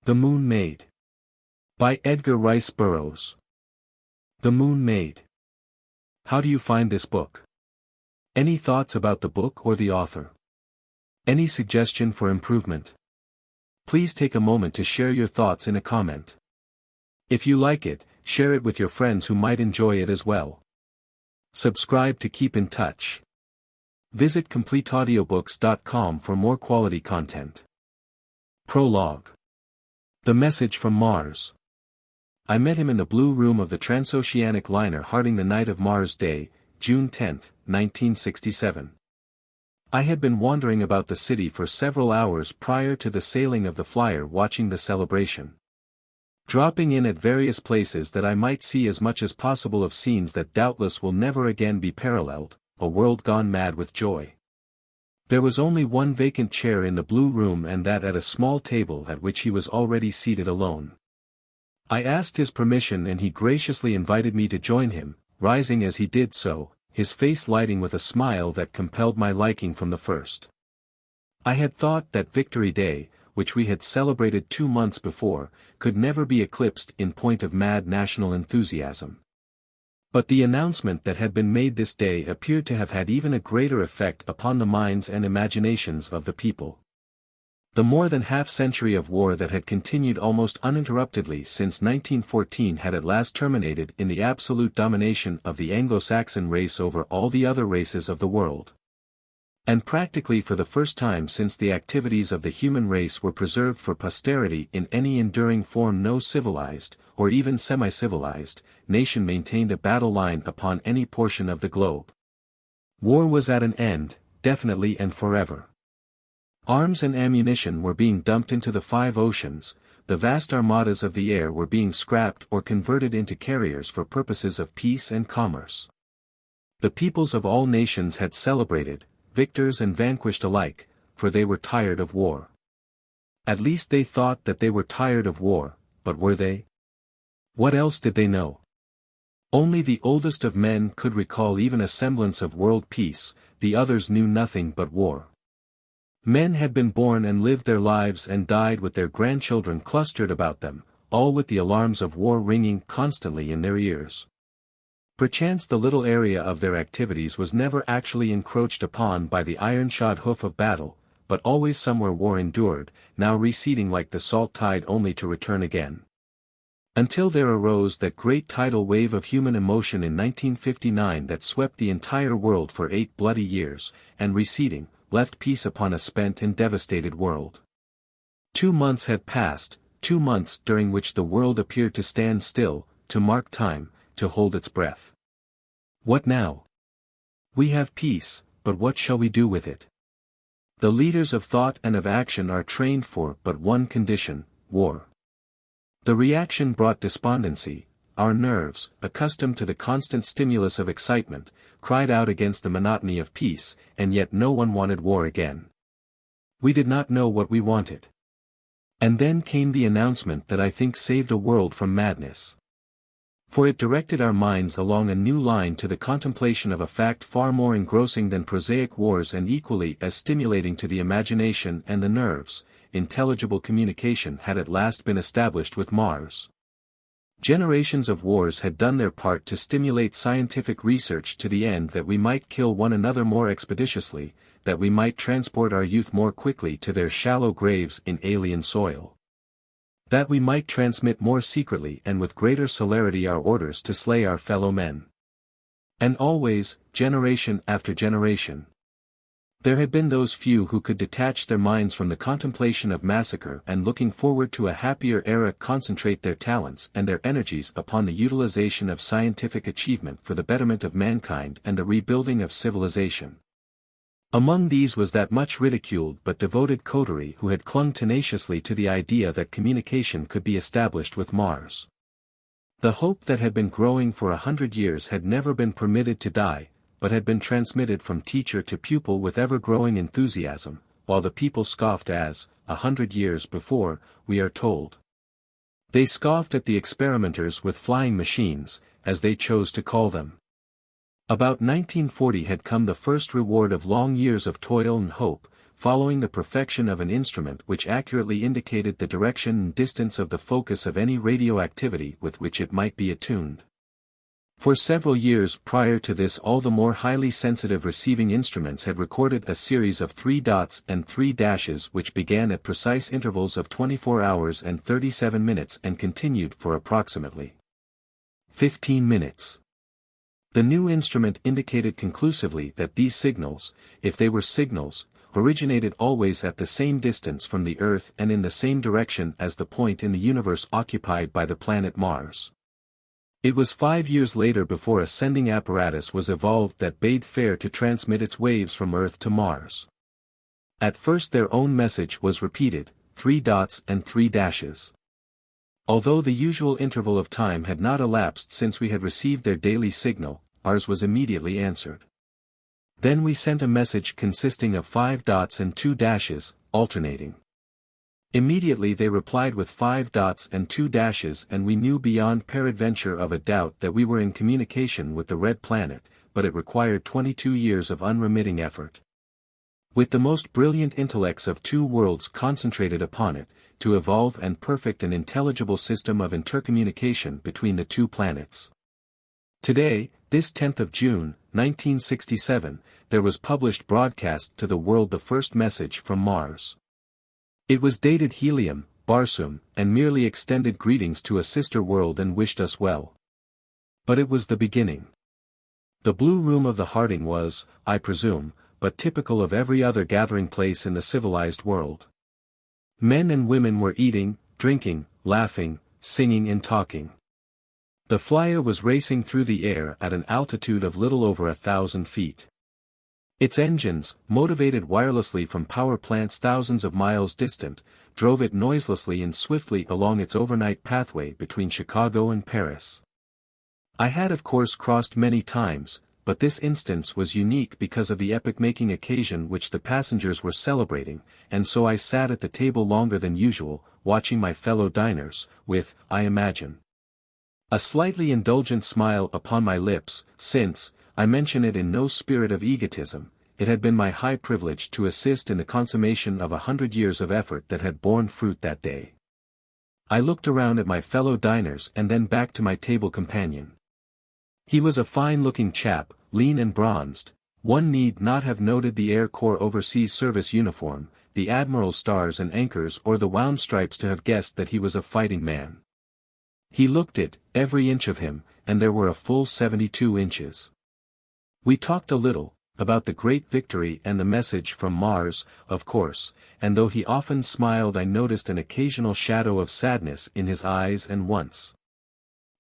The Moon Maid. By Edgar Rice Burroughs. The Moon Maid. How do you find this book? Any thoughts about the book or the author? Any suggestion for improvement? Please take a moment to share your thoughts in a comment. If you like it, share it with your friends who might enjoy it as well. Subscribe to keep in touch. Visit CompleteAudiobooks.com for more quality content. Prologue. The Message from Mars. I met him in the blue room of the transoceanic liner Harding the night of Mars Day, June 10, 1967. I had been wandering about the city for several hours prior to the sailing of the flyer watching the celebration. Dropping in at various places that I might see as much as possible of scenes that doubtless will never again be paralleled, a world gone mad with joy. There was only one vacant chair in the blue room, and that at a small table at which he was already seated alone. I asked his permission and he graciously invited me to join him, rising as he did so, his face lighting with a smile that compelled my liking from the first. I had thought that Victory Day, which we had celebrated 2 months before, could never be eclipsed in point of mad national enthusiasm. But the announcement that had been made this day appeared to have had even a greater effect upon the minds and imaginations of the people. The more than half-century of war that had continued almost uninterruptedly since 1914 had at last terminated in the absolute domination of the Anglo-Saxon race over all the other races of the world. And practically for the first time since the activities of the human race were preserved for posterity in any enduring form, no civilized, or even semi-civilized, nation maintained a battle line upon any portion of the globe. War was at an end, definitely and forever. Arms and ammunition were being dumped into the 5 oceans, the vast armadas of the air were being scrapped or converted into carriers for purposes of peace and commerce. The peoples of all nations had celebrated, victors and vanquished alike, for they were tired of war. At least they thought that they were tired of war, but were they? What else did they know? Only the oldest of men could recall even a semblance of world peace, the others knew nothing but war. Men had been born and lived their lives and died with their grandchildren clustered about them, all with the alarms of war ringing constantly in their ears. Perchance the little area of their activities was never actually encroached upon by the iron-shod hoof of battle, but always somewhere war endured, now receding like the salt tide only to return again. Until there arose that great tidal wave of human emotion in 1959 that swept the entire world for 8 bloody years, and receding, left peace upon a spent and devastated world. 2 months had passed, 2 months during which the world appeared to stand still, to mark time, to hold its breath. What now? We have peace, but what shall we do with it? The leaders of thought and of action are trained for but one condition, war. The reaction brought despondency. Our nerves, accustomed to the constant stimulus of excitement, cried out against the monotony of peace, and yet no one wanted war again. We did not know what we wanted. And then came the announcement that I think saved a world from madness. For it directed our minds along a new line to the contemplation of a fact far more engrossing than prosaic wars and equally as stimulating to the imagination and the nerves. Intelligible communication had at last been established with Mars. Generations of wars had done their part to stimulate scientific research to the end that we might kill one another more expeditiously, that we might transport our youth more quickly to their shallow graves in alien soil. That we might transmit more secretly and with greater celerity our orders to slay our fellow men. And always, generation after generation, there had been those few who could detach their minds from the contemplation of massacre and looking forward to a happier era concentrate their talents and their energies upon the utilization of scientific achievement for the betterment of mankind and the rebuilding of civilization. Among these was that much ridiculed but devoted coterie who had clung tenaciously to the idea that communication could be established with Mars. The hope that had been growing for 100 years had never been permitted to die, but had been transmitted from teacher to pupil with ever-growing enthusiasm, while the people scoffed as, 100 years before, we are told. They scoffed at the experimenters with flying machines, as they chose to call them. About 1940 had come the first reward of long years of toil and hope, following the perfection of an instrument which accurately indicated the direction and distance of the focus of any radioactivity with which it might be attuned. For several years prior to this, all the more highly sensitive receiving instruments had recorded a series of 3 dots and 3 dashes which began at precise intervals of 24 hours and 37 minutes and continued for approximately 15 minutes. The new instrument indicated conclusively that these signals, if they were signals, originated always at the same distance from the Earth and in the same direction as the point in the universe occupied by the planet Mars. It was 5 years later before a sending apparatus was evolved that bade fair to transmit its waves from Earth to Mars. At first their own message was repeated, 3 dots and 3 dashes. Although the usual interval of time had not elapsed since we had received their daily signal, ours was immediately answered. Then we sent a message consisting of 5 dots and 2 dashes, alternating. Immediately they replied with 5 dots and 2 dashes, and we knew beyond peradventure of a doubt that we were in communication with the Red Planet, but it required 22 years of unremitting effort. With the most brilliant intellects of 2 worlds concentrated upon it, to evolve and perfect an intelligible system of intercommunication between the 2 planets. Today, this 10th of June, 1967, there was published broadcast to the world the first message from Mars. It was dated Helium, Barsoom, and merely extended greetings to a sister world and wished us well. But it was the beginning. The Blue Room of the Harding was, I presume, but typical of every other gathering place in the civilized world. Men and women were eating, drinking, laughing, singing and talking. The flyer was racing through the air at an altitude of little over 1,000 feet. Its engines, motivated wirelessly from power plants thousands of miles distant, drove it noiselessly and swiftly along its overnight pathway between Chicago and Paris. I had of course crossed many times, but this instance was unique because of the epoch-making occasion which the passengers were celebrating, and so I sat at the table longer than usual, watching my fellow diners, with, I imagine, a slightly indulgent smile upon my lips, since, I mention it in no spirit of egotism, it had been my high privilege to assist in the consummation of 100 years of effort that had borne fruit that day. I looked around at my fellow diners and then back to my table companion. He was a fine-looking chap, lean and bronzed. One need not have noted the Air Corps Overseas Service uniform, the Admiral's stars and anchors or the wound stripes to have guessed that he was a fighting man. He looked it, every inch of him, and there were a full 72 inches. We talked a little, about the great victory and the message from Mars, of course, and though he often smiled I noticed an occasional shadow of sadness in his eyes, and once,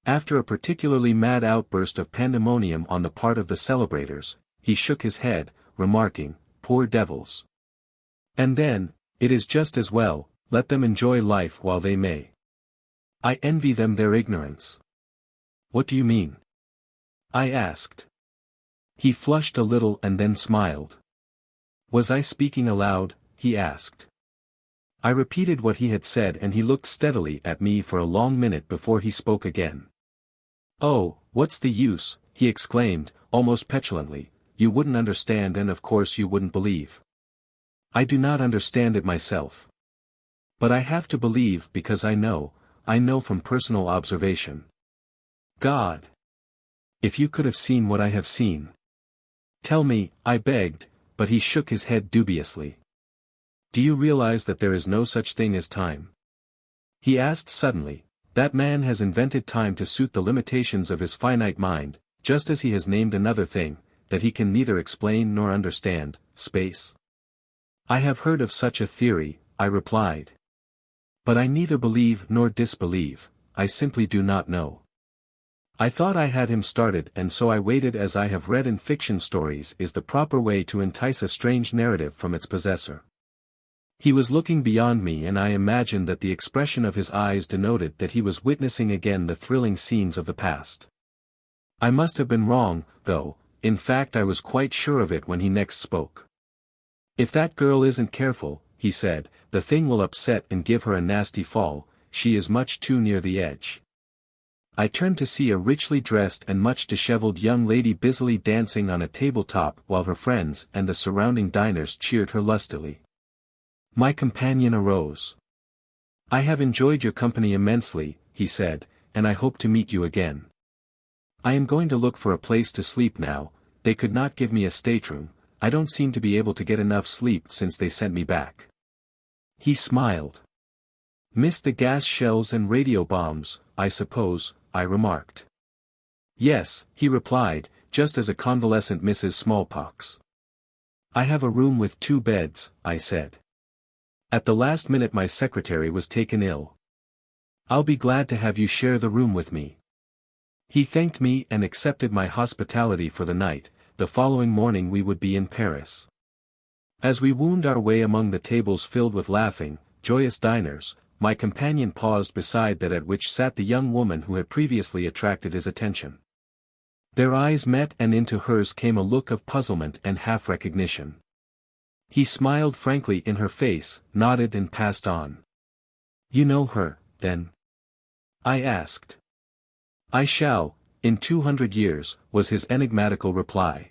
after a particularly mad outburst of pandemonium on the part of the celebrators, he shook his head, remarking, "Poor devils. And then, it is just as well, let them enjoy life while they may. I envy them their ignorance." "What do you mean?" I asked. He flushed a little and then smiled. "Was I speaking aloud?" he asked. I repeated what he had said and he looked steadily at me for a long minute before he spoke again. "Oh, what's the use," he exclaimed, almost petulantly, "you wouldn't understand and of course you wouldn't believe." "I do not understand it myself. But I have to believe because I know from personal observation. God! If you could have seen what I have seen. Tell me," I begged, but he shook his head dubiously. "Do you realize that there is no such thing as time?" He asked suddenly. "That man has invented time to suit the limitations of his finite mind, just as he has named another thing, that he can neither explain nor understand, space." "I have heard of such a theory," I replied. "But I neither believe nor disbelieve, I simply do not know." I thought I had him started and so I waited, as I have read in fiction stories is the proper way to entice a strange narrative from its possessor. He was looking beyond me and I imagined that the expression of his eyes denoted that he was witnessing again the thrilling scenes of the past. I must have been wrong, though, in fact I was quite sure of it when he next spoke. "If that girl isn't careful," he said, "the thing will upset and give her a nasty fall, she is much too near the edge." I turned to see a richly dressed and much disheveled young lady busily dancing on a tabletop while her friends and the surrounding diners cheered her lustily. My companion arose. I have enjoyed your company immensely, he said, and I hope to meet you again. I am going to look for a place to sleep now. They could not give me a stateroom. I don't seem to be able to get enough sleep since they sent me back. He smiled. Missed the gas shells and radio bombs, I suppose, I remarked. Yes, he replied, just as a convalescent misses smallpox. I have a room with 2 beds, I said. At the last minute my secretary was taken ill. I'll be glad to have you share the room with me. He thanked me and accepted my hospitality for the night. The following morning we would be in Paris. As we wound our way among the tables filled with laughing, joyous diners, my companion paused beside that at which sat the young woman who had previously attracted his attention. Their eyes met and into hers came a look of puzzlement and half-recognition. He smiled frankly in her face, nodded and passed on. You know her, then? I asked. I shall, in 200 years, was his enigmatical reply.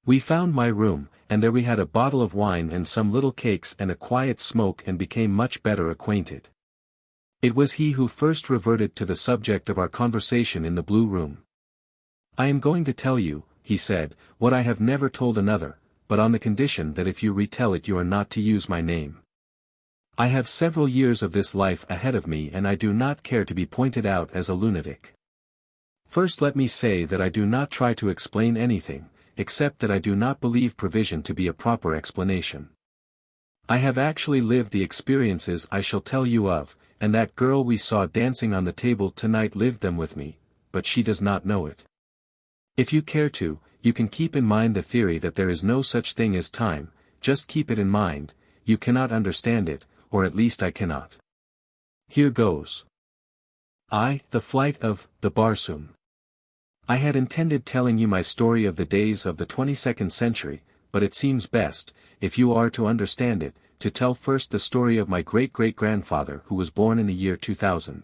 We found my room, and there we had a bottle of wine and some little cakes and a quiet smoke and became much better acquainted. It was he who first reverted to the subject of our conversation in the blue room. I am going to tell you, he said, what I have never told another, but on the condition that if you retell it you are not to use my name. I have several years of this life ahead of me and I do not care to be pointed out as a lunatic. First let me say that I do not try to explain anything, except that I do not believe provision to be a proper explanation. I have actually lived the experiences I shall tell you of, and that girl we saw dancing on the table tonight lived them with me, but she does not know it. If you care to, you can keep in mind the theory that there is no such thing as time, just keep it in mind. You cannot understand it, or at least I cannot. Here goes. The flight of the Barsoom. I had intended telling you my story of the days of the 22nd century, but it seems best, if you are to understand it, to tell first the story of my great-great-grandfather who was born in the year 2000.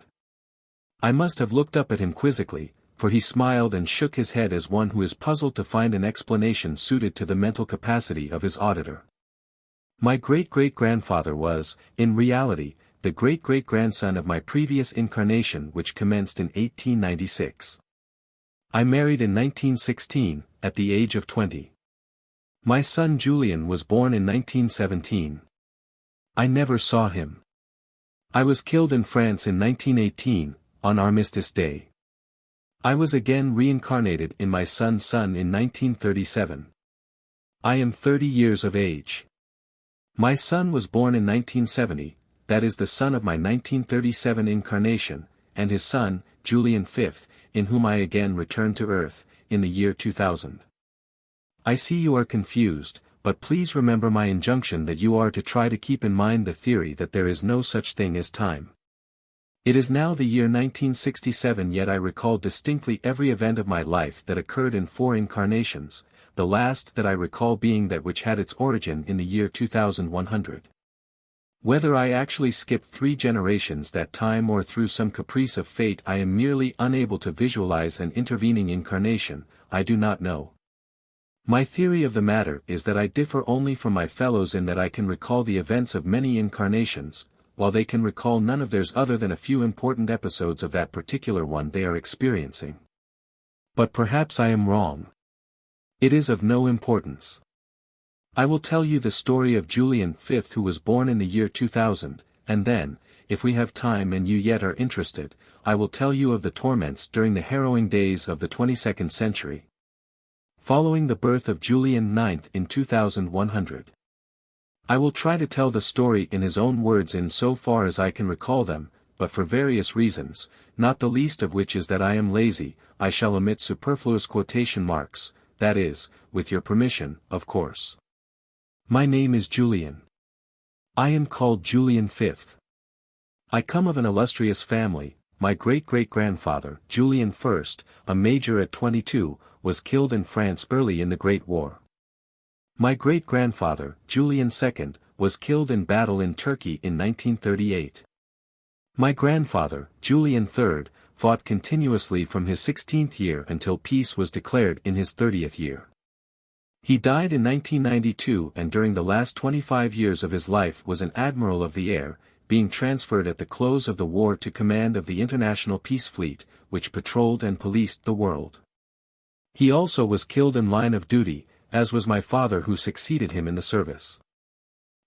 I must have looked up at him quizzically, for he smiled and shook his head as one who is puzzled to find an explanation suited to the mental capacity of his auditor. My great-great-grandfather was, in reality, the great-great-grandson of my previous incarnation which commenced in 1896. I married in 1916, at the age of 20. My son Julian was born in 1917. I never saw him. I was killed in France in 1918, on Armistice Day. I was again reincarnated in my son's son in 1937. I am 30 years of age. My son was born in 1970, that is the son of my 1937 incarnation, and his son, Julian V, in whom I again returned to Earth, in the year 2000. I see you are confused, but please remember my injunction that you are to try to keep in mind the theory that there is no such thing as time. It is now the year 1967 yet I recall distinctly every event of my life that occurred in 4 incarnations, the last that I recall being that which had its origin in the year 2100. Whether I actually skipped 3 generations that time or through some caprice of fate I am merely unable to visualize an intervening incarnation, I do not know. My theory of the matter is that I differ only from my fellows in that I can recall the events of many incarnations, while they can recall none of theirs other than a few important episodes of that particular one they are experiencing. But perhaps I am wrong. It is of no importance. I will tell you the story of Julian V who was born in the year 2000, and then, if we have time and you yet are interested, I will tell you of the torments during the harrowing days of the 22nd century. Following the birth of Julian IX in 2100. I will try to tell the story in his own words in so far as I can recall them, but for various reasons, not the least of which is that I am lazy, I shall omit superfluous quotation marks, that is, with your permission, of course. My name is Julian. I am called Julian V. I come of an illustrious family. My great-great-grandfather, Julian I, a major at 22, was killed in France early in the Great War. My great-grandfather, Julian II, was killed in battle in Turkey in 1938. My grandfather, Julian III, fought continuously from his 16th year until peace was declared in his 30th year. He died in 1992 and during the last 25 years of his life was an admiral of the air, being transferred at the close of the war to command of the International Peace Fleet, which patrolled and policed the world. He also was killed in line of duty, as was my father who succeeded him in the service.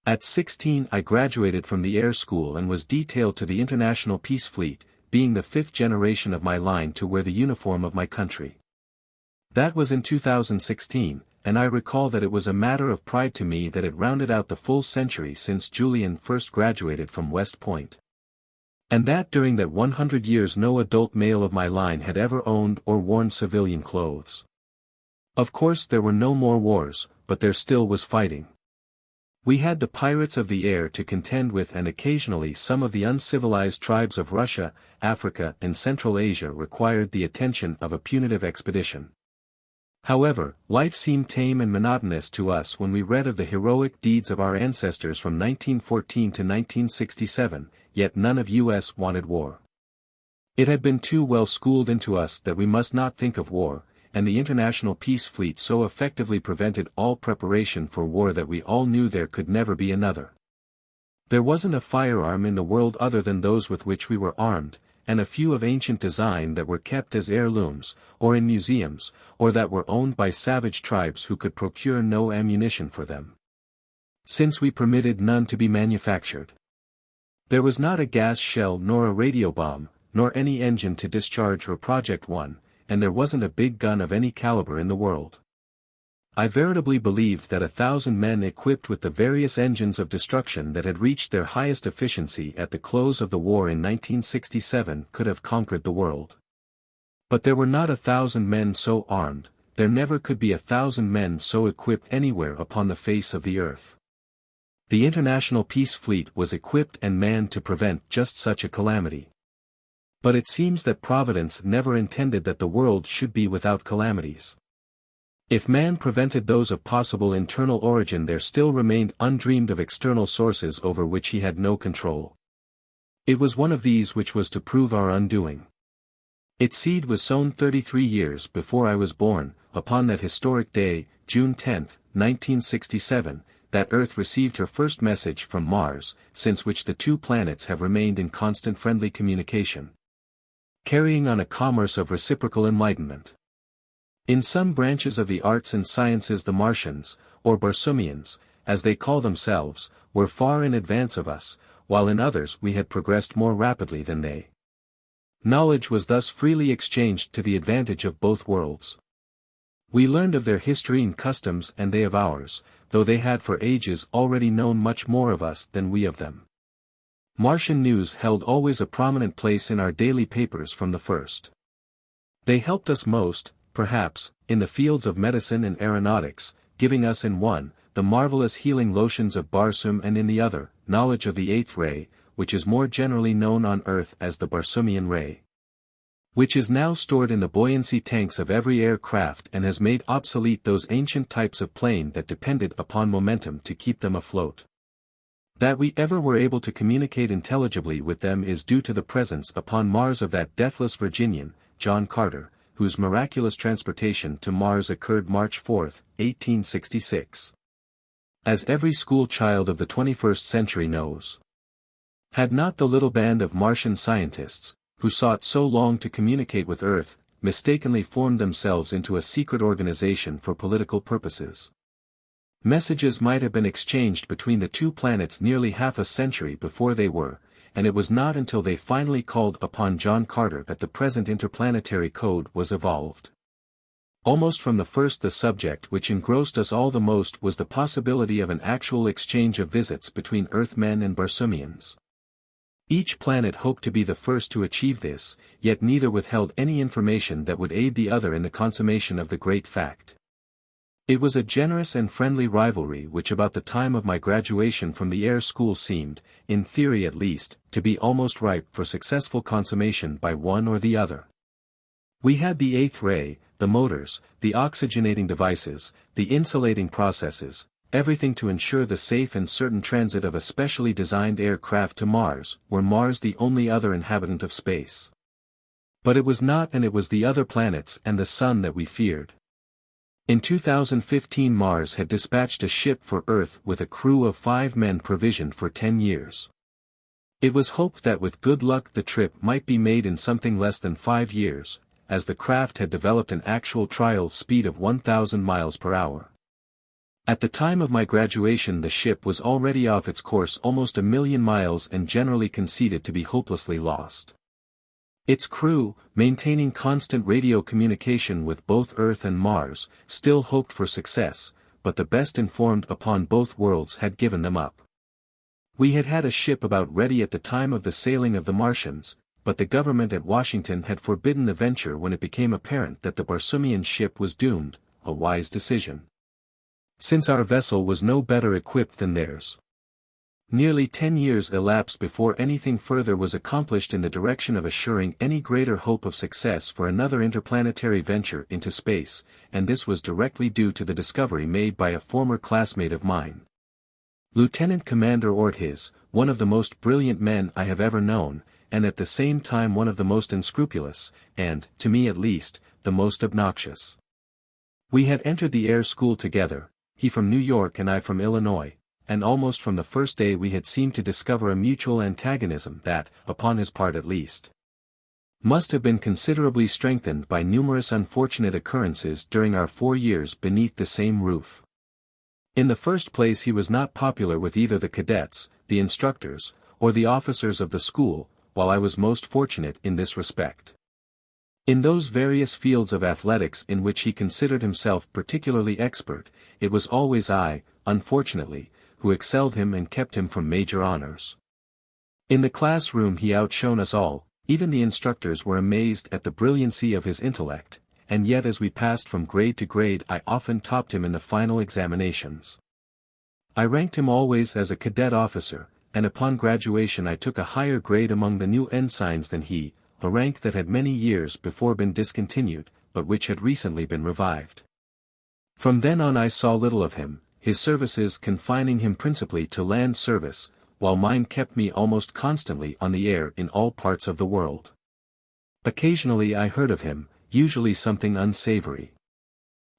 At 16 I graduated from the air school and was detailed to the International Peace Fleet, being the 5th generation of my line to wear the uniform of my country. That was in 2016, and I recall that it was a matter of pride to me that it rounded out the full century since Julian first graduated from West Point. And that during that 100 years no adult male of my line had ever owned or worn civilian clothes. Of course there were no more wars, but there still was fighting. We had the pirates of the air to contend with and occasionally some of the uncivilized tribes of Russia, Africa and Central Asia required the attention of a punitive expedition. However, life seemed tame and monotonous to us when we read of the heroic deeds of our ancestors from 1914 to 1967, yet none of us wanted war. It had been too well schooled into us that we must not think of war, and the International Peace Fleet so effectively prevented all preparation for war that we all knew there could never be another. There wasn't a firearm in the world other than those with which we were armed, and a few of ancient design that were kept as heirlooms, or in museums, or that were owned by savage tribes who could procure no ammunition for them, since we permitted none to be manufactured. There was not a gas shell nor a radio bomb, nor any engine to discharge or project one, and there wasn't a big gun of any caliber in the world. I veritably believed that 1,000 men equipped with the various engines of destruction that had reached their highest efficiency at the close of the war in 1967 could have conquered the world. But there were not 1,000 men so armed, there never could be 1,000 men so equipped anywhere upon the face of the earth. The International Peace Fleet was equipped and manned to prevent just such a calamity. But it seems that Providence never intended that the world should be without calamities. If man prevented those of possible internal origin, there still remained undreamed of external sources over which he had no control. It was one of these which was to prove our undoing. Its seed was sown 33 years before I was born, upon that historic day, June 10, 1967, that Earth received her first message from Mars, since which the two planets have remained in constant friendly communication, carrying on a commerce of reciprocal enlightenment. In some branches of the arts and sciences the Martians, or Barsoomians, as they call themselves, were far in advance of us, while in others we had progressed more rapidly than they. Knowledge was thus freely exchanged to the advantage of both worlds. We learned of their history and customs and they of ours, though they had for ages already known much more of us than we of them. Martian news held always a prominent place in our daily papers from the first. They helped us most, perhaps, in the fields of medicine and aeronautics, giving us in one, the marvelous healing lotions of Barsoom and in the other, knowledge of the eighth ray, which is more generally known on Earth as the Barsoomian ray, which is now stored in the buoyancy tanks of every aircraft and has made obsolete those ancient types of plane that depended upon momentum to keep them afloat. That we ever were able to communicate intelligibly with them is due to the presence upon Mars of that deathless Virginian, John Carter, whose miraculous transportation to Mars occurred March 4, 1866. As every school child of the 21st century knows. Had not the little band of Martian scientists, who sought so long to communicate with Earth, mistakenly formed themselves into a secret organization for political purposes, messages might have been exchanged between the two planets nearly half a century before they were, and it was not until they finally called upon John Carter that the present interplanetary code was evolved. Almost from the first the subject which engrossed us all the most was the possibility of an actual exchange of visits between Earthmen and Barsoomians. Each planet hoped to be the first to achieve this, yet neither withheld any information that would aid the other in the consummation of the great fact. It was a generous and friendly rivalry which about the time of my graduation from the air school seemed, in theory at least, to be almost ripe for successful consummation by one or the other. We had the eighth ray, the motors, the oxygenating devices, the insulating processes, everything to ensure the safe and certain transit of a specially designed aircraft to Mars, were Mars the only other inhabitant of space. But it was not, and it was the other planets and the sun that we feared. In 2015 Mars had dispatched a ship for Earth with a crew of 5 men provisioned for 10 years. It was hoped that with good luck the trip might be made in something less than 5 years, as the craft had developed an actual trial speed of 1,000 miles per hour. At the time of my graduation the ship was already off its course almost 1,000,000 miles and generally conceded to be hopelessly lost. Its crew, maintaining constant radio communication with both Earth and Mars, still hoped for success, but the best informed upon both worlds had given them up. We had had a ship about ready at the time of the sailing of the Martians, but the government at Washington had forbidden the venture when it became apparent that the Barsoomian ship was doomed, a wise decision, since our vessel was no better equipped than theirs. Nearly 10 years elapsed before anything further was accomplished in the direction of assuring any greater hope of success for another interplanetary venture into space, and this was directly due to the discovery made by a former classmate of mine. Lieutenant Commander Ortiz, one of the most brilliant men I have ever known, and at the same time one of the most unscrupulous, and, to me at least, the most obnoxious. We had entered the air school together, he from New York and I from Illinois, and almost from the first day we had seemed to discover a mutual antagonism that, upon his part at least, must have been considerably strengthened by numerous unfortunate occurrences during our 4 years beneath the same roof. In the first place he was not popular with either the cadets, the instructors, or the officers of the school, while I was most fortunate in this respect. In those various fields of athletics in which he considered himself particularly expert, it was always I, unfortunately, who excelled him and kept him from major honors. In the classroom he outshone us all, even the instructors were amazed at the brilliancy of his intellect, and yet as we passed from grade to grade I often topped him in the final examinations. I ranked him always as a cadet officer, and upon graduation I took a higher grade among the new ensigns than he, a rank that had many years before been discontinued, but which had recently been revived. From then on I saw little of him, his services confining him principally to land service, while mine kept me almost constantly on the air in all parts of the world. Occasionally I heard of him, usually something unsavory.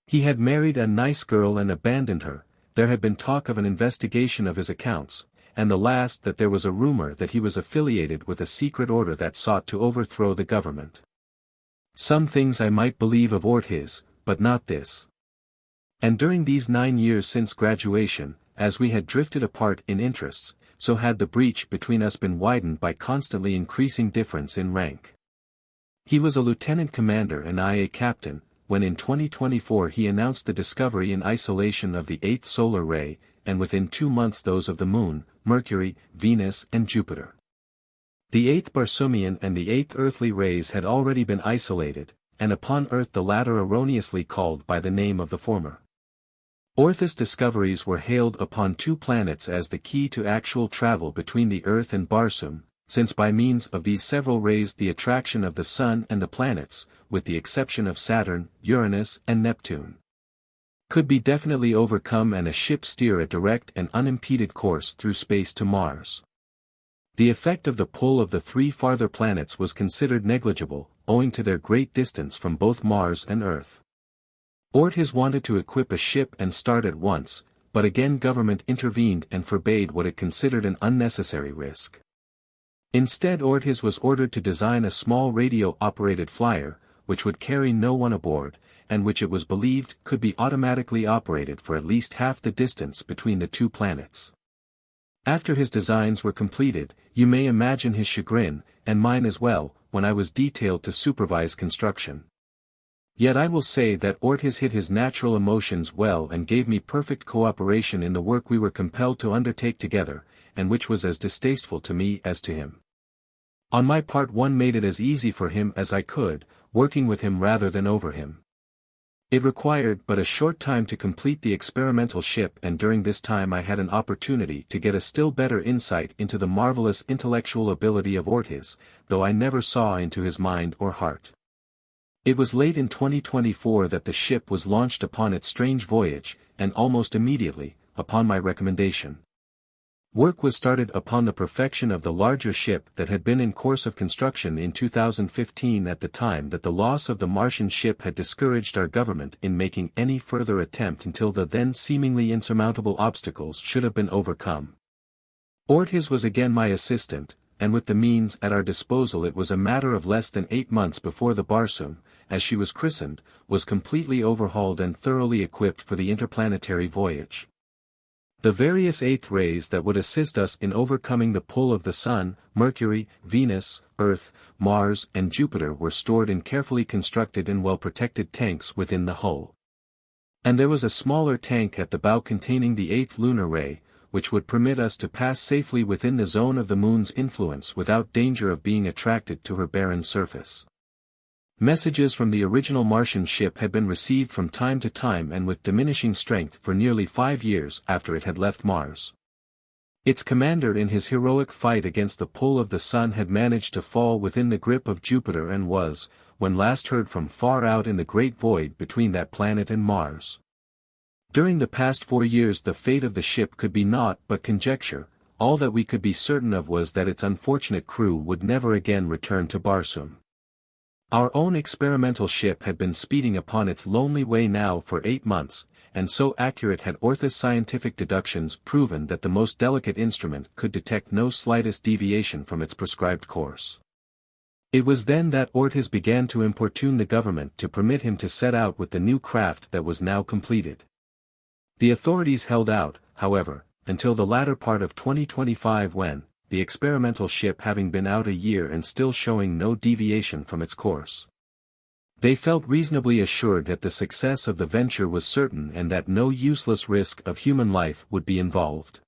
He had married a nice girl and abandoned her, there had been talk of an investigation of his accounts, and the last that there was a rumor that he was affiliated with a secret order that sought to overthrow the government. Some things I might believe of Ortiz, but not this. And during these 9 years since graduation, as we had drifted apart in interests, so had the breach between us been widened by constantly increasing difference in rank. He was a lieutenant commander and I a captain, when in 2024 he announced the discovery in isolation of the 8th solar ray, and within 2 months those of the Moon, Mercury, Venus and Jupiter. The 8th Barsoomian and the 8th earthly rays had already been isolated, and upon Earth the latter erroneously called by the name of the former. Orth's discoveries were hailed upon 2 planets as the key to actual travel between the Earth and Barsoom, since by means of these several rays the attraction of the Sun and the planets, with the exception of Saturn, Uranus and Neptune, could be definitely overcome and a ship steer a direct and unimpeded course through space to Mars. The effect of the pull of the 3 farther planets was considered negligible, owing to their great distance from both Mars and Earth. Ortiz wanted to equip a ship and start at once, but again government intervened and forbade what it considered an unnecessary risk. Instead Ortiz was ordered to design a small radio-operated flyer, which would carry no one aboard, and which it was believed could be automatically operated for at least half the distance between the 2 planets. After his designs were completed, you may imagine his chagrin, and mine as well, when I was detailed to supervise construction. Yet I will say that Ortiz hid his natural emotions well and gave me perfect cooperation in the work we were compelled to undertake together, and which was as distasteful to me as to him. On my part one made it as easy for him as I could, working with him rather than over him. It required but a short time to complete the experimental ship, and during this time I had an opportunity to get a still better insight into the marvelous intellectual ability of Ortiz, though I never saw into his mind or heart. It was late in 2024 that the ship was launched upon its strange voyage, and almost immediately, upon my recommendation, Work was started upon the perfection of the larger ship that had been in course of construction in 2015 at the time that the loss of the Martian ship had discouraged our government in making any further attempt until the then seemingly insurmountable obstacles should have been overcome. Ortiz was again my assistant, and with the means at our disposal it was a matter of less than 8 months before the Barsoom, as she was christened, was completely overhauled and thoroughly equipped for the interplanetary voyage. The various eighth rays that would assist us in overcoming the pull of the Sun, Mercury, Venus, Earth, Mars and Jupiter were stored in carefully constructed and well-protected tanks within the hull. And there was a smaller tank at the bow containing the eighth lunar ray, which would permit us to pass safely within the zone of the Moon's influence without danger of being attracted to her barren surface. Messages from the original Martian ship had been received from time to time and with diminishing strength for nearly 5 years after it had left Mars. Its commander in his heroic fight against the pull of the Sun had managed to fall within the grip of Jupiter and was, when last heard from far out in the great void between that planet and Mars. During the past 4 years the fate of the ship could be naught but conjecture. All that we could be certain of was that its unfortunate crew would never again return to Barsoom. Our own experimental ship had been speeding upon its lonely way now for 8 months, and so accurate had Ortiz' scientific deductions proven that the most delicate instrument could detect no slightest deviation from its prescribed course. It was then that Ortiz began to importune the government to permit him to set out with the new craft that was now completed. The authorities held out, however, until the latter part of 2025 when, the experimental ship having been out a year and still showing no deviation from its course, they felt reasonably assured that the success of the venture was certain and that no useless risk of human life would be involved.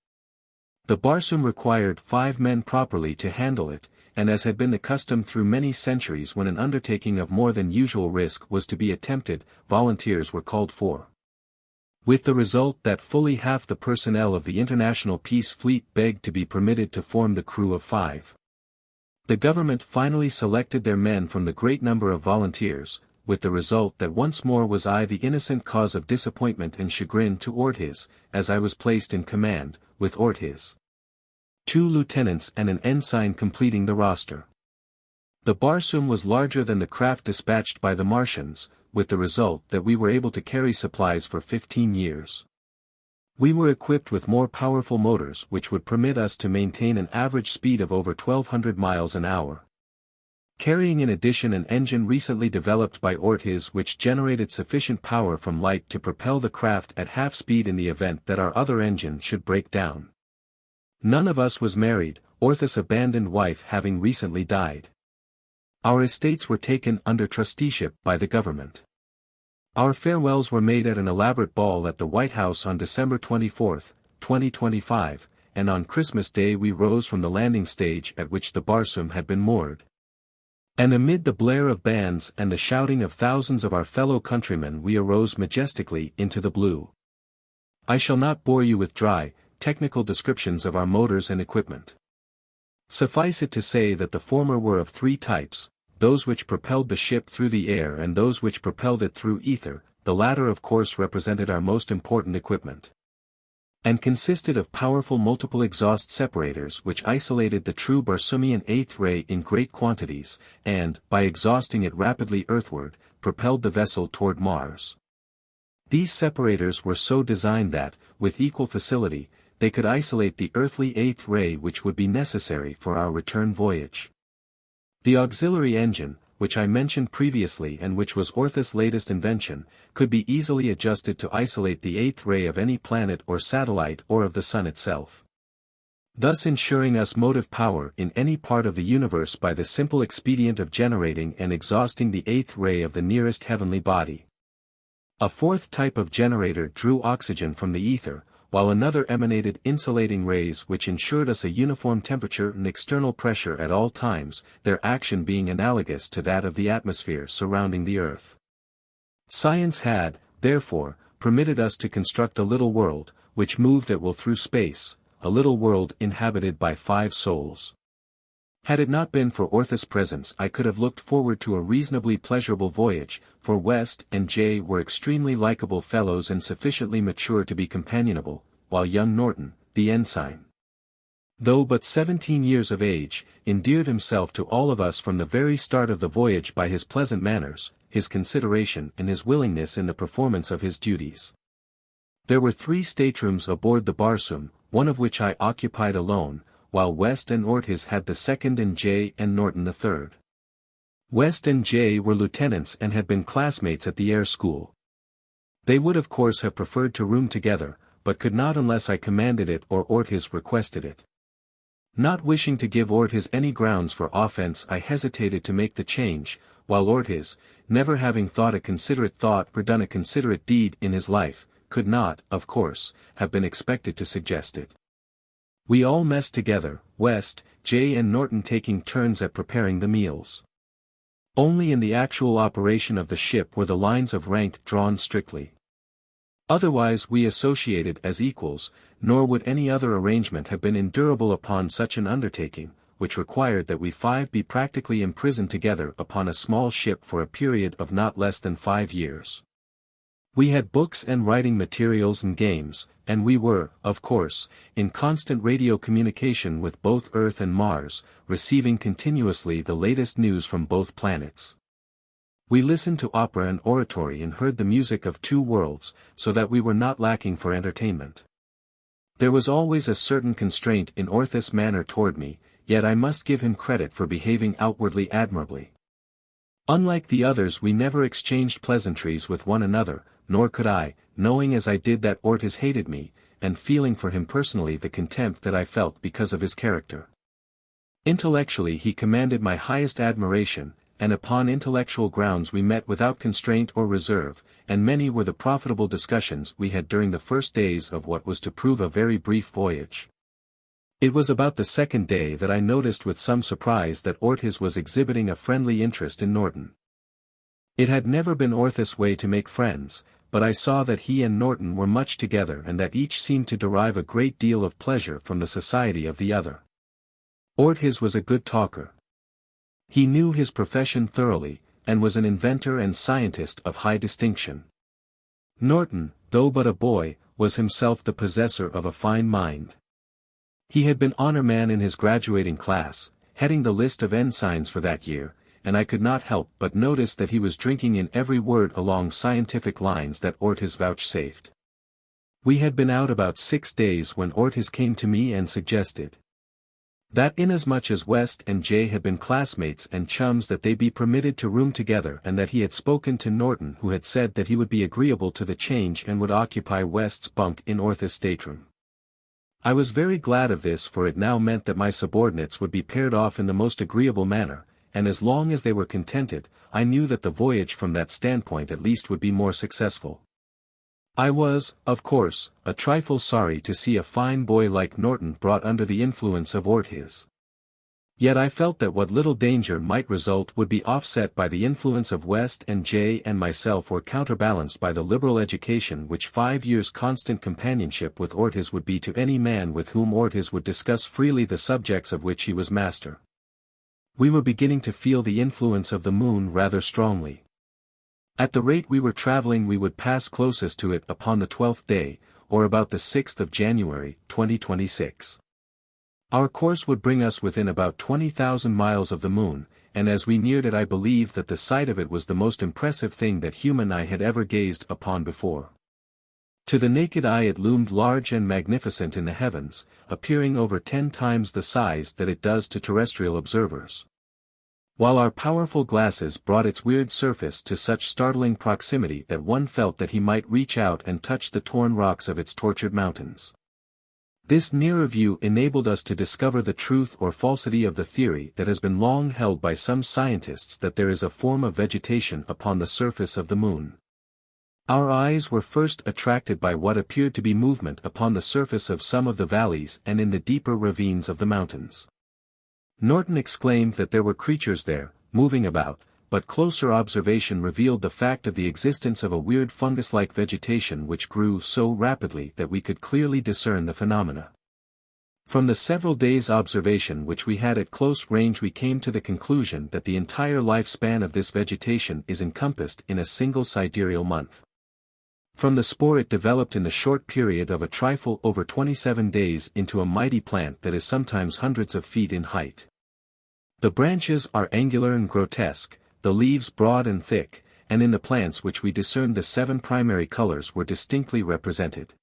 The Barsoom required 5 men properly to handle it, and as had been the custom through many centuries when an undertaking of more than usual risk was to be attempted, volunteers were called for. With the result that fully half the personnel of the International Peace Fleet begged to be permitted to form the crew of 5. The government finally selected their men from the great number of volunteers, with the result that once more was I the innocent cause of disappointment and chagrin to Ortiz, as I was placed in command, with Ortiz, 2 lieutenants and an ensign completing the roster. The Barsoom was larger than the craft dispatched by the Martians, with the result that we were able to carry supplies for 15 years. We were equipped with more powerful motors which would permit us to maintain an average speed of over 1,200 miles an hour. Carrying in addition an engine recently developed by Ortiz which generated sufficient power from light to propel the craft at half speed in the event that our other engine should break down. None of us was married, Ortiz's abandoned wife having recently died. Our estates were taken under trusteeship by the government. Our farewells were made at an elaborate ball at the White House on December 24, 2025, and on Christmas Day we rose from the landing stage at which the Barsoom had been moored. And amid the blare of bands and the shouting of thousands of our fellow countrymen we arose majestically into the blue. I shall not bore you with dry, technical descriptions of our motors and equipment. Suffice it to say that the former were of 3 types, those which propelled the ship through the air and those which propelled it through ether, the latter of course represented our most important equipment. And consisted of powerful multiple exhaust separators which isolated the true Barsoomian 8th ray in great quantities, and, by exhausting it rapidly earthward, propelled the vessel toward Mars. These separators were so designed that, with equal facility, they could isolate the earthly 8th ray which would be necessary for our return voyage. The auxiliary engine, which I mentioned previously and which was Ortiz's latest invention, could be easily adjusted to isolate the 8th ray of any planet or satellite or of the Sun itself, thus ensuring us motive power in any part of the universe by the simple expedient of generating and exhausting the 8th ray of the nearest heavenly body. A 4th type of generator drew oxygen from the ether, while another emanated insulating rays which ensured us a uniform temperature and external pressure at all times, their action being analogous to that of the atmosphere surrounding the Earth. Science had, therefore, permitted us to construct a little world, which moved at will through space, a little world inhabited by 5 souls. Had it not been for Ortiz's presence I could have looked forward to a reasonably pleasurable voyage, for West and Jay were extremely likable fellows and sufficiently mature to be companionable, while young Norton, the ensign, Though but 17 years of age, endeared himself to all of us from the very start of the voyage by his pleasant manners, his consideration and his willingness in the performance of his duties. There were 3 staterooms aboard the Barsoom, one of which I occupied alone, while West and Ortiz had the second and Jay and Norton the third. West and Jay were lieutenants and had been classmates at the air school. They would of course have preferred to room together, but could not unless I commanded it or Ortiz requested it. Not wishing to give Ortiz any grounds for offense, I hesitated to make the change, while Ortiz, never having thought a considerate thought or done a considerate deed in his life, could not, of course, have been expected to suggest it. We all messed together, West, Jay and Norton taking turns at preparing the meals. Only in the actual operation of the ship were the lines of rank drawn strictly. Otherwise we associated as equals, nor would any other arrangement have been endurable upon such an undertaking, which required that we 5 be practically imprisoned together upon a small ship for a period of not less than 5 years. We had books and writing materials and games, and we were, of course, in constant radio communication with both Earth and Mars, receiving continuously the latest news from both planets. We listened to opera and oratory and heard the music of 2 worlds, so that we were not lacking for entertainment. There was always a certain constraint in Orthis' manner toward me, yet I must give him credit for behaving outwardly admirably. Unlike the others, we never exchanged pleasantries with one another, nor could I, knowing as I did that Ortiz hated me, and feeling for him personally the contempt that I felt because of his character. Intellectually he commanded my highest admiration, and upon intellectual grounds we met without constraint or reserve, and many were the profitable discussions we had during the first days of what was to prove a very brief voyage. It was about the 2nd day that I noticed with some surprise that Ortiz was exhibiting a friendly interest in Norton. It had never been Orthis' way to make friends, but I saw that he and Norton were much together and that each seemed to derive a great deal of pleasure from the society of the other. Ortiz was a good talker. He knew his profession thoroughly, and was an inventor and scientist of high distinction. Norton, though but a boy, was himself the possessor of a fine mind. He had been honor man in his graduating class, heading the list of ensigns for that year, and I could not help but notice that he was drinking in every word along scientific lines that Ortiz vouchsafed. We had been out about 6 days when Ortiz came to me and suggested that inasmuch as West and Jay had been classmates and chums that they be permitted to room together, and that he had spoken to Norton, who had said that he would be agreeable to the change and would occupy West's bunk in Orthis' stateroom. I was very glad of this, for it now meant that my subordinates would be paired off in the most agreeable manner, and as long as they were contented, I knew that the voyage from that standpoint at least would be more successful. I was, of course, a trifle sorry to see a fine boy like Norton brought under the influence of Ortiz. Yet I felt that what little danger might result would be offset by the influence of West and Jay and myself, or counterbalanced by the liberal education which 5 years' constant companionship with Ortiz would be to any man with whom Ortiz would discuss freely the subjects of which he was master. We were beginning to feel the influence of the moon rather strongly. At the rate we were traveling we would pass closest to it upon the 12th day, or about the 6th of January, 2026. Our course would bring us within about 20,000 miles of the moon, and as we neared it I believed that the sight of it was the most impressive thing that human eye had ever gazed upon before. To the naked eye it loomed large and magnificent in the heavens, appearing over 10 times the size that it does to terrestrial observers. While our powerful glasses brought its weird surface to such startling proximity that one felt that he might reach out and touch the torn rocks of its tortured mountains. This nearer view enabled us to discover the truth or falsity of the theory that has been long held by some scientists that there is a form of vegetation upon the surface of the moon. Our eyes were first attracted by what appeared to be movement upon the surface of some of the valleys and in the deeper ravines of the mountains. Norton exclaimed that there were creatures there, moving about, but closer observation revealed the fact of the existence of a weird fungus-like vegetation which grew so rapidly that we could clearly discern the phenomena. From the several days' observation which we had at close range we came to the conclusion that the entire lifespan of this vegetation is encompassed in a single sidereal month. From the spore it developed in the short period of a trifle over 27 days into a mighty plant that is sometimes hundreds of feet in height. The branches are angular and grotesque, the leaves broad and thick, and in the plants which we discerned the 7 primary colors were distinctly represented.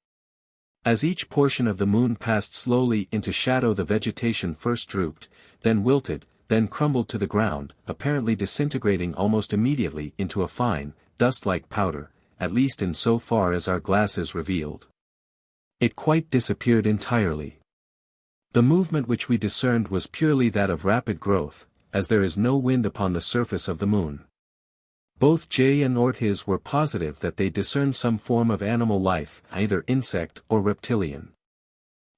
As each portion of the moon passed slowly into shadow, the vegetation first drooped, then wilted, then crumbled to the ground, apparently disintegrating almost immediately into a fine, dust-like powder, at least in so far as our glasses revealed. It quite disappeared entirely. The movement which we discerned was purely that of rapid growth, as there is no wind upon the surface of the moon. Both J and Ortiz were positive that they discerned some form of animal life, either insect or reptilian.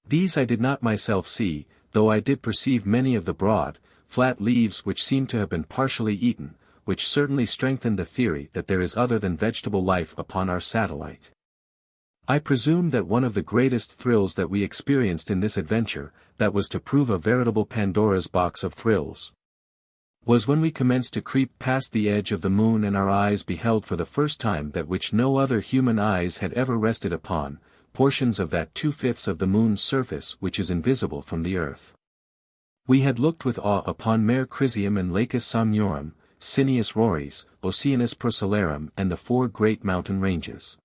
These I did not myself see, though I did perceive many of the broad, flat leaves which seemed to have been partially eaten, which certainly strengthened the theory that there is other than vegetable life upon our satellite. I presume that one of the greatest thrills that we experienced in this adventure, that was to prove a veritable Pandora's box of thrills, was when we commenced to creep past the edge of the moon and our eyes beheld for the first time that which no other human eyes had ever rested upon, portions of that 2/5 of the moon's surface which is invisible from the earth. We had looked with awe upon Mare Crisium and Lacus Somnorum, Cineus Roris, Oceanus Procellarum and the 4 great mountain ranges.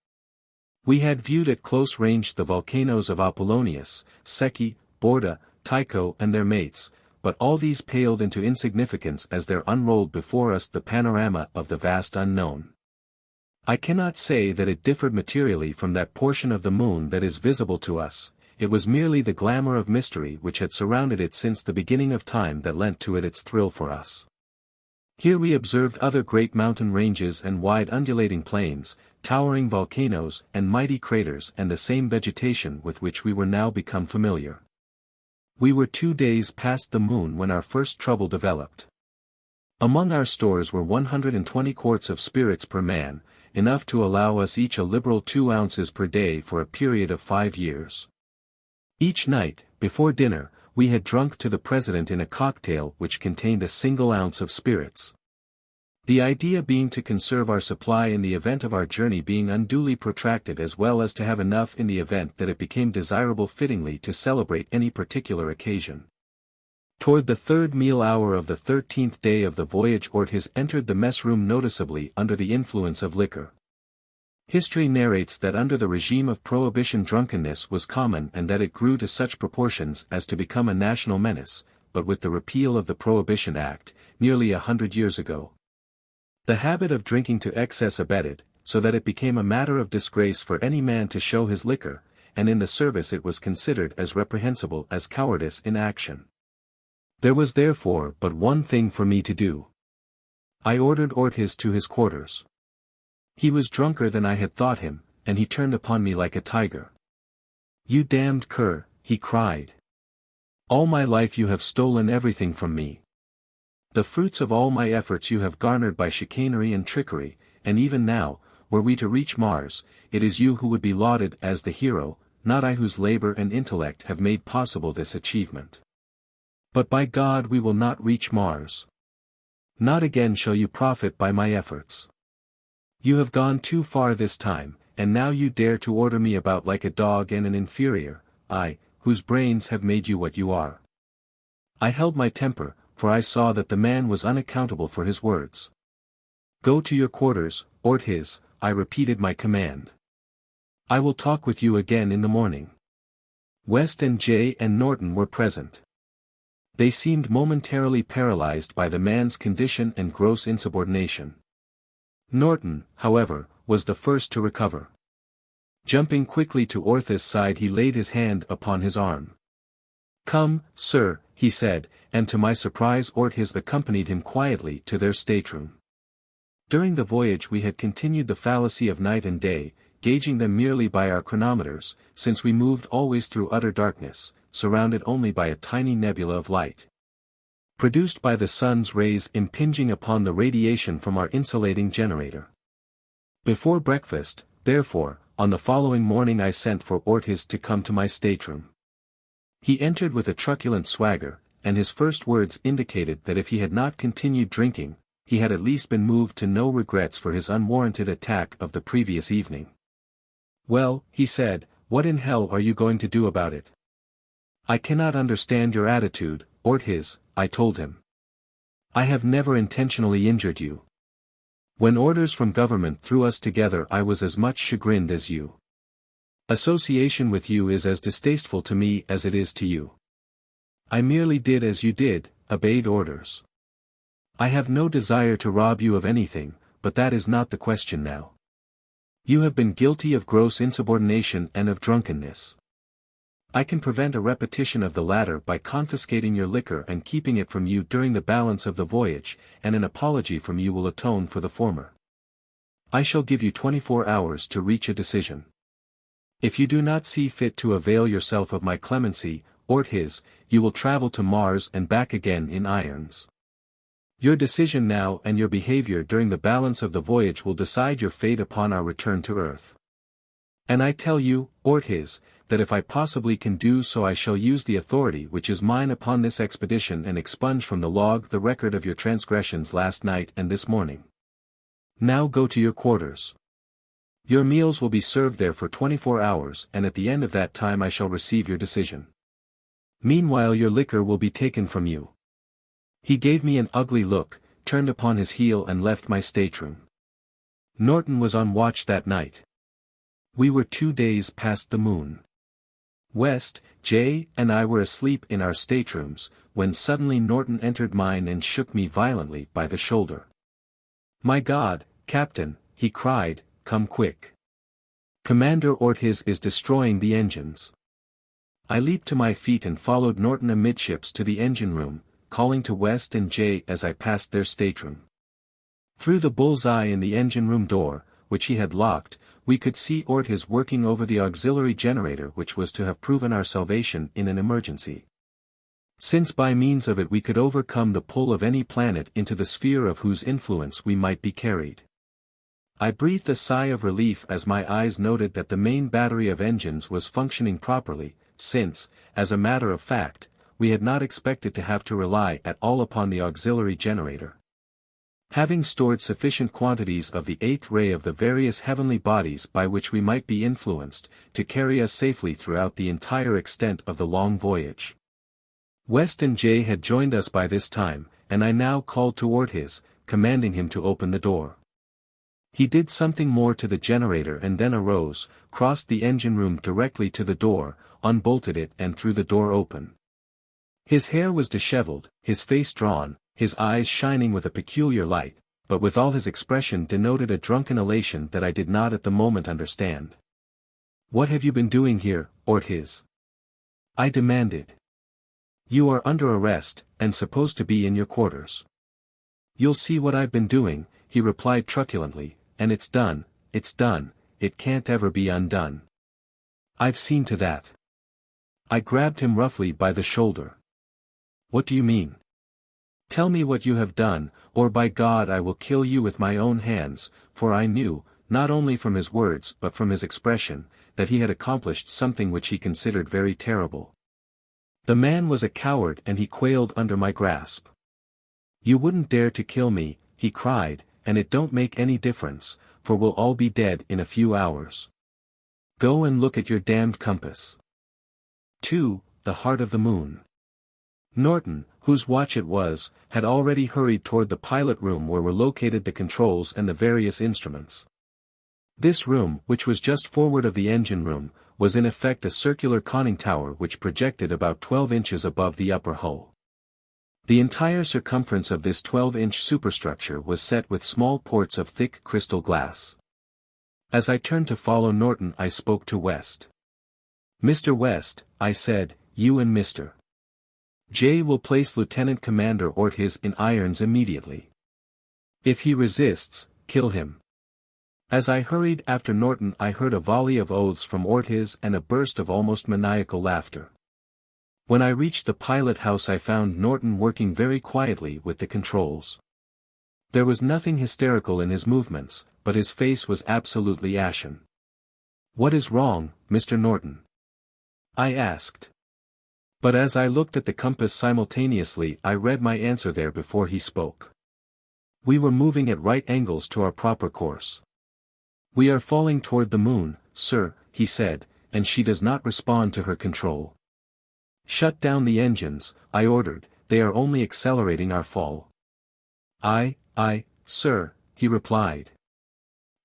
We had viewed at close range the volcanoes of Apollonius, Secchi, Borda, Tycho and their mates, but all these paled into insignificance as there unrolled before us the panorama of the vast unknown. I cannot say that it differed materially from that portion of the moon that is visible to us, it was merely the glamour of mystery which had surrounded it since the beginning of time that lent to it its thrill for us. Here we observed other great mountain ranges and wide undulating plains, towering volcanoes and mighty craters and the same vegetation with which we were now become familiar. We were 2 days past the moon when our first trouble developed. Among our stores were 120 quarts of spirits per man, enough to allow us each a liberal 2 ounces per day for a period of 5 years. Each night, before dinner, we had drunk to the president in a cocktail which contained a single ounce of spirits. The idea being to conserve our supply in the event of our journey being unduly protracted as well as to have enough in the event that it became desirable fittingly to celebrate any particular occasion. Toward the 3rd meal hour of the 13th day of the voyage Ortiz entered the mess room noticeably under the influence of liquor. History narrates that under the regime of prohibition drunkenness was common and that it grew to such proportions as to become a national menace, but with the repeal of the Prohibition Act, nearly 100 years ago, the habit of drinking to excess abated, so that it became a matter of disgrace for any man to show his liquor, and in the service it was considered as reprehensible as cowardice in action. There was therefore but one thing for me to do. I ordered Ortiz to his quarters. He was drunker than I had thought him, and he turned upon me like a tiger. "You damned cur," he cried. "All my life you have stolen everything from me. The fruits of all my efforts you have garnered by chicanery and trickery, and even now, were we to reach Mars, it is you who would be lauded as the hero, not I whose labor and intellect have made possible this achievement. But by God we will not reach Mars. Not again shall you profit by my efforts. You have gone too far this time, and now you dare to order me about like a dog and an inferior, I, whose brains have made you what you are." I held my temper, for I saw that the man was unaccountable for his words. "Go to your quarters, Ortiz," I repeated my command. "I will talk with you again in the morning." West and J and Norton were present. They seemed momentarily paralyzed by the man's condition and gross insubordination. Norton, however, was the first to recover. Jumping quickly to Orthiz's side he laid his hand upon his arm. "Come, sir," he said, and to my surprise Ortiz accompanied him quietly to their stateroom. During the voyage we had continued the fallacy of night and day, gauging them merely by our chronometers, since we moved always through utter darkness, surrounded only by a tiny nebula of light, produced by the sun's rays impinging upon the radiation from our insulating generator. Before breakfast, therefore, on the following morning I sent for Ortiz to come to my stateroom. He entered with a truculent swagger, and his first words indicated that if he had not continued drinking, he had at least been moved to no regrets for his unwarranted attack of the previous evening. Well, he said, what in hell are you going to do about it? I cannot understand your attitude, or his, I told him. I have never intentionally injured you. When orders from government threw us together I was as much chagrined as you. Association with you is as distasteful to me as it is to you. I merely did as you did, obeyed orders. I have no desire to rob you of anything, but that is not the question now. You have been guilty of gross insubordination and of drunkenness. I can prevent a repetition of the latter by confiscating your liquor and keeping it from you during the balance of the voyage, and an apology from you will atone for the former. I shall give you 24 hours to reach a decision. If you do not see fit to avail yourself of my clemency, or his, you will travel to Mars and back again in irons. Your decision now and your behavior during the balance of the voyage will decide your fate upon our return to Earth. And I tell you, or his, that if I possibly can do so I shall use the authority which is mine upon this expedition and expunge from the log the record of your transgressions last night and this morning. Now go to your quarters. Your meals will be served there for 24 hours and at the end of that time I shall receive your decision. Meanwhile your liquor will be taken from you. He gave me an ugly look, turned upon his heel and left my stateroom. Norton was on watch that night. We were 2 days past the moon. West, J, and I were asleep in our staterooms, when suddenly Norton entered mine and shook me violently by the shoulder. My God, Captain, he cried, come quick. Commander Ortiz is destroying the engines. I leaped to my feet and followed Norton amidships to the engine room, calling to West and J as I passed their stateroom. Through the bull's-eye in the engine room door, which he had locked, we could see Ortiz working over the auxiliary generator which was to have proven our salvation in an emergency. Since by means of it we could overcome the pull of any planet into the sphere of whose influence we might be carried. I breathed a sigh of relief as my eyes noted that the main battery of engines was functioning properly, since, as a matter of fact, we had not expected to have to rely at all upon the auxiliary generator. Having stored sufficient quantities of the eighth ray of the various heavenly bodies by which we might be influenced, to carry us safely throughout the entire extent of the long voyage. West and J had joined us by this time, and I now called to Ortiz, commanding him to open the door. He did something more to the generator and then arose, crossed the engine room directly to the door, unbolted it and threw the door open. His hair was disheveled, his face drawn, his eyes shining with a peculiar light, but withal his expression denoted a drunken elation that I did not at the moment understand. What have you been doing here, Ortiz? I demanded. You are under arrest, and supposed to be in your quarters. You'll see what I've been doing, he replied truculently, and it's done, it can't ever be undone. I've seen to that. I grabbed him roughly by the shoulder. What do you mean? Tell me what you have done, or by God I will kill you with my own hands, for I knew, not only from his words but from his expression, that he had accomplished something which he considered very terrible. The man was a coward and he quailed under my grasp. You wouldn't dare to kill me, he cried, and it don't make any difference, for we'll all be dead in a few hours. Go and look at your damned compass. 2. The Heart of the Moon. Norton, whose watch it was, had already hurried toward the pilot room where were located the controls and the various instruments. This room, which was just forward of the engine room, was in effect a circular conning tower which projected about 12 inches above the upper hull. The entire circumference of this 12-inch superstructure was set with small ports of thick crystal glass. As I turned to follow Norton I spoke to West. Mr. West, I said, you and Mr. J will place Lieutenant Commander Ortiz in irons immediately. If he resists, kill him. As I hurried after Norton I heard a volley of oaths from Ortiz and a burst of almost maniacal laughter. When I reached the pilot house I found Norton working very quietly with the controls. There was nothing hysterical in his movements, but his face was absolutely ashen. What is wrong, Mr. Norton? I asked. But as I looked at the compass simultaneously I read my answer there before he spoke. We were moving at right angles to our proper course. We are falling toward the moon, sir, he said, and she does not respond to her control. Shut down the engines, I ordered, they are only accelerating our fall. Aye, sir, he replied.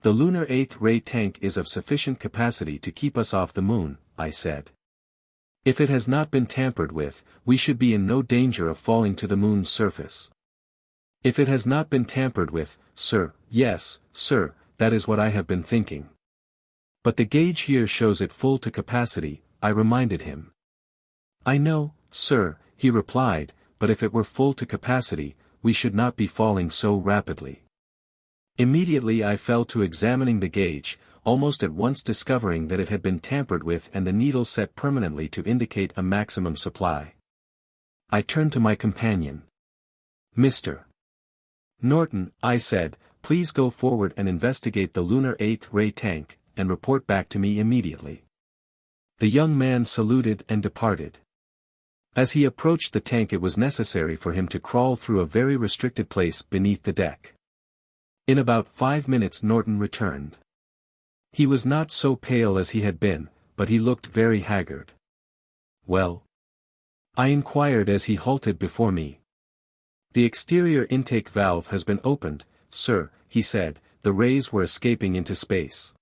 The lunar 8th ray tank is of sufficient capacity to keep us off the moon, I said. If it has not been tampered with, we should be in no danger of falling to the moon's surface. If it has not been tampered with, sir, yes, sir, that is what I have been thinking. But the gauge here shows it full to capacity, I reminded him. I know, sir, he replied, but if it were full to capacity, we should not be falling so rapidly. Immediately I fell to examining the gauge, almost at once discovering that it had been tampered with and the needle set permanently to indicate a maximum supply. I turned to my companion. Mr. Norton, I said, please go forward and investigate the lunar 8th ray tank, and report back to me immediately. The young man saluted and departed. As he approached the tank it was necessary for him to crawl through a very restricted place beneath the deck. In about 5 minutes Norton returned. He was not so pale as he had been, but he looked very haggard. Well? I inquired as he halted before me. The exterior intake valve has been opened, sir, he said, the rays were escaping into space.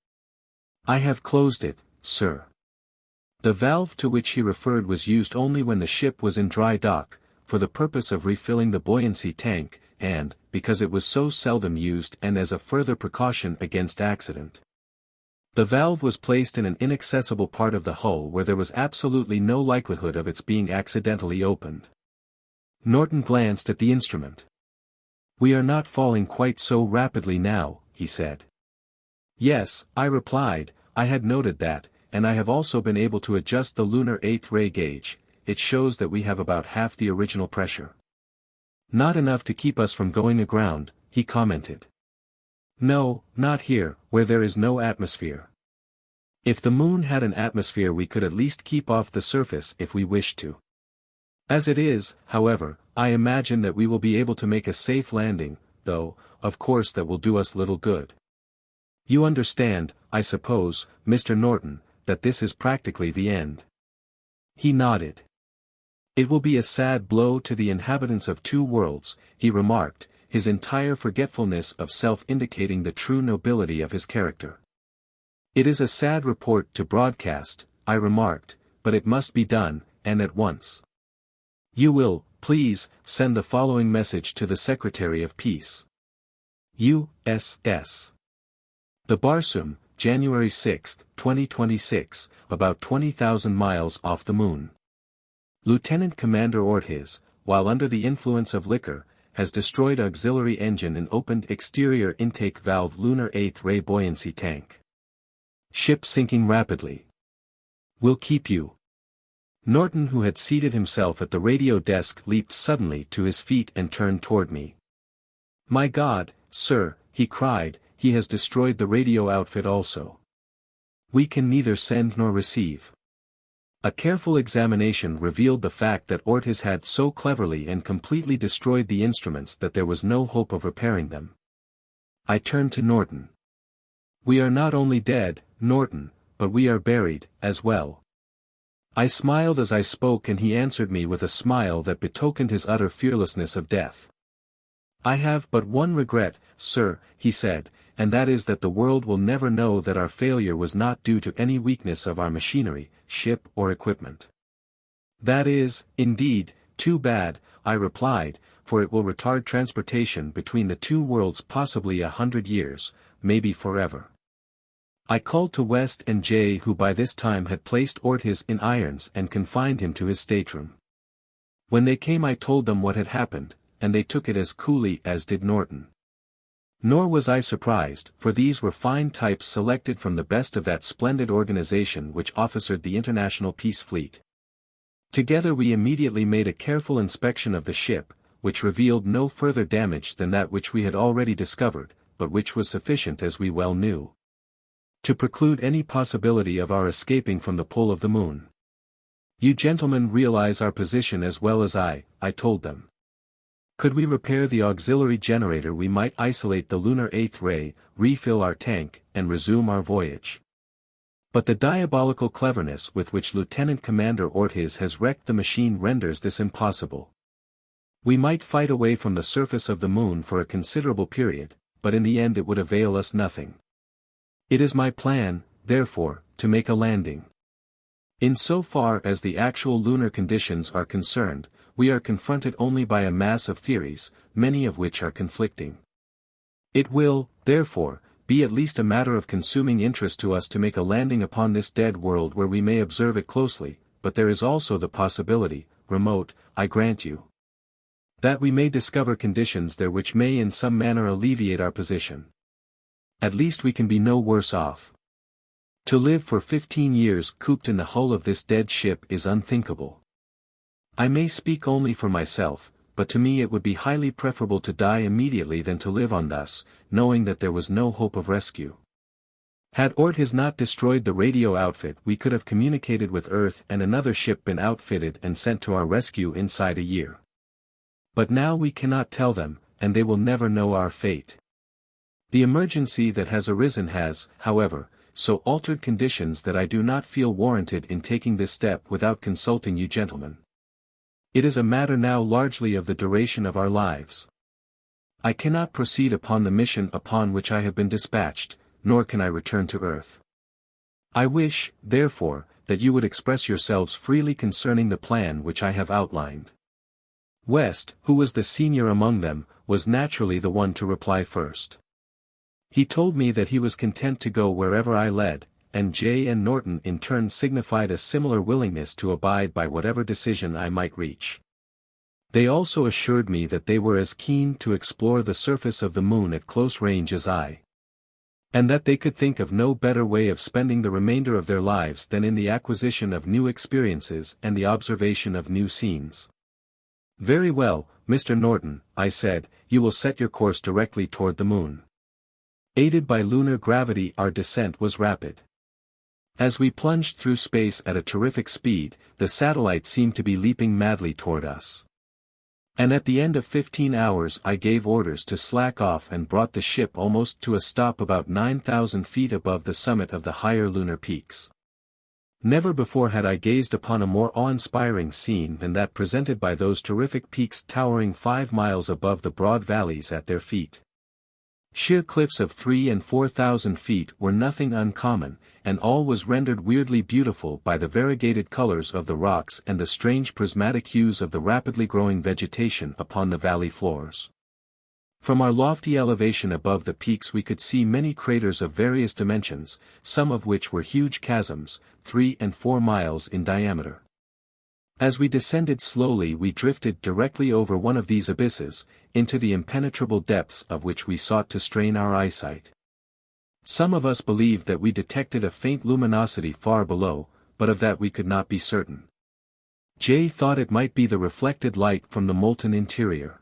I have closed it, sir. The valve to which he referred was used only when the ship was in dry dock, for the purpose of refilling the buoyancy tank, and, because it was so seldom used and as a further precaution against accident. The valve was placed in an inaccessible part of the hull where there was absolutely no likelihood of its being accidentally opened. Norton glanced at the instrument. We are not falling quite so rapidly now, he said. Yes, I replied, I had noted that, and I have also been able to adjust the lunar 8th ray gauge, it shows that we have about half the original pressure. Not enough to keep us from going aground, he commented. No, not here, where there is no atmosphere. If the moon had an atmosphere we could at least keep off the surface if we wished to. As it is, however, I imagine that we will be able to make a safe landing, though, of course that will do us little good. You understand, I suppose, Mr. Norton, that this is practically the end. He nodded. It will be a sad blow to the inhabitants of two worlds, he remarked, his entire forgetfulness of self indicating the true nobility of his character. It is a sad report to broadcast, I remarked, but it must be done, and at once. You will, please, send the following message to the Secretary of Peace. U.S.S. The Barsoom, January 6, 2026, about 20,000 miles off the moon. Lieutenant Commander Ortiz, while under the influence of liquor, has destroyed auxiliary engine and opened exterior intake valve lunar 8th ray buoyancy tank. Ship sinking rapidly. Will keep you. Norton, who had seated himself at the radio desk, leaped suddenly to his feet and turned toward me. My God, sir, he cried, he has destroyed the radio outfit also. We can neither send nor receive. A careful examination revealed the fact that Ortiz had so cleverly and completely destroyed the instruments that there was no hope of repairing them. I turned to Norton. We are not only dead, Norton, but we are buried, as well. I smiled as I spoke and he answered me with a smile that betokened his utter fearlessness of death. I have but one regret, sir, he said, and that is that the world will never know that our failure was not due to any weakness of our machinery, ship or equipment. That is, indeed, too bad, I replied, for it will retard transportation between the two worlds possibly 100 years, maybe forever. I called to West and Jay, who by this time had placed Ortiz in irons and confined him to his stateroom. When they came I told them what had happened, and they took it as coolly as did Norton. Nor was I surprised, for these were fine types selected from the best of that splendid organization which officered the International Peace Fleet. Together we immediately made a careful inspection of the ship, which revealed no further damage than that which we had already discovered, but which was sufficient, as we well knew, to preclude any possibility of our escaping from the pull of the moon. You gentlemen realize our position as well as I told them. Could we repair the auxiliary generator, we might isolate the lunar 8th ray, refill our tank, and resume our voyage. But the diabolical cleverness with which Lieutenant Commander Ortiz has wrecked the machine renders this impossible. We might fight away from the surface of the moon for a considerable period, but in the end it would avail us nothing. It is my plan, therefore, to make a landing. In so far as the actual lunar conditions are concerned, we are confronted only by a mass of theories, many of which are conflicting. It will, therefore, be at least a matter of consuming interest to us to make a landing upon this dead world where we may observe it closely, but there is also the possibility, remote, I grant you, that we may discover conditions there which may in some manner alleviate our position. At least we can be no worse off. To live for 15 years cooped in the hull of this dead ship is unthinkable. I may speak only for myself, but to me it would be highly preferable to die immediately than to live on thus, knowing that there was no hope of rescue. Had Ortiz not destroyed the radio outfit, we could have communicated with Earth and another ship been outfitted and sent to our rescue inside a year. But now we cannot tell them, and they will never know our fate. The emergency that has arisen has, however, so altered conditions that I do not feel warranted in taking this step without consulting you gentlemen. It is a matter now largely of the duration of our lives. I cannot proceed upon the mission upon which I have been dispatched, nor can I return to Earth. I wish, therefore, that you would express yourselves freely concerning the plan which I have outlined. West, who was the senior among them, was naturally the one to reply first. He told me that he was content to go wherever I led, and Jay and Norton in turn signified a similar willingness to abide by whatever decision I might reach. They also assured me that they were as keen to explore the surface of the moon at close range as I, and that they could think of no better way of spending the remainder of their lives than in the acquisition of new experiences and the observation of new scenes. Very well, Mr. Norton, I said, you will set your course directly toward the moon. Aided by lunar gravity, our descent was rapid. As we plunged through space at a terrific speed, the satellite seemed to be leaping madly toward us. And at the end of 15 hours I gave orders to slack off and brought the ship almost to a stop about 9,000 feet above the summit of the higher lunar peaks. Never before had I gazed upon a more awe-inspiring scene than that presented by those terrific peaks towering 5 miles above the broad valleys at their feet. Sheer cliffs of 3,000 and 4,000 feet were nothing uncommon, and all was rendered weirdly beautiful by the variegated colors of the rocks and the strange prismatic hues of the rapidly growing vegetation upon the valley floors. From our lofty elevation above the peaks we could see many craters of various dimensions, some of which were huge chasms, 3 and 4 miles in diameter. As we descended slowly we drifted directly over one of these abysses, into the impenetrable depths of which we sought to strain our eyesight. Some of us believed that we detected a faint luminosity far below, but of that we could not be certain. Jay thought it might be the reflected light from the molten interior.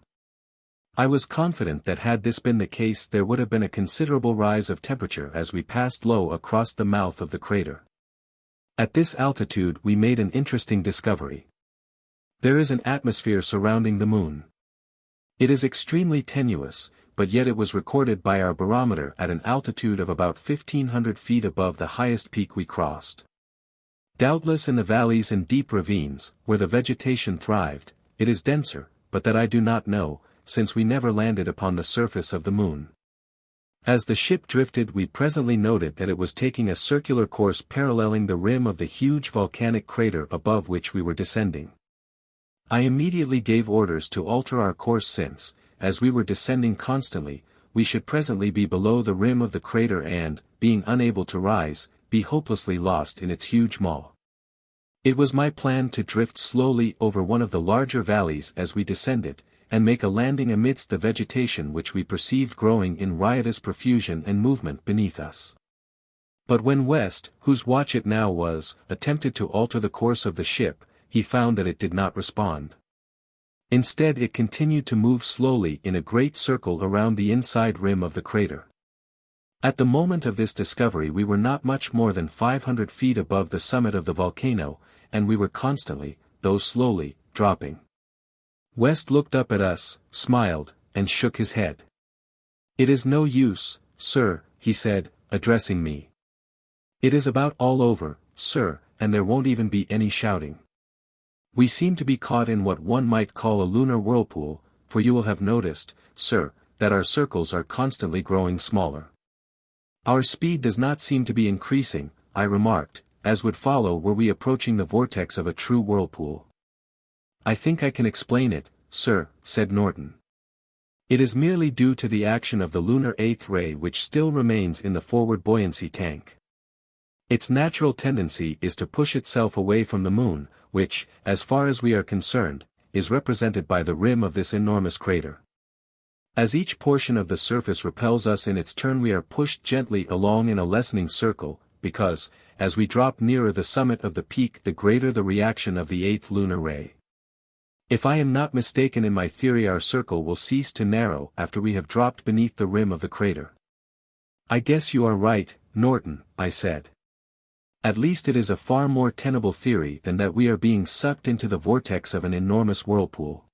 I was confident that had this been the case there would have been a considerable rise of temperature as we passed low across the mouth of the crater. At this altitude we made an interesting discovery. There is an atmosphere surrounding the moon. It is extremely tenuous, but yet it was recorded by our barometer at an altitude of about 1,500 feet above the highest peak we crossed. Doubtless in the valleys and deep ravines, where the vegetation thrived, it is denser, but that I do not know, since we never landed upon the surface of the moon. As the ship drifted we presently noted that it was taking a circular course paralleling the rim of the huge volcanic crater above which we were descending. I immediately gave orders to alter our course since, as we were descending constantly, we should presently be below the rim of the crater and, being unable to rise, be hopelessly lost in its huge maw. It was my plan to drift slowly over one of the larger valleys as we descended, and make a landing amidst the vegetation which we perceived growing in riotous profusion and movement beneath us. But when West, whose watch it now was, attempted to alter the course of the ship, he found that it did not respond. Instead it continued to move slowly in a great circle around the inside rim of the crater. At the moment of this discovery we were not much more than 500 feet above the summit of the volcano, and we were constantly, though slowly, dropping. West looked up at us, smiled, and shook his head. "It is no use, sir," he said, addressing me. "It is about all over, sir, and there won't even be any shouting. We seem to be caught in what one might call a lunar whirlpool, for you will have noticed, sir, that our circles are constantly growing smaller. Our speed does not seem to be increasing," I remarked, "as would follow were we approaching the vortex of a true whirlpool." "I think I can explain it, sir," said Norton. "It is merely due to the action of the lunar eighth ray which still remains in the forward buoyancy tank. Its natural tendency is to push itself away from the moon, which, as far as we are concerned, is represented by the rim of this enormous crater. As each portion of the surface repels us in its turn, we are pushed gently along in a lessening circle, because, as we drop nearer the summit of the peak, the greater the reaction of the eighth lunar ray. If I am not mistaken in my theory, our circle will cease to narrow after we have dropped beneath the rim of the crater." "I guess you are right, Norton," I said. "At least it is a far more tenable theory than that we are being sucked into the vortex of an enormous whirlpool.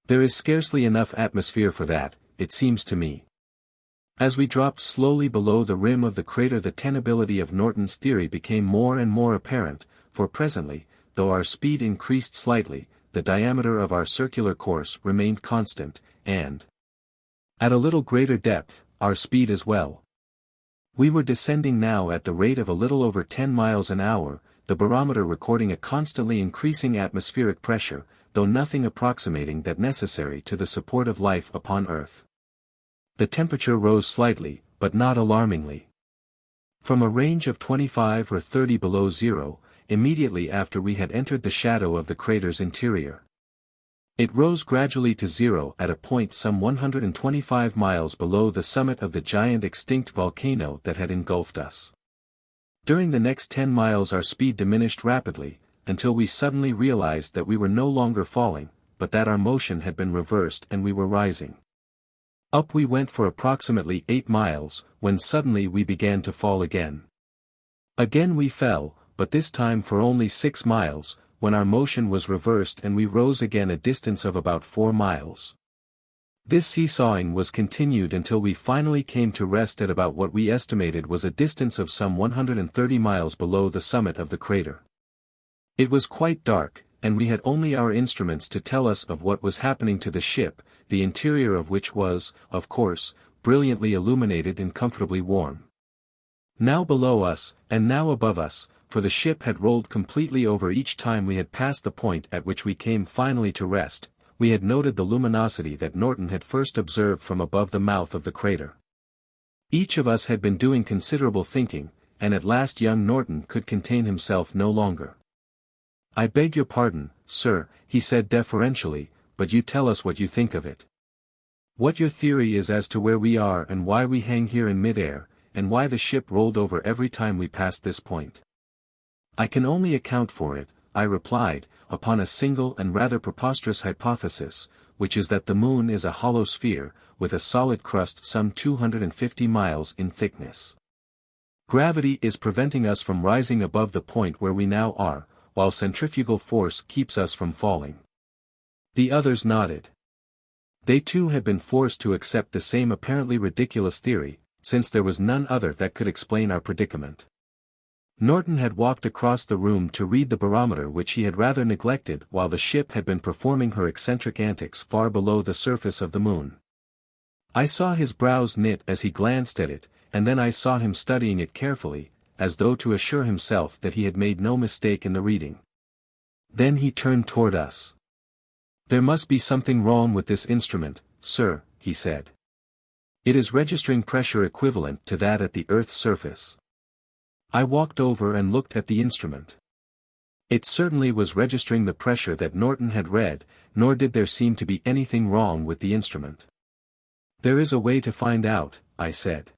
There is scarcely enough atmosphere for that, it seems to me." As we dropped slowly below the rim of the crater, the tenability of Norton's theory became more and more apparent, for presently, though our speed increased slightly, the diameter of our circular course remained constant, and, at a little greater depth, our speed as well. We were descending now at the rate of a little over 10 miles an hour, the barometer recording a constantly increasing atmospheric pressure, though nothing approximating that necessary to the support of life upon Earth. The temperature rose slightly, but not alarmingly. From a range of 25 or 30 below zero, immediately after we had entered the shadow of the crater's interior. It rose gradually to zero at a point some 125 miles below the summit of the giant extinct volcano that had engulfed us. During the next 10 miles our speed diminished rapidly, until we suddenly realized that we were no longer falling, but that our motion had been reversed and we were rising. Up we went for approximately 8 miles, when suddenly we began to fall again. Again we fell, but this time for only 6 miles, when our motion was reversed and we rose again a distance of about 4 miles. This seesawing was continued until we finally came to rest at about what we estimated was a distance of some 130 miles below the summit of the crater. It was quite dark, and we had only our instruments to tell us of what was happening to the ship, the interior of which was, of course, brilliantly illuminated and comfortably warm. Now below us, and now above us, for the ship had rolled completely over each time we had passed the point at which we came finally to rest, we had noted the luminosity that Norton had first observed from above the mouth of the crater. Each of us had been doing considerable thinking, and at last young Norton could contain himself no longer. "I beg your pardon, sir," he said deferentially, "but you tell us what you think of it. What your theory is as to where we are and why we hang here in midair, and why the ship rolled over every time we passed this point." "I can only account for it," I replied, "upon a single and rather preposterous hypothesis, which is that the moon is a hollow sphere, with a solid crust some 250 miles in thickness. Gravity is preventing us from rising above the point where we now are, while centrifugal force keeps us from falling." The others nodded. They too had been forced to accept the same apparently ridiculous theory, since there was none other that could explain our predicament. Norton had walked across the room to read the barometer, which he had rather neglected while the ship had been performing her eccentric antics far below the surface of the moon. I saw his brows knit as he glanced at it, and then I saw him studying it carefully, as though to assure himself that he had made no mistake in the reading. Then he turned toward us. "There must be something wrong with this instrument, sir," he said. "It is registering pressure equivalent to that at the Earth's surface." I walked over and looked at the instrument. It certainly was registering the pressure that Norton had read, nor did there seem to be anything wrong with the instrument. "There is a way to find out," I said.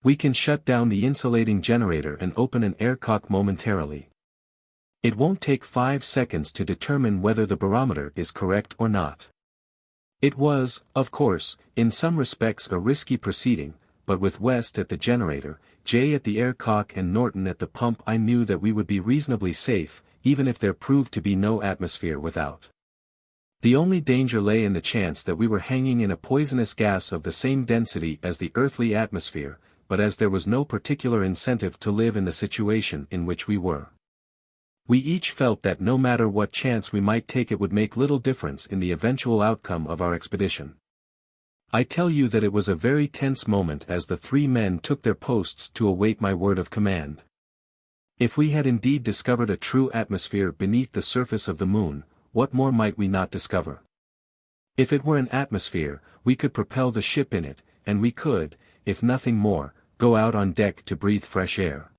"We can shut down the insulating generator and open an aircock momentarily. It won't take 5 seconds to determine whether the barometer is correct or not." It was, of course, in some respects a risky proceeding, but with West at the generator, Jay at the aircock and Norton at the pump, I knew that we would be reasonably safe, even if there proved to be no atmosphere without. The only danger lay in the chance that we were hanging in a poisonous gas of the same density as the earthly atmosphere, but as there was no particular incentive to live in the situation in which we were. We each felt that no matter what chance we might take it would make little difference in the eventual outcome of our expedition. I tell you that it was a very tense moment as the three men took their posts to await my word of command. If we had indeed discovered a true atmosphere beneath the surface of the moon, what more might we not discover? If it were an atmosphere, we could propel the ship in it, and we could, if nothing more, go out on deck to breathe fresh air.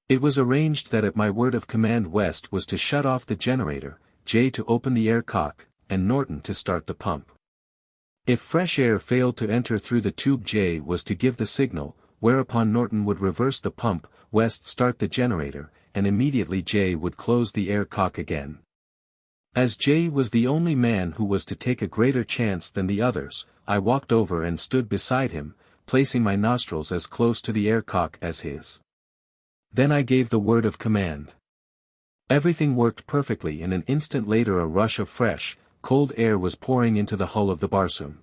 It was arranged that at my word of command West was to shut off the generator, J to open the air cock, and Norton to start the pump. If fresh air failed to enter through the tube, J was to give the signal, whereupon Norton would reverse the pump, West start the generator, and immediately J would close the air cock again. As J was the only man who was to take a greater chance than the others, I walked over and stood beside him, placing my nostrils as close to the air cock as his. Then I gave the word of command. Everything worked perfectly, and an instant later a rush of fresh, cold air was pouring into the hull of the Barsoom.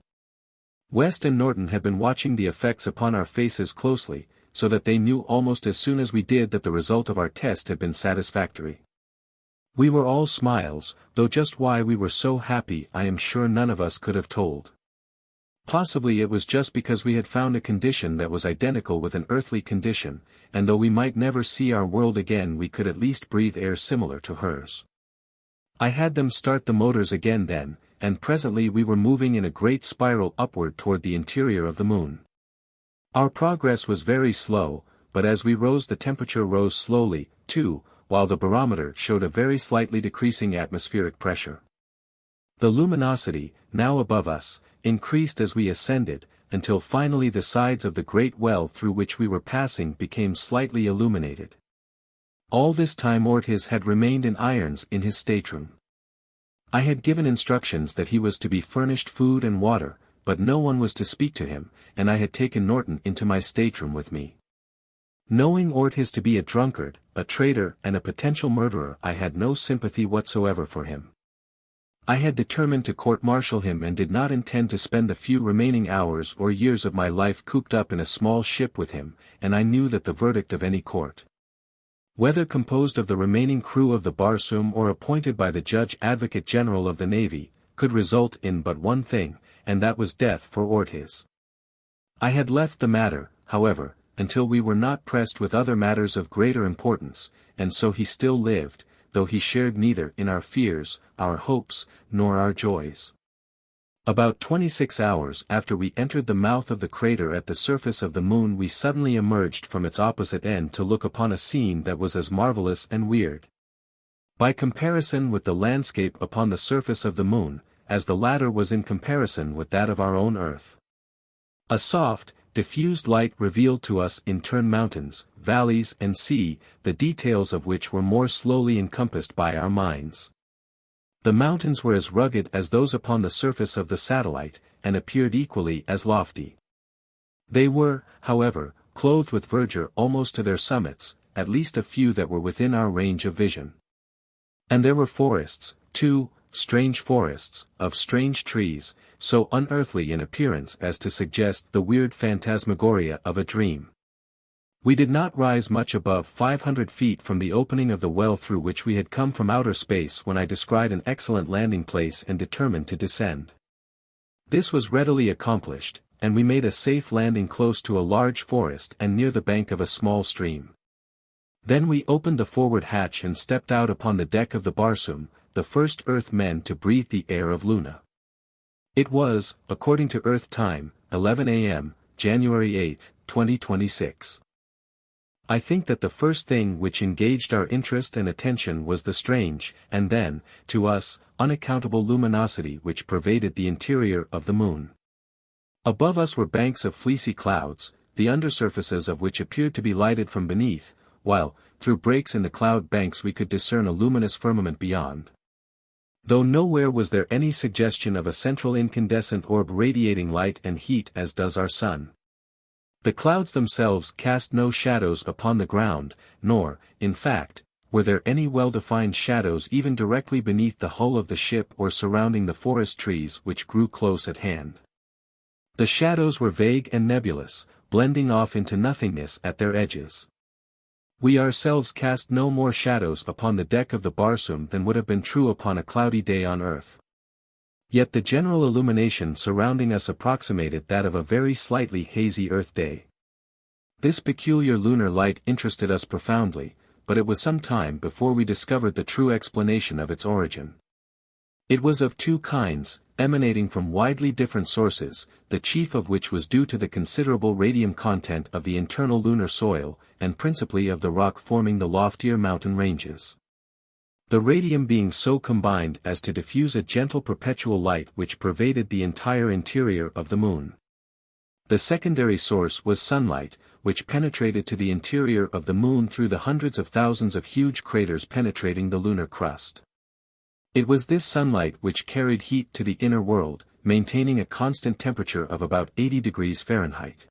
West and Norton had been watching the effects upon our faces closely, so that they knew almost as soon as we did that the result of our test had been satisfactory. We were all smiles, though just why we were so happy I am sure none of us could have told. Possibly it was just because we had found a condition that was identical with an earthly condition, and though we might never see our world again we could at least breathe air similar to hers. I had them start the motors again then, and presently we were moving in a great spiral upward toward the interior of the moon. Our progress was very slow, but as we rose the temperature rose slowly, too, while the barometer showed a very slightly decreasing atmospheric pressure. The luminosity, now above us, increased as we ascended, until finally the sides of the great well through which we were passing became slightly illuminated. All this time Ortiz had remained in irons in his stateroom. I had given instructions that he was to be furnished food and water, but no one was to speak to him, and I had taken Norton into my stateroom with me. Knowing Ortiz to be a drunkard, a traitor and a potential murderer, I had no sympathy whatsoever for him. I had determined to court-martial him and did not intend to spend the few remaining hours or years of my life cooped up in a small ship with him, and I knew that the verdict of any court, whether composed of the remaining crew of the Barsoom or appointed by the Judge Advocate General of the Navy, could result in but one thing, and that was death for Ortiz. I had left the matter, however, until we were not pressed with other matters of greater importance, and so he still lived, though he shared neither in our fears, our hopes, nor our joys. About 26 hours after we entered the mouth of the crater at the surface of the moon we suddenly emerged from its opposite end to look upon a scene that was as marvelous and weird, by comparison with the landscape upon the surface of the moon, as the latter was in comparison with that of our own earth. A soft, diffused light revealed to us in turn mountains, valleys and sea, the details of which were more slowly encompassed by our minds. The mountains were as rugged as those upon the surface of the satellite, and appeared equally as lofty. They were, however, clothed with verdure almost to their summits, at least a few that were within our range of vision. And there were forests, too, strange forests, of strange trees, so unearthly in appearance as to suggest the weird phantasmagoria of a dream. We did not rise much above 500 feet from the opening of the well through which we had come from outer space when I descried an excellent landing place and determined to descend. This was readily accomplished, and we made a safe landing close to a large forest and near the bank of a small stream. Then we opened the forward hatch and stepped out upon the deck of the Barsoom, the first Earthmen to breathe the air of Luna. It was, according to Earth time, 11 a.m., January 8, 2026. I think that the first thing which engaged our interest and attention was the strange, and then, to us, unaccountable luminosity which pervaded the interior of the moon. Above us were banks of fleecy clouds, the undersurfaces of which appeared to be lighted from beneath, while, through breaks in the cloud banks we could discern a luminous firmament beyond. Though nowhere was there any suggestion of a central incandescent orb radiating light and heat as does our sun. The clouds themselves cast no shadows upon the ground, nor, in fact, Were there any well-defined shadows even directly beneath the hull of the ship or surrounding the forest trees which grew close at hand? The shadows were vague and nebulous, blending off into nothingness at their edges. We ourselves cast no more shadows upon the deck of the Barsoom than would have been true upon a cloudy day on Earth. Yet the general illumination surrounding us approximated that of a very slightly hazy Earth day. This peculiar lunar light interested us profoundly, but it was some time before we discovered the true explanation of its origin. It was of two kinds, emanating from widely different sources, the chief of which was due to the considerable radium content of the internal lunar soil, and principally of the rock forming the loftier mountain ranges. The radium being so combined as to diffuse a gentle perpetual light which pervaded the entire interior of the moon. The secondary source was sunlight, which penetrated to the interior of the moon through the hundreds of thousands of huge craters penetrating the lunar crust. It was this sunlight which carried heat to the inner world, maintaining a constant temperature of about 80 degrees Fahrenheit.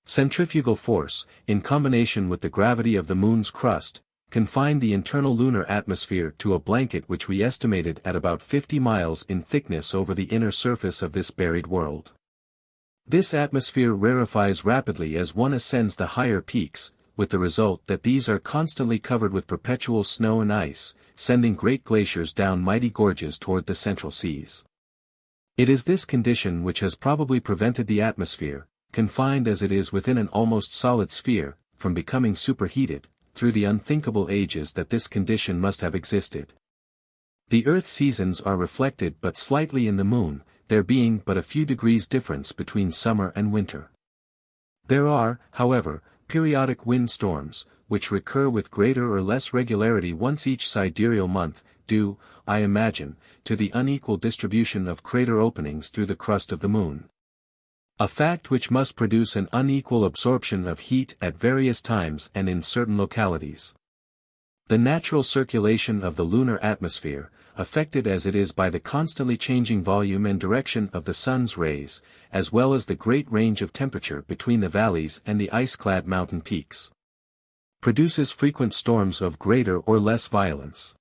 Centrifugal force, in combination with the gravity of the moon's crust, confined the internal lunar atmosphere to a blanket which we estimated at about 50 miles in thickness over the inner surface of this buried world. This atmosphere rarefies rapidly as one ascends the higher peaks, with the result that these are constantly covered with perpetual snow and ice, sending great glaciers down mighty gorges toward the central seas. It is this condition which has probably prevented the atmosphere, confined as it is within an almost solid sphere, from becoming superheated, through the unthinkable ages that this condition must have existed. The Earth's seasons are reflected but slightly in the moon, there being but a few degrees difference between summer and winter. There are, however, periodic wind storms, which recur with greater or less regularity once each sidereal month, due, I imagine, to the unequal distribution of crater openings through the crust of the moon. A fact which must produce an unequal absorption of heat at various times and in certain localities. The natural circulation of the lunar atmosphere, affected as it is by the constantly changing volume and direction of the sun's rays, as well as the great range of temperature between the valleys and the ice-clad mountain peaks, produces frequent storms of greater or less violence.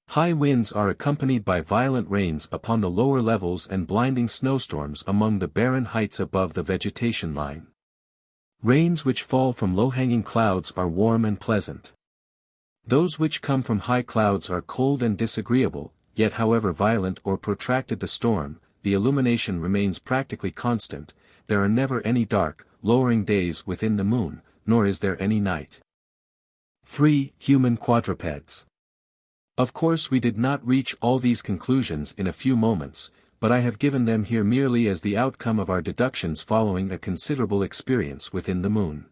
High winds are accompanied by violent rains upon the lower levels and blinding snowstorms among the barren heights above the vegetation line. Rains which fall from low-hanging clouds are warm and pleasant. Those which come from high clouds are cold and disagreeable, yet however violent or protracted the storm, the illumination remains practically constant, there are never any dark, lowering days within the moon, nor is there any night. 3. Human quadrupeds. Of course we did not reach all these conclusions in a few moments, but I have given them here merely as the outcome of our deductions following a considerable experience within the moon.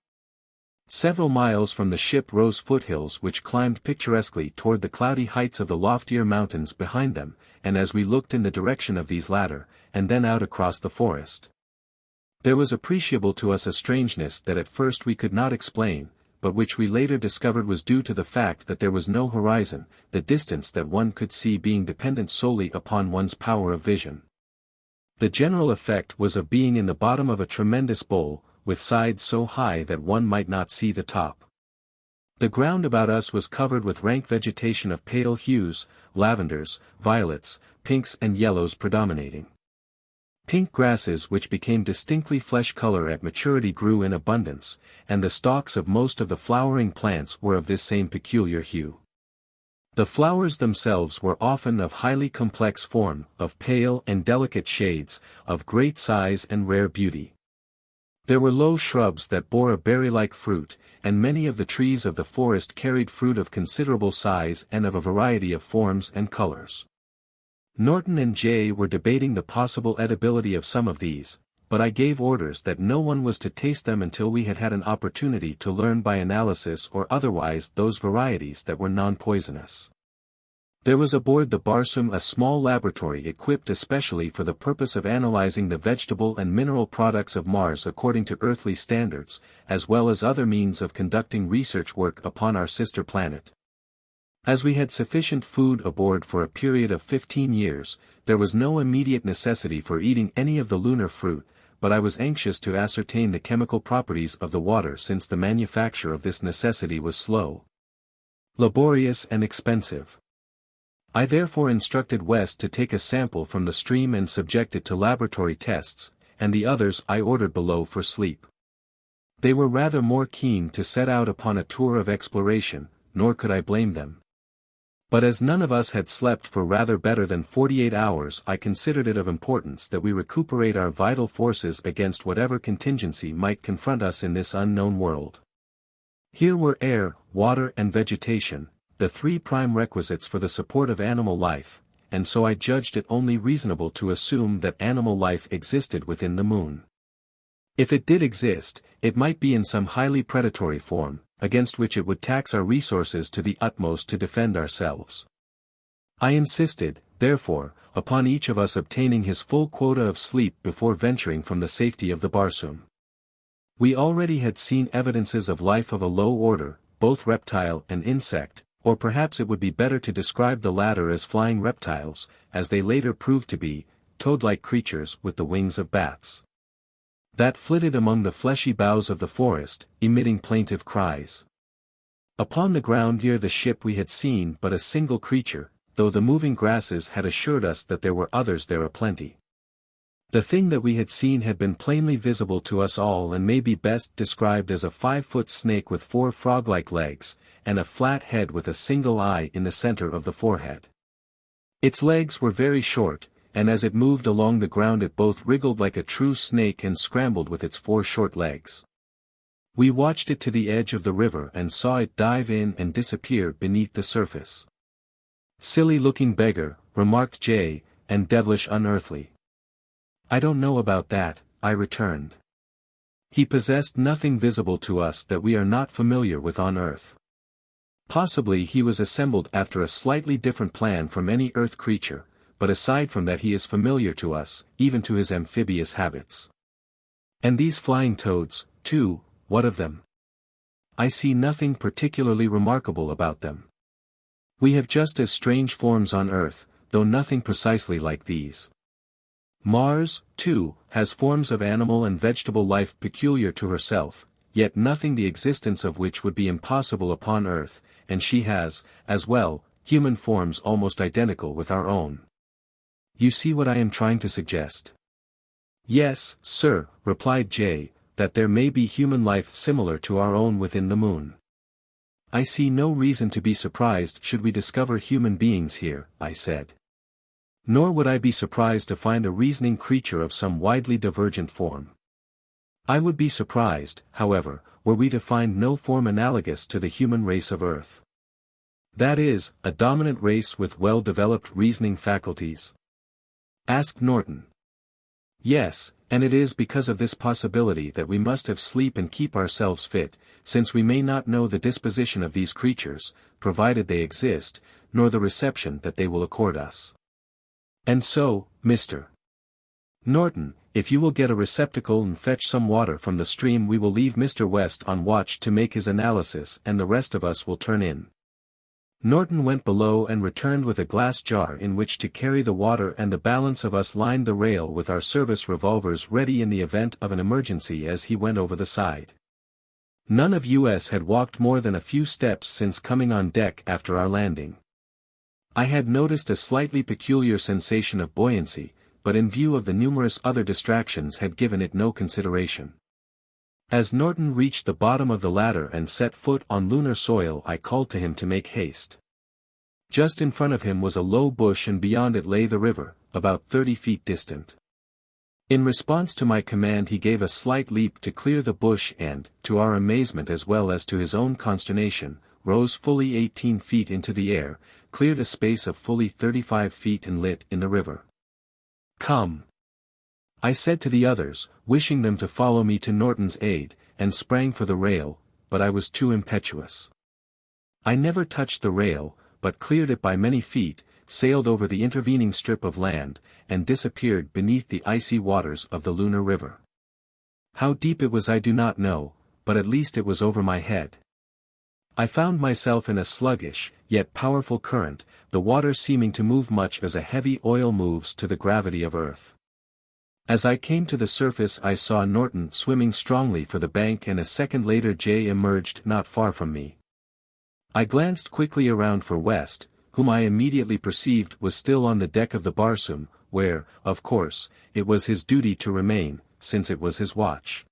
Several miles from the ship rose foothills which climbed picturesquely toward the cloudy heights of the loftier mountains behind them, and as we looked in the direction of these latter, and then out across the forest, there was appreciable to us a strangeness that at first we could not explain, but which we later discovered was due to the fact that there was no horizon, the distance that one could see being dependent solely upon one's power of vision. The general effect was of being in the bottom of a tremendous bowl, with sides so high that one might not see the top. The ground about us was covered with rank vegetation of pale hues, lavenders, violets, pinks and yellows predominating. Pink grasses which became distinctly flesh color at maturity grew in abundance, and the stalks of most of the flowering plants were of this same peculiar hue. The flowers themselves were often of highly complex form, of pale and delicate shades, of great size and rare beauty. There were low shrubs that bore a berry-like fruit, and many of the trees of the forest carried fruit of considerable size and of a variety of forms and colors. Norton and Jay were debating the possible edibility of some of these, but I gave orders that no one was to taste them until we had had an opportunity to learn by analysis or otherwise those varieties that were non-poisonous. There was aboard the Barsoom a small laboratory equipped especially for the purpose of analyzing the vegetable and mineral products of Mars according to earthly standards, as well as other means of conducting research work upon our sister planet. As we had sufficient food aboard for a period of 15 years, there was no immediate necessity for eating any of the lunar fruit, but I was anxious to ascertain the chemical properties of the water since the manufacture of this necessity was slow. laborious and expensive. I therefore instructed West to take a sample from the stream and subject it to laboratory tests, and the others I ordered below for sleep. They were rather more keen to set out upon a tour of exploration, nor could I blame them. But as none of us had slept for rather better than 48 hours, I considered it of importance that we recuperate our vital forces against whatever contingency might confront us in this unknown world. Here were air, water and vegetation, the three prime requisites for the support of animal life, and so I judged it only reasonable to assume that animal life existed within the moon. If it did exist, it might be in some highly predatory form, against which it would tax our resources to the utmost to defend ourselves. I insisted, therefore, upon each of us obtaining his full quota of sleep before venturing from the safety of the Barsoom. We already had seen evidences of life of a low order, both reptile and insect, or perhaps it would be better to describe the latter as flying reptiles, as they later proved to be, toad-like creatures with the wings of bats, that flitted among the fleshy boughs of the forest, emitting plaintive cries. Upon the ground near the ship we had seen but a single creature, though the moving grasses had assured us that there were others there aplenty. The thing that we had seen had been plainly visible to us all and may be best described as a 5-foot snake with 4 frog-like legs, and a flat head with a single eye in the center of the forehead. Its legs were very short, and as it moved along the ground it both wriggled like a true snake and scrambled with its 4 short legs. We watched it to the edge of the river and saw it dive in and disappear beneath the surface. "Silly-looking beggar," remarked Jay, "and devilish unearthly." "I don't know about that," I returned. "He possessed nothing visible to us that we are not familiar with on Earth. Possibly he was assembled after a slightly different plan from any Earth creature, but aside from that he is familiar to us, even to his amphibious habits. And these flying toads, too, what of them? I see nothing particularly remarkable about them. We have just as strange forms on Earth, though nothing precisely like these. Mars, too, has forms of animal and vegetable life peculiar to herself, yet nothing the existence of which would be impossible upon Earth, and she has, as well, human forms almost identical with our own. You see what I am trying to suggest?" "Yes, sir," replied Jay, "that there may be human life similar to our own within the moon. I see no reason to be surprised should we discover human beings here," I said. "Nor would I be surprised to find a reasoning creature of some widely divergent form. I would be surprised, however, were we to find no form analogous to the human race of Earth. That is, a dominant race with well-developed reasoning faculties?" asked Norton. "Yes, and it is because of this possibility that we must have sleep and keep ourselves fit, since we may not know the disposition of these creatures, provided they exist, nor the reception that they will accord us. And so, Mr. Norton, if you will get a receptacle and fetch some water from the stream, we will leave Mr. West on watch to make his analysis and the rest of us will turn in." Norton went below and returned with a glass jar in which to carry the water, and the balance of us lined the rail with our service revolvers ready in the event of an emergency as he went over the side. None of us had walked more than a few steps since coming on deck after our landing. I had noticed a slightly peculiar sensation of buoyancy, but in view of the numerous other distractions had given it no consideration. As Norton reached the bottom of the ladder and set foot on lunar soil, I called to him to make haste. Just in front of him was a low bush and beyond it lay the river, about 30 feet distant. In response to my command he gave a slight leap to clear the bush and, to our amazement as well as to his own consternation, rose fully 18 feet into the air, cleared a space of fully 35 feet and lit in the river. "Come," I said to the others, wishing them to follow me to Norton's aid, and sprang for the rail, but I was too impetuous. I never touched the rail, but cleared it by many feet, sailed over the intervening strip of land, and disappeared beneath the icy waters of the lunar river. How deep it was I do not know, but at least it was over my head. I found myself in a sluggish, yet powerful current, the water seeming to move much as a heavy oil moves to the gravity of Earth. As I came to the surface I saw Norton swimming strongly for the bank, and a second later Jay emerged not far from me. I glanced quickly around for West, whom I immediately perceived was still on the deck of the Barsoom, where, of course, it was his duty to remain, since it was his watch.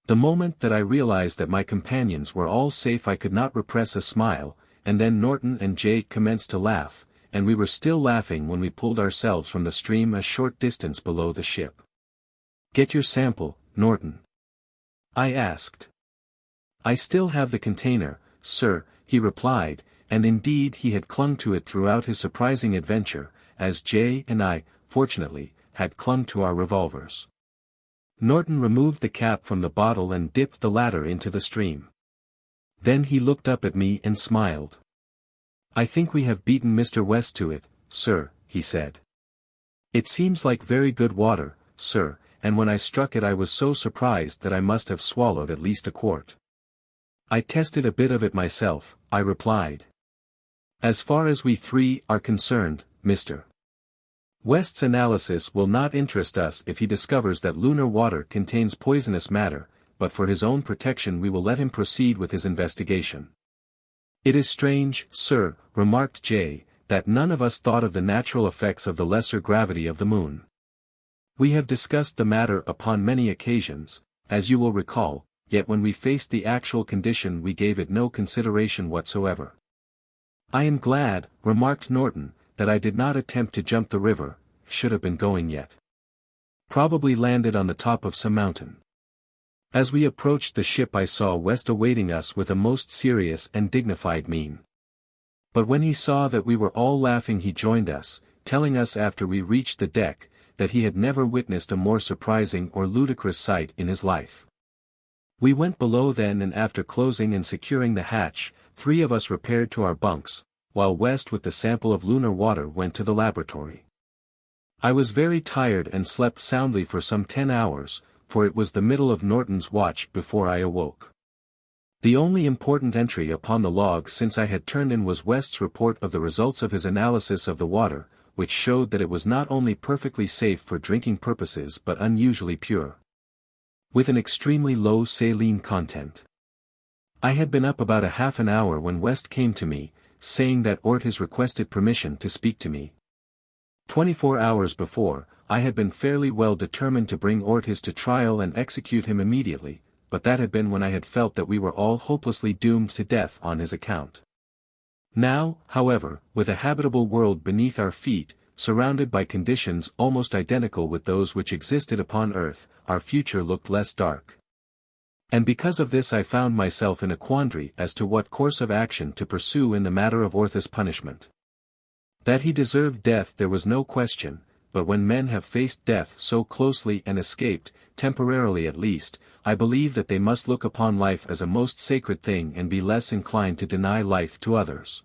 The moment that I realized that my companions were all safe I could not repress a smile, and then Norton and Jay commenced to laugh, and we were still laughing when we pulled ourselves from the stream a short distance below the ship. "Get your sample, Norton?" I asked. "I still have the container, sir," he replied, and indeed he had clung to it throughout his surprising adventure, as Jay and I, fortunately, had clung to our revolvers. Norton removed the cap from the bottle and dipped the latter into the stream. Then he looked up at me and smiled. "I think we have beaten Mr. West to it, sir," he said. "It seems like very good water, sir, and when I struck it I was so surprised that I must have swallowed at least a quart." "I tested a bit of it myself," I replied. "As far as we three are concerned, Mr. West's analysis will not interest us if he discovers that lunar water contains poisonous matter, but for his own protection we will let him proceed with his investigation." "It is strange, sir," remarked Jay, "that none of us thought of the natural effects of the lesser gravity of the moon. We have discussed the matter upon many occasions, as you will recall, yet when we faced the actual condition we gave it no consideration whatsoever." "I am glad," remarked Norton, "that I did not attempt to jump the river, should have been going yet. Probably landed on the top of some mountain." As we approached the ship I saw West awaiting us with a most serious and dignified mien. But when he saw that we were all laughing he joined us, telling us after we reached the deck, that he had never witnessed a more surprising or ludicrous sight in his life. We went below then, and after closing and securing the hatch, 3 of us repaired to our bunks, while West with the sample of lunar water went to the laboratory. I was very tired and slept soundly for some 10 hours, for it was the middle of Norton's watch before I awoke. The only important entry upon the log since I had turned in was West's report of the results of his analysis of the water, which showed that it was not only perfectly safe for drinking purposes but unusually pure, with an extremely low saline content. I had been up about a half an hour when West came to me, saying that Ortiz requested permission to speak to me. 24 hours before, I had been fairly well determined to bring Ortiz to trial and execute him immediately, but that had been when I had felt that we were all hopelessly doomed to death on his account. Now, however, with a habitable world beneath our feet, surrounded by conditions almost identical with those which existed upon Earth, our future looked less dark. And because of this I found myself in a quandary as to what course of action to pursue in the matter of Ortiz's punishment. That he deserved death there was no question, but when men have faced death so closely and escaped, temporarily at least, I believe that they must look upon life as a most sacred thing and be less inclined to deny life to others.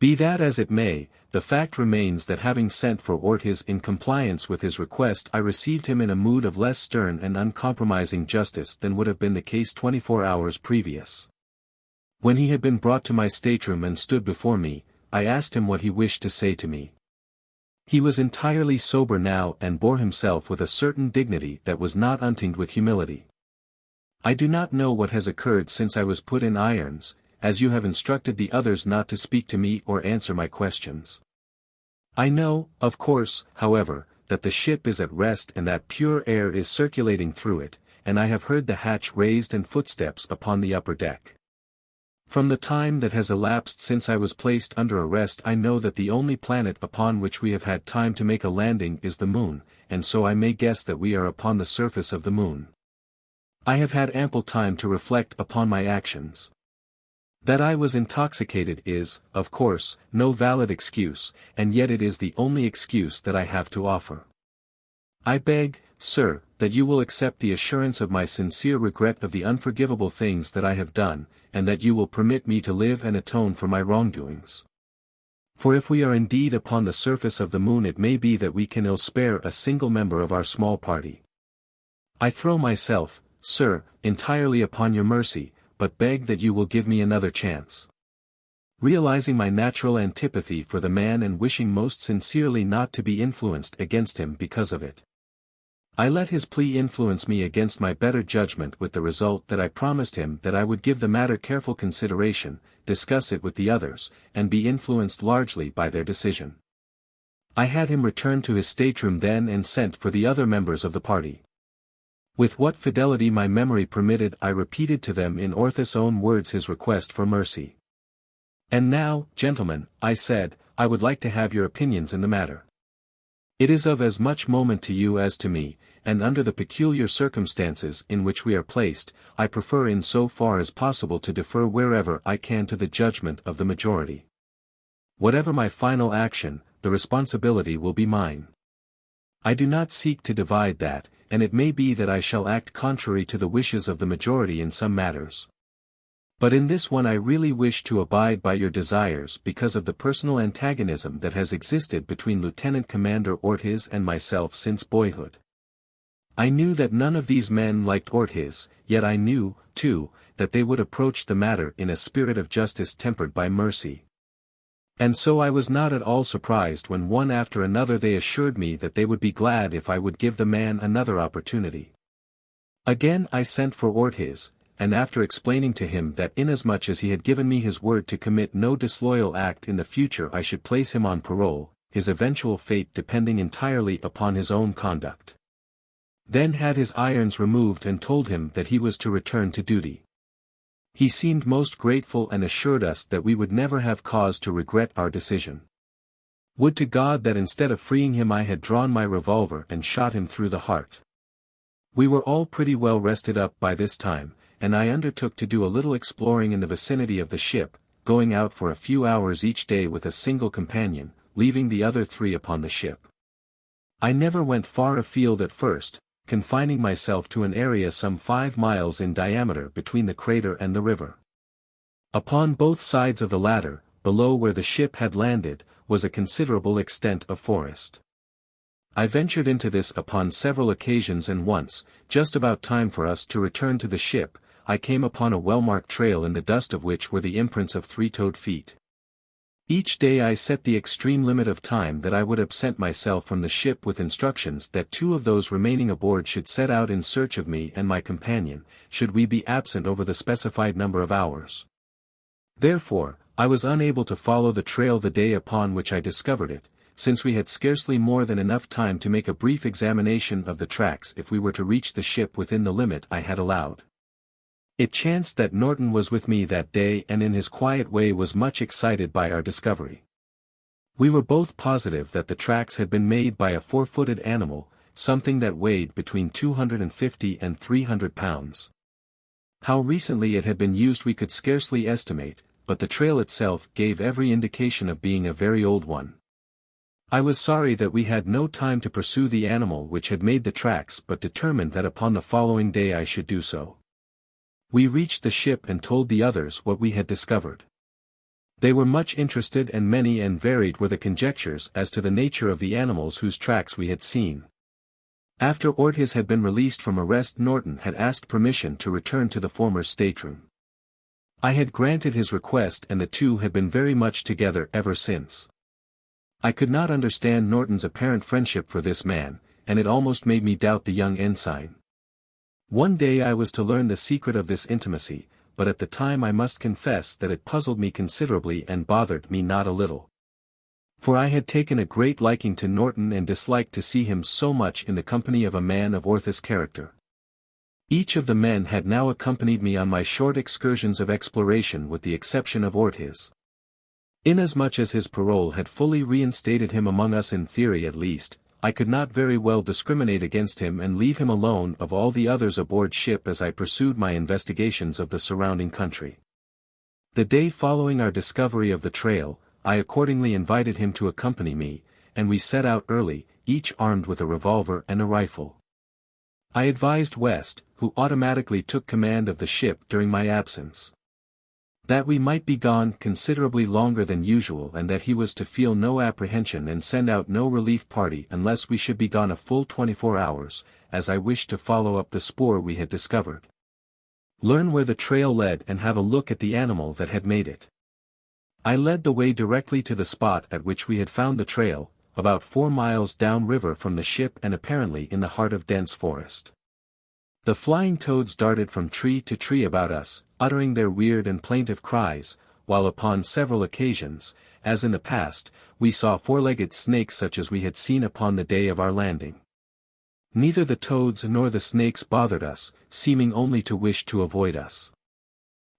Be that as it may, the fact remains that having sent for Ortiz in compliance with his request I received him in a mood of less stern and uncompromising justice than would have been the case 24 hours previous. When he had been brought to my stateroom and stood before me, I asked him what he wished to say to me. He was entirely sober now and bore himself with a certain dignity that was not untinged with humility. "I do not know what has occurred since I was put in irons, as you have instructed the others not to speak to me or answer my questions. I know, of course, however, that the ship is at rest and that pure air is circulating through it, and I have heard the hatch raised and footsteps upon the upper deck. From the time that has elapsed since I was placed under arrest I know that the only planet upon which we have had time to make a landing is the moon, and so I may guess that we are upon the surface of the moon. I have had ample time to reflect upon my actions. That I was intoxicated is, of course, no valid excuse, and yet it is the only excuse that I have to offer. I beg, sir, that you will accept the assurance of my sincere regret of the unforgivable things that I have done, and that you will permit me to live and atone for my wrongdoings. For if we are indeed upon the surface of the moon it may be that we can ill spare a single member of our small party. I throw myself, sir, entirely upon your mercy, but beg that you will give me another chance. Realizing my natural antipathy for the man and wishing most sincerely not to be influenced against him because of it, I let his plea influence me against my better judgment, with the result that I promised him that I would give the matter careful consideration, discuss it with the others, and be influenced largely by their decision. I had him return to his stateroom then and sent for the other members of the party. With what fidelity my memory permitted, I repeated to them in Orthus' own words his request for mercy. "And now, gentlemen," I said, "I would like to have your opinions in the matter. It is of as much moment to you as to me, and under the peculiar circumstances in which we are placed, I prefer in so far as possible to defer wherever I can to the judgment of the majority. Whatever my final action, the responsibility will be mine. I do not seek to divide that, and it may be that I shall act contrary to the wishes of the majority in some matters. But in this one I really wish to abide by your desires because of the personal antagonism that has existed between Lieutenant Commander Ortiz and myself since boyhood. I knew that none of these men liked Ortiz, yet I knew, too, that they would approach the matter in a spirit of justice tempered by mercy. And so I was not at all surprised when one after another they assured me that they would be glad if I would give the man another opportunity. Again I sent for Ortiz, and after explaining to him that inasmuch as he had given me his word to commit no disloyal act in the future I should place him on parole, his eventual fate depending entirely upon his own conduct. Then had his irons removed and told him that he was to return to duty. He seemed most grateful and assured us that we would never have cause to regret our decision. Would to God that instead of freeing him I had drawn my revolver and shot him through the heart. We were all pretty well rested up by this time, and I undertook to do a little exploring in the vicinity of the ship, going out for a few hours each day with a single companion, leaving the other three upon the ship. I never went far afield at first, confining myself to an area some 5 miles in diameter between the crater and the river. Upon both sides of the latter, below where the ship had landed, was a considerable extent of forest. I ventured into this upon several occasions, and once, just about time for us to return to the ship, I came upon a well-marked trail in the dust of which were the imprints of 3-toed feet. Each day I set the extreme limit of time that I would absent myself from the ship with instructions that 2 of those remaining aboard should set out in search of me and my companion, should we be absent over the specified number of hours. Therefore, I was unable to follow the trail the day upon which I discovered it, since we had scarcely more than enough time to make a brief examination of the tracks if we were to reach the ship within the limit I had allowed. It chanced that Norton was with me that day and in his quiet way was much excited by our discovery. We were both positive that the tracks had been made by a 4-footed animal, something that weighed between 250 and 300 pounds. How recently it had been used we could scarcely estimate, but the trail itself gave every indication of being a very old one. I was sorry that we had no time to pursue the animal which had made the tracks, but determined that upon the following day I should do so. We reached the ship and told the others what we had discovered. They were much interested, and many and varied were the conjectures as to the nature of the animals whose tracks we had seen. After Ortiz had been released from arrest, Norton had asked permission to return to the former stateroom. I had granted his request, and the two had been very much together ever since. I could not understand Norton's apparent friendship for this man, and it almost made me doubt the young ensign. One day I was to learn the secret of this intimacy, but at the time I must confess that it puzzled me considerably and bothered me not a little. For I had taken a great liking to Norton and disliked to see him so much in the company of a man of Orthus' character. Each of the men had now accompanied me on my short excursions of exploration with the exception of Ortiz. Inasmuch as his parole had fully reinstated him among us in theory at least, I could not very well discriminate against him and leave him alone of all the others aboard ship as I pursued my investigations of the surrounding country. The day following our discovery of the trail, I accordingly invited him to accompany me, and we set out early, each armed with a revolver and a rifle. I advised West, who automatically took command of the ship during my absence, that we might be gone considerably longer than usual, and that he was to feel no apprehension and send out no relief party unless we should be gone a full 24 hours, as I wished to follow up the spoor we had discovered, learn where the trail led, and have a look at the animal that had made it. I led the way directly to the spot at which we had found the trail, about 4 miles downriver from the ship and apparently in the heart of dense forest. The flying toads darted from tree to tree about us, uttering their weird and plaintive cries, while upon several occasions, as in the past, we saw four-legged snakes such as we had seen upon the day of our landing. Neither the toads nor the snakes bothered us, seeming only to wish to avoid us.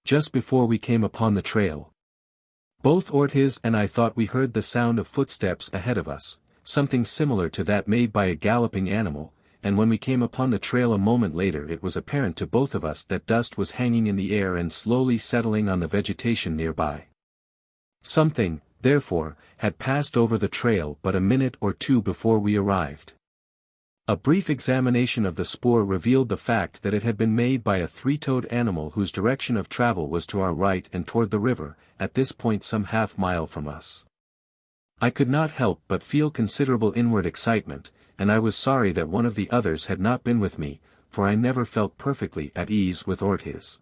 Just before we came upon the trail, both Ortiz and I thought we heard the sound of footsteps ahead of us, something similar to that made by a galloping animal, and when we came upon the trail a moment later it was apparent to both of us that dust was hanging in the air and slowly settling on the vegetation nearby. Something, therefore, had passed over the trail but a minute or two before we arrived. A brief examination of the spoor revealed the fact that it had been made by a three-toed animal whose direction of travel was to our right and toward the river, at this point some half-mile from us. I could not help but feel considerable inward excitement, and I was sorry that one of the others had not been with me, for I never felt perfectly at ease with Ortiz.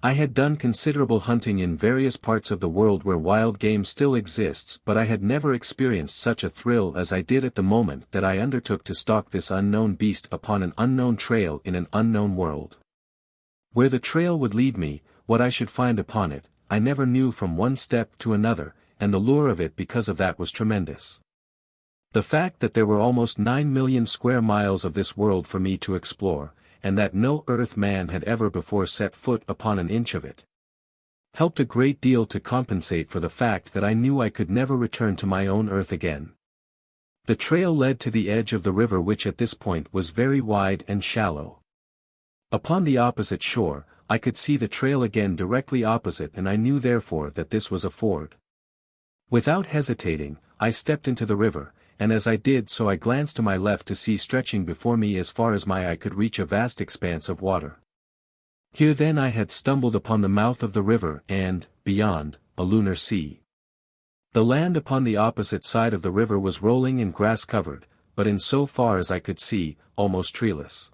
I had done considerable hunting in various parts of the world where wild game still exists, but I had never experienced such a thrill as I did at the moment that I undertook to stalk this unknown beast upon an unknown trail in an unknown world. Where the trail would lead me, what I should find upon it, I never knew from one step to another, and the lure of it because of that was tremendous. The fact that there were almost 9 million square miles of this world for me to explore, and that no Earthman had ever before set foot upon an inch of it, helped a great deal to compensate for the fact that I knew I could never return to my own Earth again. The trail led to the edge of the river, which at this point was very wide and shallow. Upon the opposite shore, I could see the trail again directly opposite, and I knew therefore that this was a ford. Without hesitating, I stepped into the river, and as I did so I glanced to my left to see stretching before me as far as my eye could reach a vast expanse of water. Here then I had stumbled upon the mouth of the river and, beyond, a lunar sea. The land upon the opposite side of the river was rolling and grass-covered, but in so far as I could see, almost treeless.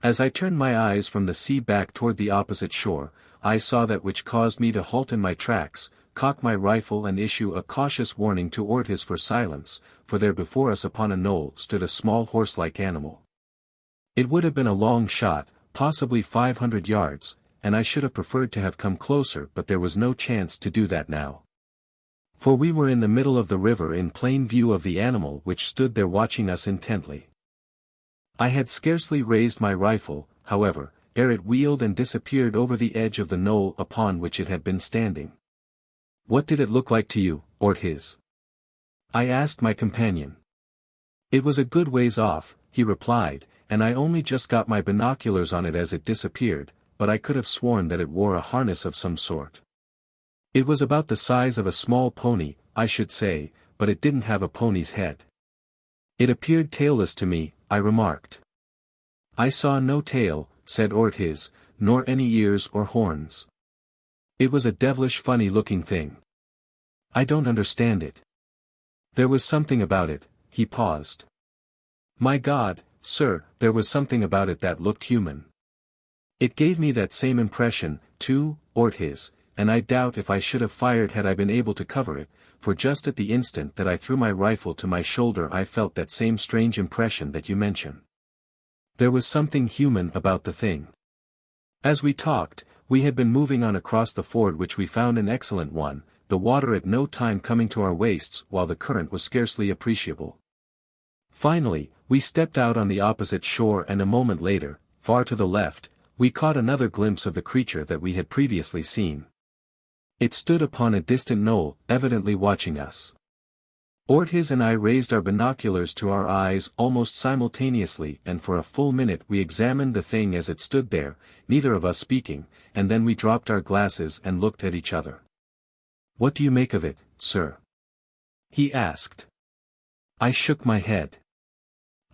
As I turned my eyes from the sea back toward the opposite shore, I saw that which caused me to halt in my tracks, cock my rifle and issue a cautious warning to Ortiz for silence, for there before us upon a knoll stood a small horse-like animal. It would have been a long shot, possibly 500 yards, and I should have preferred to have come closer, but there was no chance to do that now. For we were in the middle of the river in plain view of the animal which stood there watching us intently. I had scarcely raised my rifle, however, ere it wheeled and disappeared over the edge of the knoll upon which it had been standing. "What did it look like to you, Ortiz?" I asked my companion. "It was a good ways off," he replied, "and I only just got my binoculars on it as it disappeared, but I could have sworn that it wore a harness of some sort. It was about the size of a small pony, I should say, but it didn't have a pony's head." "It appeared tailless to me," I remarked. "I saw no tail," said Ortiz, "nor any ears or horns. It was a devilish funny-looking thing. I don't understand it. There was something about it," he paused. "My God, sir, there was something about it that looked human. It gave me that same impression, too, Ortiz, and I doubt if I should have fired had I been able to cover it, for just at the instant that I threw my rifle to my shoulder I felt that same strange impression that you mention. There was something human about the thing." As we talked, we had been moving on across the ford, which we found an excellent one, the water at no time coming to our waists while the current was scarcely appreciable. Finally, we stepped out on the opposite shore, and a moment later, far to the left, we caught another glimpse of the creature that we had previously seen. It stood upon a distant knoll, evidently watching us. Ortiz and I raised our binoculars to our eyes almost simultaneously, and for a full minute we examined the thing as it stood there, neither of us speaking, and then we dropped our glasses and looked at each other. "What do you make of it, sir?" he asked. I shook my head.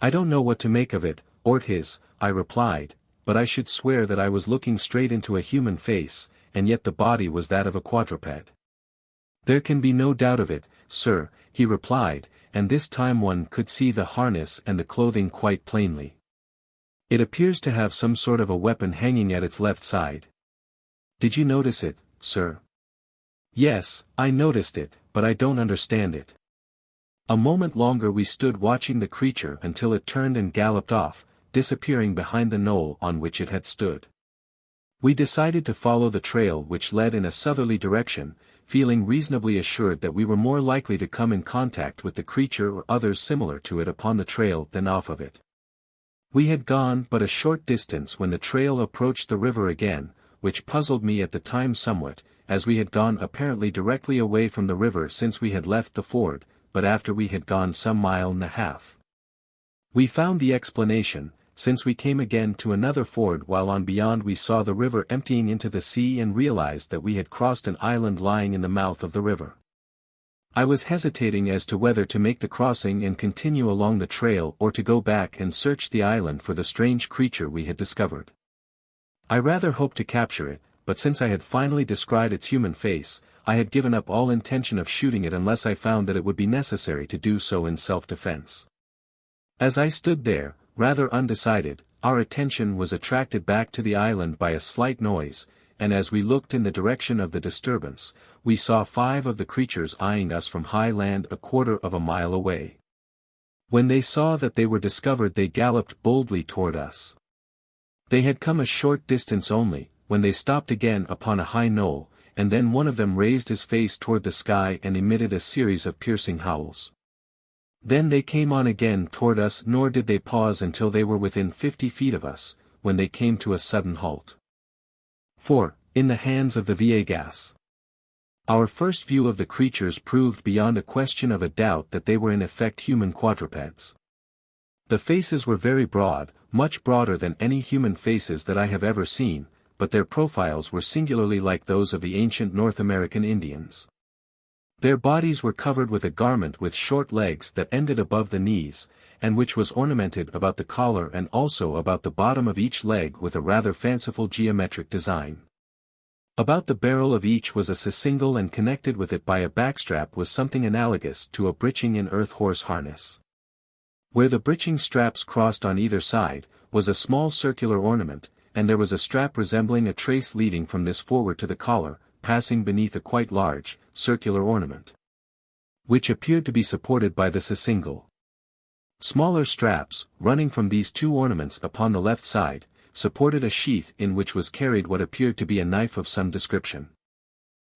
"I don't know what to make of it, Ortiz," I replied, "but I should swear that I was looking straight into a human face, and yet the body was that of a quadruped." "There can be no doubt of it, sir," he replied, "and this time one could see the harness and the clothing quite plainly. It appears to have some sort of a weapon hanging at its left side." "Did you notice it, sir?" "Yes, I noticed it, but I don't understand it." A moment longer we stood watching the creature until it turned and galloped off, disappearing behind the knoll on which it had stood. We decided to follow the trail which led in a southerly direction, feeling reasonably assured that we were more likely to come in contact with the creature or others similar to it upon the trail than off of it. We had gone but a short distance when the trail approached the river again, which puzzled me at the time somewhat, as we had gone apparently directly away from the river since we had left the ford, but after we had gone some mile and a half. We found the explanation, since we came again to another ford while on beyond we saw the river emptying into the sea and realized that we had crossed an island lying in the mouth of the river. I was hesitating as to whether to make the crossing and continue along the trail or to go back and search the island for the strange creature we had discovered. I rather hoped to capture it, but since I had finally descried its human face, I had given up all intention of shooting it unless I found that it would be necessary to do so in self-defense. As I stood there, rather undecided, our attention was attracted back to the island by a slight noise, and as we looked in the direction of the disturbance, we saw 5 of the creatures eyeing us from high land a quarter of a mile away. When they saw that they were discovered they galloped boldly toward us. They had come a short distance only, when they stopped again upon a high knoll, and then one of them raised his face toward the sky and emitted a series of piercing howls. Then they came on again toward us, nor did they pause until they were within 50 feet of us, when they came to a sudden halt. 4. In the hands of the VIII. Our first view of the creatures proved beyond a question of a doubt that they were in effect human quadrupeds. The faces were very broad, much broader than any human faces that I have ever seen, but their profiles were singularly like those of the ancient North American Indians. Their bodies were covered with a garment with short legs that ended above the knees, and which was ornamented about the collar and also about the bottom of each leg with a rather fanciful geometric design. About the barrel of each was a sissingle, and connected with it by a backstrap was something analogous to a breeching in earth horse harness. Where the breeching straps crossed on either side, was a small circular ornament, and there was a strap resembling a trace leading from this forward to the collar, passing beneath a quite large, circular ornament, which appeared to be supported by the sissingle. Smaller straps, running from these 2 ornaments upon the left side, supported a sheath in which was carried what appeared to be a knife of some description.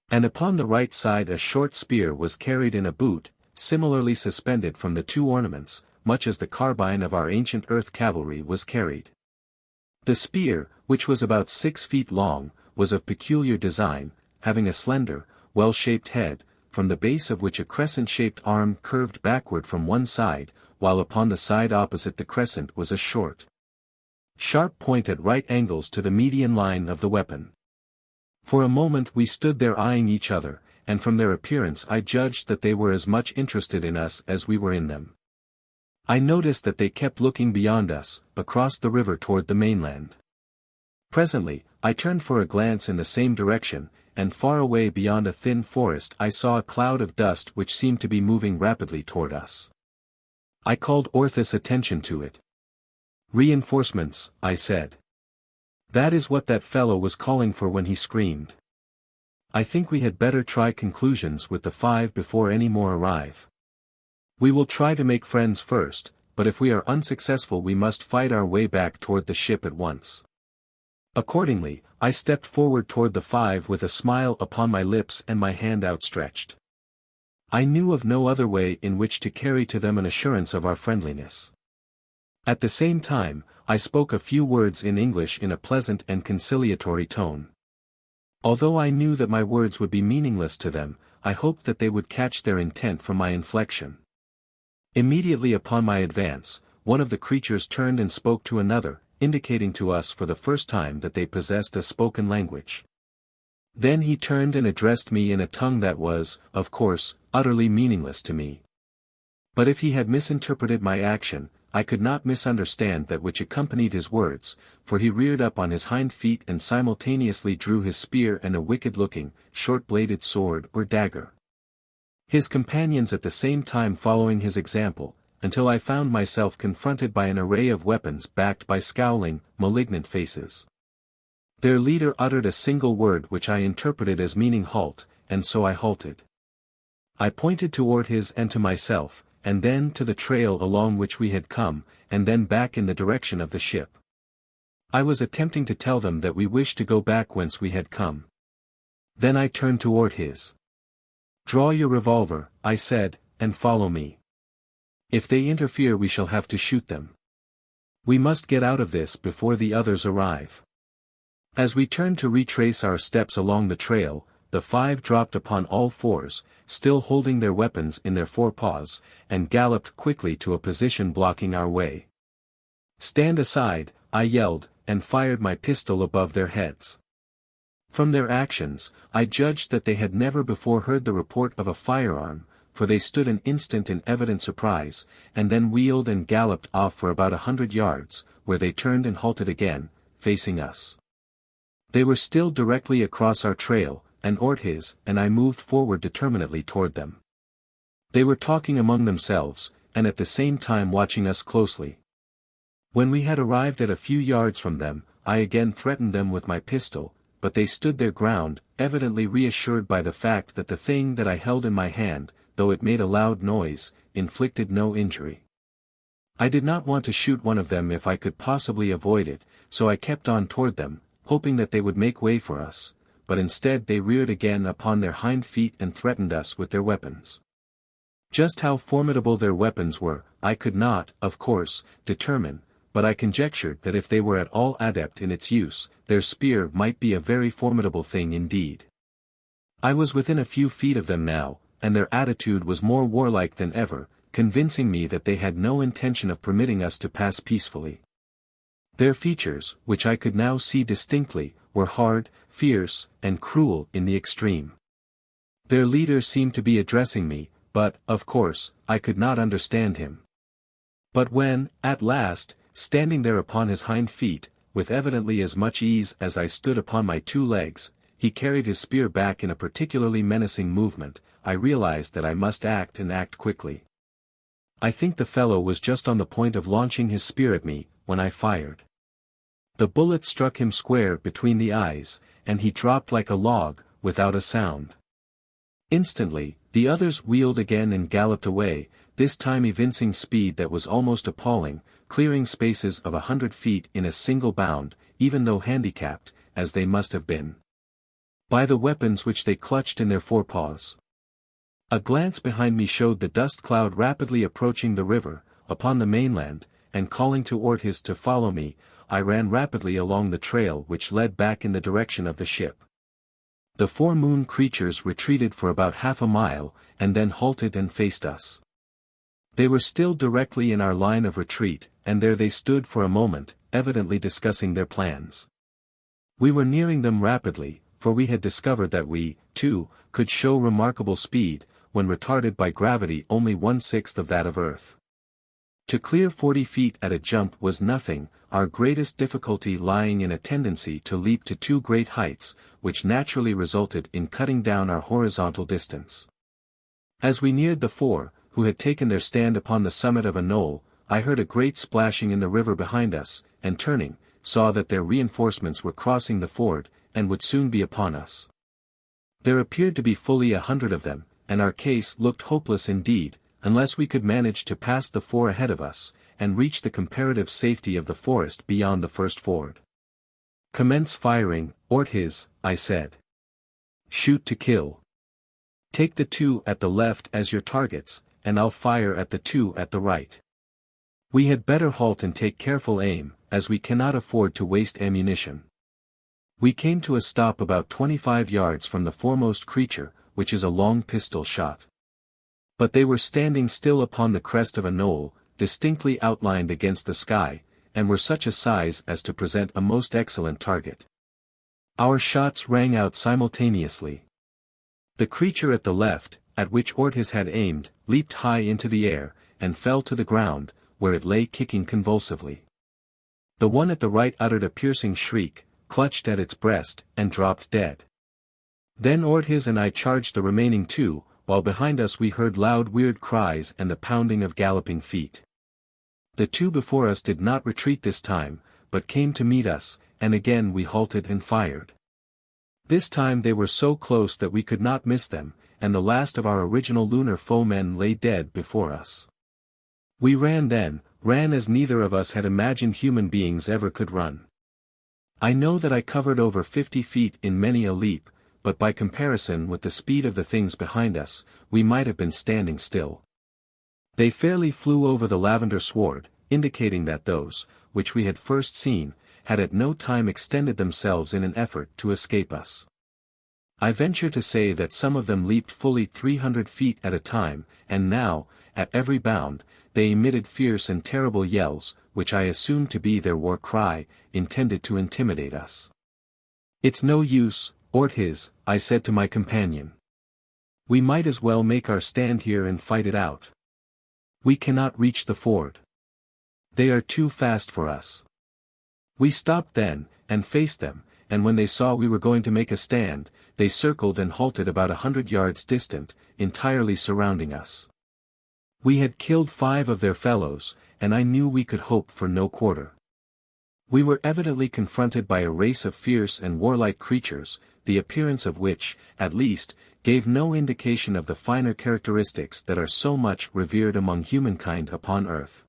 And upon the right side a short spear was carried in a boot, similarly suspended from the 2 ornaments, much as the carbine of our ancient earth cavalry was carried. The spear, which was about 6 feet long, was of peculiar design, having a slender, well-shaped head, from the base of which a crescent-shaped arm curved backward from one side, while upon the side opposite the crescent was a short, sharp point at right angles to the median line of the weapon. For a moment we stood there eyeing each other, and from their appearance I judged that they were as much interested in us as we were in them. I noticed that they kept looking beyond us, across the river toward the mainland. Presently, I turned for a glance in the same direction, and far away beyond a thin forest I saw a cloud of dust which seemed to be moving rapidly toward us. I called Orthus' attention to it. "Reinforcements," I said. "That is what that fellow was calling for when he screamed. I think we had better try conclusions with the 5 before any more arrive. We will try to make friends first, but if we are unsuccessful we must fight our way back toward the ship at once." Accordingly, I stepped forward toward the 5 with a smile upon my lips and my hand outstretched. I knew of no other way in which to carry to them an assurance of our friendliness. At the same time, I spoke a few words in English in a pleasant and conciliatory tone. Although I knew that my words would be meaningless to them, I hoped that they would catch their intent from my inflection. Immediately upon my advance, one of the creatures turned and spoke to another, indicating to us for the first time that they possessed a spoken language. Then he turned and addressed me in a tongue that was, of course, utterly meaningless to me. But if he had misinterpreted my action, I could not misunderstand that which accompanied his words, for he reared up on his hind feet and simultaneously drew his spear and a wicked-looking, short-bladed sword or dagger. His companions at the same time following his example, until I found myself confronted by an array of weapons backed by scowling, malignant faces. Their leader uttered a single word which I interpreted as meaning halt, and so I halted. I pointed toward his and to myself, and then to the trail along which we had come, and then back in the direction of the ship. I was attempting to tell them that we wished to go back whence we had come. Then I turned toward his. "Draw your revolver," I said, "and follow me. If they interfere we shall have to shoot them. We must get out of this before the others arrive." As we turned to retrace our steps along the trail, the 5 dropped upon all fours, still holding their weapons in their forepaws, and galloped quickly to a position blocking our way. "Stand aside," I yelled, and fired my pistol above their heads. From their actions, I judged that they had never before heard the report of a firearm, for they stood an instant in evident surprise, and then wheeled and galloped off for about 100 yards, where they turned and halted again, facing us. They were still directly across our trail, and Ortiz and I moved forward determinedly toward them. They were talking among themselves, and at the same time watching us closely. When we had arrived at a few yards from them, I again threatened them with my pistol, but they stood their ground, evidently reassured by the fact that the thing that I held in my hand, though it made a loud noise, inflicted no injury. I did not want to shoot one of them if I could possibly avoid it, so I kept on toward them, hoping that they would make way for us, but instead they reared again upon their hind feet and threatened us with their weapons. Just how formidable their weapons were, I could not, of course, determine, but I conjectured that if they were at all adept in its use, their spear might be a very formidable thing indeed. I was within a few feet of them now, and their attitude was more warlike than ever, convincing me that they had no intention of permitting us to pass peacefully. Their features, which I could now see distinctly, were hard, fierce, and cruel in the extreme. Their leader seemed to be addressing me, but, of course, I could not understand him. But when, at last, standing there upon his hind feet, with evidently as much ease as I stood upon my 2 legs, he carried his spear back in a particularly menacing movement, I realized that I must act and act quickly. I think the fellow was just on the point of launching his spear at me, when I fired. The bullet struck him square between the eyes, and he dropped like a log, without a sound. Instantly, the others wheeled again and galloped away, this time evincing speed that was almost appalling, clearing spaces of 100 feet in a single bound, even though handicapped, as they must have been, by the weapons which they clutched in their forepaws. A glance behind me showed the dust cloud rapidly approaching the river, upon the mainland, and calling to Ortiz to follow me, I ran rapidly along the trail which led back in the direction of the ship. The 4 moon creatures retreated for about half a mile, and then halted and faced us. They were still directly in our line of retreat, and there they stood for a moment, evidently discussing their plans. We were nearing them rapidly, for we had discovered that we, too, could show remarkable speed, when retarded by gravity only 1/6 of that of Earth. To clear 40 feet at a jump was nothing, our greatest difficulty lying in a tendency to leap to too great heights, which naturally resulted in cutting down our horizontal distance. As we neared the 4, who had taken their stand upon the summit of a knoll, I heard a great splashing in the river behind us, and turning, saw that their reinforcements were crossing the ford, and would soon be upon us. There appeared to be fully 100 of them, and our case looked hopeless indeed, unless we could manage to pass the 4 ahead of us, and reach the comparative safety of the forest beyond the first ford. "Commence firing, Ortiz," I said. "Shoot to kill. Take the 2 at the left as your targets, and I'll fire at the 2 at the right. We had better halt and take careful aim, as we cannot afford to waste ammunition." We came to a stop about 25 yards from the foremost creature, which is a long pistol shot. But they were standing still upon the crest of a knoll, distinctly outlined against the sky, and were such a size as to present a most excellent target. Our shots rang out simultaneously. The creature at the left, at which Ortiz had aimed, leaped high into the air, and fell to the ground, where it lay kicking convulsively. The one at the right uttered a piercing shriek, clutched at its breast, and dropped dead. Then Ortiz and I charged the remaining 2, while behind us we heard loud weird cries and the pounding of galloping feet. The 2 before us did not retreat this time, but came to meet us, and again we halted and fired. This time they were so close that we could not miss them, and the last of our original lunar foemen lay dead before us. We ran as neither of us had imagined human beings ever could run. I know that I covered over 50 feet in many a leap, but by comparison with the speed of the things behind us, we might have been standing still. They fairly flew over the lavender sward, indicating that those, which we had first seen, had at no time extended themselves in an effort to escape us. I venture to say that some of them leaped fully 300 feet at a time, and now, at every bound, they emitted fierce and terrible yells, which I assumed to be their war cry, intended to intimidate us. "It's no use, Ortiz," I said to my companion. "We might as well make our stand here and fight it out. We cannot reach the ford. They are too fast for us." We stopped then, and faced them, and when they saw we were going to make a stand, they circled and halted about 100 yards distant, entirely surrounding us. We had killed 5 of their fellows, and I knew we could hope for no quarter. We were evidently confronted by a race of fierce and warlike creatures, the appearance of which, at least, gave no indication of the finer characteristics that are so much revered among humankind upon earth.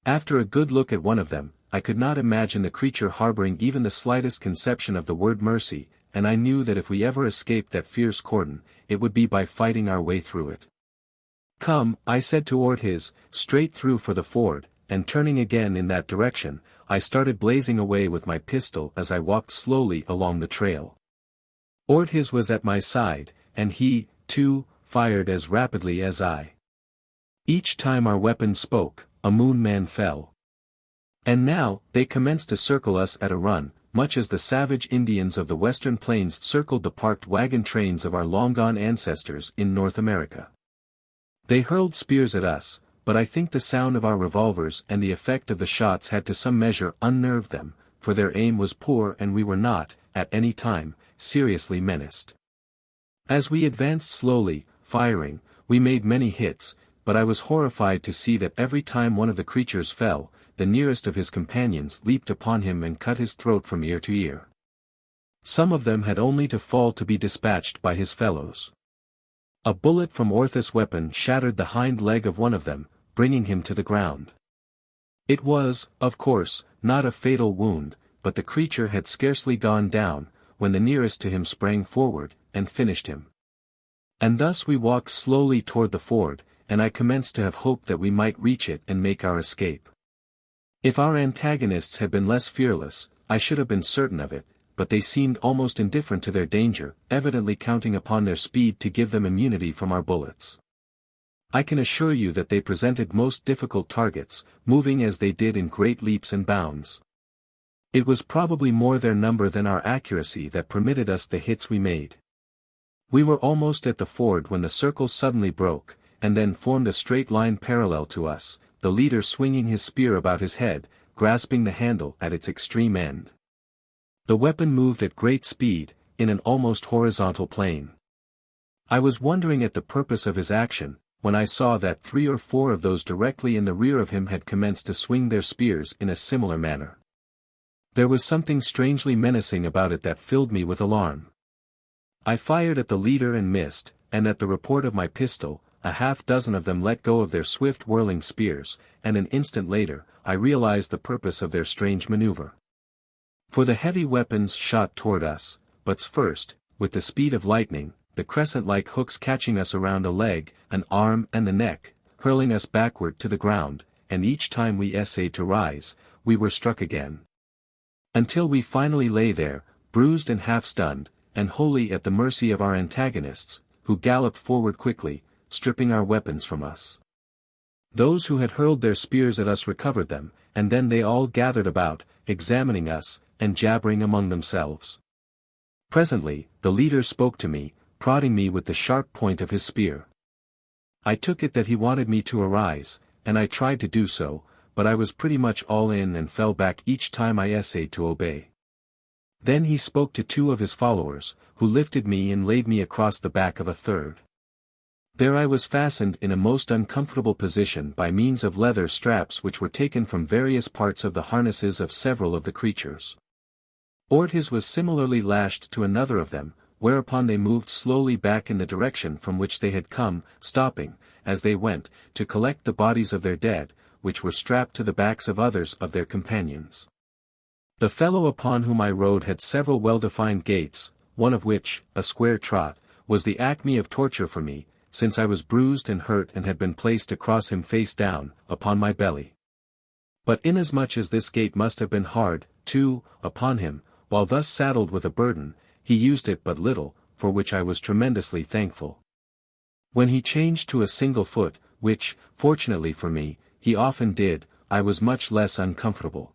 After a good look at one of them, I could not imagine the creature harboring even the slightest conception of the word mercy, and I knew that if we ever escaped that fierce cordon, it would be by fighting our way through it. "Come," I said to Ortiz, "straight through for the ford," and turning again in that direction, I started blazing away with my pistol as I walked slowly along the trail. Ortiz was at my side, and he, too, fired as rapidly as I. Each time our weapons spoke, a moon man fell. And now, they commenced to circle us at a run, much as the savage Indians of the western plains circled the parked wagon trains of our long-gone ancestors in North America. They hurled spears at us, but I think the sound of our revolvers and the effect of the shots had to some measure unnerved them, for their aim was poor and we were not, at any time, seriously menaced. As we advanced slowly, firing, we made many hits, but I was horrified to see that every time one of the creatures fell, the nearest of his companions leaped upon him and cut his throat from ear to ear. Some of them had only to fall to be dispatched by his fellows. A bullet from Orth's weapon shattered the hind leg of one of them, bringing him to the ground. It was, of course, not a fatal wound, but the creature had scarcely gone down, when the nearest to him sprang forward, and finished him. And thus we walked slowly toward the ford, and I commenced to have hope that we might reach it and make our escape. If our antagonists had been less fearless, I should have been certain of it, but they seemed almost indifferent to their danger, evidently counting upon their speed to give them immunity from our bullets. I can assure you that they presented most difficult targets, moving as they did in great leaps and bounds. It was probably more their number than our accuracy that permitted us the hits we made. We were almost at the ford when the circle suddenly broke, and then formed a straight line parallel to us, the leader swinging his spear about his head, grasping the handle at its extreme end. The weapon moved at great speed, in an almost horizontal plane. I was wondering at the purpose of his action, when I saw that 3 or 4 of those directly in the rear of him had commenced to swing their spears in a similar manner. There was something strangely menacing about it that filled me with alarm. I fired at the leader and missed, and at the report of my pistol, a half-dozen of them let go of their swift whirling spears, and an instant later, I realized the purpose of their strange maneuver. For the heavy weapons shot toward us, but first, with the speed of lightning, the crescent-like hooks catching us around a leg, an arm and the neck, hurling us backward to the ground, and each time we essayed to rise, we were struck again. Until we finally lay there, bruised and half-stunned, and wholly at the mercy of our antagonists, who galloped forward quickly, stripping our weapons from us. Those who had hurled their spears at us recovered them, and then they all gathered about, examining us, and jabbering among themselves. Presently, the leader spoke to me, prodding me with the sharp point of his spear. I took it that he wanted me to arise, and I tried to do so, but I was pretty much all in and fell back each time I essayed to obey. Then he spoke to 2 of his followers, who lifted me and laid me across the back of a third. There I was fastened in a most uncomfortable position by means of leather straps which were taken from various parts of the harnesses of several of the creatures. Ortiz was similarly lashed to another of them, whereupon they moved slowly back in the direction from which they had come, stopping, as they went, to collect the bodies of their dead, which were strapped to the backs of others of their companions. The fellow upon whom I rode had several well-defined gaits, one of which, a square trot, was the acme of torture for me, since I was bruised and hurt and had been placed across him face down, upon my belly. But inasmuch as this gait must have been hard, too, upon him, while thus saddled with a burden, he used it but little, for which I was tremendously thankful. When he changed to a single foot, which, fortunately for me, he often did, I was much less uncomfortable.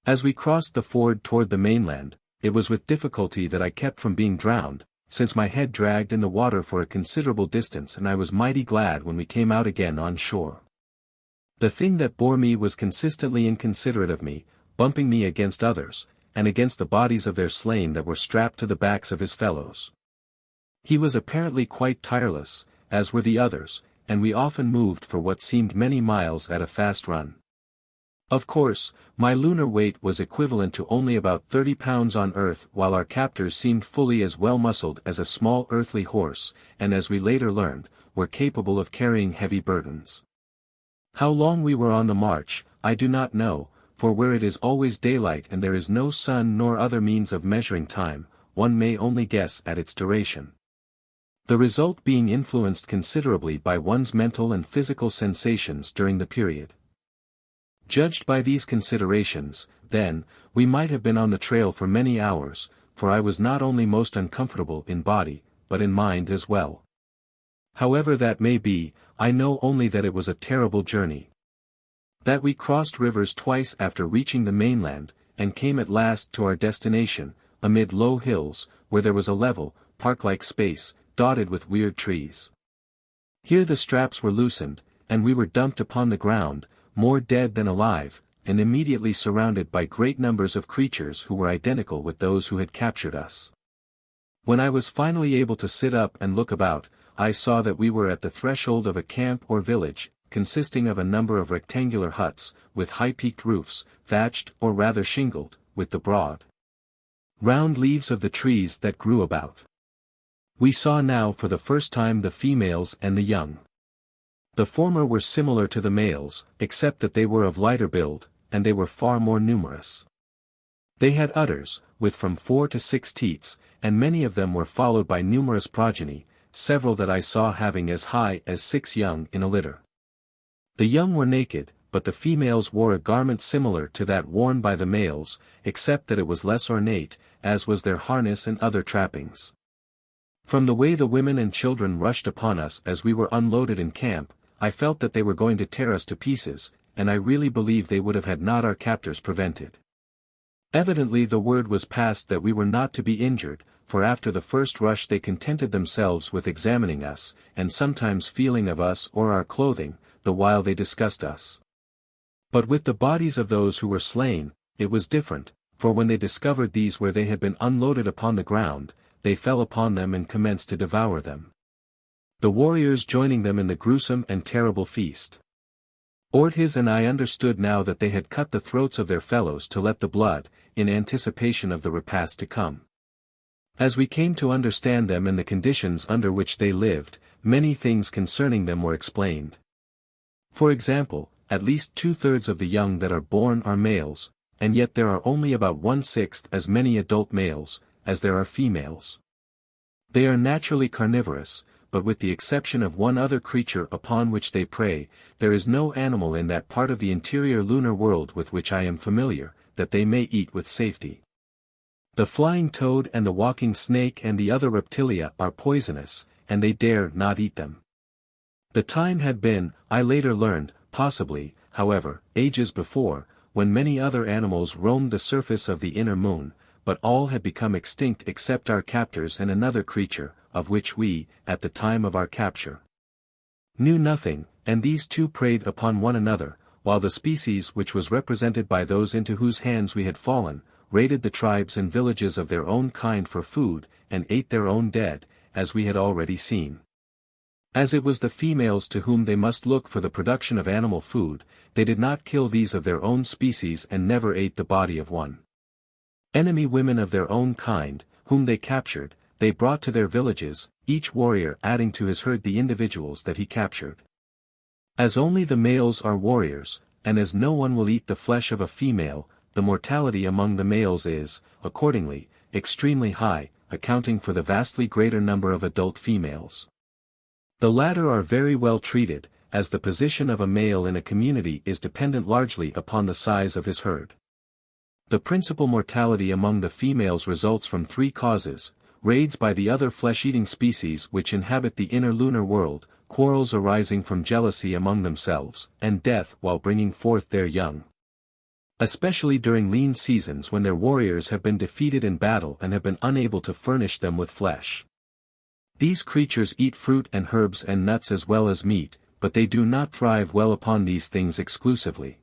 As we crossed the ford toward the mainland, it was with difficulty that I kept from being drowned, since my head dragged in the water for a considerable distance, and I was mighty glad when we came out again on shore. The thing that bore me was consistently inconsiderate of me, bumping me against others, and against the bodies of their slain that were strapped to the backs of his fellows. He was apparently quite tireless, as were the others, and we often moved for what seemed many miles at a fast run. Of course, my lunar weight was equivalent to only about 30 pounds on earth, while our captors seemed fully as well muscled as a small earthly horse, and as we later learned, were capable of carrying heavy burdens. How long we were on the march, I do not know, for where it is always daylight and there is no sun nor other means of measuring time, one may only guess at its duration. The result being influenced considerably by one's mental and physical sensations during the period. Judged by these considerations, then, we might have been on the trail for many hours, for I was not only most uncomfortable in body, but in mind as well. However that may be, I know only that it was a terrible journey. That we crossed rivers twice after reaching the mainland, and came at last to our destination, amid low hills, where there was a level, park-like space, dotted with weird trees. Here the straps were loosened, and we were dumped upon the ground, more dead than alive, and immediately surrounded by great numbers of creatures who were identical with those who had captured us. When I was finally able to sit up and look about, I saw that we were at the threshold of a camp or village, consisting of a number of rectangular huts, with high-peaked roofs, thatched or rather shingled, with the broad, round leaves of the trees that grew about. We saw now for the first time the females and the young. The former were similar to the males, except that they were of lighter build, and they were far more numerous. They had udders, with from 4 to 6 teats, and many of them were followed by numerous progeny, several that I saw having as high as 6 young in a litter. The young were naked, but the females wore a garment similar to that worn by the males, except that it was less ornate, as was their harness and other trappings. From the way the women and children rushed upon us as we were unloaded in camp, I felt that they were going to tear us to pieces, and I really believe they would have had not our captors prevented. Evidently the word was passed that we were not to be injured, for after the first rush they contented themselves with examining us, and sometimes feeling of us or our clothing, the while they discussed us. But with the bodies of those who were slain, it was different, for when they discovered these where they had been unloaded upon the ground, they fell upon them and commenced to devour them. The warriors joining them in the gruesome and terrible feast. Ortiz and I understood now that they had cut the throats of their fellows to let the blood, in anticipation of the repast to come. As we came to understand them and the conditions under which they lived, many things concerning them were explained. For example, at least 2/3 of the young that are born are males, and yet there are only about 1/6 as many adult males, as there are females. They are naturally carnivorous, but with the exception of one other creature upon which they prey, there is no animal in that part of the interior lunar world with which I am familiar, that they may eat with safety. The flying toad and the walking snake and the other reptilia are poisonous, and they dare not eat them. The time had been, I later learned, possibly, however, ages before, when many other animals roamed the surface of the inner moon, but all had become extinct except our captors and another creature, of which we, at the time of our capture, knew nothing, and these two preyed upon one another, while the species which was represented by those into whose hands we had fallen, raided the tribes and villages of their own kind for food, and ate their own dead, as we had already seen. As it was the females to whom they must look for the production of animal food, they did not kill these of their own species and never ate the body of one. Enemy women of their own kind, whom they captured, they brought to their villages, each warrior adding to his herd the individuals that he captured. As only the males are warriors, and as no one will eat the flesh of a female, the mortality among the males is, accordingly, extremely high, accounting for the vastly greater number of adult females. The latter are very well treated, as the position of a male in a community is dependent largely upon the size of his herd. The principal mortality among the females results from three causes: raids by the other flesh-eating species which inhabit the inner lunar world, quarrels arising from jealousy among themselves, and death while bringing forth their young. Especially during lean seasons when their warriors have been defeated in battle and have been unable to furnish them with flesh. These creatures eat fruit and herbs and nuts as well as meat, but they do not thrive well upon these things exclusively.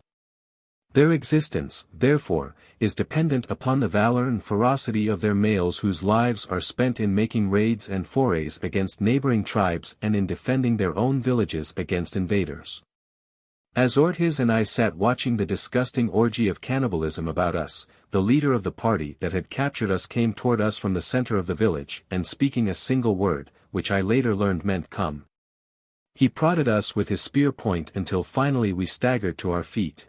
Their existence, therefore, is dependent upon the valor and ferocity of their males, whose lives are spent in making raids and forays against neighboring tribes and in defending their own villages against invaders. As Ortiz and I sat watching the disgusting orgy of cannibalism about us, the leader of the party that had captured us came toward us from the center of the village, and speaking a single word, which I later learned meant "come." He prodded us with his spear point until finally we staggered to our feet.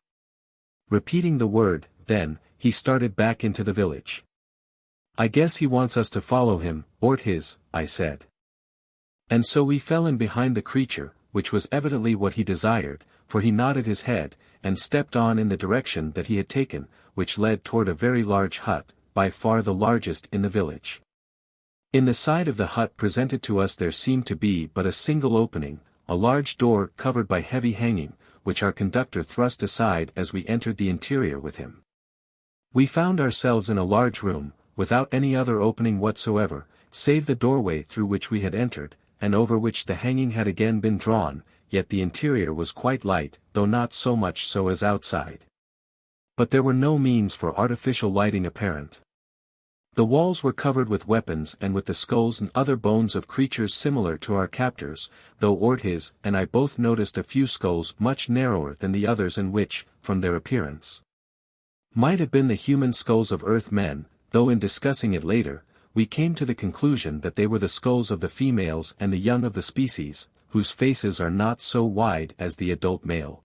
Repeating the word, then, he started back into the village. "I guess he wants us to follow him, Ortiz," I said. And so we fell in behind the creature, which was evidently what he desired, for he nodded his head, and stepped on in the direction that he had taken, which led toward a very large hut, by far the largest in the village. In the side of the hut presented to us there seemed to be but a single opening, a large door covered by heavy hanging, which our conductor thrust aside as we entered the interior with him. We found ourselves in a large room, without any other opening whatsoever, save the doorway through which we had entered, and over which the hanging had again been drawn, yet the interior was quite light, though not so much so as outside. But there were no means for artificial lighting apparent. The walls were covered with weapons and with the skulls and other bones of creatures similar to our captors, though Ortiz and I both noticed a few skulls much narrower than the others and which, from their appearance, might have been the human skulls of Earthmen, though in discussing it later, we came to the conclusion that they were the skulls of the females and the young of the species, whose faces are not so wide as the adult male.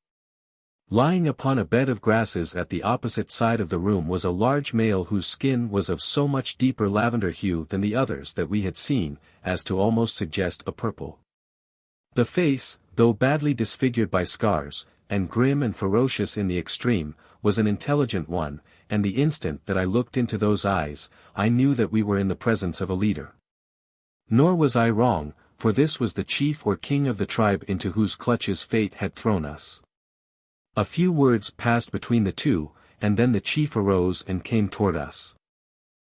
Lying upon a bed of grasses at the opposite side of the room was a large male whose skin was of so much deeper lavender hue than the others that we had seen, as to almost suggest a purple. The face, though badly disfigured by scars, and grim and ferocious in the extreme, was an intelligent one, and the instant that I looked into those eyes, I knew that we were in the presence of a leader. Nor was I wrong, for this was the chief or king of the tribe into whose clutches fate had thrown us. A few words passed between the two, and then the chief arose and came toward us.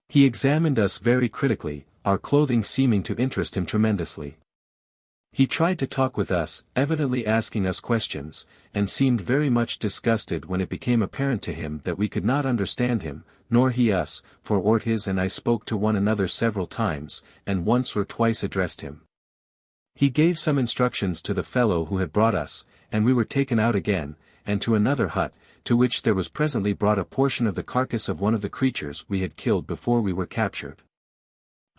He examined us very critically, our clothing seeming to interest him tremendously. He tried to talk with us, evidently asking us questions, and seemed very much disgusted when it became apparent to him that we could not understand him, nor he us, for Ortiz and I spoke to one another several times, and once or twice addressed him. He gave some instructions to the fellow who had brought us, and we were taken out again, and to another hut, to which there was presently brought a portion of the carcass of one of the creatures we had killed before we were captured.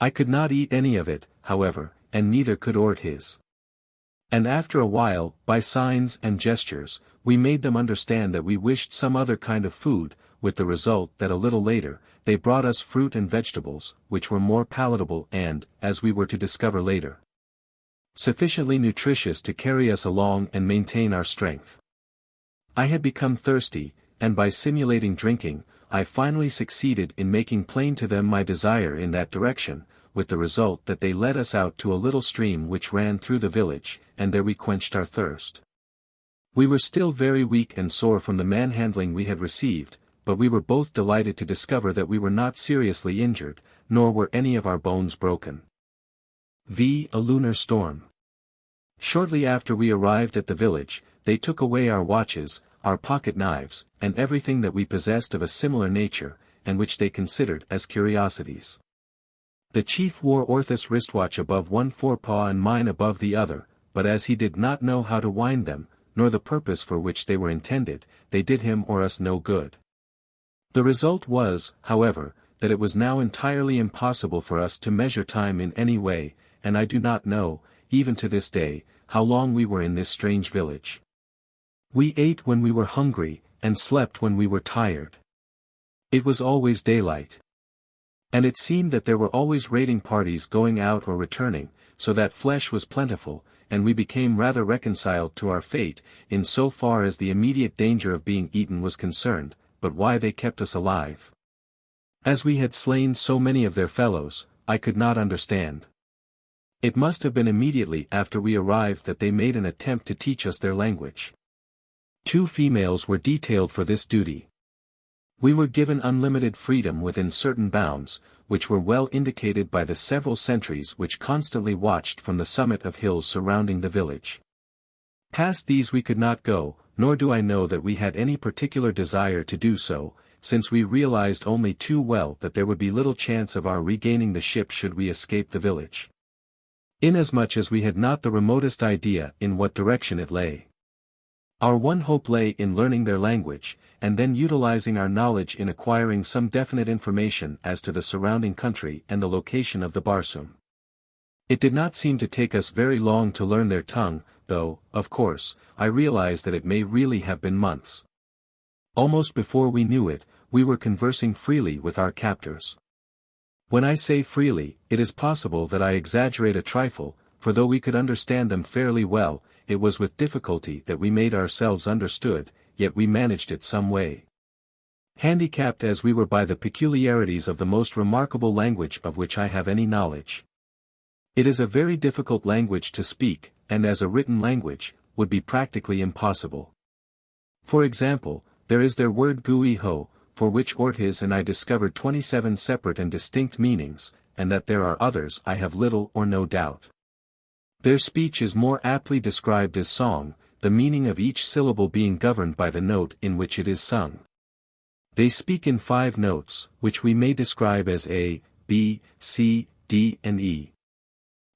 I could not eat any of it, however, and neither could Ortiz. And after a while, by signs and gestures, we made them understand that we wished some other kind of food, with the result that a little later, they brought us fruit and vegetables, which were more palatable and, as we were to discover later, sufficiently nutritious to carry us along and maintain our strength. I had become thirsty, and by simulating drinking, I finally succeeded in making plain to them my desire in that direction, with the result that they led us out to a little stream which ran through the village, and there we quenched our thirst. We were still very weak and sore from the manhandling we had received, but we were both delighted to discover that we were not seriously injured, nor were any of our bones broken. A lunar storm. Shortly after we arrived at the village, they took away our watches, our pocket knives, and everything that we possessed of a similar nature, and which they considered as curiosities. The chief wore Orthus' wristwatch above one forepaw and mine above the other, but as he did not know how to wind them, nor the purpose for which they were intended, they did him or us no good. The result was, however, that it was now entirely impossible for us to measure time in any way, and I do not know, even to this day, how long we were in this strange village. We ate when we were hungry, and slept when we were tired. It was always daylight. And it seemed that there were always raiding parties going out or returning, so that flesh was plentiful, and we became rather reconciled to our fate, in so far as the immediate danger of being eaten was concerned, but why they kept us alive. As we had slain so many of their fellows, I could not understand. It must have been immediately after we arrived that they made an attempt to teach us their language. 2 females were detailed for this duty. We were given unlimited freedom within certain bounds, which were well indicated by the several sentries which constantly watched from the summit of hills surrounding the village. Past these we could not go, nor do I know that we had any particular desire to do so, since we realized only too well that there would be little chance of our regaining the ship should we escape the village. Inasmuch as we had not the remotest idea in what direction it lay. Our one hope lay in learning their language, and then utilizing our knowledge in acquiring some definite information as to the surrounding country and the location of the Barsoom. It did not seem to take us very long to learn their tongue, though, of course, I realize that it may really have been months. Almost before we knew it, we were conversing freely with our captors. When I say freely, it is possible that I exaggerate a trifle, for though we could understand them fairly well, it was with difficulty that we made ourselves understood, yet we managed it some way. Handicapped as we were by the peculiarities of the most remarkable language of which I have any knowledge. It is a very difficult language to speak, and as a written language, would be practically impossible. For example, there is their word gui-ho, for which Ortiz and I discovered 27 separate and distinct meanings, and that there are others I have little or no doubt. Their speech is more aptly described as song, the meaning of each syllable being governed by the note in which it is sung. They speak in 5 notes, which we may describe as A, B, C, D and E.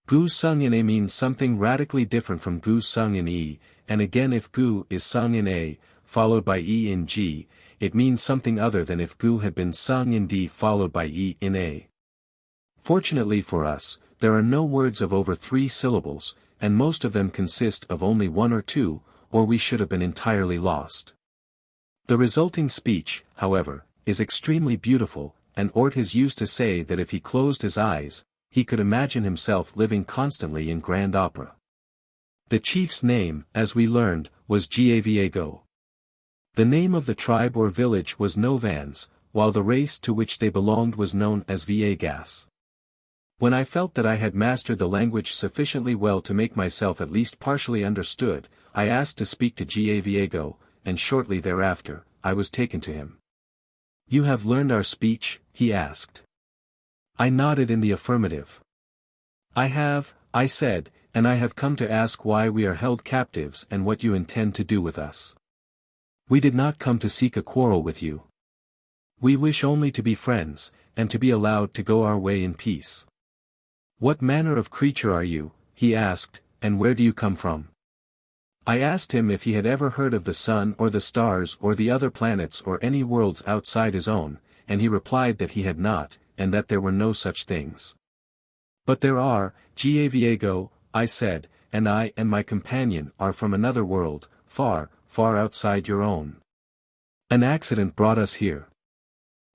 Gu sung in A means something radically different from gu sung in E, and again if gu is sung in A, followed by E in G, it means something other than if gu had been sung in D followed by E in A. Fortunately for us, there are no words of over 3 syllables, and most of them consist of only 1 or 2, or we should have been entirely lost. The resulting speech, however, is extremely beautiful, and Ortiz used to say that if he closed his eyes, he could imagine himself living constantly in grand opera. The chief's name, as we learned, was Giaviego. The name of the tribe or village was Novans, while the race to which they belonged was known as Viegas. When I felt that I had mastered the language sufficiently well to make myself at least partially understood, I asked to speak to Giaviego, and shortly thereafter, I was taken to him. "You have learned our speech?" he asked. I nodded in the affirmative. "I have," I said, "and I have come to ask why we are held captives and what you intend to do with us. We did not come to seek a quarrel with you. We wish only to be friends, and to be allowed to go our way in peace." "What manner of creature are you?" he asked, "and where do you come from?" I asked him if he had ever heard of the sun or the stars or the other planets or any worlds outside his own, and he replied that he had not, and that there were no such things. "But there are, Giaviego," I said, "and I and my companion are from another world, far, far outside your own. An accident brought us here.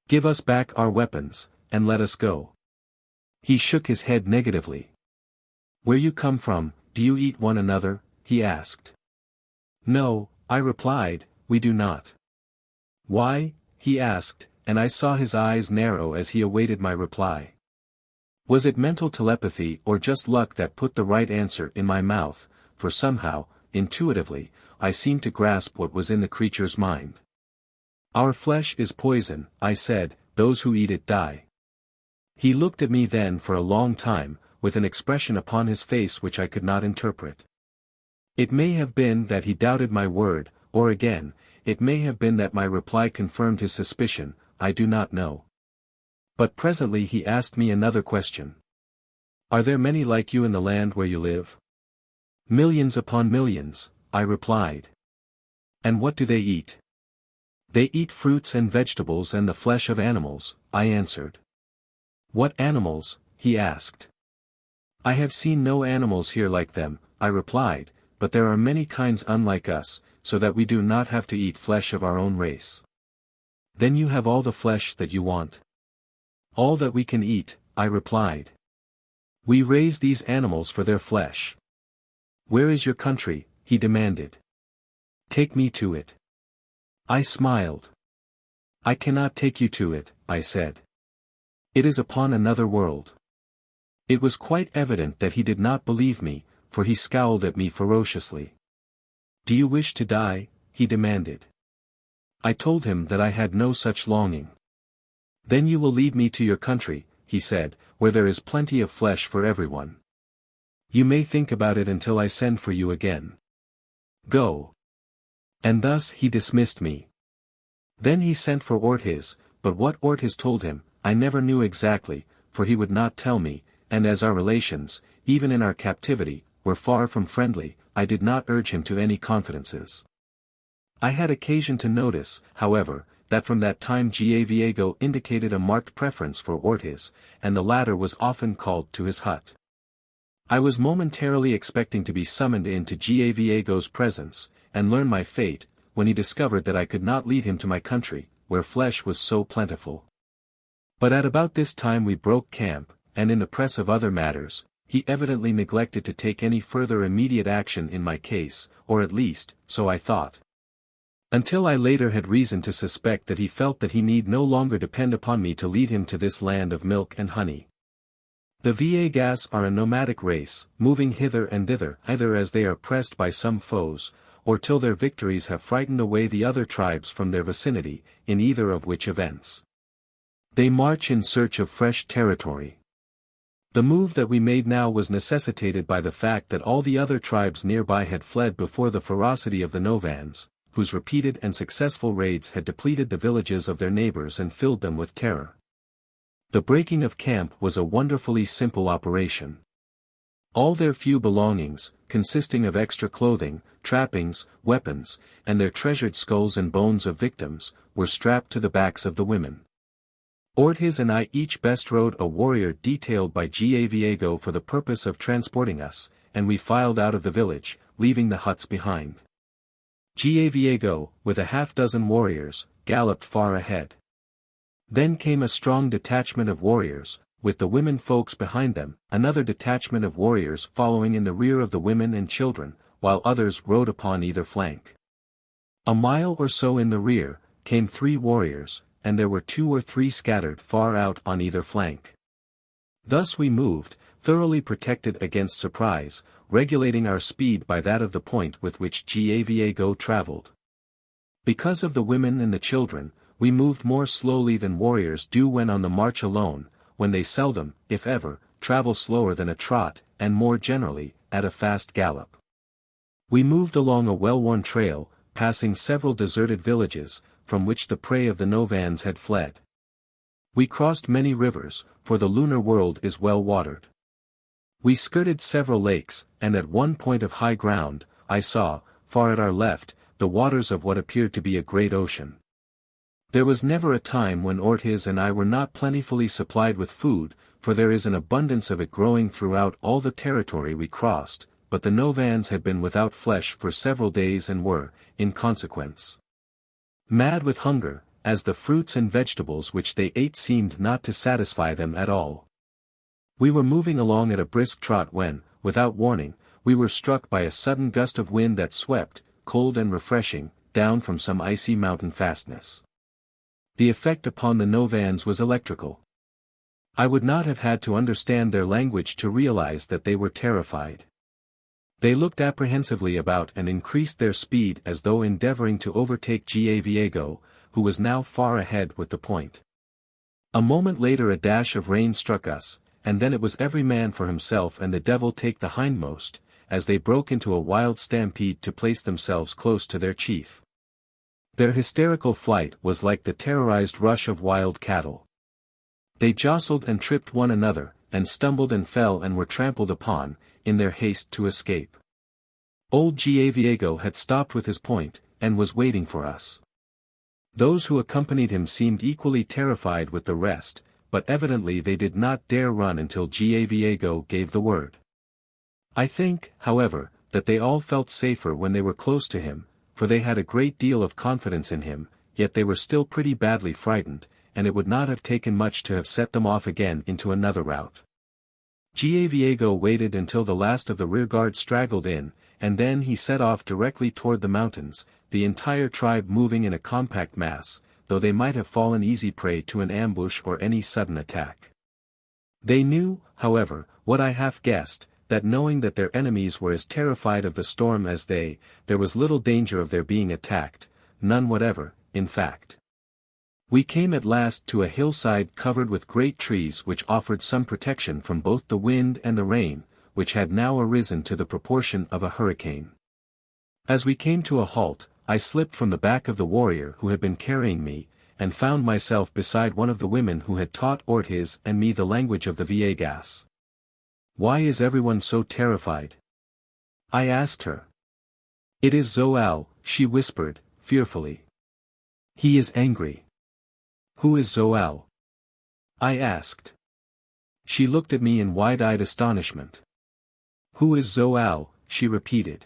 Give us back our weapons, and let us go." He shook his head negatively. "Where you come from, do you eat one another?" he asked. "No," I replied, "we do not." "Why?" he asked, and I saw his eyes narrow as he awaited my reply. Was it mental telepathy or just luck that put the right answer in my mouth, for somehow, intuitively, I seemed to grasp what was in the creature's mind. "Our flesh is poison," I said, "those who eat it die." He looked at me then for a long time, with an expression upon his face which I could not interpret. It may have been that he doubted my word, or again, it may have been that my reply confirmed his suspicion, I do not know. But presently he asked me another question. "Are there many like you in the land where you live?" "Millions upon millions," I replied. "And what do they eat?" They eat fruits and vegetables and the flesh of animals, I answered. What animals? He asked. I have seen no animals here like them, I replied, but there are many kinds unlike us, so that we do not have to eat flesh of our own race. Then you have all the flesh that you want. All that we can eat, I replied. We raise these animals for their flesh. Where is your country? He demanded. Take me to it. I smiled. I cannot take you to it, I said. It is upon another world. It was quite evident that he did not believe me, for he scowled at me ferociously. Do you wish to die? He demanded. I told him that I had no such longing. Then you will lead me to your country, he said, where there is plenty of flesh for everyone. You may think about it until I send for you again. Go. And thus he dismissed me. Then he sent for Ortiz, but what Ortiz told him, I never knew exactly, for he would not tell me, and as our relations, even in our captivity, were far from friendly, I did not urge him to any confidences. I had occasion to notice, however, that from that time Diego indicated a marked preference for Ortiz, and the latter was often called to his hut. I was momentarily expecting to be summoned into Diego's presence, and learn my fate, when he discovered that I could not lead him to my country, where flesh was so plentiful. But at about this time we broke camp, and in the press of other matters, he evidently neglected to take any further immediate action in my case, or at least, so I thought. Until I later had reason to suspect that he felt that he need no longer depend upon me to lead him to this land of milk and honey. The VIII are a nomadic race, moving hither and thither either as they are pressed by some foes, or till their victories have frightened away the other tribes from their vicinity, in either of which events. They march in search of fresh territory. The move that we made now was necessitated by the fact that all the other tribes nearby had fled before the ferocity of the Novans, whose repeated and successful raids had depleted the villages of their neighbors and filled them with terror. The breaking of camp was a wonderfully simple operation. All their few belongings, consisting of extra clothing, trappings, weapons, and their treasured skulls and bones of victims, were strapped to the backs of the women. Ortiz and I each bestrode a warrior detailed by Diego for the purpose of transporting us, and we filed out of the village, leaving the huts behind. Diego, with a half-dozen warriors, galloped far ahead. Then came a strong detachment of warriors, with the women folks behind them, another detachment of warriors following in the rear of the women and children, while others rode upon either flank. A mile or so in the rear, came 3 warriors, and there were 2 or 3 scattered far out on either flank. Thus we moved, thoroughly protected against surprise, regulating our speed by that of the point with which Diego traveled. Because of the women and the children, we moved more slowly than warriors do when on the march alone, when they seldom, if ever, travel slower than a trot, and more generally, at a fast gallop. We moved along a well-worn trail, passing several deserted villages, from which the prey of the Novans had fled. We crossed many rivers, for the lunar world is well watered. We skirted several lakes, and at one point of high ground, I saw, far at our left, the waters of what appeared to be a great ocean. There was never a time when Ortiz and I were not plentifully supplied with food, for there is an abundance of it growing throughout all the territory we crossed, but the Novans had been without flesh for several days and were, in consequence, mad with hunger, as the fruits and vegetables which they ate seemed not to satisfy them at all. We were moving along at a brisk trot when, without warning, we were struck by a sudden gust of wind that swept, cold and refreshing, down from some icy mountain fastness. The effect upon the Novans was electrical. I would not have had to understand their language to realize that they were terrified. They looked apprehensively about and increased their speed as though endeavoring to overtake Diego, who was now far ahead with the point. A moment later a dash of rain struck us, and then it was every man for himself and the devil take the hindmost, as they broke into a wild stampede to place themselves close to their chief. Their hysterical flight was like the terrorized rush of wild cattle. They jostled and tripped one another, and stumbled and fell and were trampled upon, in their haste to escape. Old Diego had stopped with his point, and was waiting for us. Those who accompanied him seemed equally terrified with the rest, but evidently they did not dare run until Diego gave the word. I think, however, that they all felt safer when they were close to him, for they had a great deal of confidence in him, yet they were still pretty badly frightened, and it would not have taken much to have set them off again into another route. Diego waited until the last of the rearguard straggled in, and then he set off directly toward the mountains, the entire tribe moving in a compact mass, though they might have fallen easy prey to an ambush or any sudden attack. They knew, however, what I half guessed, that knowing that their enemies were as terrified of the storm as they, there was little danger of their being attacked, none whatever, in fact. We came at last to a hillside covered with great trees which offered some protection from both the wind and the rain, which had now arisen to the proportion of a hurricane. As we came to a halt, I slipped from the back of the warrior who had been carrying me, and found myself beside one of the women who had taught Ortiz and me the language of the Viegas. "Why is everyone so terrified?" I asked her. "It is Zoal," she whispered, fearfully. "He is angry." "Who is Zoal?" I asked. She looked at me in wide-eyed astonishment. "Who is Zoal?" she repeated.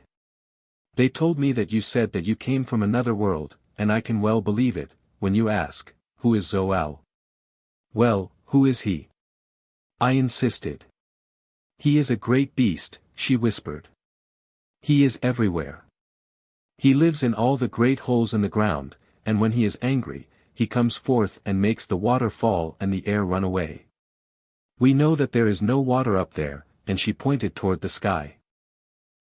"They told me that you said that you came from another world, and I can well believe it, when you ask, who is Zoal?" "Well, who is he?" I insisted. "He is a great beast," she whispered. "He is everywhere. He lives in all the great holes in the ground, and when he is angry, he comes forth and makes the water fall and the air run away. We know that there is no water up there," and she pointed toward the sky.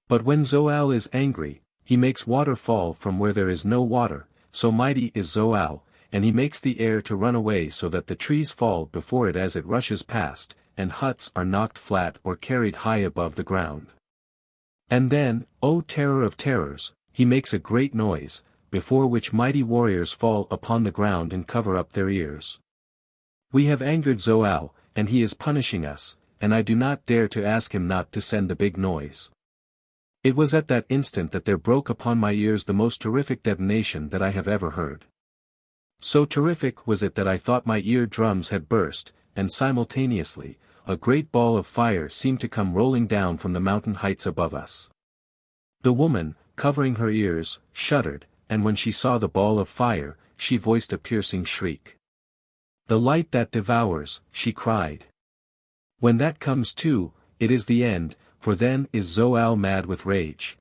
"But when Zoal is angry, he makes water fall from where there is no water, so mighty is Zoal, and he makes the air to run away so that the trees fall before it as it rushes past, and huts are knocked flat or carried high above the ground. And then, O terror of terrors, he makes a great noise, before which mighty warriors fall upon the ground and cover up their ears. We have angered Zoal, and he is punishing us, and I do not dare to ask him not to send the big noise." It was at that instant that there broke upon my ears the most terrific detonation that I have ever heard. So terrific was it that I thought my ear drums had burst, and simultaneously, a great ball of fire seemed to come rolling down from the mountain heights above us. The woman, covering her ears, shuddered, and when she saw the ball of fire, she voiced a piercing shriek. "The light that devours," she cried. "When that comes too, it is the end, for then is Zoal mad with rage."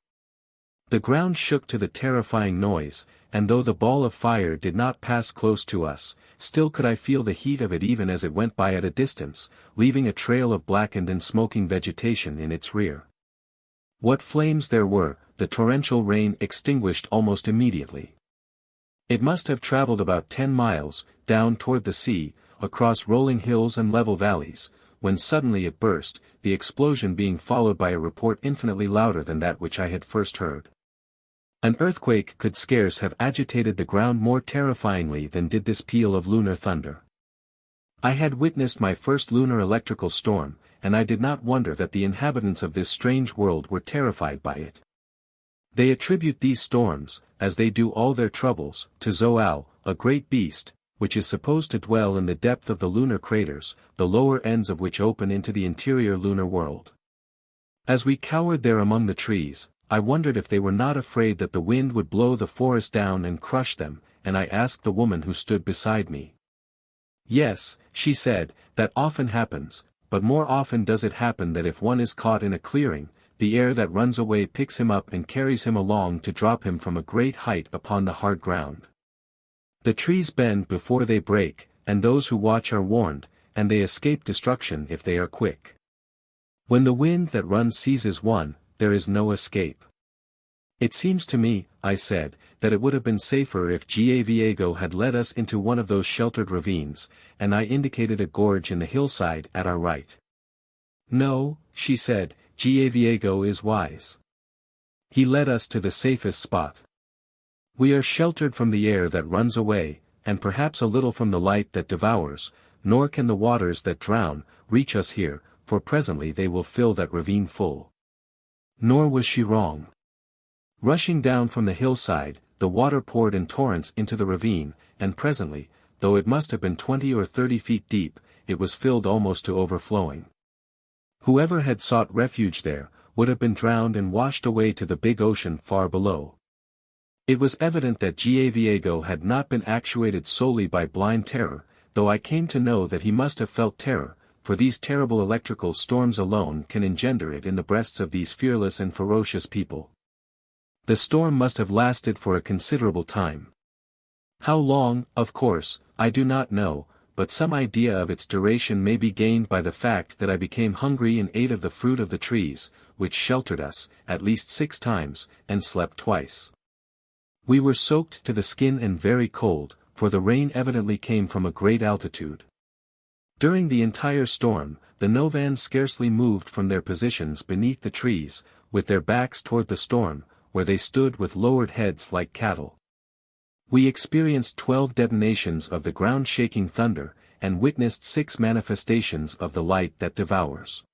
The ground shook to the terrifying noise, and though the ball of fire did not pass close to us, still could I feel the heat of it even as it went by at a distance, leaving a trail of blackened and smoking vegetation in its rear. What flames there were, the torrential rain extinguished almost immediately. It must have traveled about 10 miles, down toward the sea, across rolling hills and level valleys, when suddenly it burst, the explosion being followed by a report infinitely louder than that which I had first heard. An earthquake could scarce have agitated the ground more terrifyingly than did this peal of lunar thunder. I had witnessed my first lunar electrical storm, and I did not wonder that the inhabitants of this strange world were terrified by it. They attribute these storms, as they do all their troubles, to Zoal, a great beast, which is supposed to dwell in the depth of the lunar craters, the lower ends of which open into the interior lunar world. As we cowered there among the trees, I wondered if they were not afraid that the wind would blow the forest down and crush them, and I asked the woman who stood beside me. "Yes," she said, "that often happens, but more often does it happen that if one is caught in a clearing, the air that runs away picks him up and carries him along to drop him from a great height upon the hard ground. The trees bend before they break, and those who watch are warned, and they escape destruction if they are quick. When the wind that runs seizes one, there is no escape." "It seems to me," I said, "that it would have been safer if Diego had led us into one of those sheltered ravines," and I indicated a gorge in the hillside at our right. "No," she said, "Diego is wise. He led us to the safest spot. We are sheltered from the air that runs away, and perhaps a little from the light that devours, nor can the waters that drown reach us here, for presently they will fill that ravine full." Nor was she wrong. Rushing down from the hillside, the water poured in torrents into the ravine, and presently, though it must have been 20 or 30 feet deep, it was filled almost to overflowing. Whoever had sought refuge there, would have been drowned and washed away to the big ocean far below. It was evident that Gaviego had not been actuated solely by blind terror, though I came to know that he must have felt terror, for these terrible electrical storms alone can engender it in the breasts of these fearless and ferocious people. The storm must have lasted for a considerable time. How long, of course, I do not know, but some idea of its duration may be gained by the fact that I became hungry and ate of the fruit of the trees, which sheltered us, at least 6 times, and slept twice. We were soaked to the skin and very cold, for the rain evidently came from a great altitude. During the entire storm, the Novans scarcely moved from their positions beneath the trees, with their backs toward the storm, where they stood with lowered heads like cattle. We experienced 12 detonations of the ground-shaking thunder, and witnessed 6 manifestations of the light that devours.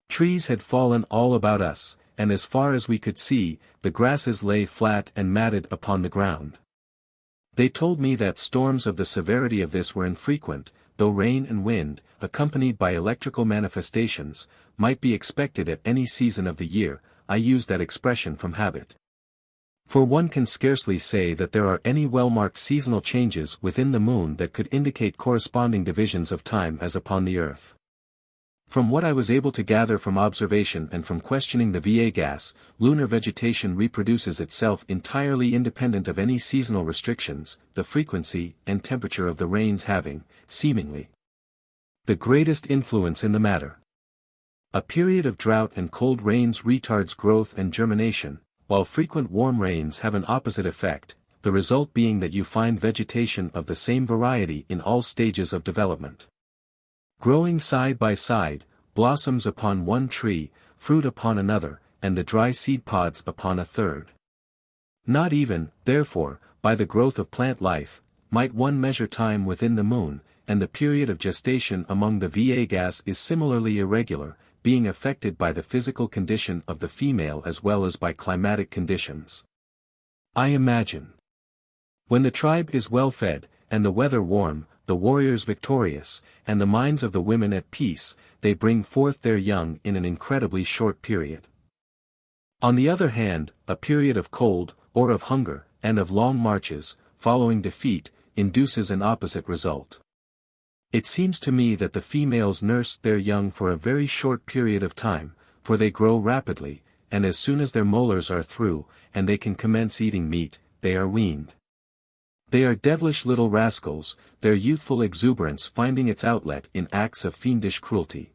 Trees had fallen all about us, and as far as we could see, the grasses lay flat and matted upon the ground. They told me that storms of the severity of this were infrequent, though rain and wind, accompanied by electrical manifestations, might be expected at any season of the year. I use that expression from habit. For one can scarcely say that there are any well-marked seasonal changes within the moon that could indicate corresponding divisions of time as upon the earth. From what I was able to gather from observation and from questioning the VIII gas, lunar vegetation reproduces itself entirely independent of any seasonal restrictions, the frequency and temperature of the rains having, seemingly, the greatest influence in the matter. A period of drought and cold rains retards growth and germination, while frequent warm rains have an opposite effect, the result being that you find vegetation of the same variety in all stages of development. Growing side by side, blossoms upon one tree, fruit upon another, and the dry seed pods upon a third. Not even, therefore, by the growth of plant life, might one measure time within the moon, and the period of gestation among the Viegas is similarly irregular, being affected by the physical condition of the female as well as by climatic conditions. I imagine, when the tribe is well fed, and the weather warm, the warriors victorious, and the minds of the women at peace, they bring forth their young in an incredibly short period. On the other hand, a period of cold, or of hunger, and of long marches, following defeat, induces an opposite result. It seems to me that the females nurse their young for a very short period of time, for they grow rapidly, and as soon as their molars are through, and they can commence eating meat, they are weaned. They are devilish little rascals, their youthful exuberance finding its outlet in acts of fiendish cruelty.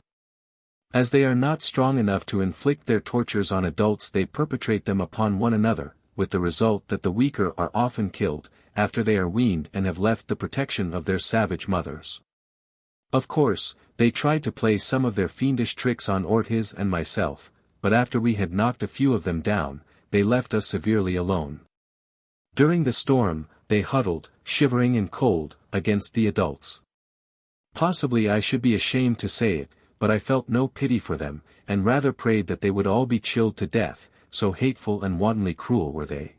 As they are not strong enough to inflict their tortures on adults, they perpetrate them upon one another, with the result that the weaker are often killed, after they are weaned and have left the protection of their savage mothers. Of course, they tried to play some of their fiendish tricks on Ortiz and myself, but after we had knocked a few of them down, they left us severely alone. During the storm, they huddled, shivering and cold, against the adults. Possibly I should be ashamed to say it, but I felt no pity for them, and rather prayed that they would all be chilled to death, so hateful and wantonly cruel were they.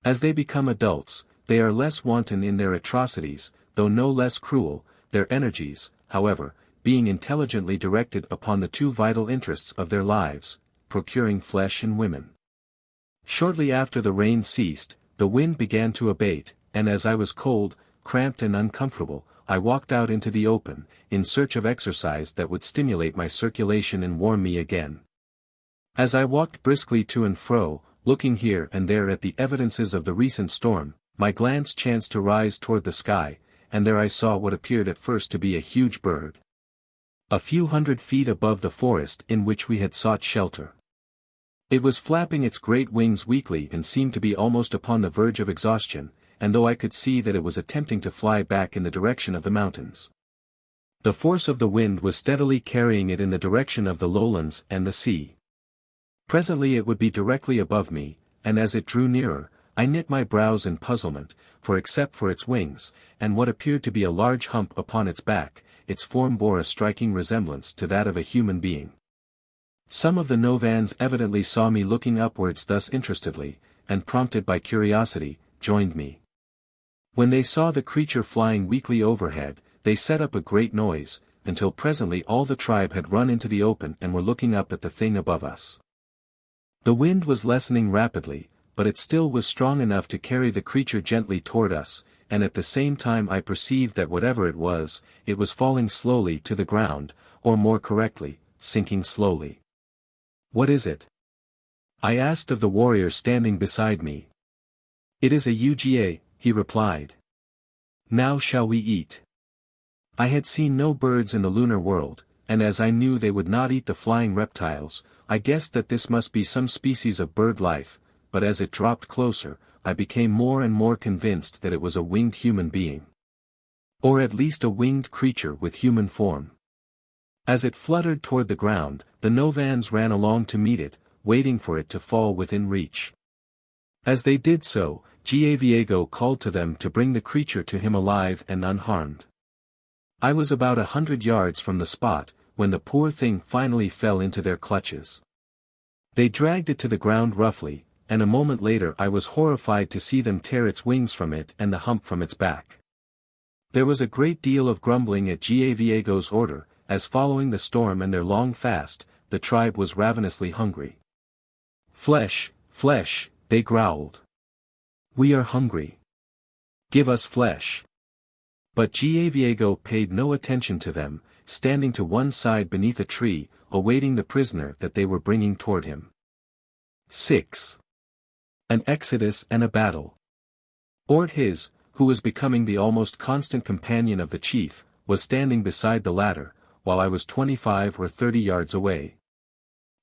As they become adults, they are less wanton in their atrocities, though no less cruel, their energies, however, being intelligently directed upon the 2 vital interests of their lives, procuring flesh and women. Shortly after the rain ceased, the wind began to abate, and as I was cold, cramped and uncomfortable, I walked out into the open, in search of exercise that would stimulate my circulation and warm me again. As I walked briskly to and fro, looking here and there at the evidences of the recent storm, my glance chanced to rise toward the sky, and there I saw what appeared at first to be a huge bird. A few hundred feet above the forest in which we had sought shelter. It was flapping its great wings weakly and seemed to be almost upon the verge of exhaustion, and though I could see that it was attempting to fly back in the direction of the mountains. The force of the wind was steadily carrying it in the direction of the lowlands and the sea. Presently it would be directly above me, and as it drew nearer, I knit my brows in puzzlement, for except for its wings, and what appeared to be a large hump upon its back, its form bore a striking resemblance to that of a human being. Some of the Novans evidently saw me looking upwards thus interestedly, and prompted by curiosity, joined me. When they saw the creature flying weakly overhead, they set up a great noise, until presently all the tribe had run into the open and were looking up at the thing above us. The wind was lessening rapidly, but it still was strong enough to carry the creature gently toward us, and at the same time I perceived that whatever it was falling slowly to the ground, or more correctly, sinking slowly. "What is it?" I asked of the warrior standing beside me. "It is a UGA," he replied. "Now shall we eat?" I had seen no birds in the lunar world, and as I knew they would not eat the flying reptiles, I guessed that this must be some species of bird life, but as it dropped closer, I became more and more convinced that it was a winged human being. Or at least a winged creature with human form. As it fluttered toward the ground, the Novans ran along to meet it, waiting for it to fall within reach. As they did so, Giaviego called to them to bring the creature to him alive and unharmed. I was about 100 yards from the spot, when the poor thing finally fell into their clutches. They dragged it to the ground roughly, and a moment later I was horrified to see them tear its wings from it and the hump from its back. There was a great deal of grumbling at Giaviego's order, as following the storm and their long fast, the tribe was ravenously hungry. "Flesh, flesh," they growled. "We are hungry. Give us flesh." But Giaviego paid no attention to them, standing to one side beneath a tree, awaiting the prisoner that they were bringing toward him. 6. An exodus and a battle. Ortiz, who was becoming the almost constant companion of the chief, was standing beside the latter, while I was 25 or 30 yards away.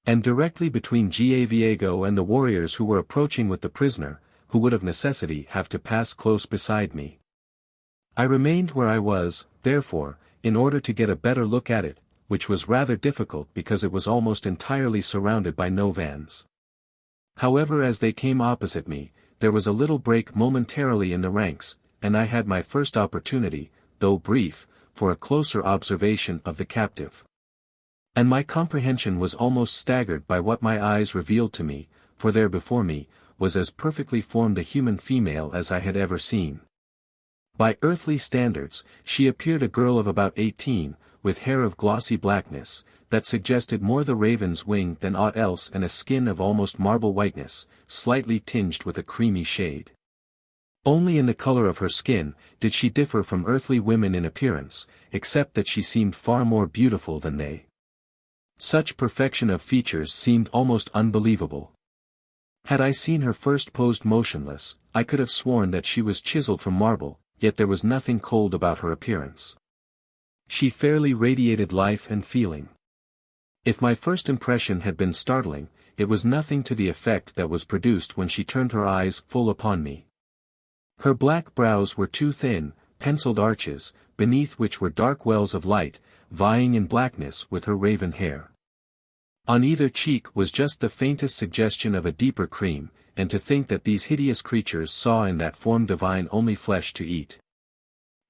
And directly between Giaviego and the warriors who were approaching with the prisoner, who would of necessity have to pass close beside me. I remained where I was, therefore, in order to get a better look at it, which was rather difficult because it was almost entirely surrounded by Novans. However, as they came opposite me, there was a little break momentarily in the ranks, and I had my first opportunity, though brief, for a closer observation of the captive. And my comprehension was almost staggered by what my eyes revealed to me, for there before me, was as perfectly formed a human female as I had ever seen. By earthly standards, she appeared a girl of about 18, with hair of glossy blackness, that suggested more the raven's wing than aught else, and a skin of almost marble whiteness, slightly tinged with a creamy shade. Only in the color of her skin did she differ from earthly women in appearance, except that she seemed far more beautiful than they. Such perfection of features seemed almost unbelievable. Had I seen her first posed motionless, I could have sworn that she was chiseled from marble, yet there was nothing cold about her appearance. She fairly radiated life and feeling. If my first impression had been startling, it was nothing to the effect that was produced when she turned her eyes full upon me. Her black brows were two thin, penciled arches, beneath which were dark wells of light, vying in blackness with her raven hair. On either cheek was just the faintest suggestion of a deeper cream, and to think that these hideous creatures saw in that form divine only flesh to eat.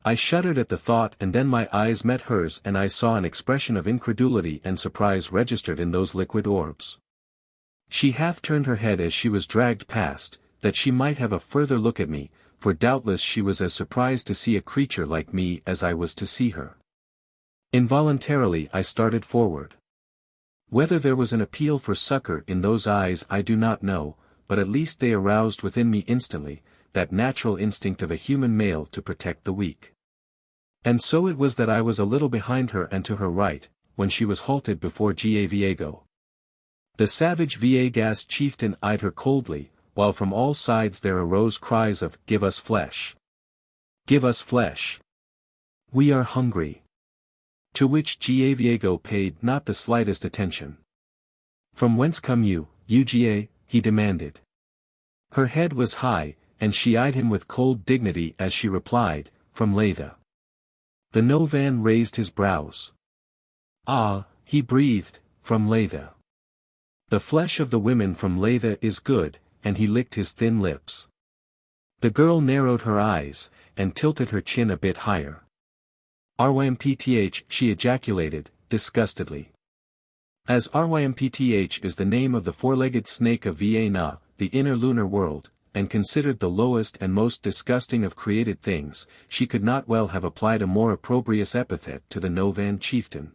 I shuddered at the thought, and then my eyes met hers and I saw an expression of incredulity and surprise registered in those liquid orbs. She half turned her head as she was dragged past, that she might have a further look at me, for doubtless she was as surprised to see a creature like me as I was to see her. Involuntarily I started forward. Whether there was an appeal for succor in those eyes I do not know, but at least they aroused within me instantly, that natural instinct of a human male to protect the weak. And so it was that I was a little behind her and to her right, when she was halted before Giaviego. The savage Viegas chieftain eyed her coldly, while from all sides there arose cries of, "Give us flesh! Give us flesh! We are hungry!" To which Giaviego paid not the slightest attention. "From whence come you, Uga?" he demanded. Her head was high, and she eyed him with cold dignity as she replied, "From Laythe." The Novan raised his brows. "Ah," he breathed, "from Laythe. The flesh of the women from Laythe is good," and he licked his thin lips. The girl narrowed her eyes, and tilted her chin a bit higher. "Rympth," she ejaculated, disgustedly. As Rympth is the name of the four-legged snake of VIII, the inner lunar world, and considered the lowest and most disgusting of created things, she could not well have applied a more opprobrious epithet to the Novan chieftain.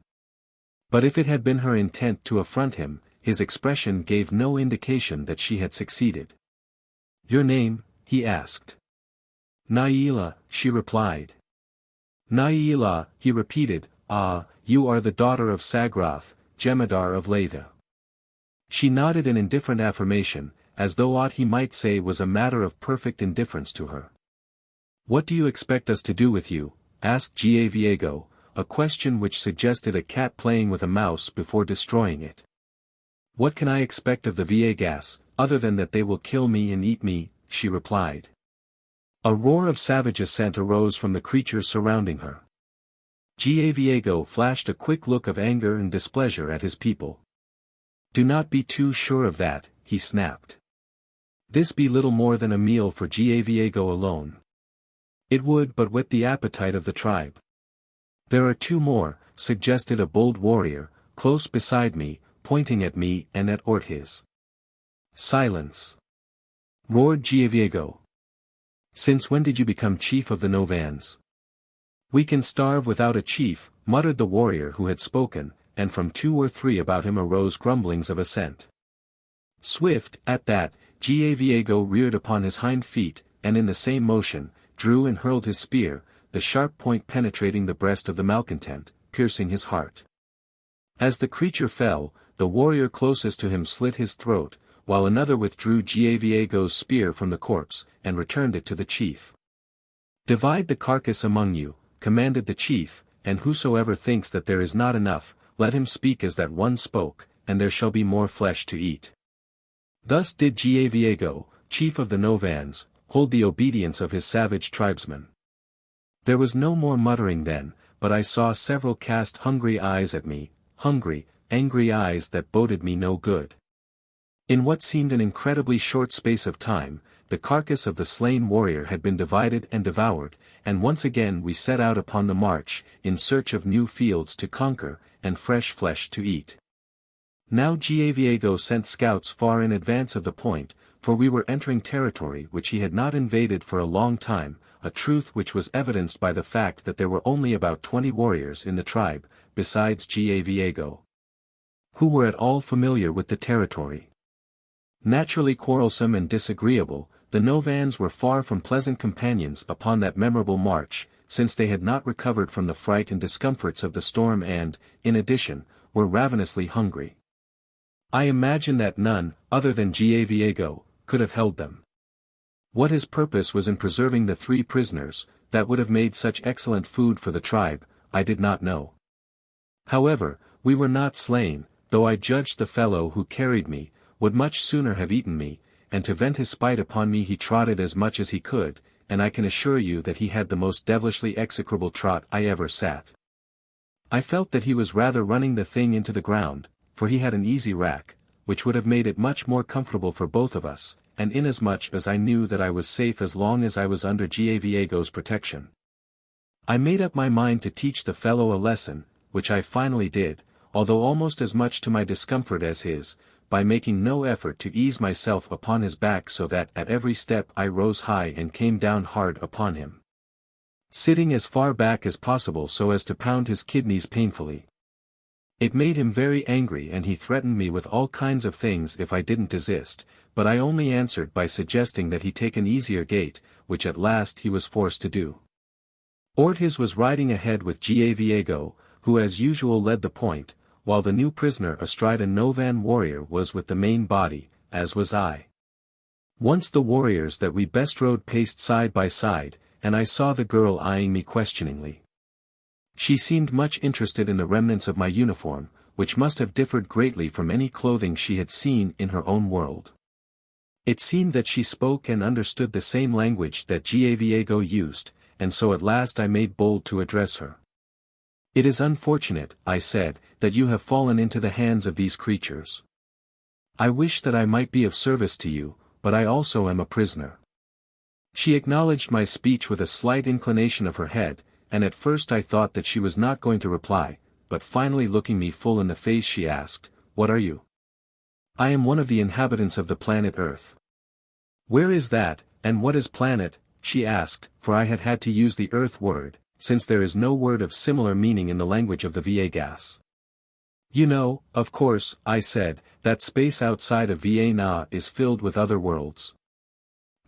But if it had been her intent to affront him, his expression gave no indication that she had succeeded. "Your name?" he asked. "Naila," she replied. "Naila," he repeated, "ah, you are the daughter of Sagrath, Jemadar of Laythe." She nodded in indifferent affirmation, as though aught he might say was a matter of perfect indifference to her. "What do you expect us to do with you?" asked Gaviego, a question which suggested a cat playing with a mouse before destroying it. "What can I expect of the Viegas, other than that they will kill me and eat me?" she replied. A roar of savage assent arose from the creatures surrounding her. Gaviego flashed a quick look of anger and displeasure at his people. "Do not be too sure of that," he snapped. "This be little more than a meal for Gaviego alone. It would but whet the appetite of the tribe." "There are two more," suggested a bold warrior, close beside me, pointing at me and at Ortiz. "Silence!" roared Gaviego. "Since when did you become chief of the Novans?" "We can starve without a chief," muttered the warrior who had spoken, and from two or three about him arose grumblings of assent. Swift, at that, Gaviego reared upon his hind feet, and in the same motion, drew and hurled his spear, the sharp point penetrating the breast of the malcontent, piercing his heart. As the creature fell, the warrior closest to him slit his throat, while another withdrew Gaviego's spear from the corpse, and returned it to the chief. "Divide the carcass among you," commanded the chief, "and whosoever thinks that there is not enough, let him speak as that one spoke, and there shall be more flesh to eat." Thus did Gaviego, chief of the Novans, hold the obedience of his savage tribesmen. There was no more muttering then, but I saw several cast hungry eyes at me, hungry, angry eyes that boded me no good. In what seemed an incredibly short space of time, the carcass of the slain warrior had been divided and devoured, and once again we set out upon the march, in search of new fields to conquer, and fresh flesh to eat. Now Gaviego sent scouts far in advance of the point, for we were entering territory which he had not invaded for a long time, a truth which was evidenced by the fact that there were only about 20 warriors in the tribe, besides Gaviego, who were at all familiar with the territory. Naturally quarrelsome and disagreeable, the Novans were far from pleasant companions upon that memorable march, since they had not recovered from the fright and discomforts of the storm and, in addition, were ravenously hungry. I imagine that none, other than Gaviego, could have held them. What his purpose was in preserving the 3 prisoners, that would have made such excellent food for the tribe, I did not know. However, we were not slain, though I judged the fellow who carried me, would much sooner have eaten me, and to vent his spite upon me he trotted as much as he could, and I can assure you that he had the most devilishly execrable trot I ever sat. I felt that he was rather running the thing into the ground, for he had an easy rack, which would have made it much more comfortable for both of us, and inasmuch as I knew that I was safe as long as I was under Gaviego's protection. I made up my mind to teach the fellow a lesson, which I finally did, although almost as much to my discomfort as his, by making no effort to ease myself upon his back so that at every step I rose high and came down hard upon him, sitting as far back as possible so as to pound his kidneys painfully. It made him very angry and he threatened me with all kinds of things if I didn't desist, but I only answered by suggesting that he take an easier gait, which at last he was forced to do. Ortiz was riding ahead with Gaviego, who as usual led the point, while the new prisoner astride a Novan warrior was with the main body, as was I. Once the warriors that we bestrode paced side by side, and I saw the girl eyeing me questioningly. She seemed much interested in the remnants of my uniform, which must have differed greatly from any clothing she had seen in her own world. It seemed that she spoke and understood the same language that Gaviego used, and so at last I made bold to address her. "It is unfortunate," I said, "that you have fallen into the hands of these creatures. I wish that I might be of service to you, but I also am a prisoner." She acknowledged my speech with a slight inclination of her head, and at first I thought that she was not going to reply, but finally looking me full in the face she asked, "What are you?" "I am one of the inhabitants of the planet Earth." Where is that, and what is planet? She asked, for I had had to use the Earth word, since there is no word of similar meaning in the language of the VIII. You know, of course, I said, that space outside of VIII is filled with other worlds.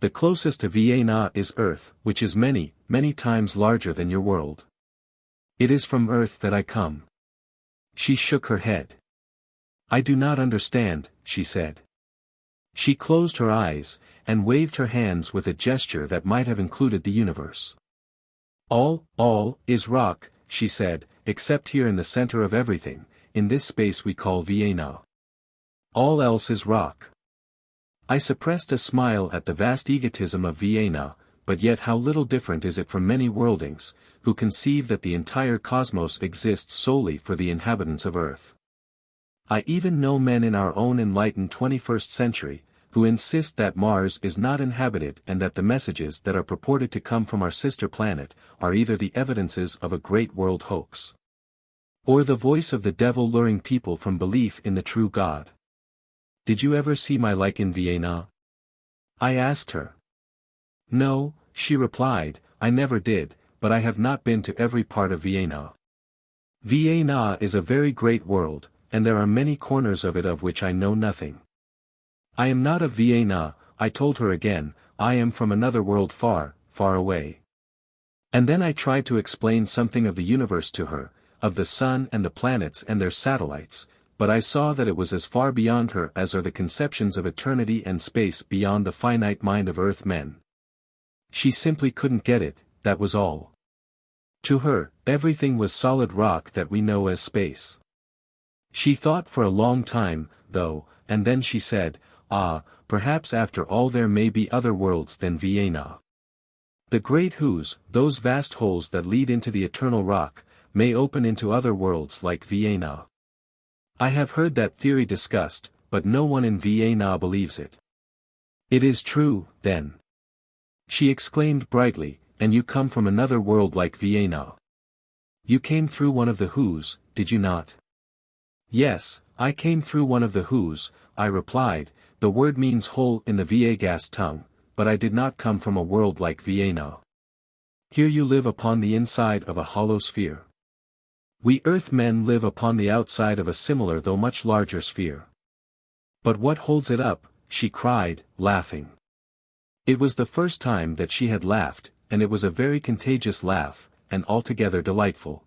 The closest to VIII is Earth, which is many, many times larger than your world. It is from Earth that I come. She shook her head. I do not understand, she said. She closed her eyes, and waved her hands with a gesture that might have included the universe. All, is rock, she said, except here in the center of everything, in this space we call VIII. All else is rock. I suppressed a smile at the vast egotism of VIII, but yet how little different is it from many worldlings, who conceive that the entire cosmos exists solely for the inhabitants of Earth. I even know men in our own enlightened 21st century, who insist that Mars is not inhabited and that the messages that are purported to come from our sister planet, are either the evidences of a great world hoax, or the voice of the devil luring people from belief in the true God. Did you ever see my like in VIII? I asked her. No, she replied, I never did, but I have not been to every part of VIII. VIII is a very great world, and there are many corners of it of which I know nothing. I am not of VIII, I told her again, I am from another world far, far away. And then I tried to explain something of the universe to her, of the sun and the planets and their satellites, but I saw that it was as far beyond her as are the conceptions of eternity and space beyond the finite mind of Earthmen. She simply couldn't get it, that was all. To her, everything was solid rock that we know as space. She thought for a long time, though, and then she said, perhaps after all there may be other worlds than VIII. The great whos, those vast holes that lead into the eternal rock, may open into other worlds like VIII. I have heard that theory discussed, but no one in VIII believes it. It is true, then. She exclaimed brightly, and you come from another world like VIII. You came through one of the whos, did you not? Yes, I came through one of the whos, I replied. The word means hole in the VIII tongue, but I did not come from a world like VIII. Here you live upon the inside of a hollow sphere. We Earthmen live upon the outside of a similar though much larger sphere. But what holds it up? She cried, laughing. It was the first time that she had laughed, and it was a very contagious laugh, and altogether delightful.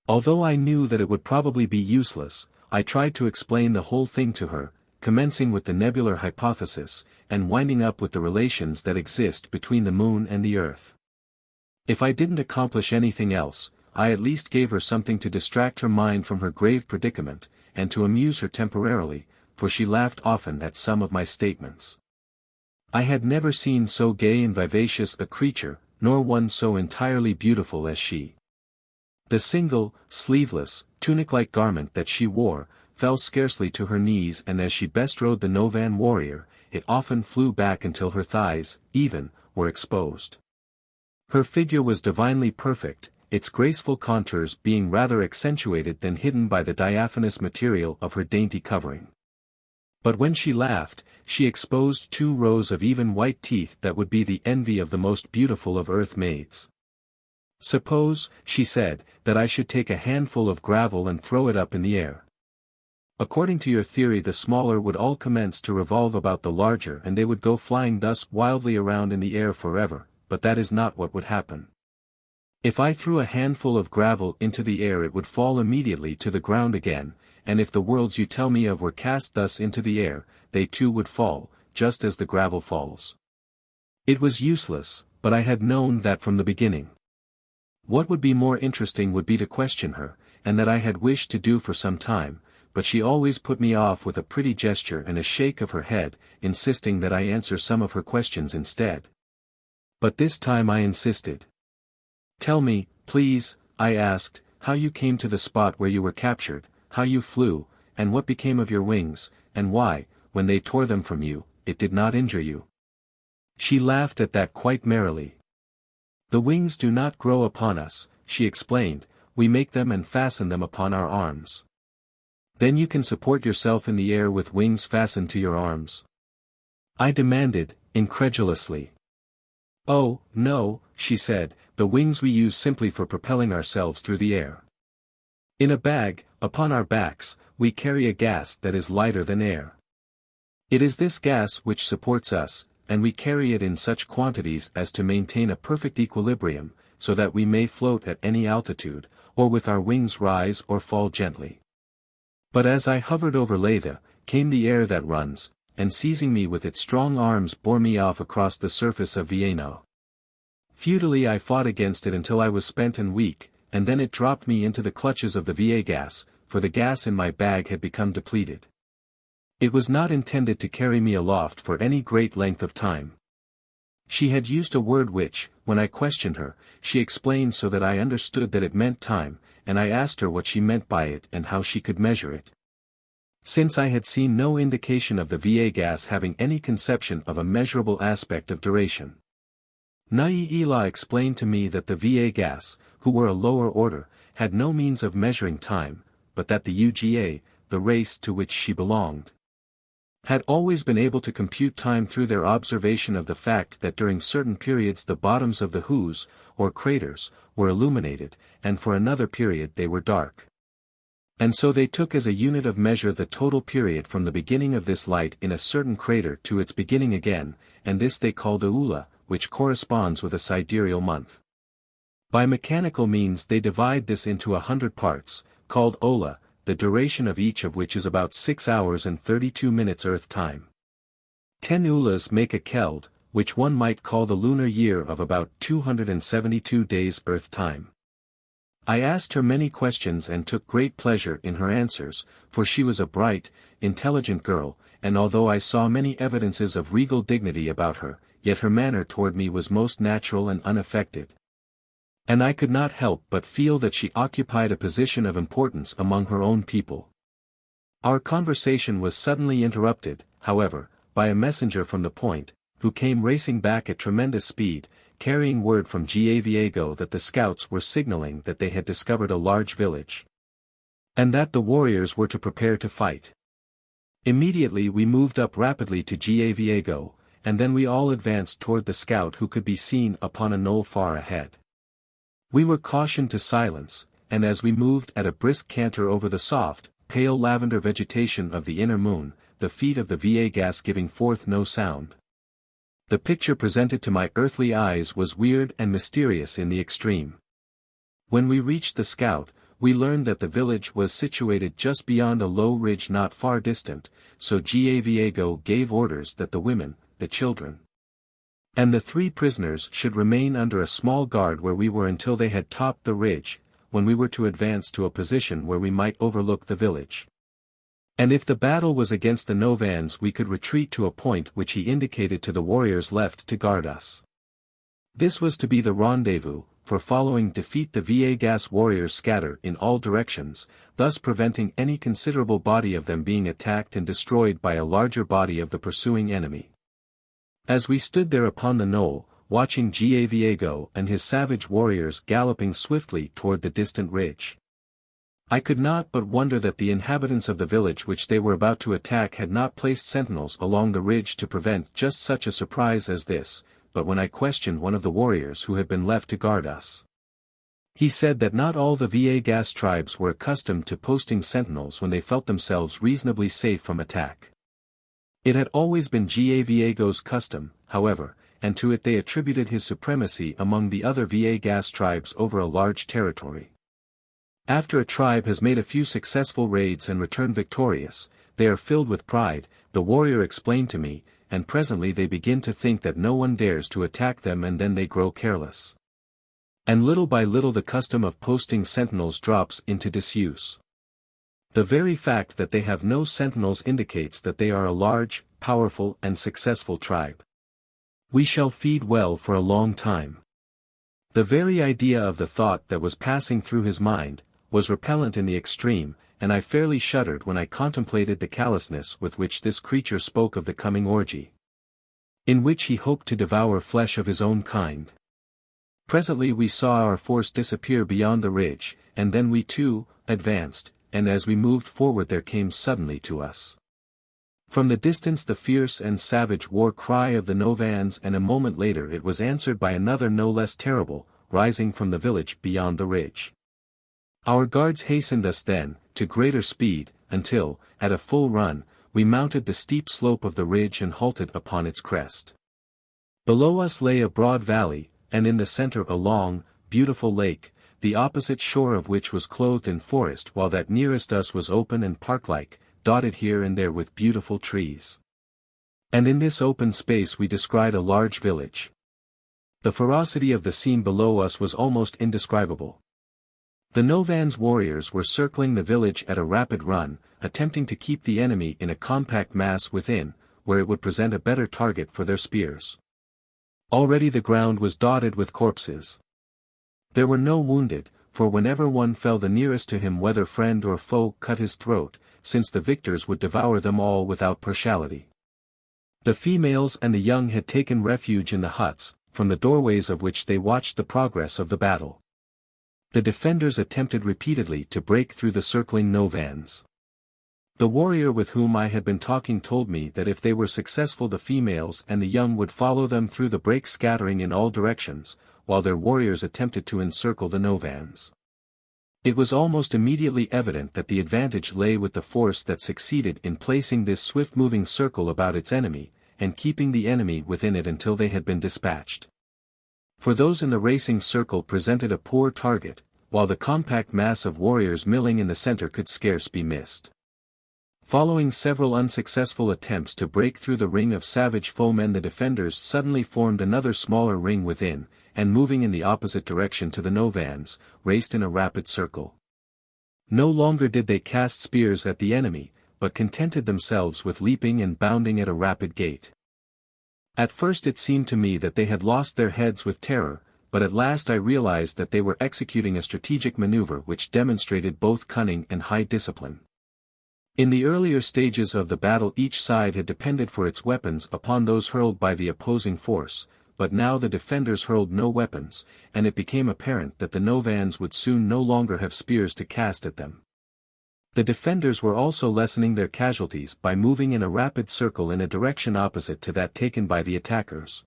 Although I knew that it would probably be useless, I tried to explain the whole thing to her, commencing with the nebular hypothesis, and winding up with the relations that exist between the moon and the earth. If I didn't accomplish anything else, I at least gave her something to distract her mind from her grave predicament, and to amuse her temporarily, for she laughed often at some of my statements. I had never seen so gay and vivacious a creature, nor one so entirely beautiful as she. The single, sleeveless, tunic-like garment that she wore, fell scarcely to her knees, and as she bestrode the Novan warrior, it often flew back until her thighs, even, were exposed. Her figure was divinely perfect, its graceful contours being rather accentuated than hidden by the diaphanous material of her dainty covering. But when she laughed, she exposed 2 rows of even white teeth that would be the envy of the most beautiful of earth maids. Suppose, she said, that I should take a handful of gravel and throw it up in the air. According to your theory, the smaller would all commence to revolve about the larger, and they would go flying thus wildly around in the air forever, but that is not what would happen. If I threw a handful of gravel into the air, it would fall immediately to the ground again, and if the worlds you tell me of were cast thus into the air, they too would fall, just as the gravel falls. It was useless, but I had known that from the beginning. What would be more interesting would be to question her, and that I had wished to do for some time, but she always put me off with a pretty gesture and a shake of her head, insisting that I answer some of her questions instead. But this time I insisted. Tell me, please, I asked, how you came to the spot where you were captured, how you flew, and what became of your wings, and why, when they tore them from you, it did not injure you. She laughed at that quite merrily. The wings do not grow upon us, she explained, we make them and fasten them upon our arms. Then you can support yourself in the air with wings fastened to your arms? I demanded, incredulously. "Oh, no," she said, "the wings we use simply for propelling ourselves through the air. In a bag, upon our backs, we carry a gas that is lighter than air. It is this gas which supports us, and we carry it in such quantities as to maintain a perfect equilibrium, so that we may float at any altitude, or with our wings rise or fall gently." But as I hovered over Laythe, came the air that runs, and seizing me with its strong arms bore me off across the surface of VIII. Futilely I fought against it until I was spent and weak, and then it dropped me into the clutches of the VA gas, for the gas in my bag had become depleted. It was not intended to carry me aloft for any great length of time. She had used a word which, when I questioned her, she explained so that I understood that it meant time, and I asked her what she meant by it and how she could measure it. Since I had seen no indication of the VA gas having any conception of a measurable aspect of duration. Laythe explained to me that the VA gas, who were a lower order, had no means of measuring time, but that the UGA, the race to which she belonged, had always been able to compute time through their observation of the fact that during certain periods the bottoms of the hoos, or craters, were illuminated, and for another period they were dark. And so they took as a unit of measure the total period from the beginning of this light in a certain crater to its beginning again, and this they called a ula, which corresponds with a sidereal month. By mechanical means they divide this into 100 parts, called ola, the duration of each of which is about 6 hours and 32 minutes Earth time. 10 ulas make a keld, which one might call the lunar year of about 272 days Earth time. I asked her many questions and took great pleasure in her answers, for she was a bright, intelligent girl, and although I saw many evidences of regal dignity about her, yet her manner toward me was most natural and unaffected. And I could not help but feel that she occupied a position of importance among her own people. Our conversation was suddenly interrupted, however, by a messenger from the point, who came racing back at tremendous speed, carrying word from Gaviego that the scouts were signaling that they had discovered a large village, and that the warriors were to prepare to fight. Immediately we moved up rapidly to Gaviego, and then we all advanced toward the scout who could be seen upon a knoll far ahead. We were cautioned to silence, and as we moved at a brisk canter over the soft, pale lavender vegetation of the inner moon, the feet of the VA gas giving forth no sound, the picture presented to my earthly eyes was weird and mysterious in the extreme. When we reached the scout, we learned that the village was situated just beyond a low ridge not far distant, so Gaviego gave orders that the women, the children, and the 3 prisoners should remain under a small guard where we were until they had topped the ridge, when we were to advance to a position where we might overlook the village. And if the battle was against the Novans we could retreat to a point which he indicated to the warriors left to guard us. This was to be the rendezvous, for following defeat the VA gas warriors scatter in all directions, thus preventing any considerable body of them being attacked and destroyed by a larger body of the pursuing enemy. As we stood there upon the knoll, watching Gaviego and his savage warriors galloping swiftly toward the distant ridge, I could not but wonder that the inhabitants of the village which they were about to attack had not placed sentinels along the ridge to prevent just such a surprise as this, but when I questioned one of the warriors who had been left to guard us, he said that not all the VA gas tribes were accustomed to posting sentinels when they felt themselves reasonably safe from attack. It had always been Gaviego's custom, however, and to it they attributed his supremacy among the other VA gas tribes over a large territory. After a tribe has made a few successful raids and returned victorious, they are filled with pride, the warrior explained to me, and presently they begin to think that no one dares to attack them and then they grow careless. And little by little the custom of posting sentinels drops into disuse. The very fact that they have no sentinels indicates that they are a large, powerful and successful tribe. We shall feed well for a long time. The very idea of the thought that was passing through his mind, was repellent in the extreme, and I fairly shuddered when I contemplated the callousness with which this creature spoke of the coming orgy, in which he hoped to devour flesh of his own kind. Presently we saw our force disappear beyond the ridge, and then we too, advanced, and as we moved forward there came suddenly to us From the distance the fierce and savage war cry of the Novans, and a moment later it was answered by another no less terrible, rising from the village beyond the ridge. Our guards hastened us then, to greater speed, until, at a full run, we mounted the steep slope of the ridge and halted upon its crest. Below us lay a broad valley, and in the center a long, beautiful lake, the opposite shore of which was clothed in forest, while that nearest us was open and park-like, dotted here and there with beautiful trees. And in this open space we descried a large village. The ferocity of the scene below us was almost indescribable. The Novans warriors were circling the village at a rapid run, attempting to keep the enemy in a compact mass within, where it would present a better target for their spears. Already the ground was dotted with corpses. There were no wounded, for whenever one fell the nearest to him, whether friend or foe, cut his throat, since the victors would devour them all without partiality. The females and the young had taken refuge in the huts, from the doorways of which they watched the progress of the battle. The defenders attempted repeatedly to break through the circling Novans. The warrior with whom I had been talking told me that if they were successful the females and the young would follow them through the break, scattering in all directions, while their warriors attempted to encircle the Novans. It was almost immediately evident that the advantage lay with the force that succeeded in placing this swift-moving circle about its enemy, and keeping the enemy within it until they had been dispatched. For those in the racing circle presented a poor target, while the compact mass of warriors milling in the center could scarce be missed. Following several unsuccessful attempts to break through the ring of savage foemen, the defenders suddenly formed another smaller ring within, and moving in the opposite direction to the Novans, raced in a rapid circle. No longer did they cast spears at the enemy, but contented themselves with leaping and bounding at a rapid gait. At first it seemed to me that they had lost their heads with terror, but at last I realized that they were executing a strategic maneuver which demonstrated both cunning and high discipline. In the earlier stages of the battle each side had depended for its weapons upon those hurled by the opposing force, but now the defenders hurled no weapons, and it became apparent that the Novans would soon no longer have spears to cast at them. The defenders were also lessening their casualties by moving in a rapid circle in a direction opposite to that taken by the attackers.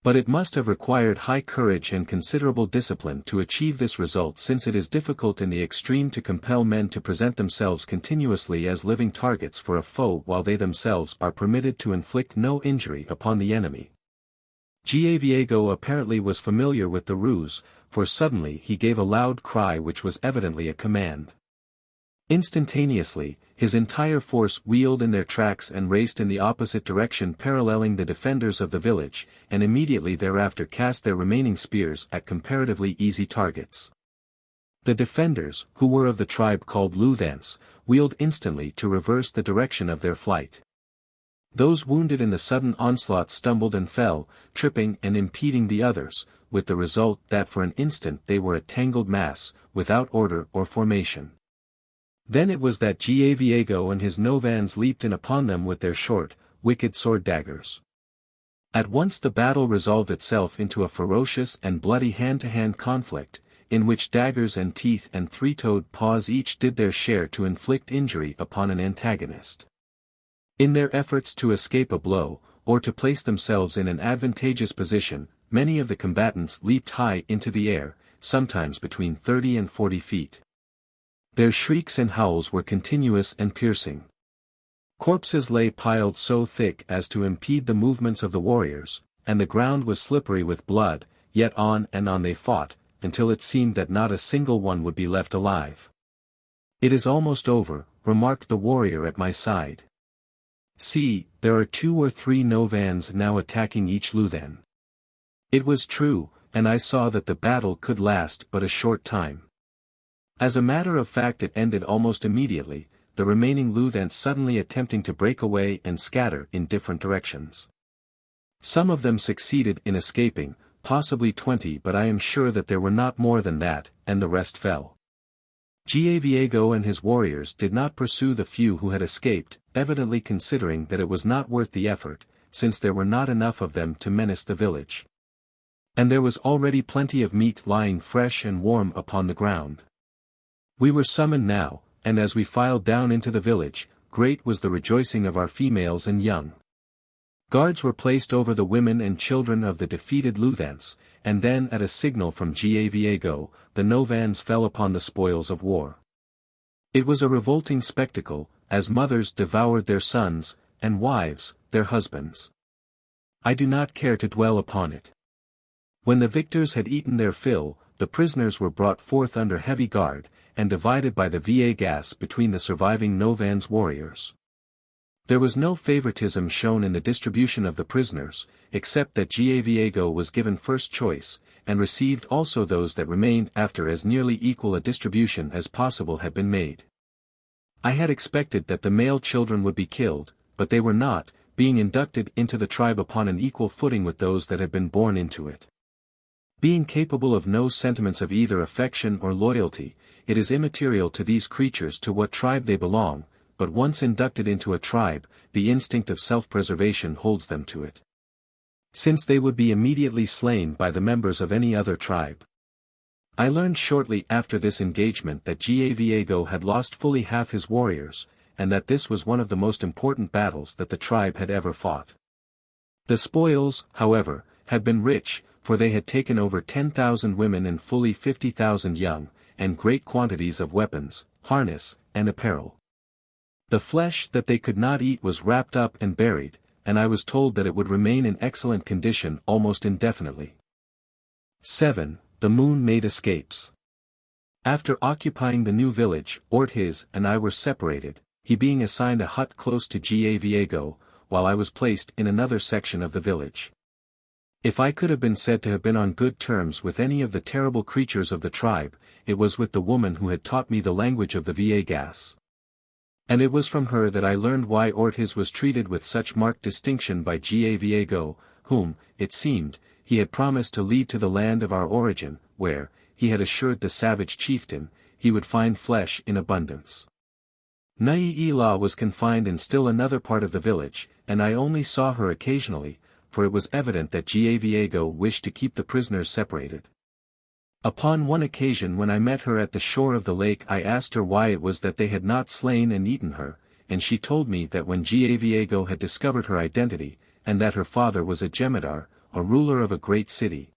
But it must have required high courage and considerable discipline to achieve this result, since it is difficult in the extreme to compel men to present themselves continuously as living targets for a foe while they themselves are permitted to inflict no injury upon the enemy. Giaviego apparently was familiar with the ruse, for suddenly he gave a loud cry which was evidently a command. Instantaneously, his entire force wheeled in their tracks and raced in the opposite direction, paralleling the defenders of the village, and immediately thereafter cast their remaining spears at comparatively easy targets. The defenders, who were of the tribe called Luthans, wheeled instantly to reverse the direction of their flight. Those wounded in the sudden onslaught stumbled and fell, tripping and impeding the others, with the result that for an instant they were a tangled mass, without order or formation. Then it was that Giaviego and his Novans leaped in upon them with their short, wicked sword daggers. At once the battle resolved itself into a ferocious and bloody hand-to-hand conflict, in which daggers and teeth and three-toed paws each did their share to inflict injury upon an antagonist. In their efforts to escape a blow, or to place themselves in an advantageous position, many of the combatants leaped high into the air, sometimes between 30 and 40 feet. Their shrieks and howls were continuous and piercing. Corpses lay piled so thick as to impede the movements of the warriors, and the ground was slippery with blood, yet on and on they fought, until it seemed that not a single one would be left alive. "It is almost over," remarked the warrior at my side. "See, there are 2 or 3 Novans now attacking each Luthan." It was true, and I saw that the battle could last but a short time. As a matter of fact it ended almost immediately, the remaining Luthans suddenly attempting to break away and scatter in different directions. Some of them succeeded in escaping, possibly 20, but I am sure that there were not more than that, and the rest fell. Giaviego and his warriors did not pursue the few who had escaped, evidently considering that it was not worth the effort, since there were not enough of them to menace the village. And there was already plenty of meat lying fresh and warm upon the ground. We were summoned now, and as we filed down into the village, great was the rejoicing of our females and young. Guards were placed over the women and children of the defeated Luthans, and then at a signal from Gavago, the Novans fell upon the spoils of war. It was a revolting spectacle, as mothers devoured their sons, and wives, their husbands. I do not care to dwell upon it. When the victors had eaten their fill, the prisoners were brought forth under heavy guard, and divided by the VIII between the surviving Novans warriors. There was no favoritism shown in the distribution of the prisoners, except that Gavago was given first choice, and received also those that remained after as nearly equal a distribution as possible had been made. I had expected that the male children would be killed, but they were not, being inducted into the tribe upon an equal footing with those that had been born into it. Being capable of no sentiments of either affection or loyalty, it is immaterial to these creatures to what tribe they belong, but once inducted into a tribe, the instinct of self-preservation holds them to it. Since they would be immediately slain by the members of any other tribe. I learned shortly after this engagement that Gavago had lost fully half his warriors, and that this was one of the most important battles that the tribe had ever fought. The spoils, however, had been rich, for they had taken over 10,000 women and fully 50,000 young, and great quantities of weapons, harness, and apparel. The flesh that they could not eat was wrapped up and buried, and I was told that it would remain in excellent condition almost indefinitely. 7. The Moon Maid escapes. After occupying the new village, Ortiz and I were separated, he being assigned a hut close to Gavago, while I was placed in another section of the village. If I could have been said to have been on good terms with any of the terrible creatures of the tribe, it was with the woman who had taught me the language of the VIII. And it was from her that I learned why Ortiz was treated with such marked distinction by Gavago, whom, it seemed, he had promised to lead to the land of our origin, where, he had assured the savage chieftain, he would find flesh in abundance. Laythe was confined in still another part of the village, and I only saw her occasionally, for it was evident that Gavago wished to keep the prisoners separated. Upon one occasion when I met her at the shore of the lake I asked her why it was that they had not slain and eaten her, and she told me that when Gavago had discovered her identity, and that her father was a jemadar, a ruler of a great city.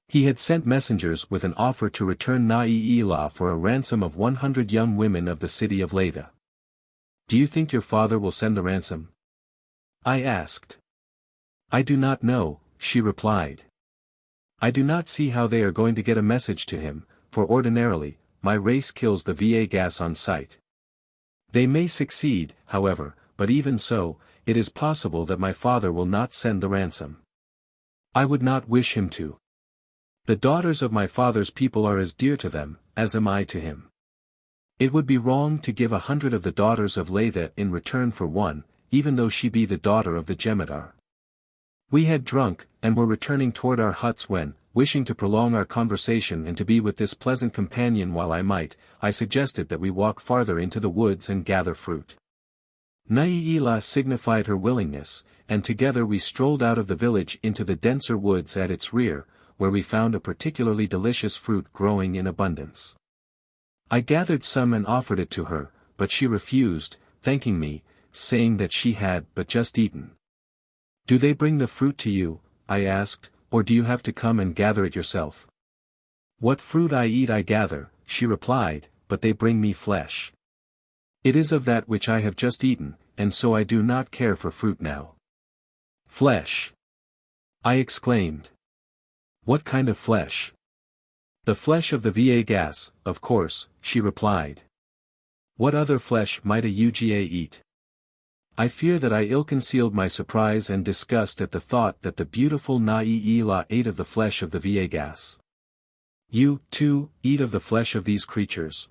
He had sent messengers with an offer to return Laythe for a ransom of 100 young women of the city of Laythe. Do you think your father will send the ransom? I asked. I do not know, she replied. I do not see how they are going to get a message to him, for ordinarily, my race kills the VIII on sight. They may succeed, however, but even so, it is possible that my father will not send the ransom. I would not wish him to. The daughters of my father's people are as dear to them, as am I to him. It would be wrong to give 100 of the daughters of Laythe in return for one, even though she be the daughter of the jemadar. We had drunk, and were returning toward our huts when, wishing to prolong our conversation and to be with this pleasant companion while I might, I suggested that we walk farther into the woods and gather fruit. Laythe signified her willingness, and together we strolled out of the village into the denser woods at its rear, where we found a particularly delicious fruit growing in abundance. I gathered some and offered it to her, but she refused, thanking me, saying that she had but just eaten. Do they bring the fruit to you, I asked, or do you have to come and gather it yourself? What fruit I eat I gather, she replied, but they bring me flesh. It is of that which I have just eaten, and so I do not care for fruit now. Flesh! I exclaimed. What kind of flesh? The flesh of the VIII, of course, she replied. What other flesh might a UGA eat? I fear that I ill-concealed my surprise and disgust at the thought that the beautiful Laythe ate of the flesh of the VIII. You, too, eat of the flesh of these creatures?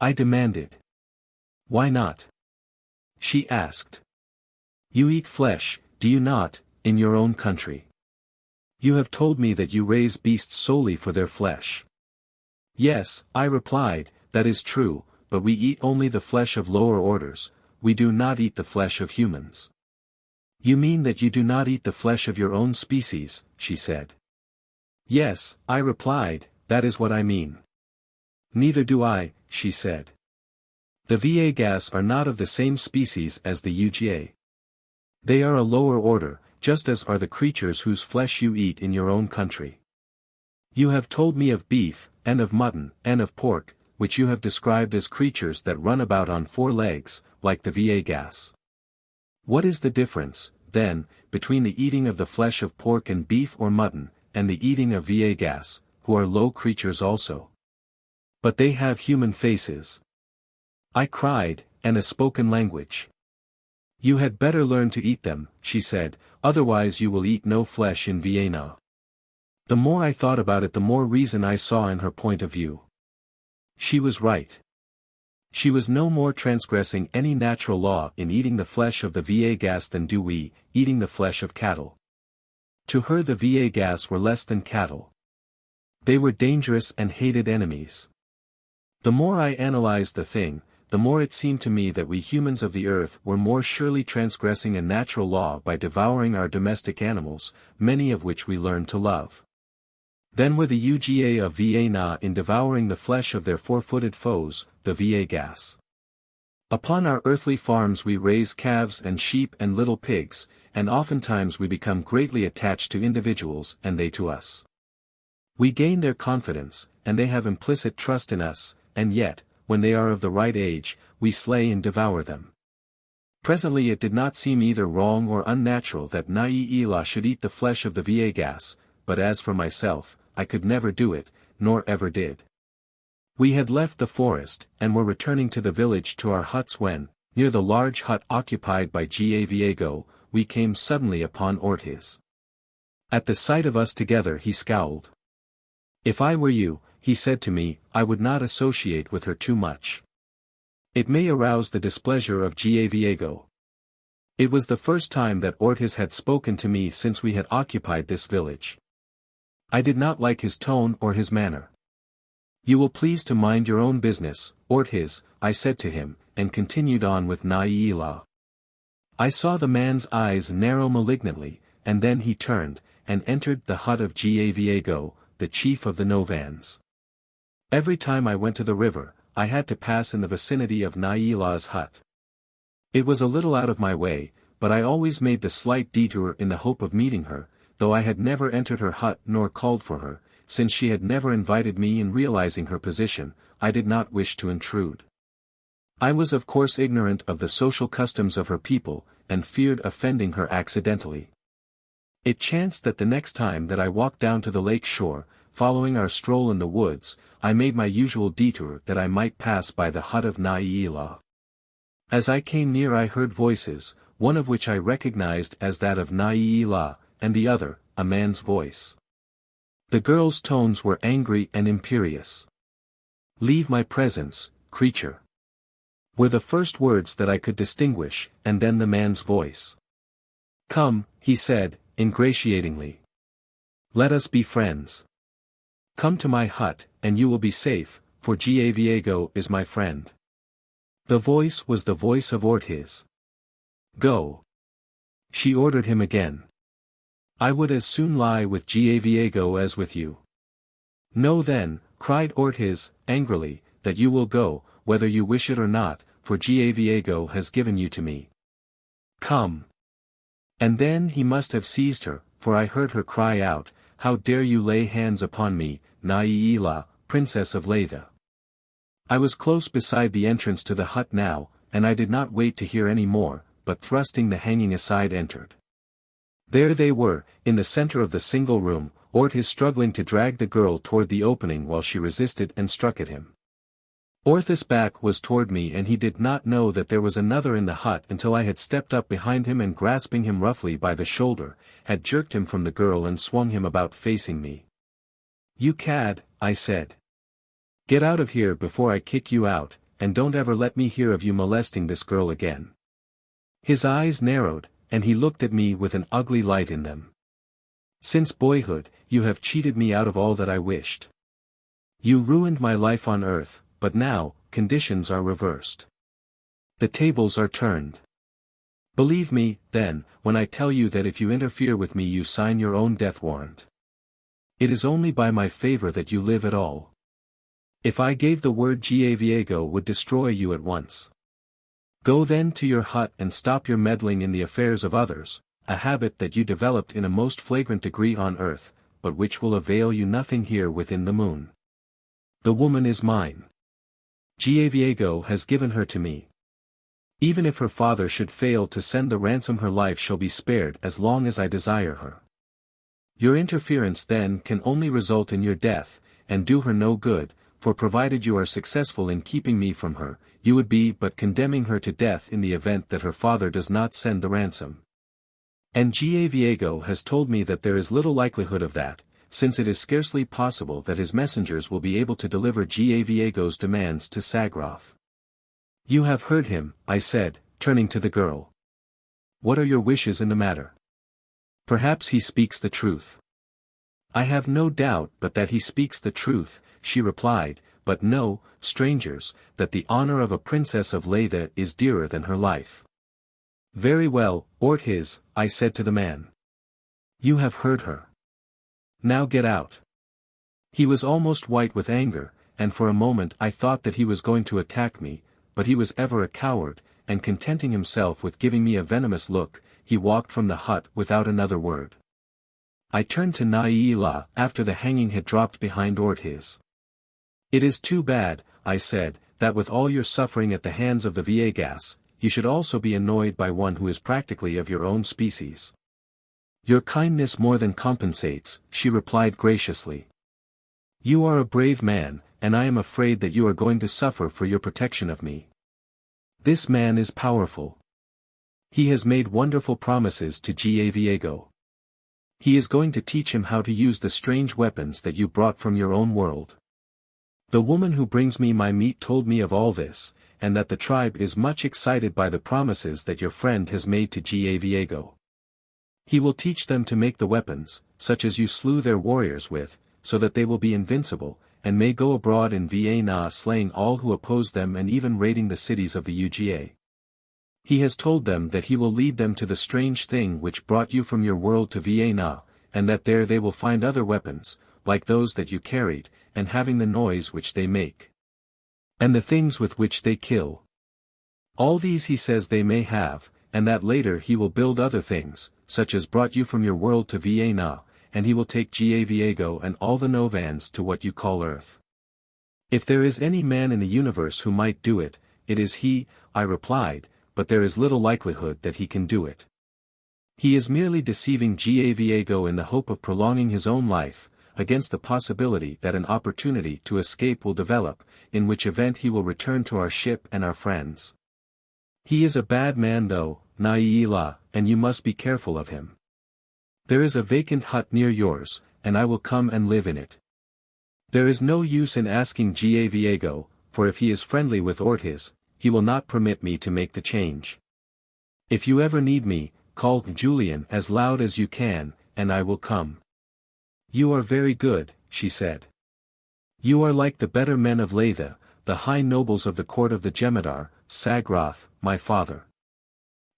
I demanded. Why not? She asked. You eat flesh, do you not, in your own country? You have told me that you raise beasts solely for their flesh. Yes, I replied, that is true, but we eat only the flesh of lower orders. We do not eat the flesh of humans. You mean that you do not eat the flesh of your own species, she said. Yes, I replied, that is what I mean. Neither do I, she said. The VIII are not of the same species as the UGA. They are a lower order, just as are the creatures whose flesh you eat in your own country. You have told me of beef, and of mutton, and of pork, which you have described as creatures that run about on 4 legs, like the VIII. What is the difference, then, between the eating of the flesh of pork and beef or mutton, and the eating of VIII, who are low creatures also? But they have human faces, I cried, and a spoken language. You had better learn to eat them, she said, otherwise you will eat no flesh in Vienna. The more I thought about it, the more reason I saw in her point of view. She was right. She was no more transgressing any natural law in eating the flesh of the VIII than do we, eating the flesh of cattle. To her the VIII were less than cattle. They were dangerous and hated enemies. The more I analyzed the thing, the more it seemed to me that we humans of the earth were more surely transgressing a natural law by devouring our domestic animals, many of which we learned to love. Then were the UGA of Vienna in devouring the flesh of their 4-footed foes, the VIII. Upon our earthly farms we raise calves and sheep and little pigs, and oftentimes we become greatly attached to individuals and they to us. We gain their confidence, and they have implicit trust in us, and yet, when they are of the right age, we slay and devour them. Presently it did not seem either wrong or unnatural that Laythe should eat the flesh of the VIII, but as for myself, I could never do it, nor ever did. We had left the forest, and were returning to the village to our huts when, near the large hut occupied by Gaviego, we came suddenly upon Ortiz. At the sight of us together he scowled. If I were you, he said to me, I would not associate with her too much. It may arouse the displeasure of Gaviego. It was the first time that Ortiz had spoken to me since we had occupied this village. I did not like his tone or his manner. You will please to mind your own business, Ortiz, I said to him, and continued on with Laythe. I saw the man's eyes narrow malignantly, and then he turned, and entered the hut of Gaviego, the chief of the Novans. Every time I went to the river, I had to pass in the vicinity of Laythe's hut. It was a little out of my way, but I always made the slight detour in the hope of meeting her, though I had never entered her hut nor called for her, since she had never invited me. In realizing her position, I did not wish to intrude. I was of course ignorant of the social customs of her people, and feared offending her accidentally. It chanced that the next time that I walked down to the lake shore, following our stroll in the woods, I made my usual detour that I might pass by the hut of Laythe. As I came near I heard voices, one of which I recognized as that of Laythe, and the other, a man's voice. The girl's tones were angry and imperious. "Leave my presence, creature," were the first words that I could distinguish, and then the man's voice. "Come," he said, ingratiatingly. "Let us be friends. Come to my hut, and you will be safe, for Gaviego is my friend." The voice was the voice of Ortiz. "Go," she ordered him again. "I would as soon lie with Gaviego as with you." "Know then," cried Ortiz, angrily, "that you will go, whether you wish it or not, for Gaviego has given you to me. Come." And then he must have seized her, for I heard her cry out, "How dare you lay hands upon me, Laythe, Princess of Laythe?" I was close beside the entrance to the hut now, and I did not wait to hear any more, but thrusting the hanging aside entered. There they were, in the center of the single room, Ortiz struggling to drag the girl toward the opening while she resisted and struck at him. Orth's back was toward me and he did not know that there was another in the hut until I had stepped up behind him and grasping him roughly by the shoulder, had jerked him from the girl and swung him about facing me. "You cad," I said. "Get out of here before I kick you out, and don't ever let me hear of you molesting this girl again." His eyes narrowed, and he looked at me with an ugly light in them. "Since boyhood, you have cheated me out of all that I wished. You ruined my life on earth, but now, conditions are reversed. The tables are turned. Believe me, then, when I tell you that if you interfere with me you sign your own death warrant. It is only by my favor that you live at all. If I gave the word Viego would destroy you at once. Go then to your hut and stop your meddling in the affairs of others, a habit that you developed in a most flagrant degree on earth, but which will avail you nothing here within the moon. The woman is mine. Viego has given her to me. Even if her father should fail to send the ransom, her life shall be spared as long as I desire her. Your interference then can only result in your death, and do her no good, for provided you are successful in keeping me from her, you would be but condemning her to death in the event that her father does not send the ransom. And Viego has told me that there is little likelihood of that, since it is scarcely possible that his messengers will be able to deliver Viego's demands to Sagrath. You have heard him, I said, turning to the girl. What are your wishes in the matter? Perhaps he speaks the truth. I have no doubt but that he speaks the truth, she replied, but know, strangers, that the honor of a princess of Laythe is dearer than her life. Very well, Ortiz, I said to the man. You have heard her. Now get out. He was almost white with anger, and for a moment I thought that he was going to attack me, but he was ever a coward, and contenting himself with giving me a venomous look, he walked from the hut without another word. I turned to Laythe after the hanging had dropped behind Ortiz. It is too bad, I said, that with all your suffering at the hands of the Viegas, you should also be annoyed by one who is practically of your own species. Your kindness more than compensates, she replied graciously. You are a brave man, and I am afraid that you are going to suffer for your protection of me. This man is powerful. He has made wonderful promises to Viego. He is going to teach him how to use the strange weapons that you brought from your own world. The woman who brings me my meat told me of all this, and that the tribe is much excited by the promises that your friend has made to Viego. He will teach them to make the weapons, such as you slew their warriors with, so that they will be invincible, and may go abroad in VIII slaying all who oppose them and even raiding the cities of the UGA. He has told them that he will lead them to the strange thing which brought you from your world to VIII, and that there they will find other weapons, like those that you carried, and having the noise which they make. And the things with which they kill. All these he says they may have, and that later he will build other things, such as brought you from your world to VIII, and he will take Viego and all the Novans to what you call Earth. If there is any man in the universe who might do it, it is he, I replied, but there is little likelihood that he can do it. He is merely deceiving Viego in the hope of prolonging his own life, against the possibility that an opportunity to escape will develop, in which event he will return to our ship and our friends. He is a bad man though, Laythe, and you must be careful of him. There is a vacant hut near yours, and I will come and live in it. There is no use in asking Viego, for if he is friendly with Ortiz, he will not permit me to make the change. If you ever need me, call Julian as loud as you can, and I will come. You are very good, she said. You are like the better men of Laythe, the high nobles of the court of the Jemadar, Sagrath, my father.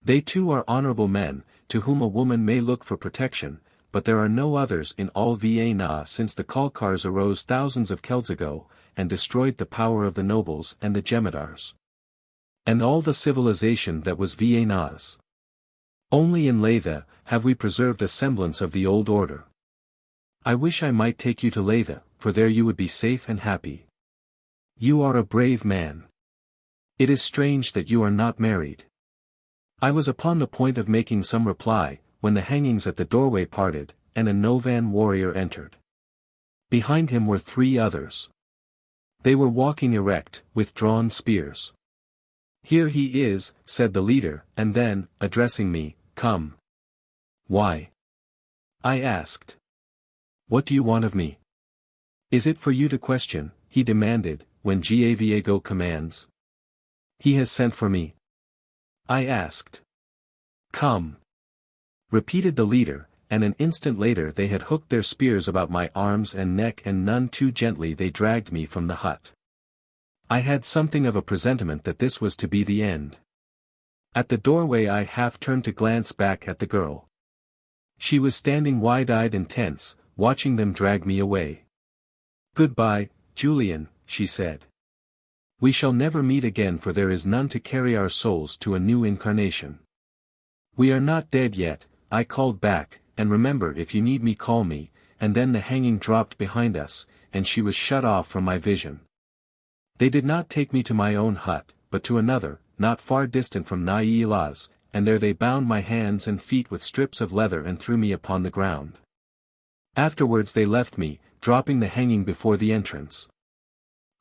They too are honorable men, to whom a woman may look for protection, but there are no others in all VIII since the Kalkars arose thousands of Kelds ago, and destroyed the power of the nobles and the Jemadars. And all the civilization that was VIII's. Only in Laythe have we preserved a semblance of the old order. I wish I might take you to Laythe, for there you would be safe and happy. You are a brave man. It is strange that you are not married. I was upon the point of making some reply, when the hangings at the doorway parted, and a Novan warrior entered. Behind him were 3 others. They were walking erect, with drawn spears. Here he is, said the leader, and then, addressing me, come. Why? I asked. What do you want of me? Is it for you to question, he demanded, when Viego commands? He has sent for me. I asked. Come. Repeated the leader, and an instant later they had hooked their spears about my arms and neck, and none too gently they dragged me from the hut. I had something of a presentiment that this was to be the end. At the doorway I half turned to glance back at the girl. She was standing wide-eyed and tense, watching them drag me away. Goodbye, Julian, she said. We shall never meet again, for there is none to carry our souls to a new incarnation. We are not dead yet, I called back, and remember, if you need me call me, and then the hanging dropped behind us, and she was shut off from my vision. They did not take me to my own hut, but to another, not far distant from Laythe's, and there they bound my hands and feet with strips of leather and threw me upon the ground. Afterwards they left me, dropping the hanging before the entrance.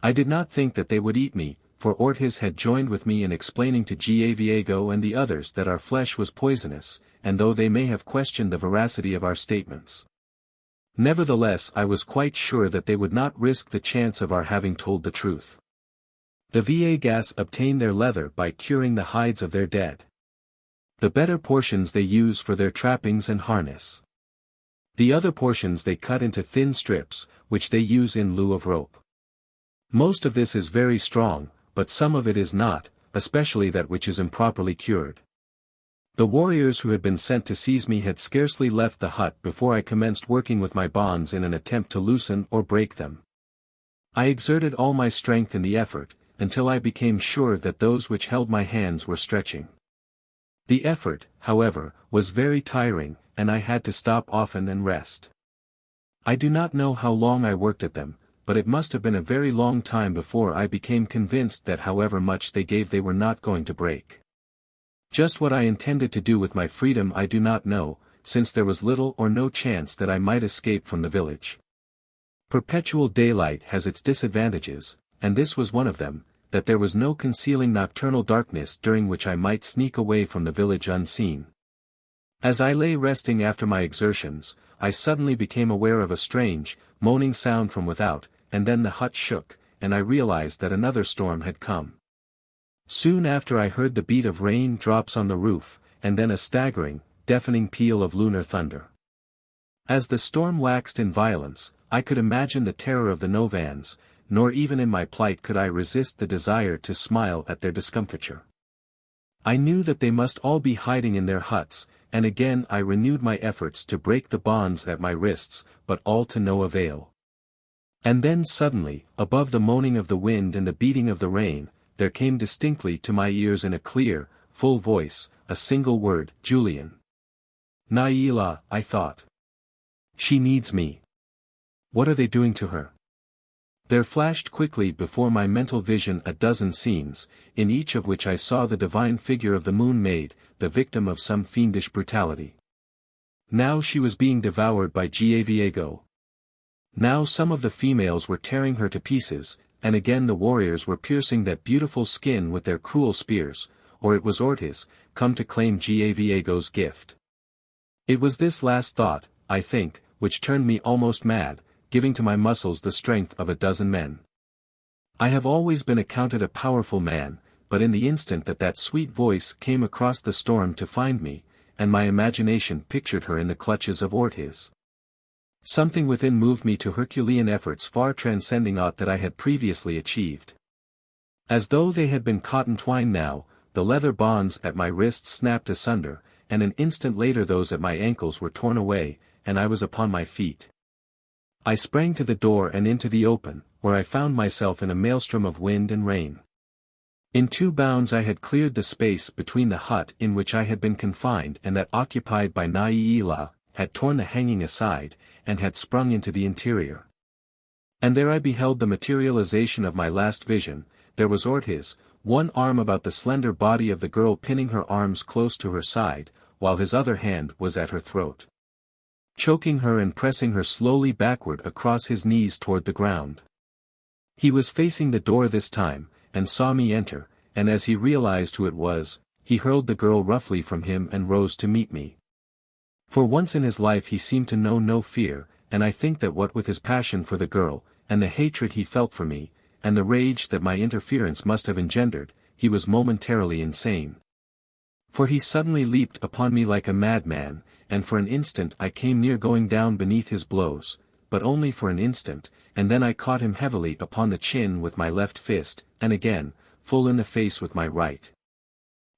I did not think that they would eat me, for Ortiz had joined with me in explaining to Diego and the others that our flesh was poisonous, and though they may have questioned the veracity of our statements, nevertheless I was quite sure that they would not risk the chance of our having told the truth. The Viegas obtain their leather by curing the hides of their dead. The better portions they use for their trappings and harness. The other portions they cut into thin strips, which they use in lieu of rope. Most of this is very strong, but some of it is not, especially that which is improperly cured. The warriors who had been sent to seize me had scarcely left the hut before I commenced working with my bonds in an attempt to loosen or break them. I exerted all my strength in the effort, until I became sure that those which held my hands were stretching. The effort, however, was very tiring, and I had to stop often and rest. I do not know how long I worked at them, but it must have been a very long time before I became convinced that however much they gave they were not going to break. Just what I intended to do with my freedom I do not know, since there was little or no chance that I might escape from the village. Perpetual daylight has its disadvantages, and this was one of them, that there was no concealing nocturnal darkness during which I might sneak away from the village unseen. As I lay resting after my exertions, I suddenly became aware of a strange, moaning sound from without, and then the hut shook, and I realized that another storm had come. Soon after I heard the beat of rain drops on the roof, and then a staggering, deafening peal of lunar thunder. As the storm waxed in violence, I could imagine the terror of the Novans, nor even in my plight could I resist the desire to smile at their discomfiture. I knew that they must all be hiding in their huts, and again I renewed my efforts to break the bonds at my wrists, but all to no avail. And then suddenly, above the moaning of the wind and the beating of the rain, there came distinctly to my ears in a clear, full voice, a single word, Julian. Laythe, I thought. She needs me. What are they doing to her? There flashed quickly before my mental vision a dozen scenes, in each of which I saw the divine figure of the Moon Maid, the victim of some fiendish brutality. Now she was being devoured by Diego. Now some of the females were tearing her to pieces, and again the warriors were piercing that beautiful skin with their cruel spears, or it was Ortiz, come to claim Diego's gift. It was this last thought, I think, which turned me almost mad, giving to my muscles the strength of a dozen men. I have always been accounted a powerful man, but in the instant that that sweet voice came across the storm to find me, and my imagination pictured her in the clutches of Ortiz, something within moved me to Herculean efforts far transcending aught that I had previously achieved. As though they had been cotton twine now, the leather bonds at my wrists snapped asunder, and an instant later those at my ankles were torn away, and I was upon my feet. I sprang to the door and into the open, where I found myself in a maelstrom of wind and rain. In 2 bounds I had cleared the space between the hut in which I had been confined and that occupied by Laythe, had torn the hanging aside, and had sprung into the interior. And there I beheld the materialization of my last vision. There was Ortiz, one arm about the slender body of the girl pinning her arms close to her side, while his other hand was at her throat, choking her and pressing her slowly backward across his knees toward the ground. He was facing the door this time, and saw me enter, and as he realized who it was, he hurled the girl roughly from him and rose to meet me. For once in his life he seemed to know no fear, and I think that what with his passion for the girl, and the hatred he felt for me, and the rage that my interference must have engendered, he was momentarily insane. For he suddenly leaped upon me like a madman, and for an instant I came near going down beneath his blows, but only for an instant, and then I caught him heavily upon the chin with my left fist, and again, full in the face with my right.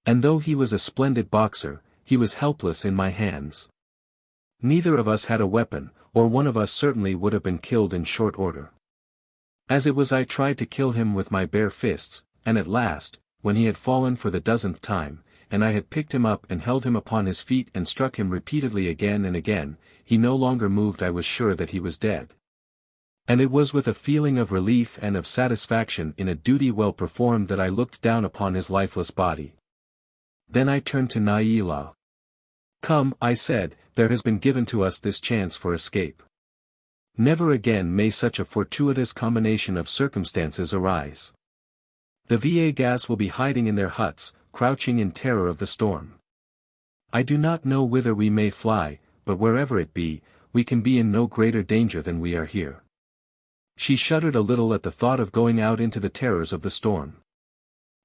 And though he was a splendid boxer, he was helpless in my hands. Neither of us had a weapon, or one of us certainly would have been killed in short order. As it was I tried to kill him with my bare fists, and at last, when he had fallen for the dozenth time, and I had picked him up and held him upon his feet and struck him repeatedly again and again, he no longer moved. I was sure that he was dead. And it was with a feeling of relief and of satisfaction in a duty well performed that I looked down upon his lifeless body. Then I turned to Laythe. "Come," I said, "there has been given to us this chance for escape. Never again may such a fortuitous combination of circumstances arise. The VIII will be hiding in their huts, crouching in terror of the storm. I do not know whither we may fly, but wherever it be, we can be in no greater danger than we are here." She shuddered a little at the thought of going out into the terrors of the storm.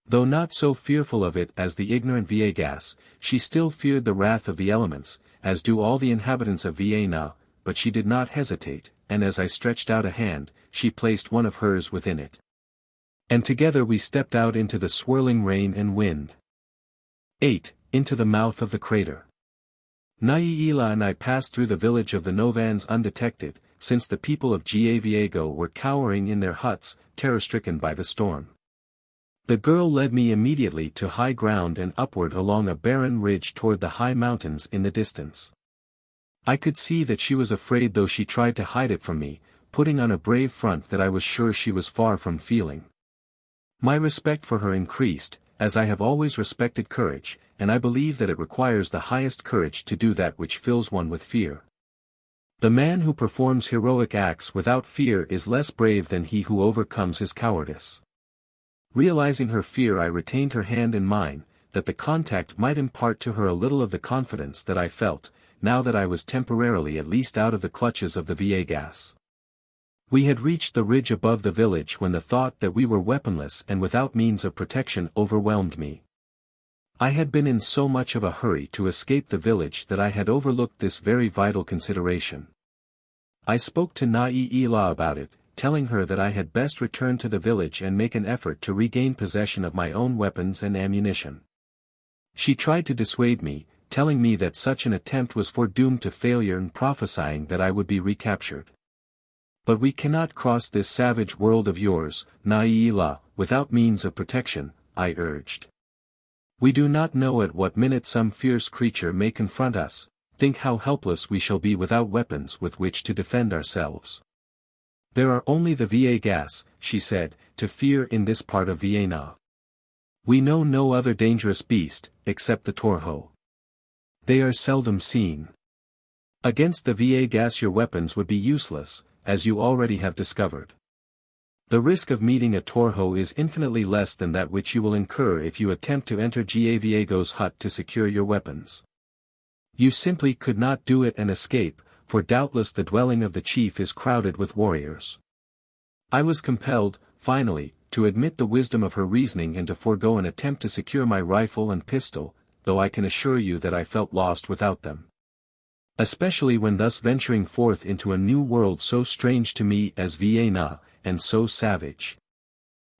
Though not so fearful of it as the ignorant VIII, she still feared the wrath of the elements, as do all the inhabitants of VIII, but she did not hesitate, and as I stretched out a hand, she placed one of hers within it. And together we stepped out into the swirling rain and wind. 8. Into the mouth of the crater. Laythe and I passed through the village of the Novans undetected, since the people of Viego were cowering in their huts, terror-stricken by the storm. The girl led me immediately to high ground and upward along a barren ridge toward the high mountains in the distance. I could see that she was afraid, though she tried to hide it from me, putting on a brave front that I was sure she was far from feeling. My respect for her increased, as I have always respected courage, and I believe that it requires the highest courage to do that which fills one with fear. The man who performs heroic acts without fear is less brave than he who overcomes his cowardice. Realizing her fear, I retained her hand in mine, that the contact might impart to her a little of the confidence that I felt, now that I was temporarily at least out of the clutches of the VIII. We had reached the ridge above the village when the thought that we were weaponless and without means of protection overwhelmed me. I had been in so much of a hurry to escape the village that I had overlooked this very vital consideration. I spoke to Laythe about it, telling her that I had best return to the village and make an effort to regain possession of my own weapons and ammunition. She tried to dissuade me, telling me that such an attempt was foredoomed to failure and prophesying that I would be recaptured. "But we cannot cross this savage world of yours, Laythe, without means of protection," I urged. "We do not know at what minute some fierce creature may confront us. Think how helpless we shall be without weapons with which to defend ourselves. There are only the VIII, she said, to fear in this part of Vienna. We know no other dangerous beast, except the torho. They are seldom seen. Against the VIII your weapons would be useless, as you already have discovered. The risk of meeting a torho is infinitely less than that which you will incur if you attempt to enter Viego's hut to secure your weapons. You simply could not do it and escape, for doubtless the dwelling of the chief is crowded with warriors." I was compelled, finally, to admit the wisdom of her reasoning and to forego an attempt to secure my rifle and pistol, though I can assure you that I felt lost without them. Especially when thus venturing forth into a new world so strange to me as Vienna, and so savage.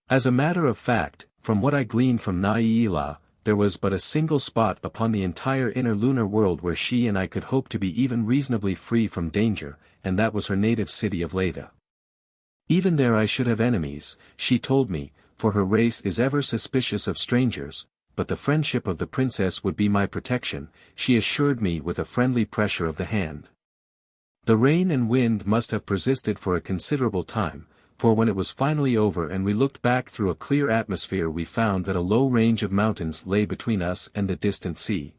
As a matter of fact, from what I gleaned from Laythe, there was but a single spot upon the entire inner lunar world where she and I could hope to be even reasonably free from danger, and that was her native city of Laythe. Even there I should have enemies, she told me, for her race is ever suspicious of strangers, but the friendship of the princess would be my protection, she assured me with a friendly pressure of the hand. The rain and wind must have persisted for a considerable time, for when it was finally over and we looked back through a clear atmosphere we found that a low range of mountains lay between us and the distant sea.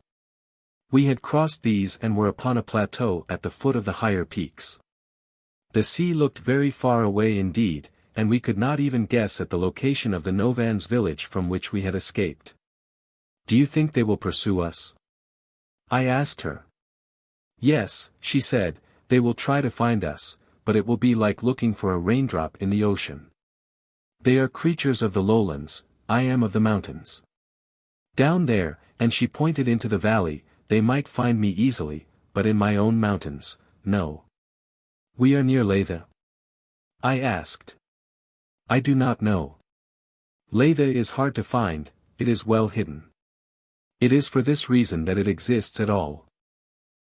We had crossed these and were upon a plateau at the foot of the higher peaks. The sea looked very far away indeed, and we could not even guess at the location of the Novans village from which we had escaped. "Do you think they will pursue us?" I asked her. "Yes," she said, "they will try to find us, but it will be like looking for a raindrop in the ocean. They are creatures of the lowlands, I am of the mountains. Down there," and she pointed into the valley, "they might find me easily, but in my own mountains, no." "We are near Laythe?" I asked. "I do not know. Laythe is hard to find, it is well hidden. It is for this reason that it exists at all.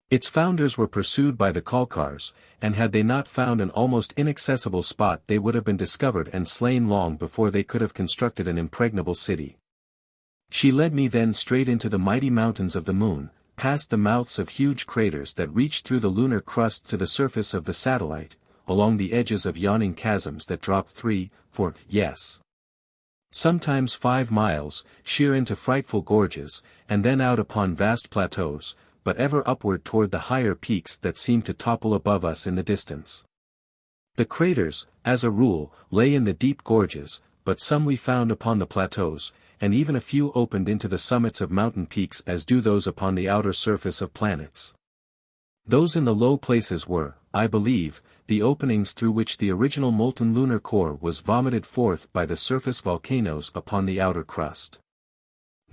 Its founders were pursued by the Kalkars, and had they not found an almost inaccessible spot they would have been discovered and slain long before they could have constructed an impregnable city. She led me then straight into the mighty mountains of the moon, past the mouths of huge craters that reached through the lunar crust to the surface of the satellite, along the edges of yawning chasms that dropped 3, 4, yes, sometimes 5 miles, sheer into frightful gorges, and then out upon vast plateaus, but ever upward toward the higher peaks that seemed to topple above us in the distance. The craters, as a rule, lay in the deep gorges, but some we found upon the plateaus, and even a few opened into the summits of mountain peaks as do those upon the outer surface of planets. Those in the low places were, I believe, the openings through which the original molten lunar core was vomited forth by the surface volcanoes upon the outer crust.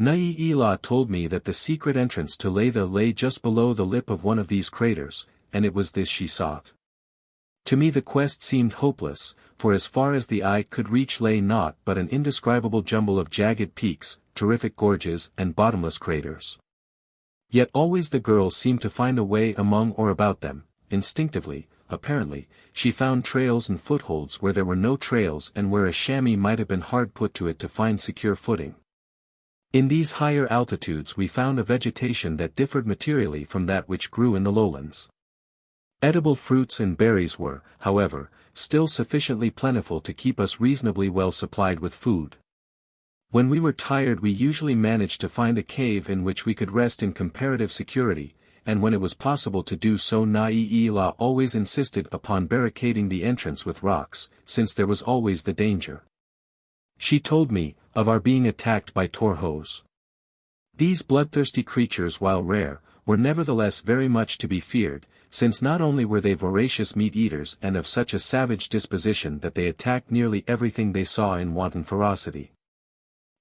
Laythe told me that the secret entrance to Laythe lay just below the lip of one of these craters, and it was this she sought. To me the quest seemed hopeless, for as far as the eye could reach lay naught but an indescribable jumble of jagged peaks, terrific gorges and bottomless craters. Yet always the girl seemed to find a way among or about them, instinctively. Apparently, she found trails and footholds where there were no trails and where a chamois might have been hard put to it to find secure footing. In these higher altitudes we found a vegetation that differed materially from that which grew in the lowlands. Edible fruits and berries were, however, still sufficiently plentiful to keep us reasonably well supplied with food. When we were tired we usually managed to find a cave in which we could rest in comparative security, and when it was possible to do so Laythe always insisted upon barricading the entrance with rocks, since there was always the danger. She told me, of our being attacked by torhos. These bloodthirsty creatures, while rare, were nevertheless very much to be feared, since not only were they voracious meat-eaters and of such a savage disposition that they attacked nearly everything they saw in wanton ferocity.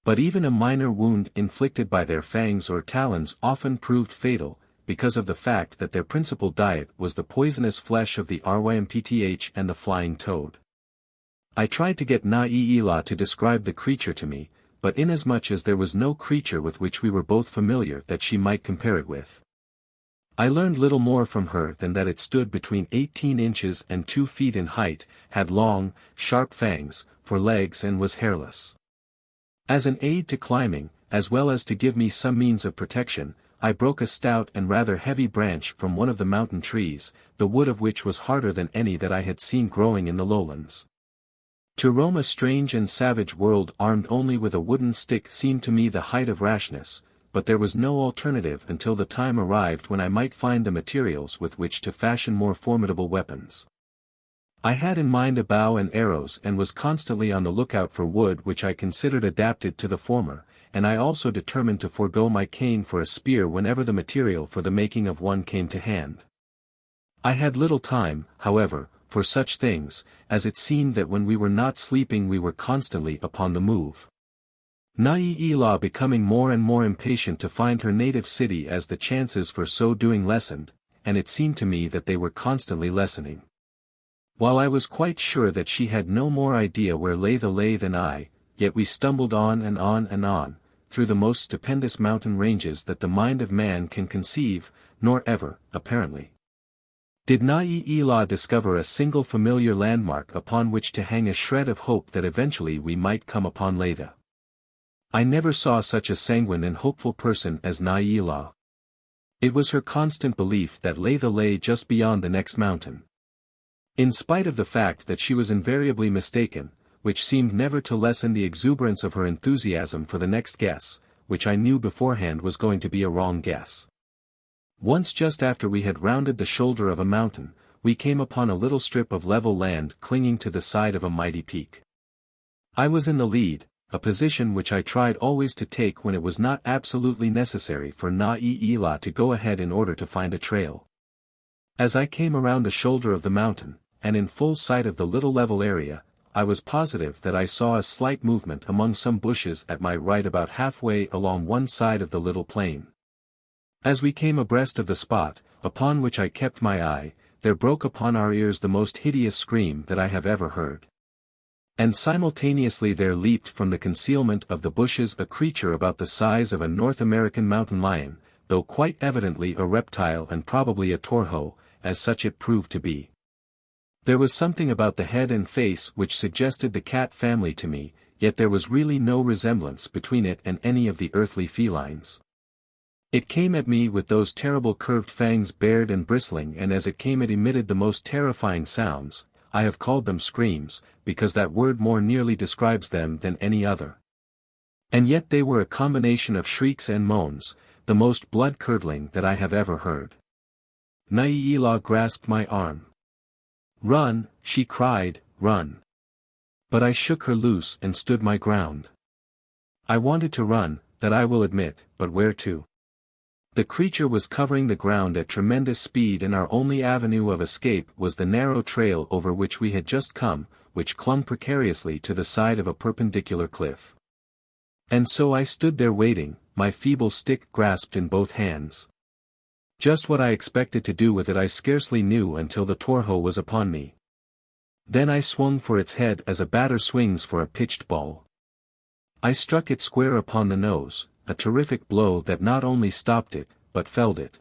But even a minor wound inflicted by their fangs or talons often proved fatal, because of the fact that their principal diet was the poisonous flesh of the rhympth and the flying toad. I tried to get Laythe to describe the creature to me, but inasmuch as there was no creature with which we were both familiar that she might compare it with, I learned little more from her than that it stood between 18 inches and 2 feet in height, had long, sharp fangs, for legs and was hairless. As an aid to climbing, as well as to give me some means of protection, I broke a stout and rather heavy branch from one of the mountain trees, the wood of which was harder than any that I had seen growing in the lowlands. To roam a strange and savage world armed only with a wooden stick seemed to me the height of rashness, but there was no alternative until the time arrived when I might find the materials with which to fashion more formidable weapons. I had in mind a bow and arrows and was constantly on the lookout for wood which I considered adapted to the former, and I also determined to forego my cane for a spear whenever the material for the making of one came to hand. I had little time, however, for such things, as it seemed that when we were not sleeping we were constantly upon the move. Laythe becoming more and more impatient to find her native city as the chances for so doing lessened, and it seemed to me that they were constantly lessening. While I was quite sure that she had no more idea where Laythe lay than I, yet we stumbled on and on and on, through the most stupendous mountain ranges that the mind of man can conceive, nor ever, apparently, did Laythe discover a single familiar landmark upon which to hang a shred of hope that eventually we might come upon Laythe. I never saw such a sanguine and hopeful person as Laythe. It was her constant belief that Laythe lay just beyond the next mountain. In spite of the fact that she was invariably mistaken, which seemed never to lessen the exuberance of her enthusiasm for the next guess, which I knew beforehand was going to be a wrong guess. Once just after we had rounded the shoulder of a mountain, we came upon a little strip of level land clinging to the side of a mighty peak. I was in the lead, a position which I tried always to take when it was not absolutely necessary for Laythe to go ahead in order to find a trail. As I came around the shoulder of the mountain, and in full sight of the little level area, I was positive that I saw a slight movement among some bushes at my right about halfway along one side of the little plain. As we came abreast of the spot, upon which I kept my eye, there broke upon our ears the most hideous scream that I have ever heard. And simultaneously there leaped from the concealment of the bushes a creature about the size of a North American mountain lion, though quite evidently a reptile and probably a torho, as such it proved to be. There was something about the head and face which suggested the cat family to me, yet there was really no resemblance between it and any of the earthly felines. It came at me with those terrible curved fangs bared and bristling, and as it came it emitted the most terrifying sounds. I have called them screams, because that word more nearly describes them than any other. And yet they were a combination of shrieks and moans, the most blood-curdling that I have ever heard. Laythe grasped my arm. "Run," she cried, "run." But I shook her loose and stood my ground. I wanted to run, that I will admit, but where to? The creature was covering the ground at tremendous speed, and our only avenue of escape was the narrow trail over which we had just come, which clung precariously to the side of a perpendicular cliff. And so I stood there waiting, my feeble stick grasped in both hands. Just what I expected to do with it I scarcely knew until the torho was upon me. Then I swung for its head as a batter swings for a pitched ball. I struck it square upon the nose, a terrific blow that not only stopped it, but felled it.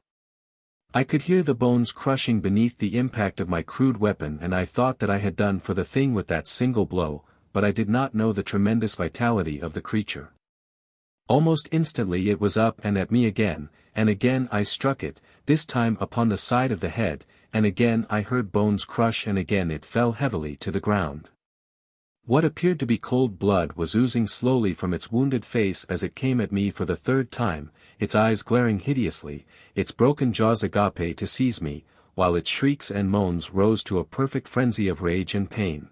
I could hear the bones crushing beneath the impact of my crude weapon, and I thought that I had done for the thing with that single blow, but I did not know the tremendous vitality of the creature. Almost instantly it was up and at me again, and again I struck it, this time upon the side of the head, and again I heard bones crush, and again it fell heavily to the ground. What appeared to be cold blood was oozing slowly from its wounded face as it came at me for the third time, its eyes glaring hideously, its broken jaws agape to seize me, while its shrieks and moans rose to a perfect frenzy of rage and pain.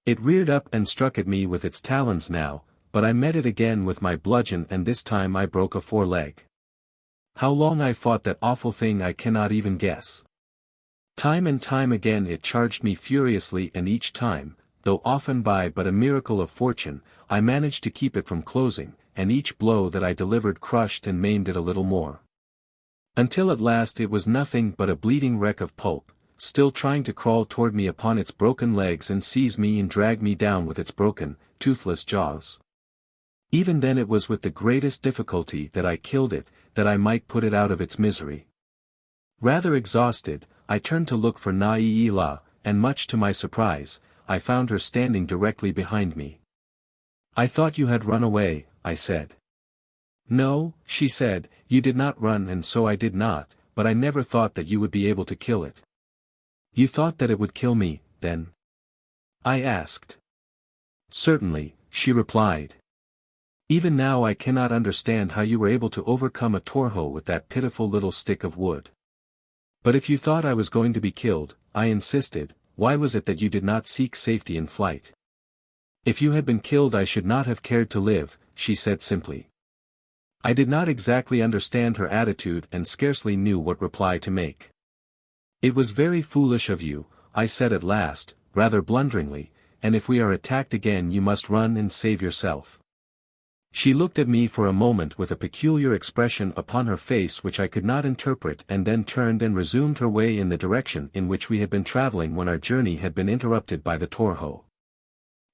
It reared up and struck at me with its talons now, but I met it again with my bludgeon, and this time I broke a foreleg. How long I fought that awful thing I cannot even guess. Time and time again it charged me furiously, and each time, though often by but a miracle of fortune, I managed to keep it from closing, and each blow that I delivered crushed and maimed it a little more. Until at last it was nothing but a bleeding wreck of pulp, still trying to crawl toward me upon its broken legs and seize me and drag me down with its broken, toothless jaws. Even then it was with the greatest difficulty that I killed it, that I might put it out of its misery. Rather exhausted, I turned to look for Laythe, and much to my surprise, I found her standing directly behind me. "I thought you had run away," I said. "No," she said, "you did not run, and so I did not, but I never thought that you would be able to kill it." "You thought that it would kill me, then?" I asked. "Certainly," she replied. "Even now I cannot understand how you were able to overcome a torho with that pitiful little stick of wood. But if you thought I was going to be killed," I insisted, "why was it that you did not seek safety in flight?" "If you had been killed I should not have cared to live," she said simply. I did not exactly understand her attitude and scarcely knew what reply to make. "It was very foolish of you," I said at last, rather blunderingly, "and if we are attacked again you must run and save yourself." She looked at me for a moment with a peculiar expression upon her face which I could not interpret, and then turned and resumed her way in the direction in which we had been traveling when our journey had been interrupted by the torho.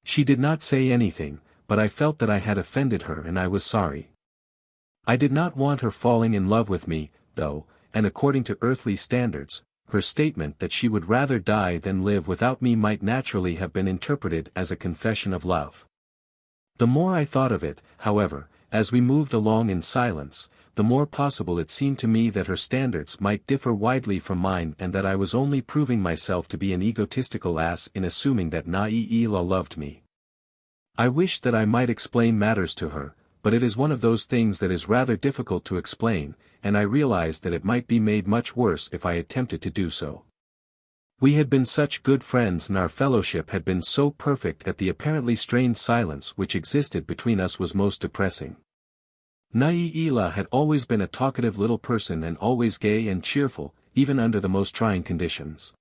She did not say anything, but I felt that I had offended her, and I was sorry. I did not want her falling in love with me, though, and according to earthly standards, her statement that she would rather die than live without me might naturally have been interpreted as a confession of love. The more I thought of it, however, as we moved along in silence, the more possible it seemed to me that her standards might differ widely from mine, and that I was only proving myself to be an egotistical ass in assuming that Laythe loved me. I wished that I might explain matters to her, but it is one of those things that is rather difficult to explain, and I realized that it might be made much worse if I attempted to do so. We had been such good friends, and our fellowship had been so perfect that the apparently strained silence which existed between us was most depressing. Laythe had always been a talkative little person, and always gay and cheerful, even under the most trying conditions.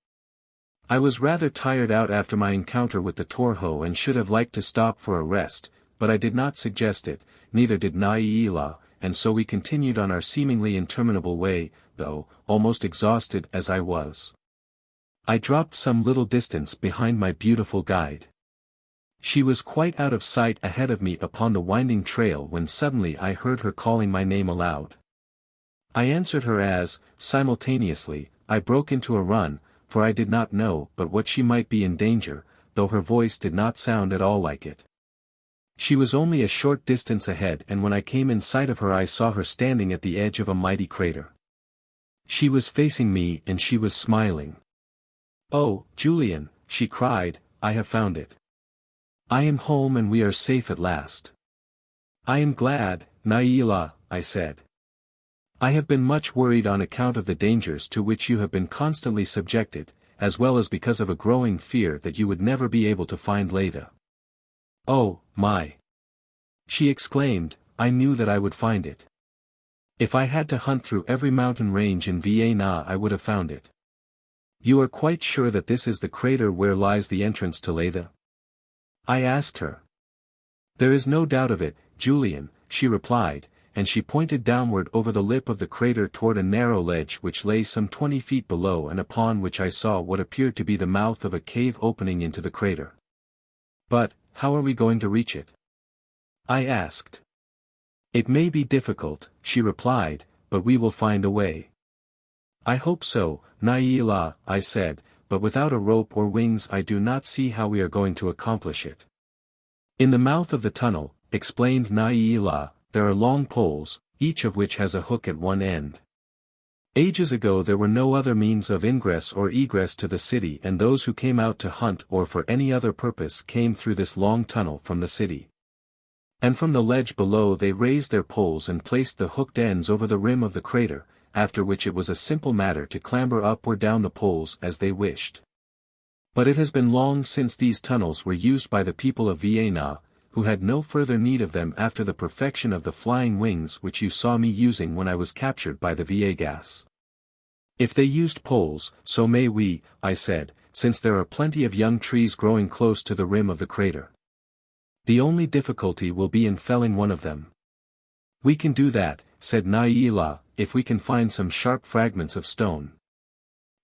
I was rather tired out after my encounter with the torho and should have liked to stop for a rest, but I did not suggest it, neither did Laythe, and so we continued on our seemingly interminable way, though, almost exhausted as I was. I dropped some little distance behind my beautiful guide. She was quite out of sight ahead of me upon the winding trail when suddenly I heard her calling my name aloud. I answered her as, simultaneously, I broke into a run, for I did not know but what she might be in danger, though her voice did not sound at all like it. She was only a short distance ahead, and when I came in sight of her I saw her standing at the edge of a mighty crater. She was facing me and she was smiling. "Oh, Julian," she cried, "I have found it. I am home and we are safe at last." "I am glad, Naila," I said. "I have been much worried on account of the dangers to which you have been constantly subjected, as well as because of a growing fear that you would never be able to find Laythe." "Oh, my!" she exclaimed, "I knew that I would find it. If I had to hunt through every mountain range in VIII I would have found it." "You are quite sure that this is the crater where lies the entrance to Laythe?" I asked her. "There is no doubt of it, Julian," she replied, and she pointed downward over the lip of the crater toward a narrow ledge which lay some 20 feet below and upon which I saw what appeared to be the mouth of a cave opening into the crater. "But, how are we going to reach it?" I asked. "It may be difficult," she replied, "but we will find a way." "I hope so, Naila," I said, "but without a rope or wings I do not see how we are going to accomplish it." "In the mouth of the tunnel," explained Naila, "there are long poles, each of which has a hook at one end. Ages ago there were no other means of ingress or egress to the city, and those who came out to hunt or for any other purpose came through this long tunnel from the city. And from the ledge below they raised their poles and placed the hooked ends over the rim of the crater, after which it was a simple matter to clamber up or down the poles as they wished. But it has been long since these tunnels were used by the people of VIII, who had no further need of them after the perfection of the flying wings which you saw me using when I was captured by the VIII. If they used poles, so may we," I said, "since there are plenty of young trees growing close to the rim of the crater. The only difficulty will be in felling one of them." "We can do that," said Naila, "if we can find some sharp fragments of stone.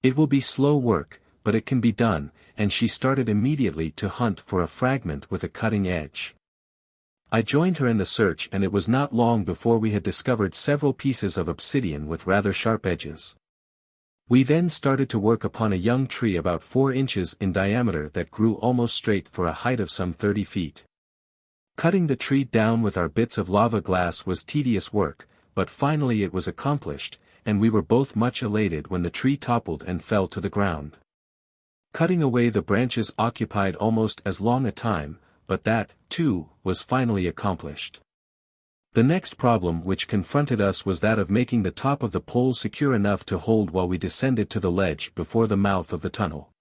It will be slow work, but it can be done," and she started immediately to hunt for a fragment with a cutting edge. I joined her in the search, and it was not long before we had discovered several pieces of obsidian with rather sharp edges. We then started to work upon a young tree about 4 inches in diameter that grew almost straight for a height of some 30 feet. Cutting the tree down with our bits of lava glass was tedious work, but finally it was accomplished, and we were both much elated when the tree toppled and fell to the ground. Cutting away the branches occupied almost as long a time, but that, too, was finally accomplished. The next problem which confronted us was that of making the top of the pole secure enough to hold while we descended to the ledge before the mouth of the tunnel.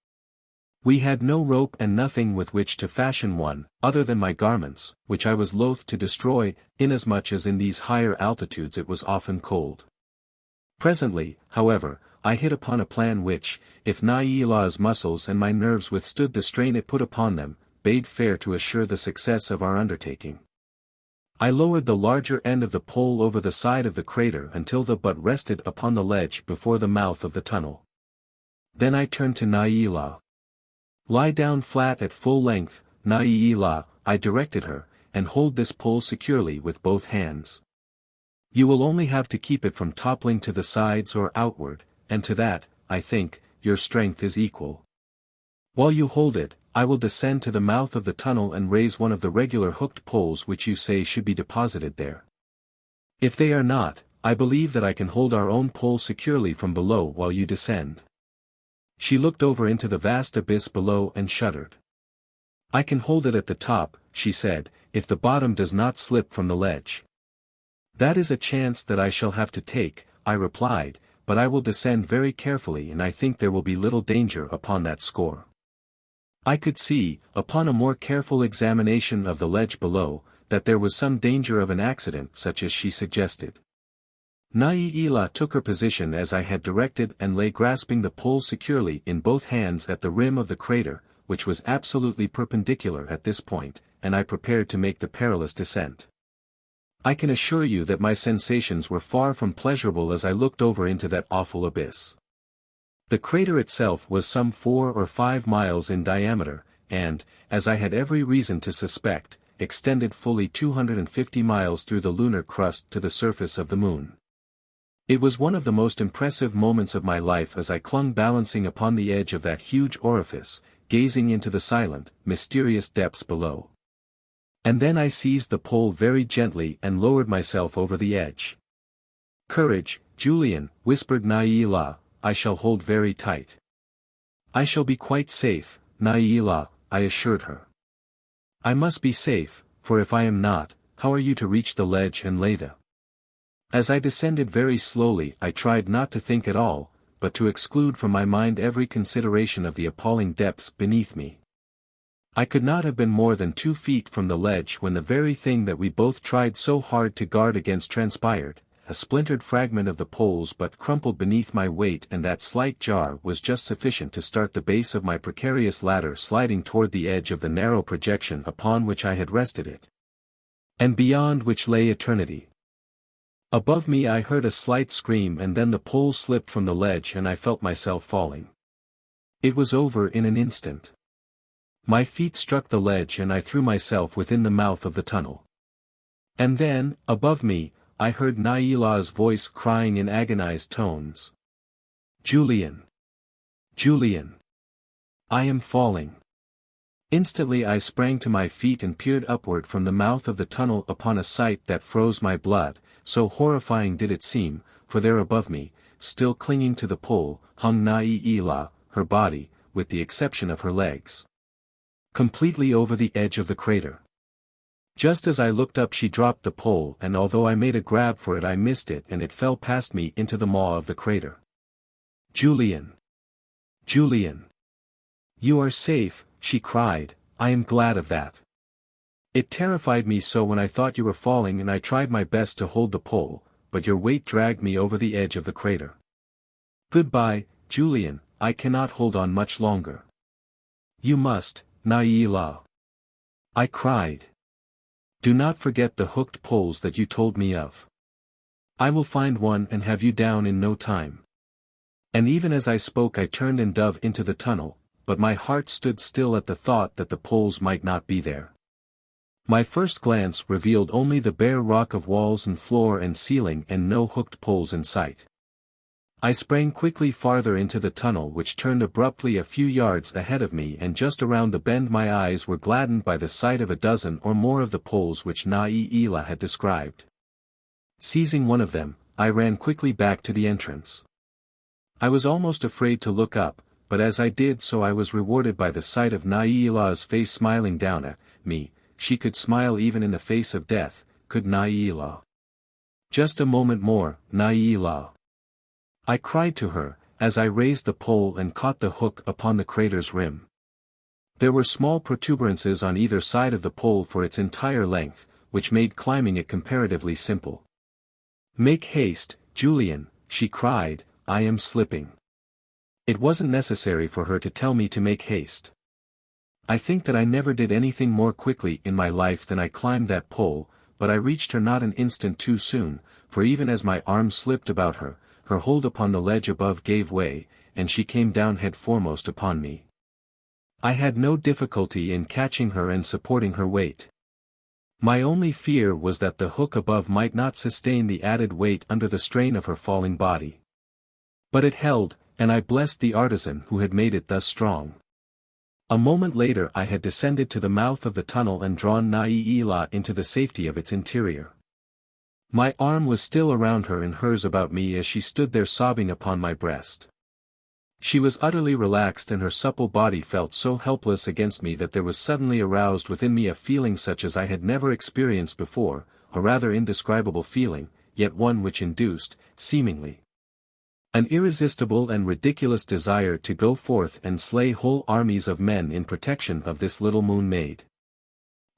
We had no rope and nothing with which to fashion one, other than my garments, which I was loath to destroy, inasmuch as in these higher altitudes it was often cold. Presently, however, I hit upon a plan which, if Naila's muscles and my nerves withstood the strain it put upon them, bade fair to assure the success of our undertaking. I lowered the larger end of the pole over the side of the crater until the butt rested upon the ledge before the mouth of the tunnel. Then I turned to Naila. "Lie down flat at full length, Naila," I directed her, "and hold this pole securely with both hands. You will only have to keep it from toppling to the sides or outward, and to that, I think, your strength is equal. While you hold it, I will descend to the mouth of the tunnel and raise one of the regular hooked poles which you say should be deposited there. If they are not, I believe that I can hold our own pole securely from below while you descend." She looked over into the vast abyss below and shuddered. "I can hold it at the top," she said, "if the bottom does not slip from the ledge." "That is a chance that I shall have to take," I replied, "but I will descend very carefully and I think there will be little danger upon that score." I could see, upon a more careful examination of the ledge below, that there was some danger of an accident such as she suggested. Naila took her position as I had directed and lay grasping the pole securely in both hands at the rim of the crater, which was absolutely perpendicular at this point, and I prepared to make the perilous descent. I can assure you that my sensations were far from pleasurable as I looked over into that awful abyss. The crater itself was some 4 or 5 miles in diameter, and, as I had every reason to suspect, extended fully 250 miles through the lunar crust to the surface of the moon. It was one of the most impressive moments of my life as I clung balancing upon the edge of that huge orifice, gazing into the silent, mysterious depths below. And then I seized the pole very gently and lowered myself over the edge. "Courage, Julian," whispered Laythe, "I shall hold very tight." "I shall be quite safe, Laythe," I assured her. "I must be safe, for if I am not, how are you to reach the ledge and Laythe?" As I descended very slowly I tried not to think at all, but to exclude from my mind every consideration of the appalling depths beneath me. I could not have been more than 2 feet from the ledge when the very thing that we both tried so hard to guard against transpired. A splintered fragment of the poles but crumpled beneath my weight, and that slight jar was just sufficient to start the base of my precarious ladder sliding toward the edge of the narrow projection upon which I had rested it. And beyond which lay eternity. Above me I heard a slight scream, and then the pole slipped from the ledge and I felt myself falling. It was over in an instant. My feet struck the ledge and I threw myself within the mouth of the tunnel. And then, above me, I heard Laythe's voice crying in agonized tones. "Julian! Julian! I am falling!" Instantly I sprang to my feet and peered upward from the mouth of the tunnel upon a sight that froze my blood, so horrifying did it seem, for there above me, still clinging to the pole, hung Laythe, her body, with the exception of her legs, completely over the edge of the crater. Just as I looked up she dropped the pole, and although I made a grab for it I missed it and it fell past me into the maw of the crater. "Julian! Julian! You are safe," she cried. "I am glad of that. It terrified me so when I thought you were falling and I tried my best to hold the pole, but your weight dragged me over the edge of the crater. Goodbye, Julian, I cannot hold on much longer." "You must, Laythe," I cried. "Do not forget the hooked poles that you told me of. I will find one and have you down in no time." And even as I spoke I turned and dove into the tunnel, but my heart stood still at the thought that the poles might not be there. My first glance revealed only the bare rock of walls and floor and ceiling and no hooked poles in sight. I sprang quickly farther into the tunnel which turned abruptly a few yards ahead of me, and just around the bend my eyes were gladdened by the sight of a dozen or more of the poles which Laythe had described. Seizing one of them, I ran quickly back to the entrance. I was almost afraid to look up, but as I did so I was rewarded by the sight of Laythe's face smiling down at me. She could smile even in the face of death, could Laythe. "Just a moment more, Laythe," I cried to her, as I raised the pole and caught the hook upon the crater's rim. There were small protuberances on either side of the pole for its entire length, which made climbing it comparatively simple. "Make haste, Julian," she cried, "I am slipping." It wasn't necessary for her to tell me to make haste. I think that I never did anything more quickly in my life than I climbed that pole, but I reached her not an instant too soon, for even as my arms slipped about her, her hold upon the ledge above gave way, and she came down head foremost upon me. I had no difficulty in catching her and supporting her weight. My only fear was that the hook above might not sustain the added weight under the strain of her falling body. But it held, and I blessed the artisan who had made it thus strong. A moment later I had descended to the mouth of the tunnel and drawn Laythe into the safety of its interior. My arm was still around her and hers about me as she stood there sobbing upon my breast. She was utterly relaxed and her supple body felt so helpless against me that there was suddenly aroused within me a feeling such as I had never experienced before, a rather indescribable feeling, yet one which induced, seemingly, an irresistible and ridiculous desire to go forth and slay whole armies of men in protection of this little Moon Maid.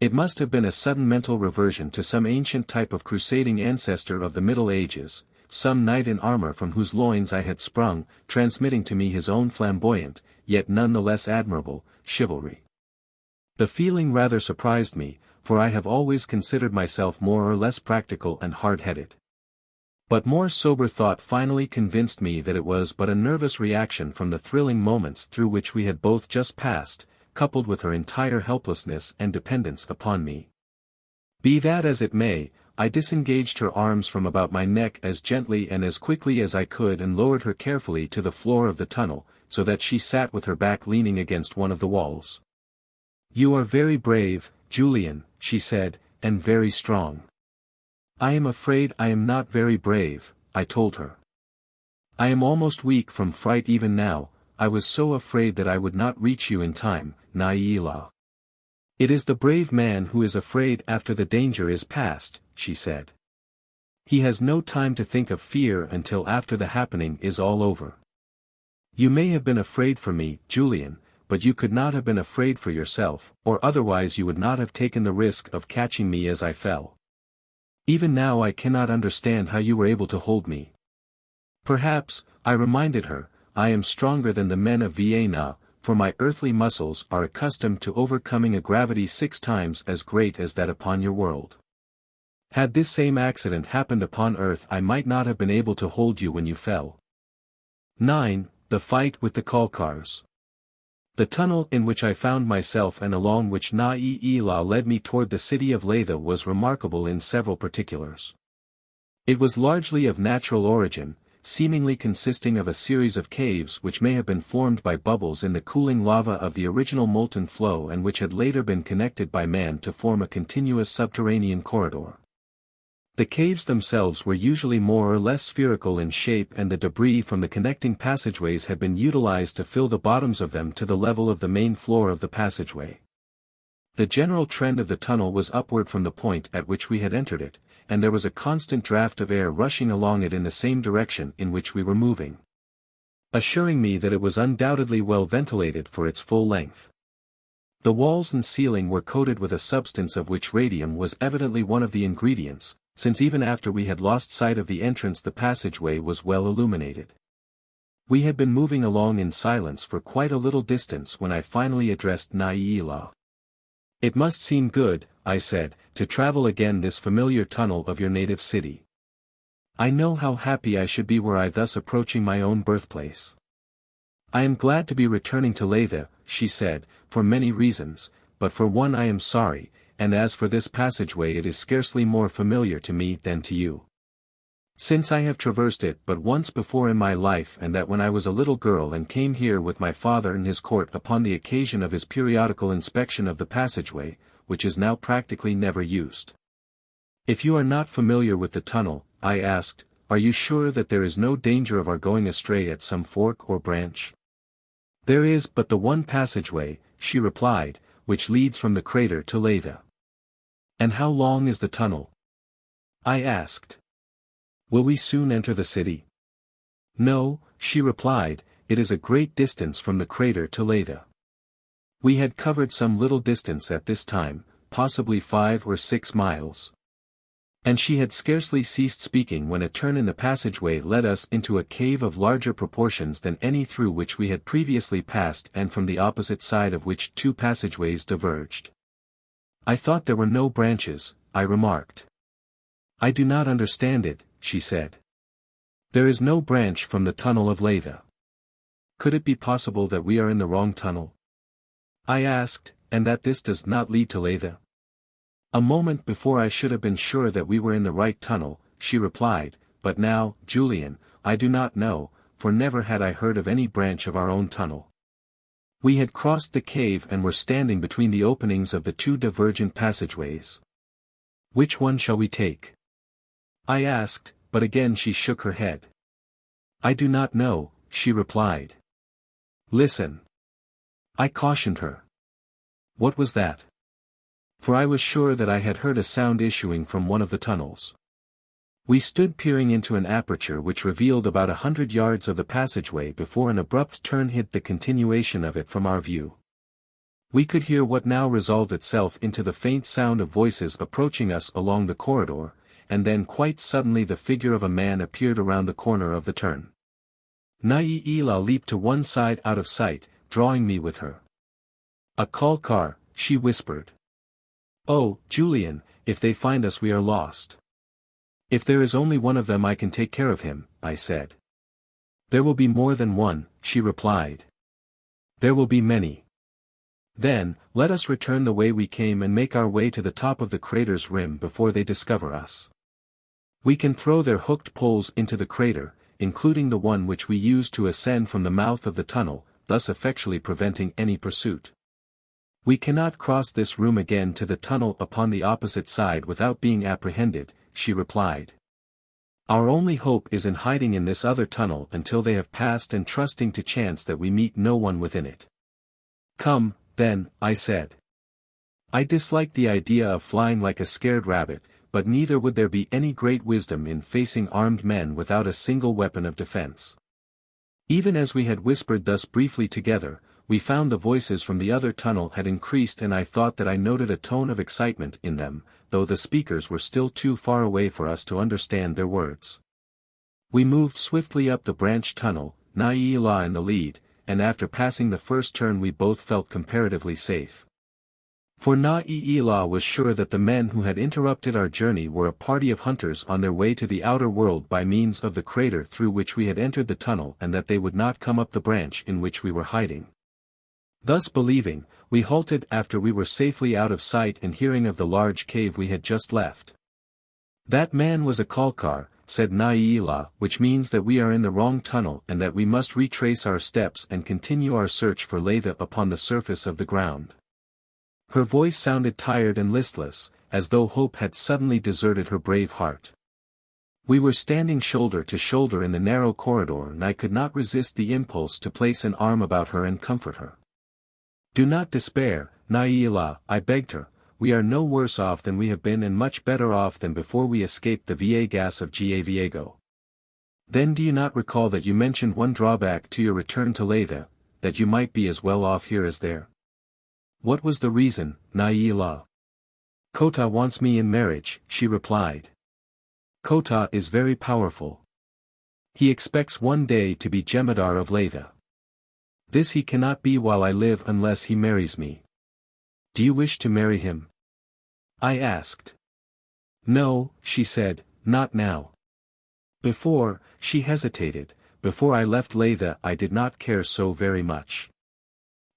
It must have been a sudden mental reversion to some ancient type of crusading ancestor of the Middle Ages, some knight in armor from whose loins I had sprung, transmitting to me his own flamboyant, yet none the less admirable, chivalry. The feeling rather surprised me, for I have always considered myself more or less practical and hard-headed. But more sober thought finally convinced me that it was but a nervous reaction from the thrilling moments through which we had both just passed, coupled with her entire helplessness and dependence upon me. Be that as it may, I disengaged her arms from about my neck as gently and as quickly as I could and lowered her carefully to the floor of the tunnel, so that she sat with her back leaning against one of the walls. "You are very brave, Julian," she said, "and very strong." "I am afraid I am not very brave," I told her. "I am almost weak from fright even now. I was so afraid that I would not reach you in time, Laythe." "It is the brave man who is afraid after the danger is past," she said. "He has no time to think of fear until after the happening is all over. You may have been afraid for me, Julian, but you could not have been afraid for yourself, or otherwise you would not have taken the risk of catching me as I fell. Even now I cannot understand how you were able to hold me." "Perhaps," I reminded her, "I am stronger than the men of Vienna, for my earthly muscles are accustomed to overcoming a gravity 6 times as great as that upon your world. Had this same accident happened upon Earth I might not have been able to hold you when you fell." 9. The fight with the Kalkars. The tunnel in which I found myself and along which Laythe led me toward the city of Laythe was remarkable in several particulars. It was largely of natural origin, seemingly consisting of a series of caves which may have been formed by bubbles in the cooling lava of the original molten flow and which had later been connected by man to form a continuous subterranean corridor. The caves themselves were usually more or less spherical in shape and the debris from the connecting passageways had been utilized to fill the bottoms of them to the level of the main floor of the passageway. The general trend of the tunnel was upward from the point at which we had entered it, and there was a constant draft of air rushing along it in the same direction in which we were moving, assuring me that it was undoubtedly well ventilated for its full length. The walls and ceiling were coated with a substance of which radium was evidently one of the ingredients, since even after we had lost sight of the entrance the passageway was well illuminated. We had been moving along in silence for quite a little distance when I finally addressed Laythe. "It must seem good," I said, "to travel again this familiar tunnel of your native city. I know how happy I should be were I thus approaching my own birthplace." "I am glad to be returning to Laythe," she said, "for many reasons, but for one I am sorry, and as for this passageway it is scarcely more familiar to me than to you. Since I have traversed it but once before in my life and that when I was a little girl and came here with my father and his court upon the occasion of his periodical inspection of the passageway, which is now practically never used." "If you are not familiar with the tunnel," I asked, "are you sure that there is no danger of our going astray at some fork or branch?" "There is but the one passageway," she replied, "which leads from the crater to Laythe." "And how long is the tunnel?" I asked. "Will we soon enter the city?" "No," she replied, "it is a great distance from the crater to Laythe." We had covered some little distance at this time, possibly 5 or 6 miles. And she had scarcely ceased speaking when a turn in the passageway led us into a cave of larger proportions than any through which we had previously passed and from the opposite side of which 2 passageways diverged. "I thought there were no branches," I remarked. "I do not understand it," she said. "There is no branch from the tunnel of Laythe. Could it be possible that we are in the wrong tunnel?" I asked, "and that this does not lead to Laythe?" "A moment before I should have been sure that we were in the right tunnel," she replied, "but now, Julian, I do not know, for never had I heard of any branch of our own tunnel." We had crossed the cave and were standing between the openings of the 2 divergent passageways. "Which one shall we take?" I asked, but again she shook her head. "I do not know," she replied. "Listen." I cautioned her. What was that? For I was sure that I had heard a sound issuing from one of the tunnels. We stood peering into an aperture which revealed about 100 yards of the passageway before an abrupt turn hid the continuation of it from our view. We could hear what now resolved itself into the faint sound of voices approaching us along the corridor, and then quite suddenly the figure of a man appeared around the corner of the turn. Laythe leaped to one side out of sight, drawing me with her. "A Kalkar," she whispered. "Oh, Julian, if they find us we are lost." "If there is only one of them I can take care of him," I said. "There will be more than one," she replied. "There will be many." Then, let us return the way we came and make our way to the top of the crater's rim before they discover us. We can throw their hooked poles into the crater, including the one which we used to ascend from the mouth of the tunnel, thus effectually preventing any pursuit. We cannot cross this room again to the tunnel upon the opposite side without being apprehended, she replied. Our only hope is in hiding in this other tunnel until they have passed and trusting to chance that we meet no one within it. Come, then, I said. I dislike the idea of flying like a scared rabbit, but neither would there be any great wisdom in facing armed men without a single weapon of defense. Even as we had whispered thus briefly together, we found the voices from the other tunnel had increased and I thought that I noted a tone of excitement in them, though the speakers were still too far away for us to understand their words. We moved swiftly up the branch tunnel, Laythe in the lead, and after passing the first turn we both felt comparatively safe. For Laythe was sure that the men who had interrupted our journey were a party of hunters on their way to the outer world by means of the crater through which we had entered the tunnel and that they would not come up the branch in which we were hiding. Thus believing, we halted after we were safely out of sight and hearing of the large cave we had just left. That man was a Kalkar, said Laythe, which means that we are in the wrong tunnel and that we must retrace our steps and continue our search for Laythe upon the surface of the ground. Her voice sounded tired and listless, as though hope had suddenly deserted her brave heart. We were standing shoulder to shoulder in the narrow corridor and I could not resist the impulse to place an arm about her and comfort her. Do not despair, Laythe, I begged her. We are no worse off than we have been and much better off than before we escaped the VIII gas of Viego. Then do you not recall that you mentioned one drawback to your return to Laythe, that you might be as well off here as there? What was the reason, Laythe? Ko-Tah wants me in marriage, she replied. Ko-Tah is very powerful. He expects one day to be Jemadar of Laythe. This he cannot be while I live unless he marries me. Do you wish to marry him? I asked. No, she said, not now. Before, she hesitated, before I left Laythe I did not care so very much.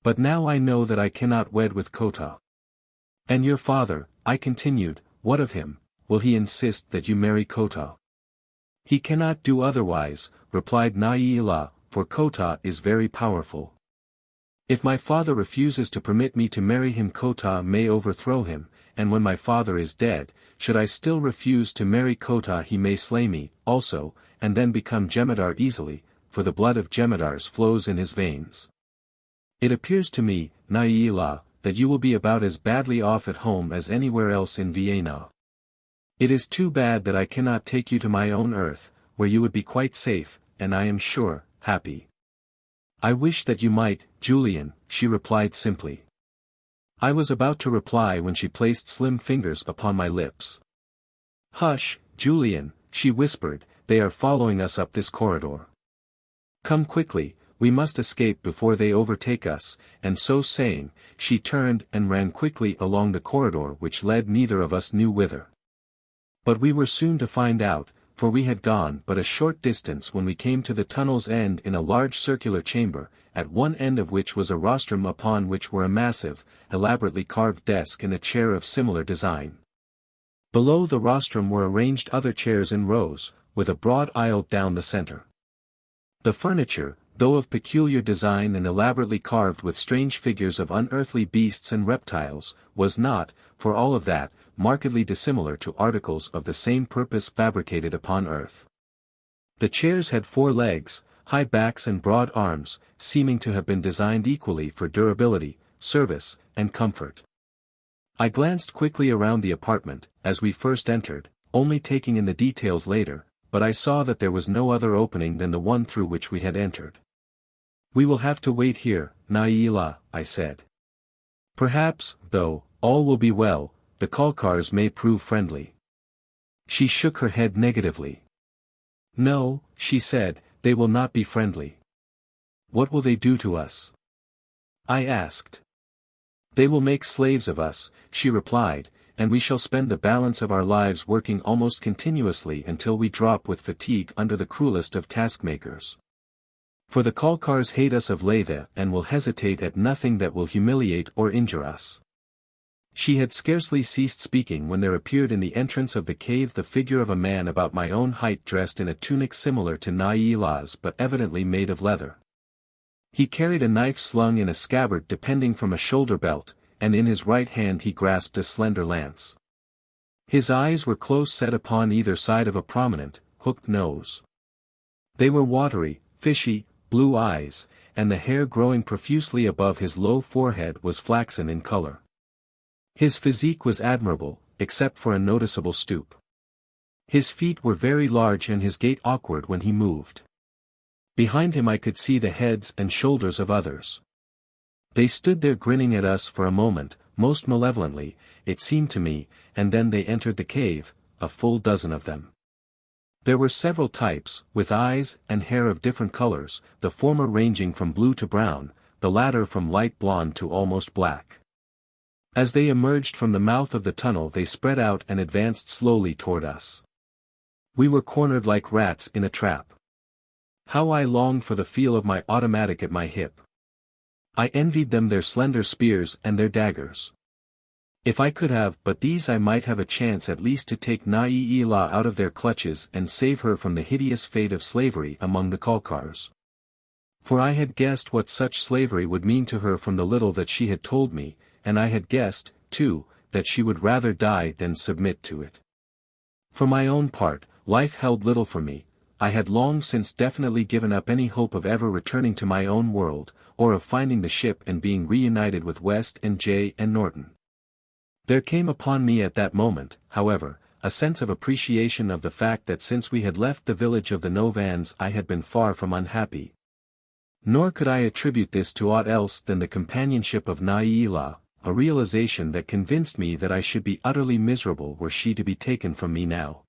But now I know that I cannot wed with Ko-Tah. And your father, I continued, what of him, will he insist that you marry Ko-Tah? He cannot do otherwise, replied Laythe, for Ko-Tah is very powerful. If my father refuses to permit me to marry him Ko-Tah may overthrow him, and when my father is dead, should I still refuse to marry Ko-Tah he may slay me, also, and then become Jemadar easily, for the blood of Jemadars flows in his veins. It appears to me, Laythe, that you will be about as badly off at home as anywhere else in Vienna. It is too bad that I cannot take you to my own earth, where you would be quite safe, and I am sure, happy. I wish that you might, Julian, she replied simply. I was about to reply when she placed slim fingers upon my lips. Hush, Julian, she whispered, they are following us up this corridor. Come quickly, we must escape before they overtake us, and so saying, she turned and ran quickly along the corridor which led neither of us knew whither. But we were soon to find out, for we had gone but a short distance when we came to the tunnel's end in a large circular chamber, at one end of which was a rostrum upon which were a massive, elaborately carved desk and a chair of similar design. Below the rostrum were arranged other chairs in rows, with a broad aisle down the center. The furniture, though of peculiar design and elaborately carved with strange figures of unearthly beasts and reptiles, was not, for all of that, markedly dissimilar to articles of the same purpose fabricated upon earth. The chairs had 4 legs, high backs and broad arms, seeming to have been designed equally for durability, service, and comfort. I glanced quickly around the apartment, as we first entered, only taking in the details later, but I saw that there was no other opening than the one through which we had entered. We will have to wait here, Laythe, I said. Perhaps, though, all will be well, the Kalkars may prove friendly. She shook her head negatively. No, she said, they will not be friendly. What will they do to us? I asked. They will make slaves of us, she replied, and we shall spend the balance of our lives working almost continuously until we drop with fatigue under the cruelest of taskmakers. For the Kalkars hate us of Laythe and will hesitate at nothing that will humiliate or injure us. She had scarcely ceased speaking when there appeared in the entrance of the cave the figure of a man about my own height dressed in a tunic similar to Na'ila's but evidently made of leather. He carried a knife slung in a scabbard depending from a shoulder belt, and in his right hand he grasped a slender lance. His eyes were close set upon either side of a prominent, hooked nose. They were watery, fishy, blue eyes, and the hair growing profusely above his low forehead was flaxen in color. His physique was admirable, except for a noticeable stoop. His feet were very large and his gait awkward when he moved. Behind him I could see the heads and shoulders of others. They stood there grinning at us for a moment, most malevolently, it seemed to me, and then they entered the cave, a full dozen of them. There were several types, with eyes and hair of different colors, the former ranging from blue to brown, the latter from light blonde to almost black. As they emerged from the mouth of the tunnel they spread out and advanced slowly toward us. We were cornered like rats in a trap. How I longed for the feel of my automatic at my hip. I envied them their slender spears and their daggers. If I could have but these I might have a chance at least to take Na'i'ila out of their clutches and save her from the hideous fate of slavery among the Kalkars. For I had guessed what such slavery would mean to her from the little that she had told me, and I had guessed, too, that she would rather die than submit to it. For my own part, life held little for me. I had long since definitely given up any hope of ever returning to my own world, or of finding the ship and being reunited with West and Jay and Norton. There came upon me at that moment, however, a sense of appreciation of the fact that since we had left the village of the Novans I had been far from unhappy. Nor could I attribute this to aught else than the companionship of Na'i'ila, a realization that convinced me that I should be utterly miserable were she to be taken from me now.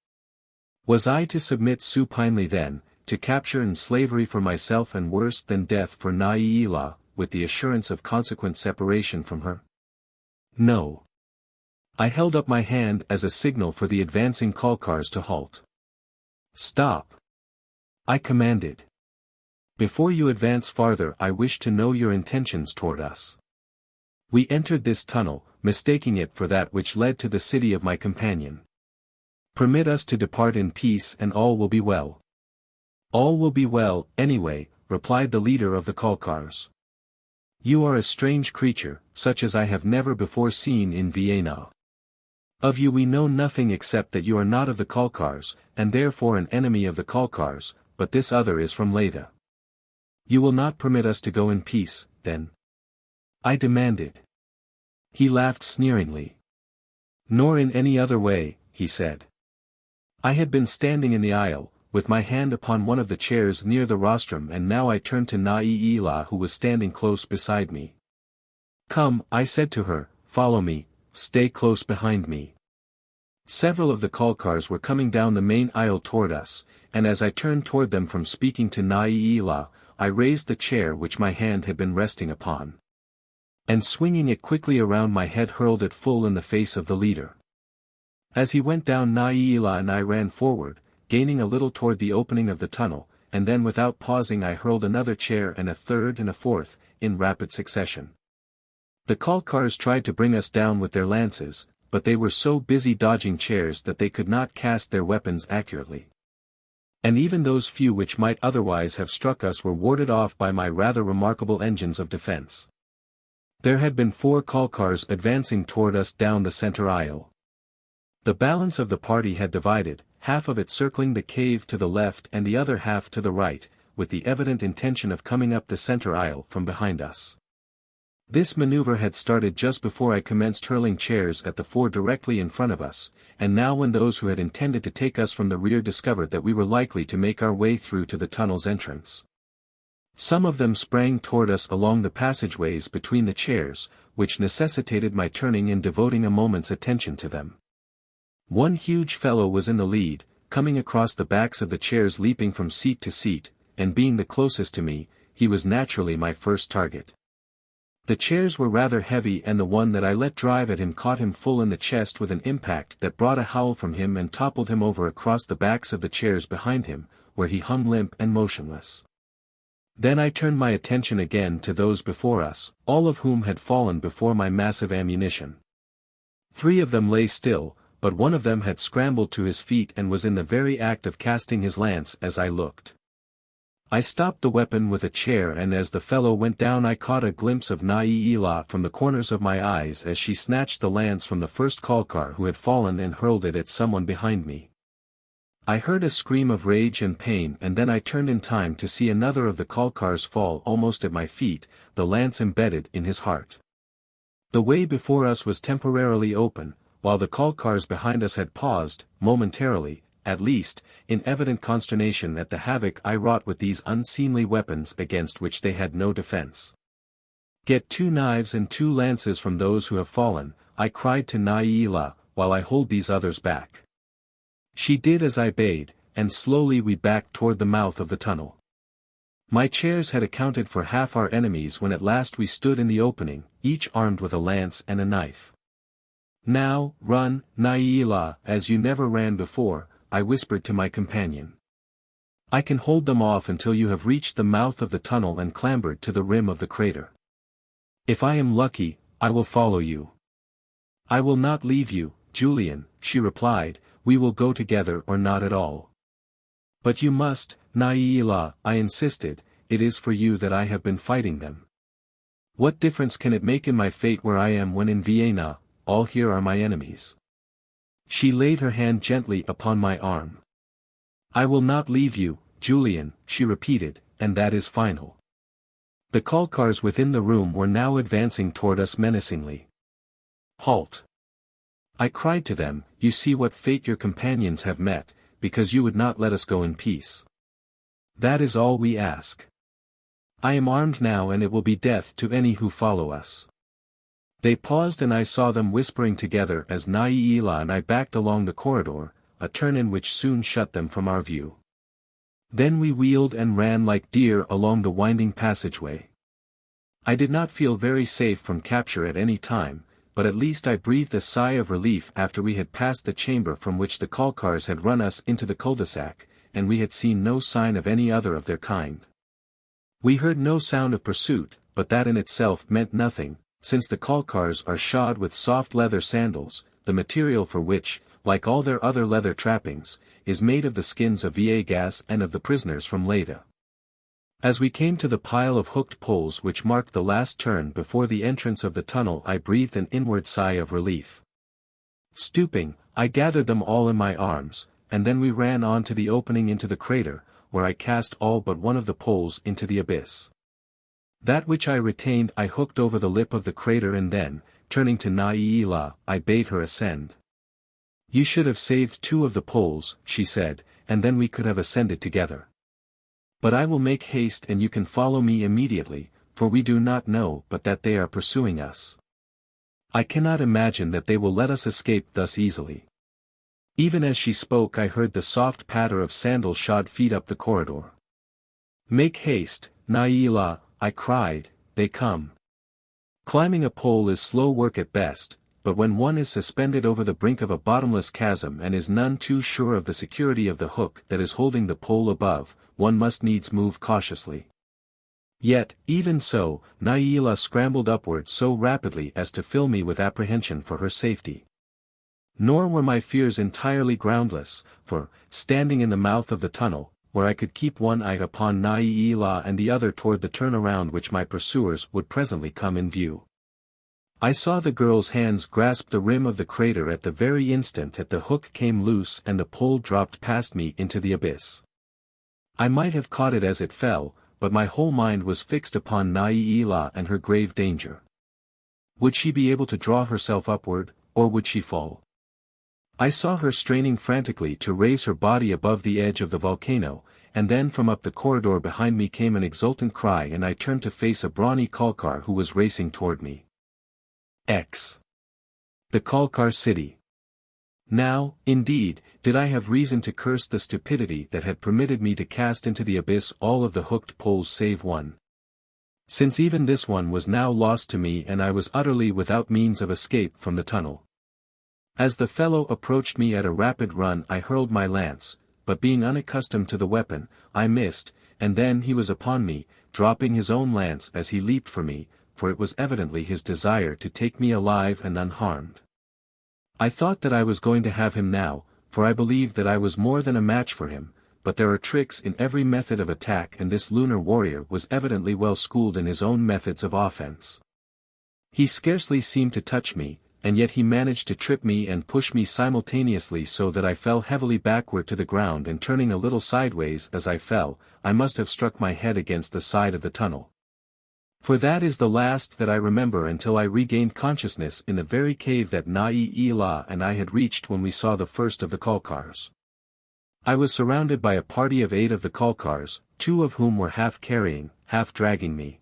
Was I to submit supinely then, to capture and slavery for myself and worse than death for Na'i'ila, with the assurance of consequent separation from her? No. I held up my hand as a signal for the advancing Kalkars to halt. Stop! I commanded. Before you advance farther I wish to know your intentions toward us. We entered this tunnel, mistaking it for that which led to the city of my companion. Permit us to depart in peace and all will be well. All will be well, anyway, replied the leader of the Kalkars. You are a strange creature, such as I have never before seen in VIII. Of you we know nothing except that you are not of the Kalkars, and therefore an enemy of the Kalkars, but this other is from Laythe. You will not permit us to go in peace, then? I demanded. He laughed sneeringly. Nor in any other way, he said. I had been standing in the aisle, with my hand upon one of the chairs near the rostrum and now I turned to Na'i'ila who was standing close beside me. Come, I said to her, follow me, stay close behind me. Several of the Kalkars were coming down the main aisle toward us, and as I turned toward them from speaking to Na'i'ila, I raised the chair which my hand had been resting upon. And swinging it quickly around my head hurled it full in the face of the leader. As he went down Na'i'ila and I ran forward, gaining a little toward the opening of the tunnel, and then without pausing I hurled another chair and a third and a fourth, in rapid succession. The Kalkars tried to bring us down with their lances, but they were so busy dodging chairs that they could not cast their weapons accurately. And even those few which might otherwise have struck us were warded off by my rather remarkable engines of defense. There had been 4 Kalkars advancing toward us down the center aisle. The balance of the party had divided, half of it circling the cave to the left and the other half to the right, with the evident intention of coming up the center aisle from behind us. This maneuver had started just before I commenced hurling chairs at the 4 directly in front of us, and now when those who had intended to take us from the rear discovered that we were likely to make our way through to the tunnel's entrance. Some of them sprang toward us along the passageways between the chairs, which necessitated my turning and devoting a moment's attention to them. One huge fellow was in the lead, coming across the backs of the chairs leaping from seat to seat, and being the closest to me, he was naturally my first target. The chairs were rather heavy and the one that I let drive at him caught him full in the chest with an impact that brought a howl from him and toppled him over across the backs of the chairs behind him, where he hung limp and motionless. Then I turned my attention again to those before us, all of whom had fallen before my massive ammunition. 3 of them lay still, but one of them had scrambled to his feet and was in the very act of casting his lance as I looked. I stopped the weapon with a chair, and as the fellow went down I caught a glimpse of Laythe from the corners of my eyes as she snatched the lance from the first Kalkar who had fallen and hurled it at someone behind me. I heard a scream of rage and pain, and then I turned in time to see another of the Kalkars fall almost at my feet, the lance embedded in his heart. The way before us was temporarily open, while the Kalkars behind us had paused, momentarily, at least, in evident consternation at the havoc I wrought with these unseemly weapons against which they had no defense. "Get 2 knives and 2 lances from those who have fallen," I cried to Laythe, "while I hold these others back." She did as I bade, and slowly we backed toward the mouth of the tunnel. My chairs had accounted for half our enemies when at last we stood in the opening, each armed with a lance and a knife. "Now, run, Laythe, as you never ran before," I whispered to my companion. "I can hold them off until you have reached the mouth of the tunnel and clambered to the rim of the crater. If I am lucky, I will follow you." "I will not leave you, Julian," she replied, "we will go together or not at all." "But you must, Laythe," I insisted, "it is for you that I have been fighting them. What difference can it make in my fate where I am when in Vienna, all here are my enemies?" She laid her hand gently upon my arm. "I will not leave you, Julian," she repeated, "and that is final." The Kalkars within the room were now advancing toward us menacingly. "Halt!" I cried to them, "You see what fate your companions have met, because you would not let us go in peace. That is all we ask. I am armed now, and it will be death to any who follow us." They paused, and I saw them whispering together as Laythe and I backed along the corridor, a turn in which soon shut them from our view. Then we wheeled and ran like deer along the winding passageway. I did not feel very safe from capture at any time, but at least I breathed a sigh of relief after we had passed the chamber from which the Kalkars had run us into the cul-de-sac, and we had seen no sign of any other of their kind. We heard no sound of pursuit, but that in itself meant nothing, since the Kalkars are shod with soft leather sandals, the material for which, like all their other leather trappings, is made of the skins of VIII and of the prisoners from Laythe. As we came to the pile of hooked poles which marked the last turn before the entrance of the tunnel, I breathed an inward sigh of relief. Stooping, I gathered them all in my arms, and then we ran on to the opening into the crater, where I cast all but one of the poles into the abyss. That which I retained I hooked over the lip of the crater, and then, turning to Laythe, I bade her ascend. "You should have saved 2 of the poles," she said, "and then we could have ascended together. But I will make haste, and you can follow me immediately, for we do not know but that they are pursuing us. I cannot imagine that they will let us escape thus easily." Even as she spoke I heard the soft patter of sandal-shod feet up the corridor. "Make haste, Laythe," I cried, "they come." Climbing a pole is slow work at best, but when one is suspended over the brink of a bottomless chasm and is none too sure of the security of the hook that is holding the pole above, one must needs move cautiously. Yet, even so, Laythe scrambled upward so rapidly as to fill me with apprehension for her safety. Nor were my fears entirely groundless, for, standing in the mouth of the tunnel, where I could keep one eye upon Laythe and the other toward the turn-around which my pursuers would presently come in view, I saw the girl's hands grasp the rim of the crater at the very instant that the hook came loose and the pole dropped past me into the abyss. I might have caught it as it fell, but my whole mind was fixed upon Laythe and her grave danger. Would she be able to draw herself upward, or would she fall? I saw her straining frantically to raise her body above the edge of the volcano, and then from up the corridor behind me came an exultant cry, and I turned to face a brawny Kalkar who was racing toward me. The Kalkar City. Now, indeed, did I have reason to curse the stupidity that had permitted me to cast into the abyss all of the hooked poles save one. Since even this one was now lost to me and I was utterly without means of escape from the tunnel. As the fellow approached me at a rapid run I hurled my lance, but being unaccustomed to the weapon, I missed, and then he was upon me, dropping his own lance as he leaped for me, for it was evidently his desire to take me alive and unharmed. I thought that I was going to have him now, for I believed that I was more than a match for him, but there are tricks in every method of attack, and this lunar warrior was evidently well schooled in his own methods of offense. He scarcely seemed to touch me, and yet he managed to trip me and push me simultaneously so that I fell heavily backward to the ground, and turning a little sideways as I fell, I must have struck my head against the side of the tunnel. For that is the last that I remember until I regained consciousness in the very cave that Laythe and I had reached when we saw the first of the Kalkars. I was surrounded by a party of 8 of the Kalkars, 2 of whom were half carrying, half dragging me.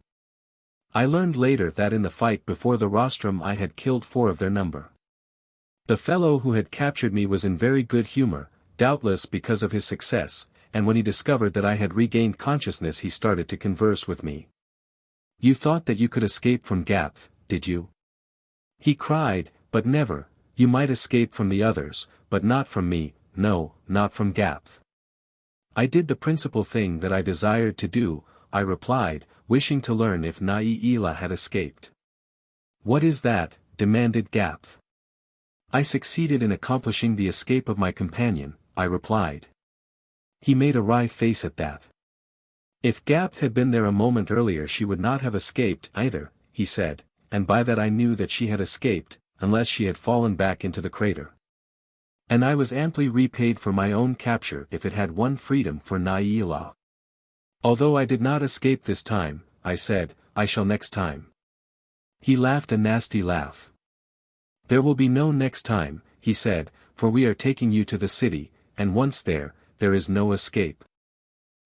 I learned later that in the fight before the rostrum I had killed 4 of their number. The fellow who had captured me was in very good humor, doubtless because of his success, and when he discovered that I had regained consciousness he started to converse with me. "You thought that you could escape from Laythe, did you?" he cried, "but never. You might escape from the others, but not from me. No, not from Laythe." "I did the principal thing that I desired to do," I replied, wishing to learn if Laythe had escaped. "What is that?" demanded Laythe. "I succeeded in accomplishing the escape of my companion," I replied. He made a wry face at that. "If Laythe had been there a moment earlier she would not have escaped either," he said, and by that I knew that she had escaped, unless she had fallen back into the crater. And I was amply repaid for my own capture if it had won freedom for Laythe. "Although I did not escape this time," I said, "I shall next time." He laughed a nasty laugh. "There will be no next time," he said, "for we are taking you to the city, and once there, there is no escape.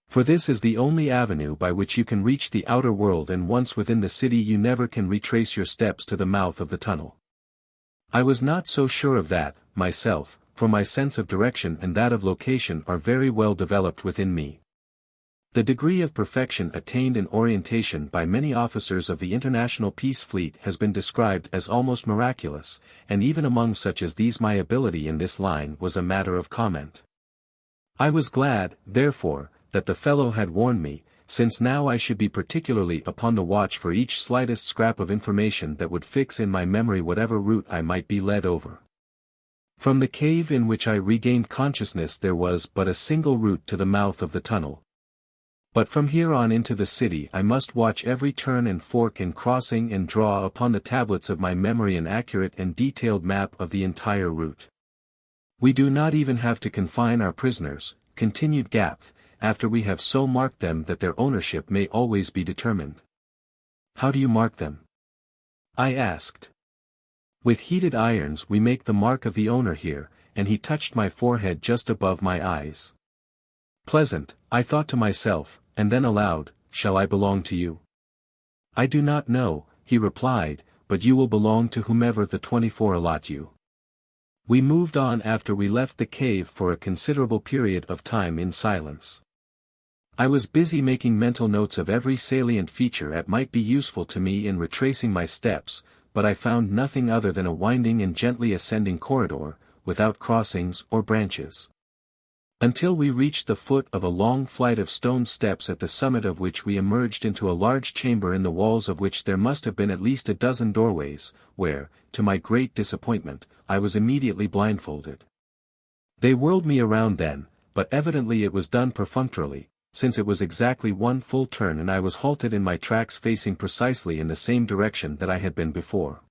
For this is the only avenue by which you can reach the outer world, and once within the city you never can retrace your steps to the mouth of the tunnel." I was not so sure of that, myself, for my sense of direction and that of location are very well developed within me. The degree of perfection attained in orientation by many officers of the International Peace Fleet has been described as almost miraculous, and even among such as these my ability in this line was a matter of comment. I was glad, therefore, that the fellow had warned me, since now I should be particularly upon the watch for each slightest scrap of information that would fix in my memory whatever route I might be led over. From the cave in which I regained consciousness there was but a single route to the mouth of the tunnel. But from here on into the city I must watch every turn and fork and crossing and draw upon the tablets of my memory an accurate and detailed map of the entire route. "We do not even have to confine our prisoners," continued Laythe, "after we have so marked them that their ownership may always be determined." "How do you mark them?" I asked. "With heated irons we make the mark of the owner here," and he touched my forehead just above my eyes. Pleasant, I thought to myself, and then aloud, "Shall I belong to you?" "I do not know," he replied, "but you will belong to whomever the 24 allot you." We moved on after we left the cave for a considerable period of time in silence. I was busy making mental notes of every salient feature that might be useful to me in retracing my steps, but I found nothing other than a winding and gently ascending corridor, without crossings or branches. Until we reached the foot of a long flight of stone steps, at the summit of which we emerged into a large chamber in the walls of which there must have been at least a dozen doorways, where, to my great disappointment, I was immediately blindfolded. They whirled me around then, but evidently it was done perfunctorily, since it was exactly one full turn and I was halted in my tracks facing precisely in the same direction that I had been before.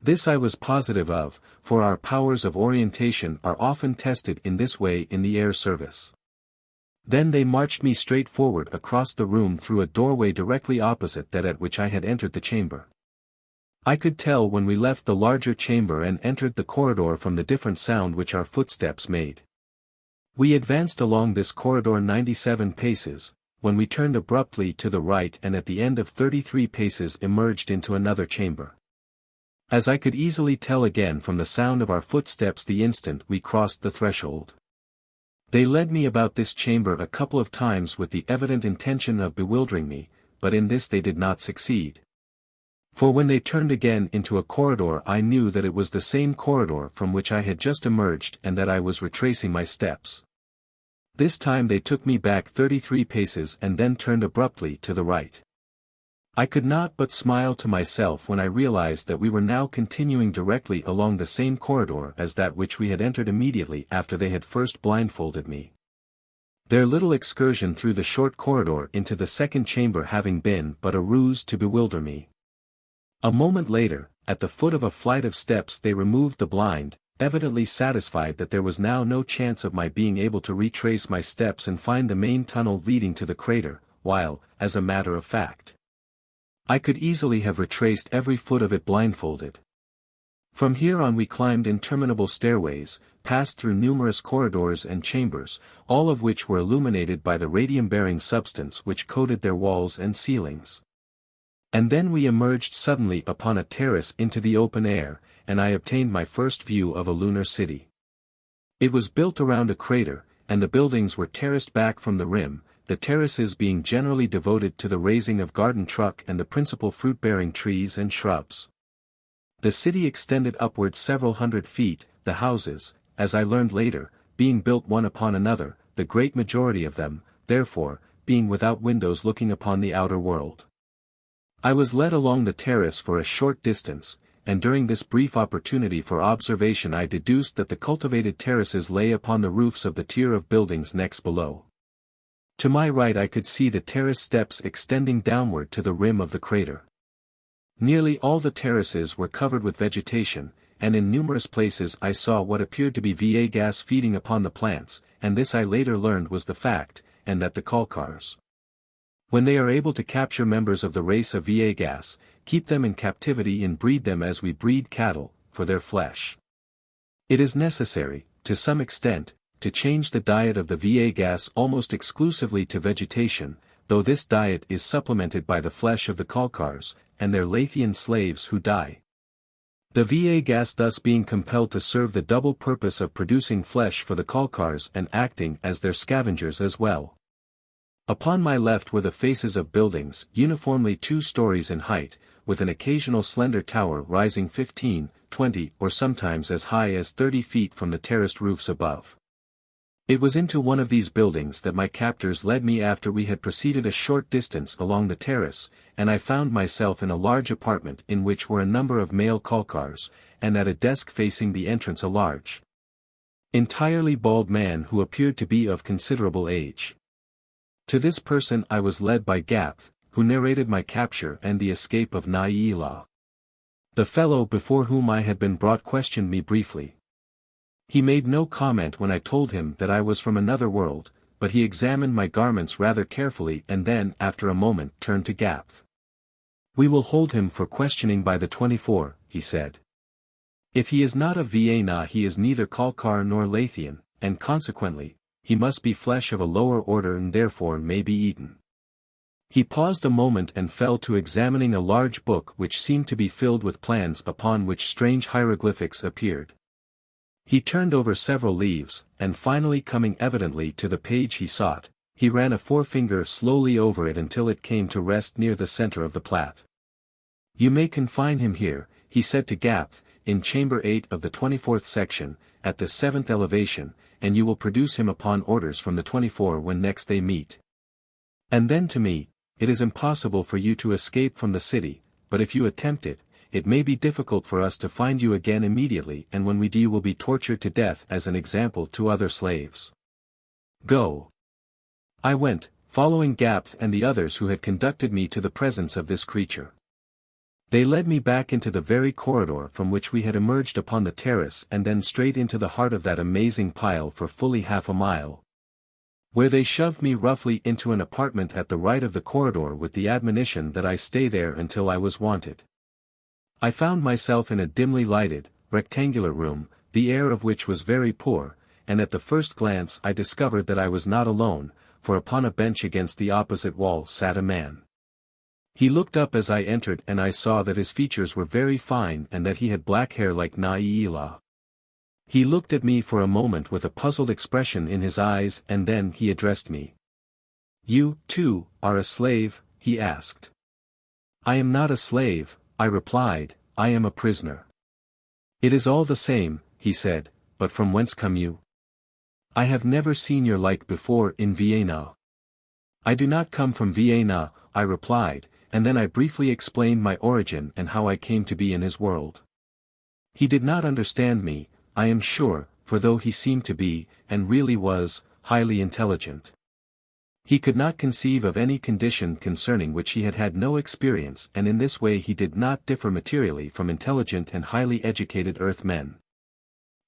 This I was positive of, for our powers of orientation are often tested in this way in the air service. Then they marched me straight forward across the room through a doorway directly opposite that at which I had entered the chamber. I could tell when we left the larger chamber and entered the corridor from the different sound which our footsteps made. We advanced along this corridor 97 paces, when we turned abruptly to the right and at the end of 33 paces emerged into another chamber. As I could easily tell again from the sound of our footsteps the instant we crossed the threshold. They led me about this chamber a couple of times with the evident intention of bewildering me, but in this they did not succeed. For when they turned again into a corridor I knew that it was the same corridor from which I had just emerged and that I was retracing my steps. This time they took me back 33 paces and then turned abruptly to the right. I could not but smile to myself when I realized that we were now continuing directly along the same corridor as that which we had entered immediately after they had first blindfolded me. Their little excursion through the short corridor into the second chamber having been but a ruse to bewilder me. A moment later, at the foot of a flight of steps they removed the blind, evidently satisfied that there was now no chance of my being able to retrace my steps and find the main tunnel leading to the crater, while, as a matter of fact, I could easily have retraced every foot of it blindfolded. From here on we climbed interminable stairways, passed through numerous corridors and chambers, all of which were illuminated by the radium-bearing substance which coated their walls and ceilings. And then we emerged suddenly upon a terrace into the open air, and I obtained my first view of a lunar city. It was built around a crater, and the buildings were terraced back from the rim, the terraces being generally devoted to the raising of garden truck and the principal fruit-bearing trees and shrubs. The city extended upward several hundred feet, the houses, as I learned later, being built one upon another, the great majority of them, therefore, being without windows looking upon the outer world. I was led along the terrace for a short distance, and during this brief opportunity for observation I deduced that the cultivated terraces lay upon the roofs of the tier of buildings next below. To my right I could see the terrace steps extending downward to the rim of the crater. Nearly all the terraces were covered with vegetation, and in numerous places I saw what appeared to be VIII gas feeding upon the plants, and this I later learned was the fact, and that the Kalkars, when they are able to capture members of the race of VIII gas, keep them in captivity and breed them as we breed cattle, for their flesh. It is necessary, to some extent, to change the diet of the VIII gas almost exclusively to vegetation, though this diet is supplemented by the flesh of the Kalkars, and their Laythian slaves who die. The VIII gas thus being compelled to serve the double purpose of producing flesh for the Kalkars and acting as their scavengers as well. Upon my left were the faces of buildings, uniformly 2 stories in height, with an occasional slender tower rising 15, 20 or sometimes as high as 30 feet from the terraced roofs above. It was into one of these buildings that my captors led me after we had proceeded a short distance along the terrace, and I found myself in a large apartment in which were a number of male Kalkars, and at a desk facing the entrance a large, entirely bald man who appeared to be of considerable age. To this person I was led by Gapth, who narrated my capture and the escape of Laythe. The fellow before whom I had been brought questioned me briefly. He made no comment when I told him that I was from another world, but he examined my garments rather carefully and then after a moment turned to Gapth. "We will hold him for questioning by the 24, he said. "If he is not of VIII he is neither Kalkar nor Laythian, and consequently, he must be flesh of a lower order and therefore may be eaten." He paused a moment and fell to examining a large book which seemed to be filled with plans upon which strange hieroglyphics appeared. He turned over several leaves, and finally coming evidently to the page he sought, he ran a forefinger slowly over it until it came to rest near the center of the plat. "You may confine him here," he said to Gapth, "in chamber 8 of the 24th section, at the 7th elevation, and you will produce him upon orders from the 24 when next they meet. And then to me, it is impossible for you to escape from the city, but if you attempt it, it may be difficult for us to find you again immediately, and when we do you will be tortured to death as an example to other slaves. Go." I went, following Gapth and the others who had conducted me to the presence of this creature. They led me back into the very corridor from which we had emerged upon the terrace and then straight into the heart of that amazing pile for fully half a mile, where they shoved me roughly into an apartment at the right of the corridor with the admonition that I stay there until I was wanted. I found myself in a dimly lighted, rectangular room, the air of which was very poor, and at the first glance I discovered that I was not alone, for upon a bench against the opposite wall sat a man. He looked up as I entered and I saw that his features were very fine and that he had black hair like Laythe. He looked at me for a moment with a puzzled expression in his eyes and then he addressed me. "You, too, are a slave?" he asked. "I am not a slave," I replied, "I am a prisoner." "It is all the same," he said, "but from whence come you?" I have never seen your like before in Vienna. I do not come from Vienna, I replied, and then I briefly explained my origin and how I came to be in his world. He did not understand me, I am sure, for though he seemed to be, and really was, highly intelligent, he could not conceive of any condition concerning which he had had no experience, and in this way he did not differ materially from intelligent and highly educated Earthmen.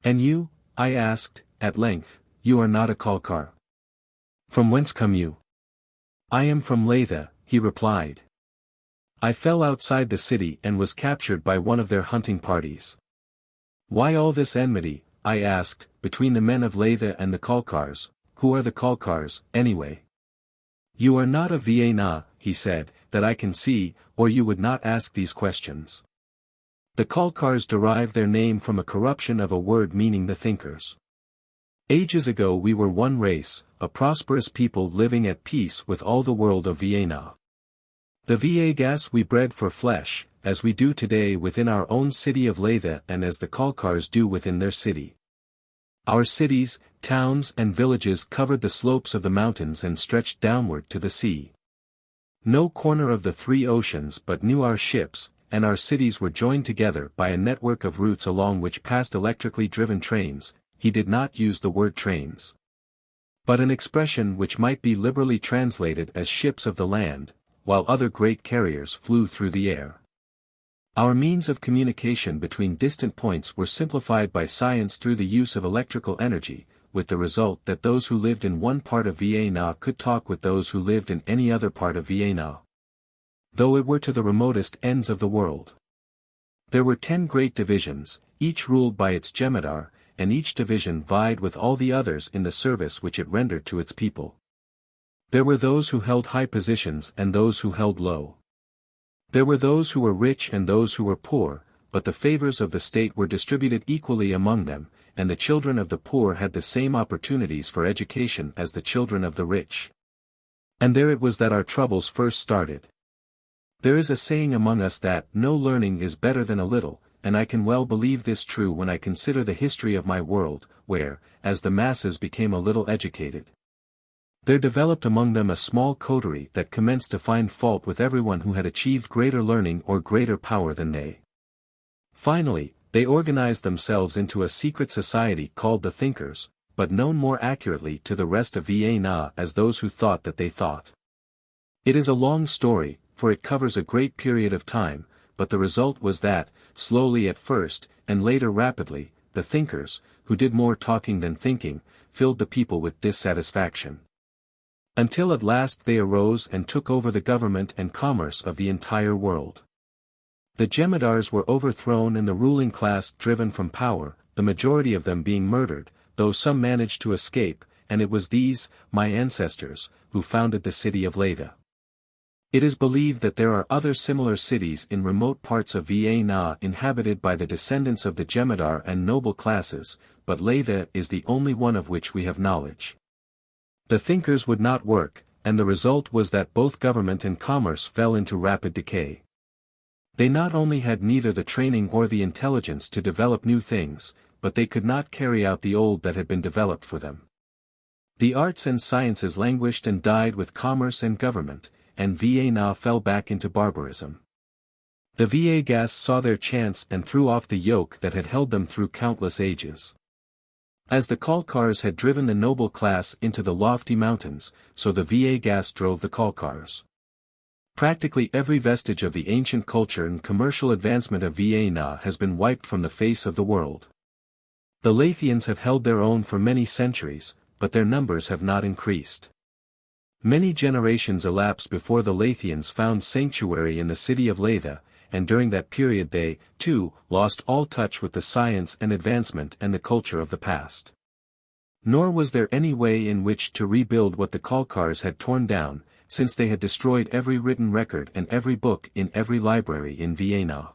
And you, I asked, at length, you are not a Kalkar. From whence come you? I am from Laythe, he replied. I fell outside the city and was captured by one of their hunting parties. Why all this enmity, I asked, between the men of Laythe and the Kalkars? Who are the Kalkars, anyway? You are not of Vienna, he said, that I can see, or you would not ask these questions. The Kalkars derive their name from a corruption of a word meaning the thinkers. Ages ago we were one race, a prosperous people living at peace with all the world of Vienna. The Viegas we bred for flesh, as we do today within our own city of Laythe and as the Kalkars do within their city. Our cities, towns and villages covered the slopes of the mountains and stretched downward to the sea. No corner of the three oceans but knew our ships, and our cities were joined together by a network of routes along which passed electrically driven trains. He did not use the word trains, but an expression which might be liberally translated as ships of the land, while other great carriers flew through the air. Our means of communication between distant points were simplified by science through the use of electrical energy, with the result that those who lived in one part of Vienna could talk with those who lived in any other part of Vienna, though it were to the remotest ends of the world. There were 10 great divisions, each ruled by its jemadar, and each division vied with all the others in the service which it rendered to its people. There were those who held high positions and those who held low. There were those who were rich and those who were poor, but the favors of the state were distributed equally among them, and the children of the poor had the same opportunities for education as the children of the rich. And there it was that our troubles first started. There is a saying among us that no learning is better than a little, and I can well believe this true when I consider the history of my world, where, as the masses became a little educated, there developed among them a small coterie that commenced to find fault with everyone who had achieved greater learning or greater power than they. Finally, they organized themselves into a secret society called the Thinkers, but known more accurately to the rest of Vienna as those who thought that they thought. It is a long story, for it covers a great period of time, but the result was that, slowly at first, and later rapidly, the Thinkers, who did more talking than thinking, filled the people with dissatisfaction, until at last they arose and took over the government and commerce of the entire world. The jemadars were overthrown and the ruling class driven from power, the majority of them being murdered, though some managed to escape, and it was these, my ancestors, who founded the city of Laythe. It is believed that there are other similar cities in remote parts of Vienna inhabited by the descendants of the jemadar and noble classes, but Laythe is the only one of which we have knowledge. The Thinkers would not work, and the result was that both government and commerce fell into rapid decay. They not only had neither the training or the intelligence to develop new things, but they could not carry out the old that had been developed for them. The arts and sciences languished and died with commerce and government, and Vienna fell back into barbarism. The Viegas saw their chance and threw off the yoke that had held them through countless ages. As the Kalkars had driven the noble class into the lofty mountains, so the Viegas drove the Kalkars. Practically every vestige of the ancient culture and commercial advancement of Vienna has been wiped from the face of the world. The Laythians have held their own for many centuries, but their numbers have not increased. Many generations elapsed before the Laythians found sanctuary in the city of Laythe, and during that period they, too, lost all touch with the science and advancement and the culture of the past. Nor was there any way in which to rebuild what the Kalkars had torn down, since they had destroyed every written record and every book in every library in Vienna.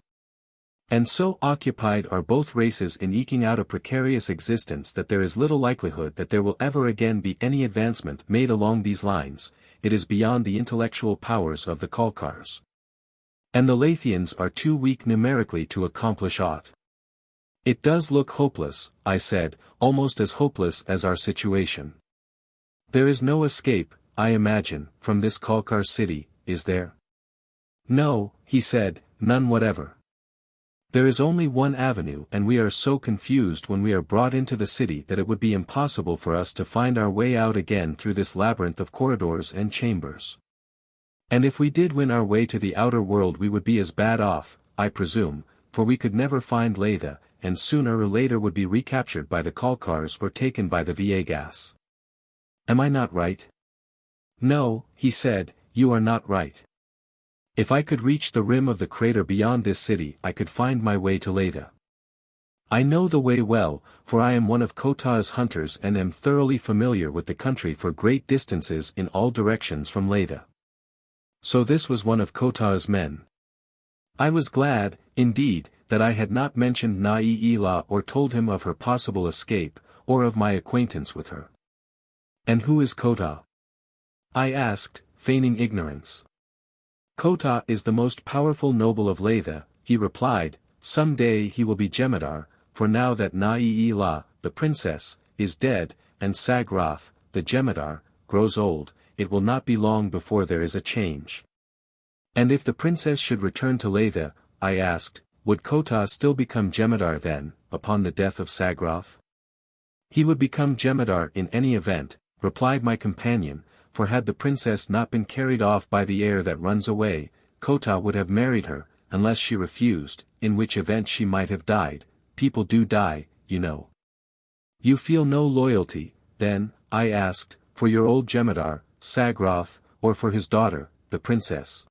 And so occupied are both races in eking out a precarious existence that there is little likelihood that there will ever again be any advancement made along these lines. It is beyond the intellectual powers of the Kalkars. And the Laythians are too weak numerically to accomplish aught. It does look hopeless, I said, almost as hopeless as our situation. There is no escape, I imagine, from this Kalkar City, is there? No, he said, none whatever. There is only one avenue and we are so confused when we are brought into the city that it would be impossible for us to find our way out again through this labyrinth of corridors and chambers. And if we did win our way to the outer world we would be as bad off, I presume, for we could never find Laythe, and sooner or later would be recaptured by the Kalkars or taken by the VIII. Am I not right? No, he said, you are not right. If I could reach the rim of the crater beyond this city I could find my way to Laythe. I know the way well, for I am one of Ko-Tah's hunters and am thoroughly familiar with the country for great distances in all directions from Laythe. So this was one of Ko-Tah's men. I was glad, indeed, that I had not mentioned Laythe or told him of her possible escape, or of my acquaintance with her. And who is Ko-Tah? I asked, feigning ignorance. Ko-Tah is the most powerful noble of Laythe, he replied. Some day he will be Jemadar, for now that Laythe, the princess, is dead, and Sagrath, the Jemadar, grows old, it will not be long before there is a change. And if the princess should return to Laythe, I asked, would Ko-Tah still become Jemadar then, upon the death of Sagrath? He would become Jemadar in any event, replied my companion, for had the princess not been carried off by the air that runs away, Ko-Tah would have married her, unless she refused, in which event she might have died. People do die, you know. You feel no loyalty, then, I asked, for your old Jemadar, Sagrath, or for his daughter, the princess?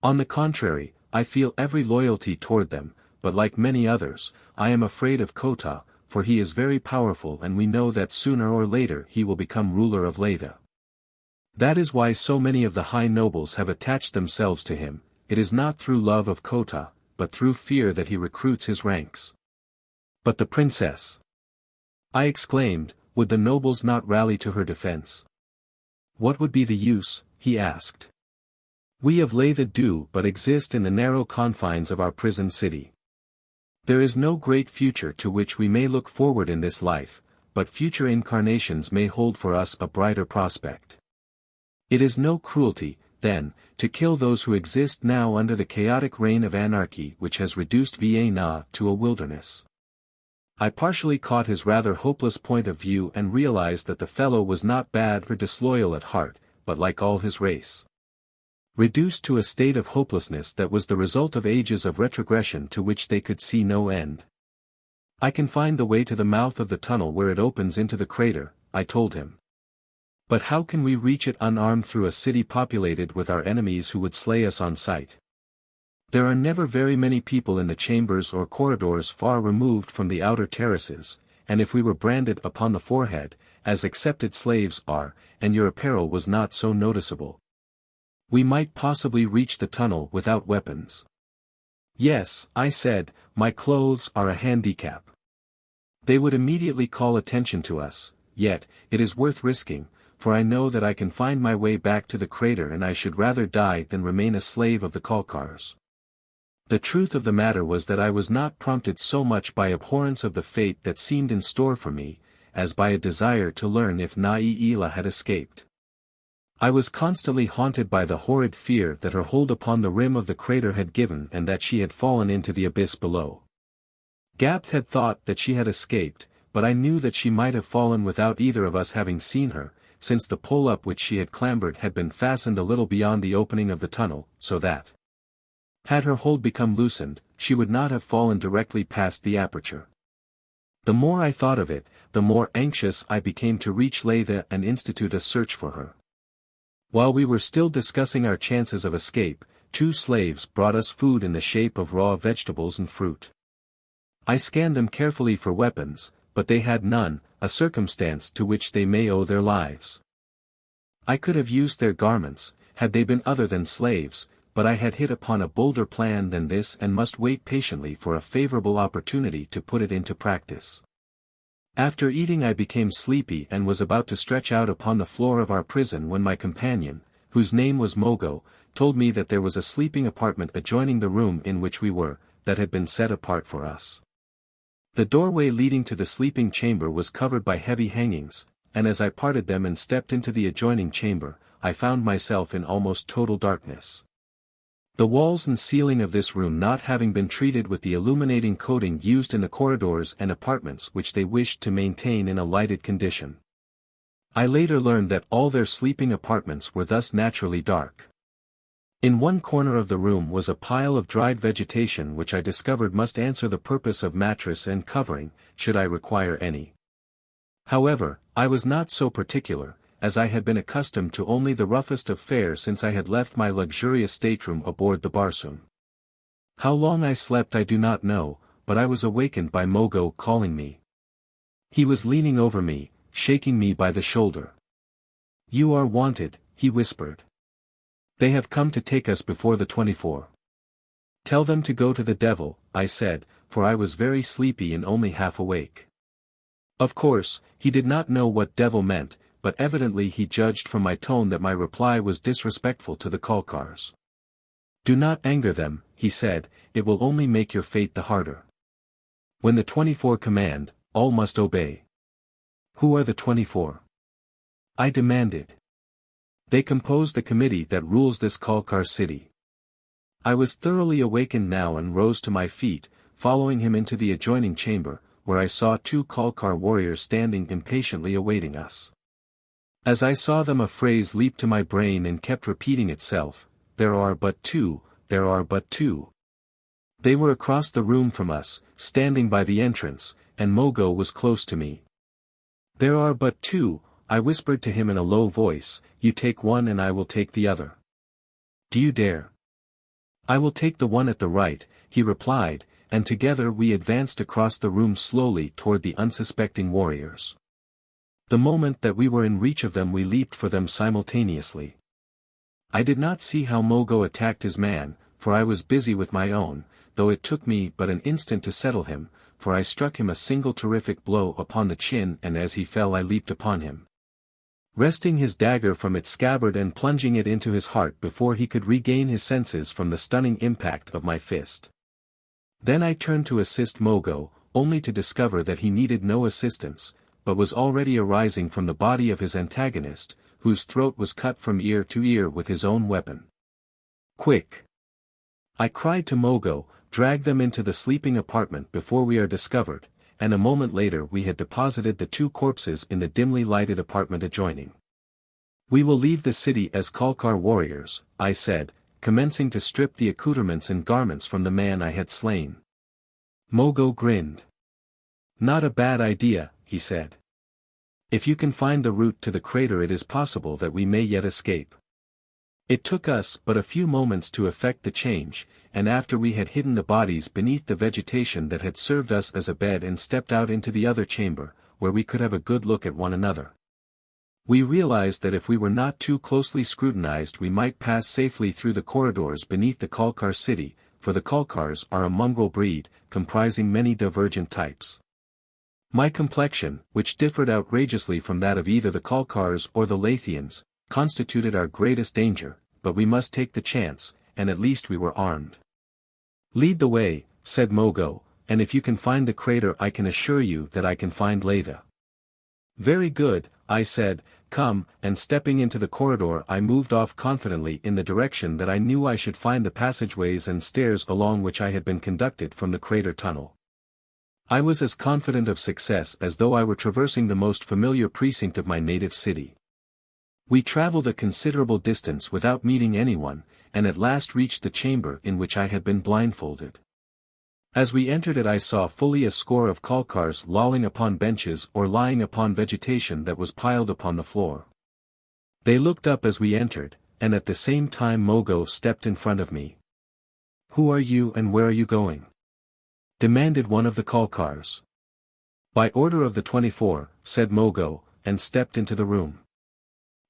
On the contrary, I feel every loyalty toward them, but like many others, I am afraid of Ko-Tah, for he is very powerful and we know that sooner or later he will become ruler of Laythe. That is why so many of the high nobles have attached themselves to him. It is not through love of Ko-Tah, but through fear that he recruits his ranks. But the princess! I exclaimed, would the nobles not rally to her defense? What would be the use, he asked. We of Laythe do but exist in the narrow confines of our prison city. There is no great future to which we may look forward in this life, but future incarnations may hold for us a brighter prospect. It is no cruelty, then, to kill those who exist now under the chaotic reign of anarchy which has reduced Vienna to a wilderness. I partially caught his rather hopeless point of view and realized that the fellow was not bad or disloyal at heart, but like all his race. Reduced to a state of hopelessness that was the result of ages of retrogression to which they could see no end. I can find the way to the mouth of the tunnel where it opens into the crater, I told him. But how can we reach it unarmed through a city populated with our enemies who would slay us on sight? There are never very many people in the chambers or corridors far removed from the outer terraces, and if we were branded upon the forehead, as accepted slaves are, and your apparel was not so noticeable, we might possibly reach the tunnel without weapons. Yes, I said, my clothes are a handicap. They would immediately call attention to us, yet, it is worth risking, for I know that I can find my way back to the crater and I should rather die than remain a slave of the Kalkars. The truth of the matter was that I was not prompted so much by abhorrence of the fate that seemed in store for me, as by a desire to learn if Laythe had escaped. I was constantly haunted by the horrid fear that her hold upon the rim of the crater had given and that she had fallen into the abyss below. Gapt had thought that she had escaped, but I knew that she might have fallen without either of us having seen her, since the pole up which she had clambered had been fastened a little beyond the opening of the tunnel, so that, had her hold become loosened, she would not have fallen directly past the aperture. The more I thought of it, the more anxious I became to reach Laythe and institute a search for her. While we were still discussing our chances of escape, 2 slaves brought us food in the shape of raw vegetables and fruit. I scanned them carefully for weapons, but they had none, a circumstance to which they may owe their lives. I could have used their garments, had they been other than slaves, but I had hit upon a bolder plan than this and must wait patiently for a favorable opportunity to put it into practice. After eating I became sleepy and was about to stretch out upon the floor of our prison when my companion, whose name was Mogo, told me that there was a sleeping apartment adjoining the room in which we were, that had been set apart for us. The doorway leading to the sleeping chamber was covered by heavy hangings, and as I parted them and stepped into the adjoining chamber, I found myself in almost total darkness. The walls and ceiling of this room not having been treated with the illuminating coating used in the corridors and apartments which they wished to maintain in a lighted condition. I later learned that all their sleeping apartments were thus naturally dark. In one corner of the room was a pile of dried vegetation which I discovered must answer the purpose of mattress and covering, should I require any. However, I was not so particular, as I had been accustomed to only the roughest of fare since I had left my luxurious stateroom aboard the Barsoom. How long I slept I do not know, but I was awakened by Mogo calling me. He was leaning over me, shaking me by the shoulder. "You are wanted," he whispered. "They have come to take us before the 24. "Tell them to go to the devil," I said, for I was very sleepy and only half awake. Of course, he did not know what devil meant, but evidently he judged from my tone that my reply was disrespectful to the Kalkars. "Do not anger them," he said, "it will only make your fate the harder. When the 24 command, all must obey." "Who are the 24? I demanded. "They compose the committee that rules this Kalkar City." I was thoroughly awakened now and rose to my feet, following him into the adjoining chamber, where I saw 2 Kalkar warriors standing impatiently awaiting us. As I saw them a phrase leaped to my brain and kept repeating itself, "There are but 2, there are but 2. They were across the room from us, standing by the entrance, and Mogo was close to me. "There are but 2, I whispered to him in a low voice, "you take one and I will take the other." "Do you dare?" "I will take the one at the right," he replied, and together we advanced across the room slowly toward the unsuspecting warriors. The moment that we were in reach of them we leaped for them simultaneously. I did not see how Mogo attacked his man, for I was busy with my own, though it took me but an instant to settle him, for I struck him a single terrific blow upon the chin and as he fell I leaped upon him, wresting his dagger from its scabbard and plunging it into his heart before he could regain his senses from the stunning impact of my fist. Then I turned to assist Mogo, only to discover that he needed no assistance, but was already arising from the body of his antagonist, whose throat was cut from ear to ear with his own weapon. "Quick!" I cried to Mogo, "drag them into the sleeping apartment before we are discovered," and a moment later we had deposited the 2 corpses in the dimly lighted apartment adjoining. "We will leave the city as Kalkar warriors," I said, commencing to strip the accoutrements and garments from the man I had slain. Mogo grinned. "Not a bad idea," he said. "If you can find the route to the crater it is possible that we may yet escape." It took us but a few moments to effect the change, and after we had hidden the bodies beneath the vegetation that had served us as a bed and stepped out into the other chamber, where we could have a good look at one another, we realized that if we were not too closely scrutinized we might pass safely through the corridors beneath the Kalkar City, for the Kalkars are a mongrel breed, comprising many divergent types. My complexion, which differed outrageously from that of either the Kalkars or the Laythians, constituted our greatest danger, but we must take the chance, and at least we were armed. "Lead the way," said Mogo, "and if you can find the crater I can assure you that I can find Laythe." "Very good," I said, "come," and stepping into the corridor I moved off confidently in the direction that I knew I should find the passageways and stairs along which I had been conducted from the crater tunnel. I was as confident of success as though I were traversing the most familiar precinct of my native city. We traveled a considerable distance without meeting anyone, and at last reached the chamber in which I had been blindfolded. As we entered it I saw fully a score of Kalkars lolling upon benches or lying upon vegetation that was piled upon the floor. They looked up as we entered, and at the same time Mogo stepped in front of me. "Who are you and where are you going?" demanded one of the Kalkars. "By order of the 24, said Mogo, and stepped into the room.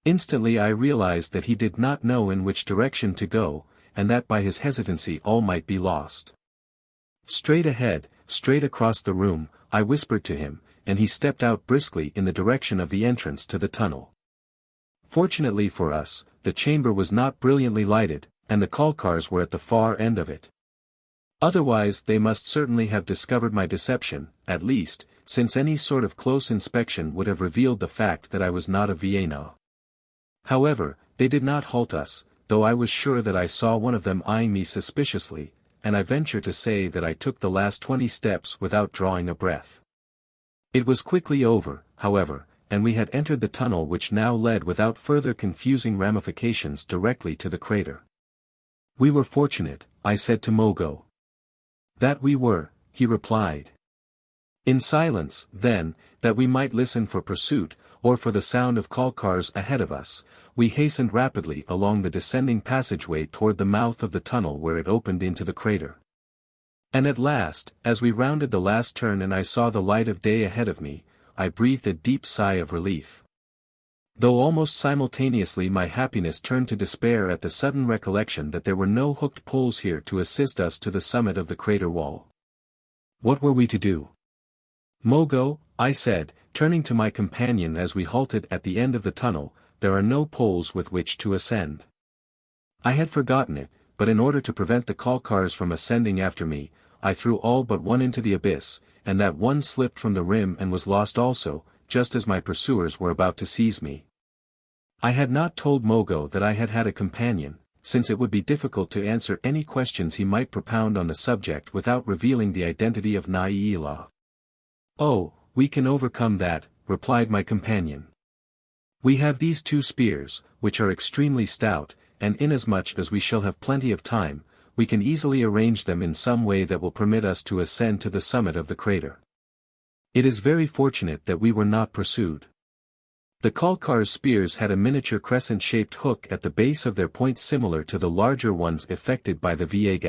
Instantly I realized that he did not know in which direction to go, and that by his hesitancy all might be lost. "Straight ahead, straight across the room," I whispered to him, and he stepped out briskly in the direction of the entrance to the tunnel. Fortunately for us, the chamber was not brilliantly lighted, and the Kalkars were at the far end of it. Otherwise they must certainly have discovered my deception, at least, since any sort of close inspection would have revealed the fact that I was not a VIII. However, they did not halt us, though I was sure that I saw one of them eyeing me suspiciously, and I venture to say that I took the last 20 steps without drawing a breath. It was quickly over, however, and we had entered the tunnel which now led without further confusing ramifications directly to the crater. We were fortunate, I said to Mogo. That we were, he replied. In silence, then, that we might listen for pursuit, or for the sound of Kalkars ahead of us, we hastened rapidly along the descending passageway toward the mouth of the tunnel where it opened into the crater. And at last, as we rounded the last turn and I saw the light of day ahead of me, I breathed a deep sigh of relief. Though almost simultaneously my happiness turned to despair at the sudden recollection that there were no hooked poles here to assist us to the summit of the crater wall. What were we to do? Mogo, I said, turning to my companion as we halted at the end of the tunnel, there are no poles with which to ascend. I had forgotten it, but in order to prevent the Kalkars from ascending after me, I threw all but one into the abyss, and that one slipped from the rim and was lost also, just as my pursuers were about to seize me. I had not told Mogo that I had had a companion, since it would be difficult to answer any questions he might propound on the subject without revealing the identity of Laythe. Oh, we can overcome that, replied my companion. We have these 2 spears, which are extremely stout, and inasmuch as we shall have plenty of time, we can easily arrange them in some way that will permit us to ascend to the summit of the crater. It is very fortunate that we were not pursued. The Kalkars' spears had a miniature crescent-shaped hook at the base of their points similar to the larger ones effected by the VIII.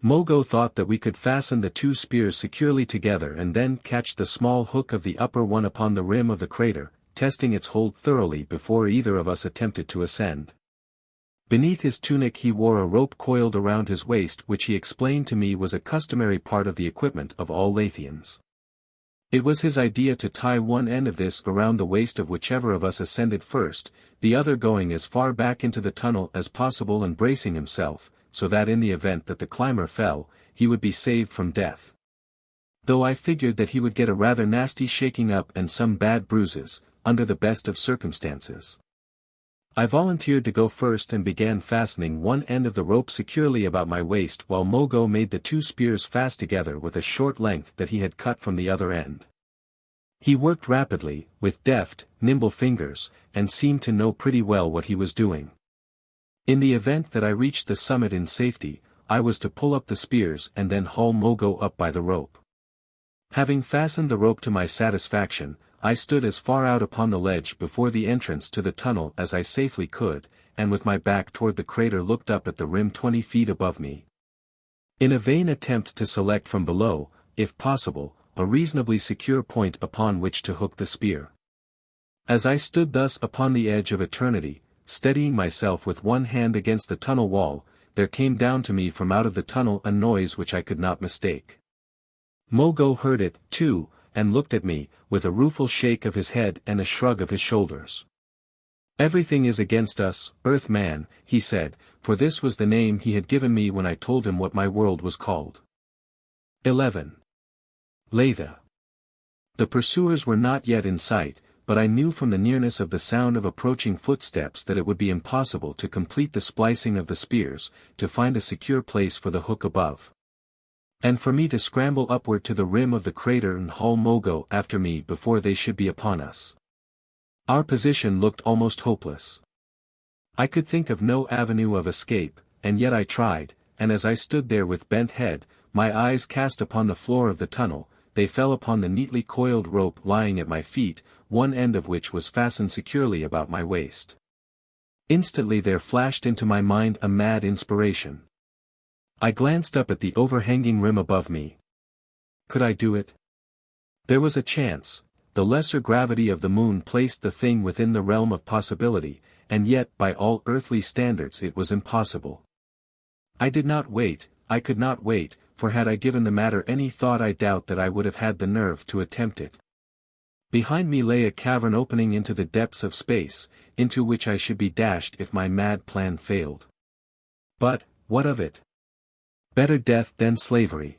Mogo thought that we could fasten the 2 spears securely together and then catch the small hook of the upper one upon the rim of the crater, testing its hold thoroughly before either of us attempted to ascend. Beneath his tunic he wore a rope coiled around his waist which he explained to me was a customary part of the equipment of all Laythians. It was his idea to tie one end of this around the waist of whichever of us ascended first, the other going as far back into the tunnel as possible and bracing himself, so that in the event that the climber fell, he would be saved from death. Though I figured that he would get a rather nasty shaking up and some bad bruises, under the best of circumstances. I volunteered to go first and began fastening one end of the rope securely about my waist while Mogo made the 2 spears fast together with a short length that he had cut from the other end. He worked rapidly, with deft, nimble fingers, and seemed to know pretty well what he was doing. In the event that I reached the summit in safety, I was to pull up the spears and then haul Mogo up by the rope. Having fastened the rope to my satisfaction, I stood as far out upon the ledge before the entrance to the tunnel as I safely could, and with my back toward the crater looked up at the rim 20 feet above me. In a vain attempt to select from below, if possible, a reasonably secure point upon which to hook the spear. As I stood thus upon the edge of eternity, steadying myself with one hand against the tunnel wall, there came down to me from out of the tunnel a noise which I could not mistake. Mogo heard it, too, and looked at me, with a rueful shake of his head and a shrug of his shoulders. Everything is against us, Earthman, he said, for this was the name he had given me when I told him what my world was called. 11. Laythe. The pursuers were not yet in sight, but I knew from the nearness of the sound of approaching footsteps that it would be impossible to complete the splicing of the spears, to find a secure place for the hook above. And for me to scramble upward to the rim of the crater and haul Mogo after me before they should be upon us. Our position looked almost hopeless. I could think of no avenue of escape, and yet I tried, and as I stood there with bent head, my eyes cast upon the floor of the tunnel, they fell upon the neatly coiled rope lying at my feet, one end of which was fastened securely about my waist. Instantly there flashed into my mind a mad inspiration. I glanced up at the overhanging rim above me. Could I do it? There was a chance. The lesser gravity of the moon placed the thing within the realm of possibility, and yet by all earthly standards it was impossible. I did not wait, I could not wait, for had I given the matter any thought I doubt that I would have had the nerve to attempt it. Behind me lay a cavern opening into the depths of space, into which I should be dashed if my mad plan failed. But, what of it? Better death than slavery.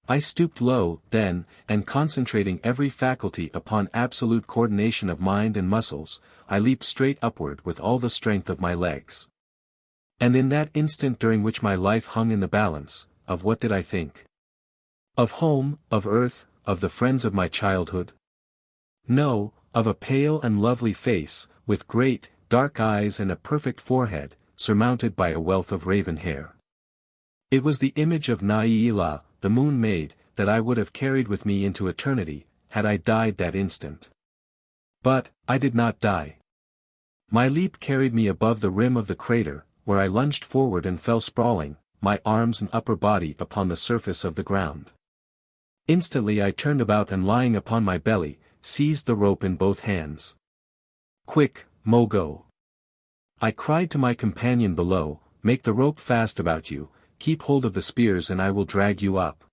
I stooped low, then, and concentrating every faculty upon absolute coordination of mind and muscles, I leaped straight upward with all the strength of my legs. And in that instant during which my life hung in the balance, of what did I think? Of home, of earth, of the friends of my childhood? No, of a pale and lovely face, with great, dark eyes and a perfect forehead, surmounted by a wealth of raven hair. It was the image of Laythe, the Moon Maid, that I would have carried with me into eternity, had I died that instant. But, I did not die. My leap carried me above the rim of the crater, where I lunged forward and fell sprawling, my arms and upper body upon the surface of the ground. Instantly I turned about and lying upon my belly, seized the rope in both hands. "Quick, Mogo!" I cried to my companion below, "Make the rope fast about you, keep hold of the spears and I will drag you up."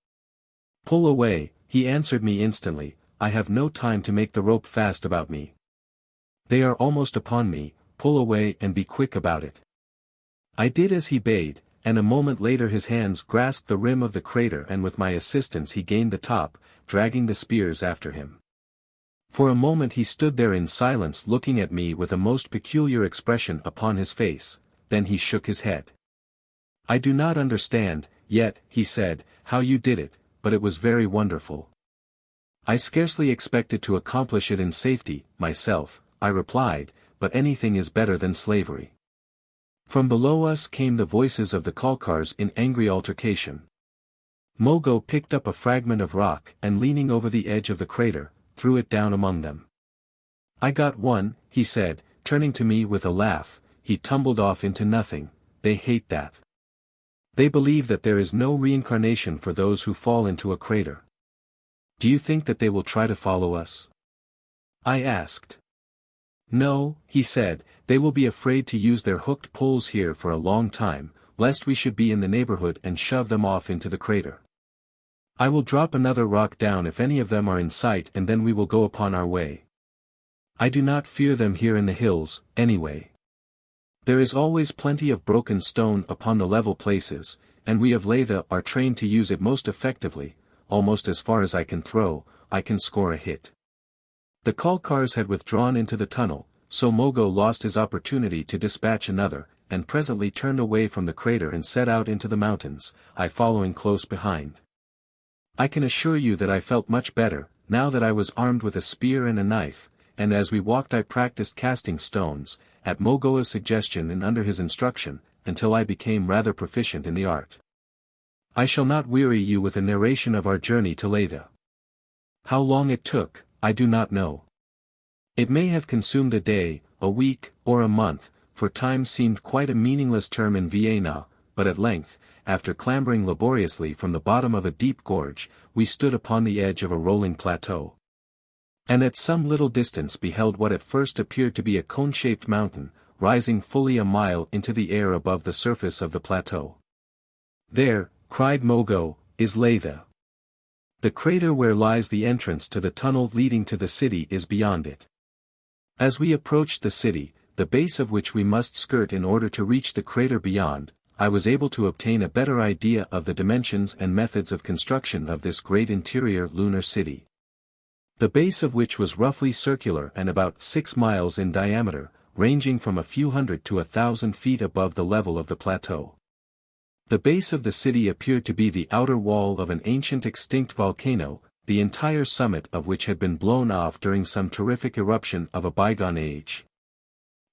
"Pull away," he answered me instantly, "I have no time to make the rope fast about me. They are almost upon me, pull away and be quick about it." I did as he bade, and a moment later his hands grasped the rim of the crater and with my assistance he gained the top, dragging the spears after him. For a moment he stood there in silence looking at me with a most peculiar expression upon his face, then he shook his head. "I do not understand, yet," he said, "how you did it, but it was very wonderful." "I scarcely expected to accomplish it in safety, myself," I replied, "but anything is better than slavery." From below us came the voices of the Kalkars in angry altercation. Mogo picked up a fragment of rock and leaning over the edge of the crater, threw it down among them. "I got one," he said, turning to me with a laugh, "he tumbled off into nothing, they hate that. They believe that there is no reincarnation for those who fall into a crater. Do you think that they will try to follow us?" I asked. "No," he said, "they will be afraid to use their hooked poles here for a long time, lest we should be in the neighborhood and shove them off into the crater. I will drop another rock down if any of them are in sight and then we will go upon our way. I do not fear them here in the hills, anyway. There is always plenty of broken stone upon the level places, and we of Laythe are trained to use it most effectively, almost as far as I can throw, I can score a hit." The Kalkars had withdrawn into the tunnel, so Mogo lost his opportunity to dispatch another, and presently turned away from the crater and set out into the mountains, I following close behind. I can assure you that I felt much better, now that I was armed with a spear and a knife, and as we walked I practiced casting stones, at Mogo's suggestion and under his instruction, until I became rather proficient in the art. I shall not weary you with a narration of our journey to Laythe. How long it took, I do not know. It may have consumed a day, a week, or a month, for time seemed quite a meaningless term in VIII, but at length, after clambering laboriously from the bottom of a deep gorge, we stood upon the edge of a rolling plateau. And at some little distance beheld what at first appeared to be a cone-shaped mountain, rising fully a mile into the air above the surface of the plateau. "There," cried Mogo, "is Laythe. The crater where lies the entrance to the tunnel leading to the city is beyond it." As we approached the city, the base of which we must skirt in order to reach the crater beyond, I was able to obtain a better idea of the dimensions and methods of construction of this great interior lunar city. The base of which was roughly circular and about 6 miles in diameter, ranging from a few hundred to 1,000 feet above the level of the plateau. The base of the city appeared to be the outer wall of an ancient extinct volcano, the entire summit of which had been blown off during some terrific eruption of a bygone age.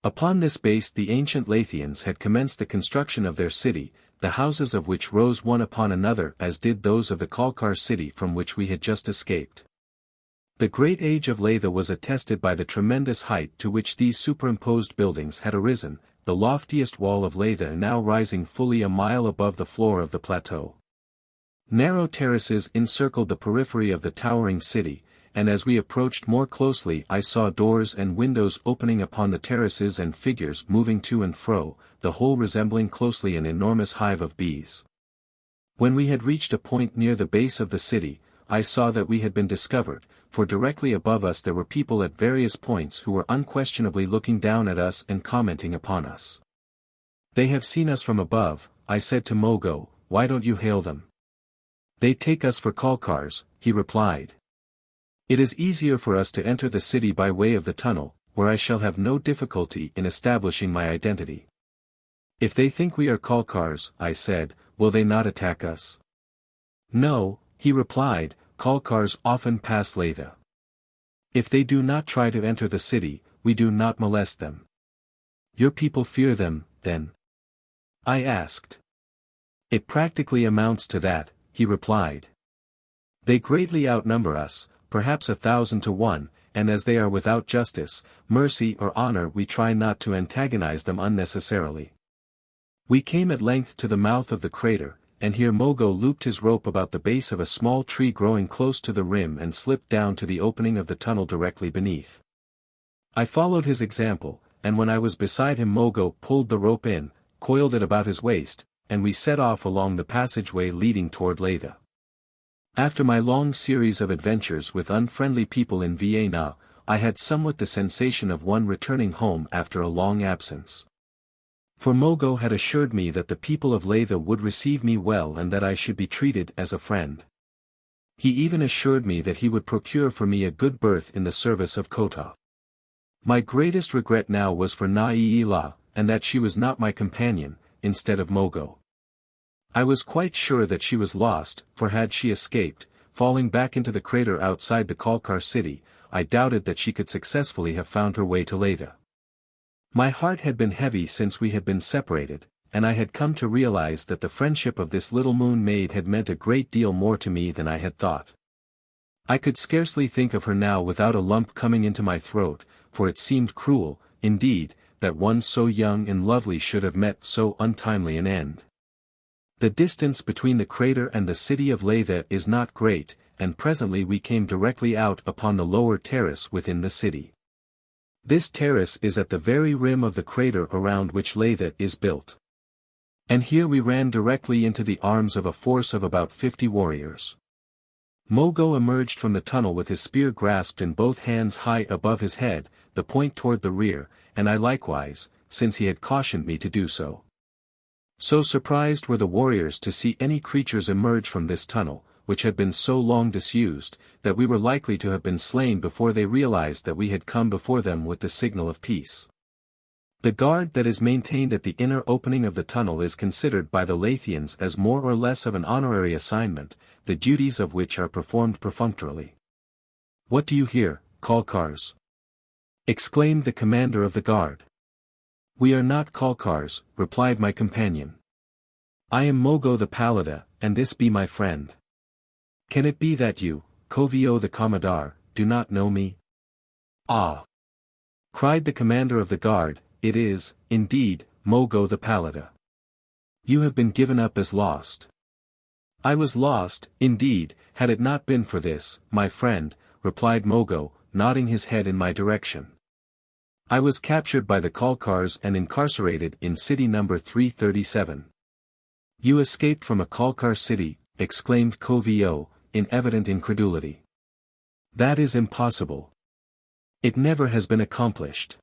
Upon this base the ancient Laythians had commenced the construction of their city, the houses of which rose one upon another as did those of the Kalkar City from which we had just escaped. The great age of Laythe was attested by the tremendous height to which these superimposed buildings had arisen, the loftiest wall of Laythe now rising fully a mile above the floor of the plateau. Narrow terraces encircled the periphery of the towering city, and as we approached more closely I saw doors and windows opening upon the terraces and figures moving to and fro, the whole resembling closely an enormous hive of bees. When we had reached a point near the base of the city, I saw that we had been discovered, for directly above us there were people at various points who were unquestionably looking down at us and commenting upon us. "They have seen us from above," I said to Mogo, why don't you hail them? They take us for Kalkars, he replied. It is easier for us to enter the city by way of the tunnel, where I shall have no difficulty in establishing my identity. If they think we are Kalkars, I said, will they not attack us? No, he replied, Kalkars often pass Laythe. If they do not try to enter the city, we do not molest them. Your people fear them, then? I asked. It practically amounts to that, he replied. They greatly outnumber us, perhaps 1,000 to 1, and as they are without justice, mercy or honor, we try not to antagonize them unnecessarily. We came at length to the mouth of the crater, and here Mogo looped his rope about the base of a small tree growing close to the rim and slipped down to the opening of the tunnel directly beneath. I followed his example, and when I was beside him Mogo pulled the rope in, coiled it about his waist, and we set off along the passageway leading toward Laythe. After my long series of adventures with unfriendly people in VIII, I had somewhat the sensation of one returning home after a long absence. For Mogo had assured me that the people of Laythe would receive me well and that I should be treated as a friend. He even assured me that he would procure for me a good berth in the service of Ko-Tah. My greatest regret now was for Naila, and that she was not my companion, instead of Mogo. I was quite sure that she was lost, for had she escaped, falling back into the crater outside the Kalkar City, I doubted that she could successfully have found her way to Laythe. My heart had been heavy since we had been separated, and I had come to realize that the friendship of this little moon maid had meant a great deal more to me than I had thought. I could scarcely think of her now without a lump coming into my throat, for it seemed cruel, indeed, that one so young and lovely should have met so untimely an end. The distance between the crater and the city of Laythe is not great, and presently we came directly out upon the lower terrace within the city. This terrace is at the very rim of the crater around which Laythe is built. And here we ran directly into the arms of a force of about 50 warriors. Mogo emerged from the tunnel with his spear grasped in both hands high above his head, the point toward the rear, and I likewise, since he had cautioned me to do so. So surprised were the warriors to see any creatures emerge from this tunnel, which had been so long disused, that we were likely to have been slain before they realized that we had come before them with the signal of peace. The guard that is maintained at the inner opening of the tunnel is considered by the Laythians as more or less of an honorary assignment, the duties of which are performed perfunctorily. What do you hear, Kalkars? Exclaimed the commander of the guard. We are not Kalkars, replied my companion. I am Mogo the Pallada, and this be my friend. Can it be that you, Ko-Tah the Commodore, do not know me? Ah! Cried the commander of the guard, it is, indeed, Mogo the Pallada. You have been given up as lost. I was lost, indeed, had it not been for this, my friend, replied Mogo, nodding his head in my direction. I was captured by the Kalkars and incarcerated in city number 337. You escaped from a Kalkar city, exclaimed Ko-Tah, in evident incredulity. That is impossible. It never has been accomplished.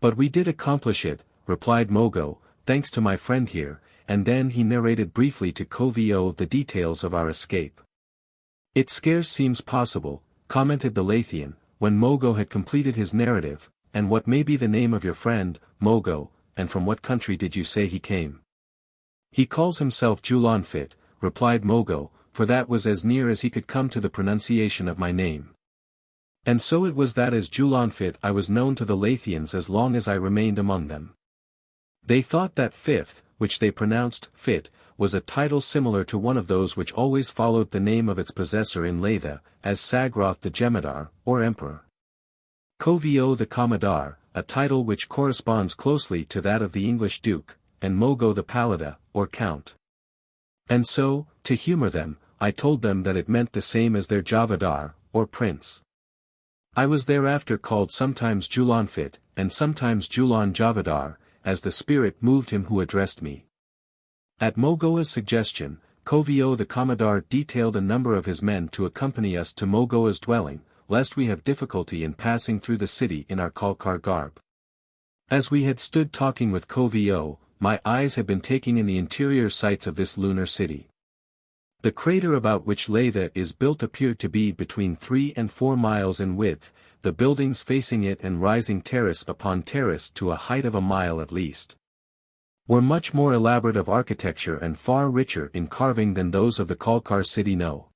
But we did accomplish it, replied Mogo, thanks to my friend here, and then he narrated briefly to Ko-Tah the details of our escape. It scarce seems possible, commented the Laythian, when Mogo had completed his narrative, and what may be the name of your friend, Mogo, and from what country did you say he came? He calls himself Julian, replied Mogo, for that was as near as he could come to the pronunciation of my name. And so it was that as Julian I was known to the Laythians as long as I remained among them. They thought that fifth, which they pronounced fit, was a title similar to one of those which always followed the name of its possessor in Laythe, as Sagroth the Jemadar, or Emperor. Ko-Tah the Commodore, a title which corresponds closely to that of the English Duke, and Mogo the Pallada, or Count. And so, to humor them, I told them that it meant the same as their Javadar, or Prince. I was thereafter called sometimes Julian, and sometimes Julian Javadar, as the spirit moved him who addressed me. At Mogo's suggestion, Ko-Tah the Commodore detailed a number of his men to accompany us to Mogo's dwelling, lest we have difficulty in passing through the city in our Kalkar garb. As we had stood talking with Ko-Tah, my eyes had been taking in the interior sights of this lunar city. The crater about which Laythe is built appeared to be between 3 and 4 miles in width, the buildings facing it and rising terrace upon terrace to a height of a mile at least, were much more elaborate of architecture and far richer in carving than those of the Kalkar City No.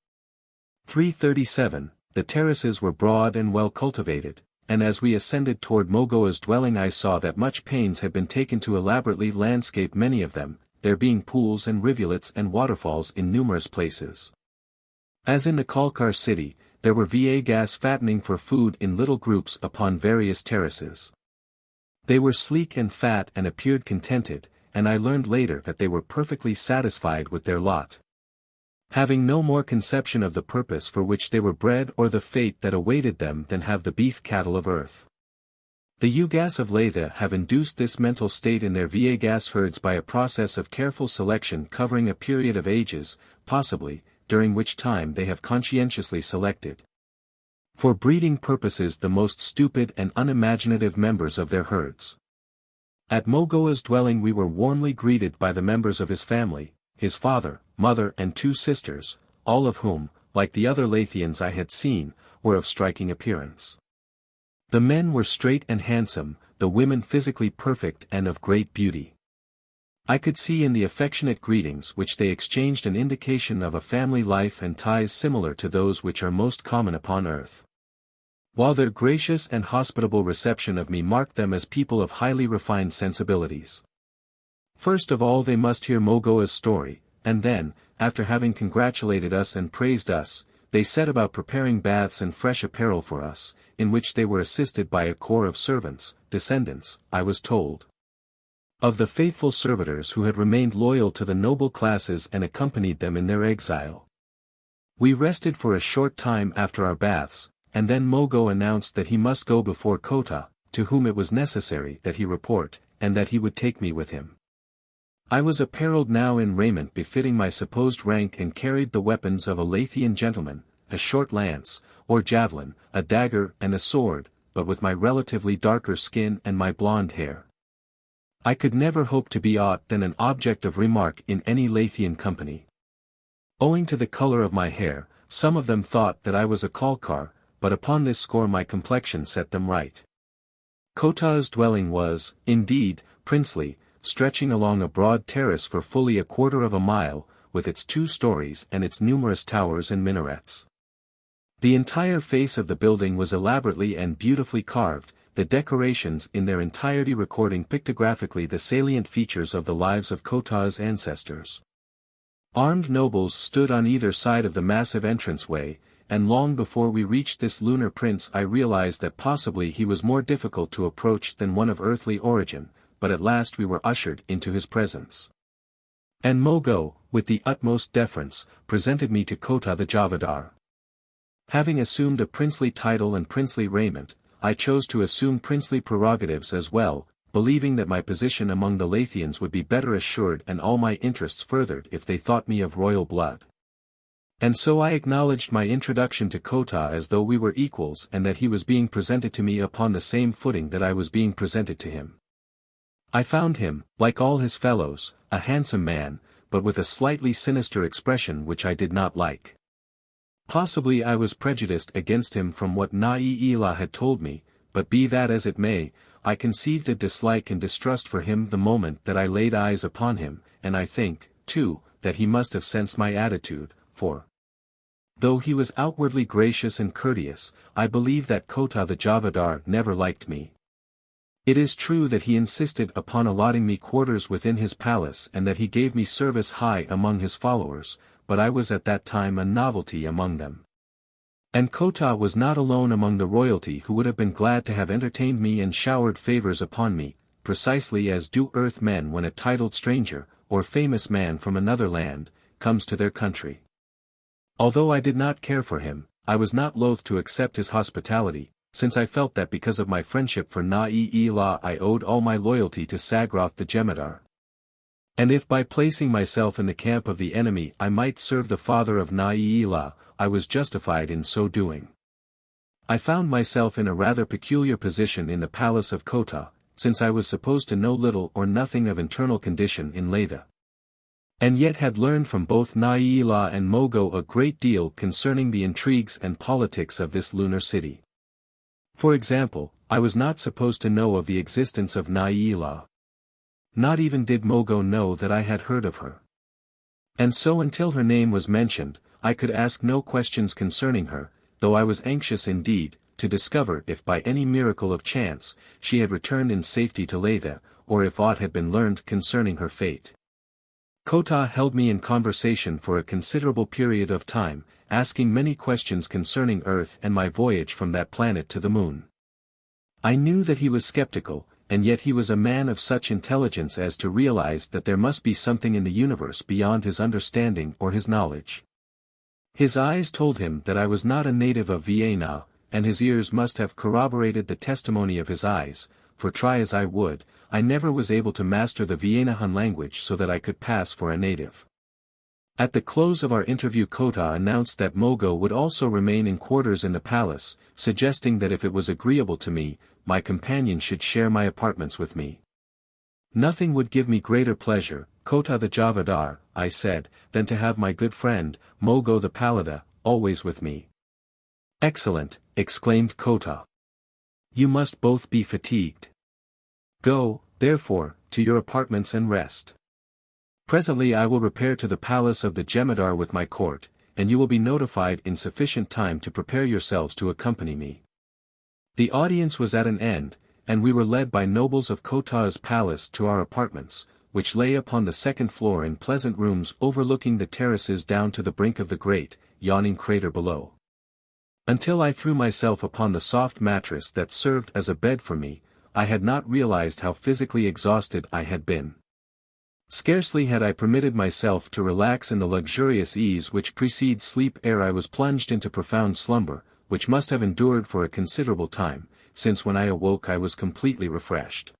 337. The terraces were broad and well cultivated, and as we ascended toward Mogoa's dwelling I saw that much pains had been taken to elaborately landscape many of them, there being pools and rivulets and waterfalls in numerous places. As in the Kalkar City, there were gas fattening for food in little groups upon various terraces. They were sleek and fat and appeared contented, and I learned later that they were perfectly satisfied with their lot, having no more conception of the purpose for which they were bred or the fate that awaited them than have the beef cattle of earth. The Yugas of Laythe have induced this mental state in their gas herds by a process of careful selection covering a period of ages, possibly, during which time they have conscientiously selected for breeding purposes the most stupid and unimaginative members of their herds. At Mogoa's dwelling we were warmly greeted by the members of his family, his father, mother and 2 sisters, all of whom, like the other Laythians I had seen, were of striking appearance. The men were straight and handsome, the women physically perfect and of great beauty. I could see in the affectionate greetings which they exchanged an indication of a family life and ties similar to those which are most common upon earth, while their gracious and hospitable reception of me marked them as people of highly refined sensibilities. First of all they must hear Mogoa's story, and then, after having congratulated us and praised us, they set about preparing baths and fresh apparel for us, in which they were assisted by a corps of servants, descendants, I was told, of the faithful servitors who had remained loyal to the noble classes and accompanied them in their exile. We rested for a short time after our baths, and then Mogo announced that he must go before Ko-Tah, to whom it was necessary that he report, and that he would take me with him. I was apparelled now in raiment befitting my supposed rank and carried the weapons of a Laythian gentleman, a short lance, or javelin, a dagger and a sword, but with my relatively darker skin and my blonde hair, I could never hope to be aught than an object of remark in any Laythian company. Owing to the color of my hair, some of them thought that I was a Kalkar, but upon this score my complexion set them right. Ko-Tah's dwelling was, indeed, princely, stretching along a broad terrace for fully a quarter of a mile, with its 2 stories and its numerous towers and minarets. The entire face of the building was elaborately and beautifully carved, the decorations in their entirety recording pictographically the salient features of the lives of Ko-Tah's ancestors. Armed nobles stood on either side of the massive entranceway, and long before we reached this lunar prince I realized that possibly he was more difficult to approach than one of earthly origin, but at last we were ushered into his presence. And Mogo, with the utmost deference, presented me to Ko-Tah the Javadar. Having assumed a princely title and princely raiment, I chose to assume princely prerogatives as well, believing that my position among the Laythians would be better assured and all my interests furthered if they thought me of royal blood. And so I acknowledged my introduction to Ko-Tah as though we were equals and that he was being presented to me upon the same footing that I was being presented to him. I found him, like all his fellows, a handsome man, but with a slightly sinister expression which I did not like. Possibly I was prejudiced against him from what Laythe had told me, but be that as it may, I conceived a dislike and distrust for him the moment that I laid eyes upon him, and I think, too, that he must have sensed my attitude, for though he was outwardly gracious and courteous, I believe that Ko-Tah the Javadar never liked me. It is true that he insisted upon allotting me quarters within his palace and that he gave me service high among his followers, but I was at that time a novelty among them. And Ko-Tah was not alone among the royalty who would have been glad to have entertained me and showered favors upon me, precisely as do Earthmen when a titled stranger, or famous man from another land, comes to their country. Although I did not care for him, I was not loath to accept his hospitality, since I felt that because of my friendship for Laythe I owed all my loyalty to Sagroth the Jemadar. And if by placing myself in the camp of the enemy I might serve the father of Laythe, I was justified in so doing. I found myself in a rather peculiar position in the palace of Ko-Tah, since I was supposed to know little or nothing of internal condition in Laythe. And yet had learned from both Naila and Mogo a great deal concerning the intrigues and politics of this lunar city. For example, I was not supposed to know of the existence of Naila. Not even did Mogo know that I had heard of her. And so until her name was mentioned, I could ask no questions concerning her, though I was anxious indeed, to discover if by any miracle of chance, she had returned in safety to Laythe, or if aught had been learned concerning her fate. Ko-Tah held me in conversation for a considerable period of time, asking many questions concerning Earth and my voyage from that planet to the Moon. I knew that he was skeptical, and yet he was a man of such intelligence as to realize that there must be something in the universe beyond his understanding or his knowledge. His eyes told him that I was not a native of Vienna, and his ears must have corroborated the testimony of his eyes, for try as I would, I never was able to master the Viennahan language so that I could pass for a native. At the close of our interview Ko-Tah announced that Mogo would also remain in quarters in the palace, suggesting that if it was agreeable to me, my companion should share my apartments with me. Nothing would give me greater pleasure, Ko-Tah the Javadar, I said, than to have my good friend, Mogo the Palada, always with me. Excellent, exclaimed Ko-Tah. You must both be fatigued. Go, therefore, to your apartments and rest. Presently I will repair to the palace of the Jemadar with my court, and you will be notified in sufficient time to prepare yourselves to accompany me. The audience was at an end, and we were led by nobles of Ko-Tah's palace to our apartments, which lay upon the second floor in pleasant rooms overlooking the terraces down to the brink of the great, yawning crater below. Until I threw myself upon the soft mattress that served as a bed for me, I had not realized how physically exhausted I had been. Scarcely had I permitted myself to relax in the luxurious ease which precedes sleep ere I was plunged into profound slumber, which must have endured for a considerable time, since when I awoke I was completely refreshed.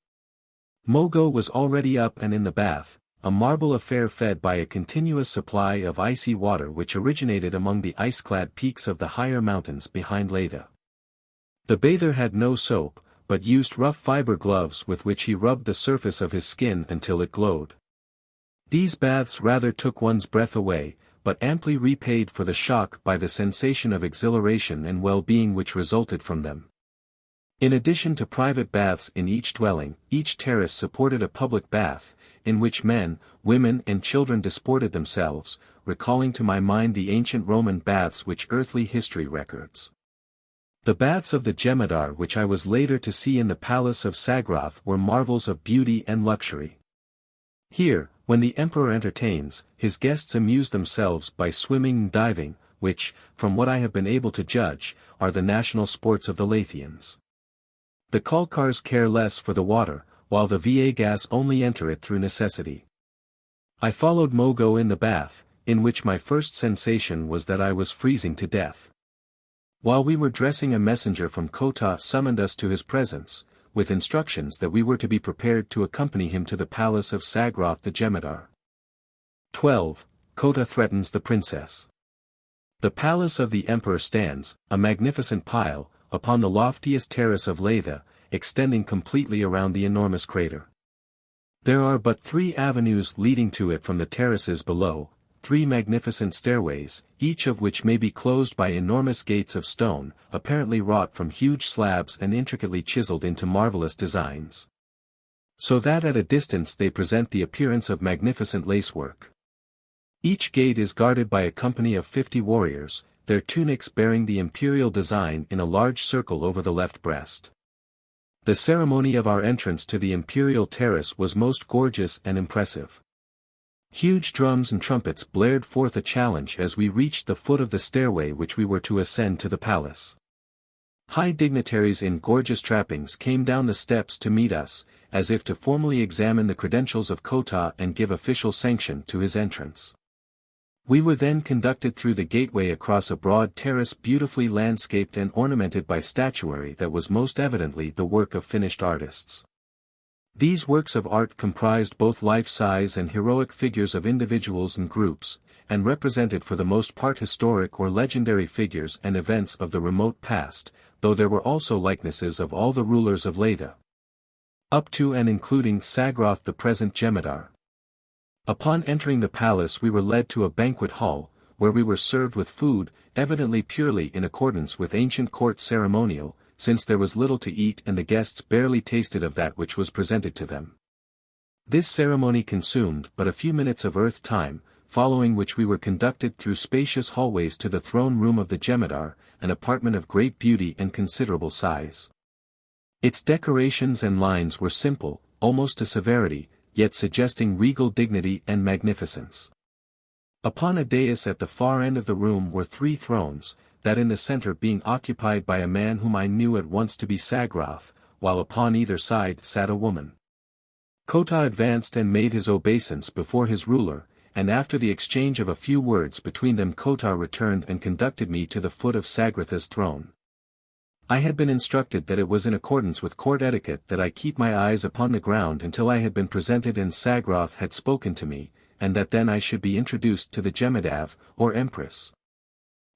Mogo was already up and in the bath, a marble affair fed by a continuous supply of icy water which originated among the ice-clad peaks of the higher mountains behind Laythe. The bather had no soap, but used rough fiber gloves with which he rubbed the surface of his skin until it glowed. These baths rather took one's breath away, but amply repaid for the shock by the sensation of exhilaration and well-being which resulted from them. In addition to private baths in each dwelling, each terrace supported a public bath, in which men, women and children disported themselves, recalling to my mind the ancient Roman baths which earthly history records. The baths of the Jemadar which I was later to see in the palace of Sagrath were marvels of beauty and luxury. Here, when the emperor entertains, his guests amuse themselves by swimming and diving, which, from what I have been able to judge, are the national sports of the Laythians. The Kalkars care less for the water, while the Vagas only enter it through necessity. I followed Mogo in the bath, in which my first sensation was that I was freezing to death. While we were dressing, a messenger from Ko-Tah summoned us to his presence, with instructions that we were to be prepared to accompany him to the palace of Sagrath the Jemadar. 12. Ko-Tah threatens the princess. The palace of the emperor stands, a magnificent pile, upon the loftiest terrace of Laythe, extending completely around the enormous crater. There are but 3 avenues leading to it from the terraces below, 3 magnificent stairways, each of which may be closed by enormous gates of stone, apparently wrought from huge slabs and intricately chiseled into marvelous designs. So that at a distance they present the appearance of magnificent lacework. Each gate is guarded by a company of 50 warriors, their tunics bearing the imperial design in a large circle over the left breast. The ceremony of our entrance to the imperial terrace was most gorgeous and impressive. Huge drums and trumpets blared forth a challenge as we reached the foot of the stairway which we were to ascend to the palace. High dignitaries in gorgeous trappings came down the steps to meet us, as if to formally examine the credentials of Ko-Tah and give official sanction to his entrance. We were then conducted through the gateway across a broad terrace beautifully landscaped and ornamented by statuary that was most evidently the work of finished artists. These works of art comprised both life-size and heroic figures of individuals and groups, and represented for the most part historic or legendary figures and events of the remote past, though there were also likenesses of all the rulers of Laythe. up to and including Sagrath the present Jemadar. Upon entering the palace we were led to a banquet hall, where we were served with food, evidently purely in accordance with ancient court ceremonial, since there was little to eat and the guests barely tasted of that which was presented to them. This ceremony consumed but a few minutes of earth time, following which we were conducted through spacious hallways to the throne room of the Jemadar, an apartment of great beauty and considerable size. Its decorations and lines were simple, almost to severity, yet suggesting regal dignity and magnificence. Upon a dais at the far end of the room were 3 thrones, that in the center being occupied by a man whom I knew at once to be Sagrath, while upon either side sat a woman. Ko-Tah advanced and made his obeisance before his ruler, and after the exchange of a few words between them Ko-Tah returned and conducted me to the foot of Sagratha's throne. I had been instructed that it was in accordance with court etiquette that I keep my eyes upon the ground until I had been presented and Sagrath had spoken to me, and that then I should be introduced to the Jemadav, or Empress.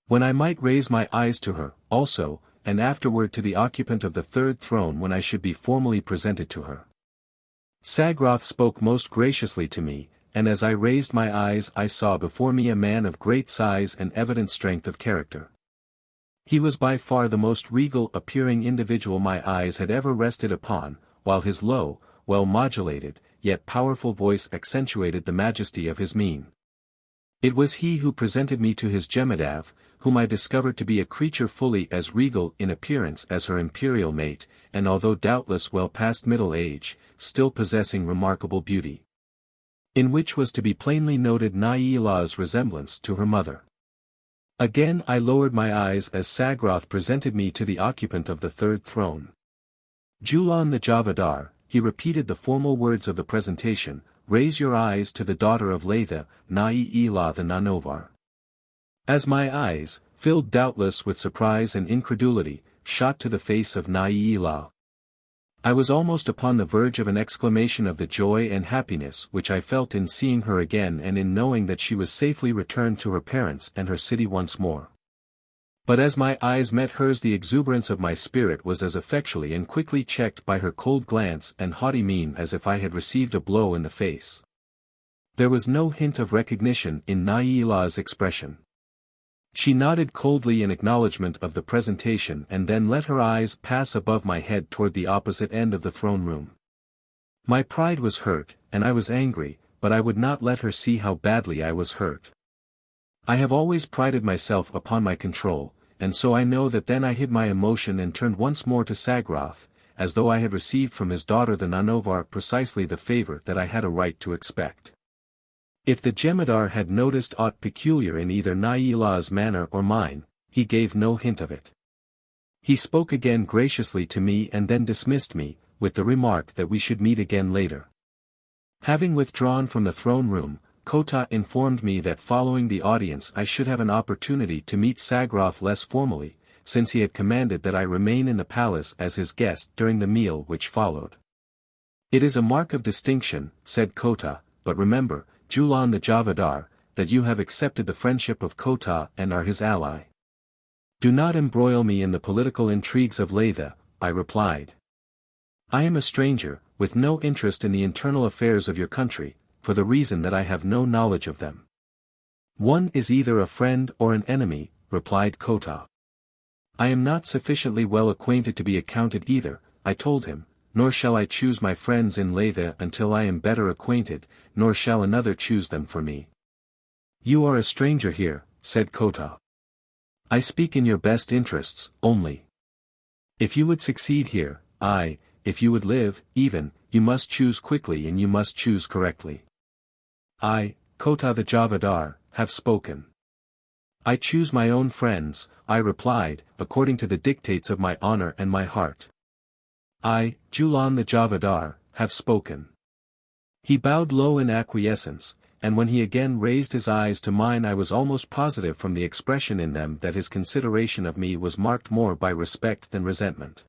When I might raise my eyes to her, also, and afterward to the occupant of the 3rd throne when I should be formally presented to her. Sagrath spoke most graciously to me, and as I raised my eyes I saw before me a man of great size and evident strength of character. He was by far the most regal appearing individual my eyes had ever rested upon, while his low, well-modulated, yet powerful voice accentuated the majesty of his mien. It was he who presented me to his Jemadav, whom I discovered to be a creature fully as regal in appearance as her imperial mate, and although doubtless well past middle age, still possessing remarkable beauty. In which was to be plainly noted Na'ila's resemblance to her mother. Again I lowered my eyes as Sagrath presented me to the occupant of the 3rd throne. Julian the Javadar, he repeated the formal words of the presentation, raise your eyes to the daughter of Laythe, Na'ila the Nanovar. As my eyes, filled doubtless with surprise and incredulity, shot to the face of Na'ila, I was almost upon the verge of an exclamation of the joy and happiness which I felt in seeing her again and in knowing that she was safely returned to her parents and her city once more. But as my eyes met hers the exuberance of my spirit was as effectually and quickly checked by her cold glance and haughty mien as if I had received a blow in the face. There was no hint of recognition in Na'ila's expression. She nodded coldly in acknowledgement of the presentation and then let her eyes pass above my head toward the opposite end of the throne room. My pride was hurt, and I was angry, but I would not let her see how badly I was hurt. I have always prided myself upon my control, and so I know that then I hid my emotion and turned once more to Sagrath, as though I had received from his daughter the Nanovar precisely the favor that I had a right to expect. If the Jemadar had noticed aught peculiar in either Na'ila's manner or mine, he gave no hint of it. He spoke again graciously to me and then dismissed me, with the remark that we should meet again later. Having withdrawn from the throne room, Ko-Tah informed me that following the audience I should have an opportunity to meet Sagrath less formally, since he had commanded that I remain in the palace as his guest during the meal which followed. It is a mark of distinction, said Ko-Tah, but remember, Julian the Javadar, that you have accepted the friendship of Ko-Tah and are his ally. Do not embroil me in the political intrigues of Laythe, I replied. I am a stranger, with no interest in the internal affairs of your country, for the reason that I have no knowledge of them. One is either a friend or an enemy, replied Ko-Tah. I am not sufficiently well acquainted to be accounted either, I told him, nor shall I choose my friends in Laythe until I am better acquainted, nor shall another choose them for me. You are a stranger here, said Ko-Tah. I speak in your best interests, only. If you would succeed here, if you would live, even, you must choose quickly and you must choose correctly. I, Ko-Tah the Javadar, have spoken. I choose my own friends, I replied, according to the dictates of my honor and my heart. I, Julian the Javadar, have spoken. He bowed low in acquiescence, and when he again raised his eyes to mine I was almost positive from the expression in them that his consideration of me was marked more by respect than resentment.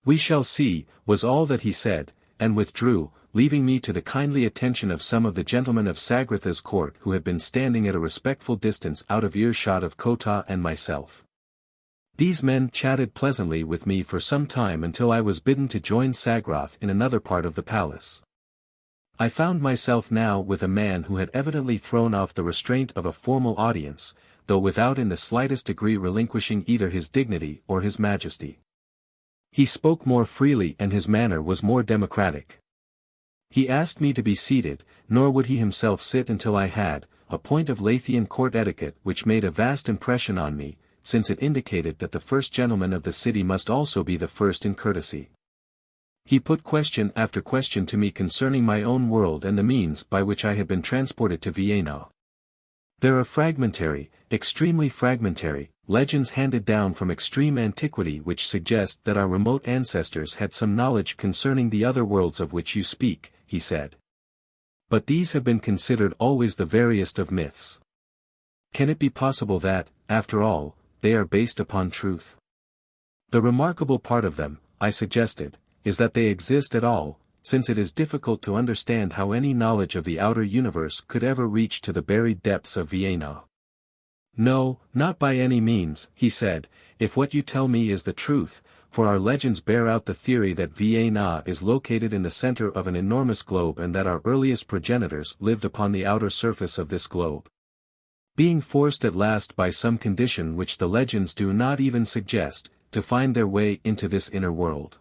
We shall see, was all that he said, and withdrew, leaving me to the kindly attention of some of the gentlemen of Sagratha's court who had been standing at a respectful distance out of earshot of Ko-Tah and myself. These men chatted pleasantly with me for some time until I was bidden to join Sagrath in another part of the palace. I found myself now with a man who had evidently thrown off the restraint of a formal audience, though without in the slightest degree relinquishing either his dignity or his majesty. He spoke more freely and his manner was more democratic. He asked me to be seated, nor would he himself sit until I had, a point of Laythian court etiquette which made a vast impression on me, since it indicated that the first gentleman of the city must also be the first in courtesy. He put question after question to me concerning my own world and the means by which I had been transported to Vienna. There are fragmentary, extremely fragmentary, legends handed down from extreme antiquity which suggest that our remote ancestors had some knowledge concerning the other worlds of which you speak, he said. But these have been considered always the veriest of myths. Can it be possible that, after all, they are based upon truth? The remarkable part of them, I suggested, is that they exist at all, since it is difficult to understand how any knowledge of the outer universe could ever reach to the buried depths of Vienna. No, not by any means, he said, if what you tell me is the truth, for our legends bear out the theory that Vienna is located in the center of an enormous globe and that our earliest progenitors lived upon the outer surface of this globe. Being forced at last by some condition which the legends do not even suggest, to find their way into this inner world.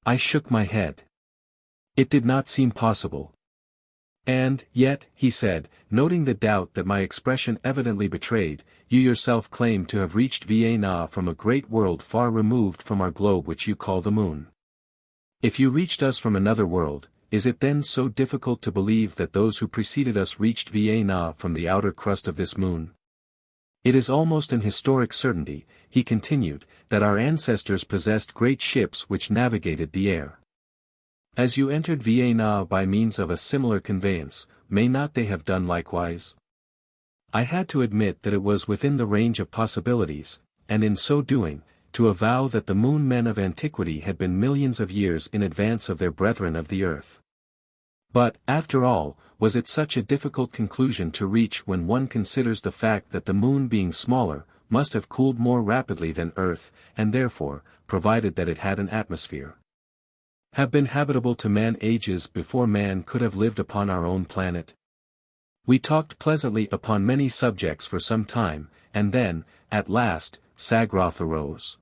I shook my head. It did not seem possible. And, yet, he said, noting the doubt that my expression evidently betrayed, you yourself claim to have reached Vienna from a great world far removed from our globe which you call the moon. If you reached us from another world, is it then so difficult to believe that those who preceded us reached Vienna from the outer crust of this moon? It is almost an historic certainty, he continued, that our ancestors possessed great ships which navigated the air. As you entered Vienna by means of a similar conveyance, may not they have done likewise? I had to admit that it was within the range of possibilities, and in so doing, to avow that the moon men of antiquity had been millions of years in advance of their brethren of the earth. But, after all, was it such a difficult conclusion to reach when one considers the fact that the moon being smaller, must have cooled more rapidly than Earth, and therefore, provided that it had an atmosphere, have been habitable to man ages before man could have lived upon our own planet? We talked pleasantly upon many subjects for some time, and then, at last, Sagrath arose.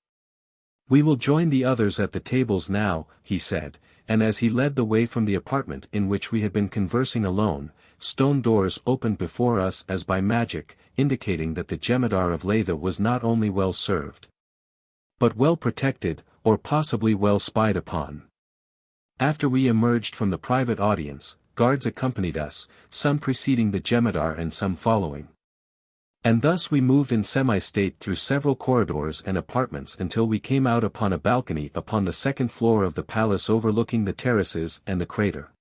We will join the others at the tables now, he said, and as he led the way from the apartment in which we had been conversing alone, stone doors opened before us as by magic, indicating that the Jemadar of Laythe was not only well served, but well protected, or possibly well spied upon. After we emerged from the private audience, guards accompanied us, some preceding the Jemadar and some following. And thus we moved in semi-state through several corridors and apartments until we came out upon a balcony upon the second floor of the palace overlooking the terraces and the crater.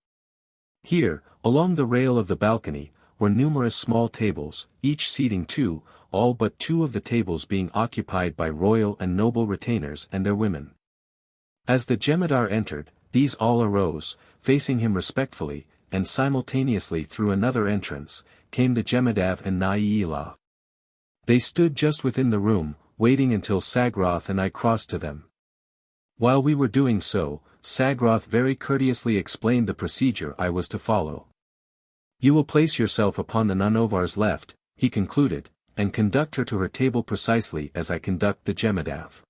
Here, along the rail of the balcony, were numerous small tables, each seating two, all but two of the tables being occupied by royal and noble retainers and their women. As the Jemadar entered, these all arose, facing him respectfully, and simultaneously through another entrance, came the Jemadav and Naila. They stood just within the room, waiting until Sagrath and I crossed to them. While we were doing so, Sagrath very courteously explained the procedure I was to follow. You will place yourself upon the Nanovar's left, he concluded, and conduct her to her table precisely as I conduct the Jemadav.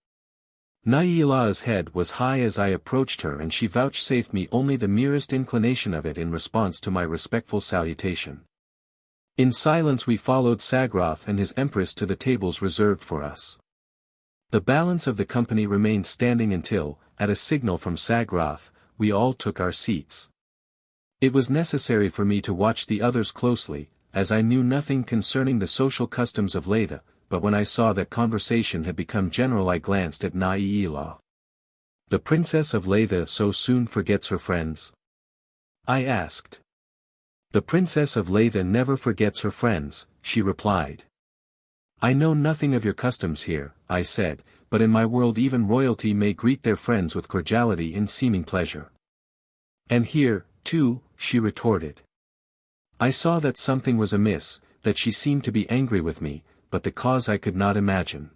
Naila's head was high as I approached her and she vouchsafed me only the merest inclination of it in response to my respectful salutation. In silence we followed Sagrath and his empress to the tables reserved for us. The balance of the company remained standing until, at a signal from Sagrath, we all took our seats. It was necessary for me to watch the others closely, as I knew nothing concerning the social customs of Laythe, but when I saw that conversation had become general I glanced at Naila. The princess of Laythe so soon forgets her friends? I asked. The princess of Laythe never forgets her friends, she replied. I know nothing of your customs here, I said, but in my world even royalty may greet their friends with cordiality in seeming pleasure. And here, too, she retorted. I saw that something was amiss, that she seemed to be angry with me, but the cause I could not imagine.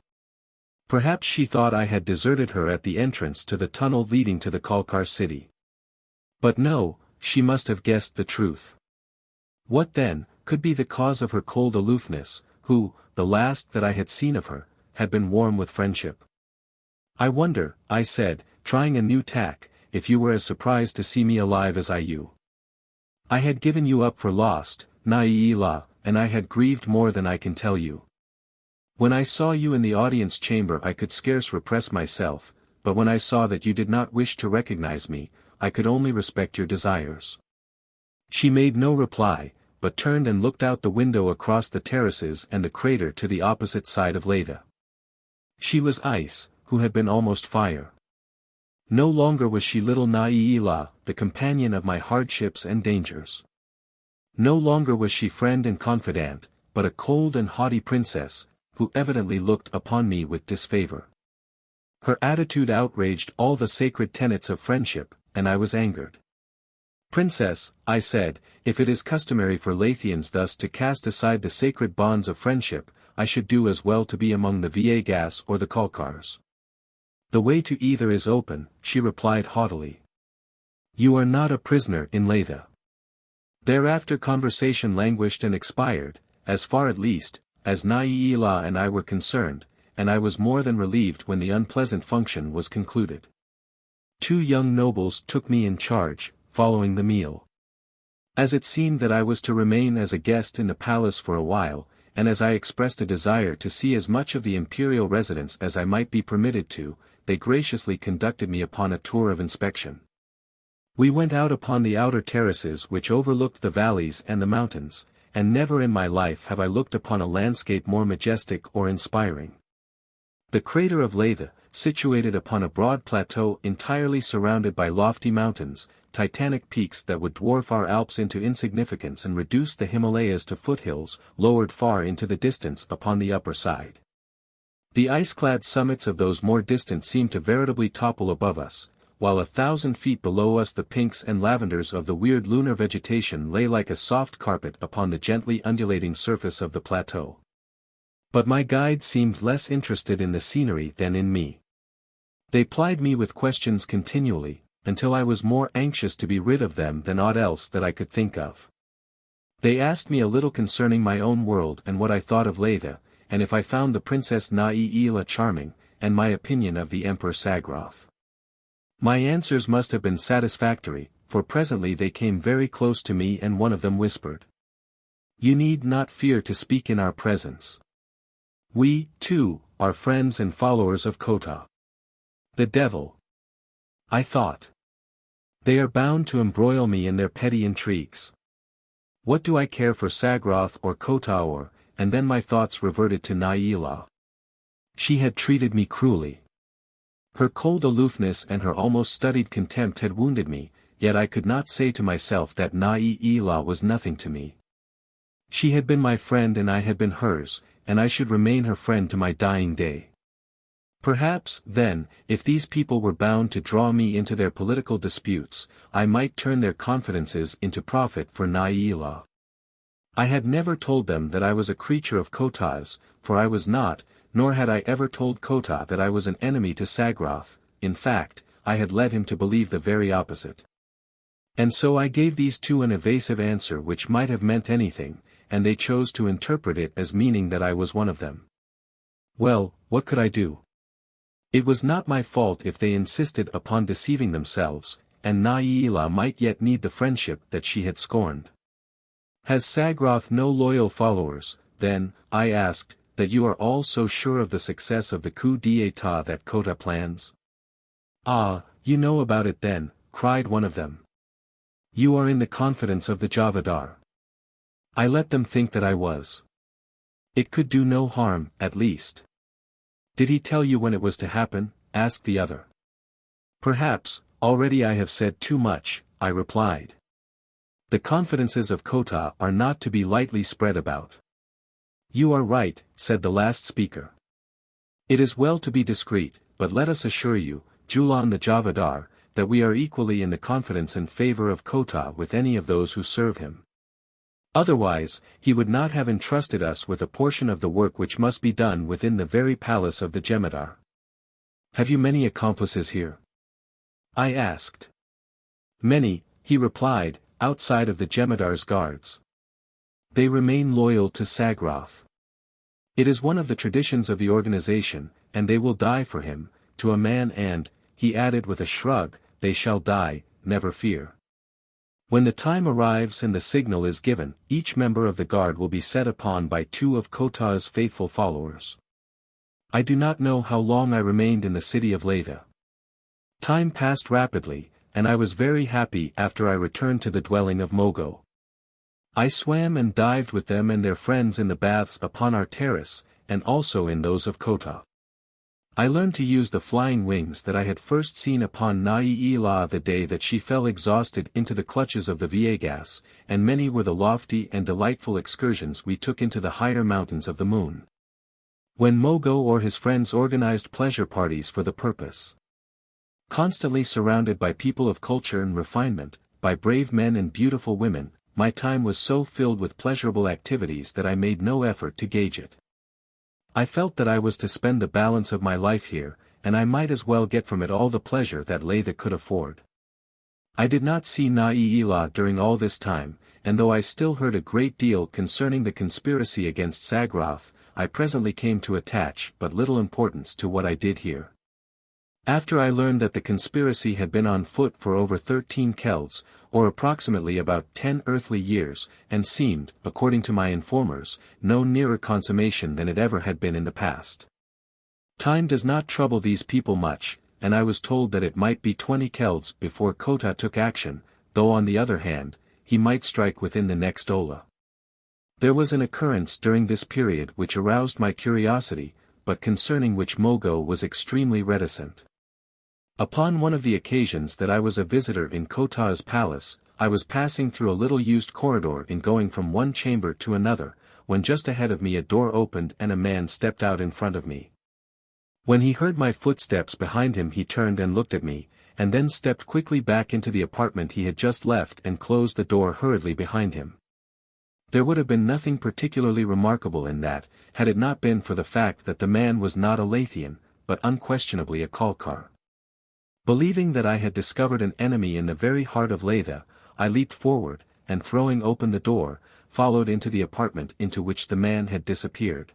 Perhaps she thought I had deserted her at the entrance to the tunnel leading to the Kalkar City. But no, she must have guessed the truth. What then, could be the cause of her cold aloofness, who, the last that I had seen of her, had been warm with friendship? I wonder, I said, trying a new tack, if you were as surprised to see me alive as you. I had given you up for lost, Laythe, and I had grieved more than I can tell you. When I saw you in the audience chamber I could scarce repress myself, but when I saw that you did not wish to recognize me, I could only respect your desires. She made no reply, but turned and looked out the window across the terraces and the crater to the opposite side of Laythe. She was ice, who had been almost fire. No longer was she little Laythe, the companion of my hardships and dangers. No longer was she friend and confidant, but a cold and haughty princess, who evidently looked upon me with disfavor. Her attitude outraged all the sacred tenets of friendship, and I was angered. Princess, I said, if it is customary for Laythians thus to cast aside the sacred bonds of friendship, I should do as well to be among the VIII or the Kalkars. The way to either is open, she replied haughtily. You are not a prisoner in Laythe. Thereafter conversation languished and expired, as far at least, as Laythe and I were concerned, and I was more than relieved when the unpleasant function was concluded. 2 young nobles took me in charge, following the meal. As it seemed that I was to remain as a guest in the palace for a while, and as I expressed a desire to see as much of the imperial residence as I might be permitted to, they graciously conducted me upon a tour of inspection. We went out upon the outer terraces which overlooked the valleys and the mountains, and never in my life have I looked upon a landscape more majestic or inspiring. The crater of Laythe, situated upon a broad plateau entirely surrounded by lofty mountains, titanic peaks that would dwarf our Alps into insignificance and reduce the Himalayas to foothills, lowered far into the distance upon the upper side. The ice-clad summits of those more distant seemed to veritably topple above us, while 1,000 feet below us the pinks and lavenders of the weird lunar vegetation lay like a soft carpet upon the gently undulating surface of the plateau. But my guide seemed less interested in the scenery than in me. They plied me with questions continually, until I was more anxious to be rid of them than aught else that I could think of. They asked me a little concerning my own world and what I thought of Laythe, and if I found the Princess Laythe charming, and my opinion of the Emperor Sagrath. My answers must have been satisfactory, for presently they came very close to me and one of them whispered. You need not fear to speak in our presence. We, too, are friends and followers of Ko-Tah. The devil! I thought. They are bound to embroil me in their petty intrigues. What do I care for Sagrath or Ko-Tah or, and then my thoughts reverted to Laythe. She had treated me cruelly. Her cold aloofness and her almost studied contempt had wounded me, yet I could not say to myself that Laythe was nothing to me. She had been my friend and I had been hers, and I should remain her friend to my dying day. Perhaps, then, if these people were bound to draw me into their political disputes, I might turn their confidences into profit for Laythe. I had never told them that I was a creature of Ko-Tah's, for I was not, nor had I ever told Ko-Tah that I was an enemy to Sagrath. In fact, I had led him to believe the very opposite. And so I gave these two an evasive answer which might have meant anything, and they chose to interpret it as meaning that I was one of them. Well, what could I do? It was not my fault if they insisted upon deceiving themselves, and Laythe might yet need the friendship that she had scorned. Has Sagrath no loyal followers, then, I asked, that you are all so sure of the success of the coup d'état that Ko-Tah plans? Ah, you know about it then, cried one of them. You are in the confidence of the Javadar. I let them think that I was. It could do no harm, at least. Did he tell you when it was to happen? Asked the other. Perhaps, already I have said too much, I replied. The confidences of Ko-Tah are not to be lightly spread about. You are right, said the last speaker. It is well to be discreet, but let us assure you, Julian the Javadar, that we are equally in the confidence and favor of Ko-Tah with any of those who serve him. Otherwise, he would not have entrusted us with a portion of the work which must be done within the very palace of the Jemadar. Have you many accomplices here? I asked. Many, he replied, outside of the Jemadar's guards. They remain loyal to Sagrath. It is one of the traditions of the organization, and they will die for him, to a man and, he added with a shrug, they shall die, never fear. When the time arrives and the signal is given, each member of the guard will be set upon by 2 of Ko-Tah's faithful followers. I do not know how long I remained in the city of Laythe. Time passed rapidly, and I was very happy after I returned to the dwelling of Mogo. I swam and dived with them and their friends in the baths upon our terrace, and also in those of Ko-Tah. I learned to use the flying wings that I had first seen upon Laythe the day that she fell exhausted into the clutches of the VIII, and many were the lofty and delightful excursions we took into the higher mountains of the moon. When Mogo or his friends organized pleasure parties for the purpose. Constantly surrounded by people of culture and refinement, by brave men and beautiful women, my time was so filled with pleasurable activities that I made no effort to gauge it. I felt that I was to spend the balance of my life here, and I might as well get from it all the pleasure that Laythe could afford. I did not see Laythe during all this time, and though I still heard a great deal concerning the conspiracy against Sagrath, I presently came to attach but little importance to what I did here. After I learned that the conspiracy had been on foot for over 13 kelds, or approximately about 10 earthly years, and seemed, according to my informers, no nearer consummation than it ever had been in the past. Time does not trouble these people much, and I was told that it might be 20 kelds before Ko-Tah took action, though on the other hand, he might strike within the next Ola. There was an occurrence during this period which aroused my curiosity, but concerning which Mogo was extremely reticent. Upon one of the occasions that I was a visitor in Ko-Tah's palace, I was passing through a little used corridor in going from one chamber to another, when just ahead of me a door opened and a man stepped out in front of me. When he heard my footsteps behind him he turned and looked at me, and then stepped quickly back into the apartment he had just left and closed the door hurriedly behind him. There would have been nothing particularly remarkable in that, had it not been for the fact that the man was not a Laythian, but unquestionably a Kalkar. Believing that I had discovered an enemy in the very heart of Laythe, I leaped forward, and throwing open the door, followed into the apartment into which the man had disappeared.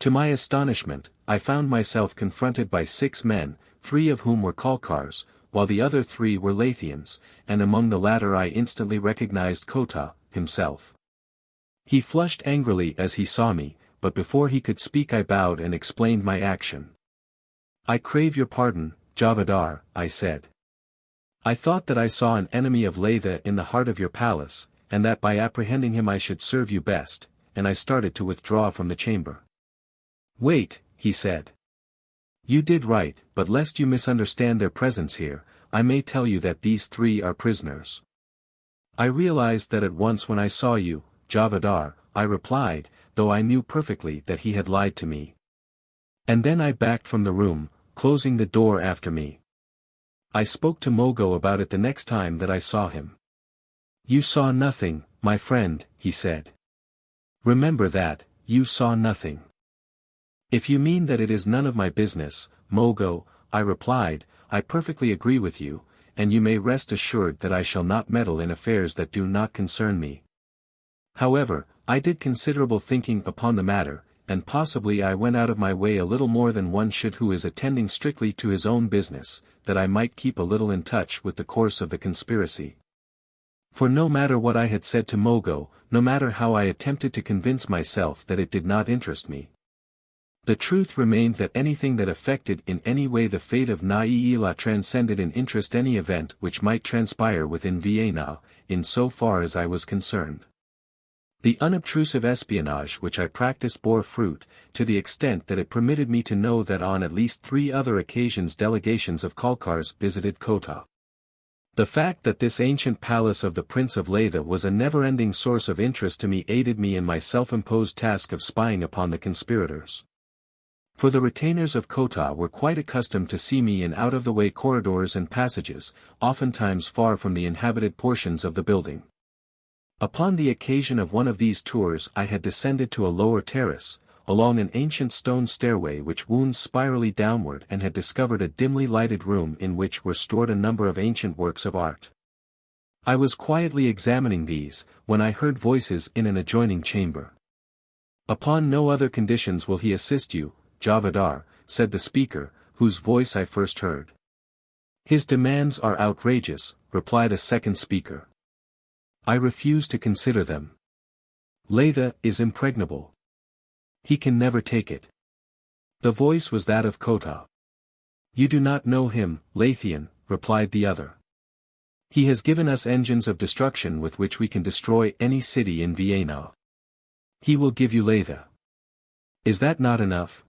To my astonishment, I found myself confronted by 6 men, 3 of whom were Kalkars, while the other 3 were Laythians, and among the latter I instantly recognized Ko-Tah, himself. He flushed angrily as he saw me, but before he could speak I bowed and explained my action. I crave your pardon, Javadar, I said. I thought that I saw an enemy of Laythe in the heart of your palace, and that by apprehending him I should serve you best, and I started to withdraw from the chamber. Wait, he said. You did right, but lest you misunderstand their presence here, I may tell you that these 3 are prisoners. I realized that at once when I saw you, Javadar, I replied, though I knew perfectly that he had lied to me. And then I backed from the room, closing the door after me. I spoke to Mogo about it the next time that I saw him. You saw nothing, my friend, he said. Remember that, you saw nothing. If you mean that it is none of my business, Mogo, I replied, I perfectly agree with you, and you may rest assured that I shall not meddle in affairs that do not concern me. However, I did considerable thinking upon the matter, and possibly I went out of my way a little more than one should who is attending strictly to his own business, that I might keep a little in touch with the course of the conspiracy. For no matter what I had said to Mogo, no matter how I attempted to convince myself that it did not interest me, the truth remained that anything that affected in any way the fate of Laythe transcended in interest any event which might transpire within VIII, in so far as I was concerned. The unobtrusive espionage which I practiced bore fruit, to the extent that it permitted me to know that on at least 3 other occasions delegations of Kalkars visited Ko-Tah. The fact that this ancient palace of the Prince of Laythe was a never-ending source of interest to me aided me in my self-imposed task of spying upon the conspirators. For the retainers of Ko-Tah were quite accustomed to see me in out-of-the-way corridors and passages, oftentimes far from the inhabited portions of the building. Upon the occasion of one of these tours I had descended to a lower terrace, along an ancient stone stairway which wound spirally downward, and had discovered a dimly lighted room in which were stored a number of ancient works of art. I was quietly examining these, when I heard voices in an adjoining chamber. "Upon no other conditions will he assist you, Javadar," said the speaker, whose voice I first heard. "His demands are outrageous," replied a second speaker. "I refuse to consider them. Laythe is impregnable. He can never take it." The voice was that of Ko-Tah. "You do not know him, Laythian," replied the other. "He has given us engines of destruction with which we can destroy any city in Vienna. He will give you Laythe. Is that not enough?"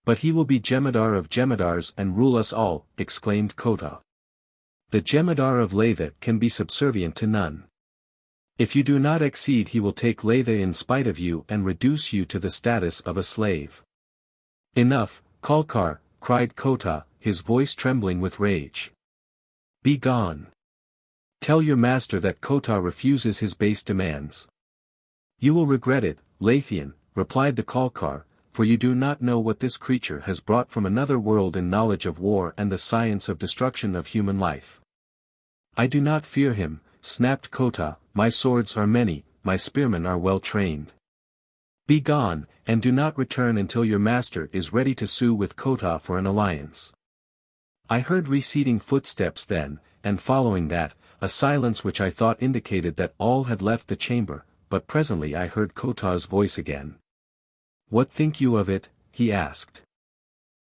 "But he will be Jemadar of Jemadars and rule us all," exclaimed Ko-Tah. "The Jemadar of Laythe can be subservient to none. If you do not accede, he will take Laythe in spite of you and reduce you to the status of a slave." "Enough, Kalkar," cried Ko-Tah, his voice trembling with rage. "Be gone. Tell your master that Ko-Tah refuses his base demands." "You will regret it, Laythian," replied the Kalkar, "for you do not know what this creature has brought from another world in knowledge of war and the science of destruction of human life." "I do not fear him," snapped Ko-Tah, "my swords are many, my spearmen are well trained." "Be gone, and do not return until your master is ready to sue with Ko-Tah for an alliance." I heard receding footsteps then, and following that, a silence which I thought indicated that all had left the chamber, but presently I heard Ko-Tah's voice again. "What think you of it?" he asked.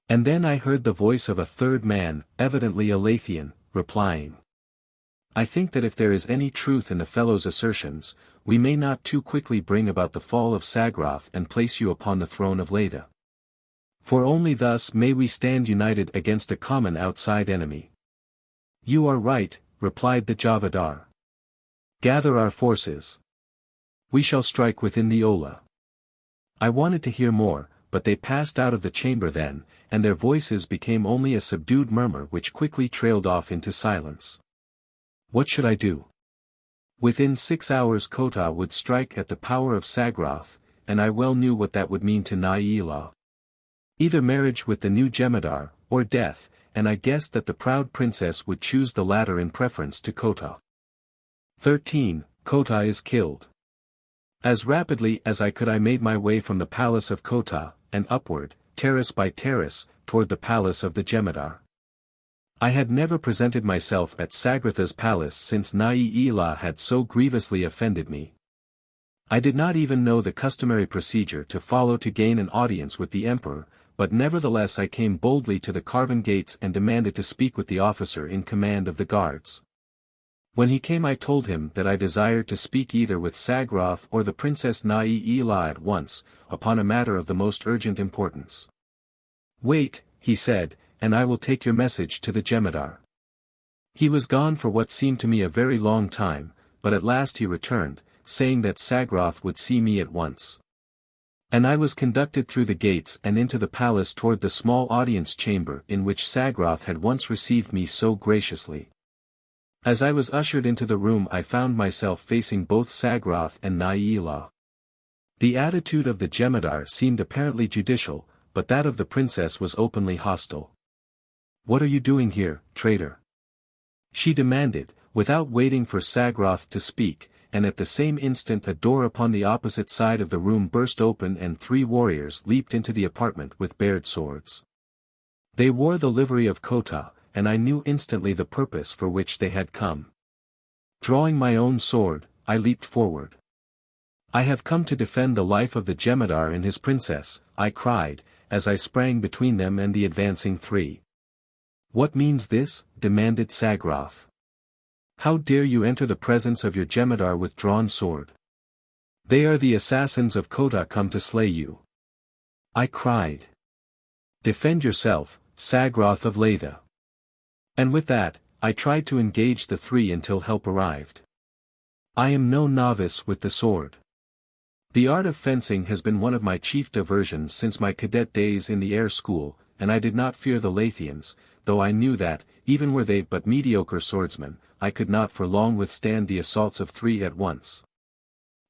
And then I heard the voice of a third man, evidently a Laythian, replying. "I think that if there is any truth in the fellow's assertions, we may not too quickly bring about the fall of Sagrath and place you upon the throne of Laythe. For only thus may we stand united against a common outside enemy." "You are right," replied the Javadar. "Gather our forces. We shall strike within the Ola." I wanted to hear more, but they passed out of the chamber then, and their voices became only a subdued murmur which quickly trailed off into silence. What should I do? Within 6 hours Ko-Tah would strike at the power of Sagrath, and I well knew what that would mean to Naila. Either marriage with the new Jemadar, or death, and I guessed that the proud princess would choose the latter in preference to Ko-Tah. 13. Ko-Tah is killed. As rapidly as I could I made my way from the palace of Ko-Tah, and upward, terrace by terrace, toward the palace of the Jemadar. I had never presented myself at Sagratha's palace since Naila had so grievously offended me. I did not even know the customary procedure to follow to gain an audience with the emperor, but nevertheless I came boldly to the carven gates and demanded to speak with the officer in command of the guards. When he came I told him that I desired to speak either with Sagrath or the Princess Naila at once, upon a matter of the most urgent importance. "Wait," he said, "and I will take your message to the Jemadar." He was gone for what seemed to me a very long time, but at last he returned, saying that Sagrath would see me at once. And I was conducted through the gates and into the palace toward the small audience chamber in which Sagrath had once received me so graciously. As I was ushered into the room I found myself facing both Sagrath and Naila. The attitude of the Jemadar seemed apparently judicial, but that of the princess was openly hostile. "What are you doing here, traitor?" she demanded, without waiting for Sagrath to speak, and at the same instant a door upon the opposite side of the room burst open and 3 warriors leaped into the apartment with bared swords. They wore the livery of Ko-Tah, and I knew instantly the purpose for which they had come. Drawing my own sword, I leaped forward. "I have come to defend the life of the Jemadar and his princess," I cried, as I sprang between them and the advancing 3. "What means this?" demanded Sagrath. "How dare you enter the presence of your Jemadar with drawn sword? They are the assassins of Ko-Tah come to slay you," I cried. "Defend yourself, Sagrath of Laythe." And with that, I tried to engage the 3 until help arrived. I am no novice with the sword. The art of fencing has been one of my chief diversions since my cadet days in the air school, and I did not fear the Laythians, though I knew that, even were they but mediocre swordsmen, I could not for long withstand the assaults of 3 at once.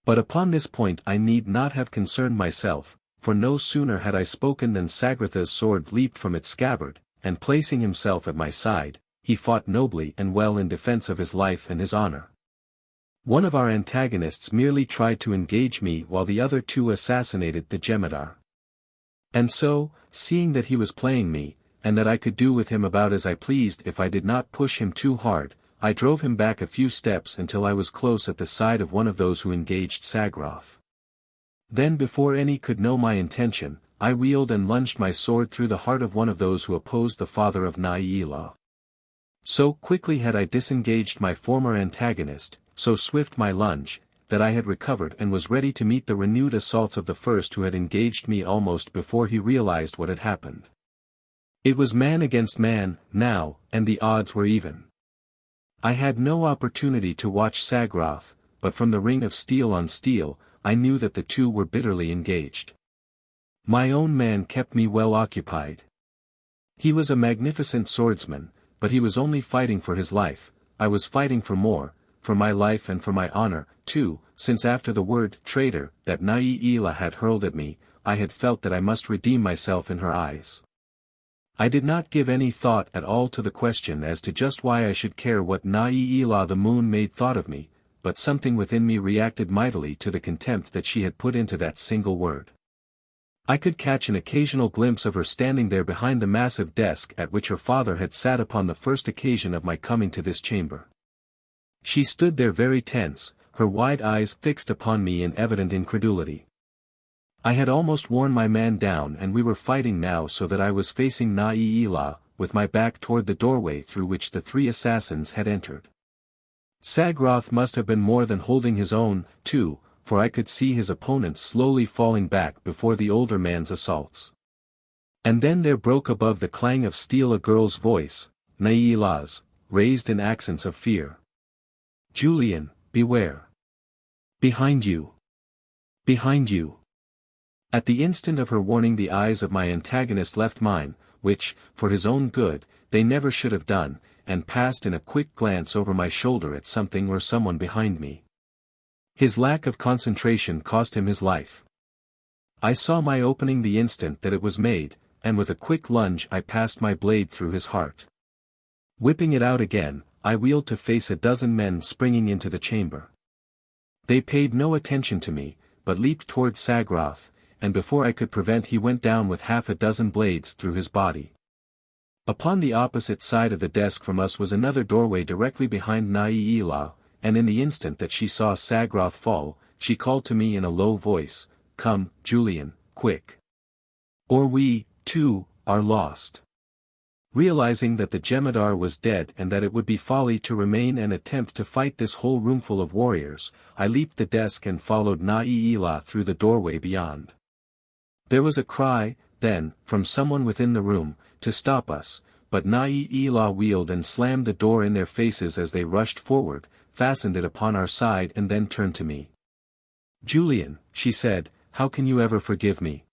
But upon this point I need not have concerned myself, for no sooner had I spoken than Sagratha's sword leaped from its scabbard, and placing himself at my side, he fought nobly and well in defense of his life and his honor. One of our antagonists merely tried to engage me while the other two assassinated the Jemadar. And so, seeing that he was playing me, and that I could do with him about as I pleased if I did not push him too hard, I drove him back a few steps until I was close at the side of one of those who engaged Sagrath. Then before any could know my intention, I wheeled and lunged my sword through the heart of one of those who opposed the father of Naila. So quickly had I disengaged my former antagonist, so swift my lunge, that I had recovered and was ready to meet the renewed assaults of the first who had engaged me almost before he realized what had happened. It was man against man, now, and the odds were even. I had no opportunity to watch Sagrath, but from the ring of steel on steel, I knew that the two were bitterly engaged. My own man kept me well occupied. He was a magnificent swordsman, but he was only fighting for his life. I was fighting for more, for my life and for my honor, too, since after the word traitor that Naila had hurled at me, I had felt that I must redeem myself in her eyes. I did not give any thought at all to the question as to just why I should care what Naila the Moon Maid thought of me, but something within me reacted mightily to the contempt that she had put into that single word. I could catch an occasional glimpse of her standing there behind the massive desk at which her father had sat upon the first occasion of my coming to this chamber. She stood there very tense, her wide eyes fixed upon me in evident incredulity. I had almost worn my man down and we were fighting now so that I was facing Naila, with my back toward the doorway through which the three assassins had entered. Sagrath must have been more than holding his own, too, for I could see his opponent slowly falling back before the older man's assaults. And then there broke above the clang of steel a girl's voice, Naila's, raised in accents of fear. "Julian, beware! Behind you! Behind you!" At the instant of her warning the eyes of my antagonist left mine, which, for his own good, they never should have done, and passed in a quick glance over my shoulder at something or someone behind me. His lack of concentration cost him his life. I saw my opening the instant that it was made, and with a quick lunge I passed my blade through his heart. Whipping it out again, I wheeled to face a dozen men springing into the chamber. They paid no attention to me, but leaped toward Sagrath, and before I could prevent he went down with half a dozen blades through his body. Upon the opposite side of the desk from us was another doorway directly behind Naila, and in the instant that she saw Sagrath fall, she called to me in a low voice, "Come, Julian, quick! Or we, too, are lost." Realizing that the Jemadar was dead and that it would be folly to remain and attempt to fight this whole roomful of warriors, I leaped the desk and followed Naila through the doorway beyond. There was a cry, then, from someone within the room, to stop us, but Naila wheeled and slammed the door in their faces as they rushed forward, fastened it upon our side and then turned to me. "Julian," she said, "how can you ever forgive me?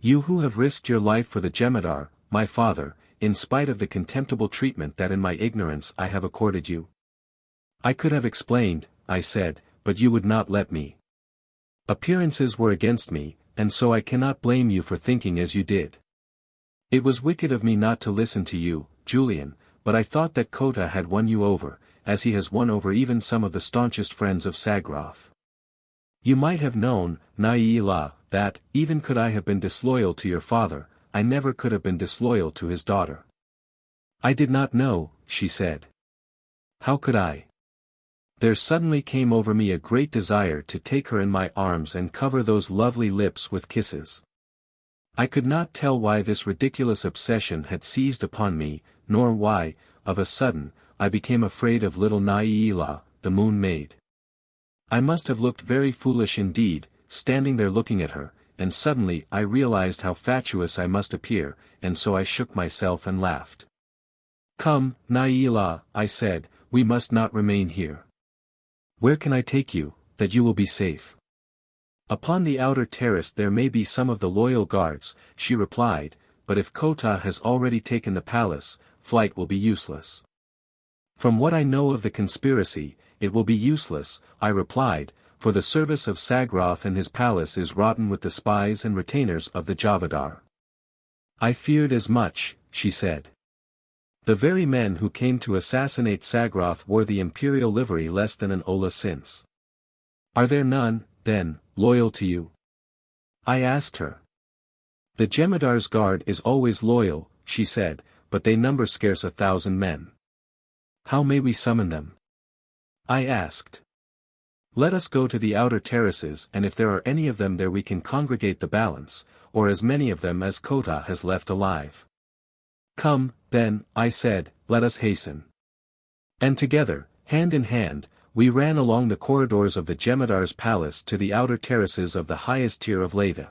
You who have risked your life for the Jemadar, my father, in spite of the contemptible treatment that in my ignorance I have accorded you." "I could have explained," I said, "but you would not let me. Appearances were against me, and so I cannot blame you for thinking as you did. It was wicked of me not to listen to you, Julian, but I thought that Ko-Tah had won you over, as he has won over even some of the staunchest friends of Sagrath. You might have known, Naila, that, even could I have been disloyal to your father, I never could have been disloyal to his daughter." "I did not know," she said. "How could I?" There suddenly came over me a great desire to take her in my arms and cover those lovely lips with kisses. I could not tell why this ridiculous obsession had seized upon me, nor why, of a sudden, I became afraid of little Naila, the Moon Maid. I must have looked very foolish indeed, standing there looking at her, and suddenly I realized how fatuous I must appear, and so I shook myself and laughed. "Come, Naila," I said, "we must not remain here. Where can I take you, that you will be safe?" "Upon the outer terrace there may be some of the loyal guards," she replied, "but if Ko-Tah has already taken the palace, flight will be useless." "From what I know of the conspiracy, it will be useless," I replied, for the service of Sagrath and his palace is rotten with the spies and retainers of the Javadar. I feared as much, she said. The very men who came to assassinate Sagrath wore the imperial livery less than an ola since. Are there none, then, loyal to you? I asked her. The Jemadar's guard is always loyal, she said, but they number scarce 1,000 men. How may we summon them? I asked. Let us go to the outer terraces, and if there are any of them there we can congregate the balance, or as many of them as Ko-Tah has left alive. Come, then, I said, let us hasten. And together, hand in hand, we ran along the corridors of the Jemadar's palace to the outer terraces of the highest tier of Laythe.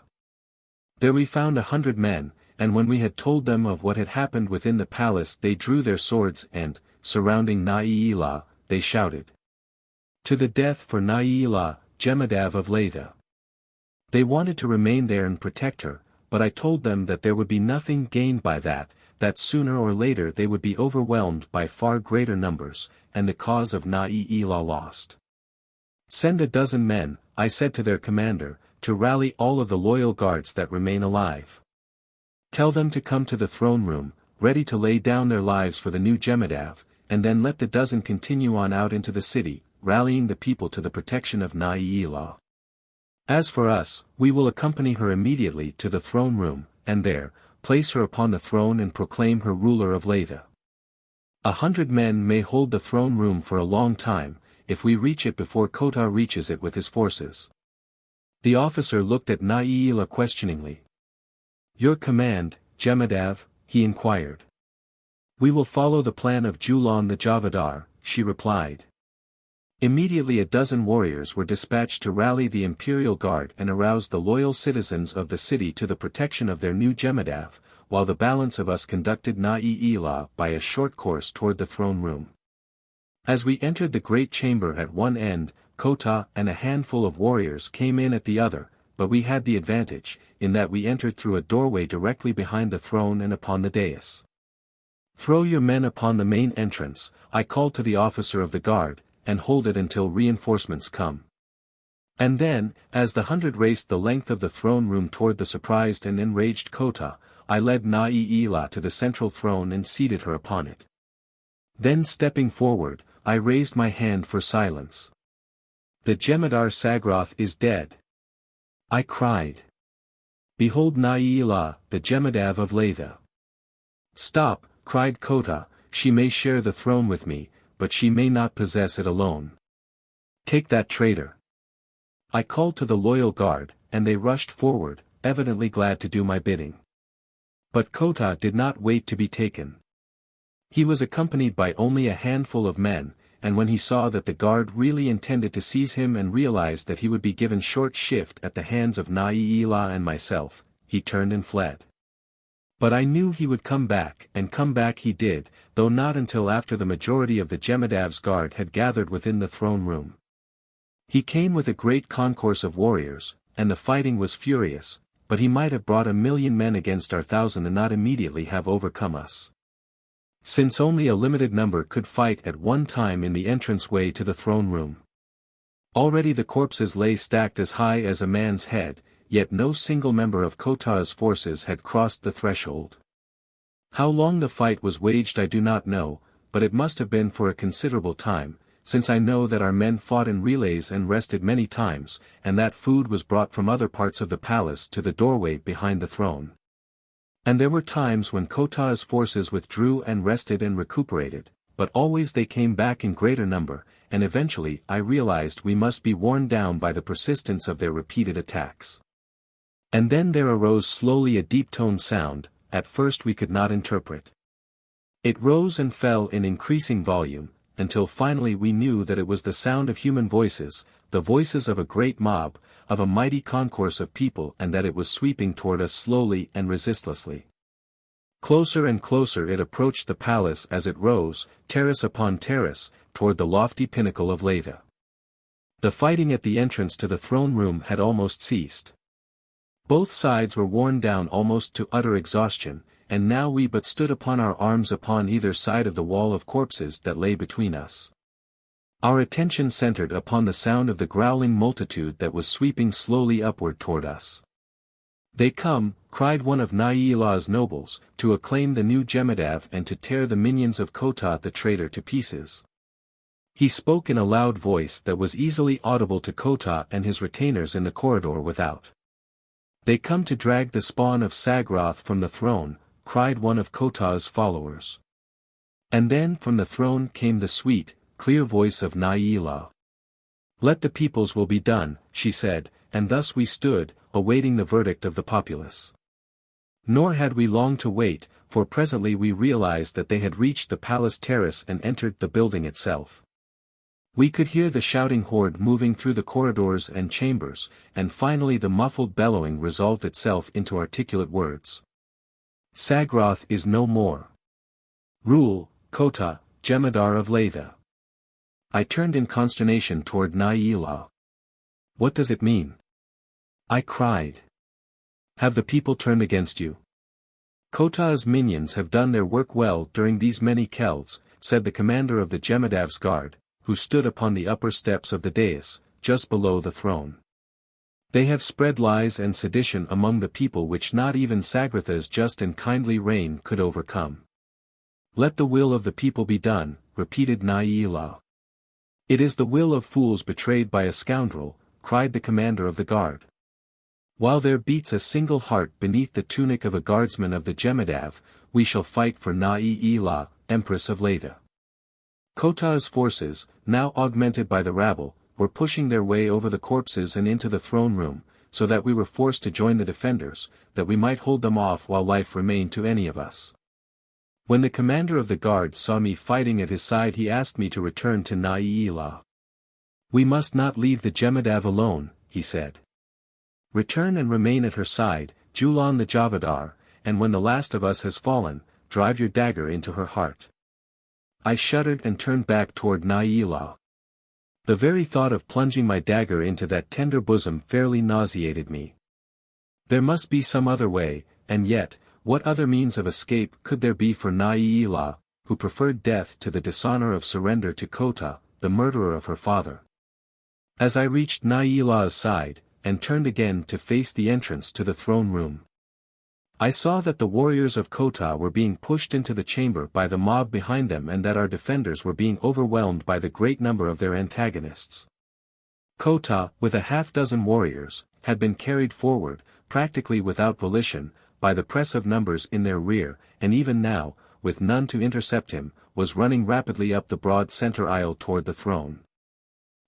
There we found 100 men, and when we had told them of what had happened within the palace they drew their swords and, surrounding Na'ilah, they shouted. To the death for Na'ilah, Jemadav of Laythe. They wanted to remain there and protect her, but I told them that there would be nothing gained by that sooner or later they would be overwhelmed by far greater numbers, and the cause of Na'ilah lost. Send 12 men, I said to their commander, to rally all of the loyal guards that remain alive. Tell them to come to the throne room, ready to lay down their lives for the new Jemadav, and then let the 12 continue on out into the city, rallying the people to the protection of Na'ilah. As for us, we will accompany her immediately to the throne room, and there, place her upon the throne and proclaim her ruler of Laythe. 100 men may hold the throne room for a long time, if we reach it before Ko-Tah reaches it with his forces. The officer looked at Na'ilah questioningly. Your command, Jemadav, he inquired. We will follow the plan of Julian the Javadar, she replied. Immediately 12 warriors were dispatched to rally the imperial guard and arouse the loyal citizens of the city to the protection of their new Jemadav, while the balance of us conducted Na'ilah by a short course toward the throne room. As we entered the great chamber at one end, Ko-Tah and a handful of warriors came in at the other, but we had the advantage, in that we entered through a doorway directly behind the throne and upon the dais. Throw your men upon the main entrance, I called to the officer of the guard, and hold it until reinforcements come. And then, as the 100 raced the length of the throne room toward the surprised and enraged Ko-Tah, I led Na'ilah to the central throne and seated her upon it. Then stepping forward, I raised my hand for silence. The Jemadar Sagrath is dead. I cried. Behold Na'ilah, the Jemadav of Laythe. Stop, cried Ko-Tah, she may share the throne with me, but she may not possess it alone. Take that traitor. I called to the loyal guard, and they rushed forward, evidently glad to do my bidding. But Ko-Tah did not wait to be taken. He was accompanied by only a handful of men, and when he saw that the guard really intended to seize him and realized that he would be given short shift at the hands of Na'ilah and myself, he turned and fled. But I knew he would come back, and come back he did, though not until after the majority of the Jemadav's guard had gathered within the throne room. He came with a great concourse of warriors, and the fighting was furious, but he might have brought 1,000,000 men against our 1,000 and not immediately have overcome us. Since only a limited number could fight at one time in the entrance-way to the throne room. Already the corpses lay stacked as high as a man's head, yet no single member of Ko-Tah's forces had crossed the threshold. How long the fight was waged I do not know, but it must have been for a considerable time, since I know that our men fought in relays and rested many times, and that food was brought from other parts of the palace to the doorway behind the throne. And there were times when Ko-Tah's forces withdrew and rested and recuperated, but always they came back in greater number, and eventually I realized we must be worn down by the persistence of their repeated attacks. And then there arose slowly a deep-toned sound, at first we could not interpret. It rose and fell in increasing volume, until finally we knew that it was the sound of human voices, the voices of a great mob, of a mighty concourse of people, and that it was sweeping toward us slowly and resistlessly. Closer and closer it approached the palace as it rose, terrace upon terrace, toward the lofty pinnacle of Laythe. The fighting at the entrance to the throne room had almost ceased. Both sides were worn down almost to utter exhaustion, and now we but stood upon our arms upon either side of the wall of corpses that lay between us. Our attention centered upon the sound of the growling multitude that was sweeping slowly upward toward us. "They come," cried one of Nailah's nobles, "to acclaim the new Jemadav and to tear the minions of Ko-Tah the traitor to pieces." He spoke in a loud voice that was easily audible to Ko-Tah and his retainers in the corridor without. "They come to drag the spawn of Sagrath from the throne," cried one of Ko-Tah's followers. And then from the throne came the sweet, clear voice of Nailah. "Let the people's will be done," she said, and thus we stood, awaiting the verdict of the populace. Nor had we long to wait, for presently we realized that they had reached the palace terrace and entered the building itself. We could hear the shouting horde moving through the corridors and chambers, and finally the muffled bellowing resolved itself into articulate words. "Sagrath is no more. Rule, Ko-Tah, Jemadar of Laythe." I turned in consternation toward Nailah. "What does it mean?" I cried. "Have the people turned against you?" "Ko-Tah's minions have done their work well during these many kelds," said the commander of the Jemadav's guard, who stood upon the upper steps of the dais, just below the throne. "They have spread lies and sedition among the people which not even Sagratha's just and kindly reign could overcome." "Let the will of the people be done," repeated Nailah. "It is the will of fools betrayed by a scoundrel," cried the commander of the guard. "While there beats a single heart beneath the tunic of a guardsman of the Jemadav, we shall fight for Nailah, Empress of Laythe." Ko-Tah's forces, now augmented by the rabble, were pushing their way over the corpses and into the throne room, so that we were forced to join the defenders, that we might hold them off while life remained to any of us. When the commander of the guard saw me fighting at his side, he asked me to return to Nailah. "We must not leave the Jemadav alone," he said. "Return and remain at her side, Julian the Javadar, and when the last of us has fallen, drive your dagger into her heart." I shuddered and turned back toward Nailah. The very thought of plunging my dagger into that tender bosom fairly nauseated me. There must be some other way, and yet, what other means of escape could there be for Nailah, who preferred death to the dishonor of surrender to Ko-Tah, the murderer of her father? As I reached Nailah's side, and turned again to face the entrance to the throne room, I saw that the warriors of Ko-Tah were being pushed into the chamber by the mob behind them and that our defenders were being overwhelmed by the great number of their antagonists. Ko-Tah, with a half-dozen warriors, had been carried forward, practically without volition, by the press of numbers in their rear, and even now, with none to intercept him, was running rapidly up the broad center aisle toward the throne.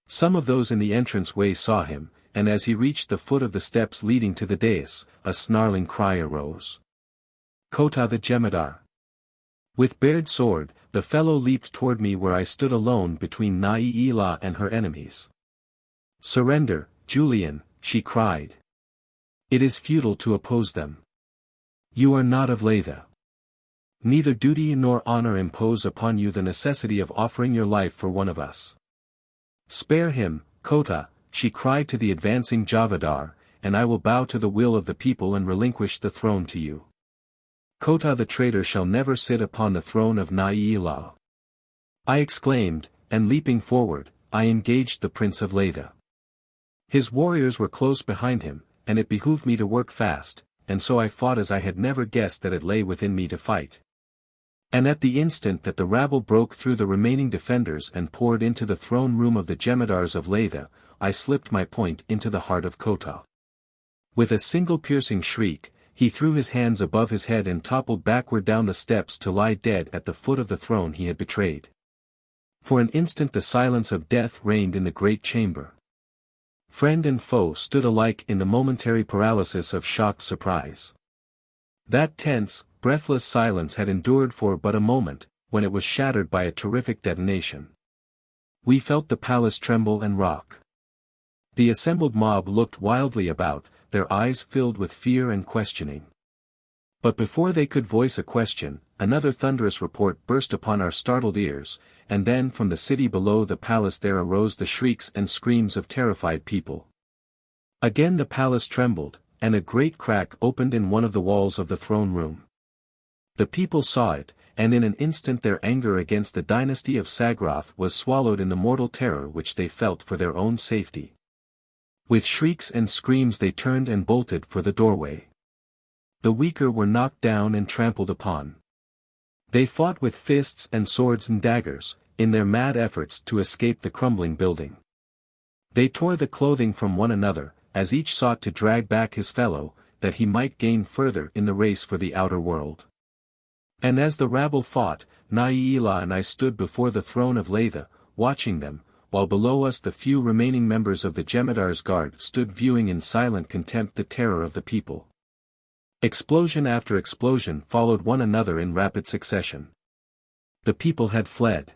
Some of those in the entrance-way saw him, and as he reached the foot of the steps leading to the dais, a snarling cry arose. "Ko-Tah the Jemadar!" With bared sword, the fellow leaped toward me where I stood alone between Nailah and her enemies. "Surrender, Julian," she cried. "It is futile to oppose them. You are not of Laythe. Neither duty nor honor impose upon you the necessity of offering your life for one of us. Spare him, Ko-Tah," she cried to the advancing Javadar, "and I will bow to the will of the people and relinquish the throne to you. Ko-Tah the traitor shall never sit upon the throne of Nailah." I exclaimed, and leaping forward, I engaged the Prince of Laythe. His warriors were close behind him, and it behooved me to work fast, and so I fought as I had never guessed that it lay within me to fight. And at the instant that the rabble broke through the remaining defenders and poured into the throne room of the Jemadars of Laythe, I slipped my point into the heart of Ko-Tah. With a single piercing shriek, he threw his hands above his head and toppled backward down the steps to lie dead at the foot of the throne he had betrayed. For an instant the silence of death reigned in the great chamber. Friend and foe stood alike in the momentary paralysis of shocked surprise. That tense, breathless silence had endured for but a moment, when it was shattered by a terrific detonation. We felt the palace tremble and rock. The assembled mob looked wildly about, their eyes filled with fear and questioning. But before they could voice a question, another thunderous report burst upon our startled ears, and then from the city below the palace there arose the shrieks and screams of terrified people. Again the palace trembled, and a great crack opened in one of the walls of the throne room. The people saw it, and in an instant their anger against the dynasty of Sagrath was swallowed in the mortal terror which they felt for their own safety. With shrieks and screams they turned and bolted for the doorway. The weaker were knocked down and trampled upon. They fought with fists and swords and daggers, in their mad efforts to escape the crumbling building. They tore the clothing from one another, as each sought to drag back his fellow, that he might gain further in the race for the outer world. And as the rabble fought, Naila and I stood before the throne of Laythe, watching them, while below us the few remaining members of the Jemadar's guard stood viewing in silent contempt the terror of the people. Explosion after explosion followed one another in rapid succession. The people had fled.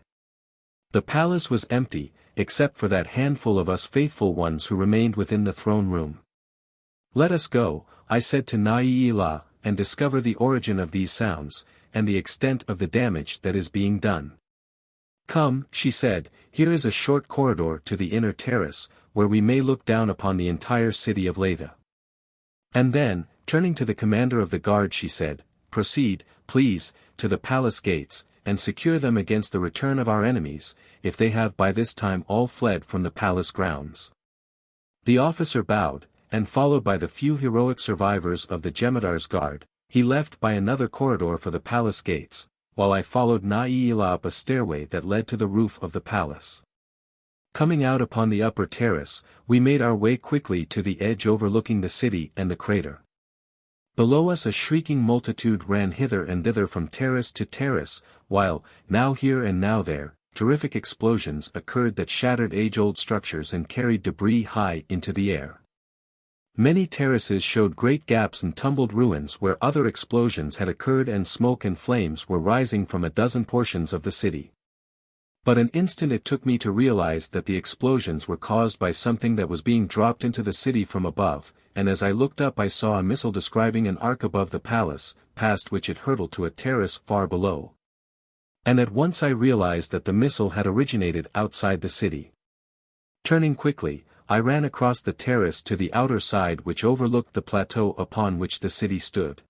The palace was empty, except for that handful of us faithful ones who remained within the throne room. "Let us go," I said to Naila, "and discover the origin of these sounds, and the extent of the damage that is being done." "Come," she said, "here is a short corridor to the inner terrace, where we may look down upon the entire city of Laythe." And then, turning to the commander of the guard she said, "Proceed, please, to the palace gates, and secure them against the return of our enemies, if they have by this time all fled from the palace grounds." The officer bowed, and followed by the few heroic survivors of the Jemadar's guard, he left by another corridor for the palace gates, while I followed Naila up a stairway that led to the roof of the palace. Coming out upon the upper terrace, we made our way quickly to the edge overlooking the city and the crater. Below us a shrieking multitude ran hither and thither from terrace to terrace, while, now here and now there, terrific explosions occurred that shattered age-old structures and carried debris high into the air. Many terraces showed great gaps and tumbled ruins where other explosions had occurred, and smoke and flames were rising from a dozen portions of the city. But an instant it took me to realize that the explosions were caused by something that was being dropped into the city from above, and as I looked up I saw a missile describing an arc above the palace, past which it hurtled to a terrace far below. And at once I realized that the missile had originated outside the city. Turning quickly, I ran across the terrace to the outer side which overlooked the plateau upon which the city stood.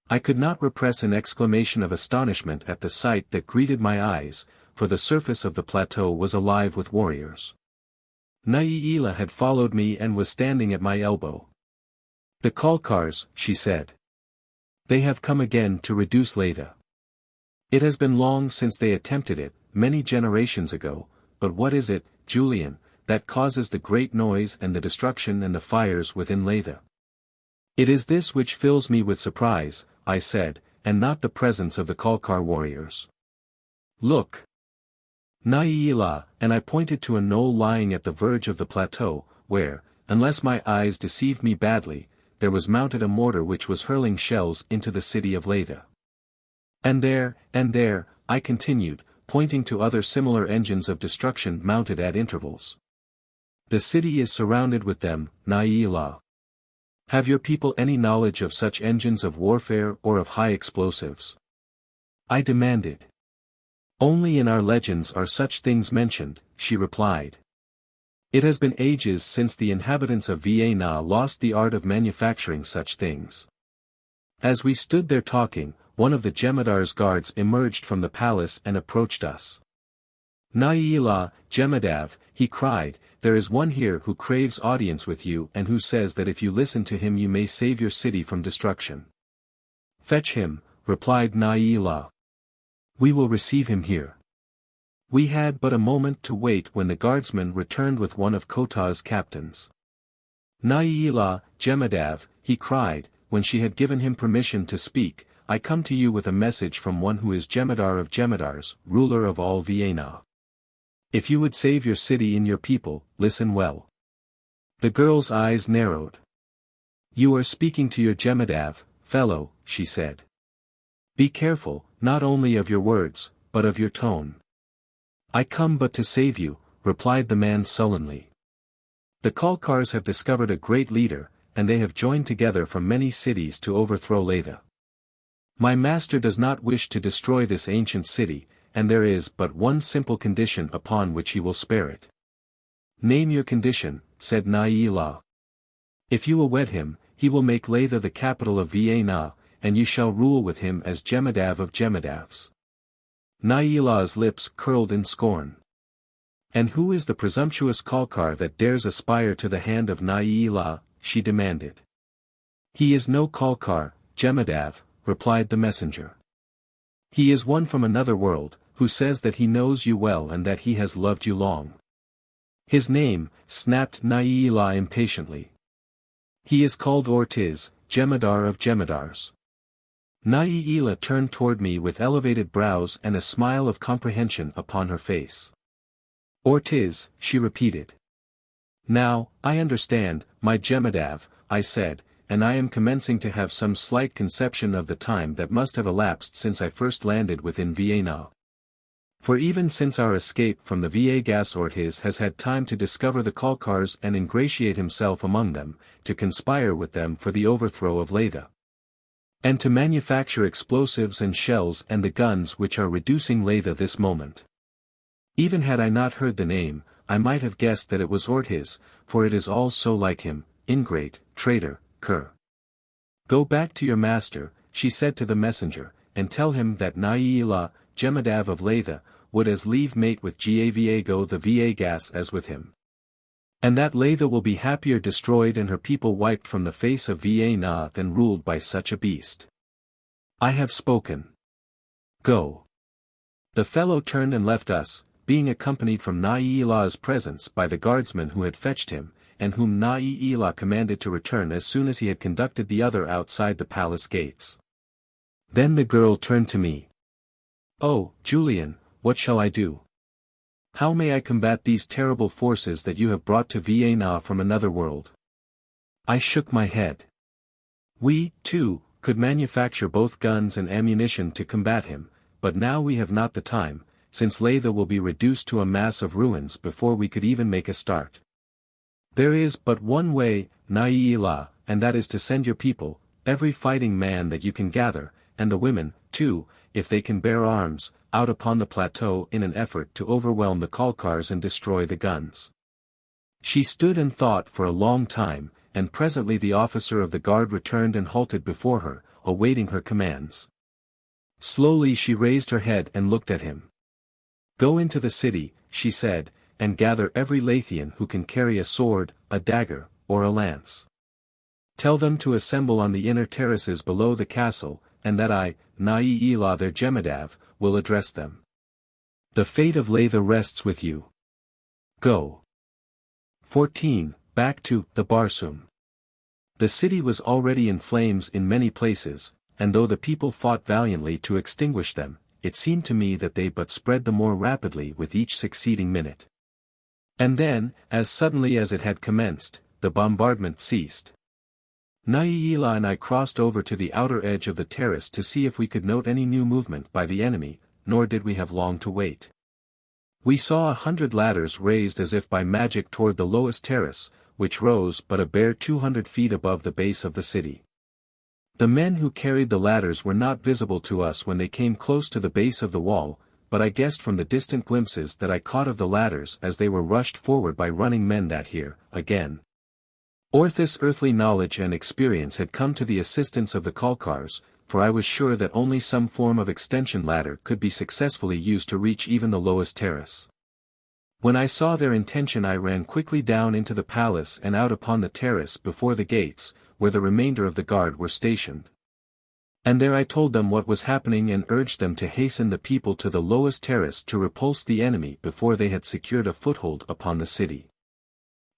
I could not repress an exclamation of astonishment at the sight that greeted my eyes, for the surface of the plateau was alive with warriors. Naila had followed me and was standing at my elbow. "The Kalkars," she said. "They have come again to reduce Laythe. It has been long since they attempted it, many generations ago, but what is it, Julian, that causes the great noise and the destruction and the fires within Laythe?" "It is this which fills me with surprise," I said, "and not the presence of the Kalkar warriors. Look." Naila, and I pointed to a knoll lying at the verge of the plateau, where, unless my eyes deceived me badly, there was mounted a mortar which was hurling shells into the city of Laythe. And there, I continued, pointing to other similar engines of destruction mounted at intervals. "The city is surrounded with them, Naila. Have your people any knowledge of such engines of warfare or of high explosives?" I demanded. "Only in our legends are such things mentioned," she replied. "It has been ages since the inhabitants of VIII lost the art of manufacturing such things." As we stood there talking, one of the Jemadar's guards emerged from the palace and approached us. "Naila, Jemadav," he cried, "there is one here who craves audience with you and who says that if you listen to him you may save your city from destruction." "Fetch him," replied Naila. "We will receive him here." We had but a moment to wait when the guardsman returned with one of Ko-Tah's captains. "Naila, Jemadav," he cried, when she had given him permission to speak, "I come to you with a message from one who is Jemadar of Jemadars, ruler of all VIII. If you would save your city and your people, listen well." The girl's eyes narrowed. "You are speaking to your Jemadav, fellow," she said. "Be careful, not only of your words, but of your tone." "I come but to save you," replied the man sullenly. "The Kalkars have discovered a great leader, and they have joined together from many cities to overthrow Laythe. My master does not wish to destroy this ancient city, and there is but one simple condition upon which he will spare it." "Name your condition," said Naila. "If you will wed him, he will make Laythe the capital of VIII, and you shall rule with him as Jemadav of Jemadavs. Nailah's lips curled in scorn. And who is the presumptuous Kalkar that dares aspire to the hand of Nailah? She demanded. He is no Kalkar, Jemadav, replied the messenger. He is one from another world, who says that he knows you well and that he has loved you long. His name, snapped Nailah impatiently. He is called Ortiz, Jemadar of Jemadars. Nailah turned toward me with elevated brows and a smile of comprehension upon her face. Ortiz, she repeated. Now, I understand, my Jemadav, I said, and I am commencing to have some slight conception of the time that must have elapsed since I first landed within VIII. For even since our escape from the VIII Ortiz has had time to discover the Kalkars and ingratiate himself among them, to conspire with them for the overthrow of Laythe. And to manufacture explosives and shells and the guns which are reducing Laythe this moment. Even had I not heard the name, I might have guessed that it was Ortiz, for it is all so like him, ingrate, traitor, cur. Go back to your master, she said to the messenger, and tell him that Nailah, Jemadav of Laythe, would as leave mate with Gavago the VIII as with him. And that Laythe will be happier destroyed and her people wiped from the face of VIII than ruled by such a beast. I have spoken. Go. The fellow turned and left us, being accompanied from Nailah's presence by the guardsman who had fetched him, and whom Nailah commanded to return as soon as he had conducted the other outside the palace gates. Then the girl turned to me. Oh, Julian, what shall I do? How may I combat these terrible forces that you have brought to VIII from another world? I shook my head. We, too, could manufacture both guns and ammunition to combat him, but now we have not the time, since Laythe will be reduced to a mass of ruins before we could even make a start. There is but one way, Nailah, and that is to send your people, every fighting man that you can gather, and the women, too, if they can bear arms, out upon the plateau in an effort to overwhelm the Kalkars and destroy the guns. She stood and thought for a long time, and presently the officer of the guard returned and halted before her, awaiting her commands. Slowly she raised her head and looked at him. Go into the city, she said, and gather every Laythian who can carry a sword, a dagger, or a lance. Tell them to assemble on the inner terraces below the castle, and that I, Nailah their Jemadav, will address them. The fate of Laythe rests with you. Go. 14. Back to the Barsoom. The city was already in flames in many places, and though the people fought valiantly to extinguish them, it seemed to me that they but spread the more rapidly with each succeeding minute. And then, as suddenly as it had commenced, the bombardment ceased. Nailah and I crossed over to the outer edge of the terrace to see if we could note any new movement by the enemy, nor did we have long to wait. We saw 100 ladders raised as if by magic toward the lowest terrace, which rose but a bare 200 feet above the base of the city. The men who carried the ladders were not visible to us when they came close to the base of the wall, but I guessed from the distant glimpses that I caught of the ladders as they were rushed forward by running men that here, again. Orthis' earthly knowledge and experience had come to the assistance of the Kalkars, for I was sure that only some form of extension ladder could be successfully used to reach even the lowest terrace. When I saw their intention I ran quickly down into the palace and out upon the terrace before the gates, where the remainder of the guard were stationed. And there I told them what was happening and urged them to hasten the people to the lowest terrace to repulse the enemy before they had secured a foothold upon the city.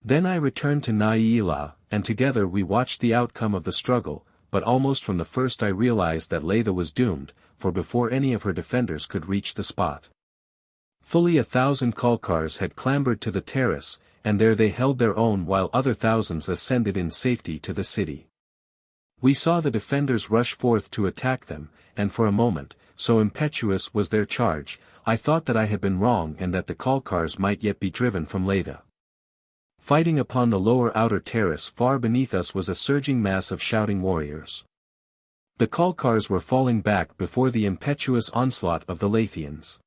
Then I returned to Nailah, and together we watched the outcome of the struggle, but almost from the first I realized that Laythe was doomed, for before any of her defenders could reach the spot, fully 1,000 Kalkars had clambered to the terrace, and there they held their own while other thousands ascended in safety to the city. We saw the defenders rush forth to attack them, and for a moment, so impetuous was their charge, I thought that I had been wrong and that the Kalkars might yet be driven from Laythe. Fighting upon the lower outer terrace far beneath us was a surging mass of shouting warriors. The Kalkars were falling back before the impetuous onslaught of the Laythians.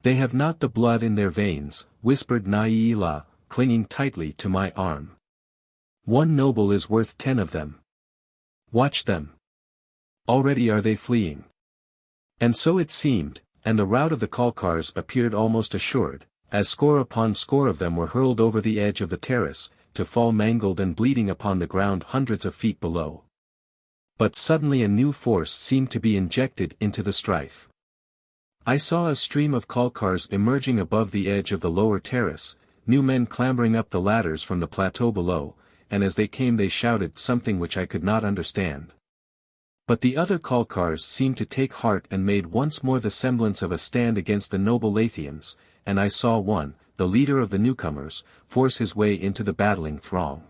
They have not the blood in their veins, whispered Nailah, clinging tightly to my arm. One noble is worth 10 of them. Watch them. Already are they fleeing. And so it seemed, and the rout of the Kalkars appeared almost assured, as score upon score of them were hurled over the edge of the terrace, to fall mangled and bleeding upon the ground hundreds of feet below. But suddenly a new force seemed to be injected into the strife. I saw a stream of Kalkars emerging above the edge of the lower terrace, new men clambering up the ladders from the plateau below, and as they came they shouted something which I could not understand. But the other Kalkars seemed to take heart and made once more the semblance of a stand against the noble Laythians, and I saw one, the leader of the newcomers, force his way into the battling throng.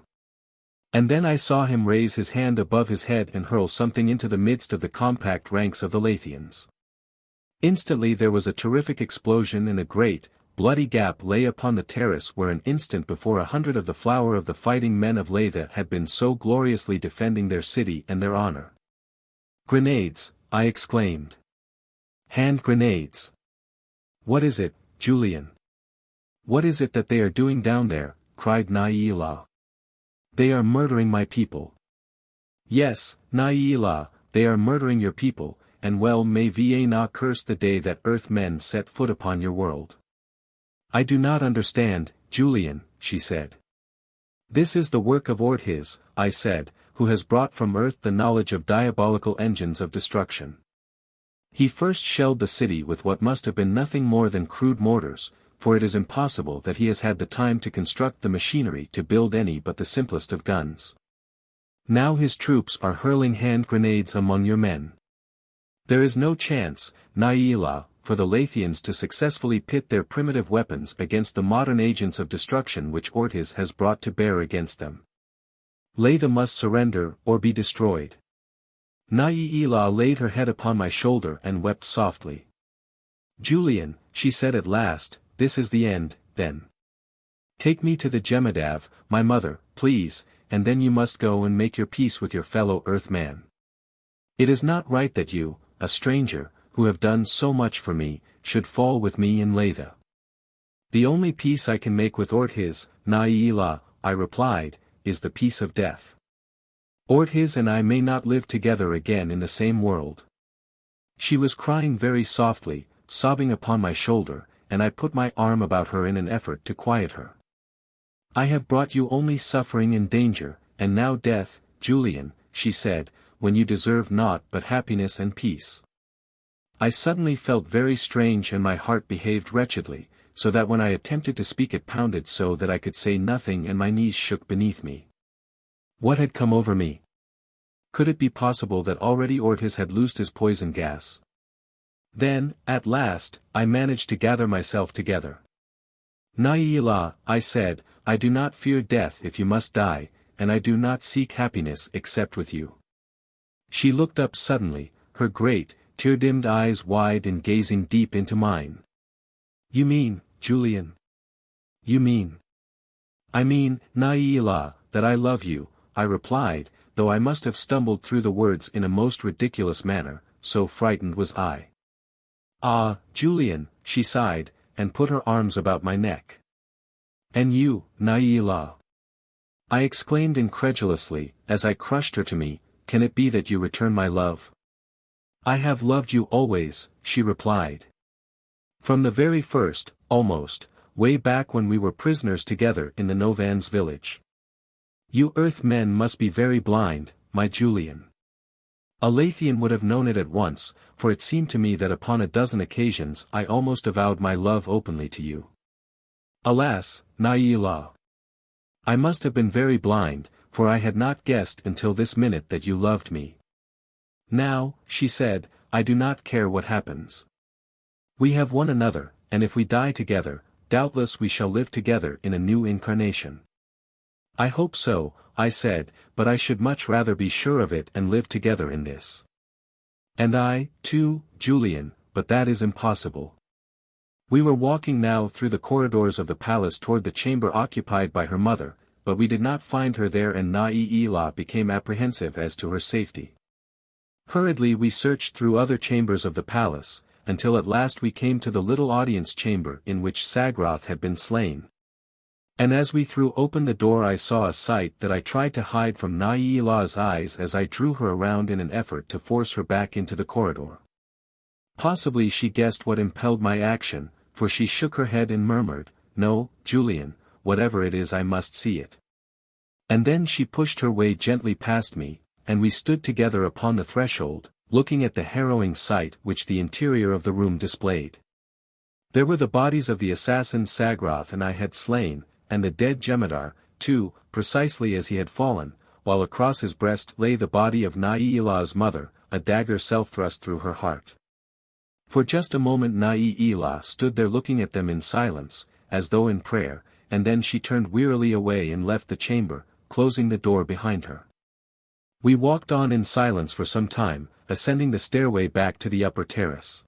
And then I saw him raise his hand above his head and hurl something into the midst of the compact ranks of the Laythians. Instantly there was a terrific explosion and a great, bloody gap lay upon the terrace where an instant before 100 of the flower of the fighting men of Laythe had been so gloriously defending their city and their honor. "Grenades," I exclaimed. "Hand grenades! What is it, Julian? What is it that they are doing down there?" cried Laythe. "They are murdering my people." "Yes, Laythe, they are murdering your people, and well may VIII curse the day that Earthmen set foot upon your world." "I do not understand, Julian," she said. "This is the work of Ortiz," I said, "who has brought from Earth the knowledge of diabolical engines of destruction. He first shelled the city with what must have been nothing more than crude mortars, for it is impossible that he has had the time to construct the machinery to build any but the simplest of guns. Now his troops are hurling hand grenades among your men. There is no chance, Laythe, for the Laythians to successfully pit their primitive weapons against the modern agents of destruction which Ortiz has brought to bear against them. Laythe must surrender or be destroyed." Laythe laid her head upon my shoulder and wept softly. "Julian," she said at last, "this is the end, then. Take me to the Jemadov, my mother, please, and then you must go and make your peace with your fellow Earthman. It is not right that you, a stranger, who have done so much for me, should fall with me in Laythe." "The only peace I can make with Ortiz, Laythe," I replied, "is the peace of death. Ortiz and I may not live together again in the same world." She was crying very softly, sobbing upon my shoulder, and I put my arm about her in an effort to quiet her. "I have brought you only suffering and danger, and now death, Julian," she said, "when you deserve naught but happiness and peace." I suddenly felt very strange and my heart behaved wretchedly, so that when I attempted to speak it pounded so that I could say nothing and my knees shook beneath me. What had come over me? Could it be possible that already Ortiz had loosed his poison gas? Then, at last, I managed to gather myself together. "Laythe," I said, "I do not fear death if you must die, and I do not seek happiness except with you." She looked up suddenly, her great, tear-dimmed eyes wide and gazing deep into mine. "You mean, Julian? You mean?" "I mean, Laythe, that I love you," I replied, though I must have stumbled through the words in a most ridiculous manner, so frightened was I. "Ah, Julian," she sighed, and put her arms about my neck. "And you, Laythe?" I exclaimed incredulously, as I crushed her to me, "Can it be that you return my love?" "I have loved you always," she replied. "From the very first, almost, way back when we were prisoners together in the Novans village. You Earthmen must be very blind, my Julian. A Laythian would have known it at once, for it seemed to me that upon a dozen occasions I almost avowed my love openly to you. Alas, Laythe! I must have been very blind, for I had not guessed until this minute that you loved me. Now," she said, "I do not care what happens. We have one another, and if we die together, doubtless we shall live together in a new incarnation." "I hope so," I said, "but I should much rather be sure of it and live together in this." "And I, too, Julian, but that is impossible." We were walking now through the corridors of the palace toward the chamber occupied by her mother, but we did not find her there and Laythe became apprehensive as to her safety. Hurriedly we searched through other chambers of the palace, until at last we came to the little audience chamber in which Sagrath had been slain. And as we threw open the door I saw a sight that I tried to hide from Naila's eyes as I drew her around in an effort to force her back into the corridor. Possibly she guessed what impelled my action, for she shook her head and murmured, "No, Julian, whatever it is I must see it." And then she pushed her way gently past me, and we stood together upon the threshold, looking at the harrowing sight which the interior of the room displayed. There were the bodies of the assassins Sagrath and I had slain, and the dead Jemadar, too, precisely as he had fallen, while across his breast lay the body of Naila's mother, a dagger self-thrust through her heart. For just a moment Naila stood there looking at them in silence, as though in prayer, and then she turned wearily away and left the chamber, closing the door behind her. We walked on in silence for some time, ascending the stairway back to the upper terrace.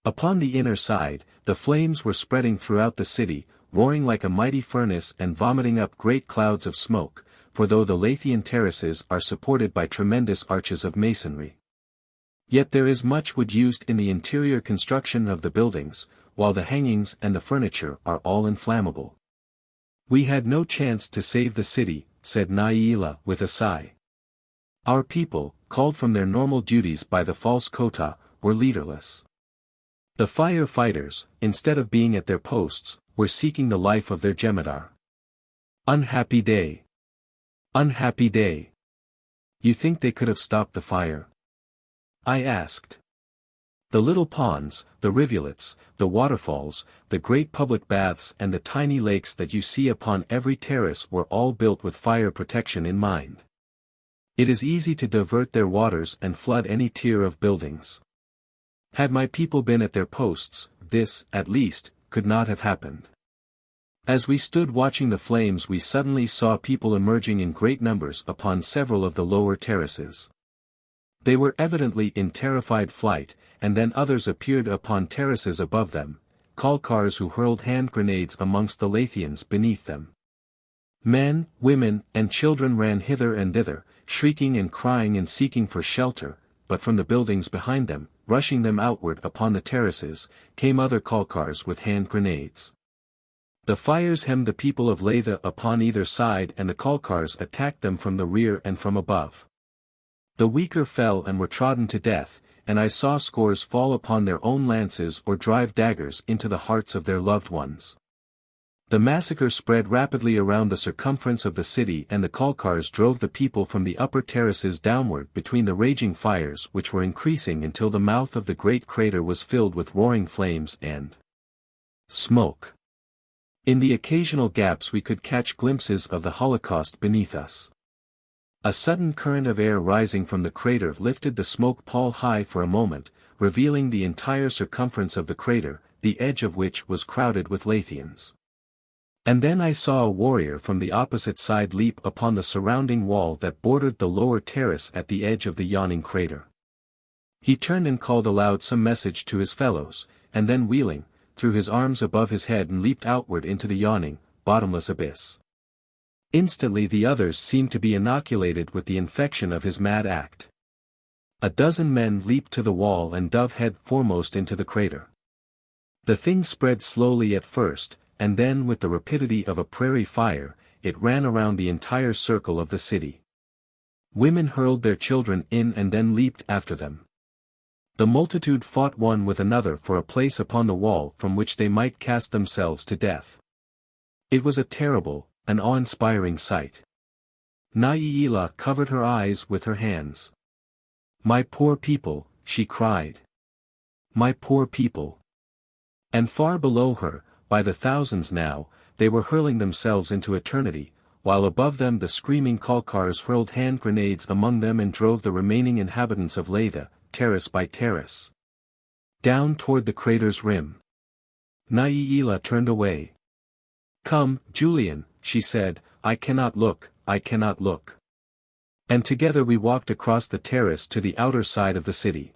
Upon the inner side, the flames were spreading throughout the city, roaring like a mighty furnace and vomiting up great clouds of smoke, for though the Laythian terraces are supported by tremendous arches of masonry, yet there is much wood used in the interior construction of the buildings, while the hangings and the furniture are all inflammable. "We had no chance to save the city," said Naila with a sigh. "Our people, called from their normal duties by the false Ko-Tah, were leaderless. The fire-fighters, instead of being at their posts, were seeking the life of their Jemadar. Unhappy day. Unhappy day. You think they could have stopped the fire?" I asked. "The little ponds, the rivulets, the waterfalls, the great public baths and the tiny lakes that you see upon every terrace were all built with fire protection in mind. It is easy to divert their waters and flood any tier of buildings. Had my people been at their posts, this, at least, could not have happened." As we stood watching the flames we suddenly saw people emerging in great numbers upon several of the lower terraces. They were evidently in terrified flight, and then others appeared upon terraces above them, Kalkars who hurled hand grenades amongst the Laythians beneath them. Men, women, and children ran hither and thither, shrieking and crying and seeking for shelter, but from the buildings behind them, rushing them outward upon the terraces, came other Kalkars with hand grenades. The fires hemmed the people of Laythe upon either side and the Kalkars attacked them from the rear and from above. The weaker fell and were trodden to death, and I saw scores fall upon their own lances or drive daggers into the hearts of their loved ones. The massacre spread rapidly around the circumference of the city and the Kalkars drove the people from the upper terraces downward between the raging fires which were increasing until the mouth of the great crater was filled with roaring flames and smoke. In the occasional gaps we could catch glimpses of the Holocaust beneath us. A sudden current of air rising from the crater lifted the smoke pall high for a moment, revealing the entire circumference of the crater, the edge of which was crowded with Laythians. And then I saw a warrior from the opposite side leap upon the surrounding wall that bordered the lower terrace at the edge of the yawning crater. He turned and called aloud some message to his fellows, and then wheeling, threw his arms above his head and leaped outward into the yawning, bottomless abyss. Instantly the others seemed to be inoculated with the infection of his mad act. A dozen men leaped to the wall and dove head foremost into the crater. The thing spread slowly at first, and then with the rapidity of a prairie fire, it ran around the entire circle of the city. Women hurled their children in and then leaped after them. The multitude fought one with another for a place upon the wall from which they might cast themselves to death. It was a terrible, an awe-inspiring sight. Naila covered her eyes with her hands. "My poor people," she cried. "My poor people." And far below her, by the thousands now, they were hurling themselves into eternity, while above them the screaming Kalkars hurled hand grenades among them and drove the remaining inhabitants of Laythe, terrace by terrace, down toward the crater's rim. Naila turned away. "Come, Julian," she said, I cannot look." And together we walked across the terrace to the outer side of the city.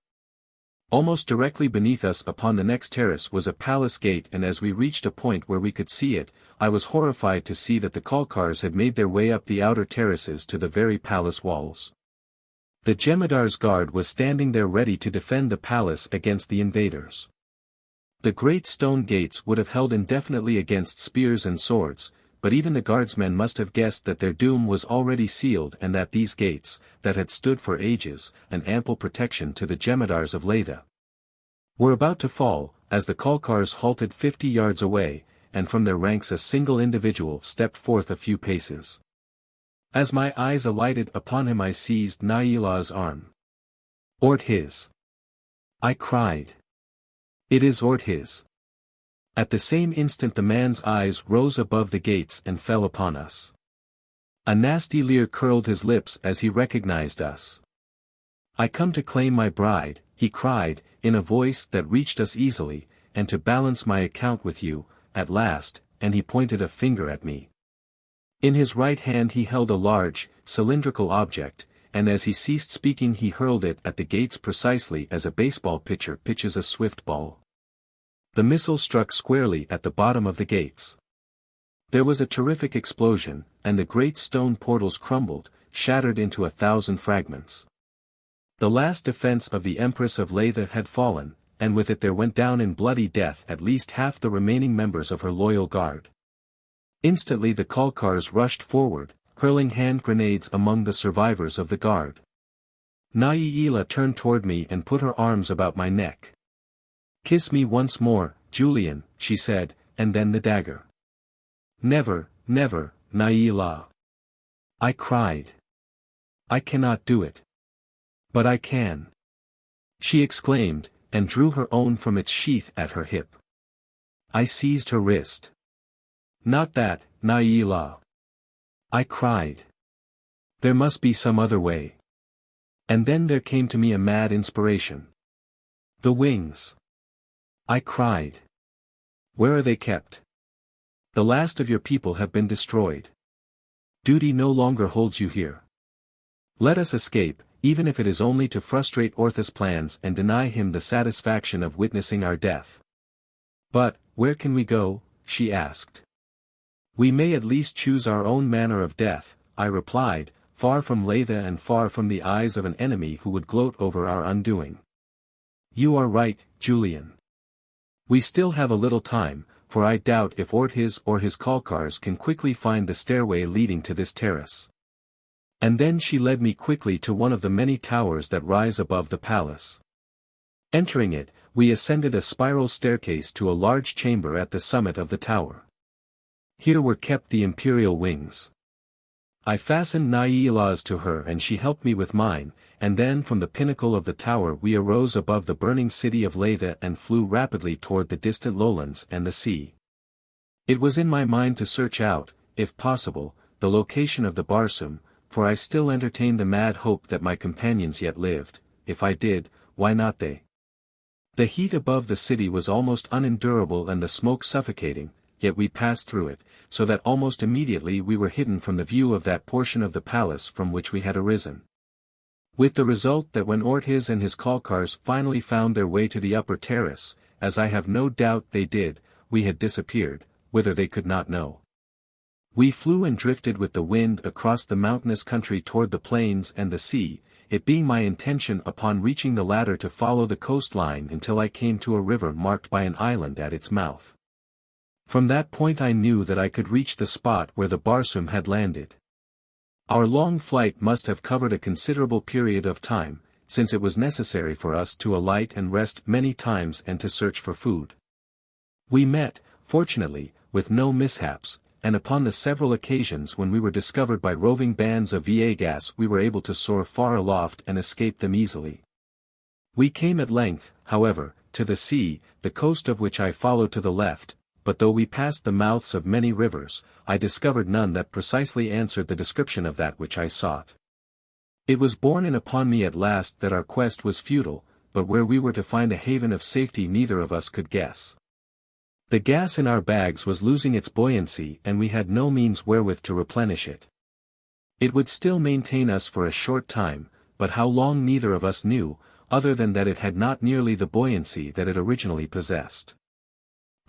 Almost directly beneath us upon the next terrace was a palace gate, and as we reached a point where we could see it, I was horrified to see that the Kalkars had made their way up the outer terraces to the very palace walls. The Jemadar's guard was standing there ready to defend the palace against the invaders. The great stone gates would have held indefinitely against spears and swords, but even the guardsmen must have guessed that their doom was already sealed and that these gates, that had stood for ages, an ample protection to the jemadars of Laythe, were about to fall, as the Kalkars halted 50 yards away, and from their ranks a single individual stepped forth a few paces. As my eyes alighted upon him I seized Nailah's arm. "Orthiz!" I cried. "It is Orthiz!" At the same instant the man's eyes rose above the gates and fell upon us. A nasty leer curled his lips as he recognized us. "I come to claim my bride," he cried, in a voice that reached us easily, "and to balance my account with you, at last," and he pointed a finger at me. In his right hand he held a large, cylindrical object, and as he ceased speaking he hurled it at the gates precisely as a baseball pitcher pitches a swift ball. The missile struck squarely at the bottom of the gates. There was a terrific explosion, and the great stone portals crumbled, shattered into 1,000 fragments. The last defense of the Empress of Laythe had fallen, and with it there went down in bloody death at least half the remaining members of her loyal guard. Instantly the Kalkars rushed forward, hurling hand grenades among the survivors of the guard. Naillah turned toward me and put her arms about my neck. "Kiss me once more, Julian," she said, and then the dagger. "Never, never, Naillah!" I cried. "I cannot do it." "But I can!" she exclaimed, and drew her own from its sheath at her hip. I seized her wrist. "Not that, Naillah!" I cried. "There must be some other way." And then there came to me a mad inspiration. "The wings!" I cried. "Where are they kept? The last of your people have been destroyed. Duty no longer holds you here. Let us escape, even if it is only to frustrate Orthiz's plans and deny him the satisfaction of witnessing our death." "But, where can we go?" she asked. "We may at least choose our own manner of death," I replied, "far from Laythe and far from the eyes of an enemy who would gloat over our undoing." "You are right, Julian. We still have a little time, for I doubt if Orthiz or his Kalkars can quickly find the stairway leading to this terrace." And then she led me quickly to one of the many towers that rise above the palace. Entering it, we ascended a spiral staircase to a large chamber at the summit of the tower. Here were kept the imperial wings. I fastened Nailah's to her and she helped me with mine, and then from the pinnacle of the tower we arose above the burning city of Laythe and flew rapidly toward the distant lowlands and the sea. It was in my mind to search out, if possible, the location of the Barsoom, for I still entertained the mad hope that my companions yet lived. If I did, why not they? The heat above the city was almost unendurable and the smoke suffocating, yet we passed through it, so that almost immediately we were hidden from the view of that portion of the palace from which we had arisen. With the result that when Orthiz and his Kalkars finally found their way to the upper terrace, as I have no doubt they did, we had disappeared, whither they could not know. We flew and drifted with the wind across the mountainous country toward the plains and the sea, it being my intention upon reaching the latter to follow the coastline until I came to a river marked by an island at its mouth. From that point I knew that I could reach the spot where the Barsoom had landed. Our long flight must have covered a considerable period of time, since it was necessary for us to alight and rest many times and to search for food. We met, fortunately, with no mishaps, and upon the several occasions when we were discovered by roving bands of VIII we were able to soar far aloft and escape them easily. We came at length, however, to the sea, the coast of which I followed to the left, but though we passed the mouths of many rivers, I discovered none that precisely answered the description of that which I sought. It was borne in upon me at last that our quest was futile, but where we were to find a haven of safety neither of us could guess. The gas in our bags was losing its buoyancy and we had no means wherewith to replenish it. It would still maintain us for a short time, but how long neither of us knew, other than that it had not nearly the buoyancy that it originally possessed.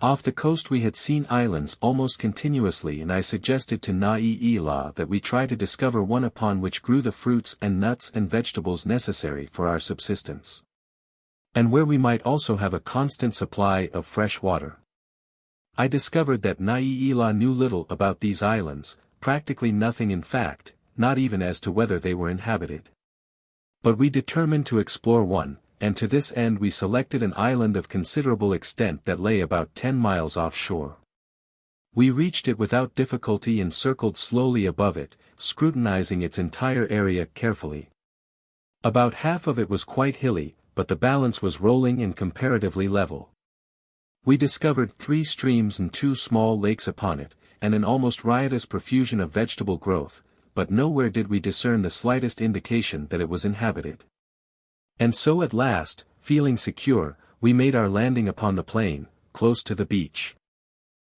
Off the coast we had seen islands almost continuously and I suggested to Naillah that we try to discover one upon which grew the fruits and nuts and vegetables necessary for our subsistence. And where we might also have a constant supply of fresh water. I discovered that Laythe knew little about these islands, practically nothing in fact, not even as to whether they were inhabited. But we determined to explore one, and to this end we selected an island of considerable extent that lay about 10 miles offshore. We reached it without difficulty and circled slowly above it, scrutinizing its entire area carefully. About half of it was quite hilly, but the balance was rolling and comparatively level. We discovered 3 streams and 2 small lakes upon it, and an almost riotous profusion of vegetable growth, but nowhere did we discern the slightest indication that it was inhabited. And so at last, feeling secure, we made our landing upon the plain, close to the beach.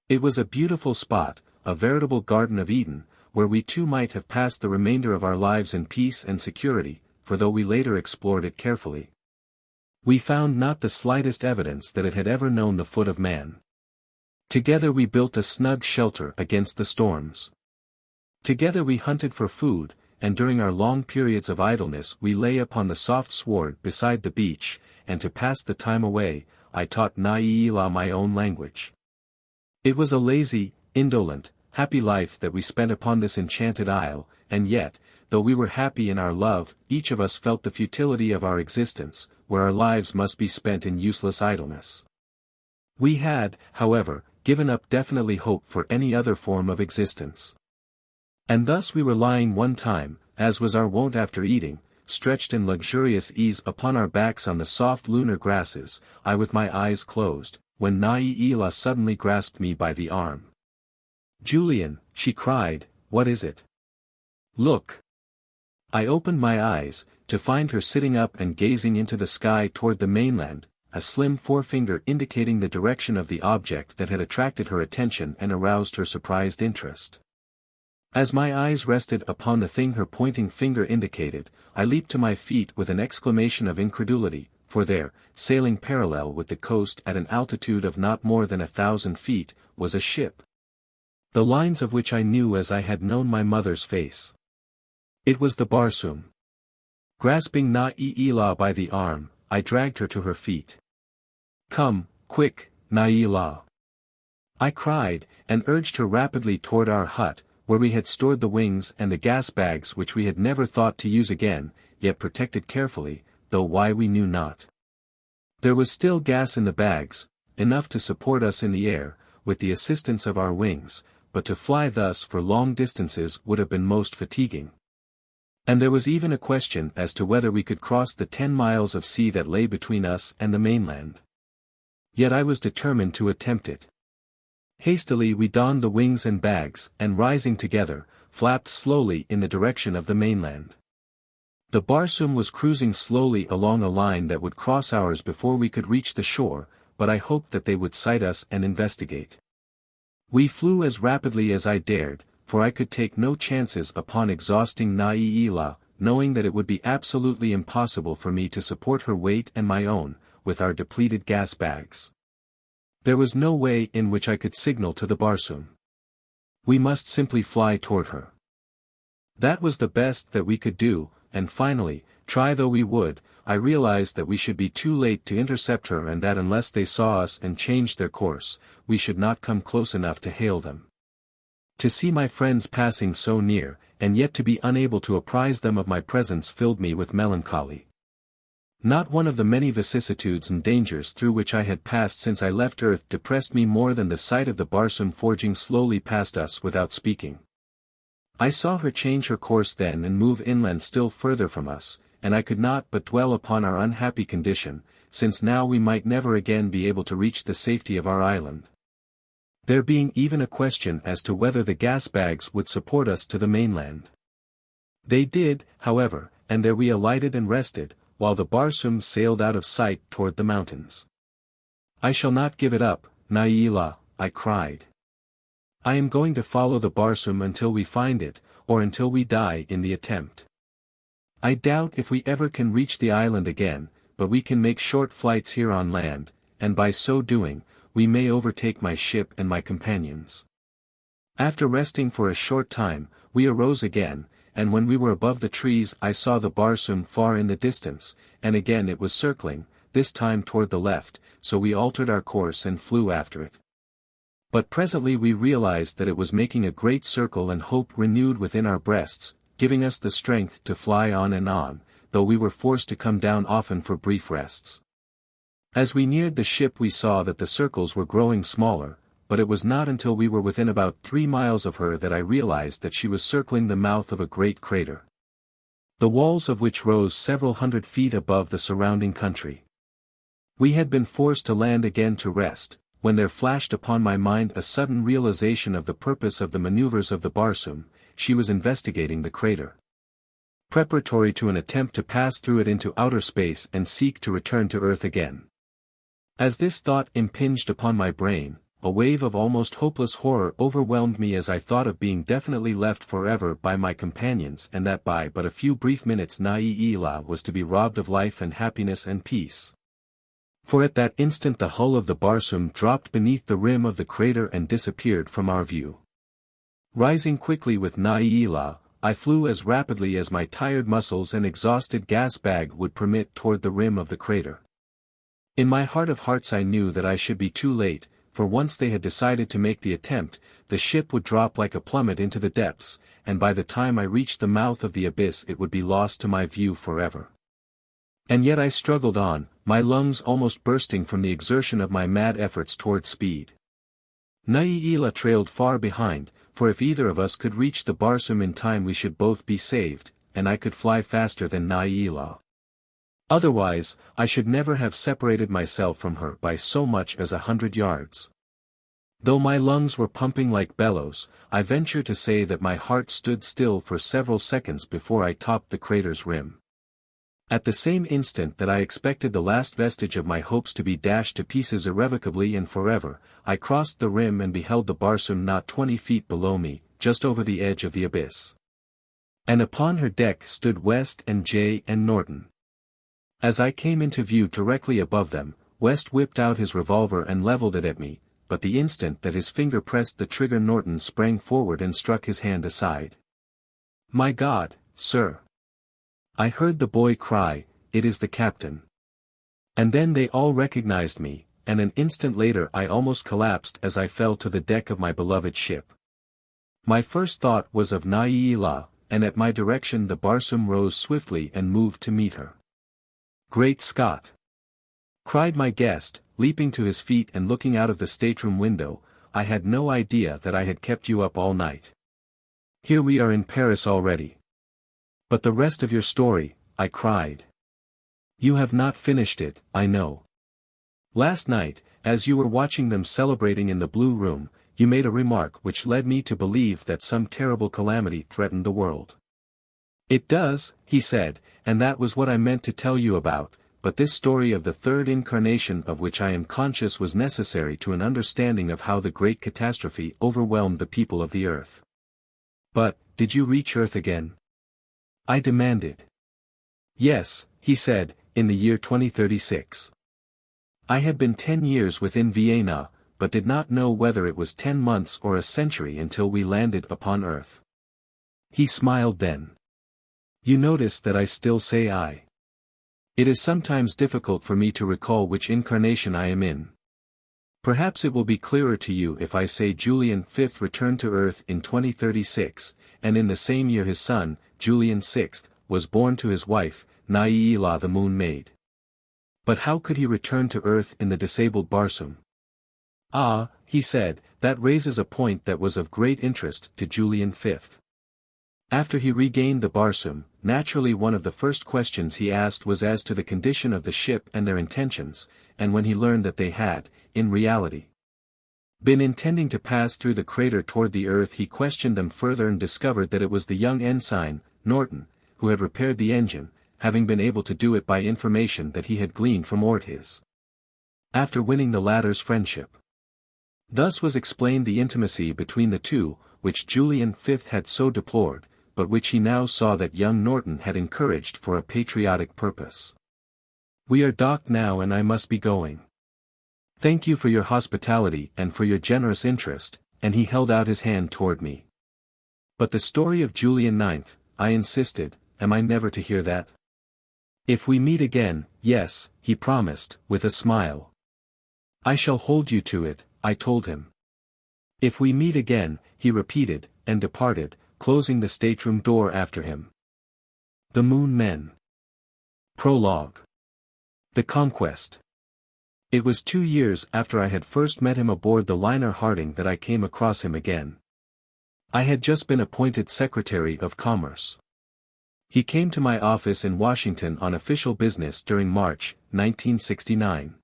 It was a beautiful spot, a veritable Garden of Eden, where we too might have passed the remainder of our lives in peace and security, for though we later explored it carefully, we found not the slightest evidence that it had ever known the foot of man. Together we built a snug shelter against the storms. Together we hunted for food, and during our long periods of idleness we lay upon the soft sward beside the beach, and to pass the time away, I taught Laythe my own language. It was a lazy, indolent, happy life that we spent upon this enchanted isle, and yet, though we were happy in our love, each of us felt the futility of our existence, where our lives must be spent in useless idleness. We had, however, given up definitely hope for any other form of existence. And thus we were lying one time, as was our wont after eating, stretched in luxurious ease upon our backs on the soft lunar grasses, I with my eyes closed, when Laythe suddenly grasped me by the arm. "Julian," she cried, "what is it? Look." I opened my eyes, to find her sitting up and gazing into the sky toward the mainland, a slim forefinger indicating the direction of the object that had attracted her attention and aroused her surprised interest. As my eyes rested upon the thing her pointing finger indicated, I leaped to my feet with an exclamation of incredulity, for there, sailing parallel with the coast at an altitude of not more than 1,000 feet, was a ship, the lines of which I knew as I had known my mother's face. It was the Barsoom. Grasping Laythe by the arm, I dragged her to her feet. "Come, quick, Laythe!" I cried, and urged her rapidly toward our hut, where we had stored the wings and the gas bags which we had never thought to use again, yet protected carefully, though why we knew not. There was still gas in the bags, enough to support us in the air, with the assistance of our wings, but to fly thus for long distances would have been most fatiguing. And there was even a question as to whether we could cross the 10 miles of sea that lay between us and the mainland. Yet I was determined to attempt it. Hastily we donned the wings and bags, and rising together, flapped slowly in the direction of the mainland. The Barsoom was cruising slowly along a line that would cross ours before we could reach the shore, but I hoped that they would sight us and investigate. We flew as rapidly as I dared, for I could take no chances upon exhausting Laythe, knowing that it would be absolutely impossible for me to support her weight and my own, with our depleted gas bags. There was no way in which I could signal to the Barsoom. We must simply fly toward her. That was the best that we could do, and finally, try though we would, I realized that we should be too late to intercept her and that unless they saw us and changed their course, we should not come close enough to hail them. To see my friends passing so near, and yet to be unable to apprise them of my presence filled me with melancholy. Not one of the many vicissitudes and dangers through which I had passed since I left Earth depressed me more than the sight of the Barsoom forging slowly past us without speaking. I saw her change her course then and move inland still further from us, and I could not but dwell upon our unhappy condition, since now we might never again be able to reach the safety of our island. There being even a question as to whether the gas bags would support us to the mainland. They did, however, and there we alighted and rested, while the Barsoom sailed out of sight toward the mountains. "I shall not give it up, Laythe," I cried. "I am going to follow the Barsoom until we find it, or until we die in the attempt. I doubt if we ever can reach the island again, but we can make short flights here on land, and by so doing, we may overtake my ship and my companions." After resting for a short time, we arose again, and when we were above the trees I saw the Barsoom far in the distance, and again it was circling, this time toward the left, so we altered our course and flew after it. But presently we realized that it was making a great circle and hope renewed within our breasts, giving us the strength to fly on, though we were forced to come down often for brief rests. As we neared the ship we saw that the circles were growing smaller, but it was not until we were within about 3 miles of her that I realized that she was circling the mouth of a great crater, the walls of which rose several hundred feet above the surrounding country. We had been forced to land again to rest, when there flashed upon my mind a sudden realization of the purpose of the maneuvers of the Barsoom. She was investigating the crater, preparatory to an attempt to pass through it into outer space and seek to return to Earth again. As this thought impinged upon my brain, a wave of almost hopeless horror overwhelmed me as I thought of being definitely left forever by my companions and that by but a few brief minutes Laythe was to be robbed of life and happiness and peace. For at that instant the hull of the Barsoom dropped beneath the rim of the crater and disappeared from our view. Rising quickly with Laythe, I flew as rapidly as my tired muscles and exhausted gas bag would permit toward the rim of the crater. In my heart of hearts I knew that I should be too late, for once they had decided to make the attempt, the ship would drop like a plummet into the depths, and by the time I reached the mouth of the abyss it would be lost to my view forever. And yet I struggled on, my lungs almost bursting from the exertion of my mad efforts toward speed. Laythe trailed far behind, for if either of us could reach the Barsoom in time we should both be saved, and I could fly faster than Laythe. Otherwise, I should never have separated myself from her by so much as 100 yards. Though my lungs were pumping like bellows, I venture to say that my heart stood still for several seconds before I topped the crater's rim. At the same instant that I expected the last vestige of my hopes to be dashed to pieces irrevocably and forever, I crossed the rim and beheld the Barsoom not 20 feet below me, just over the edge of the abyss. And upon her deck stood West and J. and Norton. As I came into view directly above them, West whipped out his revolver and leveled it at me, but the instant that his finger pressed the trigger Norton sprang forward and struck his hand aside. "My God, sir!" I heard the boy cry, "It is the captain." And then they all recognized me, and an instant later I almost collapsed as I fell to the deck of my beloved ship. My first thought was of Laythe, and at my direction the Barsoom rose swiftly and moved to meet her. "Great Scott!" cried my guest, leaping to his feet and looking out of the stateroom window. "I had no idea that I had kept you up all night. Here we are in Paris already." "But the rest of your story," I cried. "You have not finished it, I know. Last night, as you were watching them celebrating in the Blue Room, you made a remark which led me to believe that some terrible calamity threatened the world." "It does," he said, "and that was what I meant to tell you about, but this story of the third incarnation of which I am conscious was necessary to an understanding of how the great catastrophe overwhelmed the people of the earth." "But, did you reach Earth again?" I demanded. "Yes," he said, "in the year 2036. I had been 10 years within Vienna, but did not know whether it was 10 months or a century until we landed upon Earth." He smiled then. "You notice that I still say I. It is sometimes difficult for me to recall which incarnation I am in. Perhaps it will be clearer to you if I say Julian V returned to Earth in 2036, and in the same year his son, Julian VI, was born to his wife, Laythe the Moon Maid. But how could he return to Earth in the disabled Barsoom?" "Ah," he said, "that raises a point that was of great interest to Julian V. After he regained the Barsoom, naturally one of the first questions he asked was as to the condition of the ship and their intentions, and when he learned that they had, in reality, been intending to pass through the crater toward the Earth, he questioned them further and discovered that it was the young ensign, Norton, who had repaired the engine, having been able to do it by information that he had gleaned from Ortiz, after winning the latter's friendship. Thus was explained the intimacy between the two, which Julian V had so deplored, but which he now saw that young Norton had encouraged for a patriotic purpose. "We are docked now and I must be going. Thank you for your hospitality and for your generous interest," and he held out his hand toward me. "But the story of Julian IX, I insisted, am I never to hear that?" "If we meet again, yes," he promised, with a smile. "I shall hold you to it," I told him. "If we meet again," he repeated, and departed, closing the stateroom door after him. The Moon Men. Prologue. The Conquest. It was 2 years after I had first met him aboard the liner Harding that I came across him again. I had just been appointed Secretary of Commerce. He came to my office in Washington on official business during March, 1969.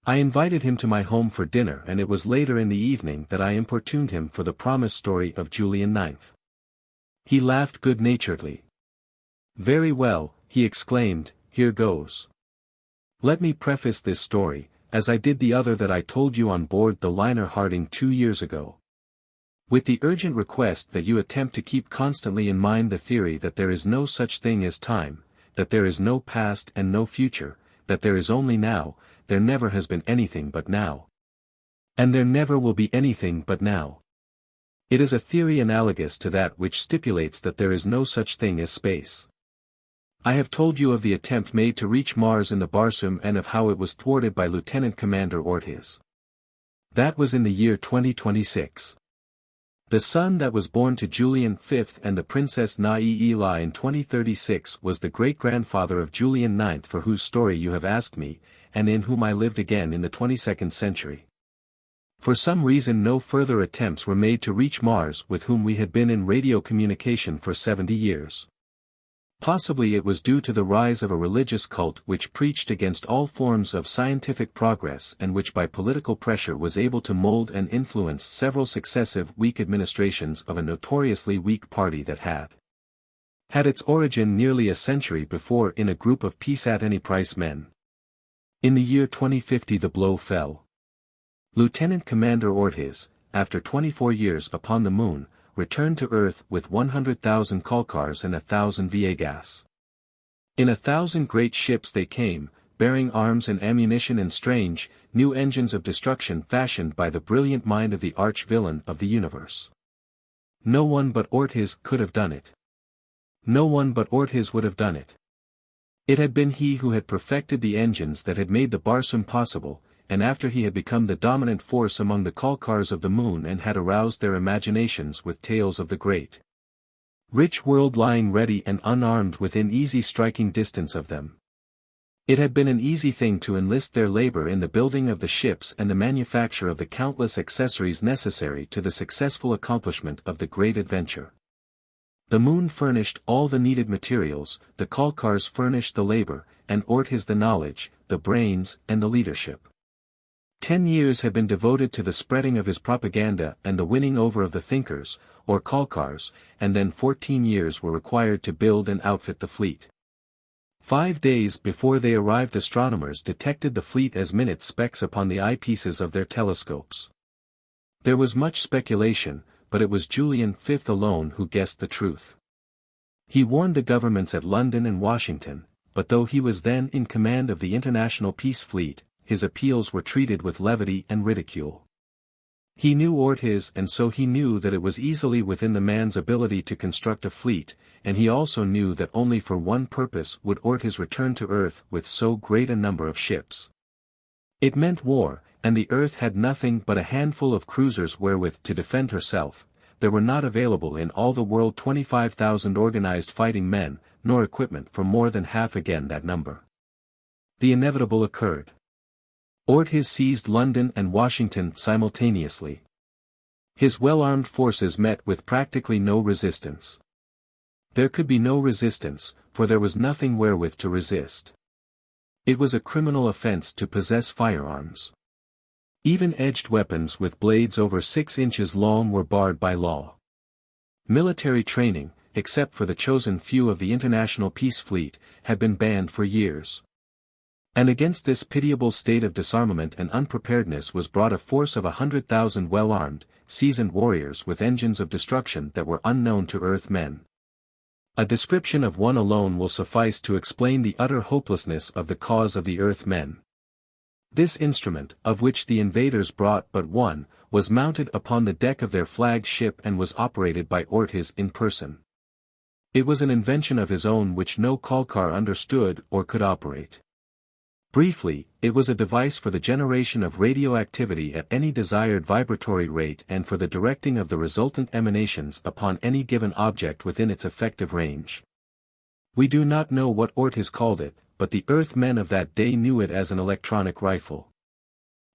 I invited him to my home for dinner, and it was later in the evening that I importuned him for the promised story of Julian IX. He laughed good-naturedly. "Very well," he exclaimed, "here goes. Let me preface this story, as I did the other that I told you on board the liner Harding 2 years ago, with the urgent request that you attempt to keep constantly in mind the theory that there is no such thing as time, that there is no past and no future, that there is only now, there never has been anything but now. And there never will be anything but now. It is a theory analogous to that which stipulates that there is no such thing as space. I have told you of the attempt made to reach Mars in the Barsoom and of how it was thwarted by Lieutenant Commander Ortiz. That was in the year 2026. The son that was born to Julian V and the Princess Naila in 2036 was the great-grandfather of Julian IX, for whose story you have asked me, and in whom I lived again in the 22nd century. For some reason no further attempts were made to reach Mars, with whom we had been in radio communication for 70 years. Possibly it was due to the rise of a religious cult which preached against all forms of scientific progress and which by political pressure was able to mold and influence several successive weak administrations of a notoriously weak party that had its origin nearly a century before in a group of peace-at-any-price men. In the year 2050 the blow fell. Lieutenant Commander Ortiz, after 24 years upon the moon, returned to Earth with 100,000 Kalkars and 1,000 Viegas. In 1,000 great ships they came, bearing arms and ammunition and strange, new engines of destruction fashioned by the brilliant mind of the arch-villain of the universe. No one but Ortiz could have done it. No one but Ortiz would have done it. It had been he who had perfected the engines that had made the Barsoom possible, and after he had become the dominant force among the Kalkars of the moon and had aroused their imaginations with tales of the great rich world lying ready and unarmed within easy striking distance of them. It had been an easy thing to enlist their labor in the building of the ships and the manufacture of the countless accessories necessary to the successful accomplishment of the great adventure. The moon furnished all the needed materials, the Kalkars furnished the labor, and Ortiz the knowledge, the brains, and the leadership. 10 years had been devoted to the spreading of his propaganda and the winning over of the thinkers, or Kalkars, and then 14 years were required to build and outfit the fleet. 5 days before they arrived astronomers detected the fleet as minute specks upon the eyepieces of their telescopes. There was much speculation, but it was Julian V alone who guessed the truth. He warned the governments at London and Washington, but though he was then in command of the International Peace Fleet, his appeals were treated with levity and ridicule. He knew Ortiz, and so he knew that it was easily within the man's ability to construct a fleet, and he also knew that only for one purpose would Ortiz return to Earth with so great a number of ships. It meant war, and the Earth had nothing but a handful of cruisers wherewith to defend herself. There were not available in all the world 25,000 organized fighting men, nor equipment for more than half again that number. The inevitable occurred. Ortiz seized London and Washington simultaneously. His well-armed forces met with practically no resistance. There could be no resistance, for there was nothing wherewith to resist. It was a criminal offense to possess firearms. Even edged weapons with blades over 6 inches long were barred by law. Military training, except for the chosen few of the International Peace Fleet, had been banned for years. And against this pitiable state of disarmament and unpreparedness was brought a force of 100,000 well-armed, seasoned warriors with engines of destruction that were unknown to Earthmen. A description of one alone will suffice to explain the utter hopelessness of the cause of the Earthmen. This instrument, of which the invaders brought but one, was mounted upon the deck of their flag ship and was operated by Ortiz in person. It was an invention of his own which no Kalkar understood or could operate. Briefly, it was a device for the generation of radioactivity at any desired vibratory rate and for the directing of the resultant emanations upon any given object within its effective range. We do not know what Ortiz called it, but the Earthmen of that day knew it as an electronic rifle.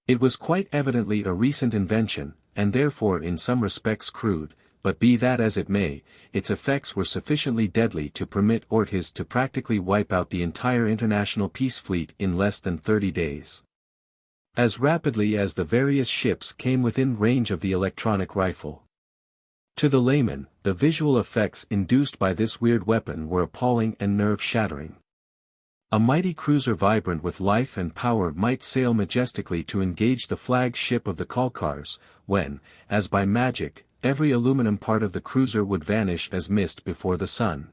It was quite evidently a recent invention, and therefore in some respects crude, but be that as it may, its effects were sufficiently deadly to permit Ortiz to practically wipe out the entire international peace fleet in less than 30 days. As rapidly as the various ships came within range of the electronic rifle. To the layman, the visual effects induced by this weird weapon were appalling and nerve-shattering. A mighty cruiser vibrant with life and power might sail majestically to engage the flagship of the Kalkars, when, as by magic, every aluminum part of the cruiser would vanish as mist before the sun.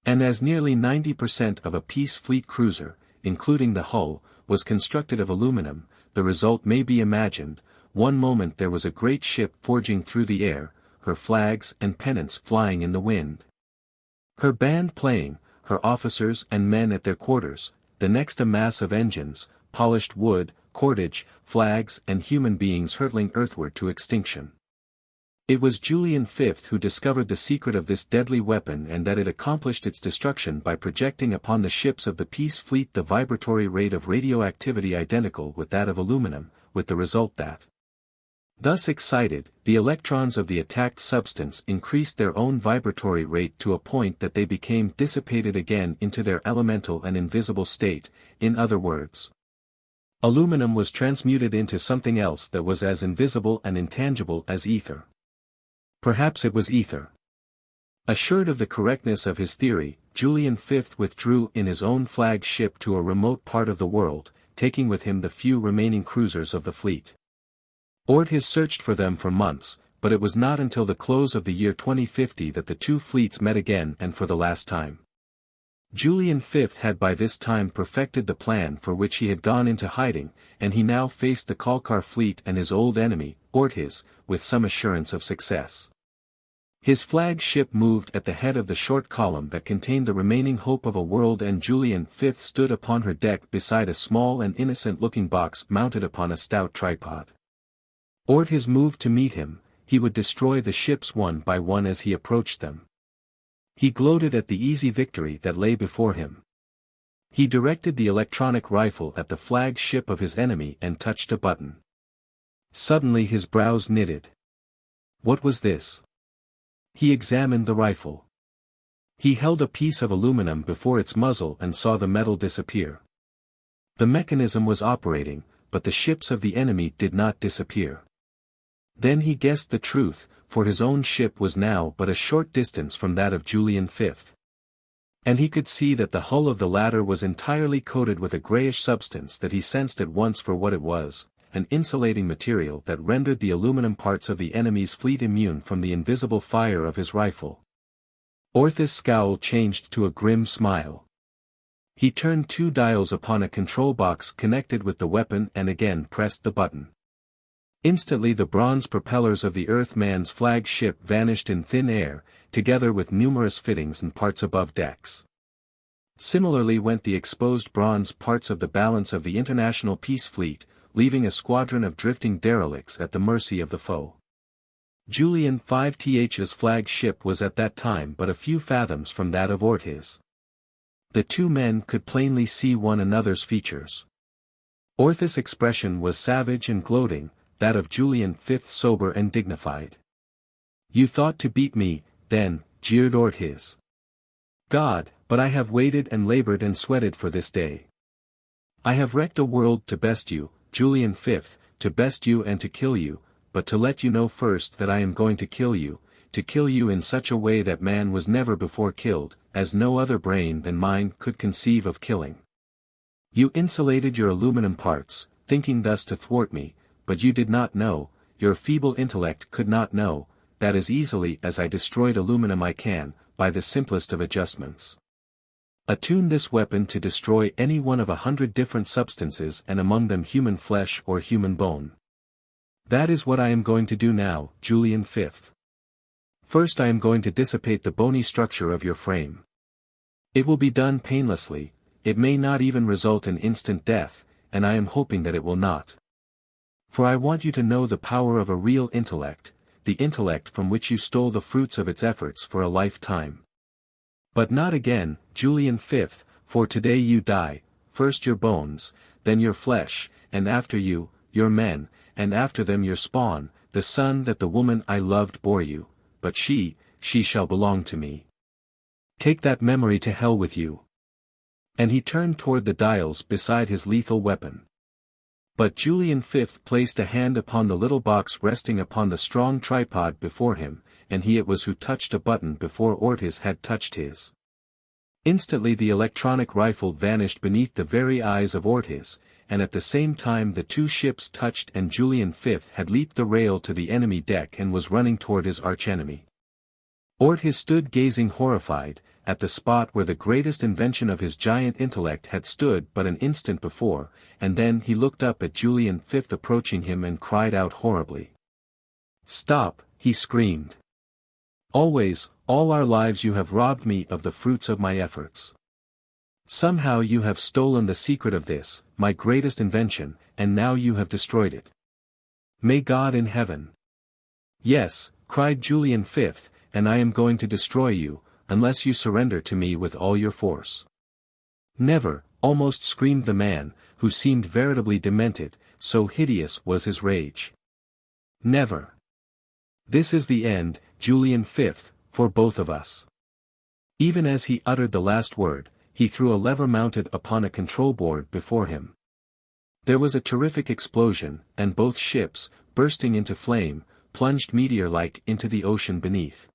And as nearly 90% of a peace fleet cruiser, including the hull, was constructed of aluminum, the result may be imagined. One moment there was a great ship forging through the air, her flags and pennants flying in the wind. Her band playing, her officers and men at their quarters, the next a mass of engines, polished wood, cordage, flags and human beings hurtling earthward to extinction. It was Julian V who discovered the secret of this deadly weapon and that it accomplished its destruction by projecting upon the ships of the peace fleet the vibratory rate of radioactivity identical with that of aluminum, with the result that, thus excited, the electrons of the attacked substance increased their own vibratory rate to a point that they became dissipated again into their elemental and invisible state. In other words, aluminum was transmuted into something else that was as invisible and intangible as ether. Perhaps it was ether. Assured of the correctness of his theory, Julian V withdrew in his own flagship to a remote part of the world, taking with him the few remaining cruisers of the fleet. Ortiz searched for them for months, but it was not until the close of the year 2050 that the two fleets met again and for the last time. Julian V had by this time perfected the plan for which he had gone into hiding, and he now faced the Kalkar fleet and his old enemy, Ortiz, with some assurance of success. His flagship moved at the head of the short column that contained the remaining hope of a world, and Julian V stood upon her deck beside a small and innocent-looking box mounted upon a stout tripod. Ortiz moved to meet him. He would destroy the ships one by one as he approached them. He gloated at the easy victory that lay before him. He directed the electronic rifle at the flagship of his enemy and touched a button. Suddenly his brows knitted. What was this? He examined the rifle. He held a piece of aluminum before its muzzle and saw the metal disappear. The mechanism was operating, but the ships of the enemy did not disappear. Then he guessed the truth, for his own ship was now but a short distance from that of Julian V. And he could see that the hull of the latter was entirely coated with a grayish substance that he sensed at once for what it was, an insulating material that rendered the aluminum parts of the enemy's fleet immune from the invisible fire of his rifle. Orthiz's scowl changed to a grim smile. He turned two dials upon a control box connected with the weapon and again pressed the button. Instantly the bronze propellers of the Earthman's flagship vanished in thin air, together with numerous fittings and parts above decks. Similarly went the exposed bronze parts of the balance of the international peace fleet, leaving a squadron of drifting derelicts at the mercy of the foe. Julian V's flagship was at that time but a few fathoms from that of Ortiz. The two men could plainly see one another's features. Orthiz's expression was savage and gloating, that of Julian V sober and dignified. "You thought to beat me, then," jeered Ortiz. "God, but I have waited and labored and sweated for this day. I have wrecked a world to best you, Julian V, to best you and to kill you, but to let you know first that I am going to kill you in such a way that man was never before killed, as no other brain than mine could conceive of killing. You insulated your aluminum parts, thinking thus to thwart me, but you did not know, your feeble intellect could not know, that as easily as I destroyed aluminum I can, by the simplest of adjustments, attune this weapon to destroy any one of 100 different substances and among them human flesh or human bone. That is what I am going to do now, Julian V. First I am going to dissipate the bony structure of your frame. It will be done painlessly, it may not even result in instant death, and I am hoping that it will not. For I want you to know the power of a real intellect, the intellect from which you stole the fruits of its efforts for a lifetime. But not again, Julian V, for today you die, first your bones, then your flesh, and after you, your men, and after them your spawn, the son that the woman I loved bore you, but she shall belong to me. Take that memory to hell with you. And he turned toward the dials beside his lethal weapon. But Julian V placed a hand upon the little box resting upon the strong tripod before him, and he it was who touched a button before Ortiz had touched his. Instantly the electronic rifle vanished beneath the very eyes of Ortiz, and at the same time the two ships touched and Julian V had leaped the rail to the enemy deck and was running toward his archenemy. Ortiz stood gazing horrified, at the spot where the greatest invention of his giant intellect had stood but an instant before, and then he looked up at Julian V approaching him and cried out horribly. "Stop," he screamed. "Always, all our lives you have robbed me of the fruits of my efforts. Somehow you have stolen the secret of this, my greatest invention, and now you have destroyed it. May God in heaven." "Yes," cried Julian V, "and I am going to destroy you, unless you surrender to me with all your force." "Never," almost screamed the man, who seemed veritably demented, so hideous was his rage. "Never. This is the end, Julian V, for both of us." Even as he uttered the last word, he threw a lever mounted upon a control board before him. There was a terrific explosion, and both ships, bursting into flame, plunged meteor-like into the ocean beneath.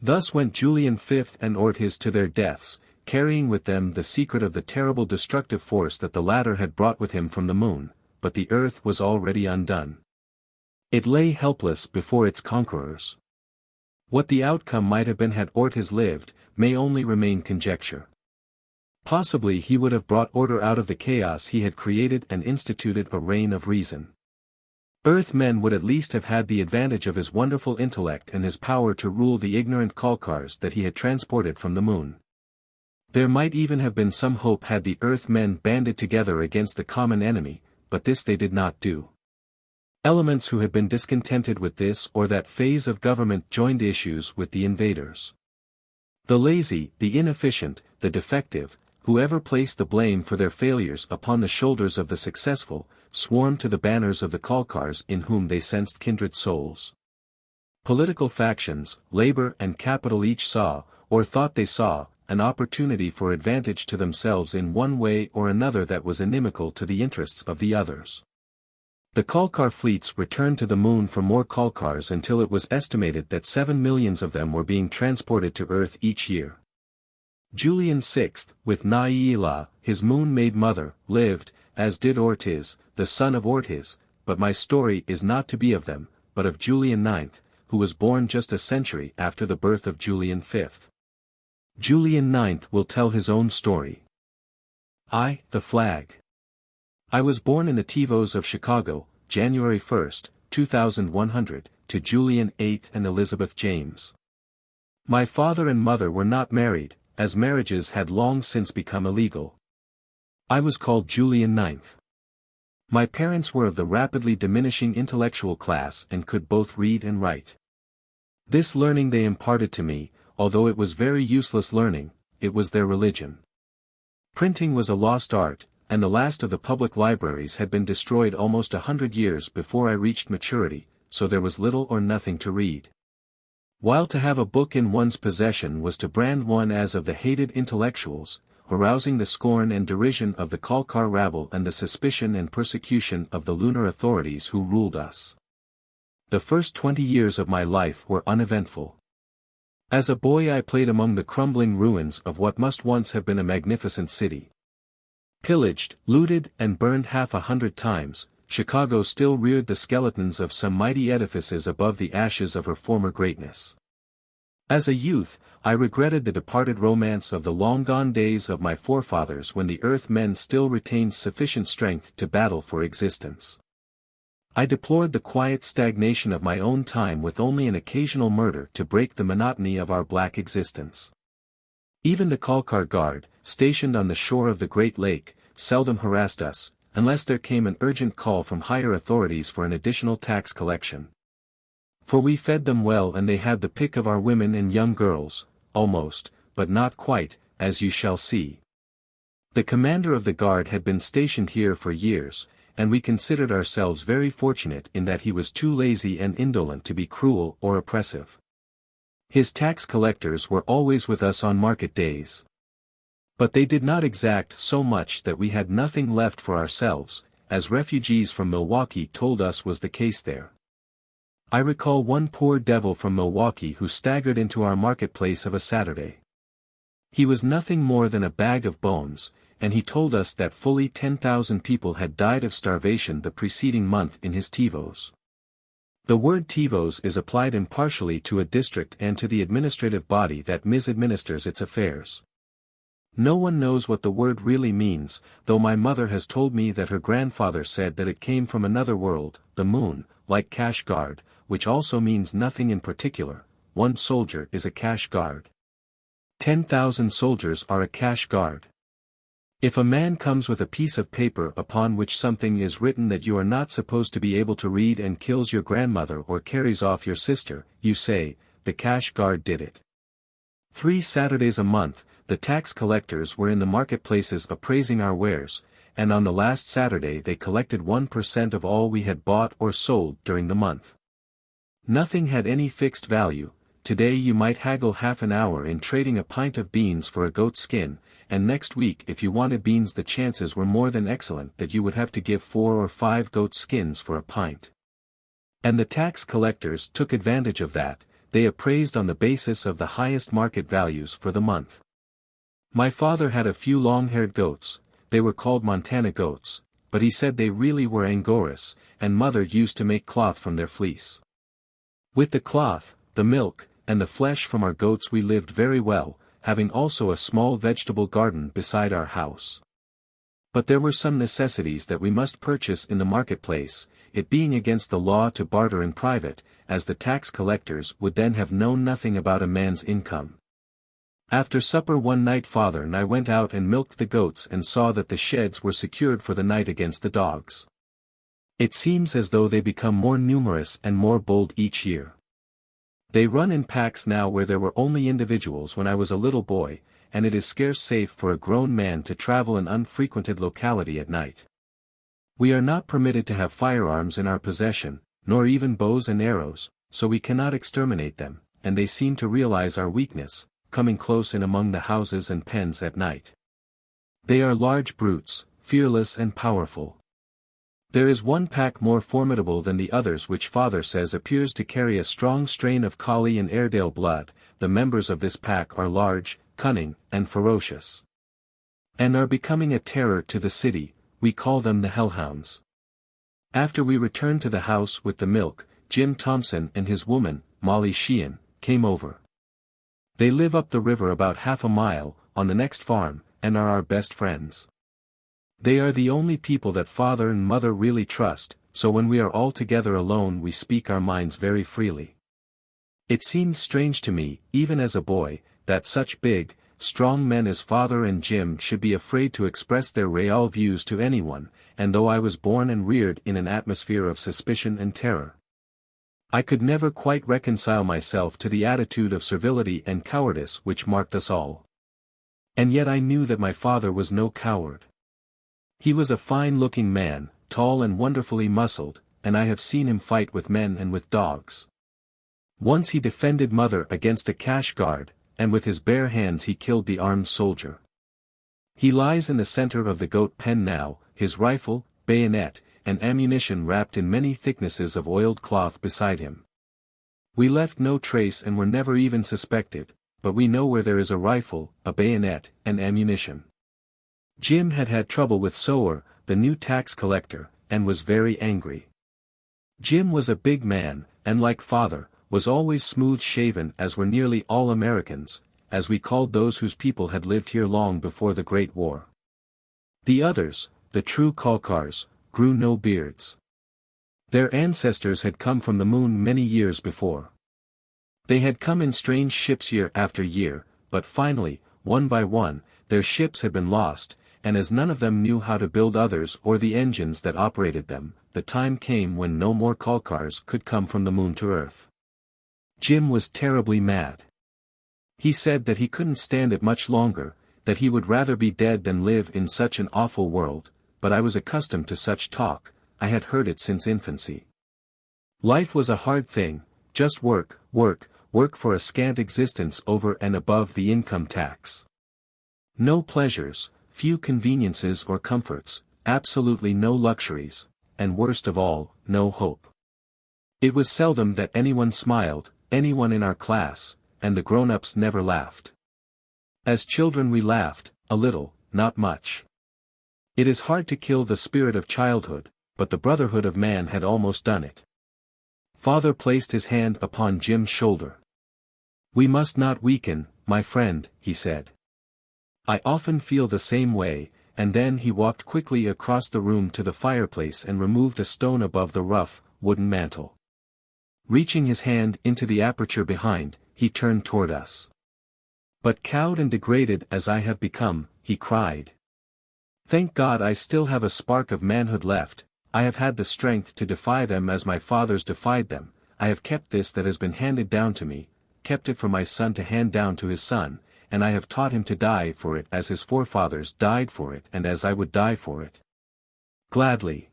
Thus went Julian V and Ortiz to their deaths, carrying with them the secret of the terrible destructive force that the latter had brought with him from the moon, but the earth was already undone. It lay helpless before its conquerors. What the outcome might have been had Ortiz lived, may only remain conjecture. Possibly he would have brought order out of the chaos he had created and instituted a reign of reason. Earthmen would at least have had the advantage of his wonderful intellect and his power to rule the ignorant Kalkars that he had transported from the moon. There might even have been some hope had the Earthmen banded together against the common enemy, but this they did not do. Elements who had been discontented with this or that phase of government joined issues with the invaders. The lazy, the inefficient, the defective, whoever placed the blame for their failures upon the shoulders of the successful, swarmed to the banners of the Kalkars in whom they sensed kindred souls. Political factions, labor and capital each saw, or thought they saw, an opportunity for advantage to themselves in one way or another that was inimical to the interests of the others. The Kalkar fleets returned to the moon for more Kalkars until it was estimated that 7 millions of them were being transported to Earth each year. Julian VI, with Laythe, his Moon Maid mother, lived, as did Ortiz, the son of Ortiz, but my story is not to be of them, but of Julian IX, who was born just a century after the birth of Julian V. Julian IX will tell his own story. The flag. I was born in the Tivos of Chicago, January 1, 2100, to Julian VIII and Elizabeth James. My father and mother were not married, as marriages had long since become illegal. I was called Julian IX. My parents were of the rapidly diminishing intellectual class and could both read and write. This learning they imparted to me, although it was very useless learning, it was their religion. Printing was a lost art, and the last of the public libraries had been destroyed almost 100 years before I reached maturity, so there was little or nothing to read. While to have a book in one's possession was to brand one as of the hated intellectuals, arousing the scorn and derision of the Kalkar rabble and the suspicion and persecution of the lunar authorities who ruled us. The first 20 years of my life were uneventful. As a boy I played among the crumbling ruins of what must once have been a magnificent city. Pillaged, looted, and burned 100 times, Chicago still reared the skeletons of some mighty edifices above the ashes of her former greatness. As a youth, I regretted the departed romance of the long-gone days of my forefathers when the Earthmen still retained sufficient strength to battle for existence. I deplored the quiet stagnation of my own time with only an occasional murder to break the monotony of our black existence. Even the Kalkar guard, stationed on the shore of the Great Lake, seldom harassed us, unless there came an urgent call from higher authorities for an additional tax collection. For we fed them well and they had the pick of our women and young girls, almost, but not quite, as you shall see. The commander of the guard had been stationed here for years, and we considered ourselves very fortunate in that he was too lazy and indolent to be cruel or oppressive. His tax collectors were always with us on market days. But they did not exact so much that we had nothing left for ourselves, as refugees from Milwaukee told us was the case there. I recall one poor devil from Milwaukee who staggered into our marketplace of a Saturday. He was nothing more than a bag of bones, and he told us that fully 10,000 people had died of starvation the preceding month in his tivos. The word tivos is applied impartially to a district and to the administrative body that misadministers its affairs. No one knows what the word really means, though my mother has told me that her grandfather said that it came from another world, the moon, like cash guard, which also means nothing in particular. One soldier is a cash guard. 10,000 soldiers are a cash guard. If a man comes with a piece of paper upon which something is written that you are not supposed to be able to read and kills your grandmother or carries off your sister, you say, the cash guard did it. 3 Saturdays a month, the tax collectors were in the marketplaces appraising our wares, and on the last Saturday they collected 1% of all we had bought or sold during the month. Nothing had any fixed value. Today you might haggle half an hour in trading a pint of beans for a goat skin, and next week if you wanted beans the chances were more than excellent that you would have to give 4 or 5 goat skins for a pint. And the tax collectors took advantage of that. They appraised on the basis of the highest market values for the month. My father had a few long-haired goats. They were called Montana goats, but he said they really were Angoras, and mother used to make cloth from their fleece. With the cloth, the milk, and the flesh from our goats we lived very well, having also a small vegetable garden beside our house. But there were some necessities that we must purchase in the marketplace, it being against the law to barter in private, as the tax collectors would then have known nothing about a man's income. After supper one night father and I went out and milked the goats and saw that the sheds were secured for the night against the dogs. It seems as though they become more numerous and more bold each year. They run in packs now where there were only individuals when I was a little boy, and it is scarce safe for a grown man to travel an unfrequented locality at night. We are not permitted to have firearms in our possession, nor even bows and arrows, so we cannot exterminate them, and they seem to realize our weakness, coming close in among the houses and pens at night. They are large brutes, fearless and powerful. There is one pack more formidable than the others which father says appears to carry a strong strain of Collie and Airedale blood. The members of this pack are large, cunning, and ferocious, and are becoming a terror to the city. We call them the Hellhounds. After we returned to the house with the milk, Jim Thompson and his woman, Molly Sheehan, came over. They live up the river about half a mile, on the next farm, and are our best friends. They are the only people that father and mother really trust, so when we are all together alone we speak our minds very freely. It seemed strange to me, even as a boy, that such big, strong men as father and Jim should be afraid to express their real views to anyone, and though I was born and reared in an atmosphere of suspicion and terror, I could never quite reconcile myself to the attitude of servility and cowardice which marked us all. And yet I knew that my father was no coward. He was a fine-looking man, tall and wonderfully muscled, and I have seen him fight with men and with dogs. Once he defended mother against a cash guard, and with his bare hands he killed the armed soldier. He lies in the center of the goat pen now, his rifle, bayonet, and ammunition wrapped in many thicknesses of oiled cloth beside him. We left no trace and were never even suspected, but we know where there is a rifle, a bayonet, and ammunition. Jim had had trouble with Sower, the new tax collector, and was very angry. Jim was a big man, and like father, was always smooth-shaven as were nearly all Americans, as we called those whose people had lived here long before the Great War. The others, the true Kalkars, grew no beards. Their ancestors had come from the moon many years before. They had come in strange ships year after year, but finally, one by one, their ships had been lost, and as none of them knew how to build others or the engines that operated them, the time came when no more Kalkars could come from the moon to Earth. Jim was terribly mad. He said that he couldn't stand it much longer, that he would rather be dead than live in such an awful world, but I was accustomed to such talk, I had heard it since infancy. Life was a hard thing, just work, work, work for a scant existence over and above the income tax. No pleasures, few conveniences or comforts, absolutely no luxuries, and worst of all, no hope. It was seldom that anyone smiled, anyone in our class, and the grown-ups never laughed. As children we laughed, a little, not much. It is hard to kill the spirit of childhood, but the brotherhood of man had almost done it. Father placed his hand upon Jim's shoulder. "We must not weaken, my friend," he said. "I often feel the same way," and then he walked quickly across the room to the fireplace and removed a stone above the rough, wooden mantel. Reaching his hand into the aperture behind, he turned toward us. "But cowed and degraded as I have become," he cried. "Thank God I still have a spark of manhood left, I have had the strength to defy them as my fathers defied them, I have kept this that has been handed down to me, kept it for my son to hand down to his son, and I have taught him to die for it as his forefathers died for it and as I would die for it. Gladly."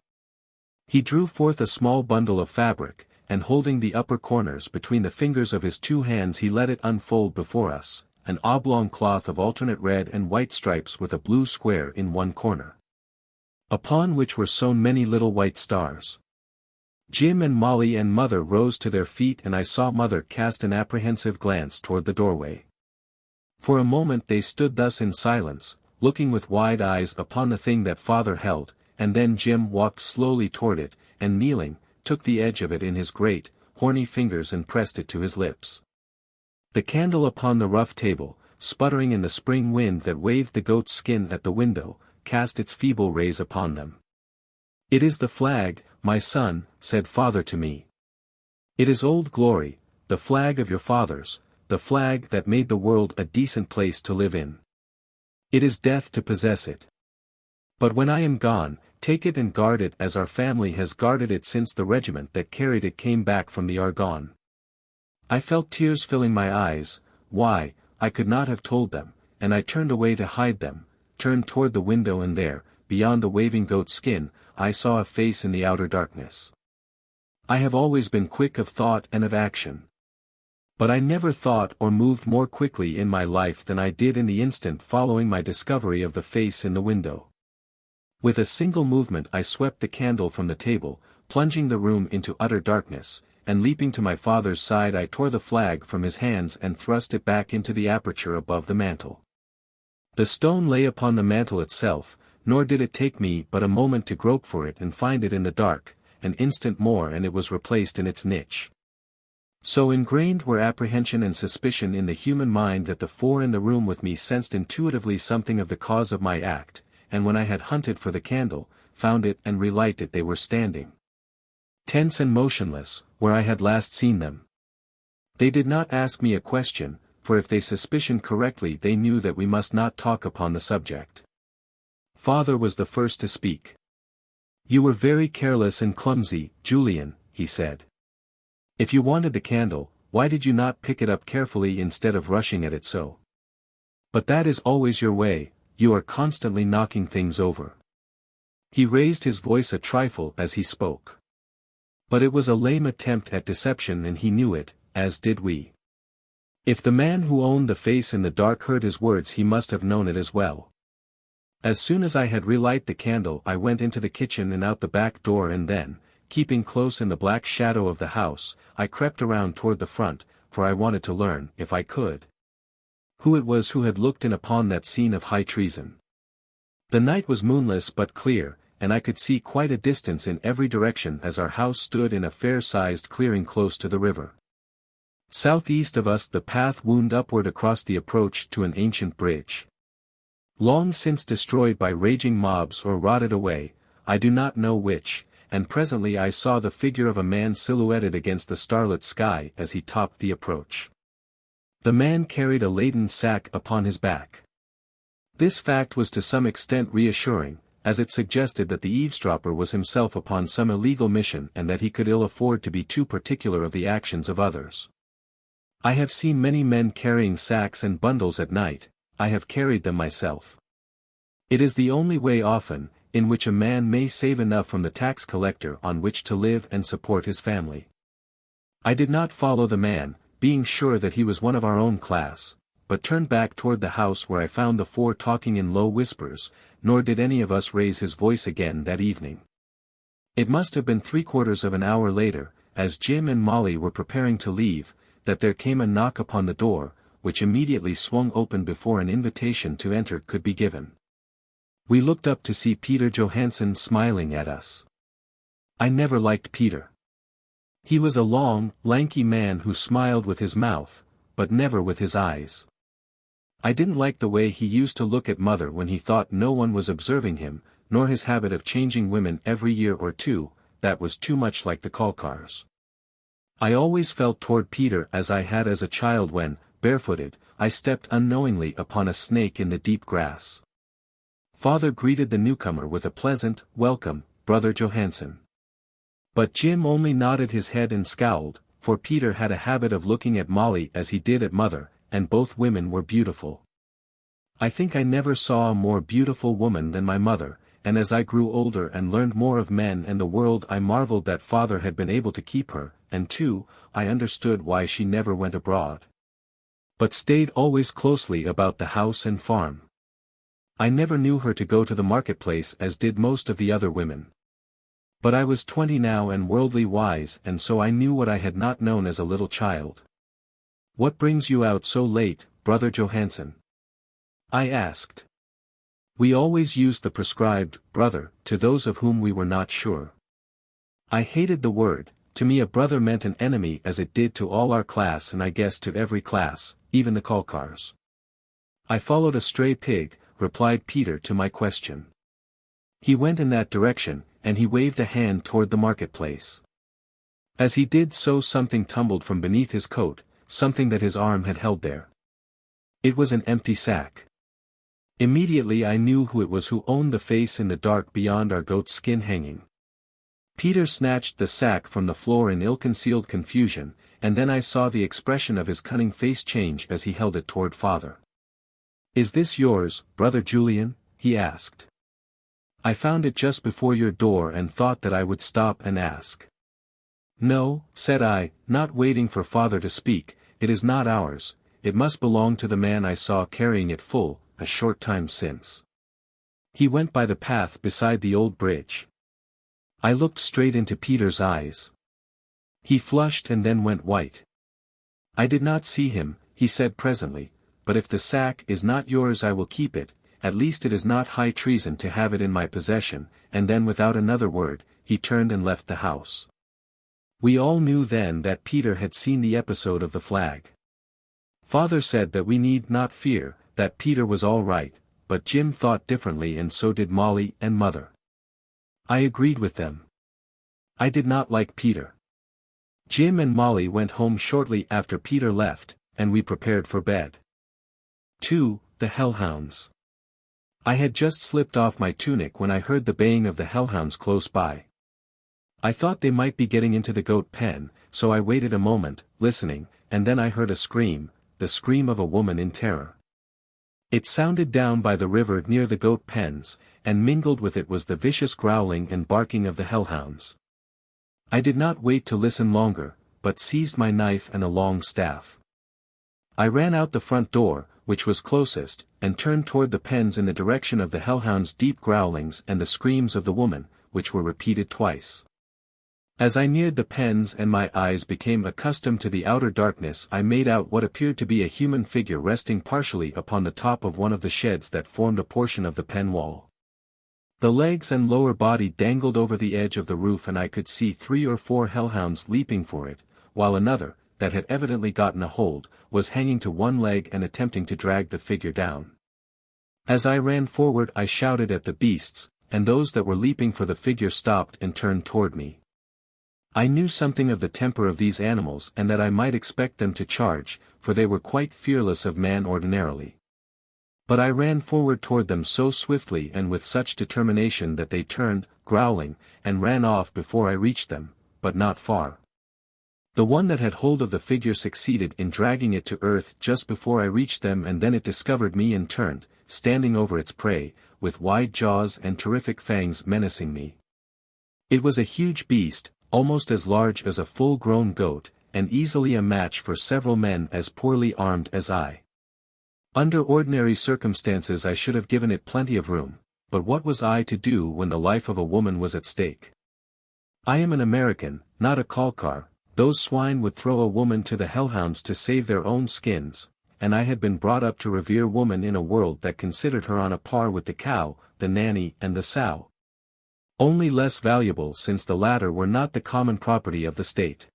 He drew forth a small bundle of fabric, and holding the upper corners between the fingers of his two hands he let it unfold before us, an oblong cloth of alternate red and white stripes with a blue square in one corner, upon which were sewn many little white stars. Jim and Molly and Mother rose to their feet and I saw Mother cast an apprehensive glance toward the doorway. For a moment they stood thus in silence, looking with wide eyes upon the thing that Father held, and then Jim walked slowly toward it, and kneeling, took the edge of it in his great, horny fingers and pressed it to his lips. The candle upon the rough table, sputtering in the spring wind that waved the goat's skin at the window, cast its feeble rays upon them. "It is the flag, my son," said Father to me. "It is Old Glory, the flag of your fathers, the flag that made the world a decent place to live in. It is death to possess it. But when I am gone, take it and guard it as our family has guarded it since the regiment that carried it came back from the Argonne." I felt tears filling my eyes, why, I could not have told them, and I turned away to hide them, turned toward the window and there, beyond the waving goat skin, I saw a face in the outer darkness. I have always been quick of thought and of action. But I never thought or moved more quickly in my life than I did in the instant following my discovery of the face in the window. With a single movement I swept the candle from the table, plunging the room into utter darkness, and leaping to my father's side I tore the flag from his hands and thrust it back into the aperture above the mantel. The stone lay upon the mantel itself, nor did it take me but a moment to grope for it and find it in the dark, an instant more and it was replaced in its niche. So ingrained were apprehension and suspicion in the human mind that the four in the room with me sensed intuitively something of the cause of my act, and when I had hunted for the candle, found it and relighted it they were standing, tense and motionless, where I had last seen them. They did not ask me a question, for if they suspicioned correctly they knew that we must not talk upon the subject. Father was the first to speak. "You were very careless and clumsy, Julian," he said. "If you wanted the candle, why did you not pick it up carefully instead of rushing at it so? But that is always your way, you are constantly knocking things over." He raised his voice a trifle as he spoke. But it was a lame attempt at deception and he knew it, as did we. If the man who owned the face in the dark heard his words he must have known it as well. As soon as I had relighted the candle I went into the kitchen and out the back door and then, keeping close in the black shadow of the house, I crept around toward the front, for I wanted to learn, if I could, who it was who had looked in upon that scene of high treason. The night was moonless but clear, and I could see quite a distance in every direction as our house stood in a fair-sized clearing close to the river. Southeast of us the path wound upward across the approach to an ancient bridge. Long since destroyed by raging mobs or rotted away, I do not know which, and presently I saw the figure of a man silhouetted against the starlit sky as he topped the approach. The man carried a laden sack upon his back. This fact was to some extent reassuring, as it suggested that the eavesdropper was himself upon some illegal mission and that he could ill afford to be too particular of the actions of others. I have seen many men carrying sacks and bundles at night. I have carried them myself. It is the only way often, in which a man may save enough from the tax collector on which to live and support his family. I did not follow the man, being sure that he was one of our own class, but turned back toward the house where I found the four talking in low whispers, nor did any of us raise his voice again that evening. It must have been 3/4 of an hour later, as Jim and Molly were preparing to leave, that there came a knock upon the door, which immediately swung open before an invitation to enter could be given. We looked up to see Peter Johansson smiling at us. I never liked Peter. He was a long, lanky man who smiled with his mouth, but never with his eyes. I didn't like the way he used to look at Mother when he thought no one was observing him, nor his habit of changing women every year or two. That was too much like the Kalkars. I always felt toward Peter as I had as a child when, barefooted, I stepped unknowingly upon a snake in the deep grass. Father greeted the newcomer with a pleasant, "Welcome, Brother Johansson." But Jim only nodded his head and scowled, for Peter had a habit of looking at Molly as he did at Mother, and both women were beautiful. I think I never saw a more beautiful woman than my mother, and as I grew older and learned more of men and the world I marveled that Father had been able to keep her, and too, I understood why she never went abroad, but stayed always closely about the house and farm. I never knew her to go to the marketplace as did most of the other women. But I was 20 now and worldly wise, and so I knew what I had not known as a little child. "What brings you out so late, Brother Johansson?" I asked. We always used the prescribed "brother" to those of whom we were not sure. I hated the word. To me a brother meant an enemy, as it did to all our class and I guess to every class, even the Kalkars. "I followed a stray pig," replied Peter to my question. "He went in that direction," and he waved a hand toward the marketplace. As he did so something tumbled from beneath his coat, something that his arm had held there. It was an empty sack. Immediately I knew who it was who owned the face in the dark beyond our goat skin hanging. Peter snatched the sack from the floor in ill-concealed confusion, and then I saw the expression of his cunning face change as he held it toward Father. "Is this yours, Brother Julian?" he asked. "I found it just before your door and thought that I would stop and ask." "No," said I, not waiting for Father to speak, "it is not ours, it must belong to the man I saw carrying it a short time since. He went by the path beside the old bridge." I looked straight into Peter's eyes. He flushed and then went white. "I did not see him," he said presently, "but if the sack is not yours I will keep it, at least it is not high treason to have it in my possession," and then without another word, he turned and left the house. We all knew then that Peter had seen the episode of the flag. Father said that we need not fear, that Peter was all right, but Jim thought differently and so did Molly and Mother. I agreed with them. I did not like Peter. Jim and Molly went home shortly after Peter left, and we prepared for bed. 2. The Hellhounds. I had just slipped off my tunic when I heard the baying of the hellhounds close by. I thought they might be getting into the goat pen, so I waited a moment, listening, and then I heard a scream, the scream of a woman in terror. It sounded down by the river near the goat pens, and mingled with it was the vicious growling and barking of the hellhounds. I did not wait to listen longer, but seized my knife and a long staff. I ran out the front door, which was closest, and turned toward the pens in the direction of the hellhounds' deep growlings and the screams of the woman, which were repeated twice. As I neared the pens and my eyes became accustomed to the outer darkness, I made out what appeared to be a human figure resting partially upon the top of one of the sheds that formed a portion of the pen wall. The legs and lower body dangled over the edge of the roof and I could see 3 or 4 hellhounds leaping for it, while another, that had evidently gotten a hold, was hanging to one leg and attempting to drag the figure down. As I ran forward I shouted at the beasts, and those that were leaping for the figure stopped and turned toward me. I knew something of the temper of these animals and that I might expect them to charge, for they were quite fearless of man ordinarily. But I ran forward toward them so swiftly and with such determination that they turned, growling, and ran off before I reached them, but not far. The one that had hold of the figure succeeded in dragging it to earth just before I reached them, and then it discovered me and turned, standing over its prey, with wide jaws and terrific fangs menacing me. It was a huge beast, almost as large as a full-grown goat, and easily a match for several men as poorly armed as I. Under ordinary circumstances I should have given it plenty of room, but what was I to do when the life of a woman was at stake? I am an American, not a Kalkar. Those swine would throw a woman to the hellhounds to save their own skins, and I had been brought up to revere woman in a world that considered her on a par with the cow, the nanny and the sow. Only less valuable since the latter were not the common property of the state.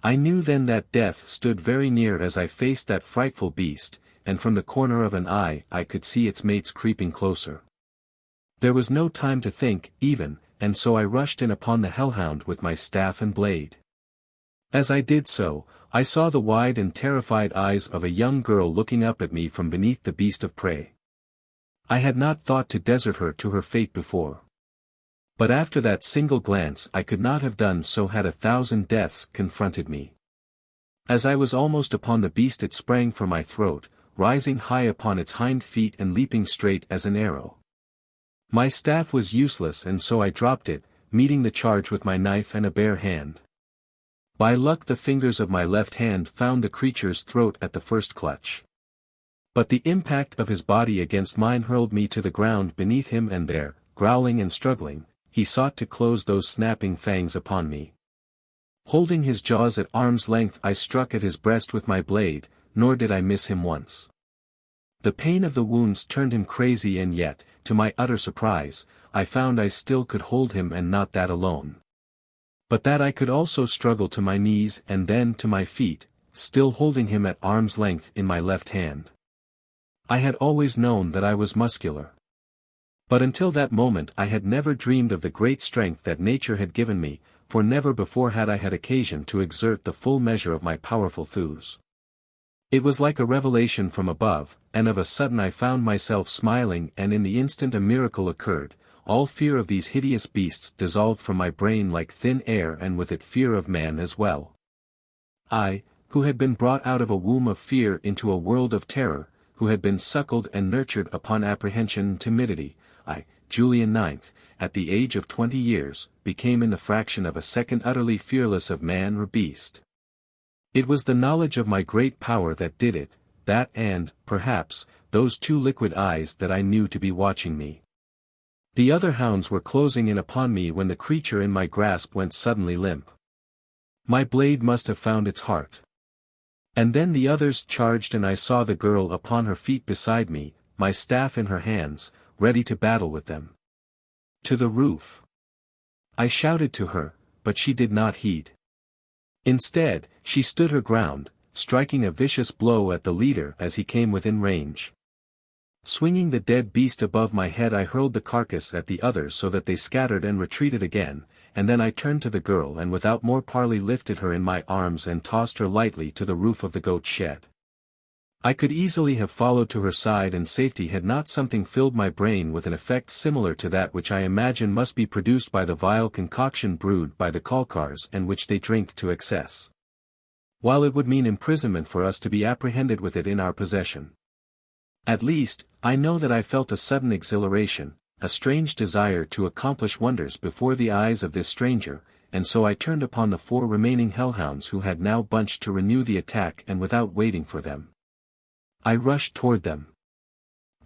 I knew then that death stood very near as I faced that frightful beast, and from the corner of an eye I could see its mates creeping closer. There was no time to think, even, and so I rushed in upon the hellhound with my staff and blade. As I did so, I saw the wide and terrified eyes of a young girl looking up at me from beneath the beast of prey. I had not thought to desert her to her fate before. But after that single glance I could not have done so had 1,000 deaths confronted me. As I was almost upon the beast it sprang for my throat, rising high upon its hind feet and leaping straight as an arrow. My staff was useless, and so I dropped it, meeting the charge with my knife and a bare hand. By luck the fingers of my left hand found the creature's throat at the first clutch. But the impact of his body against mine hurled me to the ground beneath him, and there, growling and struggling, he sought to close those snapping fangs upon me. Holding his jaws at arm's length I struck at his breast with my blade, nor did I miss him once. The pain of the wounds turned him crazy, and yet, to my utter surprise, I found I still could hold him, and not that alone, but that I could also struggle to my knees and then to my feet, still holding him at arm's length in my left hand. I had always known that I was muscular. But until that moment I had never dreamed of the great strength that nature had given me, for never before had I had occasion to exert the full measure of my powerful thews. It was like a revelation from above, and of a sudden I found myself smiling, and in the instant a miracle occurred. All fear of these hideous beasts dissolved from my brain like thin air, and with it fear of man as well. I, who had been brought out of a womb of fear into a world of terror, who had been suckled and nurtured upon apprehension and timidity, I, Julian IX, at the age of 20 years, became in the fraction of a second utterly fearless of man or beast. It was the knowledge of my great power that did it, that and, perhaps, those two liquid eyes that I knew to be watching me. The other hounds were closing in upon me when the creature in my grasp went suddenly limp. My blade must have found its heart. And then the others charged, and I saw the girl upon her feet beside me, my staff in her hands, ready to battle with them. To the roof! I shouted to her, but she did not heed. Instead, she stood her ground, striking a vicious blow at the leader as he came within range. Swinging the dead beast above my head I hurled the carcass at the others so that they scattered and retreated again, and then I turned to the girl and without more parley lifted her in my arms and tossed her lightly to the roof of the goat shed. I could easily have followed to her side and safety had not something filled my brain with an effect similar to that which I imagine must be produced by the vile concoction brewed by the Kalkars and which they drink to excess. While it would mean imprisonment for us to be apprehended with it in our possession. At least, I know that I felt a sudden exhilaration, a strange desire to accomplish wonders before the eyes of this stranger, and so I turned upon the 4 remaining hellhounds who had now bunched to renew the attack, and without waiting for them, I rushed toward them.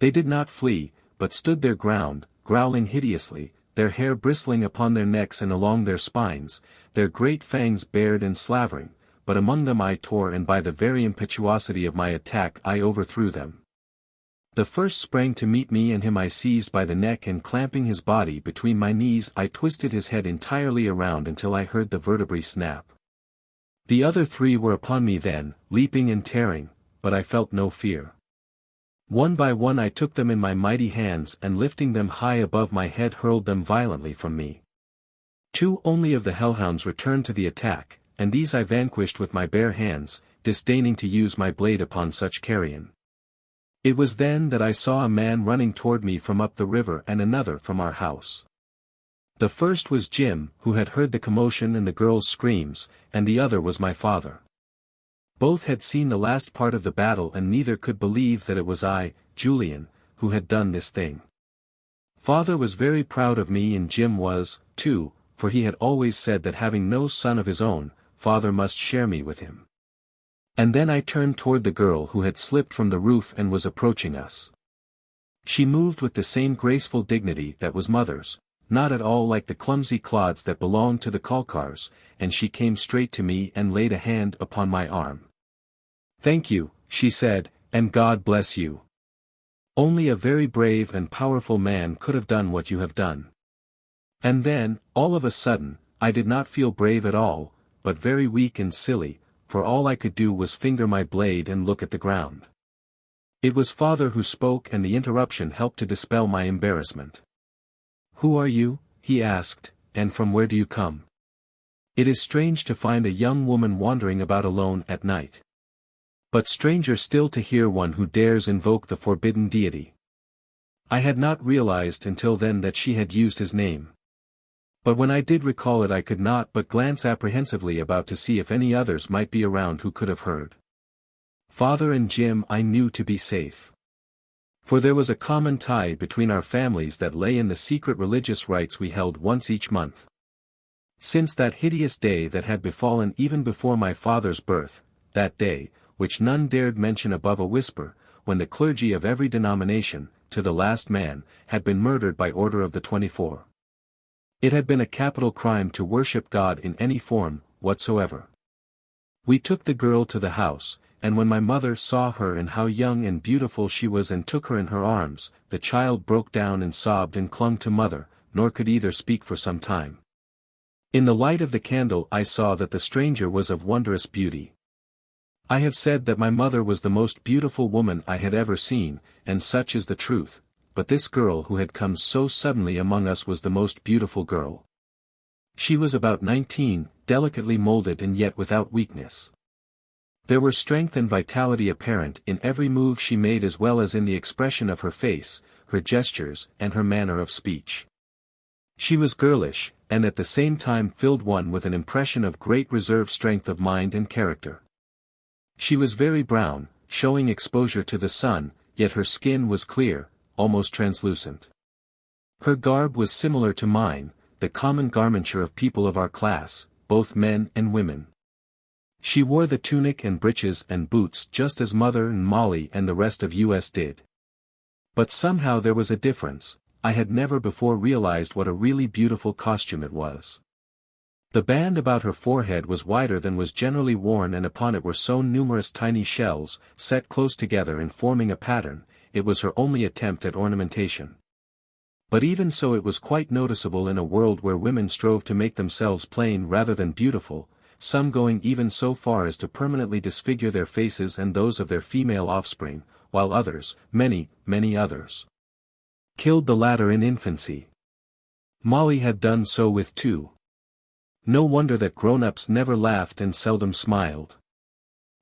They did not flee, but stood their ground, growling hideously, their hair bristling upon their necks and along their spines, their great fangs bared and slavering, but among them I tore, and by the very impetuosity of my attack I overthrew them. The first sprang to meet me, and him I seized by the neck, and clamping his body between my knees I twisted his head entirely around until I heard the vertebrae snap. The other 3 were upon me then, leaping and tearing, but I felt no fear. One by one I took them in my mighty hands and lifting them high above my head hurled them violently from me. 2 only of the hellhounds returned to the attack, and these I vanquished with my bare hands, disdaining to use my blade upon such carrion. It was then that I saw a man running toward me from up the river and another from our house. The first was Jim, who had heard the commotion and the girl's screams, and the other was my father. Both had seen the last part of the battle and neither could believe that it was I, Julian, who had done this thing. Father was very proud of me and Jim was, too, for he had always said that having no son of his own, father must share me with him. And then I turned toward the girl who had slipped from the roof and was approaching us. She moved with the same graceful dignity that was mother's, not at all like the clumsy clods that belonged to the Kalkars, and she came straight to me and laid a hand upon my arm. "Thank you," she said, "and God bless you. Only a very brave and powerful man could have done what you have done." And then, all of a sudden, I did not feel brave at all, but very weak and silly, for all I could do was finger my blade and look at the ground. It was father who spoke and the interruption helped to dispel my embarrassment. "Who are you?" he asked, "and from where do you come? It is strange to find a young woman wandering about alone at night. But stranger still to hear one who dares invoke the forbidden deity." I had not realized until then that she had used his name. But when I did recall it I could not but glance apprehensively about to see if any others might be around who could have heard. Father and Jim I knew to be safe. For there was a common tie between our families that lay in the secret religious rites we held once each month. Since that hideous day that had befallen even before my father's birth, that day, which none dared mention above a whisper, when the clergy of every denomination, to the last man, had been murdered by order of the 24. It had been a capital crime to worship God in any form, whatsoever. We took the girl to the house, and when my mother saw her and how young and beautiful she was and took her in her arms, the child broke down and sobbed and clung to mother, nor could either speak for some time. In the light of the candle I saw that the stranger was of wondrous beauty. I have said that my mother was the most beautiful woman I had ever seen, and such is the truth, but this girl who had come so suddenly among us was the most beautiful girl. She was about 19, delicately molded and yet without weakness. There were strength and vitality apparent in every move she made as well as in the expression of her face, her gestures, and her manner of speech. She was girlish, and at the same time filled one with an impression of great reserve strength of mind and character. She was very brown, showing exposure to the sun, yet her skin was clear, almost translucent. Her garb was similar to mine, the common garmenture of people of our class, both men and women. She wore the tunic and breeches and boots just as Mother and Molly and the rest of us did. But somehow there was a difference. I had never before realized what a really beautiful costume it was. The band about her forehead was wider than was generally worn and upon it were sewn numerous tiny shells, set close together and forming a pattern. It was her only attempt at ornamentation. But even so it was quite noticeable in a world where women strove to make themselves plain rather than beautiful, some going even so far as to permanently disfigure their faces and those of their female offspring, while others, many, many others, killed the latter in infancy. Molly had done so with two. No wonder that grown-ups never laughed and seldom smiled.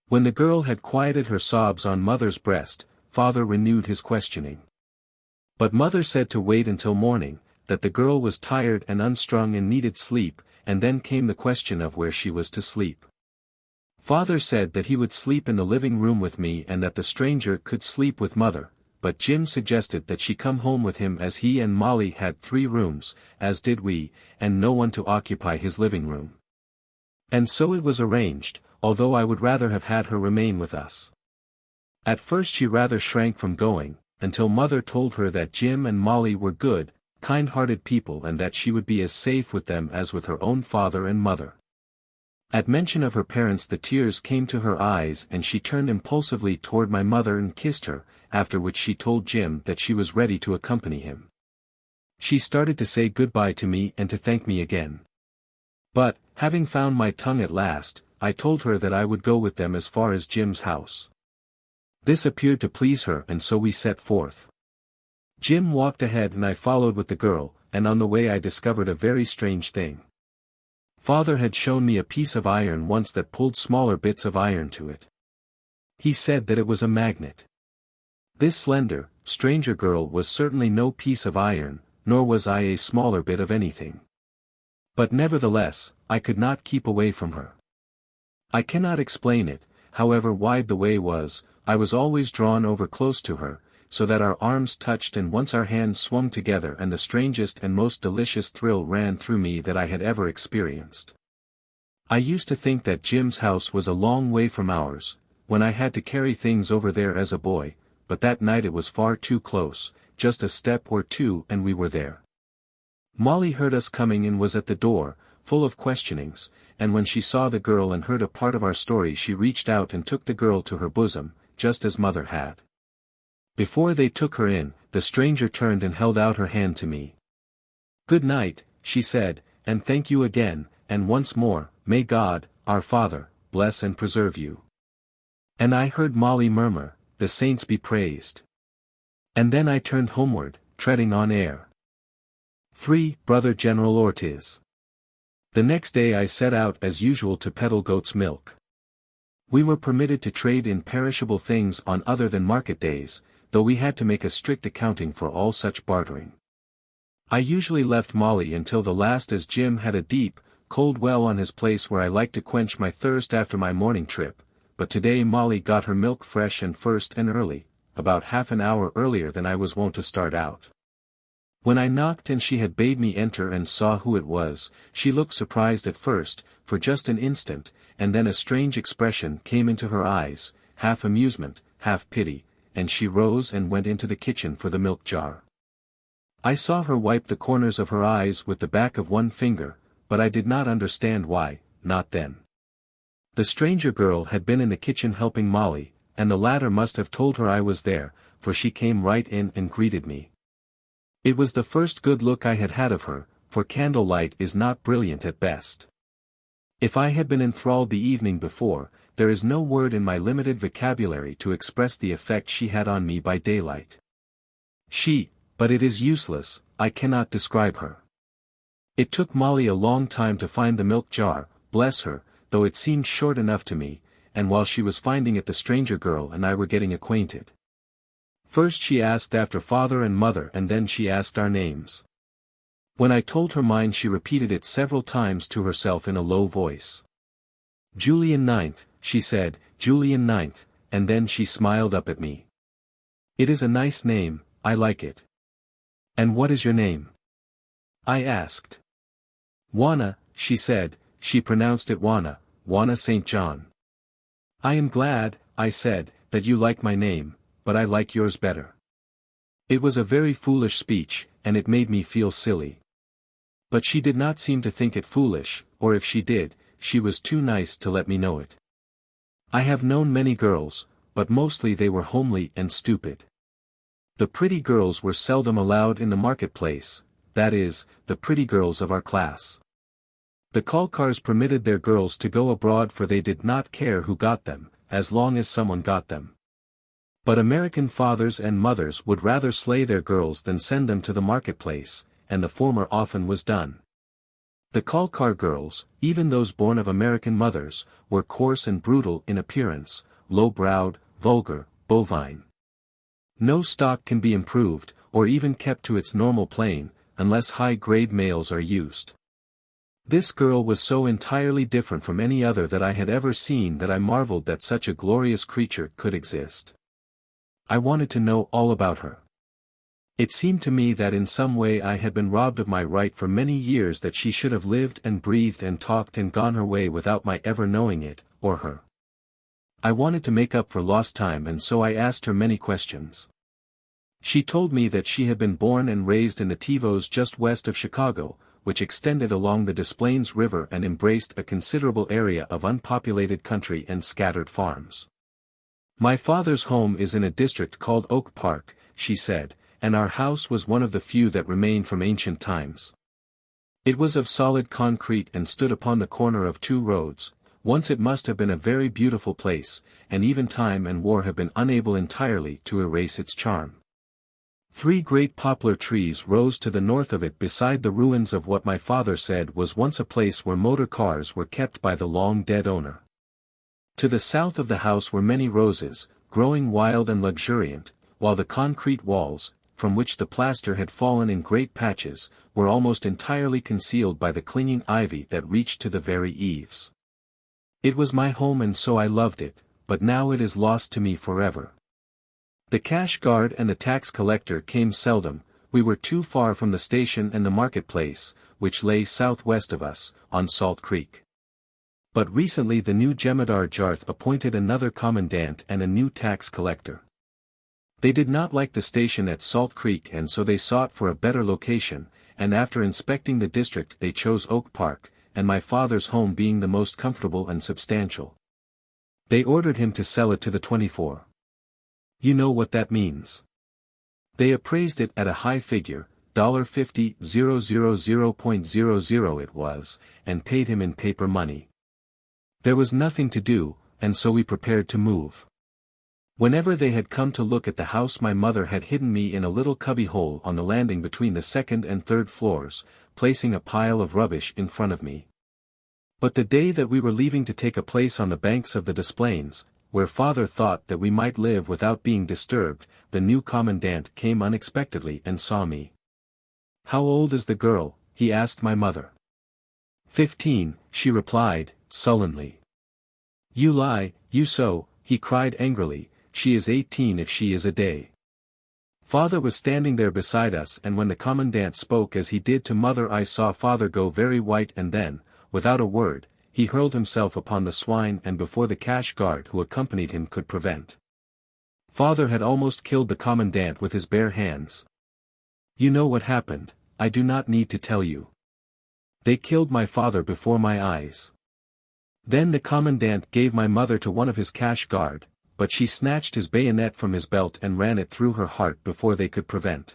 When the girl had quieted her sobs on Mother's breast, Father renewed his questioning. But Mother said to wait until morning, that the girl was tired and unstrung and needed sleep, and then came the question of where she was to sleep. Father said that he would sleep in the living room with me and that the stranger could sleep with Mother, but Jim suggested that she come home with him as he and Molly had 3 rooms, as did we, and no one to occupy his living room. And so it was arranged, although I would rather have had her remain with us. At first she rather shrank from going, until Mother told her that Jim and Molly were good, kind-hearted people and that she would be as safe with them as with her own father and mother. At mention of her parents the tears came to her eyes and she turned impulsively toward my mother and kissed her, after which she told Jim that she was ready to accompany him. She started to say goodbye to me and to thank me again. But, having found my tongue at last, I told her that I would go with them as far as Jim's house. This appeared to please her and so we set forth. Jim walked ahead and I followed with the girl, and on the way I discovered a very strange thing. Father had shown me a piece of iron once that pulled smaller bits of iron to it. He said that it was a magnet. This slender, stranger girl was certainly no piece of iron, nor was I a smaller bit of anything. But nevertheless, I could not keep away from her. I cannot explain it, however wide the way was, I was always drawn over close to her, so that our arms touched and once our hands swung together and the strangest and most delicious thrill ran through me that I had ever experienced. I used to think that Jim's house was a long way from ours, when I had to carry things over there as a boy, but that night it was far too close, just a step or two and we were there. Molly heard us coming and was at the door, full of questionings, and when she saw the girl and heard a part of our story she reached out and took the girl to her bosom, just as mother had. Before they took her in, the stranger turned and held out her hand to me. "Good night," she said, "and thank you again, and once more, may God, our Father, bless and preserve you." And I heard Molly murmur, "The saints be praised." And then I turned homeward, treading on air. 3. Brother General Ortiz. The next day I set out as usual to peddle goat's milk. We were permitted to trade in perishable things on other than market days, though we had to make a strict accounting for all such bartering. I usually left Molly until the last as Jim had a deep, cold well on his place where I liked to quench my thirst after my morning trip, but today Molly got her milk fresh and first and early, about half an hour earlier than I was wont to start out. When I knocked and she had bade me enter and saw who it was, she looked surprised at first, for just an instant, and then a strange expression came into her eyes, half amusement, half pity, and she rose and went into the kitchen for the milk jar. I saw her wipe the corners of her eyes with the back of one finger, but I did not understand why, not then. The stranger girl had been in the kitchen helping Molly, and the latter must have told her I was there, for she came right in and greeted me. It was the first good look I had had of her, for candlelight is not brilliant at best. If I had been enthralled the evening before, there is no word in my limited vocabulary to express the effect she had on me by daylight. But it is useless, I cannot describe her. It took Molly a long time to find the milk jar, bless her, though it seemed short enough to me, and while she was finding it the stranger girl and I were getting acquainted. First she asked after father and mother and then she asked our names. When I told her mine she repeated it several times to herself in a low voice. "Julian 9th, she said, "Julian 9th, and then she smiled up at me. "It is a nice name, I like it." "And what is your name?" I asked. "Juana," she said, she pronounced it Juana, Juana St. John. "I am glad," I said, "that you like my name, but I like yours better." It was a very foolish speech, and it made me feel silly. But she did not seem to think it foolish, or if she did, she was too nice to let me know it. I have known many girls, but mostly they were homely and stupid. The pretty girls were seldom allowed in the marketplace, that is, the pretty girls of our class. The Kalkars permitted their girls to go abroad for they did not care who got them, as long as someone got them. But American fathers and mothers would rather slay their girls than send them to the marketplace, and the former often was done. The Kalkar girls, even those born of American mothers, were coarse and brutal in appearance, low-browed, vulgar, bovine. No stock can be improved, or even kept to its normal plane, unless high-grade males are used. This girl was so entirely different from any other that I had ever seen that I marveled that such a glorious creature could exist. I wanted to know all about her. It seemed to me that in some way I had been robbed of my right for many years that she should have lived and breathed and talked and gone her way without my ever knowing it, or her. I wanted to make up for lost time and so I asked her many questions. She told me that she had been born and raised in the Tivos just west of Chicago, which extended along the Des Plaines River and embraced a considerable area of unpopulated country and scattered farms. "My father's home is in a district called Oak Park," she said, "and our house was one of the few that remained from ancient times. It was of solid concrete and stood upon the corner of two roads. Once it must have been a very beautiful place, and even time and war have been unable entirely to erase its charm. 3 great poplar trees rose to the north of it beside the ruins of what my father said was once a place where motor cars were kept by the long-dead owner. To the south of the house were many roses, growing wild and luxuriant, while the concrete walls, from which the plaster had fallen in great patches, were almost entirely concealed by the clinging ivy that reached to the very eaves. It was my home and so I loved it, but now it is lost to me forever. The cash guard and the tax collector came seldom. We were too far from the station and the marketplace, which lay southwest of us, on Salt Creek. But recently the new Jemadar Jarth appointed another commandant and a new tax collector. They did not like the station at Salt Creek and so they sought for a better location, and after inspecting the district they chose Oak Park, and my father's home being the most comfortable and substantial. They ordered him to sell it to the 24. You know what that means. They appraised it at a high figure, $50,000.00 it was, and paid him in paper money. There was nothing to do, and so we prepared to move. Whenever they had come to look at the house my mother had hidden me in a little cubby-hole on the landing between the second and third floors, placing a pile of rubbish in front of me. But the day that we were leaving to take a place on the banks of the Des Plaines, where father thought that we might live without being disturbed, the new commandant came unexpectedly and saw me. "How old is the girl?" he asked my mother. 15, she replied, sullenly. "You lie, you so," he cried angrily, "she is 18 if she is a day." Father was standing there beside us and when the commandant spoke as he did to mother I saw father go very white and then, without a word, he hurled himself upon the swine and before the cash guard who accompanied him could prevent. Father had almost killed the commandant with his bare hands. You know what happened, I do not need to tell you. They killed my father before my eyes. Then the commandant gave my mother to one of his cash guard, but she snatched his bayonet from his belt and ran it through her heart before they could prevent.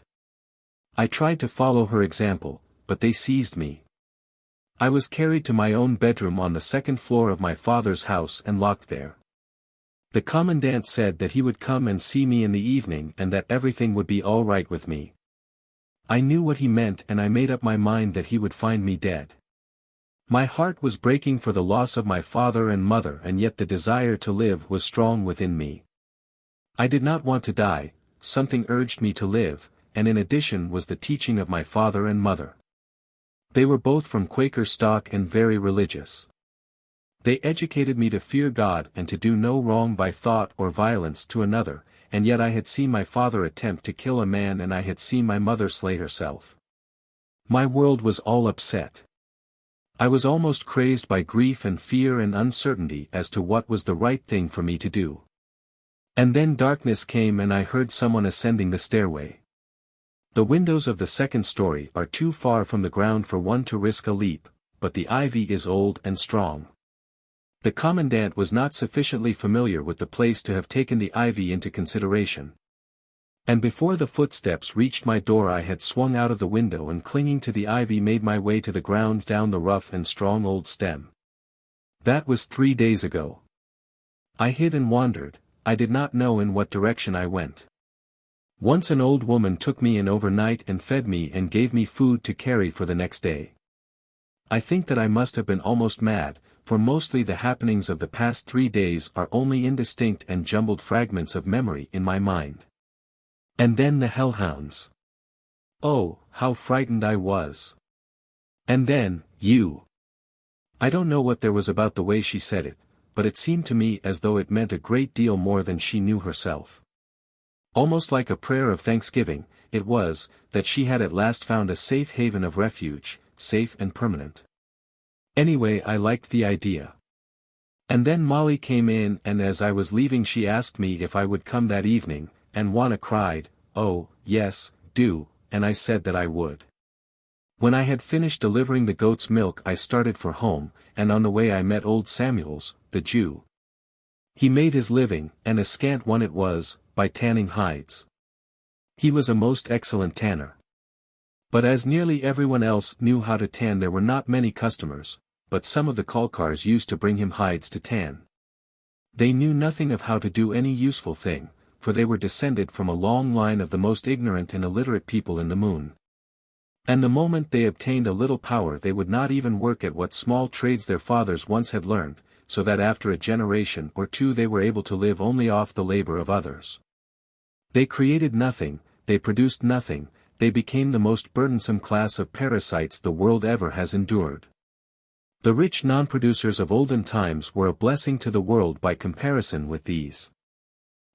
I tried to follow her example, but they seized me. I was carried to my own bedroom on the second floor of my father's house and locked there. The commandant said that he would come and see me in the evening and that everything would be all right with me. I knew what he meant and I made up my mind that he would find me dead. My heart was breaking for the loss of my father and mother and yet the desire to live was strong within me. I did not want to die, something urged me to live, and in addition was the teaching of my father and mother. They were both from Quaker stock and very religious. They educated me to fear God and to do no wrong by thought or violence to another, and yet I had seen my father attempt to kill a man and I had seen my mother slay herself. My world was all upset. I was almost crazed by grief and fear and uncertainty as to what was the right thing for me to do. And then darkness came and I heard someone ascending the stairway. The windows of the second story are too far from the ground for one to risk a leap, but the ivy is old and strong. The commandant was not sufficiently familiar with the place to have taken the ivy into consideration. And before the footsteps reached my door I had swung out of the window and clinging to the ivy made my way to the ground down the rough and strong old stem. That was 3 days ago. I hid and wandered, I did not know in what direction I went. Once an old woman took me in overnight and fed me and gave me food to carry for the next day. I think that I must have been almost mad, for mostly the happenings of the past 3 days are only indistinct and jumbled fragments of memory in my mind. And then the hellhounds. Oh, how frightened I was. And then, you. I don't know what there was about the way she said it, but it seemed to me as though it meant a great deal more than she knew herself. Almost like a prayer of thanksgiving, it was, that she had at last found a safe haven of refuge, safe and permanent. Anyway, I liked the idea. And then Molly came in and as I was leaving she asked me if I would come that evening, and Juana cried, "Oh, yes, do," and I said that I would. When I had finished delivering the goat's milk I started for home, and on the way I met old Samuels, the Jew. He made his living, and a scant one it was, by tanning hides. He was a most excellent tanner. But as nearly everyone else knew how to tan there were not many customers, but some of the Kalkars used to bring him hides to tan. They knew nothing of how to do any useful thing, for they were descended from a long line of the most ignorant and illiterate people in the moon. And the moment they obtained a little power they would not even work at what small trades their fathers once had learned, so that after a generation or two they were able to live only off the labor of others. They created nothing, they produced nothing, they became the most burdensome class of parasites the world ever has endured. The rich non-producers of olden times were a blessing to the world by comparison with these.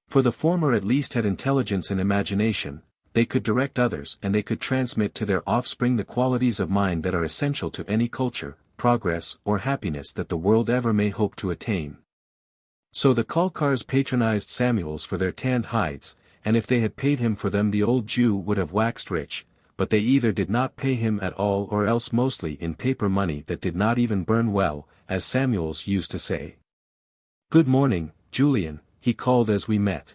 For the former at least had intelligence and imagination, they could direct others and they could transmit to their offspring the qualities of mind that are essential to any culture, progress or happiness that the world ever may hope to attain. So the Kalkars patronized Samuels for their tanned hides, and if they had paid him for them the old Jew would have waxed rich, but they either did not pay him at all or else mostly in paper money that did not even burn well, as Samuels used to say. "Good morning, Julian," he called as we met.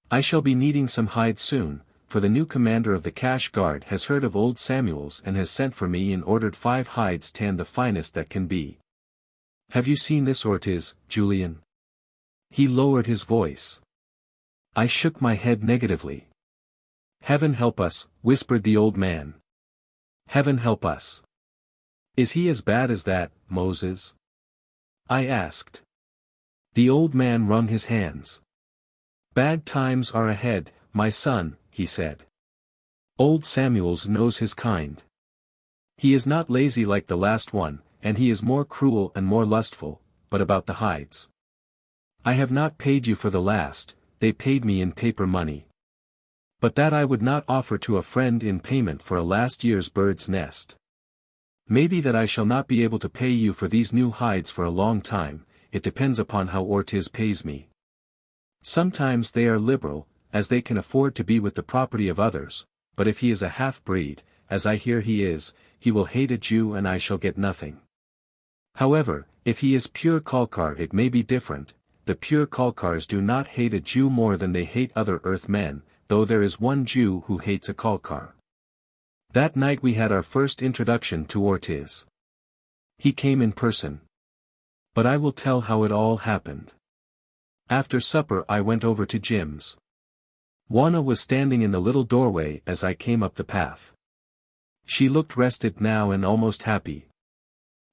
"I shall be needing some hides soon, for the new commander of the cash guard has heard of old Samuels and has sent for me and ordered 5 hides tanned the finest that can be. Have you seen this Ortiz, Julian?" He lowered his voice. I shook my head negatively. "Heaven help us," whispered the old man. "Heaven help us. Is he as bad as that, Moses?" I asked. The old man wrung his hands. "Bad times are ahead, my son," he said. "Old Samuels knows his kind. He is not lazy like the last one, and he is more cruel and more lustful, but about the hides. I have not paid you for the last, they paid me in paper money. But that I would not offer to a friend in payment for a last year's bird's nest. Maybe that I shall not be able to pay you for these new hides for a long time, it depends upon how Ortiz pays me. Sometimes they are liberal, as they can afford to be with the property of others, but if he is a half-breed, as I hear he is, he will hate a Jew and I shall get nothing. However, if he is pure Kalkar it may be different, the pure Kalkars do not hate a Jew more than they hate other Earthmen, though there is one Jew who hates a Kalkar. That night we had our first introduction to Ortiz. He came in person. But I will tell how it all happened. After supper I went over to Jim's. Juana was standing in the little doorway as I came up the path. She looked rested now and almost happy.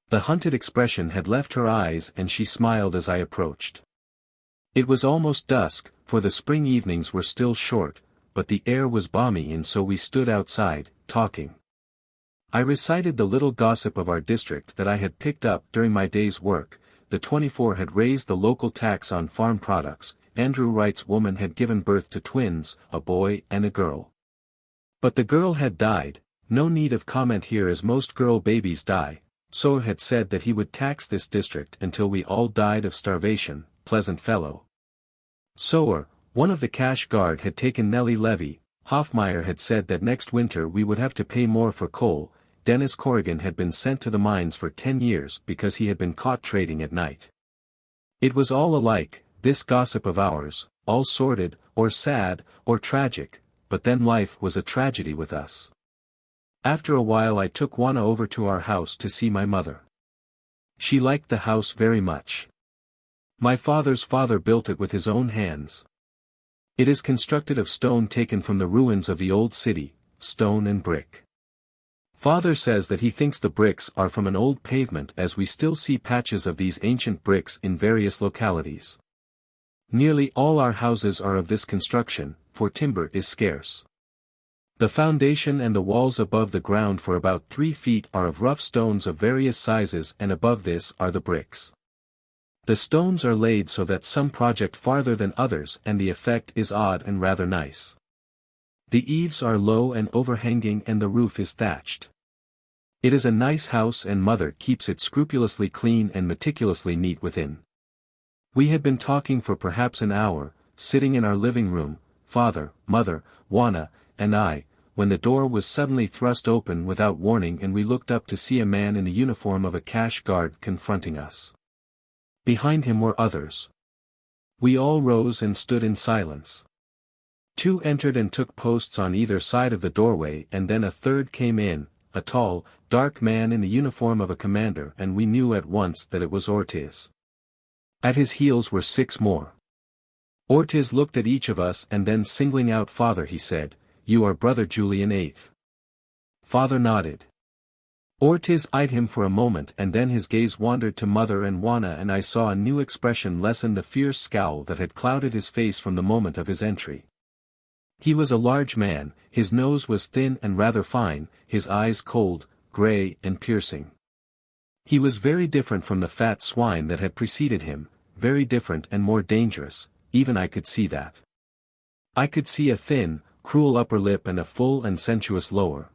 The hunted expression had left her eyes and she smiled as I approached. It was almost dusk, for the spring evenings were still short, but the air was balmy and so we stood outside, talking. I recited the little gossip of our district that I had picked up during my day's work. The 24 had raised the local tax on farm products, Andrew Wright's woman had given birth to twins, a boy and a girl. But the girl had died, no need of comment here as most girl babies die. Sower had said that he would tax this district until we all died of starvation, pleasant fellow. Sower, one of the cash guard had taken Nellie Levy, Hoffmeyer had said that next winter we would have to pay more for coal, Dennis Corrigan had been sent to the mines for 10 years because he had been caught trading at night. It was all alike, this gossip of ours, all sordid, or sad, or tragic, but then life was a tragedy with us. After a while I took Juana over to our house to see my mother. She liked the house very much. My father's father built it with his own hands. It is constructed of stone taken from the ruins of the old city, stone and brick. Father says that he thinks the bricks are from an old pavement as we still see patches of these ancient bricks in various localities. Nearly all our houses are of this construction, for timber is scarce. The foundation and the walls above the ground for about 3 feet are of rough stones of various sizes and above this are the bricks. The stones are laid so that some project farther than others and the effect is odd and rather nice. The eaves are low and overhanging and the roof is thatched. It is a nice house and mother keeps it scrupulously clean and meticulously neat within. We had been talking for perhaps an hour, sitting in our living room, father, mother, Juana, and I, when the door was suddenly thrust open without warning and we looked up to see a man in the uniform of a cash guard confronting us. Behind him were others. We all rose and stood in silence. 2 entered and took posts on either side of the doorway and then a third came in, a tall, dark man in the uniform of a commander and we knew at once that it was Ortiz. At his heels were 6 more. Ortiz looked at each of us and then singling out Father he said, "You are brother Julian VIII." Father nodded. Ortiz eyed him for a moment and then his gaze wandered to Mother and Juana and I saw a new expression lessen the fierce scowl that had clouded his face from the moment of his entry. He was a large man, his nose was thin and rather fine, his eyes cold, grey and piercing. He was very different from the fat swine that had preceded him, very different and more dangerous, even I could see that. I could see a thin, cruel upper lip and a full and sensuous lower.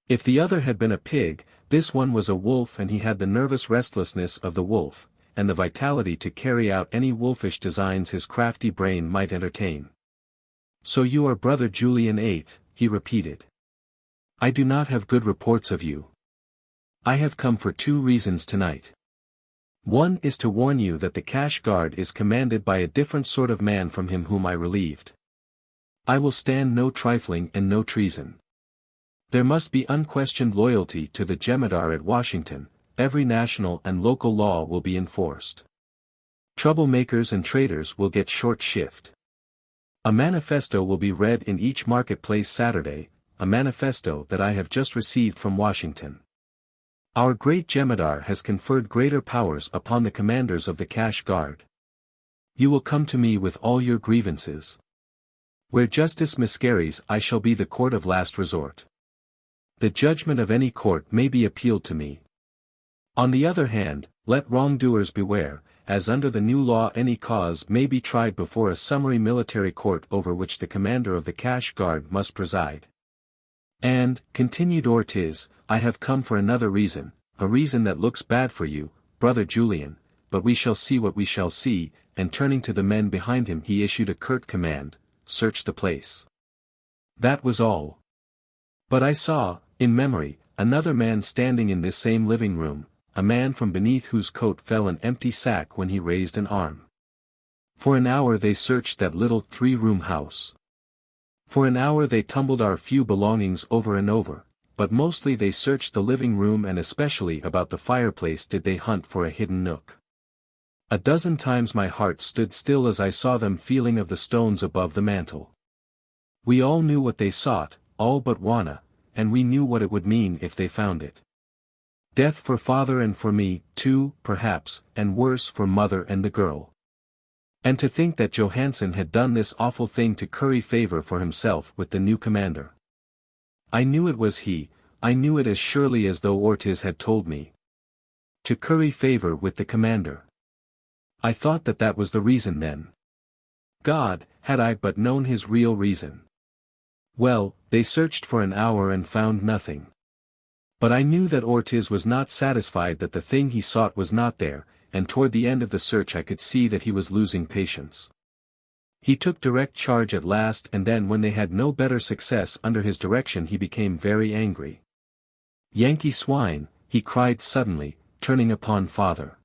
If the other had been a pig, this one was a wolf, and he had the nervous restlessness of the wolf, and the vitality to carry out any wolfish designs his crafty brain might entertain. "So you are brother Julian VIII," he repeated. "I do not have good reports of you. I have come for two reasons tonight. One is to warn you that the cash guard is commanded by a different sort of man from him whom I relieved. I will stand no trifling and no treason. There must be unquestioned loyalty to the Jemadar at Washington, every national and local law will be enforced. Troublemakers and traitors will get short shift. A manifesto will be read in each marketplace Saturday, a manifesto that I have just received from Washington. Our great Jemadar has conferred greater powers upon the commanders of the cash guard. You will come to me with all your grievances. Where justice miscarries, I shall be the court of last resort. The judgment of any court may be appealed to me. On the other hand, let wrongdoers beware, as under the new law any cause may be tried before a summary military court over which the commander of the cash guard must preside. And," continued Ortiz, "I have come for another reason, a reason that looks bad for you, brother Julian, but we shall see what we shall see," and turning to the men behind him he issued a curt command, "Search the place." That was all. But I saw, in memory, another man standing in this same living room, a man from beneath whose coat fell an empty sack when he raised an arm. For an hour they searched that little three-room house. For an hour they tumbled our few belongings over and over, but mostly they searched the living room, and especially about the fireplace did they hunt for a hidden nook. A dozen times my heart stood still as I saw them feeling of the stones above the mantel. We all knew what they sought, all but Juana, and we knew what it would mean if they found it. Death for father and for me, too, perhaps, and worse for mother and the girl. And to think that Johansen had done this awful thing to curry favor for himself with the new commander. I knew it was he, I knew it as surely as though Ortiz had told me. To curry favor with the commander. I thought that that was the reason then. God, had I but known his real reason. Well, they searched for an hour and found nothing. But I knew that Ortiz was not satisfied that the thing he sought was not there, and toward the end of the search I could see that he was losing patience. He took direct charge at last, and then when they had no better success under his direction he became very angry. "Yankee swine," he cried suddenly, turning upon father.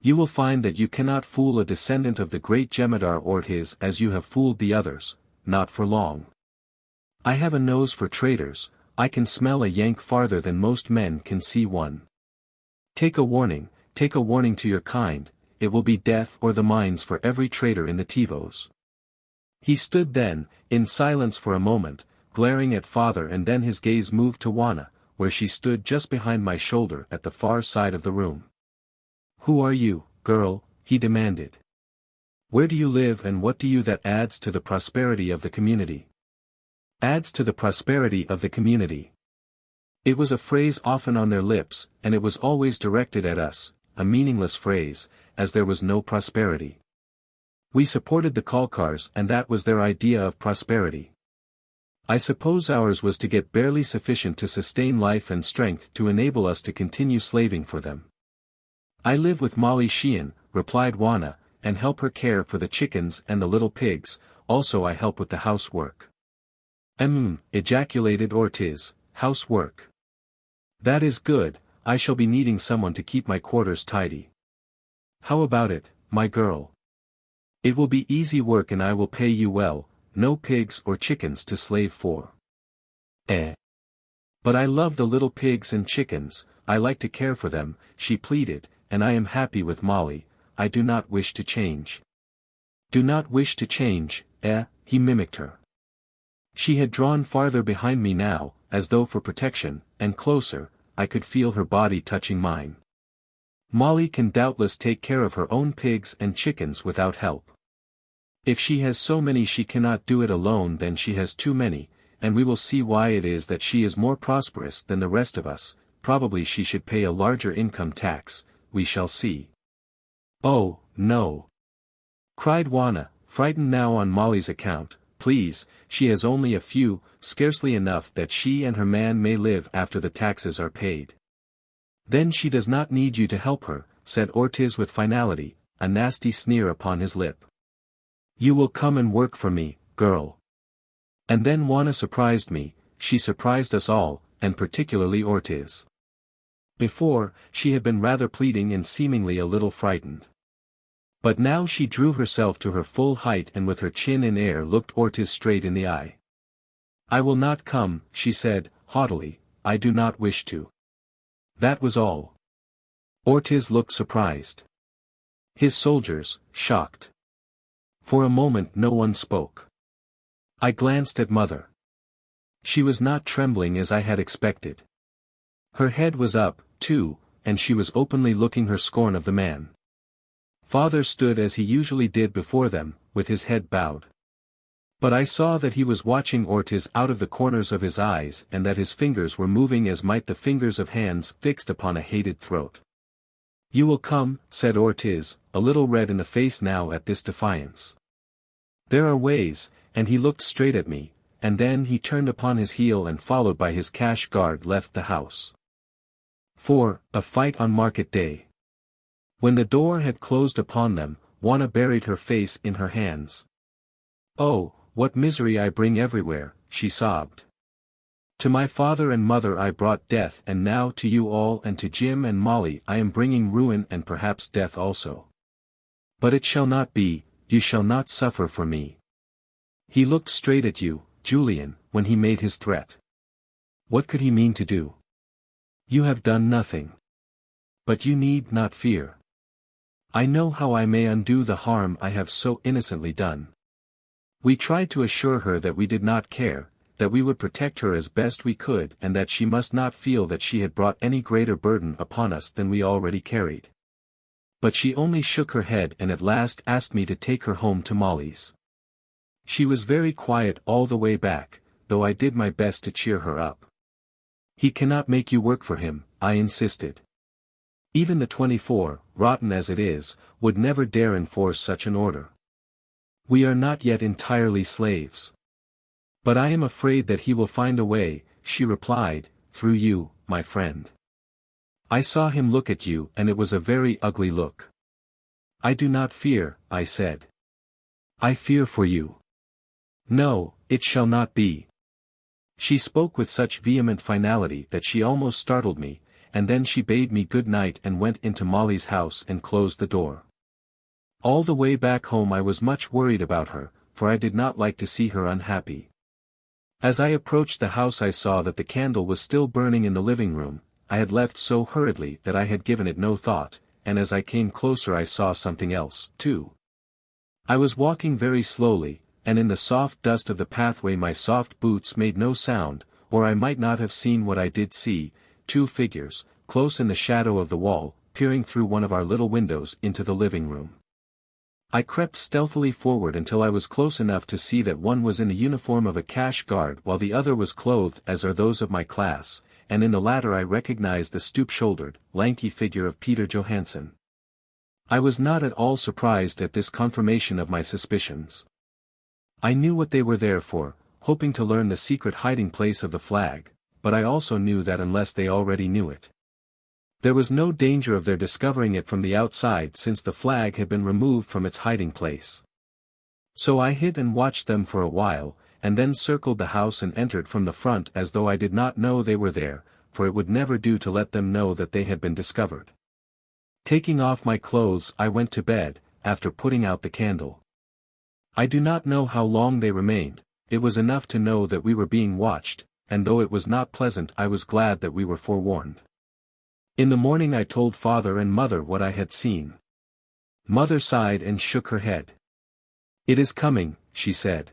"You will find that you cannot fool a descendant of the great Jemadar Ortiz as you have fooled the others, not for long. I have a nose for traitors, I can smell a Yank farther than most men can see one. Take a warning to your kind, it will be death or the mines for every traitor in the Tivos." He stood then, in silence for a moment, glaring at father, and then his gaze moved to Juana, where she stood just behind my shoulder at the far side of the room. "Who are you, girl?" he demanded. "Where do you live, and what do you that adds to the prosperity of the community?" Adds to the prosperity of the community. It was a phrase often on their lips, and it was always directed at us, a meaningless phrase, as there was no prosperity. We supported the Kalkars, and that was their idea of prosperity. I suppose ours was to get barely sufficient to sustain life and strength to enable us to continue slaving for them. "I live with Molly Sheehan," replied Juana, "and help her care for the chickens and the little pigs, also I help with the housework." Ejaculated Ortiz, "housework. That is good, I shall be needing someone to keep my quarters tidy. How about it, my girl? It will be easy work and I will pay you well, no pigs or chickens to slave for." "But I love the little pigs and chickens, I like to care for them," she pleaded, "and I am happy with Molly, I do not wish to change." "Do not wish to change, he mimicked her. She had drawn farther behind me now, as though for protection, and closer, I could feel her body touching mine. "Molly can doubtless take care of her own pigs and chickens without help. If she has so many she cannot do it alone, then she has too many, and we will see why it is that she is more prosperous than the rest of us. Probably she should pay a larger income tax, we shall see. Oh, no! Cried Juana, frightened now on Molly's account. Please, she has only a few, scarcely enough that she and her man may live after the taxes are paid. Then she does not need you to help her, said Ortiz with finality, a nasty sneer upon his lip. You will come and work for me, girl. And then Juana surprised me, she surprised us all, and particularly Ortiz. Before, she had been rather pleading and seemingly a little frightened. But now she drew herself to her full height and with her chin in air looked Ortiz straight in the eye. I will not come, she said, haughtily, I do not wish to. That was all. Ortiz looked surprised. His soldiers, shocked. For a moment no one spoke. I glanced at Mother. She was not trembling as I had expected. Her head was up, too, and she was openly looking her scorn of the man. Father stood as he usually did before them, with his head bowed. But I saw that he was watching Ortiz out of the corners of his eyes and that his fingers were moving as might the fingers of hands fixed upon a hated throat. You will come, said Ortiz, a little red in the face now at this defiance. There are ways, and he looked straight at me, and then he turned upon his heel and followed by his cash guard left the house. 4. A fight on market day. When the door had closed upon them, Juana buried her face in her hands. Oh, what misery I bring everywhere, she sobbed. To my father and mother I brought death, and now to you all and to Jim and Molly I am bringing ruin and perhaps death also. But it shall not be, you shall not suffer for me. He looked straight at you, Julian, when he made his threat. What could he mean to do? You have done nothing. But you need not fear. I know how I may undo the harm I have so innocently done. We tried to assure her that we did not care, that we would protect her as best we could and that she must not feel that she had brought any greater burden upon us than we already carried. But she only shook her head and at last asked me to take her home to Molly's. She was very quiet all the way back, though I did my best to cheer her up. He cannot make you work for him, I insisted. Even the 24, rotten as it is, would never dare enforce such an order. We are not yet entirely slaves. But I am afraid that he will find a way, she replied, through you, my friend. I saw him look at you and it was a very ugly look. I do not fear, I said. I fear for you. No, it shall not be. She spoke with such vehement finality that she almost startled me, and then she bade me good night and went into Molly's house and closed the door. All the way back home I was much worried about her, for I did not like to see her unhappy. As I approached the house I saw that the candle was still burning in the living room. I had left so hurriedly that I had given it no thought, and as I came closer I saw something else, too. I was walking very slowly, and in the soft dust of the pathway my soft boots made no sound, or I might not have seen what I did see, 2 figures, close in the shadow of the wall, peering through one of our little windows into the living room. I crept stealthily forward until I was close enough to see that one was in the uniform of a cash guard while the other was clothed as are those of my class, and in the latter I recognized the stoop-shouldered, lanky figure of Peter Johansson. I was not at all surprised at this confirmation of my suspicions. I knew what they were there for, hoping to learn the secret hiding place of the flag, but I also knew that unless they already knew it, there was no danger of their discovering it from the outside since the flag had been removed from its hiding place. So I hid and watched them for a while, and then circled the house and entered from the front as though I did not know they were there, for it would never do to let them know that they had been discovered. Taking off my clothes I went to bed, after putting out the candle. I do not know how long they remained, it was enough to know that we were being watched, and though it was not pleasant I was glad that we were forewarned. In the morning I told father and mother what I had seen. Mother sighed and shook her head. It is coming, she said.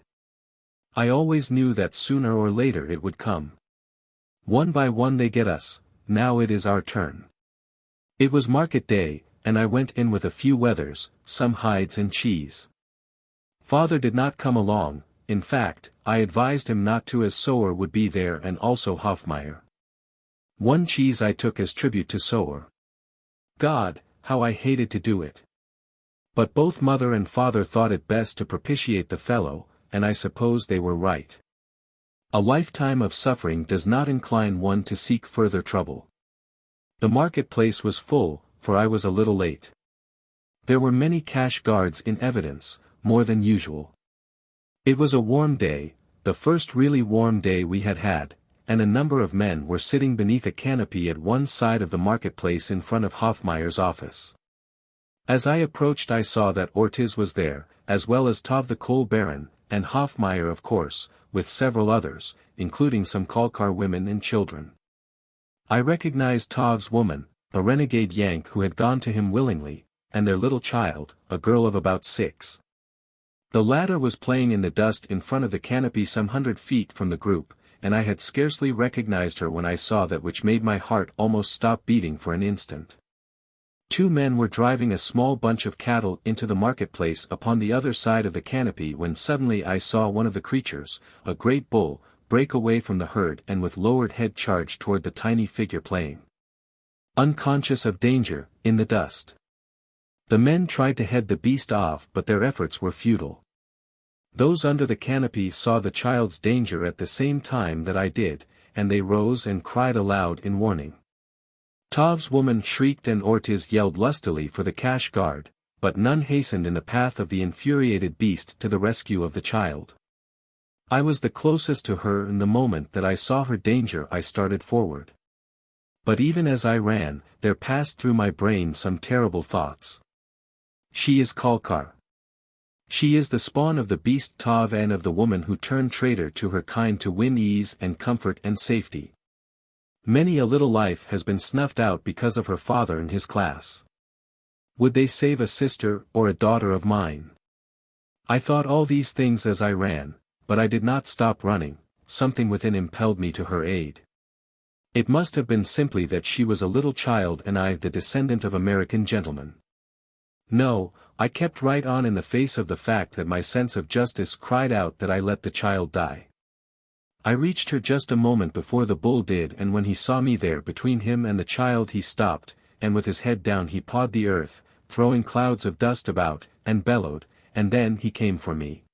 I always knew that sooner or later it would come. One by one they get us, now it is our turn. It was market day, and I went in with a few wethers, some hides and cheese. Father did not come along. In fact, I advised him not to, as Sower would be there and also Hofmeier. One cheese I took as tribute to Sower. God, how I hated to do it. But both mother and father thought it best to propitiate the fellow, and I suppose they were right. A lifetime of suffering does not incline one to seek further trouble. The marketplace was full, for I was a little late. There were many cash guards in evidence, more than usual. It was a warm day, the first really warm day we had had, and a number of men were sitting beneath a canopy at one side of the marketplace in front of Hofmeier's office. As I approached I saw that Ortiz was there, as well as Tov the coal baron, and Hofmeier of course, with several others, including some Kalkar women and children. I recognized Tov's woman, a renegade Yank who had gone to him willingly, and their little child, a girl of about 6. The latter was playing in the dust in front of the canopy some 100 feet from the group, and I had scarcely recognized her when I saw that, which made my heart almost stop beating for an instant. 2 men were driving a small bunch of cattle into the marketplace upon the other side of the canopy when suddenly I saw one of the creatures, a great bull, break away from the herd and with lowered head charge toward the tiny figure playing. Unconscious of danger, in the dust. The men tried to head the beast off, but their efforts were futile. Those under the canopy saw the child's danger at the same time that I did, and they rose and cried aloud in warning. Tov's woman shrieked and Ortiz yelled lustily for the cash guard, but none hastened in the path of the infuriated beast to the rescue of the child. I was the closest to her, and the moment that I saw her danger I started forward. But even as I ran, there passed through my brain some terrible thoughts. She is Kalkar. She is the spawn of the beast Tov and of the woman who turned traitor to her kind to win ease and comfort and safety. Many a little life has been snuffed out because of her father and his class. Would they save a sister or a daughter of mine? I thought all these things as I ran, but I did not stop running. Something within impelled me to her aid. It must have been simply that she was a little child and I the descendant of American gentlemen. No, I kept right on in the face of the fact that my sense of justice cried out that I let the child die. I reached her just a moment before the bull did, and when he saw me there between him and the child he stopped, and with his head down he pawed the earth, throwing clouds of dust about, and bellowed, and then he came for me.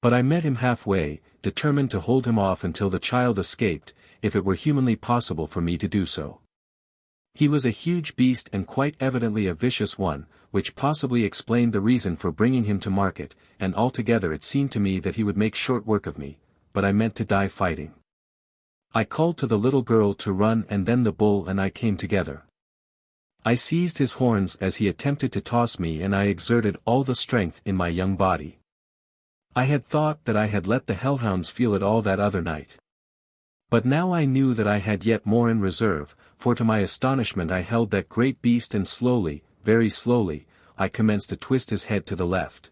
But I met him halfway, determined to hold him off until the child escaped, if it were humanly possible for me to do so. He was a huge beast and quite evidently a vicious one, which possibly explained the reason for bringing him to market, and altogether it seemed to me that he would make short work of me, but I meant to die fighting. I called to the little girl to run, and then the bull and I came together. I seized his horns as he attempted to toss me, and I exerted all the strength in my young body. I had thought that I had let the hellhounds feel it all that other night. But now I knew that I had yet more in reserve, for to my astonishment I held that great beast, and slowly, very slowly, I commenced to twist his head to the left.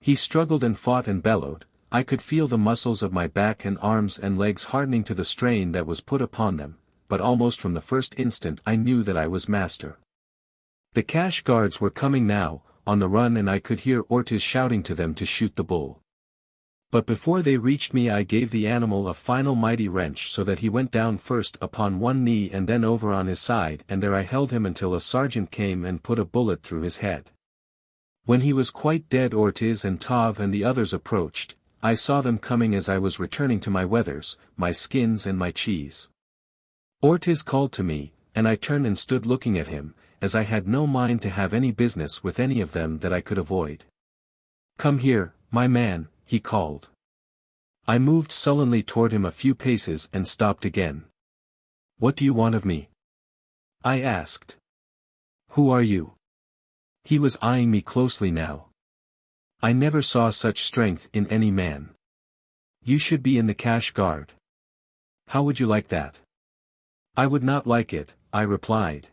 He struggled and fought and bellowed. I could feel the muscles of my back and arms and legs hardening to the strain that was put upon them, but almost from the first instant I knew that I was master. The cash guards were coming now, on the run, and I could hear Ortiz shouting to them to shoot the bull. But before they reached me I gave the animal a final mighty wrench so that he went down first upon one knee and then over on his side, and there I held him until a sergeant came and put a bullet through his head. When he was quite dead Ortiz and Tov and the others approached. I saw them coming as I was returning to my wethers, my skins and my cheese. Ortiz called to me, and I turned and stood looking at him, as I had no mind to have any business with any of them that I could avoid. "Come here, my man," he called. I moved sullenly toward him a few paces and stopped again. "What do you want of me?" I asked. "Who are you?" He was eyeing me closely now. I never saw such strength in any man. "You should be in the cash guard." "How would you like that?" "I would not like it," I replied.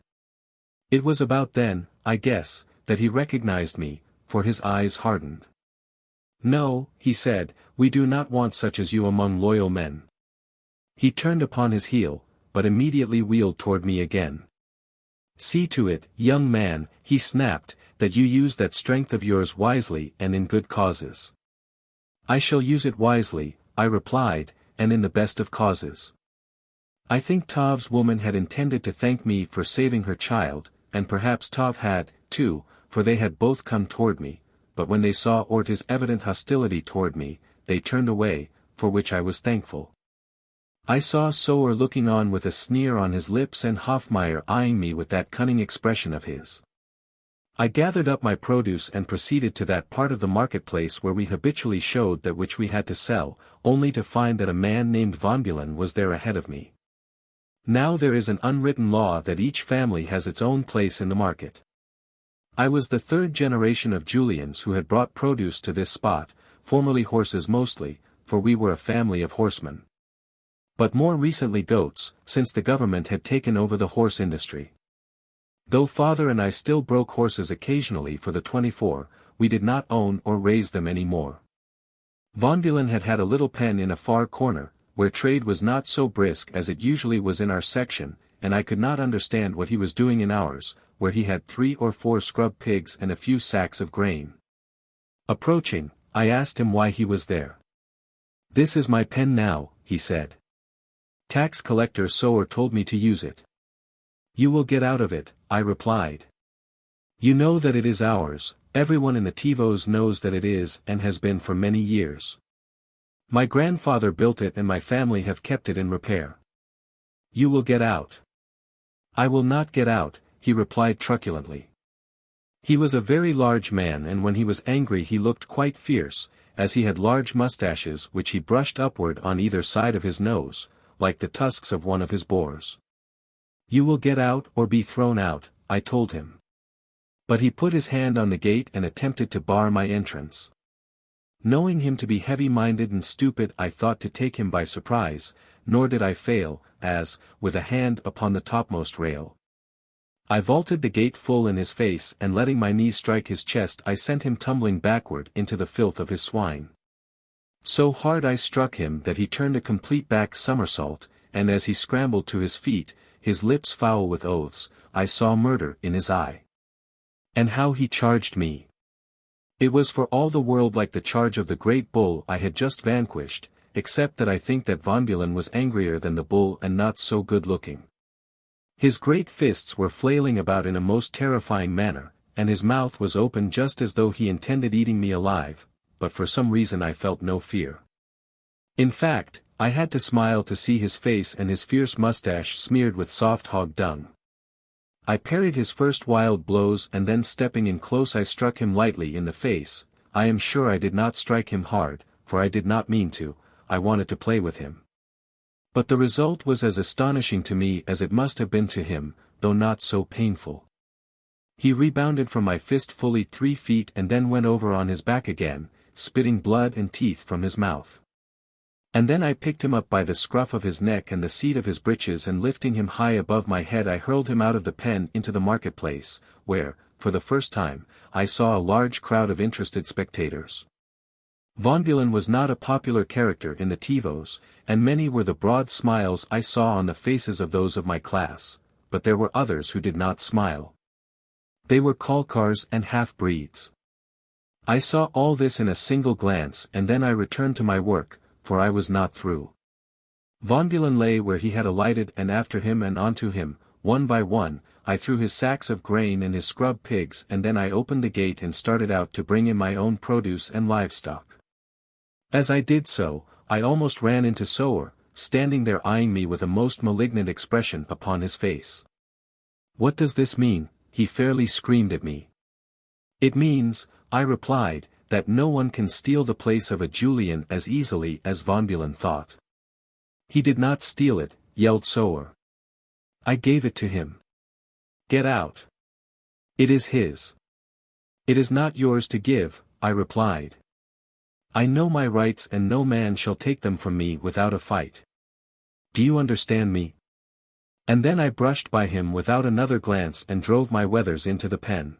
It was about then, I guess, that he recognized me, for his eyes hardened. "No," he said, "we do not want such as you among loyal men." He turned upon his heel, but immediately wheeled toward me again. See to it, young man, he snapped, that you use that strength of yours wisely and in good causes. I shall use it wisely, I replied, and in the best of causes. I think Tov's woman had intended to thank me for saving her child, and perhaps Tov had, too, for they had both come toward me, but when they saw Orta's evident hostility toward me, they turned away, for which I was thankful. I saw Sower looking on with a sneer on his lips and Hoffmeyer eyeing me with that cunning expression of his. I gathered up my produce and proceeded to that part of the marketplace where we habitually showed that which we had to sell, only to find that a man named Von Bulen was there ahead of me. Now there is an unwritten law that each family has its own place in the market. I was the third generation of Julians who had brought produce to this spot, formerly horses mostly, for we were a family of horsemen. But more recently goats, since the government had taken over the horse industry. Though father and I still broke horses occasionally for the 24, we did not own or raise them any more. Von Bulen had had a little pen in a far corner, where trade was not so brisk as it usually was in our section, and I could not understand what he was doing in ours, where he had 3 or 4 scrub pigs and a few sacks of grain. Approaching, I asked him why he was there. "This is my pen now," he said. "Tax collector Sower told me to use it." "You will get out of it," I replied. "You know that it is ours, everyone in the Tivos knows that it is and has been for many years. My grandfather built it and my family have kept it in repair." "You will get out." "I will not get out," he replied truculently. He was a very large man and when he was angry he looked quite fierce, as he had large mustaches which he brushed upward on either side of his nose, like the tusks of one of his boars. "You will get out or be thrown out," I told him. But he put his hand on the gate and attempted to bar my entrance. Knowing him to be heavy-minded and stupid I thought to take him by surprise, nor did I fail, as, with a hand upon the topmost rail, I vaulted the gate full in his face and letting my knee strike his chest I sent him tumbling backward into the filth of his swine. So hard I struck him that he turned a complete back somersault, and as he scrambled to his feet, his lips foul with oaths, I saw murder in his eye. And how he charged me! It was for all the world like the charge of the great bull I had just vanquished, except that I think that Von Bulen was angrier than the bull and not so good-looking. His great fists were flailing about in a most terrifying manner, and his mouth was open just as though he intended eating me alive, but for some reason I felt no fear. In fact, I had to smile to see his face and his fierce mustache smeared with soft hog dung. I parried his first wild blows and then stepping in close I struck him lightly in the face. I am sure I did not strike him hard, for I did not mean to, I wanted to play with him. But the result was as astonishing to me as it must have been to him, though not so painful. He rebounded from my fist fully 3 feet and then went over on his back again, spitting blood and teeth from his mouth. And then I picked him up by the scruff of his neck and the seat of his breeches and lifting him high above my head I hurled him out of the pen into the marketplace, where, for the first time, I saw a large crowd of interested spectators. Von Bulen was not a popular character in the Tivos, and many were the broad smiles I saw on the faces of those of my class, but there were others who did not smile. They were Kalkars and half-breeds. I saw all this in a single glance and then I returned to my work, for I was not through. Von Bulen lay where he had alighted and after him and onto him, one by one, I threw his sacks of grain and his scrub pigs and then I opened the gate and started out to bring in my own produce and livestock. As I did so, I almost ran into Sower, standing there eyeing me with a most malignant expression upon his face. "What does this mean?" he fairly screamed at me. "It means," I replied, "that no one can steal the place of a Julian as easily as Von Bulen thought." "He did not steal it," yelled Sower. "I gave it to him." "Get out. It is his." "It is not yours to give," I replied. "I know my rights and no man shall take them from me without a fight. Do you understand me?" And then I brushed by him without another glance and drove my wethers into the pen.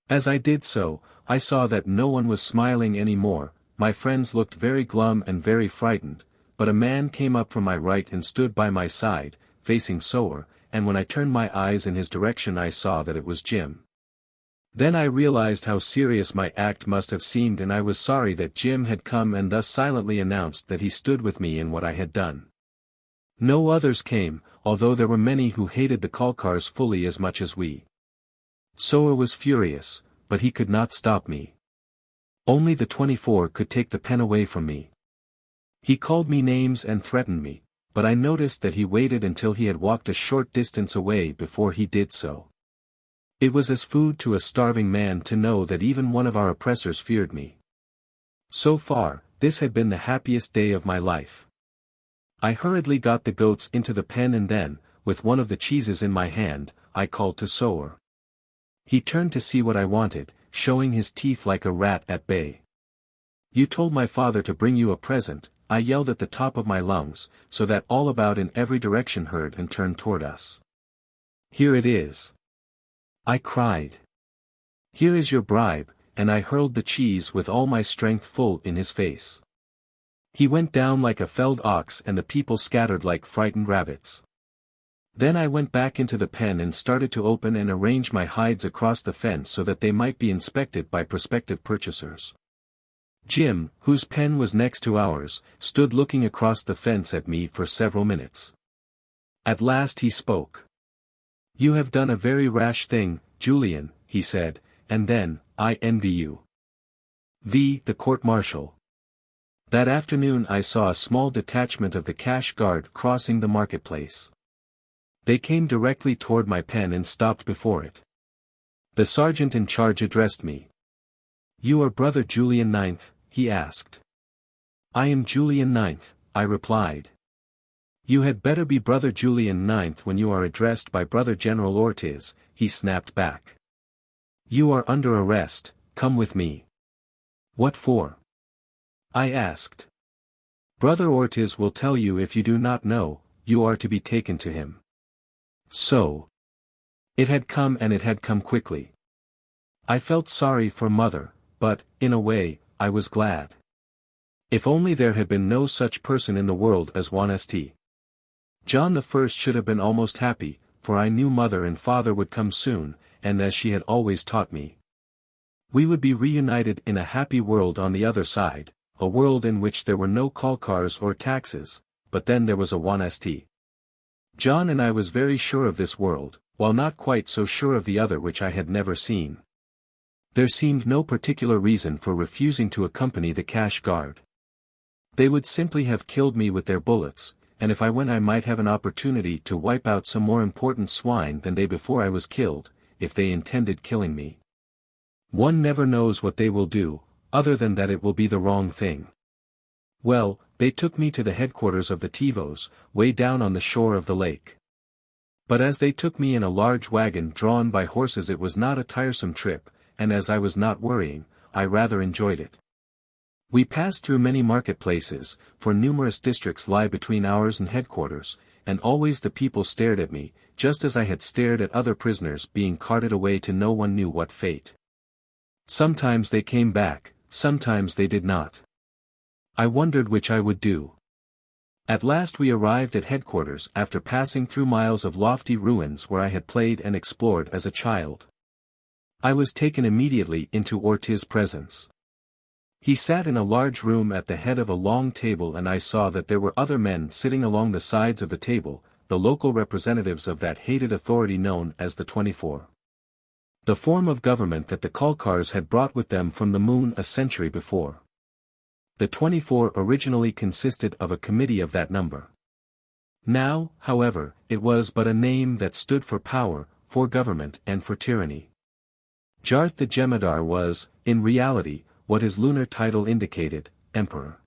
As I did so, I saw that no one was smiling any more, my friends looked very glum and very frightened, but a man came up from my right and stood by my side, facing Sower, and when I turned my eyes in his direction I saw that it was Jim. Then I realized how serious my act must have seemed, and I was sorry that Jim had come and thus silently announced that he stood with me in what I had done. No others came, although there were many who hated the Kalkars fully as much as we. Soa was furious, but he could not stop me. Only the 24 could take the pen away from me. He called me names and threatened me, but I noticed that he waited until he had walked a short distance away before he did so. It was as food to a starving man to know that even one of our oppressors feared me. So far, this had been the happiest day of my life. I hurriedly got the goats into the pen and then, with one of the cheeses in my hand, I called to Soa. He turned to see what I wanted, showing his teeth like a rat at bay. "You told my father to bring you a present," I yelled at the top of my lungs, so that all about in every direction heard and turned toward us. "Here it is," I cried. "Here is your bribe," and I hurled the cheese with all my strength full in his face. He went down like a felled ox and the people scattered like frightened rabbits. Then I went back into the pen and started to open and arrange my hides across the fence so that they might be inspected by prospective purchasers. Jim, whose pen was next to ours, stood looking across the fence at me for several minutes. At last he spoke. "You have done a very rash thing, Julian," he said, "and then, I envy you. The court-martial." That afternoon I saw a small detachment of the cash guard crossing the marketplace. They came directly toward my pen and stopped before it. The sergeant in charge addressed me. "You are Brother Julian IX?" he asked. "I am Julian IX, I replied. "You had better be Brother Julian IX when you are addressed by Brother General Ortiz," he snapped back. "You are under arrest, come with me." "What for?" I asked. "Brother Ortiz will tell you if you do not know, you are to be taken to him." So. It had come, and it had come quickly. I felt sorry for Mother, but, in a way, I was glad. If only there had been no such person in the world as Juan St. John I should have been almost happy, for I knew Mother and Father would come soon, and as she had always taught me, we would be reunited in a happy world on the other side, a world in which there were no Kalkars or taxes, but then there was a Juan St. John, and I was very sure of this world, while not quite so sure of the other which I had never seen. There seemed no particular reason for refusing to accompany the cash guard. They would simply have killed me with their bullets, and if I went I might have an opportunity to wipe out some more important swine than they before I was killed, if they intended killing me. One never knows what they will do, other than that it will be the wrong thing. Well, they took me to the headquarters of the Tivos, way down on the shore of the lake. But as they took me in a large wagon drawn by horses it was not a tiresome trip, and as I was not worrying, I rather enjoyed it. We passed through many marketplaces, for numerous districts lie between ours and headquarters, and always the people stared at me, just as I had stared at other prisoners being carted away to no one knew what fate. Sometimes they came back, sometimes they did not. I wondered which I would do. At last we arrived at headquarters after passing through miles of lofty ruins where I had played and explored as a child. I was taken immediately into Ortiz's presence. He sat in a large room at the head of a long table, and I saw that there were other men sitting along the sides of the table, the local representatives of that hated authority known as the 24. The form of government that the Kalkars had brought with them from the moon a century before. The 24 originally consisted of a committee of that number. Now, however, it was but a name that stood for power, for government and for tyranny. Jarth the Jemadar was, in reality, what his lunar title indicated, Emperor.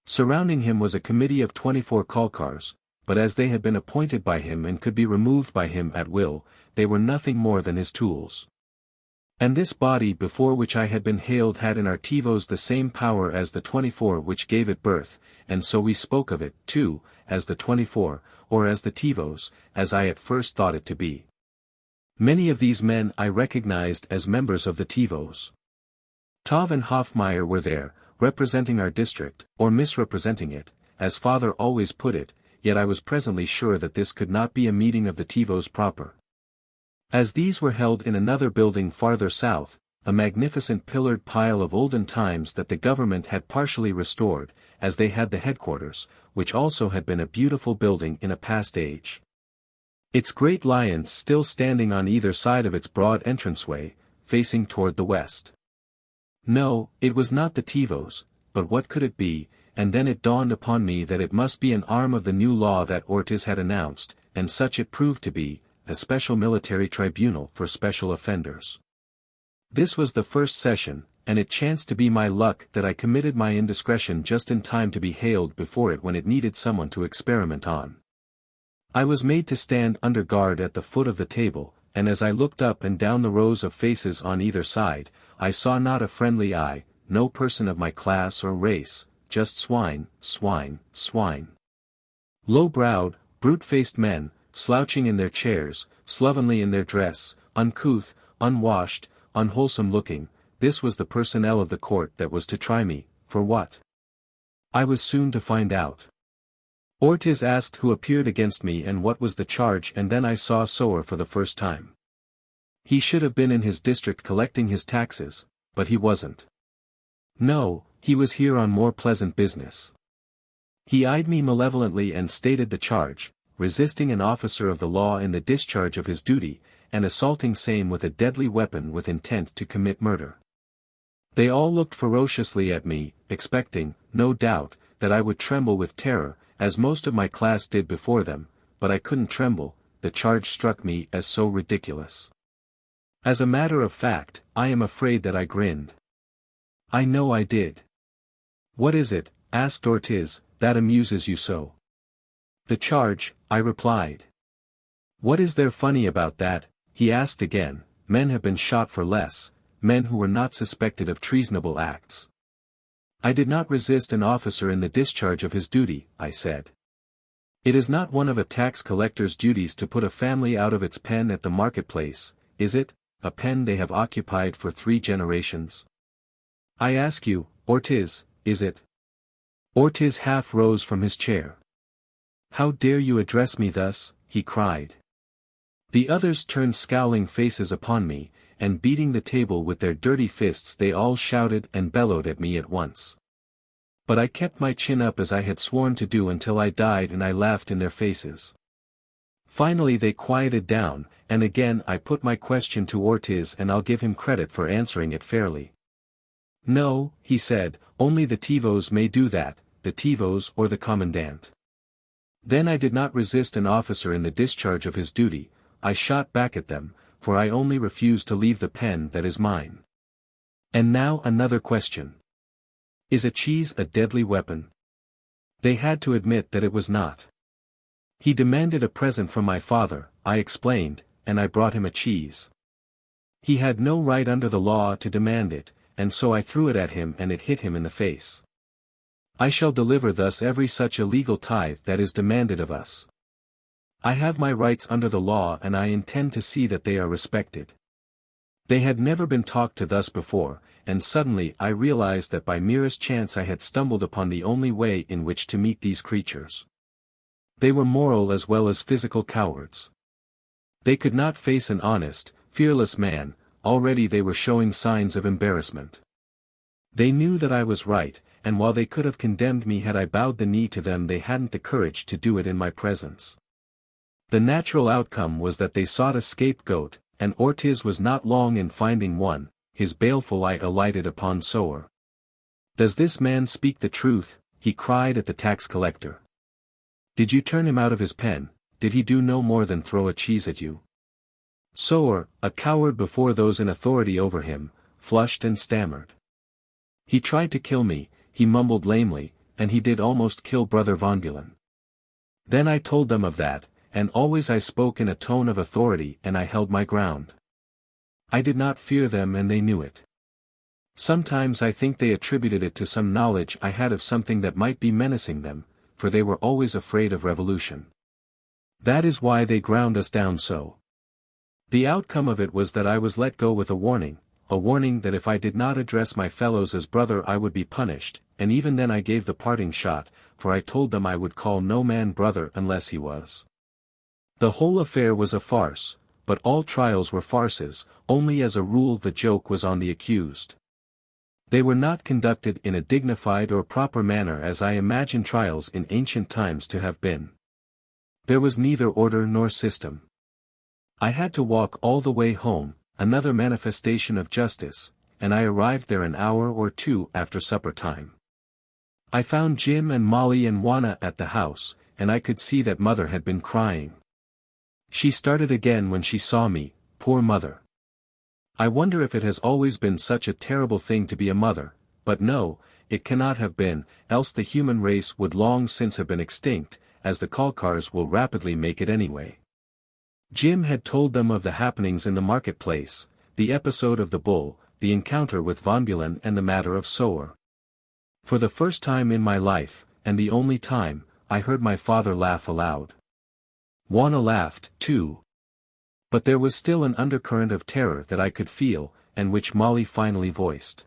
Surrounding him was a committee of 24 Kalkars, but as they had been appointed by him and could be removed by him at will, they were nothing more than his tools. And this body before which I had been hailed had in our Tivos the same power as the 24 which gave it birth, and so we spoke of it, too, as the 24, or as the Tivos, as I at first thought it to be. Many of these men I recognized as members of the Tivos. Tov and Hoffmeyer were there, representing our district, or misrepresenting it, as Father always put it, yet I was presently sure that this could not be a meeting of the Tivos proper. As these were held in another building farther south, a magnificent pillared pile of olden times that the government had partially restored, as they had the headquarters, which also had been a beautiful building in a past age. Its great lions still standing on either side of its broad entranceway, facing toward the west. No, it was not the Tivos, but what could it be? And then it dawned upon me that it must be an arm of the new law that Ortiz had announced, and such it proved to be, a special military tribunal for special offenders. This was the first session, and it chanced to be my luck that I committed my indiscretion just in time to be hailed before it when it needed someone to experiment on. I was made to stand under guard at the foot of the table, and as I looked up and down the rows of faces on either side, I saw not a friendly eye, no person of my class or race, just swine, swine, swine. Low-browed, brute-faced men, slouching in their chairs, slovenly in their dress, uncouth, unwashed, unwholesome-looking. This was the personnel of the court that was to try me, for what? I was soon to find out. Ortiz asked who appeared against me and what was the charge, and then I saw Sower for the first time. He should have been in his district collecting his taxes, but he wasn't. No, he was here on more pleasant business. He eyed me malevolently and stated the charge: resisting an officer of the law in the discharge of his duty, and assaulting same with a deadly weapon with intent to commit murder. They all looked ferociously at me, expecting, no doubt, that I would tremble with terror, as most of my class did before them, but I couldn't tremble. The charge struck me as so ridiculous. As a matter of fact, I am afraid that I grinned. I know I did. What is it, asked Ortiz, that amuses you so? The charge, I replied. What is there funny about that? He asked again. Men have been shot for less, men who were not suspected of treasonable acts. I did not resist an officer in the discharge of his duty, I said. It is not one of a tax collector's duties to put a family out of its pen at the marketplace, is it, a pen they have occupied for 3 generations? I ask you, Ortiz, is it? Ortiz half rose from his chair. How dare you address me thus, he cried. The others turned scowling faces upon me, and beating the table with their dirty fists they all shouted and bellowed at me at once. But I kept my chin up as I had sworn to do until I died, and I laughed in their faces. Finally they quieted down, and again I put my question to Ortiz, and I'll give him credit for answering it fairly. No, he said, only the Tivos may do that, the Tivos or the commandant. Then I did not resist an officer in the discharge of his duty. I shot back at them, for I only refuse to leave the pen that is mine. And now another question. Is a cheese a deadly weapon? They had to admit that it was not. He demanded a present from my father, I explained, and I brought him a cheese. He had no right under the law to demand it, and so I threw it at him and it hit him in the face. I shall deliver thus every such illegal tithe that is demanded of us. I have my rights under the law, and I intend to see that they are respected. They had never been talked to thus before, and suddenly I realized that by merest chance I had stumbled upon the only way in which to meet these creatures. They were moral as well as physical cowards. They could not face an honest, fearless man. Already they were showing signs of embarrassment. They knew that I was right, and while they could have condemned me had I bowed the knee to them, they hadn't the courage to do it in my presence. The natural outcome was that they sought a scapegoat, and Ortiz was not long in finding one. His baleful eye alighted upon Sower. Does this man speak the truth? He cried at the tax collector. Did you turn him out of his pen? Did he do no more than throw a cheese at you? Sower, a coward before those in authority over him, flushed and stammered. He tried to kill me, he mumbled lamely, and he did almost kill Brother Von Bulen. Then I told them of that, and always I spoke in a tone of authority, and I held my ground. I did not fear them, and they knew it. Sometimes I think they attributed it to some knowledge I had of something that might be menacing them, for they were always afraid of revolution. That is why they ground us down so. The outcome of it was that I was let go with a warning. a warning that if I did not address my fellows as brother I would be punished, and even then I gave the parting shot, for I told them I would call no man brother unless he was. The whole affair was a farce, but all trials were farces, only as a rule the joke was on the accused. They were not conducted in a dignified or proper manner as I imagine trials in ancient times to have been. There was neither order nor system. I had to walk all the way home, another manifestation of justice, and I arrived there an hour or two after supper time. I found Jim and Molly and Juana at the house, and I could see that mother had been crying. She started again when she saw me, poor mother. I wonder if it has always been such a terrible thing to be a mother, but no, it cannot have been, else the human race would long since have been extinct, as the Kalkars will rapidly make it anyway. Jim had told them of the happenings in the marketplace, the episode of the bull, the encounter with Von Bulen and the matter of Sower. For the first time in my life, and the only time, I heard my father laugh aloud. Juana laughed, too. But there was still an undercurrent of terror that I could feel, and which Molly finally voiced.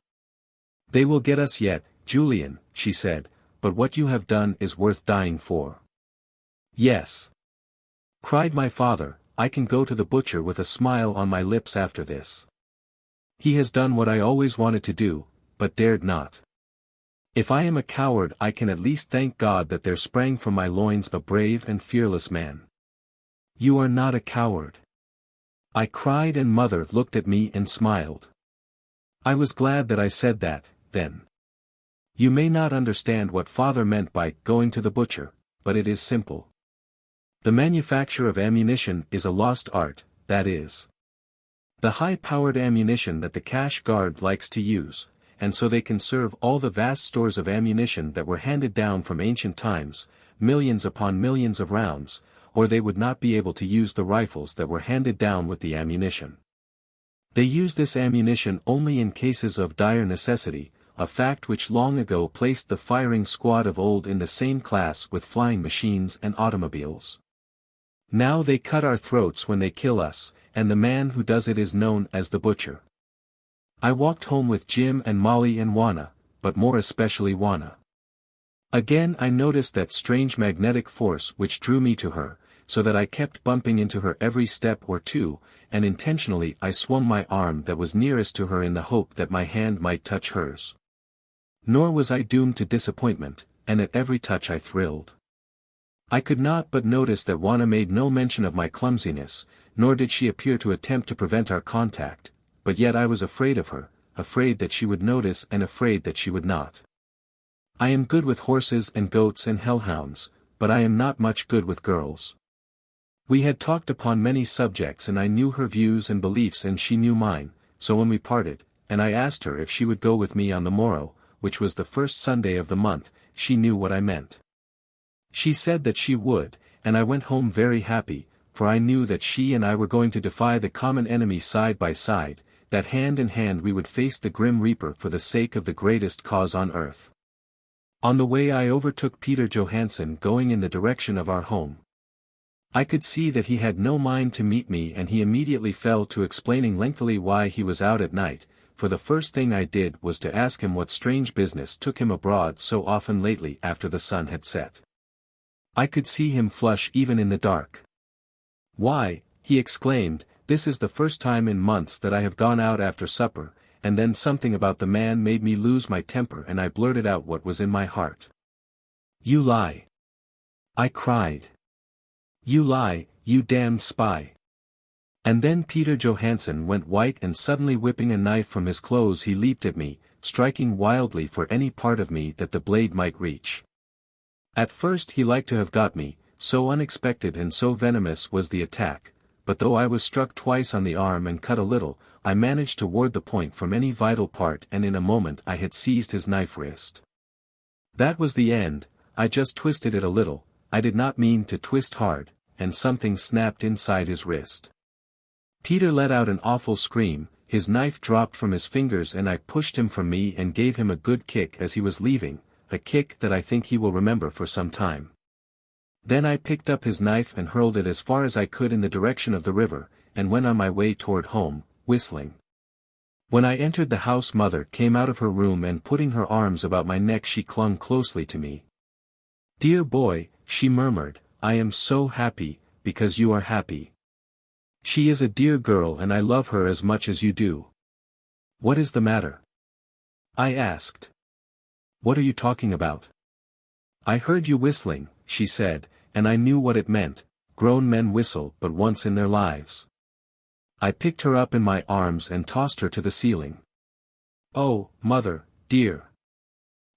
"They will get us yet, Julian," she said, "but what you have done is worth dying for." "Yes," cried my father, "I can go to the butcher with a smile on my lips after this. He has done what I always wanted to do, but dared not. If I am a coward I can at least thank God that there sprang from my loins a brave and fearless man." "You are not a coward," I cried, and mother looked at me and smiled. I was glad that I said that, then. You may not understand what father meant by going to the butcher, but it is simple. The manufacture of ammunition is a lost art, that is. The high-powered ammunition that the cash guard likes to use, and so they conserve all the vast stores of ammunition that were handed down from ancient times, millions upon millions of rounds, or they would not be able to use the rifles that were handed down with the ammunition. They use this ammunition only in cases of dire necessity, a fact which long ago placed the firing squad of old in the same class with flying machines and automobiles. Now they cut our throats when they kill us, and the man who does it is known as the butcher. I walked home with Jim and Molly and Juana, but more especially Juana. Again I noticed that strange magnetic force which drew me to her, so that I kept bumping into her every step or two, and intentionally I swung my arm that was nearest to her in the hope that my hand might touch hers. Nor was I doomed to disappointment, and at every touch I thrilled. I could not but notice that Juana made no mention of my clumsiness, nor did she appear to attempt to prevent our contact, but yet I was afraid of her, afraid that she would notice and afraid that she would not. I am good with horses and goats and hellhounds, but I am not much good with girls. We had talked upon many subjects and I knew her views and beliefs and she knew mine, so when we parted, and I asked her if she would go with me on the morrow, which was the first Sunday of the month, she knew what I meant. She said that she would, and I went home very happy, for I knew that she and I were going to defy the common enemy side by side, that hand in hand we would face the grim reaper for the sake of the greatest cause on earth. On the way I overtook Peter Johansson going in the direction of our home. I could see that he had no mind to meet me and he immediately fell to explaining lengthily why he was out at night, for the first thing I did was to ask him what strange business took him abroad so often lately after the sun had set. I could see him flush even in the dark. "Why," he exclaimed, "this is the first time in months that I have gone out after supper," and then something about the man made me lose my temper and I blurted out what was in my heart. "You lie!" I cried. "You lie, you damned spy!" And then Peter Johansson went white and suddenly whipping a knife from his clothes he leaped at me, striking wildly for any part of me that the blade might reach. At first he liked to have got me, so unexpected and so venomous was the attack, but though I was struck twice on the arm and cut a little, I managed to ward the point from any vital part and in a moment I had seized his knife wrist. That was the end, I just twisted it a little, I did not mean to twist hard, and something snapped inside his wrist. Peter let out an awful scream, his knife dropped from his fingers and I pushed him from me and gave him a good kick as he was leaving, a kick that I think he will remember for some time. Then I picked up his knife and hurled it as far as I could in the direction of the river, and went on my way toward home, whistling. When I entered the house, mother came out of her room and putting her arms about my neck she clung closely to me. "Dear boy," she murmured, "I am so happy, because you are happy. She is a dear girl and I love her as much as you do." "What is the matter?" I asked. "What are you talking about?" "I heard you whistling," she said, and I knew what it meant. Grown men whistle but once in their lives. I picked her up in my arms and tossed her to the ceiling. "Oh, mother, dear!"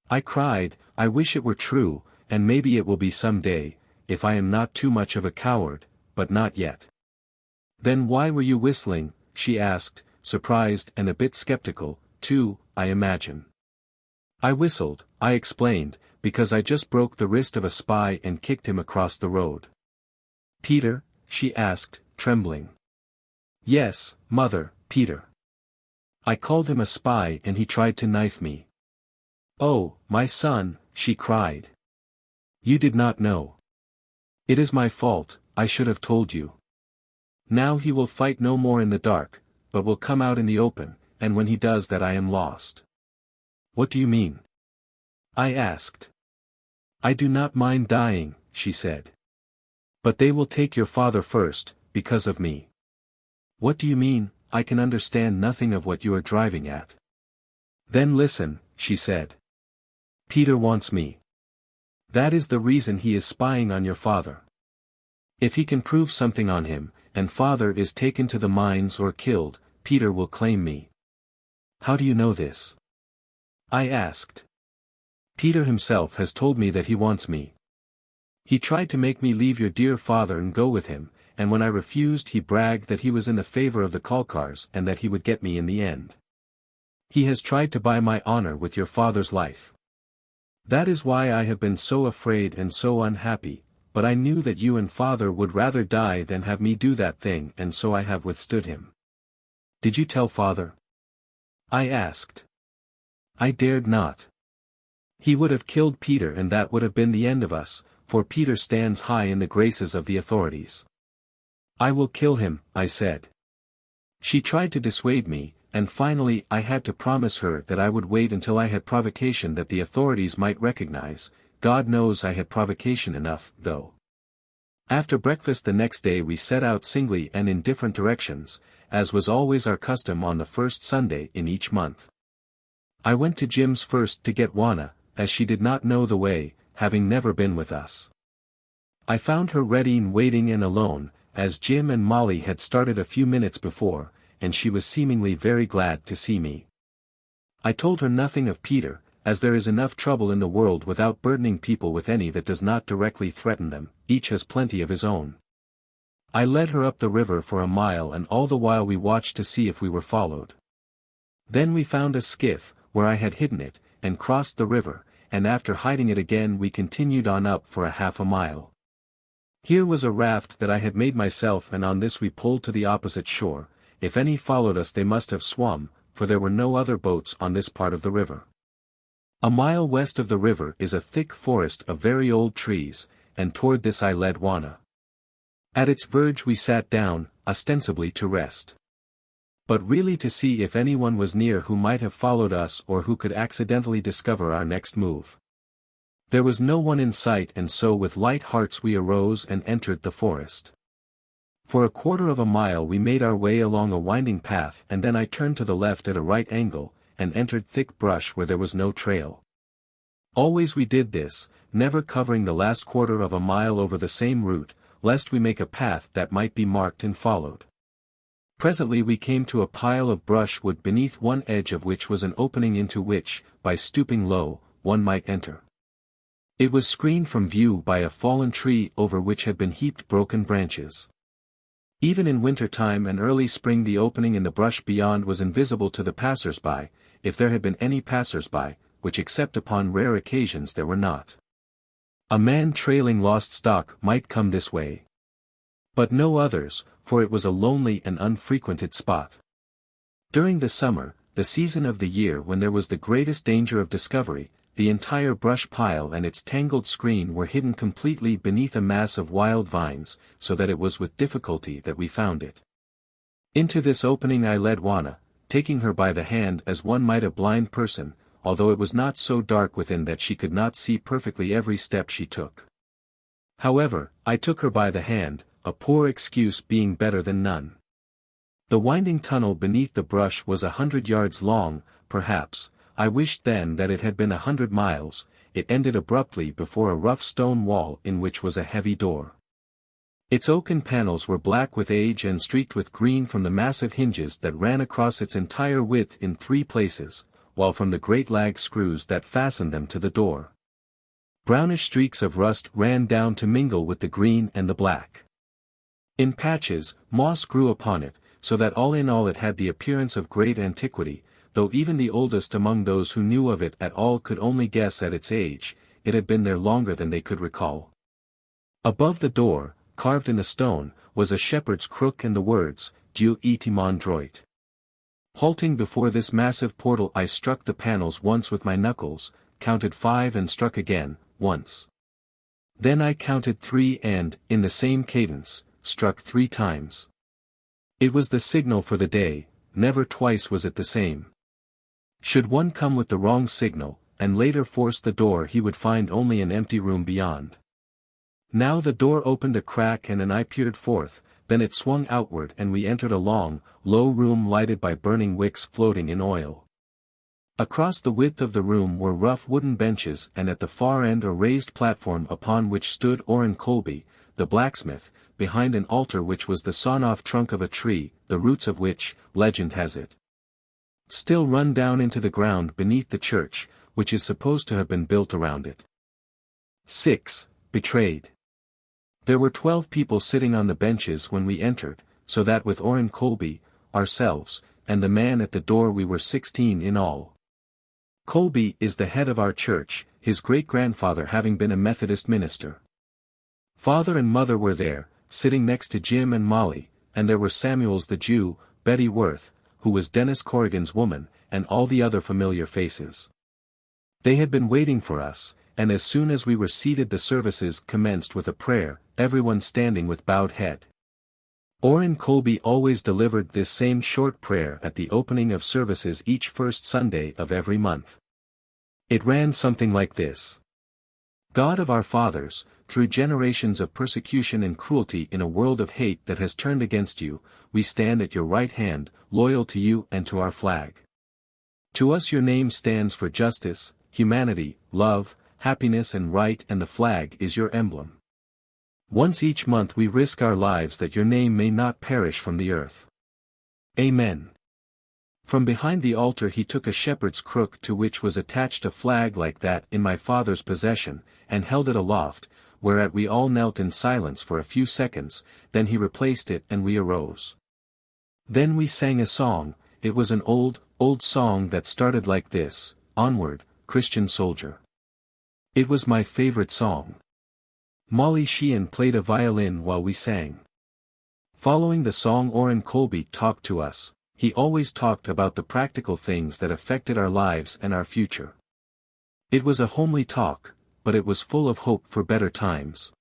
I cried, "I wish it were true, and maybe it will be some day, if I am not too much of a coward, but not yet." "Then why were you whistling?" she asked, surprised and a bit skeptical, too, I imagine. "I whistled," I explained, "because I just broke the wrist of a spy and kicked him across the road." "Peter?" she asked, trembling. "Yes, mother, Peter. I called him a spy and he tried to knife me." "Oh, my son," she cried. "You did not know. It is my fault, I should have told you. Now he will fight no more in the dark, but will come out in the open, and when he does that I am lost." "What do you mean?" I asked. "I do not mind dying," she said. "But they will take your father first, because of me." "What do you mean? I can understand nothing of what you are driving at." "Then listen," she said. "Peter wants me. That is the reason he is spying on your father. If he can prove something on him, and father is taken to the mines or killed, Peter will claim me." "How do you know this?" I asked. "Peter himself has told me that he wants me. He tried to make me leave your dear father and go with him, and when I refused he bragged that he was in the favor of the Kalkars and that he would get me in the end. He has tried to buy my honor with your father's life. That is why I have been so afraid and so unhappy, but I knew that you and father would rather die than have me do that thing, and so I have withstood him." "Did you tell father?" I asked. "I dared not. He would have killed Peter and that would have been the end of us, for Peter stands high in the graces of the authorities." "I will kill him," I said. She tried to dissuade me, and finally I had to promise her that I would wait until I had provocation that the authorities might recognize. God knows I had provocation enough, though. After breakfast the next day we set out singly and in different directions, as was always our custom on the first Sunday in each month. I went to Jim's first to get Juana, as she did not know the way, having never been with us. I found her ready and waiting and alone, as Jim and Molly had started a few minutes before, and she was seemingly very glad to see me. I told her nothing of Peter, as there is enough trouble in the world without burdening people with any that does not directly threaten them, each has plenty of his own. I led her up the river for a mile and all the while we watched to see if we were followed. Then we found a skiff, where I had hidden it, and crossed the river, and after hiding it again we continued on up for a half a mile. Here was a raft that I had made myself and on this we pulled to the opposite shore. If any followed us they must have swum, for there were no other boats on this part of the river. A mile west of the river is a thick forest of very old trees, and toward this I led Juana. At its verge we sat down, ostensibly to rest. But really to see if anyone was near who might have followed us or who could accidentally discover our next move. There was no one in sight and so with light hearts we arose and entered the forest. For a quarter of a mile we made our way along a winding path and then I turned to the left at a right angle, and entered thick brush where there was no trail. Always we did this, never covering the last quarter of a mile over the same route, lest we make a path that might be marked and followed. Presently we came to a pile of brushwood beneath one edge of which was an opening into which, by stooping low, one might enter. It was screened from view by a fallen tree over which had been heaped broken branches. Even in winter time and early spring the opening in the brush beyond was invisible to the passers-by, if there had been any passers-by, which except upon rare occasions there were not. A man trailing lost stock might come this way. But no others, for it was a lonely and unfrequented spot. During the summer, the season of the year when there was the greatest danger of discovery, the entire brush pile and its tangled screen were hidden completely beneath a mass of wild vines, so that it was with difficulty that we found it. Into this opening I led Juana, taking her by the hand as one might a blind person, although it was not so dark within that she could not see perfectly every step she took. However, I took her by the hand, a poor excuse being better than none. The winding tunnel beneath the brush was 100 yards long, perhaps. I wished then that it had been 100 miles. It ended abruptly before a rough stone wall in which was a heavy door. Its oaken panels were black with age and streaked with green from the massive hinges that ran across its entire width in 3 places, while from the great lag screws that fastened them to the door, brownish streaks of rust ran down to mingle with the green and the black. In patches, moss grew upon it, so that all in all it had the appearance of great antiquity, though even the oldest among those who knew of it at all could only guess at its age. It had been there longer than they could recall. Above the door, carved in the stone, was a shepherd's crook and the words, Dieu et mon droit. Halting before this massive portal I struck the panels once with my knuckles, counted 5 and struck again, once. Then I counted 3 and, in the same cadence, struck 3 times. It was the signal for the day, never twice was it the same. Should one come with the wrong signal, and later force the door he would find only an empty room beyond. Now the door opened a crack and I peered forth, then it swung outward and we entered a long, low room lighted by burning wicks floating in oil. Across the width of the room were rough wooden benches and at the far end a raised platform upon which stood Orrin Colby, the blacksmith, behind an altar which was the sawn-off trunk of a tree, the roots of which, legend has it, still run down into the ground beneath the church, which is supposed to have been built around it. 6. Betrayed. There were 12 people sitting on the benches when we entered, so that with Orrin Colby, ourselves, and the man at the door we were 16 in all. Colby is the head of our church, his great-grandfather having been a Methodist minister. Father and mother were there, sitting next to Jim and Molly, and there were Samuels the Jew, Betty Worth, who was Dennis Corrigan's woman, and all the other familiar faces. They had been waiting for us, and as soon as we were seated the services commenced with a prayer, everyone standing with bowed head. Orrin Colby always delivered this same short prayer at the opening of services each first Sunday of every month. It ran something like this. God of our fathers, through generations of persecution and cruelty in a world of hate that has turned against you, we stand at your right hand, loyal to you and to our flag. To us your name stands for justice, humanity, love, happiness and right, and the flag is your emblem. Once each month we risk our lives that your name may not perish from the earth. Amen. From behind the altar he took a shepherd's crook to which was attached a flag like that in my father's possession, and held it aloft, whereat we all knelt in silence for a few seconds, then he replaced it and we arose. Then we sang a song. It was an old song that started like this, Onward, Christian Soldier. It was my favorite song. Molly Sheehan played a violin while we sang. Following the song Orrin Colby talked to us. He always talked about the practical things that affected our lives and our future. It was a homely talk, but it was full of hope for better times.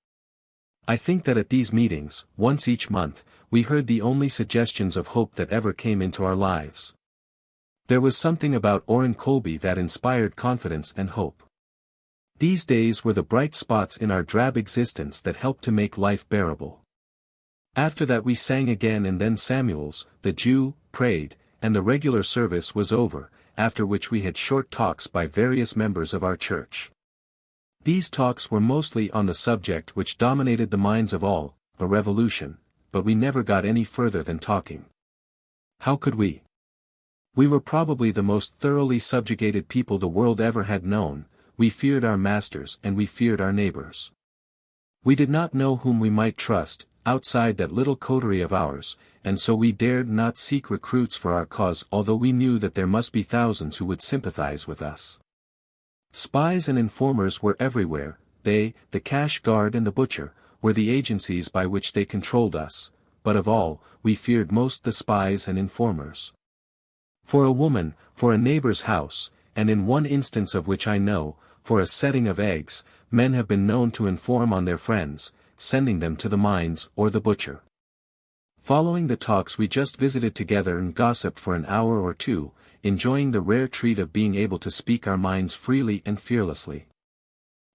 I think that at these meetings, once each month, we heard the only suggestions of hope that ever came into our lives. There was something about Orrin Colby that inspired confidence and hope. These days were the bright spots in our drab existence that helped to make life bearable. After that we sang again and then Samuels, the Jew, prayed, and the regular service was over, after which we had short talks by various members of our church. These talks were mostly on the subject which dominated the minds of all, a revolution, but we never got any further than talking. How could we? We were probably the most thoroughly subjugated people the world ever had known. We feared our masters and we feared our neighbors. We did not know whom we might trust, outside that little coterie of ours, and so we dared not seek recruits for our cause although we knew that there must be thousands who would sympathize with us. Spies and informers were everywhere. They, the cash guard and the butcher, were the agencies by which they controlled us, but of all, we feared most the spies and informers. For a woman, for a neighbor's house, and in one instance of which I know, for a setting of eggs, men have been known to inform on their friends, sending them to the mines or the butcher. Following the talks we just visited together and gossiped for an hour or two, enjoying the rare treat of being able to speak our minds freely and fearlessly.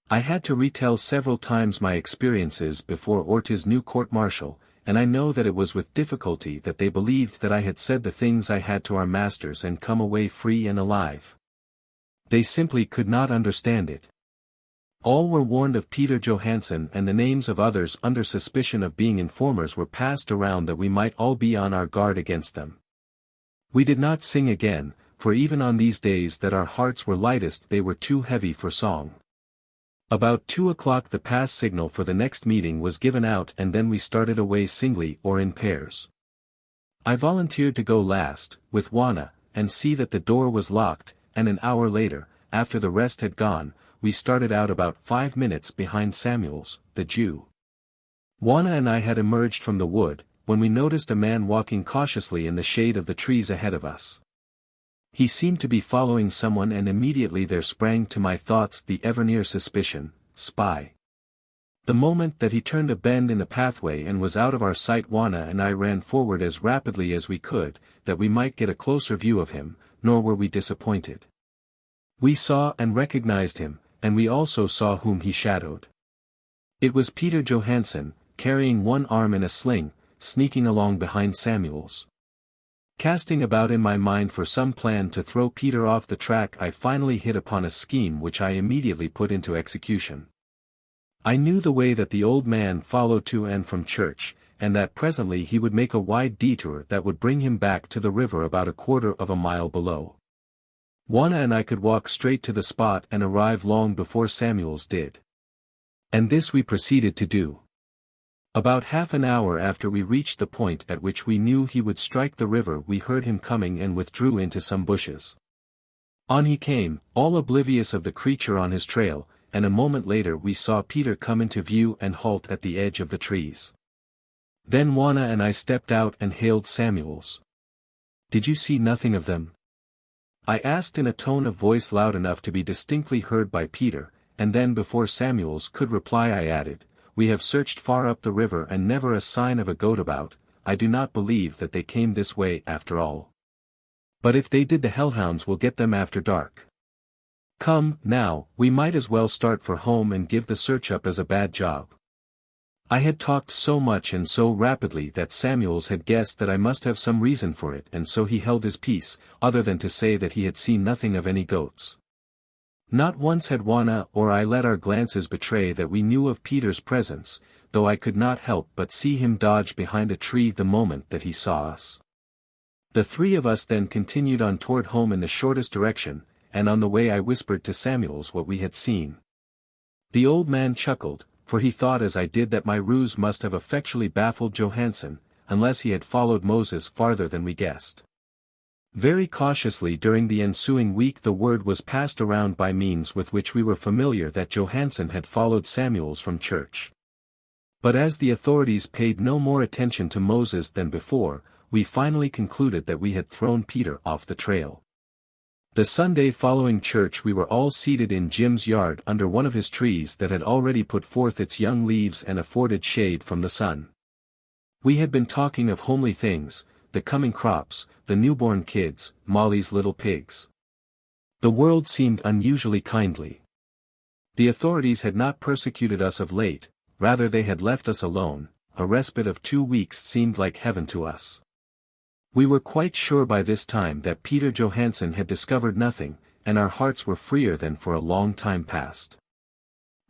I had to retell several times my experiences before Ortiz new court-martial, and I know that it was with difficulty that they believed that I had said the things I had to our masters and come away free and alive. They simply could not understand it. All were warned of Peter Johansson, and the names of others under suspicion of being informers were passed around that we might all be on our guard against them. We did not sing again, for even on these days that our hearts were lightest they were too heavy for song. About 2 o'clock the pass signal for the next meeting was given out, and then we started away singly or in pairs. I volunteered to go last, with Juana, and see that the door was locked, and an hour later, after the rest had gone, we started out about 5 minutes behind Samuels, the Jew. Juana and I had emerged from the wood, when we noticed a man walking cautiously in the shade of the trees ahead of us. He seemed to be following someone, and immediately there sprang to my thoughts the ever-near suspicion, spy. The moment that he turned a bend in the pathway and was out of our sight, Juana and I ran forward as rapidly as we could, that we might get a closer view of him, nor were we disappointed. We saw and recognized him, and we also saw whom he shadowed. It was Peter Johansson, carrying one arm in a sling, sneaking along behind Samuels. Casting about in my mind for some plan to throw Peter off the track, I finally hit upon a scheme which I immediately put into execution. I knew the way that the old man followed to and from church, and that presently he would make a wide detour that would bring him back to the river about 1/4 of a mile below. Juana and I could walk straight to the spot and arrive long before Samuels did. And this we proceeded to do. About half an hour after we reached the point at which we knew he would strike the river, we heard him coming and withdrew into some bushes. On he came, all oblivious of the creature on his trail, and a moment later we saw Peter come into view and halt at the edge of the trees. Then Juana and I stepped out and hailed Samuels. "Did you see nothing of them?" I asked in a tone of voice loud enough to be distinctly heard by Peter, and then before Samuels could reply I added, "We have searched far up the river and never a sign of a goat about. I do not believe that they came this way after all. But if they did, the hellhounds will get them after dark. Come, now, we might as well start for home and give the search up as a bad job." I had talked so much and so rapidly that Samuels had guessed that I must have some reason for it, and so he held his peace, other than to say that he had seen nothing of any goats. Not once had Juana or I let our glances betray that we knew of Peter's presence, though I could not help but see him dodge behind a tree the moment that he saw us. The three of us then continued on toward home in the shortest direction, and on the way I whispered to Samuels what we had seen. The old man chuckled, for he thought as I did that my ruse must have effectually baffled Johansson, unless he had followed Moses farther than we guessed. Very cautiously during the ensuing week the word was passed around by means with which we were familiar that Johansson had followed Samuels from church. But as the authorities paid no more attention to Moses than before, we finally concluded that we had thrown Peter off the trail. The Sunday following church we were all seated in Jim's yard under one of his trees that had already put forth its young leaves and afforded shade from the sun. We had been talking of homely things, the coming crops, the newborn kids, Molly's little pigs. The world seemed unusually kindly. The authorities had not persecuted us of late, rather they had left us alone. A respite of 2 weeks seemed like heaven to us. We were quite sure by this time that Peter Johansson had discovered nothing, and our hearts were freer than for a long time past.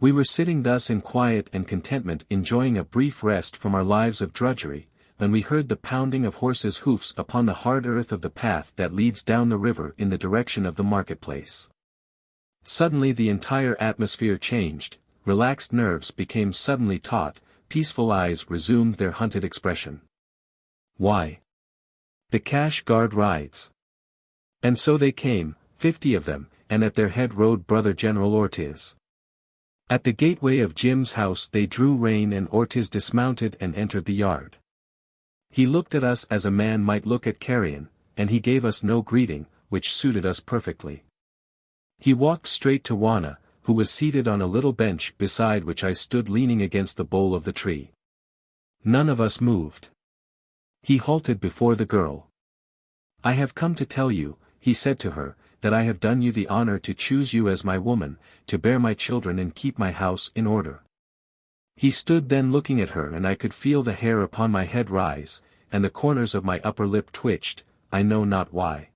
We were sitting thus in quiet and contentment enjoying a brief rest from our lives of drudgery, when we heard the pounding of horses' hoofs upon the hard earth of the path that leads down the river in the direction of the marketplace. Suddenly the entire atmosphere changed, relaxed nerves became suddenly taut, peaceful eyes resumed their hunted expression. Why? The cash guard rides. And so they came, 50 of them, and at their head rode Brother General Ortiz. At the gateway of Jim's house they drew rein and Ortiz dismounted and entered the yard. He looked at us as a man might look at carrion, and he gave us no greeting, which suited us perfectly. He walked straight to Juana, who was seated on a little bench beside which I stood leaning against the bole of the tree. None of us moved. He halted before the girl. "I have come to tell you," he said to her, "that I have done you the honor to choose you as my woman, to bear my children and keep my house in order." He stood then looking at her, and I could feel the hair upon my head rise, and the corners of my upper lip twitched, I know not why.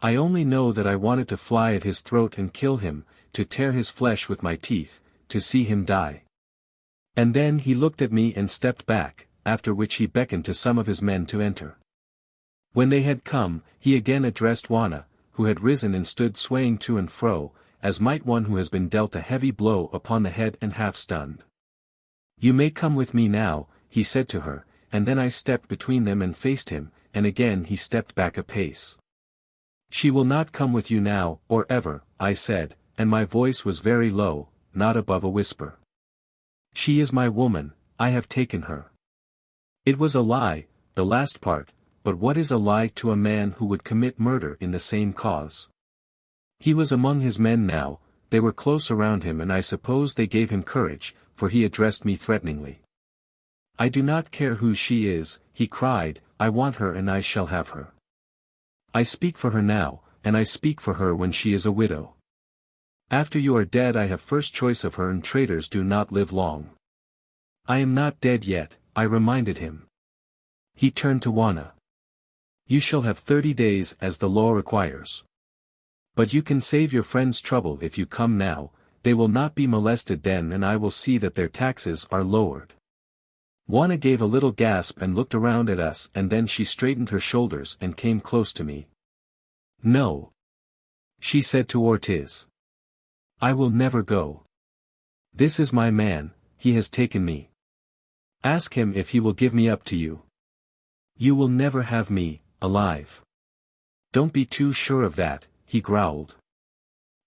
I only know that I wanted to fly at his throat and kill him, to tear his flesh with my teeth, to see him die. And then he looked at me and stepped back, after which he beckoned to some of his men to enter. When they had come, he again addressed Juana, who had risen and stood swaying to and fro, as might one who has been dealt a heavy blow upon the head and half stunned. "You may come with me now," he said to her, and then I stepped between them and faced him, and again he stepped back a pace. "She will not come with you now, or ever," I said, and my voice was very low, not above a whisper. "She is my woman, I have taken her." It was a lie, the last part, but what is a lie to a man who would commit murder in the same cause? He was among his men now, they were close around him, and I suppose they gave him courage, for he addressed me threateningly. "I do not care who she is," he cried, "I want her and I shall have her. I speak for her now, and I speak for her when she is a widow. After you are dead I have first choice of her, and traitors do not live long." "I am not dead yet," I reminded him. He turned to Juana. "You shall have 30 days as the law requires. But you can save your friends trouble if you come now, they will not be molested then, and I will see that their taxes are lowered." Juana gave a little gasp and looked around at us, and then she straightened her shoulders and came close to me. "No," she said to Ortiz. "I will never go. This is my man, he has taken me. Ask him if he will give me up to you. You will never have me, alive." "Don't be too sure of that," he growled.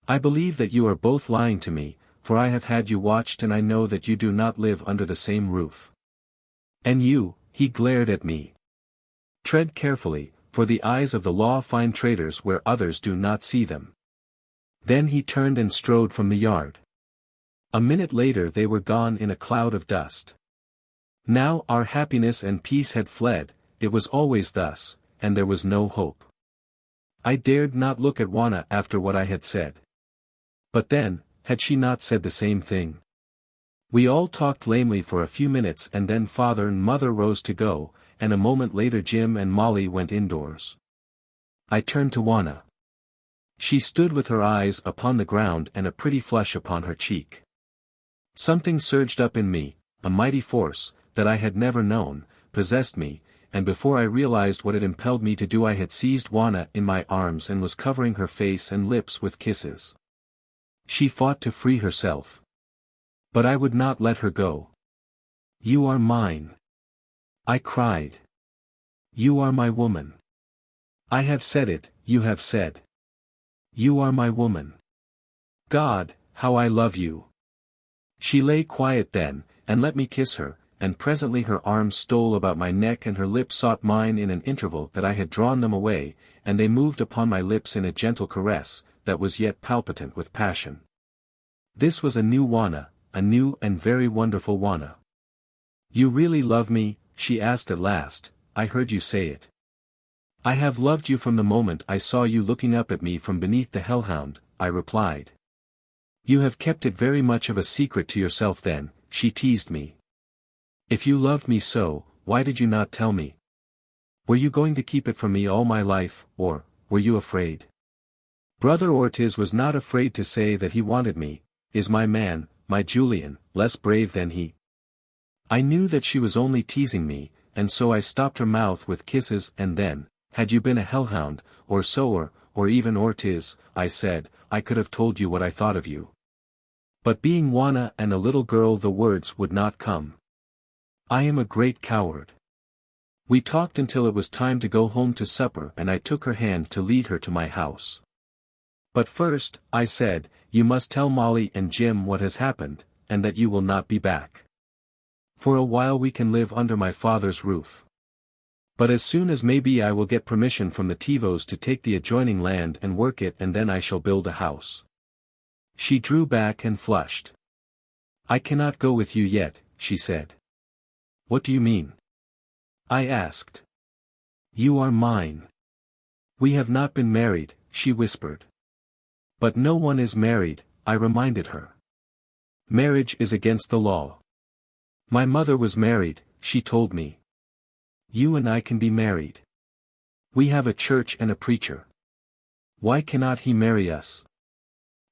"I believe that you are both lying to me, for I have had you watched and I know that you do not live under the same roof. And you," he glared at me. "Tread carefully, for the eyes of the law find traitors where others do not see them." Then he turned and strode from the yard. A minute later they were gone in a cloud of dust. Now our happiness and peace had fled, it was always thus, and there was no hope. I dared not look at Juana after what I had said. But then, had she not said the same thing? We all talked lamely for a few minutes, and then father and mother rose to go, and a moment later Jim and Molly went indoors. I turned to Juana. She stood with her eyes upon the ground and a pretty flush upon her cheek. Something surged up in me, a mighty force, that I had never known, possessed me, and before I realized what it impelled me to do I had seized Juana in my arms and was covering her face and lips with kisses. She fought to free herself. But I would not let her go. "You are mine," I cried. "You are my woman. I have said it, you have said. You are my woman. God, how I love you." She lay quiet then, and let me kiss her, and presently her arms stole about my neck and her lips sought mine in an interval that I had drawn them away, and they moved upon my lips in a gentle caress, that was yet palpitant with passion. This was a new Juana, a new and very wonderful Juana. "You really love me?" she asked at last. "I heard you say it." "I have loved you from the moment I saw you looking up at me from beneath the hellhound," I replied. "You have kept it very much of a secret to yourself then," she teased me. "If you loved me so, why did you not tell me? Were you going to keep it from me all my life, or, were you afraid?" Brother Ortiz was not afraid to say that he wanted me, is my man, my Julian, less brave than he. I knew that she was only teasing me, and so I stopped her mouth with kisses, and then, "Had you been a hellhound, or sower, or even Ortiz," I said, "I could have told you what I thought of you. But being Juana and a little girl the words would not come. I am a great coward." We talked until it was time to go home to supper, and I took her hand to lead her to my house. "But first," I said, "you must tell Molly and Jim what has happened, and that you will not be back. For a while we can live under my father's roof. But as soon as may be I will get permission from the Tivos to take the adjoining land and work it, and then I shall build a house." She drew back and flushed. "I cannot go with you yet," she said. "What do you mean?" I asked. You are mine. We have not been married, she whispered. But no one is married, I reminded her. Marriage is against the law. My mother was married, she told me. You and I can be married. We have a church and a preacher. Why cannot he marry us?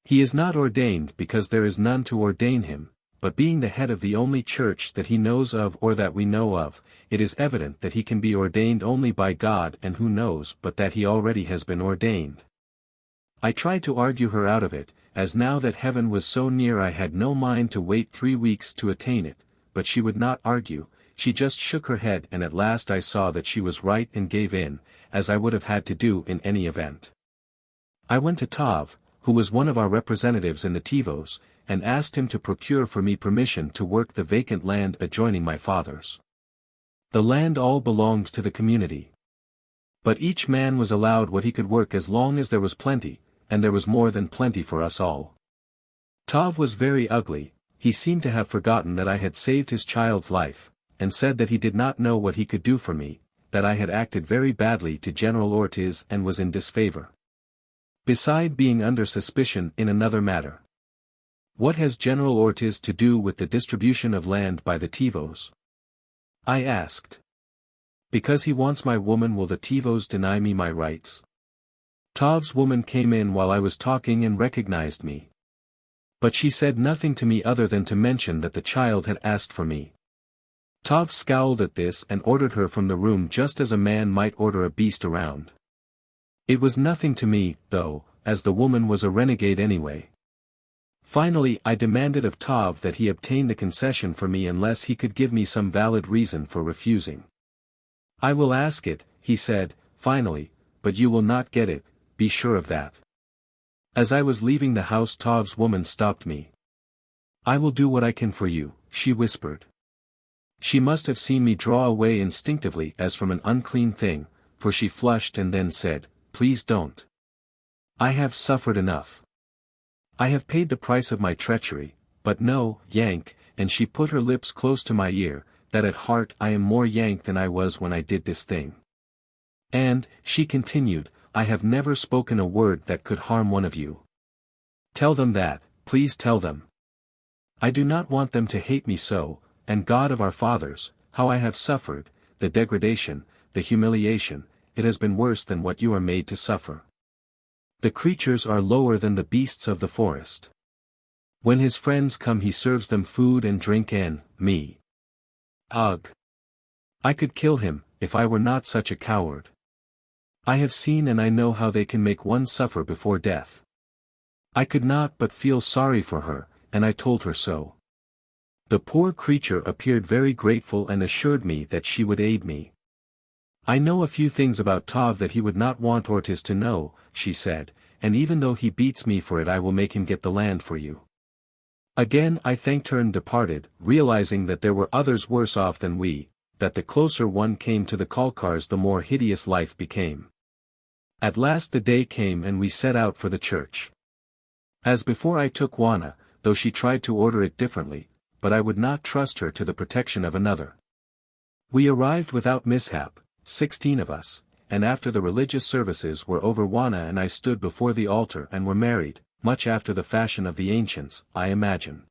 He is not ordained because there is none to ordain him, but being the head of the only church that he knows of or that we know of, it is evident that he can be ordained only by God, and who knows but that he already has been ordained. I tried to argue her out of it, as now that heaven was so near I had no mind to wait 3 weeks to attain it, but she would not argue, she just shook her head, and at last I saw that she was right and gave in, as I would have had to do in any event. I went to Tav, who was one of our representatives in the Tivos, and asked him to procure for me permission to work the vacant land adjoining my father's. The land all belonged to the community. But each man was allowed what he could work as long as there was plenty, and there was more than plenty for us all. Tav was very ugly, he seemed to have forgotten that I had saved his child's life, and said that he did not know what he could do for me, that I had acted very badly to General Ortiz and was in disfavor. Beside being under suspicion in another matter. What has General Ortiz to do with the distribution of land by the Tivos? I asked. Because he wants my woman. Will the Tivos deny me my rights? Tav's woman came in while I was talking and recognized me. But she said nothing to me other than to mention that the child had asked for me. Tav scowled at this and ordered her from the room just as a man might order a beast around. It was nothing to me, though, as the woman was a renegade anyway. Finally I demanded of Tav that he obtain the concession for me unless he could give me some valid reason for refusing. I will ask it, he said, finally, but you will not get it, be sure of that. As I was leaving the house Tav's woman stopped me. I will do what I can for you, she whispered. She must have seen me draw away instinctively as from an unclean thing, for she flushed and then said, Please don't. I have suffered enough. I have paid the price of my treachery, but no, Yank, and she put her lips close to my ear, that at heart I am more Yank than I was when I did this thing. And, she continued, I have never spoken a word that could harm one of you. Tell them that, please tell them. I do not want them to hate me so, and God of our fathers, how I have suffered, the degradation, the humiliation, it has been worse than what you are made to suffer. The creatures are lower than the beasts of the forest. When his friends come he serves them food and drink and, me. Ugh! I could kill him, if I were not such a coward. I have seen and I know how they can make one suffer before death. I could not but feel sorry for her, and I told her so. The poor creature appeared very grateful and assured me that she would aid me. I know a few things about Tav that he would not want Ortiz to know, she said, and even though he beats me for it I will make him get the land for you. Again I thanked her and departed, realizing that there were others worse off than we, that the closer one came to the Kalkars the more hideous life became. At last the day came and we set out for the church. As before I took Juana, though she tried to order it differently, but I would not trust her to the protection of another. We arrived without mishap, 16 of us, and after the religious services were over Juana and I stood before the altar and were married, much after the fashion of the ancients, I imagine.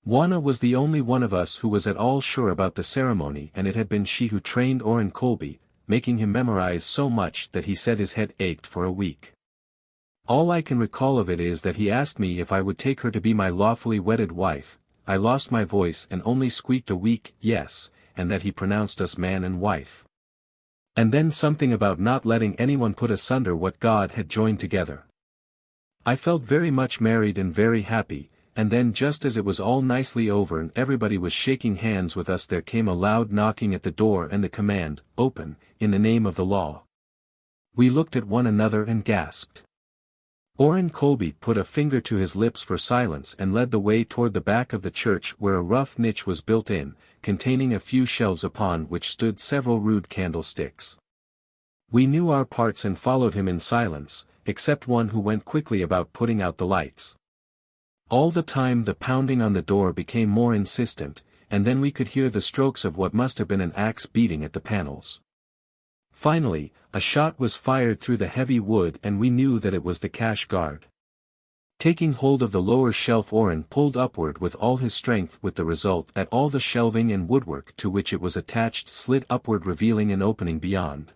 Juana was the only one of us who was at all sure about the ceremony, and it had been she who trained Orrin Colby, making him memorize so much that he said his head ached for a week. All I can recall of it is that he asked me if I would take her to be my lawfully wedded wife. I lost my voice and only squeaked a weak yes, and that he pronounced us man and wife. And then something about not letting anyone put asunder what God had joined together. I felt very much married and very happy, and then just as it was all nicely over and everybody was shaking hands with us there came a loud knocking at the door and the command, open, in the name of the law. We looked at one another and gasped. Orrin Colby put a finger to his lips for silence and led the way toward the back of the church where a rough niche was built in, containing a few shelves upon which stood several rude candlesticks. We knew our parts and followed him in silence, except one who went quickly about putting out the lights. All the time the pounding on the door became more insistent, and then we could hear the strokes of what must have been an axe beating at the panels. Finally, a shot was fired through the heavy wood and we knew that it was the cache guard. Taking hold of the lower shelf, Oren pulled upward with all his strength, with the result that all the shelving and woodwork to which it was attached slid upward, revealing an opening beyond.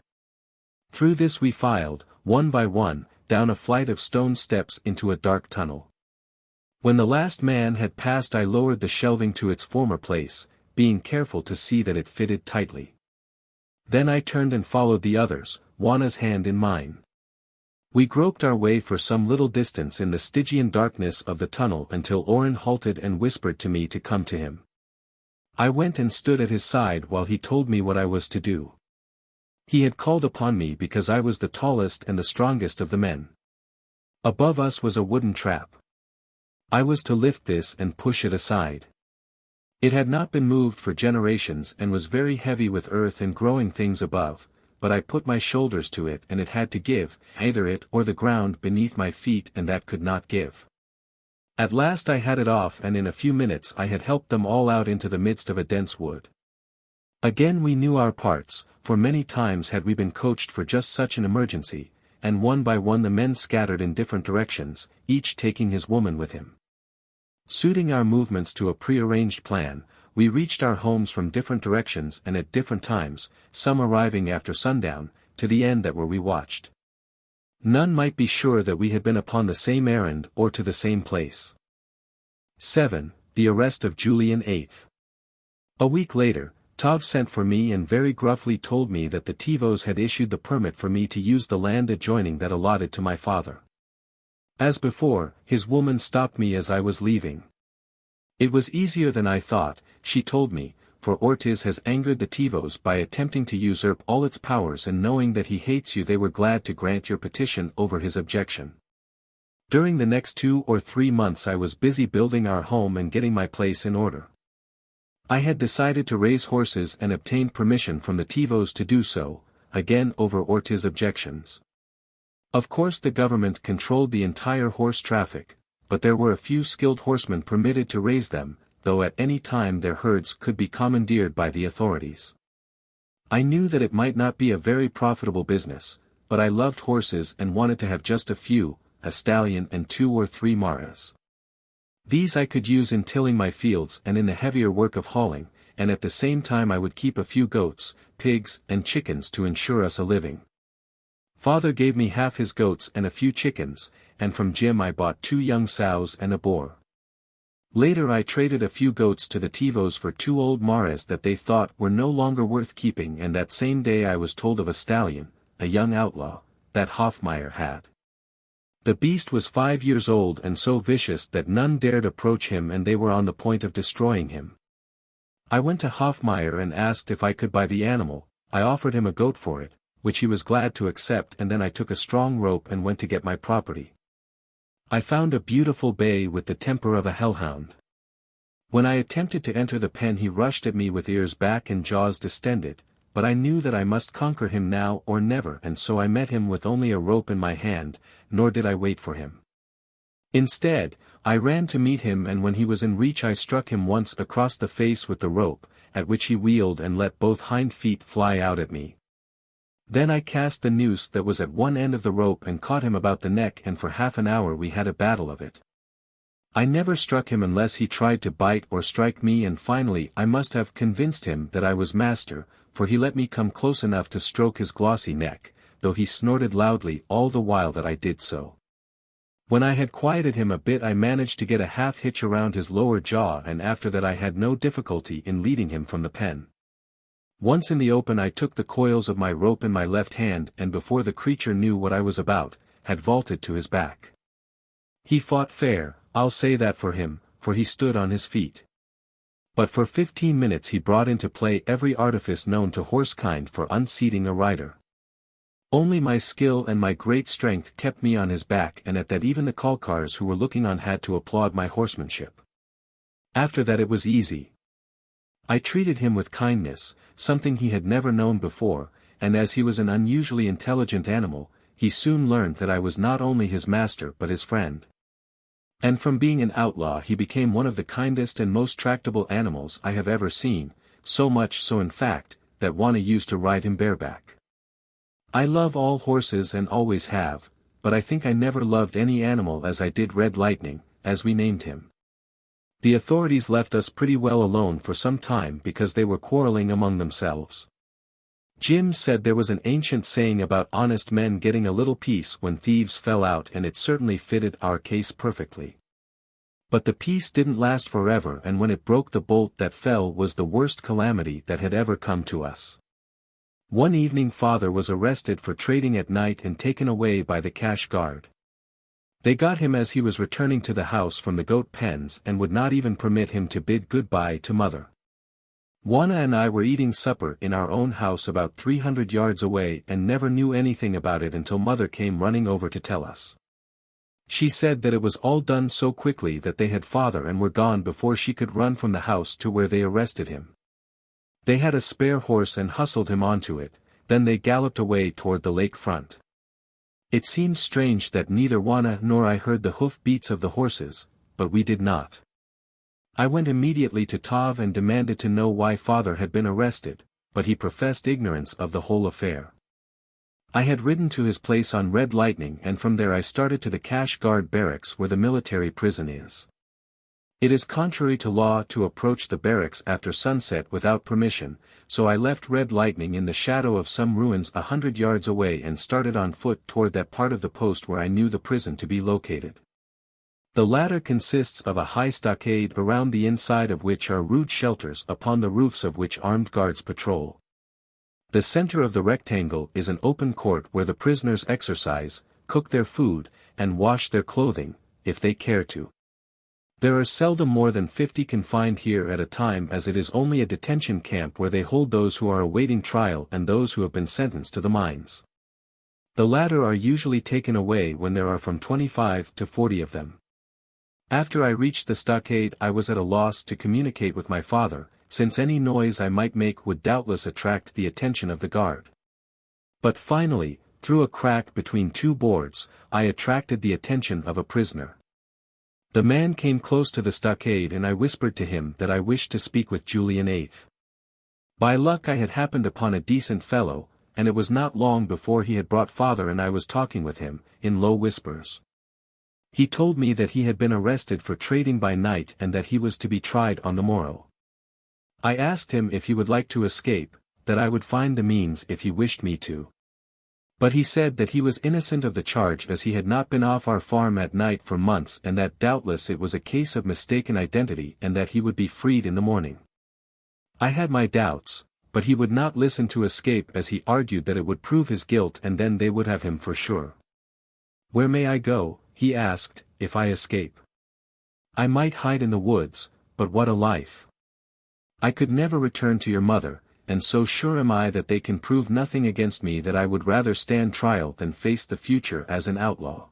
Through this we filed, one by one, down a flight of stone steps into a dark tunnel. When the last man had passed, I lowered the shelving to its former place, being careful to see that it fitted tightly. Then I turned and followed the others, Juana's hand in mine. We groped our way for some little distance in the Stygian darkness of the tunnel until Oren halted and whispered to me to come to him. I went and stood at his side while he told me what I was to do. He had called upon me because I was the tallest and the strongest of the men. Above us was a wooden trap. I was to lift this and push it aside. It had not been moved for generations and was very heavy with earth and growing things above, but I put my shoulders to it and it had to give, either it or the ground beneath my feet, and that could not give. At last I had it off, and in a few minutes I had helped them all out into the midst of a dense wood. Again we knew our parts, for many times had we been coached for just such an emergency, and one by one the men scattered in different directions, each taking his woman with him. Suiting our movements to a prearranged plan, we reached our homes from different directions and at different times, some arriving after sundown, to the end that where we watched. None might be sure that we had been upon the same errand or to the same place. 7. The Arrest of Julian VIII. A week later, Tov sent for me and very gruffly told me that the Tivos had issued the permit for me to use the land adjoining that allotted to my father. As before, his woman stopped me as I was leaving. It was easier than I thought, she told me, for Ortiz has angered the Tivos by attempting to usurp all its powers, and knowing that he hates you they were glad to grant your petition over his objection. During the next 2 or 3 months I was busy building our home and getting my place in order. I had decided to raise horses and obtained permission from the Tivos to do so, again over Ortiz's objections. Of course the government controlled the entire horse traffic, but there were a few skilled horsemen permitted to raise them, though at any time their herds could be commandeered by the authorities. I knew that it might not be a very profitable business, but I loved horses and wanted to have just a few, a stallion and 2 or 3 maras. These I could use in tilling my fields and in the heavier work of hauling, and at the same time I would keep a few goats, pigs, and chickens to ensure us a living. Father gave me half his goats and a few chickens, and from Jim I bought 2 young sows and a boar. Later I traded a few goats to the Tivos for 2 old maras that they thought were no longer worth keeping, and that same day I was told of a stallion, a young outlaw, that Hoffmeyer had. The beast was 5 years old and so vicious that none dared approach him, and they were on the point of destroying him. I went to Hoffmeyer and asked if I could buy the animal. I offered him a goat for it, which he was glad to accept, and then I took a strong rope and went to get my property. I found a beautiful bay with the temper of a hellhound. When I attempted to enter the pen he rushed at me with ears back and jaws distended, but I knew that I must conquer him now or never, and so I met him with only a rope in my hand, nor did I wait for him. Instead, I ran to meet him, and when he was in reach I struck him once across the face with the rope, at which he wheeled and let both hind feet fly out at me. Then I cast the noose that was at one end of the rope and caught him about the neck, and for half an hour we had a battle of it. I never struck him unless he tried to bite or strike me, and finally I must have convinced him that I was master, for he let me come close enough to stroke his glossy neck, though he snorted loudly all the while that I did so. When I had quieted him a bit I managed to get a half hitch around his lower jaw, and after that I had no difficulty in leading him from the pen. Once in the open I took the coils of my rope in my left hand, and before the creature knew what I was about, had vaulted to his back. He fought fair, I'll say that for him, for he stood on his feet. But for 15 minutes he brought into play every artifice known to horsekind for unseating a rider. Only my skill and my great strength kept me on his back, and at that even the Kalkars who were looking on had to applaud my horsemanship. After that it was easy. I treated him with kindness, something he had never known before, and as he was an unusually intelligent animal, he soon learned that I was not only his master but his friend. And from being an outlaw he became one of the kindest and most tractable animals I have ever seen, so much so in fact, that Juana used to ride him bareback. I love all horses and always have, but I think I never loved any animal as I did Red Lightning, as we named him. The authorities left us pretty well alone for some time because they were quarreling among themselves. Jim said there was an ancient saying about honest men getting a little peace when thieves fell out, and it certainly fitted our case perfectly. But the peace didn't last forever, and when it broke the bolt that fell was the worst calamity that had ever come to us. One evening father was arrested for trading at night and taken away by the cash guard. They got him as he was returning to the house from the goat pens and would not even permit him to bid goodbye to mother. Juana and I were eating supper in our own house about 300 yards away and never knew anything about it until mother came running over to tell us. She said that it was all done so quickly that they had father and were gone before she could run from the house to where they arrested him. They had a spare horse and hustled him onto it, then they galloped away toward the lake front. It seemed strange that neither Juana nor I heard the hoof beats of the horses, but we did not. I went immediately to Tav and demanded to know why father had been arrested, but he professed ignorance of the whole affair. I had ridden to his place on Red Lightning, and from there I started to the cash guard barracks where the military prison is. It is contrary to law to approach the barracks after sunset without permission, so I left Red Lightning in the shadow of some ruins 100 yards away and started on foot toward that part of the post where I knew the prison to be located. The latter consists of a high stockade around the inside of which are rude shelters upon the roofs of which armed guards patrol. The center of the rectangle is an open court where the prisoners exercise, cook their food, and wash their clothing, if they care to. There are seldom more than 50 confined here at a time, as it is only a detention camp where they hold those who are awaiting trial and those who have been sentenced to the mines. The latter are usually taken away when there are from 25 to 40 of them. After I reached the stockade I was at a loss to communicate with my father, since any noise I might make would doubtless attract the attention of the guard. But finally, through a crack between two boards, I attracted the attention of a prisoner. The man came close to the stockade and I whispered to him that I wished to speak with Julian Laythe. By luck I had happened upon a decent fellow, and it was not long before he had brought father and I was talking with him, in low whispers. He told me that he had been arrested for trading by night and that he was to be tried on the morrow. I asked him if he would like to escape, that I would find the means if he wished me to. But he said that he was innocent of the charge as he had not been off our farm at night for months and that doubtless it was a case of mistaken identity and that he would be freed in the morning. I had my doubts, but he would not listen to escape as he argued that it would prove his guilt and then they would have him for sure. "Where may I go," he asked, "if I escape? I might hide in the woods, but what a life! I could never return to your mother, and so sure am I that they can prove nothing against me that I would rather stand trial than face the future as an outlaw."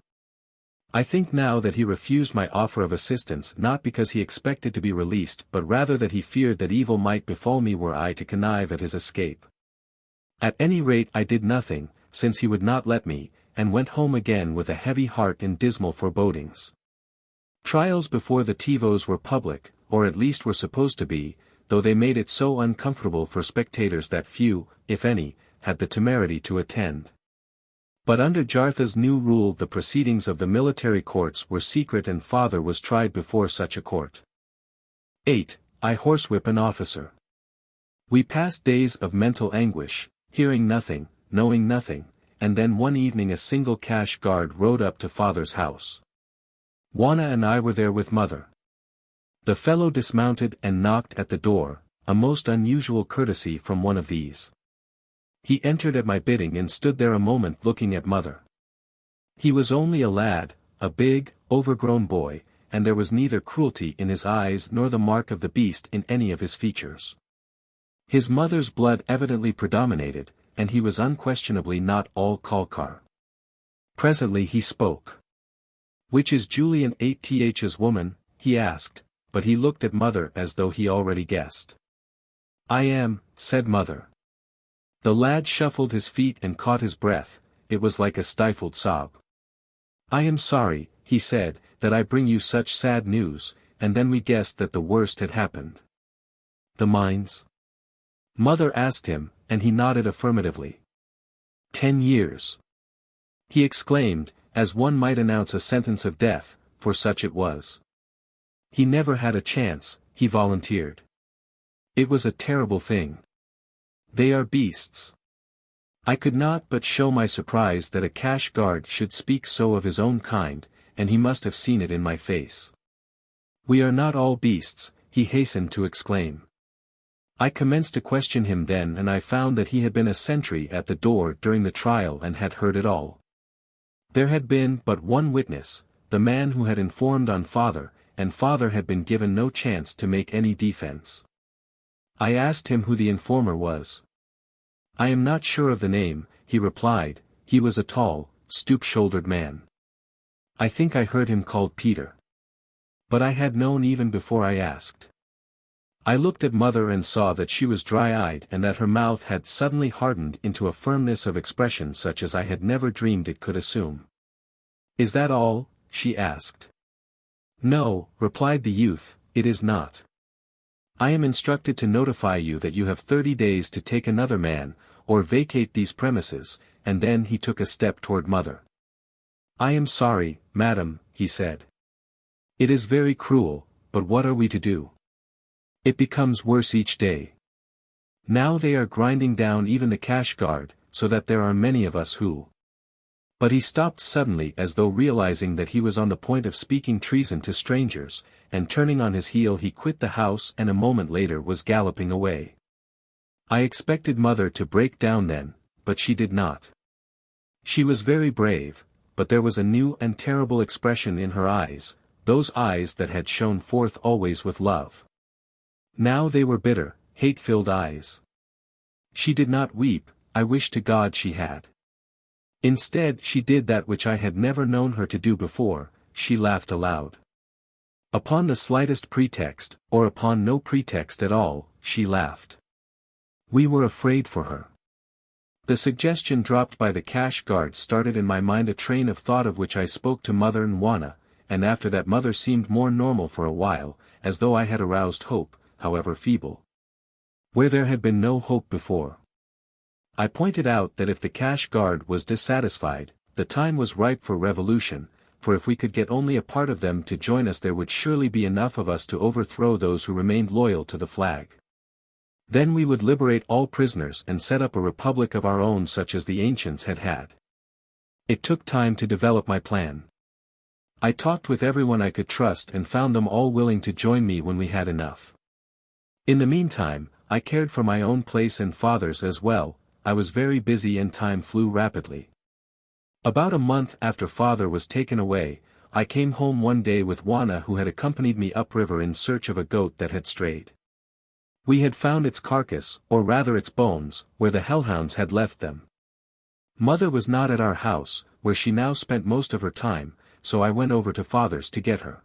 I think now that he refused my offer of assistance not because he expected to be released but rather that he feared that evil might befall me were I to connive at his escape. At any rate I did nothing, since he would not let me, and went home again with a heavy heart and dismal forebodings. Trials before the Tivos were public, or at least were supposed to be, though they made it so uncomfortable for spectators that few, if any, had the temerity to attend. But under Jartha's new rule the proceedings of the military courts were secret and father was tried before such a court. 8. I horsewhip an officer. We passed days of mental anguish, hearing nothing, knowing nothing, and then one evening a single cash guard rode up to father's house. Juana and I were there with mother. The fellow dismounted and knocked at the door, a most unusual courtesy from one of these. He entered at my bidding and stood there a moment looking at mother. He was only a lad, a big, overgrown boy, and there was neither cruelty in his eyes nor the mark of the beast in any of his features. His mother's blood evidently predominated, and he was unquestionably not all Kalkar. Presently he spoke. "Which is Julian 8th's woman?" he asked, but he looked at mother as though he already guessed. "I am," said mother. The lad shuffled his feet and caught his breath, it was like a stifled sob. "I am sorry," he said, that I bring you such sad news, and then we guessed that the worst had happened. The mines? Mother asked him, and he nodded affirmatively. 10 years. He exclaimed, as one might announce a sentence of death, for such it was. He never had a chance, he volunteered. It was a terrible thing. They are beasts. I could not but show my surprise that a cash guard should speak so of his own kind, and he must have seen it in my face. We are not all beasts, he hastened to exclaim. I commenced to question him then, and I found that he had been a sentry at the door during the trial and had heard it all. There had been but one witness, the man who had informed on father, and father had been given no chance to make any defense. I asked him who the informer was. I am not sure of the name, he replied. He was a tall, stoop-shouldered man. I think I heard him called Peter. But I had known even before I asked. I looked at mother and saw that she was dry-eyed and that her mouth had suddenly hardened into a firmness of expression such as I had never dreamed it could assume. Is that all? She asked. No, replied the youth, it is not. I am instructed to notify you that you have 30 days to take another man, or vacate these premises, and then he took a step toward mother. I am sorry, madam, he said. It is very cruel, but what are we to do? It becomes worse each day. Now they are grinding down even the cash guard, so that there are many of us who... But he stopped suddenly as though realizing that he was on the point of speaking treason to strangers, and turning on his heel he quit the house and a moment later was galloping away. I expected mother to break down then, but she did not. She was very brave, but there was a new and terrible expression in her eyes, those eyes that had shone forth always with love. Now they were bitter, hate-filled eyes. She did not weep, I wish to God she had. Instead she did that which I had never known her to do before, she laughed aloud. Upon the slightest pretext, or upon no pretext at all, she laughed. We were afraid for her. The suggestion dropped by the cash guard started in my mind a train of thought of which I spoke to mother and Juana, and after that mother seemed more normal for a while, as though I had aroused hope, however feeble. Where there had been no hope before. I pointed out that if the cash guard was dissatisfied, the time was ripe for revolution, for if we could get only a part of them to join us there would surely be enough of us to overthrow those who remained loyal to the flag. Then we would liberate all prisoners and set up a republic of our own such as the ancients had had. It took time to develop my plan. I talked with everyone I could trust and found them all willing to join me when we had enough. In the meantime, I cared for my own place and father's as well. I was very busy and time flew rapidly. About a month after father was taken away, I came home one day with Juana who had accompanied me upriver in search of a goat that had strayed. We had found its carcass, or rather its bones, where the hellhounds had left them. Mother was not at our house, where she now spent most of her time, so I went over to father's to get her.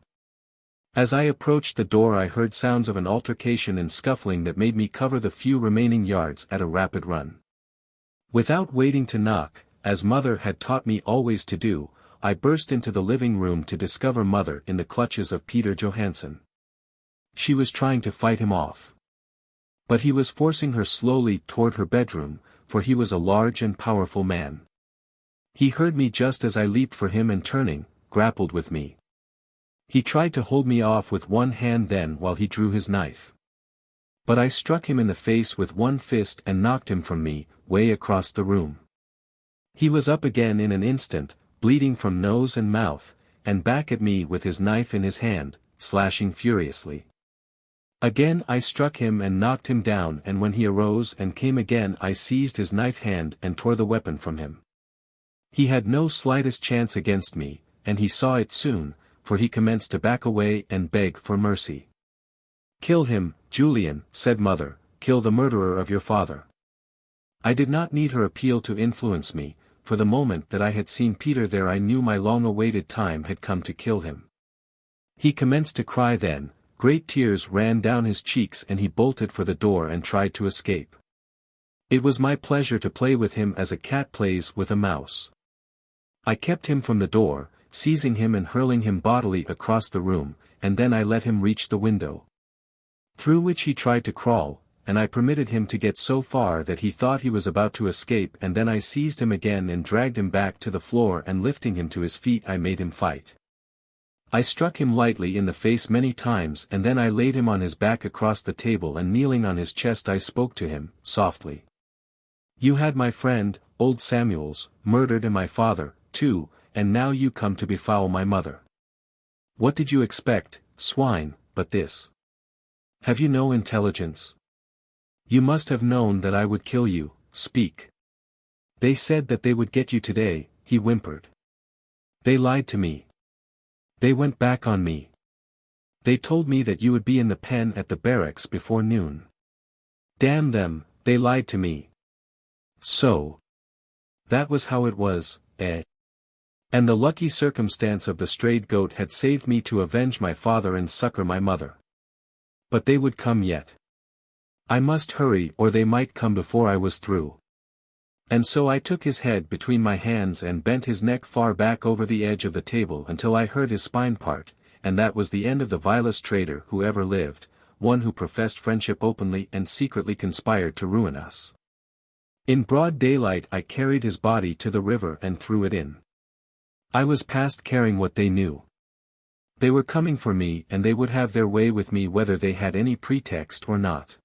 As I approached the door I heard sounds of an altercation and scuffling that made me cover the few remaining yards at a rapid run. Without waiting to knock, as mother had taught me always to do, I burst into the living room to discover mother in the clutches of Peter Johansson. She was trying to fight him off. But he was forcing her slowly toward her bedroom, for he was a large and powerful man. He heard me just as I leaped for him and turning, grappled with me. He tried to hold me off with one hand then while he drew his knife. But I struck him in the face with one fist and knocked him from me, way across the room. He was up again in an instant, bleeding from nose and mouth, and back at me with his knife in his hand, slashing furiously. Again I struck him and knocked him down, and when he arose and came again I seized his knife hand and tore the weapon from him. He had no slightest chance against me, and he saw it soon, for he commenced to back away and beg for mercy. "Kill him, Julian," said mother, "kill the murderer of your father." I did not need her appeal to influence me, for the moment that I had seen Peter there I knew my long-awaited time had come to kill him. He commenced to cry then, great tears ran down his cheeks and he bolted for the door and tried to escape. It was my pleasure to play with him as a cat plays with a mouse. I kept him from the door, seizing him and hurling him bodily across the room, and then I let him reach the window, through which he tried to crawl, and I permitted him to get so far that he thought he was about to escape, and then I seized him again and dragged him back to the floor, and lifting him to his feet I made him fight. I struck him lightly in the face many times, and then I laid him on his back across the table, and kneeling on his chest I spoke to him, softly. You had my friend, old Samuels, murdered, and my father, too, and now you come to befoul my mother. What did you expect, swine, but this? Have you no intelligence? You must have known that I would kill you. Speak. They said that they would get you today, he whimpered. They lied to me. They went back on me. They told me that you would be in the pen at the barracks before noon. Damn them, they lied to me. So. That was how it was, eh? And the lucky circumstance of the strayed goat had saved me to avenge my father and succor my mother. But they would come yet. I must hurry, or they might come before I was through. And so I took his head between my hands and bent his neck far back over the edge of the table until I heard his spine part, and that was the end of the vilest traitor who ever lived, one who professed friendship openly and secretly conspired to ruin us. In broad daylight I carried his body to the river and threw it in. I was past caring what they knew. They were coming for me, and they would have their way with me whether they had any pretext or not.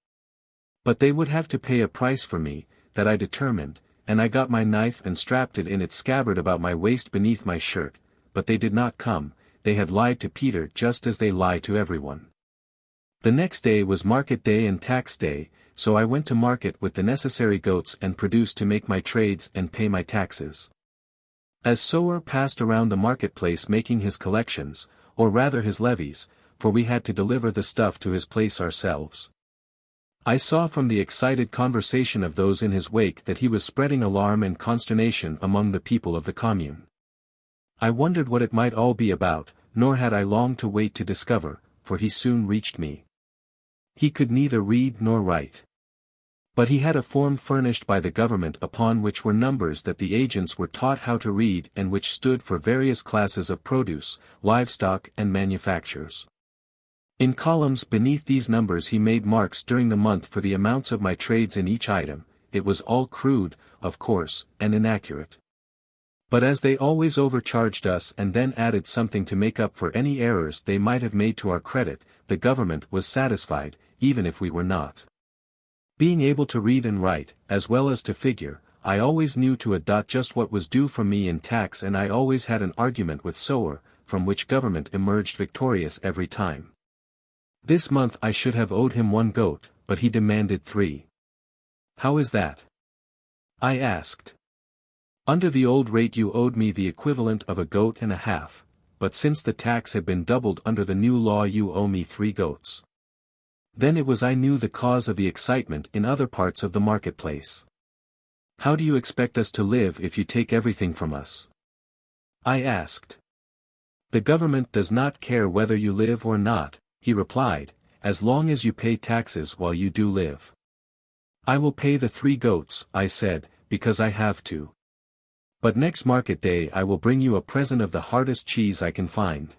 But they would have to pay a price for me, that I determined, and I got my knife and strapped it in its scabbard about my waist beneath my shirt, but they did not come. They had lied to Peter just as they lie to everyone. The next day was market day and tax day, so I went to market with the necessary goats and produced to make my trades and pay my taxes. As Sower passed around the marketplace making his collections, or rather his levies, for we had to deliver the stuff to his place ourselves, I saw from the excited conversation of those in his wake that he was spreading alarm and consternation among the people of the commune. I wondered what it might all be about, nor had I long to wait to discover, for he soon reached me. He could neither read nor write. But he had a form furnished by the government upon which were numbers that the agents were taught how to read and which stood for various classes of produce, livestock and manufactures. In columns beneath these numbers he made marks during the month for the amounts of my trades in each item. It was all crude, of course, and inaccurate. But as they always overcharged us and then added something to make up for any errors they might have made to our credit, the government was satisfied, even if we were not. Being able to read and write, as well as to figure, I always knew to a dot just what was due from me in tax, and I always had an argument with Sower, from which government emerged victorious every time. This month I should have owed him 1 goat, but he demanded 3. How is that? I asked. Under the old rate you owed me the equivalent of 1.5 goats, but since the tax had been doubled under the new law you owe me 3 goats. Then it was I knew the cause of the excitement in other parts of the marketplace. How do you expect us to live if you take everything from us? I asked. The government does not care whether you live or not, he replied, as long as you pay taxes while you do live. I will pay the 3 goats, I said, because I have to. But next market day I will bring you a present of the hardest cheese I can find.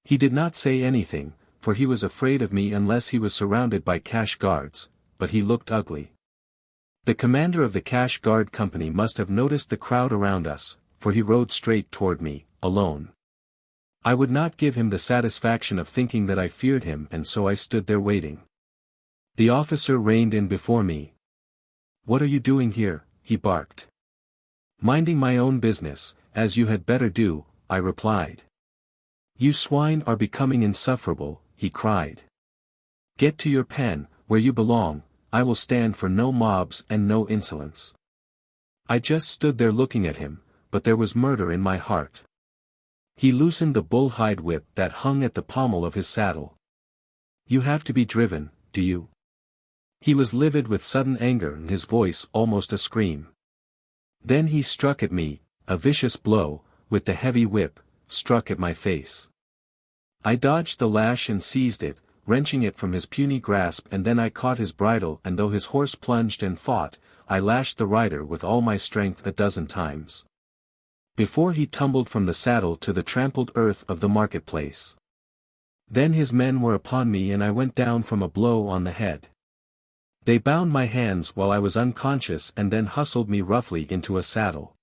He did not say anything, for he was afraid of me unless he was surrounded by cash guards, but he looked ugly. The commander of the cash guard company must have noticed the crowd around us, for he rode straight toward me, alone. I would not give him the satisfaction of thinking that I feared him, and so I stood there waiting. The officer reined in before me. What are you doing here? He barked. Minding my own business, as you had better do, I replied. You swine are becoming insufferable, he cried. Get to your pen, where you belong. I will stand for no mobs and no insolence. I just stood there looking at him, but there was murder in my heart. He loosened the bull-hide whip that hung at the pommel of his saddle. You have to be driven, do you? He was livid with sudden anger and his voice almost a scream. Then he struck at me, a vicious blow, with the heavy whip, struck at my face. I dodged the lash and seized it, wrenching it from his puny grasp, and then I caught his bridle, and though his horse plunged and fought, I lashed the rider with all my strength 12 times. before he tumbled from the saddle to the trampled earth of the marketplace. Then his men were upon me and I went down from a blow on the head. They bound my hands while I was unconscious and then hustled me roughly into a saddle.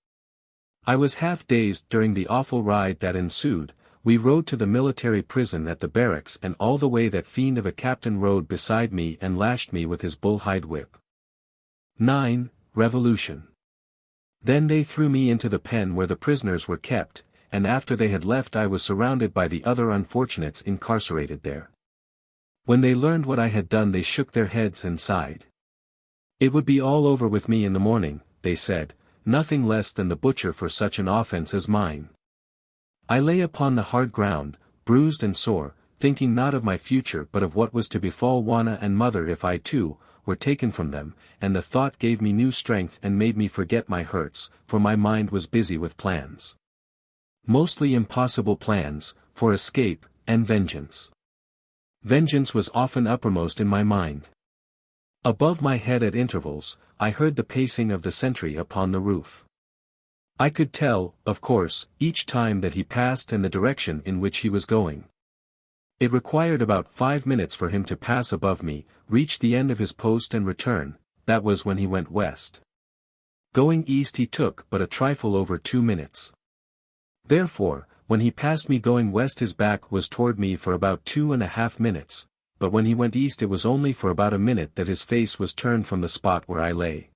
I was half dazed during the awful ride that ensued. We rode to the military prison at the barracks and all the way that fiend of a captain rode beside me and lashed me with his bull-hide whip. 9. Revolution. Then they threw me into the pen where the prisoners were kept, and after they had left I was surrounded by the other unfortunates incarcerated there. When they learned what I had done they shook their heads and sighed. It would be all over with me in the morning, they said, nothing less than the butcher for such an offense as mine. I lay upon the hard ground, bruised and sore, thinking not of my future but of what was to befall Wana and mother if I too were taken from them, and the thought gave me new strength and made me forget my hurts, for my mind was busy with plans. Mostly impossible plans, for escape, and vengeance. Vengeance was often uppermost in my mind. Above my head at intervals, I heard the pacing of the sentry upon the roof. I could tell, of course, each time that he passed and the direction in which he was going. It required about 5 minutes for him to pass above me, reach the end of his post and return, that was when he went west. Going east he took but a trifle over 2 minutes. Therefore, when he passed me going west his back was toward me for about 2.5 minutes, but when he went east it was only for about a minute that his face was turned from the spot where I lay.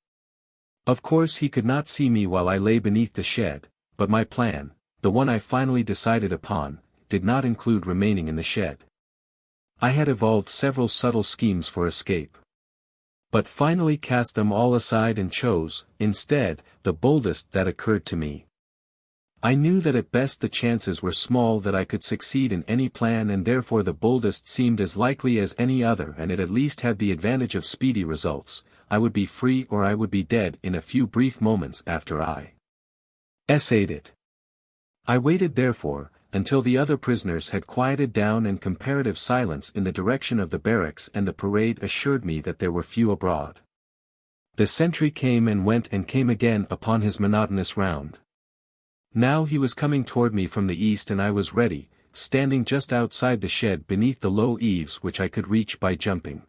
Of course he could not see me while I lay beneath the shed, but my plan, the one I finally decided upon, did not include remaining in the shed. I had evolved several subtle schemes for escape, but finally cast them all aside and chose, instead, the boldest that occurred to me. I knew that at best the chances were small that I could succeed in any plan and therefore the boldest seemed as likely as any other and it at least had the advantage of speedy results. I would be free or I would be dead in a few brief moments after I essayed it. I waited therefore, until the other prisoners had quieted down and comparative silence in the direction of the barracks and the parade assured me that there were few abroad. The sentry came and went and came again upon his monotonous round. Now he was coming toward me from the east and I was ready, standing just outside the shed beneath the low eaves which I could reach by jumping.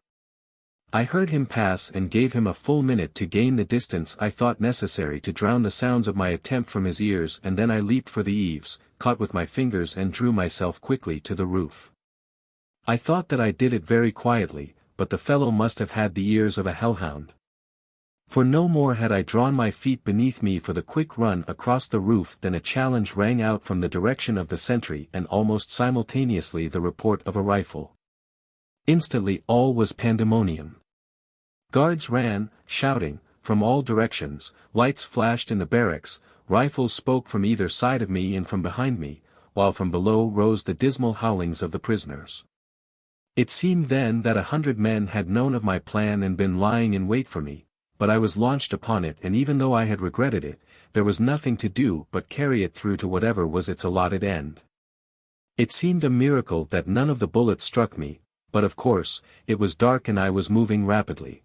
I heard him pass and gave him a full minute to gain the distance I thought necessary to drown the sounds of my attempt from his ears and then I leaped for the eaves, caught with my fingers and drew myself quickly to the roof. I thought that I did it very quietly, but the fellow must have had the ears of a hellhound. For no more had I drawn my feet beneath me for the quick run across the roof than a challenge rang out from the direction of the sentry and almost simultaneously the report of a rifle. Instantly all was pandemonium. Guards ran, shouting, from all directions, lights flashed in the barracks, rifles spoke from either side of me and from behind me, while from below rose the dismal howlings of the prisoners. It seemed then that 100 men had known of my plan and been lying in wait for me, but I was launched upon it and even though I had regretted it, there was nothing to do but carry it through to whatever was its allotted end. It seemed a miracle that none of the bullets struck me, but of course, it was dark and I was moving rapidly.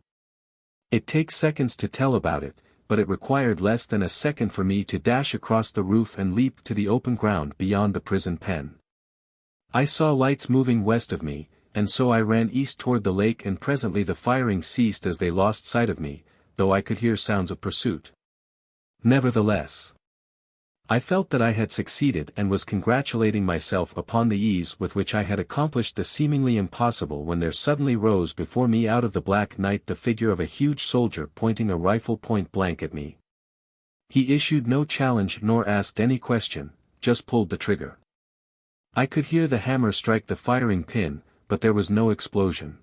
It takes seconds to tell about it, but it required less than a second for me to dash across the roof and leap to the open ground beyond the prison pen. I saw lights moving west of me, and so I ran east toward the lake and presently the firing ceased as they lost sight of me, though I could hear sounds of pursuit. Nevertheless, I felt that I had succeeded and was congratulating myself upon the ease with which I had accomplished the seemingly impossible when there suddenly rose before me out of the black night the figure of a huge soldier pointing a rifle point blank at me. He issued no challenge nor asked any question, just pulled the trigger. I could hear the hammer strike the firing pin, but there was no explosion.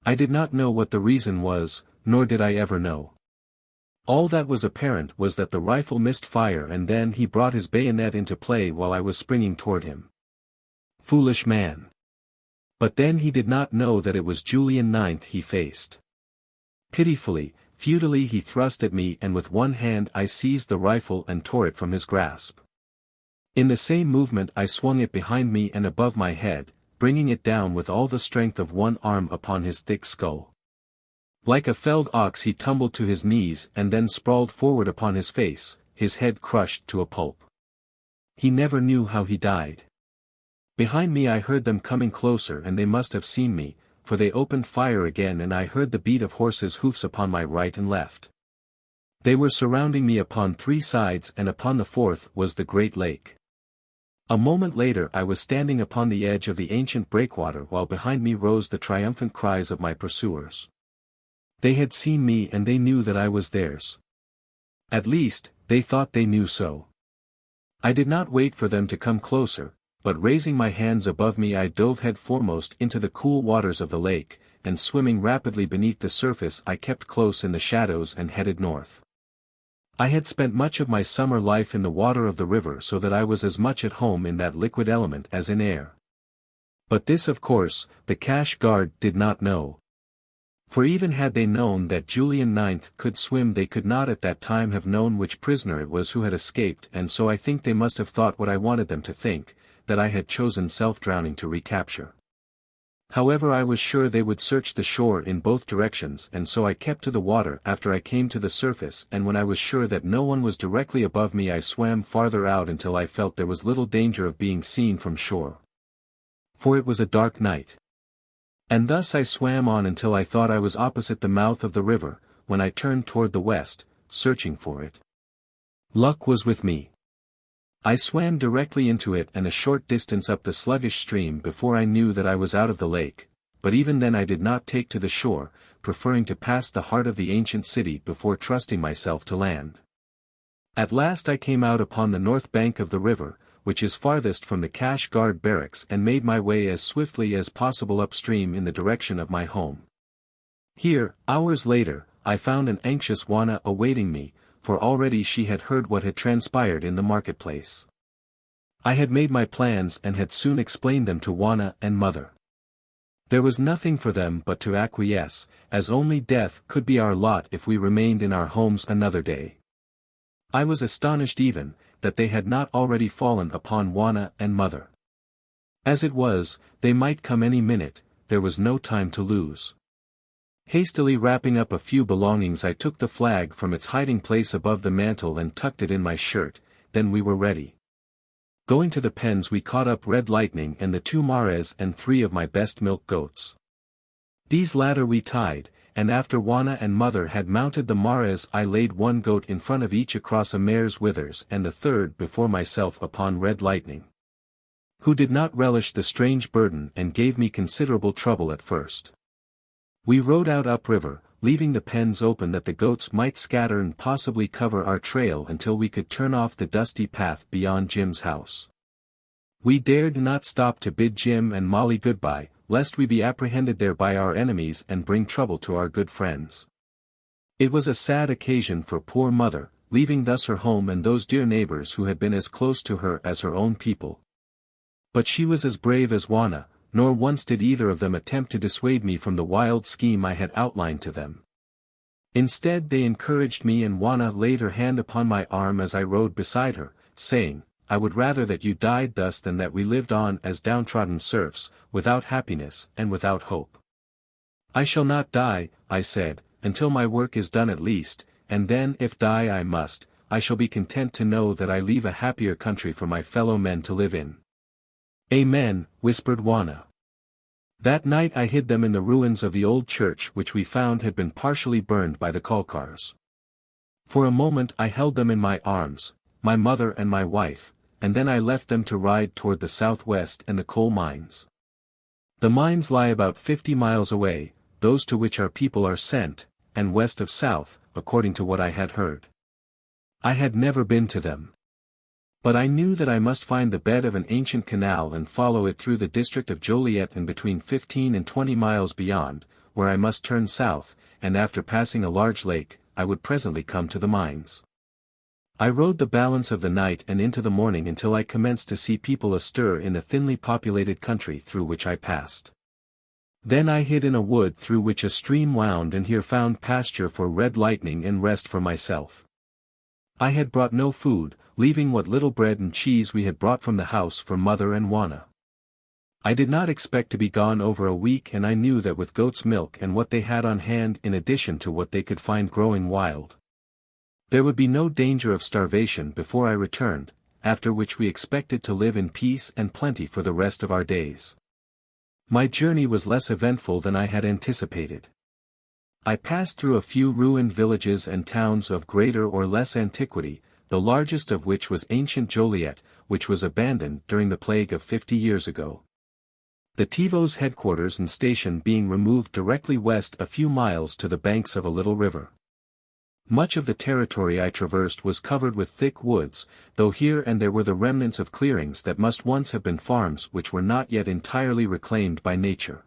I did not know what the reason was, nor did I ever know. All that was apparent was that the rifle missed fire and then he brought his bayonet into play while I was springing toward him. Foolish man. But then he did not know that it was Julian IX he faced. Pitifully, futilely he thrust at me and with one hand I seized the rifle and tore it from his grasp. In the same movement I swung it behind me and above my head, bringing it down with all the strength of one arm upon his thick skull. Like a felled ox he tumbled to his knees and then sprawled forward upon his face, his head crushed to a pulp. He never knew how he died. Behind me I heard them coming closer and they must have seen me, for they opened fire again and I heard the beat of horses' hoofs upon my right and left. They were surrounding me upon 3 sides and upon the 4th was the great lake. A moment later I was standing upon the edge of the ancient breakwater while behind me rose the triumphant cries of my pursuers. They had seen me and they knew that I was theirs. At least, they thought they knew so. I did not wait for them to come closer, but raising my hands above me I dove head foremost into the cool waters of the lake, and swimming rapidly beneath the surface I kept close in the shadows and headed north. I had spent much of my summer life in the water of the river so that I was as much at home in that liquid element as in air. But this of course, the cash guard did not know. For even had they known that Julian IX could swim they could not at that time have known which prisoner it was who had escaped and so I think they must have thought what I wanted them to think, that I had chosen self-drowning to recapture. However I was sure they would search the shore in both directions and so I kept to the water after I came to the surface and when I was sure that no one was directly above me I swam farther out until I felt there was little danger of being seen from shore. For it was a dark night. And thus I swam on until I thought I was opposite the mouth of the river, when I turned toward the west, searching for it. Luck was with me. I swam directly into it and a short distance up the sluggish stream before I knew that I was out of the lake, but even then I did not take to the shore, preferring to pass the heart of the ancient city before trusting myself to land. At last I came out upon the north bank of the river, which is farthest from the cash guard barracks and made my way as swiftly as possible upstream in the direction of my home. Here, hours later, I found an anxious Juana awaiting me, for already she had heard what had transpired in the marketplace. I had made my plans and had soon explained them to Juana and mother. There was nothing for them but to acquiesce, as only death could be our lot if we remained in our homes another day. I was astonished even, that they had not already fallen upon Juana and mother. As it was, they might come any minute, there was no time to lose. Hastily wrapping up a few belongings I took the flag from its hiding place above the mantle and tucked it in my shirt, then we were ready. Going to the pens we caught up Red Lightning and the 2 mares and 3 of my best milk goats. These latter we tied, and after Juana and mother had mounted the mares I laid 1 goat in front of each across a mare's withers and the 3rd before myself upon Red Lightning, who did not relish the strange burden and gave me considerable trouble at first. We rode out upriver, leaving the pens open that the goats might scatter and possibly cover our trail until we could turn off the dusty path beyond Jim's house. We dared not stop to bid Jim and Molly goodbye, lest we be apprehended there by our enemies and bring trouble to our good friends. It was a sad occasion for poor mother, leaving thus her home and those dear neighbors who had been as close to her as her own people. But she was as brave as Juana, nor once did either of them attempt to dissuade me from the wild scheme I had outlined to them. Instead they encouraged me and Juana laid her hand upon my arm as I rode beside her, saying, "I would rather that you died thus than that we lived on as downtrodden serfs, without happiness and without hope." "I shall not die," I said, "until my work is done at least, and then if die I must, I shall be content to know that I leave a happier country for my fellow men to live in." "Amen," whispered Juana. That night I hid them in the ruins of the old church which we found had been partially burned by the Kalkars. For a moment I held them in my arms, my mother and my wife, and then I left them to ride toward the southwest and the coal mines. The mines lie about 50 miles away, those to which our people are sent, and west of south, according to what I had heard. I had never been to them. But I knew that I must find the bed of an ancient canal and follow it through the district of Joliet and between 15 and 20 miles beyond, where I must turn south, and after passing a large lake, I would presently come to the mines. I rode the balance of the night and into the morning until I commenced to see people astir in the thinly populated country through which I passed. Then I hid in a wood through which a stream wound and here found pasture for Red Lightning and rest for myself. I had brought no food, leaving what little bread and cheese we had brought from the house for mother and Juana. I did not expect to be gone over a week and I knew that with goat's milk and what they had on hand in addition to what they could find growing wild, There would be no danger of starvation before I returned, after which we expected to live in peace and plenty for the rest of our days. My journey was less eventful than I had anticipated. I passed through a few ruined villages and towns of greater or less antiquity, the largest of which was ancient Joliet, which was abandoned during the plague of 50 years ago. The TiVo's headquarters and station being removed directly west a few miles to the banks of a little river. Much of the territory I traversed was covered with thick woods, though here and there were the remnants of clearings that must once have been farms which were not yet entirely reclaimed by nature.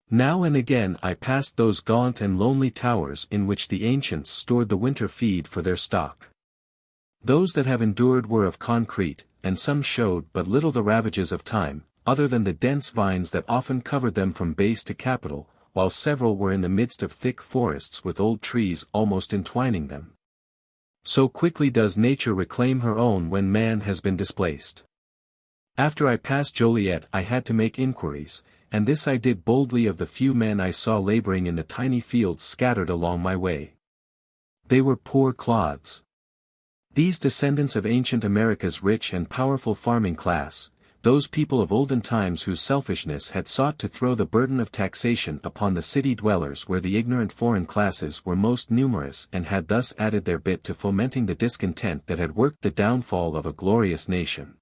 Now and again I passed those gaunt and lonely towers in which the ancients stored the winter feed for their stock. Those that have endured were of concrete, and some showed but little the ravages of time, other than the dense vines that often covered them from base to capital, while several were in the midst of thick forests with old trees almost entwining them. So quickly does nature reclaim her own when man has been displaced. After I passed Joliet I had to make inquiries, and this I did boldly of the few men I saw laboring in the tiny fields scattered along my way. They were poor clods. These descendants of ancient America's rich and powerful farming class, those people of olden times whose selfishness had sought to throw the burden of taxation upon the city dwellers where the ignorant foreign classes were most numerous and had thus added their bit to fomenting the discontent that had worked the downfall of a glorious nation.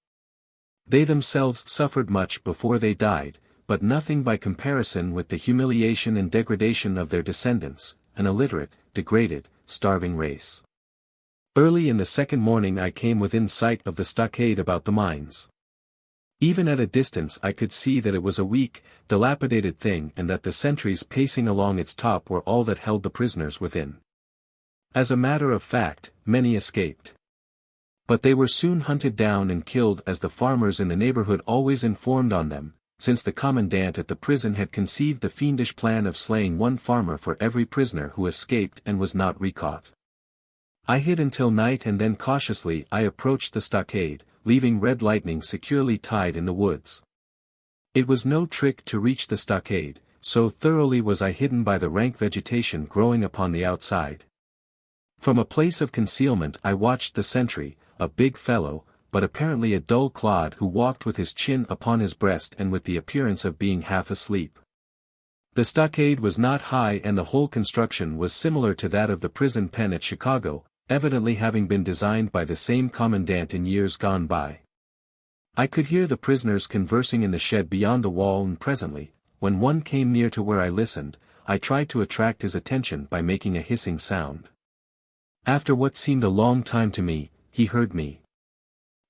They themselves suffered much before they died, but nothing by comparison with the humiliation and degradation of their descendants, an illiterate, degraded, starving race. Early in the second morning I came within sight of the stockade about the mines. Even at a distance I could see that it was a weak, dilapidated thing and that the sentries pacing along its top were all that held the prisoners within. As a matter of fact, many escaped. But they were soon hunted down and killed as the farmers in the neighborhood always informed on them, since the commandant at the prison had conceived the fiendish plan of slaying one farmer for every prisoner who escaped and was not recaught. I hid until night and then cautiously I approached the stockade, leaving Red Lightning securely tied in the woods. It was no trick to reach the stockade, so thoroughly was I hidden by the rank vegetation growing upon the outside. From a place of concealment I watched the sentry, a big fellow, but apparently a dull clod who walked with his chin upon his breast and with the appearance of being half asleep. The stockade was not high and the whole construction was similar to that of the prison pen at Chicago, evidently having been designed by the same commandant in years gone by. I could hear the prisoners conversing in the shed beyond the wall and presently, when one came near to where I listened, I tried to attract his attention by making a hissing sound. After what seemed a long time to me, he heard me.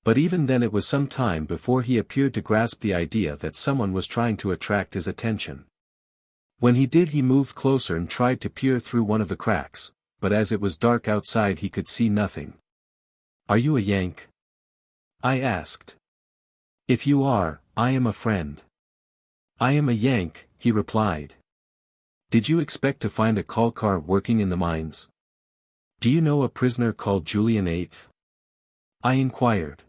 But even then it was some time before he appeared to grasp the idea that someone was trying to attract his attention. When he did he moved closer and tried to peer through one of the cracks, but as it was dark outside he could see nothing. "Are you a Yank?" I asked. "If you are, I am a friend." "I am a Yank," he replied. "Did you expect to find a Kalkar working in the mines? Do you know a prisoner called Julian Laythe?" I inquired.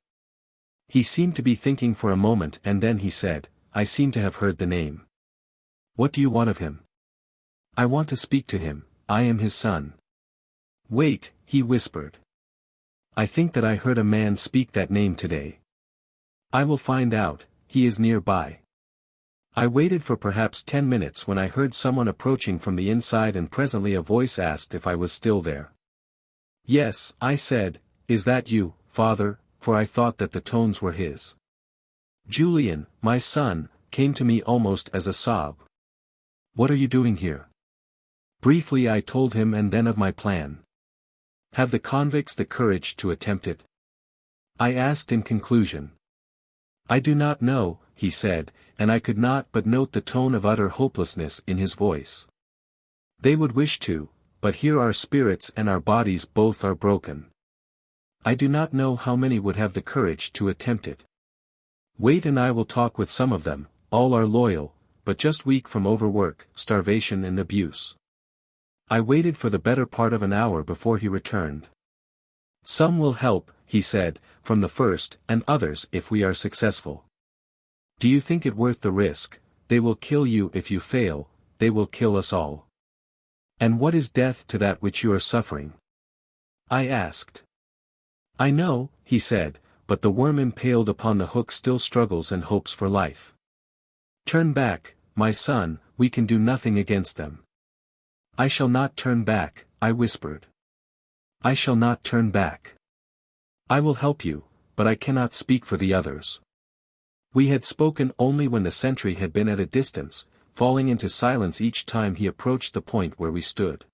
He seemed to be thinking for a moment and then he said, "I seem to have heard the name." "What do you want of him?" "I want to speak to him, I am his son." "Wait," he whispered. "I think that I heard a man speak that name today. I will find out, he is nearby." I waited for perhaps 10 minutes when I heard someone approaching from the inside and presently a voice asked if I was still there. "Yes," I said, "is that you, father?" for I thought that the tones were his. "Julian, my son," came to me almost as a sob. "What are you doing here?" Briefly I told him and then of my plan. "Have the convicts the courage to attempt it?" I asked in conclusion. "I do not know," he said, and I could not but note the tone of utter hopelessness in his voice. "They would wish to, but here our spirits and our bodies both are broken. I do not know how many would have the courage to attempt it. Wait and I will talk with some of them, all are loyal, but just weak from overwork, starvation and abuse." I waited for the better part of an hour before he returned. "Some will help," he said, "from the first, and others if we are successful. Do you think it worth the risk? They will kill you if you fail, they will kill us all. And what is death to that which you are suffering? I asked. I know, he said, but the worm impaled upon the hook still struggles and hopes for life. Turn back, my son, we can do nothing against them. I shall not turn back, I whispered. I shall not turn back. I will help you, but I cannot speak for the others. We had spoken only when the sentry had been at a distance, falling into silence each time he approached the point where we stood.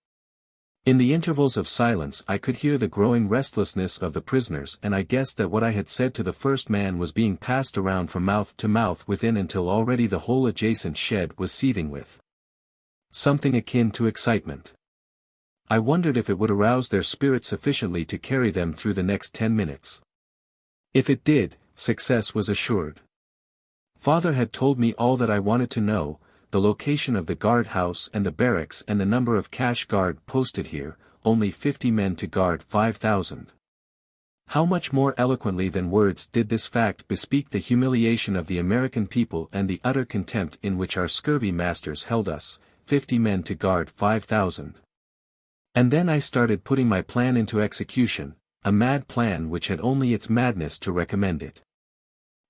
In the intervals of silence I could hear the growing restlessness of the prisoners, and I guessed that what I had said to the first man was being passed around from mouth to mouth within until already the whole adjacent shed was seething with something akin to excitement. I wondered if it would arouse their spirit sufficiently to carry them through the next 10 minutes. If it did, success was assured. Father had told me all that I wanted to know, the location of the guard house and the barracks and the number of cash guard posted here, only 50 men to guard 5,000. How much more eloquently than words did this fact bespeak the humiliation of the American people and the utter contempt in which our scurvy masters held us, 50 men to guard 5,000. And then I started putting my plan into execution, a mad plan which had only its madness to recommend it.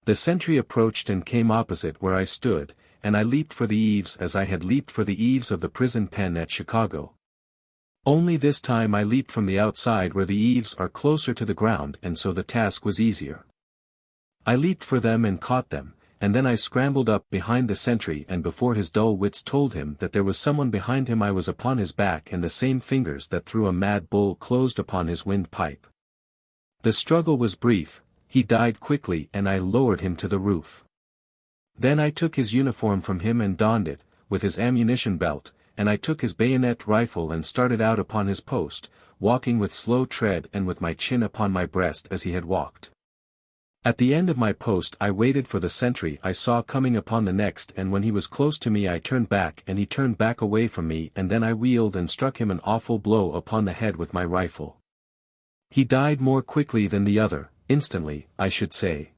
The sentry approached and came opposite where I stood, and I leaped for the eaves as I had leaped for the eaves of the prison pen at Chicago. Only this time I leaped from the outside where the eaves are closer to the ground, and so the task was easier. I leaped for them and caught them, and then I scrambled up behind the sentry, and before his dull wits told him that there was someone behind him I was upon his back, and the same fingers that threw a mad bull closed upon his windpipe. The struggle was brief, he died quickly, and I lowered him to the roof. Then I took his uniform from him and donned it, with his ammunition belt, and I took his bayonet rifle and started out upon his post, walking with slow tread and with my chin upon my breast as he had walked. At the end of my post I waited for the sentry I saw coming upon the next, and when he was close to me I turned back and he turned back away from me, and then I wheeled and struck him an awful blow upon the head with my rifle. He died more quickly than the other, instantly, I should say.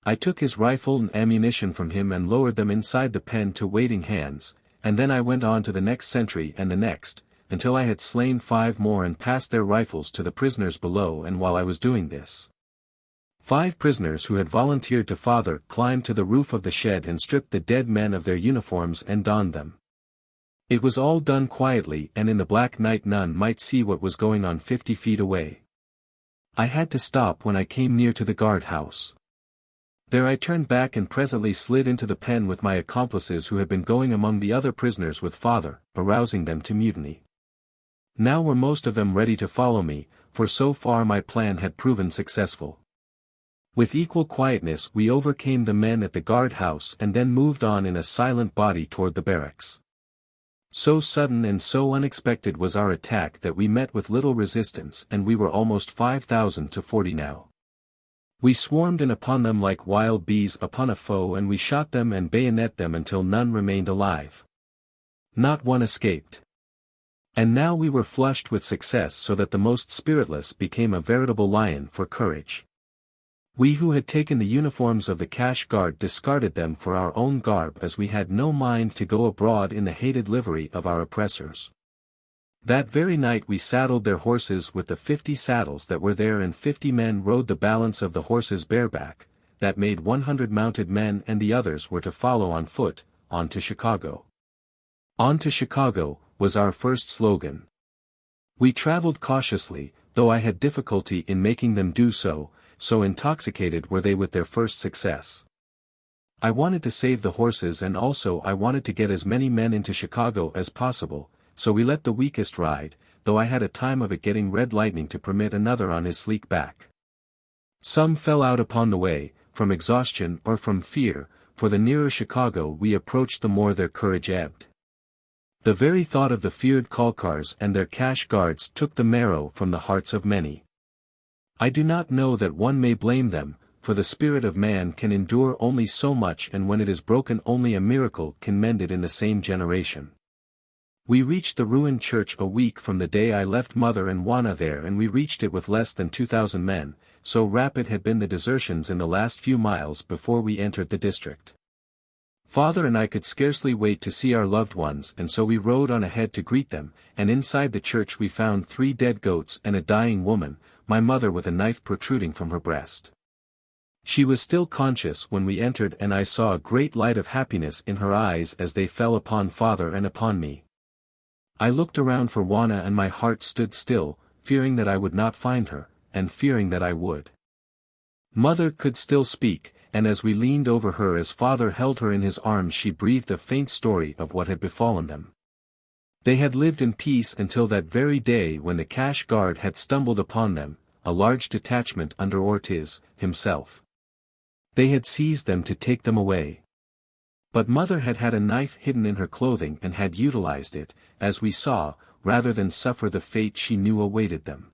I took his rifle and ammunition from him and lowered them inside the pen to waiting hands, and then I went on to the next sentry and the next, until I had slain 5 more and passed their rifles to the prisoners below. And while I was doing this, 5 prisoners who had volunteered to father climbed to the roof of the shed and stripped the dead men of their uniforms and donned them. It was all done quietly, and in the black night none might see what was going on 50 feet away. I had to stop when I came near to the guard house. There I turned back and presently slid into the pen with my accomplices who had been going among the other prisoners with father, arousing them to mutiny. Now were most of them ready to follow me, for so far my plan had proven successful. With equal quietness we overcame the men at the guard house and then moved on in a silent body toward the barracks. So sudden and so unexpected was our attack that we met with little resistance, and we were almost 5,000 to 40 now. We swarmed in upon them like wild bees upon a foe, and we shot them and bayonet them until none remained alive. Not one escaped. And now we were flushed with success, so that the most spiritless became a veritable lion for courage. We who had taken the uniforms of the cash guard discarded them for our own garb, as we had no mind to go abroad in the hated livery of our oppressors. That very night we saddled their horses with the 50 saddles that were there, and 50 men rode the balance of the horses bareback, that made 100 mounted men, and the others were to follow on foot, on to Chicago. On to Chicago, was our first slogan. We traveled cautiously, though I had difficulty in making them do so, so intoxicated were they with their first success. I wanted to save the horses, and also I wanted to get as many men into Chicago as possible, so we let the weakest ride, though I had a time of it getting Red Lightning to permit another on his sleek back. Some fell out upon the way, from exhaustion or from fear, for the nearer Chicago we approached the more their courage ebbed. The very thought of the feared Kalkars and their cash guards took the marrow from the hearts of many. I do not know that one may blame them, for the spirit of man can endure only so much, and when it is broken only a miracle can mend it in the same generation. We reached the ruined church a week from the day I left Mother and Juana there, and we reached it with less than 2,000 men, so rapid had been the desertions in the last few miles before we entered the district. Father and I could scarcely wait to see our loved ones, and so we rode on ahead to greet them, and inside the church we found 3 dead goats and a dying woman, my mother with a knife protruding from her breast. She was still conscious when we entered, and I saw a great light of happiness in her eyes as they fell upon Father and upon me. I looked around for Juana and my heart stood still, fearing that I would not find her, and fearing that I would. Mother could still speak, and as we leaned over her as Father held her in his arms she breathed a faint story of what had befallen them. They had lived in peace until that very day when the cash guard had stumbled upon them, a large detachment under Ortiz himself. They had seized them to take them away. But Mother had had a knife hidden in her clothing and had utilized it, as we saw, rather than suffer the fate she knew awaited them.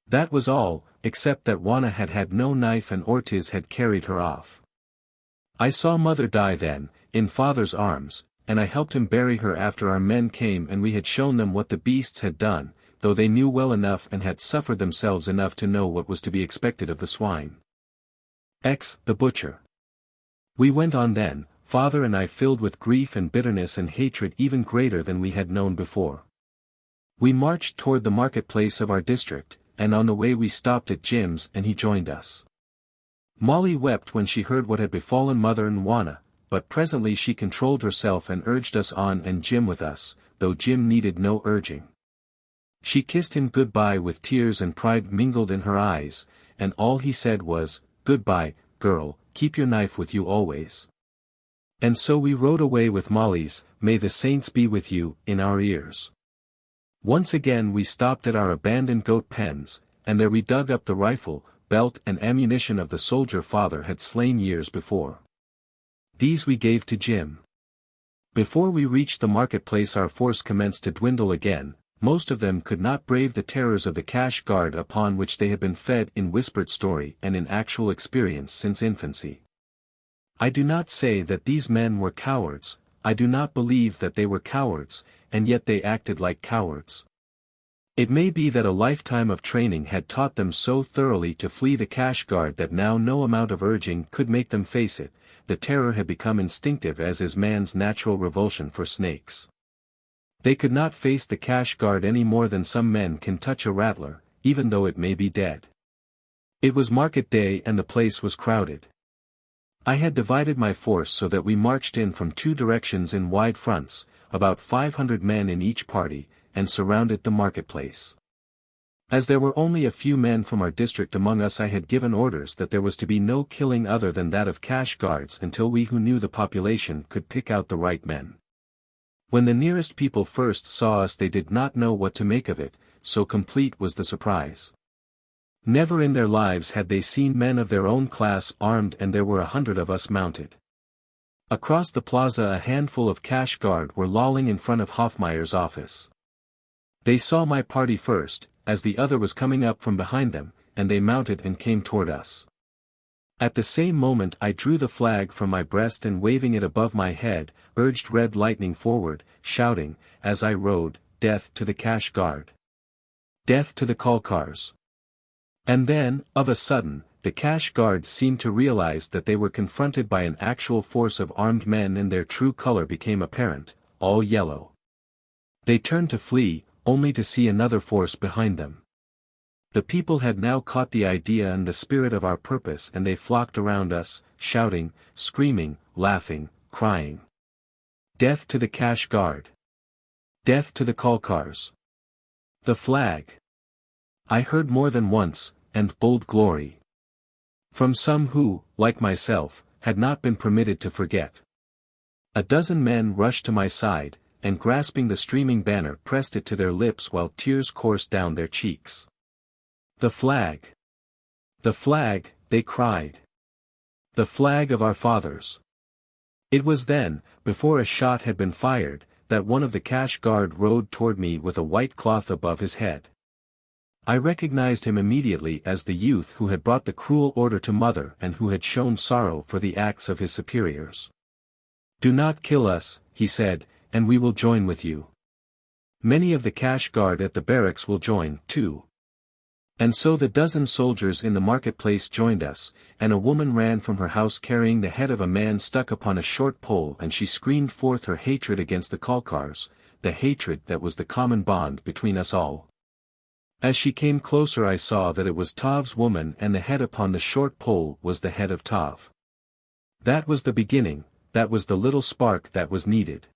That was all, except that Juana had had no knife and Ortiz had carried her off. I saw Mother die then, in Father's arms, and I helped him bury her after our men came and we had shown them what the beasts had done, though they knew well enough and had suffered themselves enough to know what was to be expected of the swine. The butcher. We went on then, Father and I filled with grief and bitterness and hatred even greater than we had known before. We marched toward the marketplace of our district, and on the way we stopped at Jim's and he joined us. Molly wept when she heard what had befallen Mother and Juana, but presently she controlled herself and urged us on and Jim with us, though Jim needed no urging. She kissed him goodbye with tears and pride mingled in her eyes, and all he said was, "Goodbye, girl, keep your knife with you always." And so we rode away with Molly's, "May the saints be with you," in our ears. Once again we stopped at our abandoned goat pens, and there we dug up the rifle, belt and ammunition of the soldier Father had slain years before. These we gave to Jim. Before we reached the marketplace our force commenced to dwindle again. Most of them could not brave the terrors of the cash guard upon which they had been fed in whispered story and in actual experience since infancy. I do not say that these men were cowards, I do not believe that they were cowards, and yet they acted like cowards. It may be that a lifetime of training had taught them so thoroughly to flee the cash guard that now no amount of urging could make them face it, the terror had become instinctive as is man's natural revulsion for snakes. They could not face the cash guard any more than some men can touch a rattler, even though it may be dead. It was market day and the place was crowded. I had divided my force so that we marched in from 2 directions in wide fronts, about 500 men in each party, and surrounded the marketplace. As there were only a few men from our district among us I had given orders that there was to be no killing other than that of cash guards until we who knew the population could pick out the right men. When the nearest people first saw us they did not know what to make of it, so complete was the surprise. Never in their lives had they seen men of their own class armed and there were 100 of us mounted. Across the plaza a handful of cash guard were lolling in front of Hoffmeyer's office. They saw my party first, as the other was coming up from behind them, and they mounted and came toward us. At the same moment I drew the flag from my breast and waving it above my head, urged Red Lightning forward, shouting, as I rode, "Death to the cash guard! Death to the Kalkars!" And then, of a sudden, the cash guard seemed to realize that they were confronted by an actual force of armed men and their true color became apparent, all yellow. They turned to flee, only to see another force behind them. The people had now caught the idea and the spirit of our purpose and they flocked around us, shouting, screaming, laughing, crying. Death to the cash guard! Death to the Kalkars! The flag! I heard more than once, and bold glory. From some who, like myself, had not been permitted to forget. A dozen men rushed to my side, and grasping the streaming banner pressed it to their lips while tears coursed down their cheeks. The flag! The flag, they cried. The flag of our fathers! It was then, before a shot had been fired, that one of the cash guard rode toward me with a white cloth above his head. I recognized him immediately as the youth who had brought the cruel order to Mother and who had shown sorrow for the acts of his superiors. "Do not kill us," he said, "and we will join with you. Many of the cash guard at the barracks will join, too." And so the dozen soldiers in the marketplace joined us, and a woman ran from her house carrying the head of a man stuck upon a short pole, and she screamed forth her hatred against the Kalkars, the hatred that was the common bond between us all. As she came closer I saw that it was Tov's woman, and the head upon the short pole was the head of Tov. That was the beginning, that was the little spark that was needed.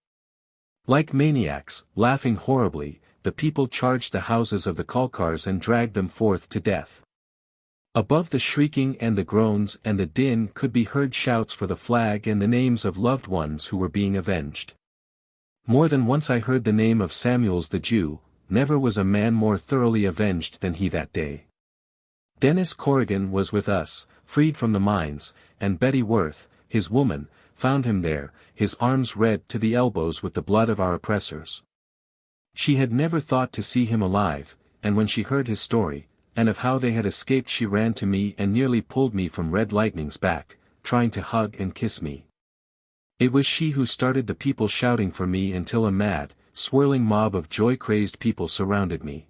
Like maniacs, laughing horribly, the people charged the houses of the Kalkars and dragged them forth to death. Above the shrieking and the groans and the din could be heard shouts for the flag and the names of loved ones who were being avenged. More than once I heard the name of Samuels the Jew. Never was a man more thoroughly avenged than he that day. Dennis Corrigan was with us, freed from the mines, and Betty Worth, his woman, found him there, his arms red to the elbows with the blood of our oppressors. She had never thought to see him alive, and when she heard his story, and of how they had escaped, she ran to me and nearly pulled me from Red Lightning's back, trying to hug and kiss me. It was she who started the people shouting for me until a mad, swirling mob of joy-crazed people surrounded me.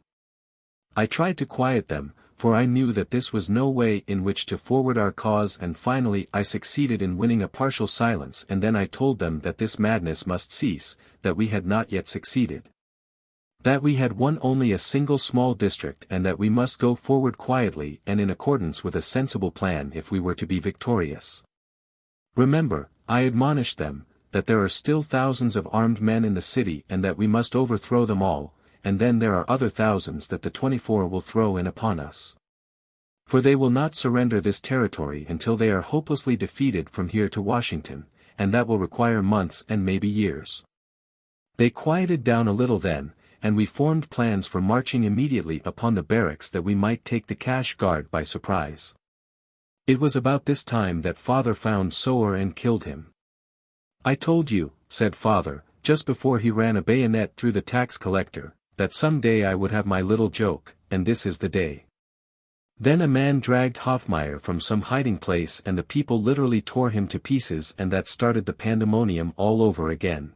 I tried to quiet them, for I knew that this was no way in which to forward our cause, and finally I succeeded in winning a partial silence, and then I told them that this madness must cease, that we had not yet succeeded. That we had won only a single small district, and that we must go forward quietly and in accordance with a sensible plan if we were to be victorious. Remember, I admonished them, that there are still thousands of armed men in the city and that we must overthrow them all, and then there are other thousands that the 24 will throw in upon us. For they will not surrender this territory until they are hopelessly defeated from here to Washington, and that will require months and maybe years. They quieted down a little then, and we formed plans for marching immediately upon the barracks that we might take the cash guard by surprise. It was about this time that Father found Sower and killed him. I told you, said Father, just before he ran a bayonet through the tax collector, that some day I would have my little joke, and this is the day. Then a man dragged Hoffmeyer from some hiding place and the people literally tore him to pieces, and that started the pandemonium all over again.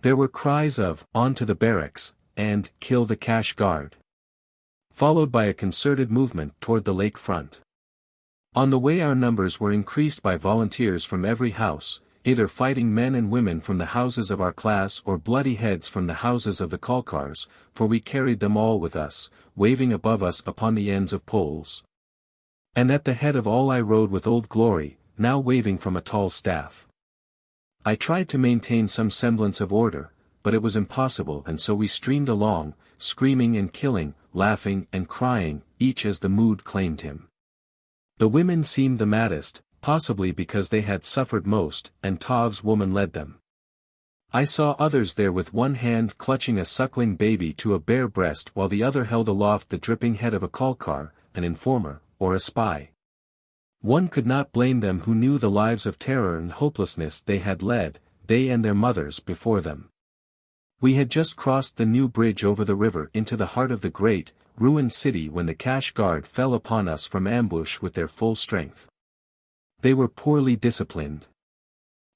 There were cries of, "On to the barracks," and, "Kill the cash guard," followed by a concerted movement toward the lake front. On the way our numbers were increased by volunteers from every house, either fighting men and women from the houses of our class or bloody heads from the houses of the Kalkars, for we carried them all with us, waving above us upon the ends of poles. And at the head of all I rode with Old Glory, now waving from a tall staff. I tried to maintain some semblance of order, but it was impossible, and so we streamed along, screaming and killing, laughing and crying, each as the mood claimed him. The women seemed the maddest, possibly because they had suffered most, and Tov's woman led them. I saw others there with one hand clutching a suckling baby to a bare breast while the other held aloft the dripping head of a Kalkar, an informer, or a spy. One could not blame them who knew the lives of terror and hopelessness they had led, they and their mothers before them. We had just crossed the new bridge over the river into the heart of the great, ruined city when the cash guard fell upon us from ambush with their full strength. They were poorly disciplined.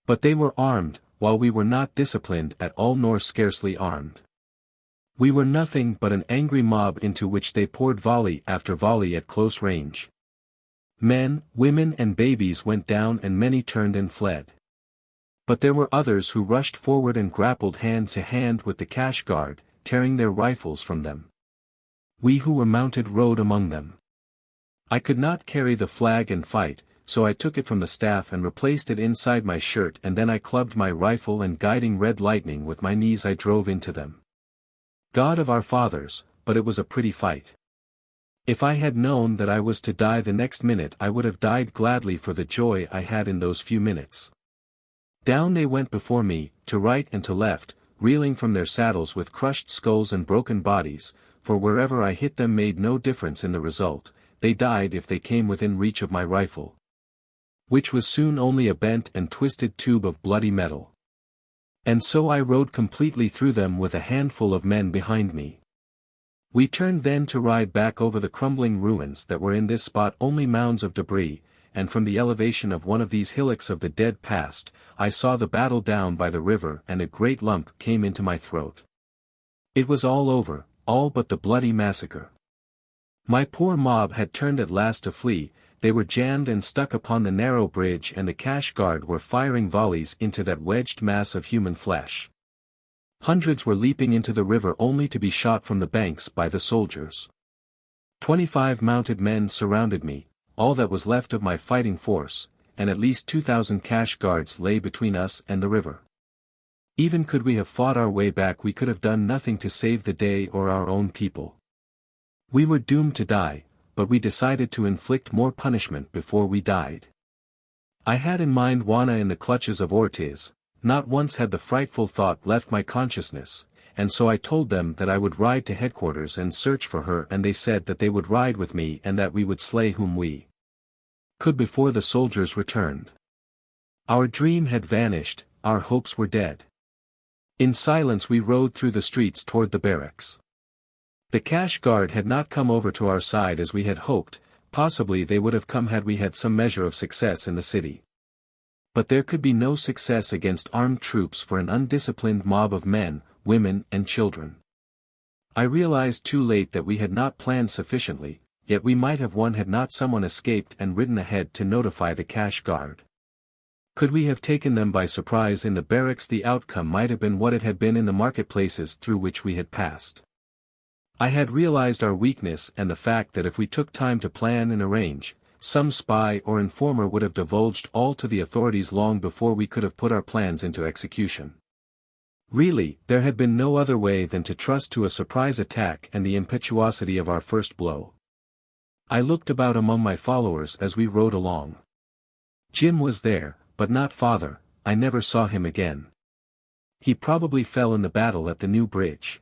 But they were armed, while we were not disciplined at all nor scarcely armed. We were nothing but an angry mob into which they poured volley after volley at close range. Men, women and babies went down and many turned and fled. But there were others who rushed forward and grappled hand to hand with the cash guard, tearing their rifles from them. We who were mounted rode among them. I could not carry the flag and fight, so I took it from the staff and replaced it inside my shirt, and then I clubbed my rifle and guiding Red Lightning with my knees I drove into them. God of our fathers, but it was a pretty fight. If I had known that I was to die the next minute I would have died gladly for the joy I had in those few minutes. Down they went before me, to right and to left, reeling from their saddles with crushed skulls and broken bodies, for wherever I hit them made no difference in the result, they died if they came within reach of my rifle, which was soon only a bent and twisted tube of bloody metal. And so I rode completely through them with a handful of men behind me. We turned then to ride back over the crumbling ruins that were in this spot only mounds of debris, and from the elevation of one of these hillocks of the dead past, I saw the battle down by the river, and a great lump came into my throat. It was all over, all but the bloody massacre. My poor mob had turned at last to flee, they were jammed and stuck upon the narrow bridge and the cash guard were firing volleys into that wedged mass of human flesh. Hundreds were leaping into the river only to be shot from the banks by the soldiers. 25 mounted men surrounded me, all that was left of my fighting force, and at least 2,000 cash guards lay between us and the river. Even could we have fought our way back, we could have done nothing to save the day or our own people. We were doomed to die, but we decided to inflict more punishment before we died. I had in mind Juana in the clutches of Ortiz. Not once had the frightful thought left my consciousness, and so I told them that I would ride to headquarters and search for her, and they said that they would ride with me and that we would slay whom we could before the soldiers returned. Our dream had vanished, our hopes were dead. In silence we rode through the streets toward the barracks. The cash guard had not come over to our side as we had hoped, possibly they would have come had we had some measure of success in the city. But there could be no success against armed troops for an undisciplined mob of men, women and children. I realized too late that we had not planned sufficiently, yet we might have won had not someone escaped and ridden ahead to notify the cash guard. Could we have taken them by surprise in the barracks, the outcome might have been what it had been in the marketplaces through which we had passed. I had realized our weakness and the fact that if we took time to plan and arrange, some spy or informer would have divulged all to the authorities long before we could have put our plans into execution. Really, there had been no other way than to trust to a surprise attack and the impetuosity of our first blow. I looked about among my followers as we rode along. Jim was there, but not father. I never saw him again. He probably fell in the battle at the new bridge.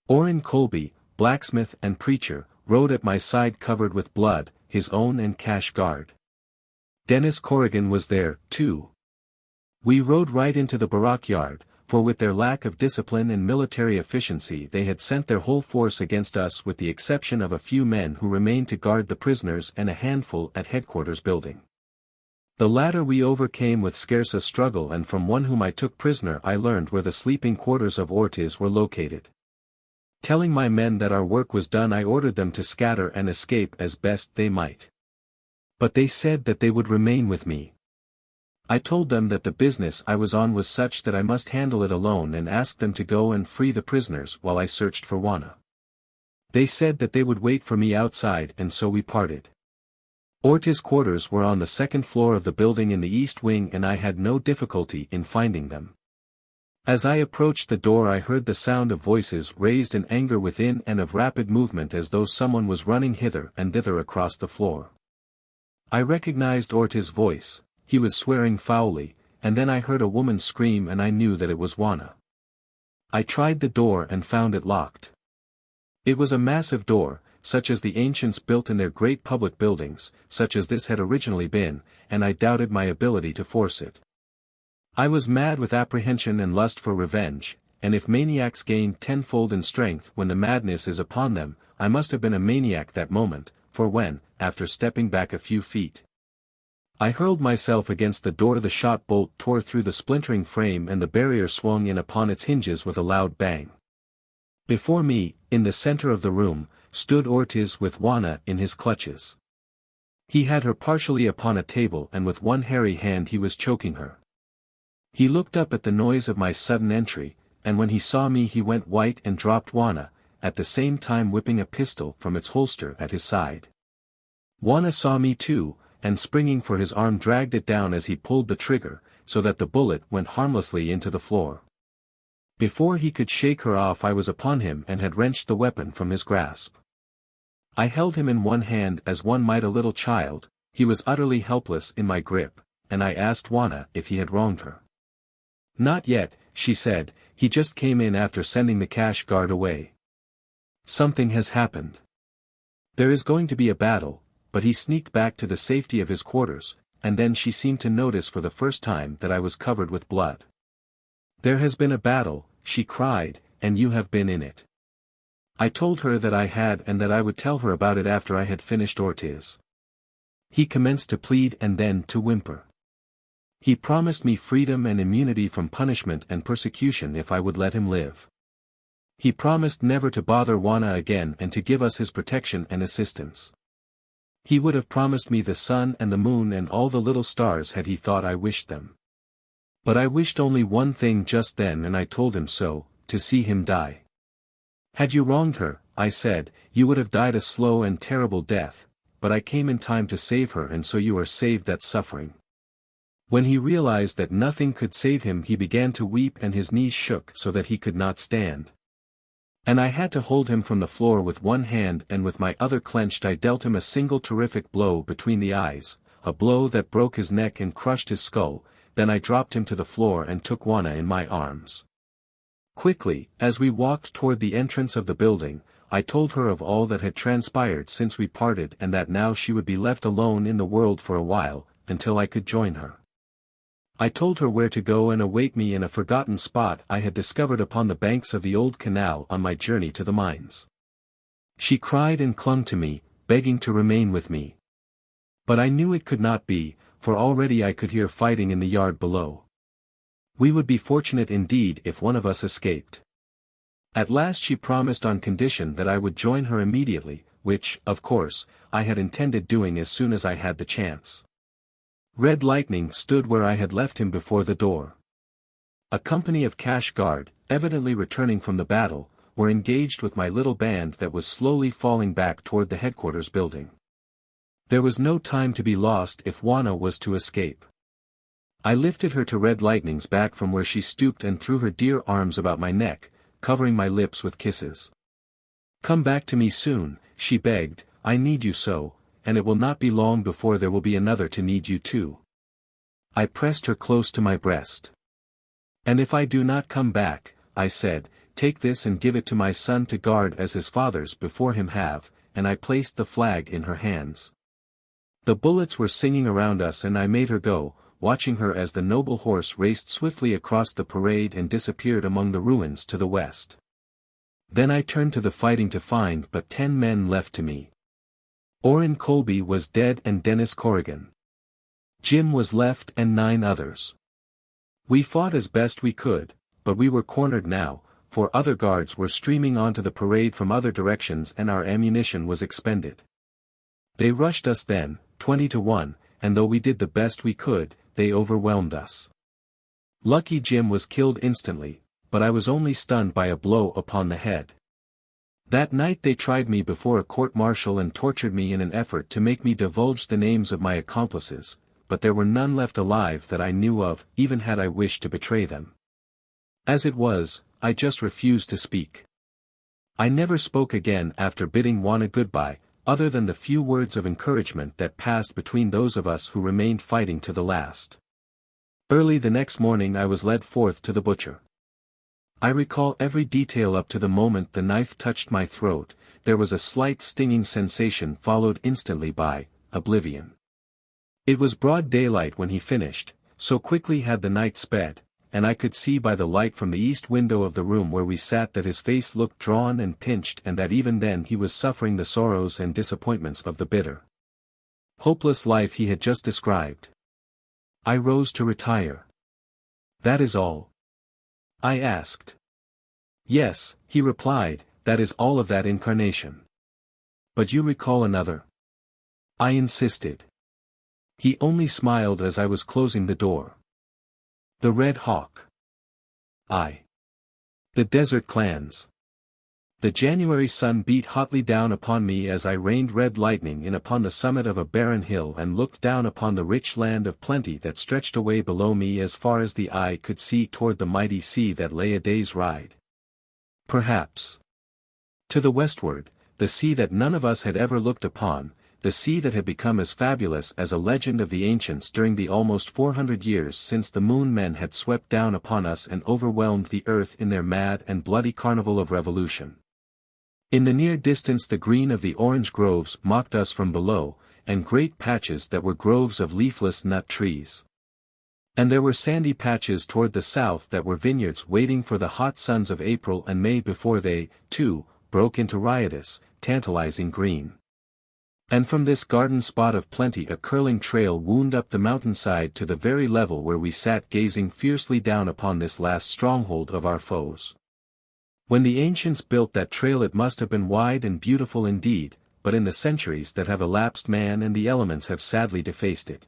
Orrin Colby, blacksmith and preacher, rode at my side covered with blood, his own and cash guard. Dennis Corrigan was there, too. We rode right into the barrack yard, for with their lack of discipline and military efficiency they had sent their whole force against us with the exception of a few men who remained to guard the prisoners and a handful at headquarters building. The latter we overcame with scarce a struggle, and from one whom I took prisoner I learned where the sleeping quarters of Ortiz were located. Telling my men that our work was done, I ordered them to scatter and escape as best they might. But they said that they would remain with me. I told them that the business I was on was such that I must handle it alone and asked them to go and free the prisoners while I searched for Juana. They said that they would wait for me outside, and so we parted. Ortiz's quarters were on the second floor of the building in the east wing, and I had no difficulty in finding them. As I approached the door I heard the sound of voices raised in anger within and of rapid movement as though someone was running hither and thither across the floor. I recognized Ortiz's voice. He was swearing foully, and then I heard a woman scream and I knew that it was Juana. I tried the door and found it locked. It was a massive door, such as the ancients built in their great public buildings, such as this had originally been, and I doubted my ability to force it. I was mad with apprehension and lust for revenge, and if maniacs gain tenfold in strength when the madness is upon them, I must have been a maniac that moment, for when, after stepping back a few feet, I hurled myself against the door, the shot bolt tore through the splintering frame and the barrier swung in upon its hinges with a loud bang. Before me, in the center of the room, stood Ortiz with Juana in his clutches. He had her partially upon a table and with one hairy hand he was choking her. He looked up at the noise of my sudden entry, and when he saw me he went white and dropped Juana, at the same time whipping a pistol from its holster at his side. Juana saw me too, and springing for his arm dragged it down as he pulled the trigger, so that the bullet went harmlessly into the floor. Before he could shake her off I was upon him and had wrenched the weapon from his grasp. I held him in one hand as one might a little child. He was utterly helpless in my grip, and I asked Juana if he had wronged her. Not yet, she said, he just came in after sending the cash guard away. Something has happened. There is going to be a battle, but he sneaked back to the safety of his quarters, and then she seemed to notice for the first time that I was covered with blood. There has been a battle, she cried, and you have been in it. I told her that I had and that I would tell her about it after I had finished Ortiz. He commenced to plead and then to whimper. He promised me freedom and immunity from punishment and persecution if I would let him live. He promised never to bother Wana again and to give us his protection and assistance. He would have promised me the sun and the moon and all the little stars had he thought I wished them. But I wished only one thing just then, and I told him so, to see him die. Had you wronged her, I said, you would have died a slow and terrible death, but I came in time to save her, and so you are saved that suffering. When he realized that nothing could save him, he began to weep and his knees shook so that he could not stand. And I had to hold him from the floor with one hand, and with my other clenched I dealt him a single terrific blow between the eyes, a blow that broke his neck and crushed his skull. Then I dropped him to the floor and took Wana in my arms. Quickly, as we walked toward the entrance of the building, I told her of all that had transpired since we parted, and that now she would be left alone in the world for a while, until I could join her. I told her where to go and await me in a forgotten spot I had discovered upon the banks of the old canal on my journey to the mines. She cried and clung to me, begging to remain with me. But I knew it could not be, for already I could hear fighting in the yard below. We would be fortunate indeed if one of us escaped. At last she promised on condition that I would join her immediately, which, of course, I had intended doing as soon as I had the chance. Red Lightning stood where I had left him before the door. A company of cash guard, evidently returning from the battle, were engaged with my little band that was slowly falling back toward the headquarters building. There was no time to be lost if Wana was to escape. I lifted her to Red Lightning's back from where she stooped and threw her dear arms about my neck, covering my lips with kisses. "Come back to me soon," she begged, "I need you so, and it will not be long before there will be another to need you too." I pressed her close to my breast. "And if I do not come back," I said, "take this and give it to my son to guard as his fathers before him have," and I placed the flag in her hands. The bullets were singing around us and I made her go, watching her as the noble horse raced swiftly across the parade and disappeared among the ruins to the west. Then I turned to the fighting to find but 10 men left to me. Orrin Colby was dead and Dennis Corrigan. Jim was left and 9 others. We fought as best we could, but we were cornered now, for other guards were streaming onto the parade from other directions and our ammunition was expended. They rushed us then, 20 to 1, and though we did the best we could, they overwhelmed us. Lucky Jim was killed instantly, but I was only stunned by a blow upon the head. That night they tried me before a court-martial and tortured me in an effort to make me divulge the names of my accomplices, but there were none left alive that I knew of, even had I wished to betray them. As it was, I just refused to speak. I never spoke again after bidding Wana goodbye, other than the few words of encouragement that passed between those of us who remained fighting to the last. Early the next morning I was led forth to the butcher. I recall every detail up to the moment the knife touched my throat. There was a slight stinging sensation followed instantly by oblivion. It was broad daylight when he finished, so quickly had the night sped, and I could see by the light from the east window of the room where we sat that his face looked drawn and pinched and that even then he was suffering the sorrows and disappointments of the bitter, hopeless life he had just described. I rose to retire. "That is all?" I asked. "Yes," he replied, "that is all of that incarnation." "But you recall another?" I insisted. He only smiled as I was closing the door. "The Red Hawk." The Desert Clans. The January sun beat hotly down upon me as I reined Red Lightning in upon the summit of a barren hill and looked down upon the rich land of plenty that stretched away below me as far as the eye could see toward the mighty sea that lay a day's ride. Perhaps. To the westward, the sea that none of us had ever looked upon, the sea that had become as fabulous as a legend of the ancients during the almost 400 years since the Moon Men had swept down upon us and overwhelmed the earth in their mad and bloody carnival of revolution. In the near distance the green of the orange groves mocked us from below, and great patches that were groves of leafless nut trees. And there were sandy patches toward the south that were vineyards waiting for the hot suns of April and May before they, too, broke into riotous, tantalizing green. And from this garden spot of plenty a curling trail wound up the mountainside to the very level where we sat gazing fiercely down upon this last stronghold of our foes. When the ancients built that trail it must have been wide and beautiful indeed, but in the centuries that have elapsed man and the elements have sadly defaced it.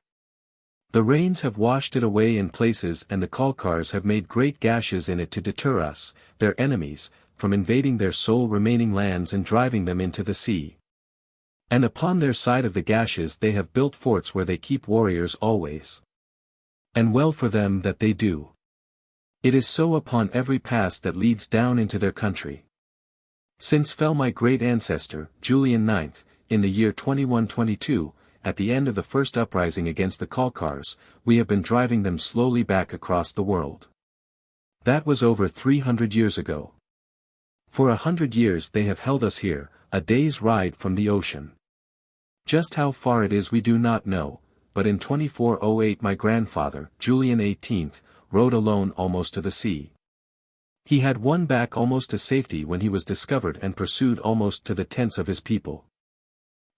The rains have washed it away in places and the Kalkars have made great gashes in it to deter us, their enemies, from invading their sole remaining lands and driving them into the sea. And upon their side of the gashes they have built forts where they keep warriors always. And well for them that they do. It is so upon every pass that leads down into their country. Since fell my great ancestor, Julian IX, in the year 2122, at the end of the first uprising against the Kalkars, we have been driving them slowly back across the world. That was over 300 years ago. For 100 years they have held us here, a day's ride from the ocean. Just how far it is we do not know, but in 2408 my grandfather, Julian XVIII, rode alone almost to the sea. He had won back almost to safety when he was discovered and pursued almost to the tents of his people.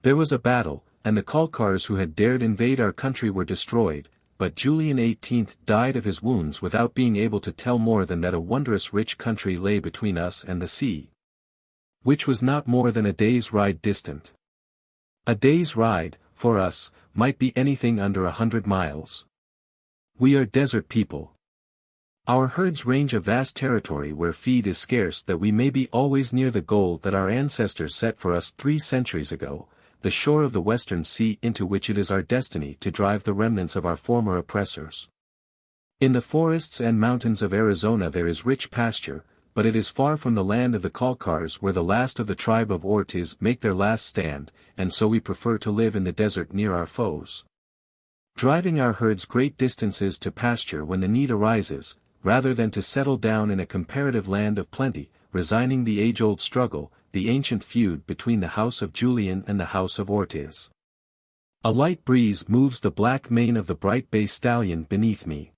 There was a battle, and the Kalkars who had dared invade our country were destroyed, but Julian XVIII died of his wounds without being able to tell more than that a wondrous rich country lay between us and the sea, which was not more than a day's ride distant. A day's ride, for us, might be anything under 100 miles. We are desert people. Our herds range a vast territory where feed is scarce that we may be always near the goal that our ancestors set for us 3 centuries ago, the shore of the western sea into which it is our destiny to drive the remnants of our former oppressors. In the forests and mountains of Arizona there is rich pasture, but it is far from the land of the Kalkars where the last of the tribe of Ortiz make their last stand, and so we prefer to live in the desert near our foes. Driving our herds great distances to pasture when the need arises, rather than to settle down in a comparative land of plenty, resigning the age-old struggle, the ancient feud between the house of Julian and the house of Ortiz. A light breeze moves the black mane of the bright bay stallion beneath me.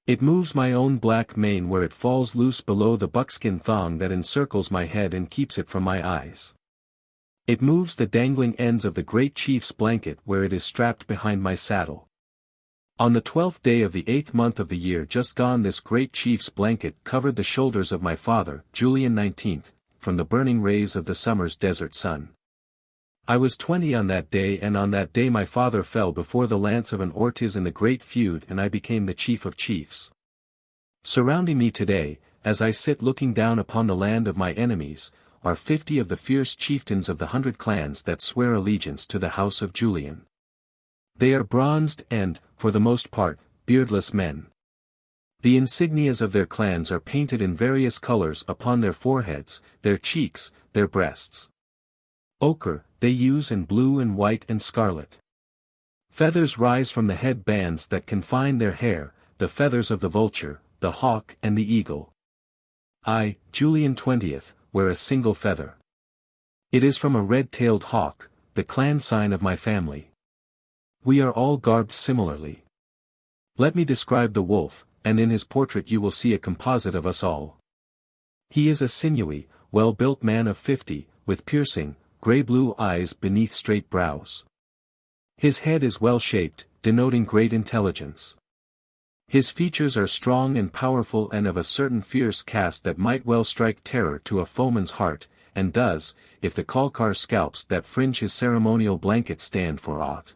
It moves my own black mane where it falls loose below the buckskin thong that encircles my head and keeps it from my eyes. It moves the dangling ends of the great chief's blanket where it is strapped behind my saddle. On the 12th day of the 8th month of the year just gone this great chief's blanket covered the shoulders of my father, Julian XIX, from the burning rays of the summer's desert sun. I was 20 on that day and on that day my father fell before the lance of an Ortiz in the great feud and I became the chief of chiefs. Surrounding me today, as I sit looking down upon the land of my enemies, are 50 of the fierce chieftains of the 100 clans that swear allegiance to the house of Julian. They are bronzed and, for the most part, beardless men. The insignias of their clans are painted in various colors upon their foreheads, their cheeks, their breasts. Ochre, they use and blue and white and scarlet. Feathers rise from the head bands that confine their hair, the feathers of the vulture, the hawk and the eagle. I, Julian XX, wear a single feather. It is from a red-tailed hawk, the clan sign of my family. We are all garbed similarly. Let me describe the wolf, and in his portrait you will see a composite of us all. He is a sinewy, well-built man of 50, with piercing, grey-blue eyes beneath straight brows. His head is well-shaped, denoting great intelligence. His features are strong and powerful and of a certain fierce cast that might well strike terror to a foeman's heart, and does, if the Kalkar scalps that fringe his ceremonial blanket stand for aught.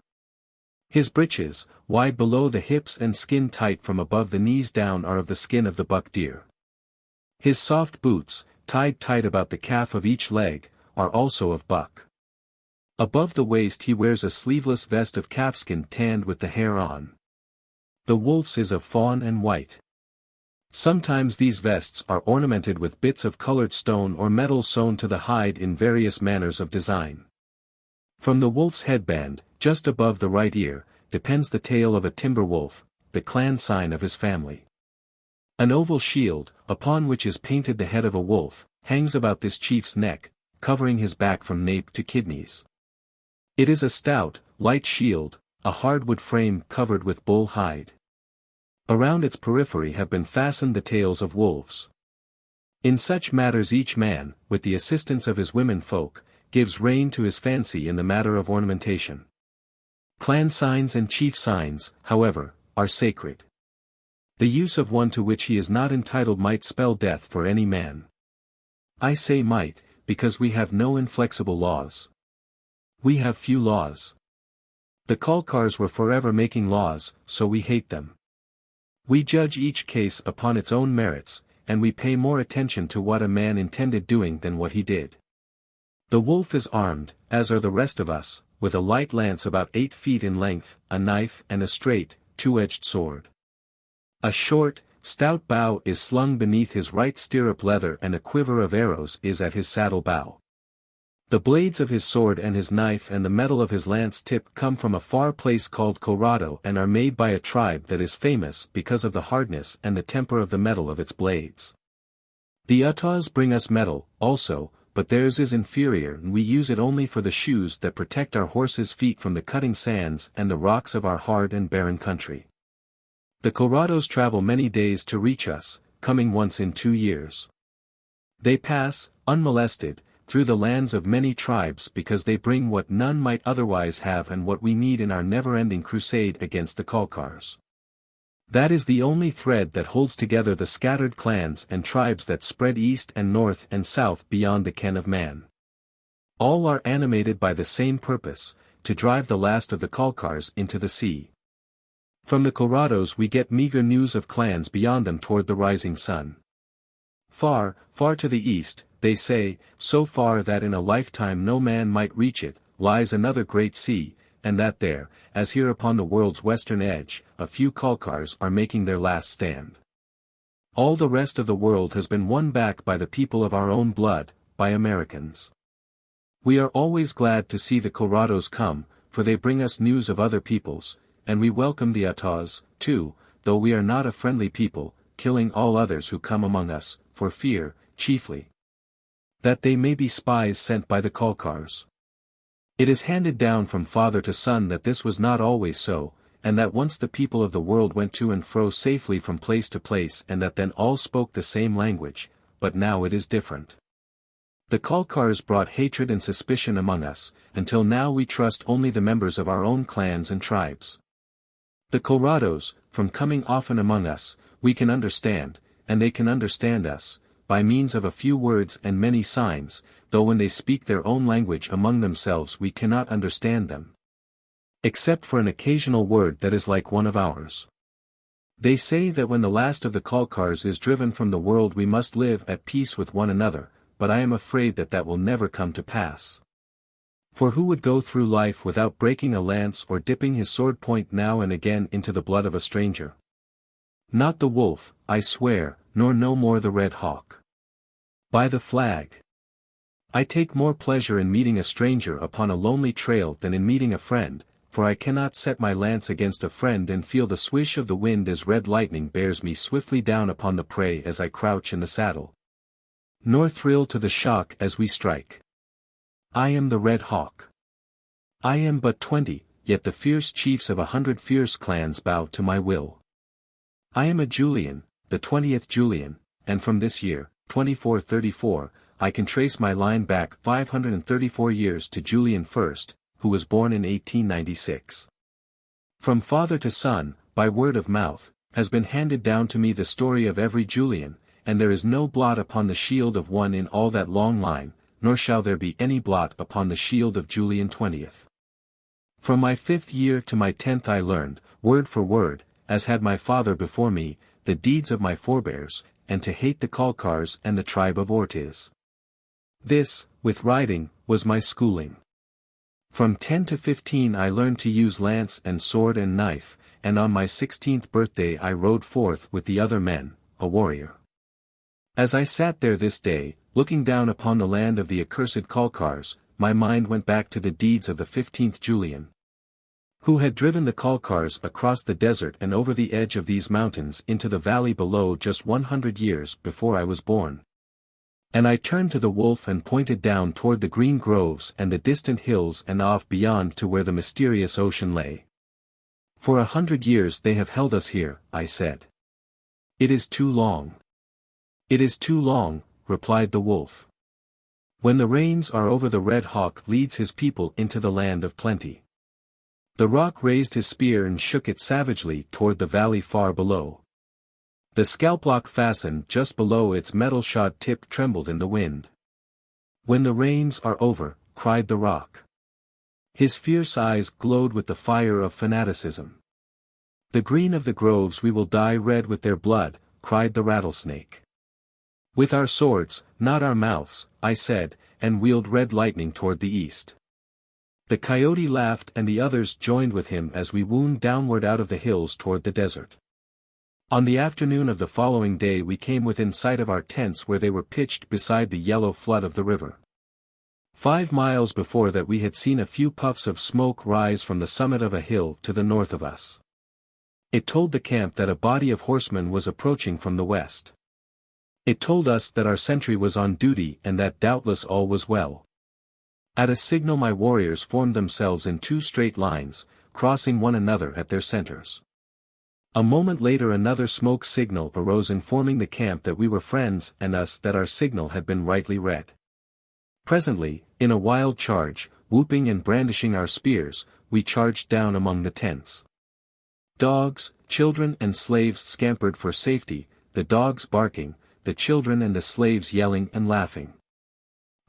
His breeches, wide below the hips and skin tight from above the knees down are of the skin of the buck deer. His soft boots, tied tight about the calf of each leg, are also of buck. Above the waist he wears a sleeveless vest of calfskin tanned with the hair on. The wolf's is of fawn and white. Sometimes these vests are ornamented with bits of colored stone or metal sewn to the hide in various manners of design. From the wolf's headband, just above the right ear, depends the tail of a timber wolf, the clan sign of his family. An oval shield, upon which is painted the head of a wolf, hangs about this chief's neck, covering his back from nape to kidneys. It is a stout, light shield, a hardwood frame covered with bull hide. Around its periphery have been fastened the tails of wolves. In such matters each man, with the assistance of his women folk, gives rein to his fancy in the matter of ornamentation. Clan signs and chief signs, however, are sacred. The use of one to which he is not entitled might spell death for any man. I say might, because we have no inflexible laws. We have few laws. The Kalkars were forever making laws, so we hate them. We judge each case upon its own merits, and we pay more attention to what a man intended doing than what he did. The wolf is armed, as are the rest of us, with a light lance about 8 feet in length, a knife and a straight, two-edged sword. A short, stout bow is slung beneath his right stirrup leather and a quiver of arrows is at his saddle bow. The blades of his sword and his knife and the metal of his lance tip come from a far place called Ko-Tah and are made by a tribe that is famous because of the hardness and the temper of the metal of its blades. The Utahs bring us metal, also, but theirs is inferior and we use it only for the shoes that protect our horses' feet from the cutting sands and the rocks of our hard and barren country. The Ko-Tahs travel many days to reach us, coming once in 2 years. They pass, unmolested, through the lands of many tribes because they bring what none might otherwise have and what we need in our never-ending crusade against the Kalkars. That is the only thread that holds together the scattered clans and tribes that spread east and north and south beyond the ken of man. All are animated by the same purpose, to drive the last of the Kalkars into the sea. From the Ko-Tahs we get meager news of clans beyond them toward the rising sun. Far, far to the east, they say, so far that in a lifetime no man might reach it, lies another great sea, and that there, as here upon the world's western edge, a few Kalkars are making their last stand. All the rest of the world has been won back by the people of our own blood, by Americans. We are always glad to see the Ko-Tahs come, for they bring us news of other peoples, and we welcome the Utahs, too, though we are not a friendly people, killing all others who come among us, for fear, chiefly, that they may be spies sent by the Kalkars. It is handed down from father to son that this was not always so, and that once the people of the world went to and fro safely from place to place and that then all spoke the same language, but now it is different. The Kalkars brought hatred and suspicion among us, until now we trust only the members of our own clans and tribes. The Ko-Tahs, from coming often among us, we can understand, and they can understand us, by means of a few words and many signs, though when they speak their own language among themselves we cannot understand them. Except for an occasional word that is like one of ours. They say that when the last of the Kalkars is driven from the world we must live at peace with one another, but I am afraid that that will never come to pass. For who would go through life without breaking a lance or dipping his sword point now and again into the blood of a stranger? Not the wolf, I swear, nor no more the red hawk. By the flag. I take more pleasure in meeting a stranger upon a lonely trail than in meeting a friend, for I cannot set my lance against a friend and feel the swish of the wind as red lightning bears me swiftly down upon the prey as I crouch in the saddle. Nor thrill to the shock as we strike. I am the red hawk. I am but 20, yet the fierce chiefs of 100 fierce clans bow to my will. I am a Julian, the 20th Julian, and from this year, 2434, I can trace my line back 534 years to Julian I, who was born in 1896. From father to son, by word of mouth, has been handed down to me the story of every Julian, and there is no blot upon the shield of one in all that long line, nor shall there be any blot upon the shield of Julian 20th. From my 5th year to my 10th I learned, word for word, as had my father before me, the deeds of my forebears, and to hate the Kalkars and the tribe of Ortiz. This, with riding, was my schooling. From 10 to 15 I learned to use lance and sword and knife, and on my 16th birthday I rode forth with the other men, a warrior. As I sat there this day, looking down upon the land of the accursed Kalkars, my mind went back to the deeds of the 15th Julian, who had driven the Kalkars across the desert and over the edge of these mountains into the valley below just 100 years before I was born. And I turned to the wolf and pointed down toward the green groves and the distant hills and off beyond to where the mysterious ocean lay. For 100 years they have held us here, I said. It is too long. It is too long, replied the wolf. When the rains are over the red hawk leads his people into the land of plenty. The rock raised his spear and shook it savagely toward the valley far below. The scalplock fastened just below its metal-shod tip trembled in the wind. When the rains are over, cried the rock. His fierce eyes glowed with the fire of fanaticism. The green of the groves we will dye red with their blood, cried the rattlesnake. With our swords, not our mouths, I said, and wheeled red lightning toward the east. The coyote laughed and the others joined with him as we wound downward out of the hills toward the desert. On the afternoon of the following day we came within sight of our tents where they were pitched beside the yellow flood of the river. 5 miles before that we had seen a few puffs of smoke rise from the summit of a hill to the north of us. It told the camp that a body of horsemen was approaching from the west. It told us that our sentry was on duty and that doubtless all was well. At a signal my warriors formed themselves in 2 straight lines, crossing one another at their centers. A moment later another smoke signal arose informing the camp that we were friends and us that our signal had been rightly read. Presently, in a wild charge, whooping and brandishing our spears, we charged down among the tents. Dogs, children and slaves scampered for safety, the dogs barking, the children and the slaves yelling and laughing.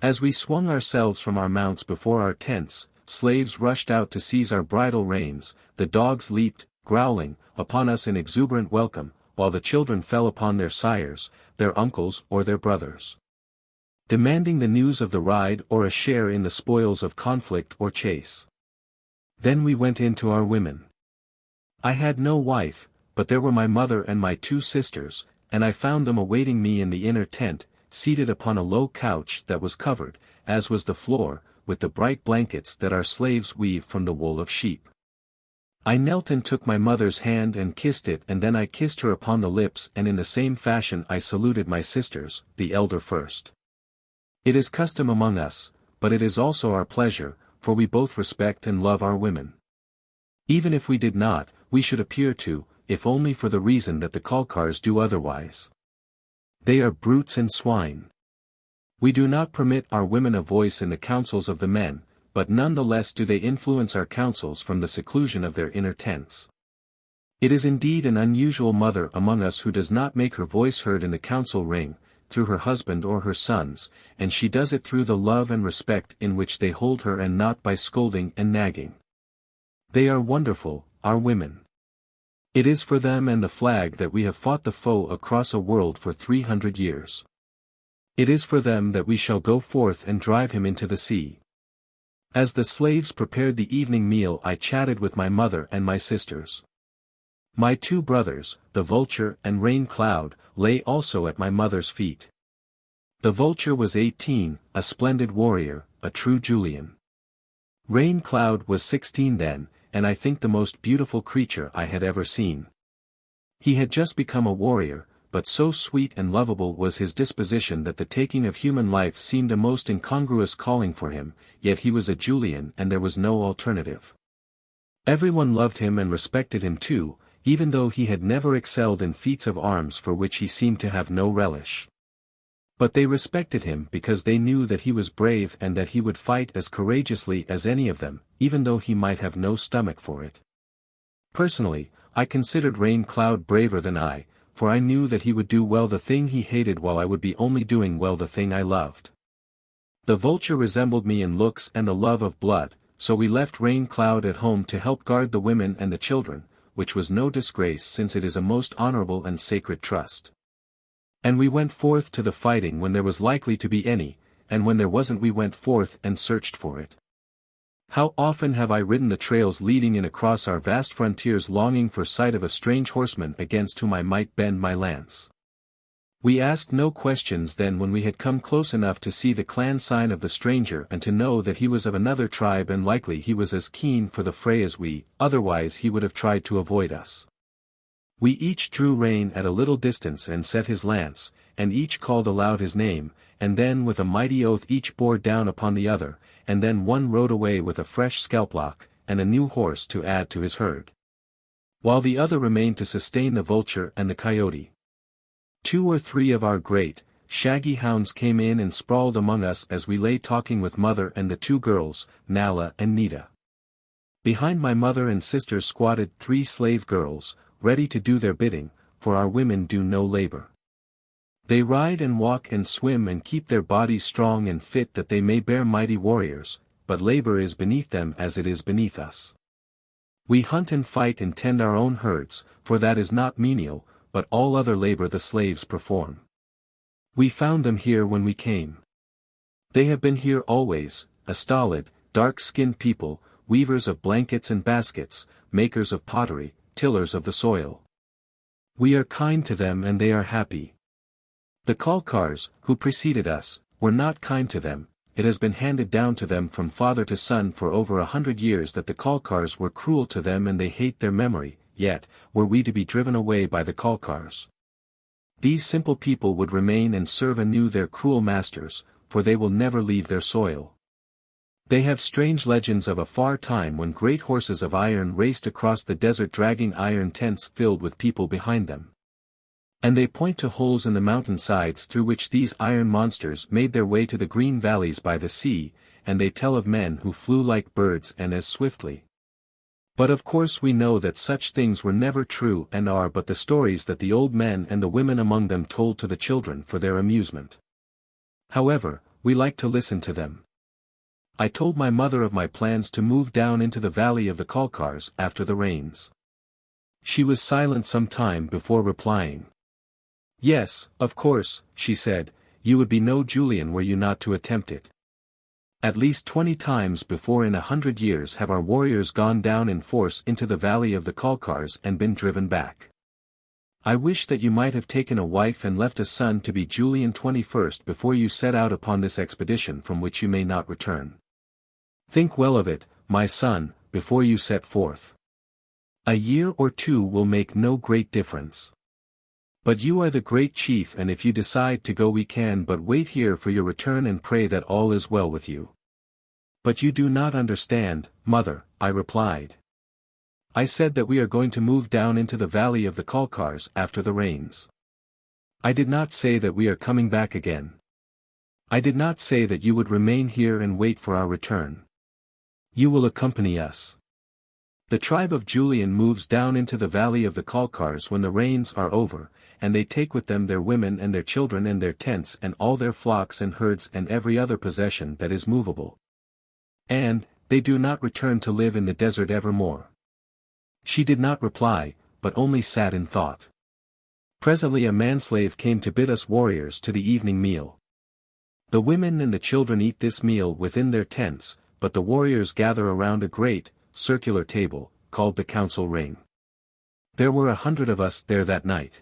As we swung ourselves from our mounts before our tents, slaves rushed out to seize our bridle reins, the dogs leaped, growling, upon us in exuberant welcome, while the children fell upon their sires, their uncles or their brothers, demanding the news of the ride or a share in the spoils of conflict or chase. Then we went in to our women. I had no wife, but there were my mother and my 2 sisters, and I found them awaiting me in the inner tent, seated upon a low couch that was covered, as was the floor, with the bright blankets that our slaves weave from the wool of sheep. I knelt and took my mother's hand and kissed it, and then I kissed her upon the lips, and in the same fashion I saluted my sisters, the elder first. It is custom among us, but it is also our pleasure, for we both respect and love our women. Even if we did not, we should appear to, if only for the reason that the Kalkars do otherwise. They are brutes and swine. We do not permit our women a voice in the councils of the men, but none the less do they influence our councils from the seclusion of their inner tents. It is indeed an unusual mother among us who does not make her voice heard in the council ring, through her husband or her sons, and she does it through the love and respect in which they hold her and not by scolding and nagging. They are wonderful, our women. It is for them and the flag that we have fought the foe across a world for 300 years. It is for them that we shall go forth and drive him into the sea. As the slaves prepared the evening meal I chatted with my mother and my sisters. My 2 brothers, the Vulture and Rain Cloud, lay also at my mother's feet. The Vulture was 18, a splendid warrior, a true Julian. Rain Cloud was 16 then, and I think the most beautiful creature I had ever seen. He had just become a warrior, but so sweet and lovable was his disposition that the taking of human life seemed a most incongruous calling for him, yet he was a Julian and there was no alternative. Everyone loved him and respected him too, even though he had never excelled in feats of arms for which he seemed to have no relish. But they respected him because they knew that he was brave and that he would fight as courageously as any of them, even though he might have no stomach for it. Personally, I considered Rain Cloud braver than I, for I knew that he would do well the thing he hated while I would be only doing well the thing I loved. The Vulture resembled me in looks and the love of blood, so we left Rain Cloud at home to help guard the women and the children, which was no disgrace since it is a most honorable and sacred trust. And we went forth to the fighting when there was likely to be any, and when there wasn't we went forth and searched for it. How often have I ridden the trails leading in across our vast frontiers longing for sight of a strange horseman against whom I might bend my lance. We asked no questions then when we had come close enough to see the clan sign of the stranger and to know that he was of another tribe and likely he was as keen for the fray as we, otherwise he would have tried to avoid us. We each drew rein at a little distance and set his lance, and each called aloud his name, and then with a mighty oath each bore down upon the other, and then one rode away with a fresh scalplock, and a new horse to add to his herd. While the other remained to sustain the Vulture and the Coyote. 2 or 3 of our great, shaggy hounds came in and sprawled among us as we lay talking with mother and the 2 girls, Nala and Nita. Behind my mother and sisters squatted 3 slave girls, ready to do their bidding, for our women do no labor. They ride and walk and swim and keep their bodies strong and fit that they may bear mighty warriors, but labor is beneath them as it is beneath us. We hunt and fight and tend our own herds, for that is not menial, but all other labor the slaves perform. We found them here when we came. They have been here always, a stolid, dark-skinned people, weavers of blankets and baskets, makers of pottery, tillers of the soil. We are kind to them and they are happy. The Kalkars, who preceded us, were not kind to them. It has been handed down to them from father to son for over 100 years that the Kalkars were cruel to them and they hate their memory, yet, were we to be driven away by the Kalkars, these simple people would remain and serve anew their cruel masters, for they will never leave their soil. They have strange legends of a far time when great horses of iron raced across the desert dragging iron tents filled with people behind them. And they point to holes in the mountain sides through which these iron monsters made their way to the green valleys by the sea, and they tell of men who flew like birds and as swiftly. But of course we know that such things were never true and are but the stories that the old men and the women among them told to the children for their amusement. However, we like to listen to them. I told my mother of my plans to move down into the valley of the Kalkars after the rains. She was silent some time before replying. Yes, of course, she said, you would be no Julian were you not to attempt it. At least 20 times before in 100 years have our warriors gone down in force into the valley of the Kalkars and been driven back. I wish that you might have taken a wife and left a son to be Julian 21st before you set out upon this expedition from which you may not return. Think well of it, my son, before you set forth. A year or two will make no great difference. But you are the great chief and if you decide to go we can but wait here for your return and pray that all is well with you. But you do not understand, mother, I replied. I said that we are going to move down into the valley of the Kalkars after the rains. I did not say that we are coming back again. I did not say that you would remain here and wait for our return. You will accompany us. The tribe of Julian moves down into the valley of the Kalkars when the rains are over, and they take with them their women and their children and their tents and all their flocks and herds and every other possession that is movable. And, they do not return to live in the desert evermore. She did not reply, but only sat in thought. Presently a manslave came to bid us warriors to the evening meal. The women and the children eat this meal within their tents, but the warriors gather around a great, circular table, called the council ring. There were 100 of us there that night.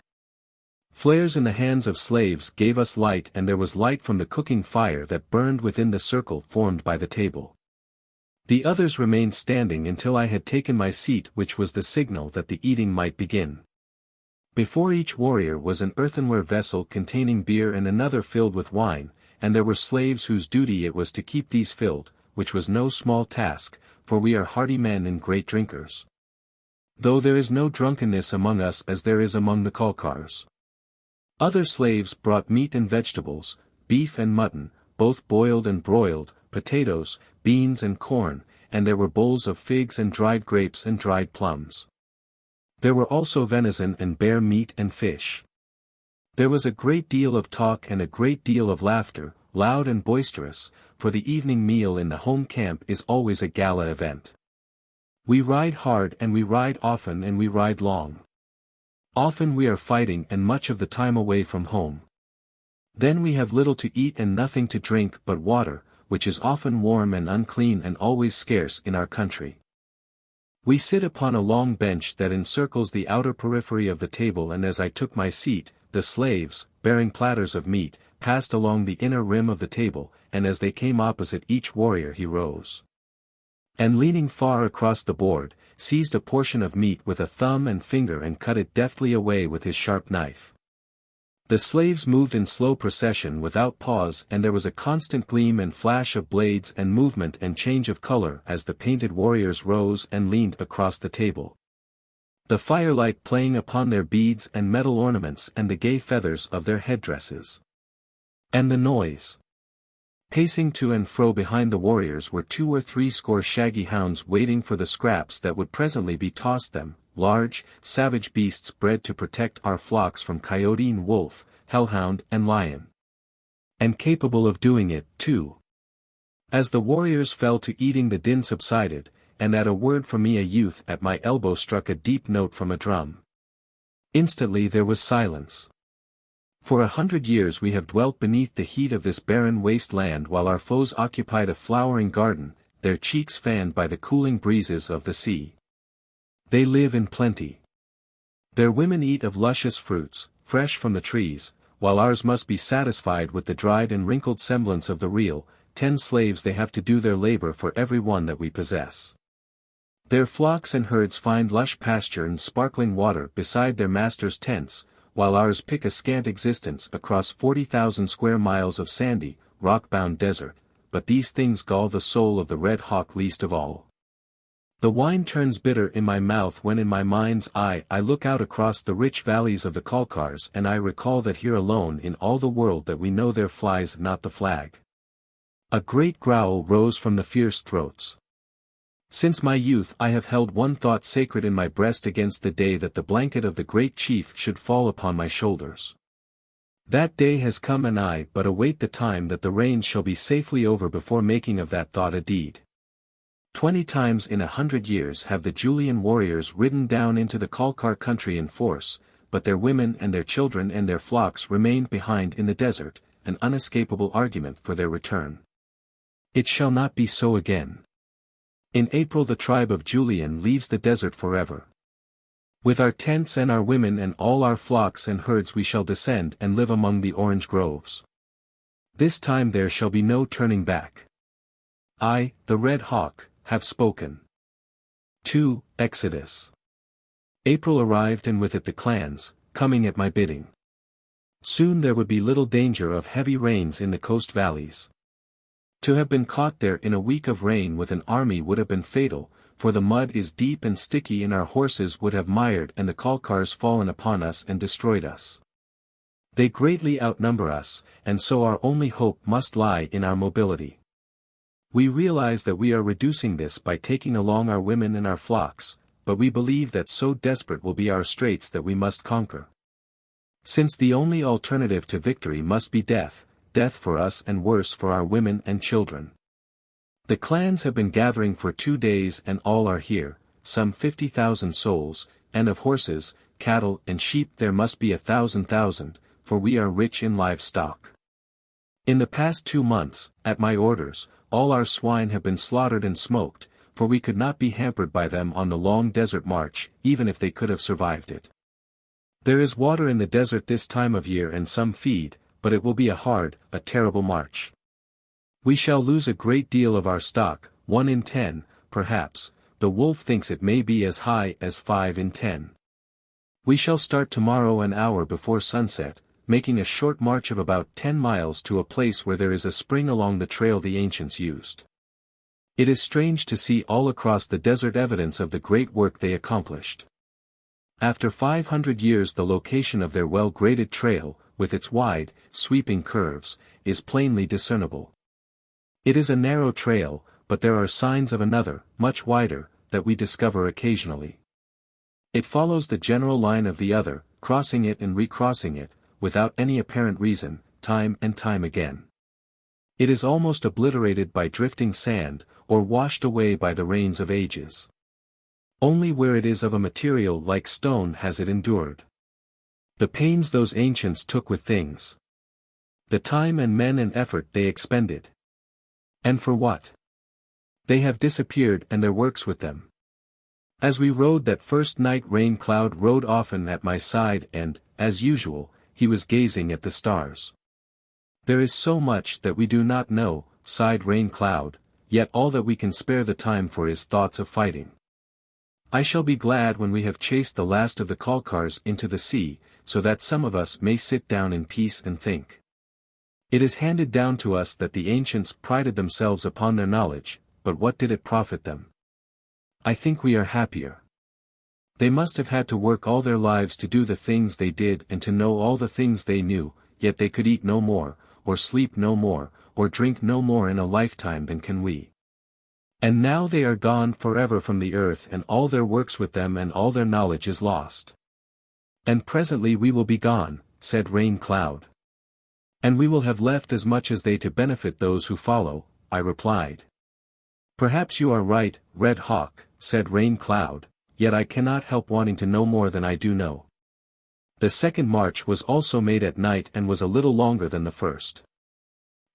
Flares in the hands of slaves gave us light and there was light from the cooking fire that burned within the circle formed by the table. The others remained standing until I had taken my seat which was the signal that the eating might begin. Before each warrior was an earthenware vessel containing beer and another filled with wine, and there were slaves whose duty it was to keep these filled, which was no small task, for we are hardy men and great drinkers. Though there is no drunkenness among us as there is among the Kalkars. Other slaves brought meat and vegetables, beef and mutton, both boiled and broiled, potatoes, beans and corn, and there were bowls of figs and dried grapes and dried plums. There were also venison and bear meat and fish. There was a great deal of talk and a great deal of laughter, loud and boisterous, for the evening meal in the home camp is always a gala event. We ride hard and we ride often and we ride long. Often we are fighting and much of the time away from home. Then we have little to eat and nothing to drink but water, which is often warm and unclean and always scarce in our country. We sit upon a long bench that encircles the outer periphery of the table and as I took my seat, the slaves, bearing platters of meat, passed along the inner rim of the table, and as they came opposite each warrior he rose. And leaning far across the board, seized a portion of meat with a thumb and finger and cut it deftly away with his sharp knife. The slaves moved in slow procession without pause and there was a constant gleam and flash of blades and movement and change of color as the painted warriors rose and leaned across the table. The firelight playing upon their beads and metal ornaments and the gay feathers of their headdresses. And the noise. Pacing to and fro behind the warriors were 2 or 3 score shaggy hounds waiting for the scraps that would presently be tossed them, large, savage beasts bred to protect our flocks from coyote and wolf, hellhound and lion. And capable of doing it, too. As the warriors fell to eating the din subsided, and at a word from me a youth at my elbow struck a deep note from a drum. Instantly there was silence. For 100 years we have dwelt beneath the heat of this barren waste land while our foes occupied a flowering garden, their cheeks fanned by the cooling breezes of the sea. They live in plenty. Their women eat of luscious fruits, fresh from the trees, while ours must be satisfied with the dried and wrinkled semblance of the real. 10 slaves they have to do their labor for every one that we possess. Their flocks and herds find lush pasture and sparkling water beside their masters' tents, while ours pick a scant existence across 40,000 square miles of sandy, rock-bound desert, but these things gall the soul of the red hawk least of all. The wine turns bitter in my mouth when in my mind's eye I look out across the rich valleys of the Kalkars and I recall that here alone in all the world that we know there flies not the flag. A great growl rose from the fierce throats. Since my youth I have held one thought sacred in my breast against the day that the blanket of the great chief should fall upon my shoulders. That day has come and I but await the time that the rains shall be safely over before making of that thought a deed. 20 times in 100 years have the Julian warriors ridden down into the Kalkar country in force, but their women and their children and their flocks remained behind in the desert, an unescapable argument for their return. It shall not be so again. In April the tribe of Julian leaves the desert forever. With our tents and our women and all our flocks and herds we shall descend and live among the orange groves. This time there shall be no turning back. I, the Red Hawk, have spoken. 2. Exodus. April arrived and with it the clans, coming at my bidding. Soon there would be little danger of heavy rains in the coast valleys. To have been caught there in a week of rain with an army would have been fatal, for the mud is deep and sticky and our horses would have mired and the Kalkars fallen upon us and destroyed us. They greatly outnumber us, and so our only hope must lie in our mobility. We realize that we are reducing this by taking along our women and our flocks, but we believe that so desperate will be our straits that we must conquer. Since the only alternative to victory must be death, death for us and worse for our women and children. The clans have been gathering for 2 days and all are here, some 50,000 souls, and of horses, cattle and sheep there must be 1,000,000, for we are rich in livestock. In the past 2 months, at my orders, all our swine have been slaughtered and smoked, for we could not be hampered by them on the long desert march, even if they could have survived it. There is water in the desert this time of year and some feed, but it will be a terrible march. We shall lose a great deal of our stock, 1 in 10, perhaps, the wolf thinks it may be as high as 5 in 10. We shall start tomorrow an hour before sunset, making a short march of about 10 miles to a place where there is a spring along the trail the ancients used. It is strange to see all across the desert evidence of the great work they accomplished. After 500 years the location of their well-graded trail, with its wide, sweeping curves, is plainly discernible. It is a narrow trail, but there are signs of another, much wider, that we discover occasionally. It follows the general line of the other, crossing it and recrossing it, without any apparent reason, time and time again. It is almost obliterated by drifting sand, or washed away by the rains of ages. Only where it is of a material like stone has it endured. The pains those ancients took with things. The time and men and effort they expended. And for what? They have disappeared and their works with them. As we rode that first night Rain Cloud rode often at my side and, as usual, he was gazing at the stars. There is so much that we do not know, sighed Rain Cloud, yet all that we can spare the time for is thoughts of fighting. I shall be glad when we have chased the last of the Kalkars into the sea, so that some of us may sit down in peace and think. It is handed down to us that the ancients prided themselves upon their knowledge, but what did it profit them? I think we are happier. They must have had to work all their lives to do the things they did and to know all the things they knew, yet they could eat no more, or sleep no more, or drink no more in a lifetime than can we. And now they are gone forever from the earth and all their works with them and all their knowledge is lost. And presently we will be gone, said Rain Cloud. And we will have left as much as they to benefit those who follow, I replied. Perhaps you are right, Red Hawk, said Rain Cloud, yet I cannot help wanting to know more than I do know. The second march was also made at night and was a little longer than the first.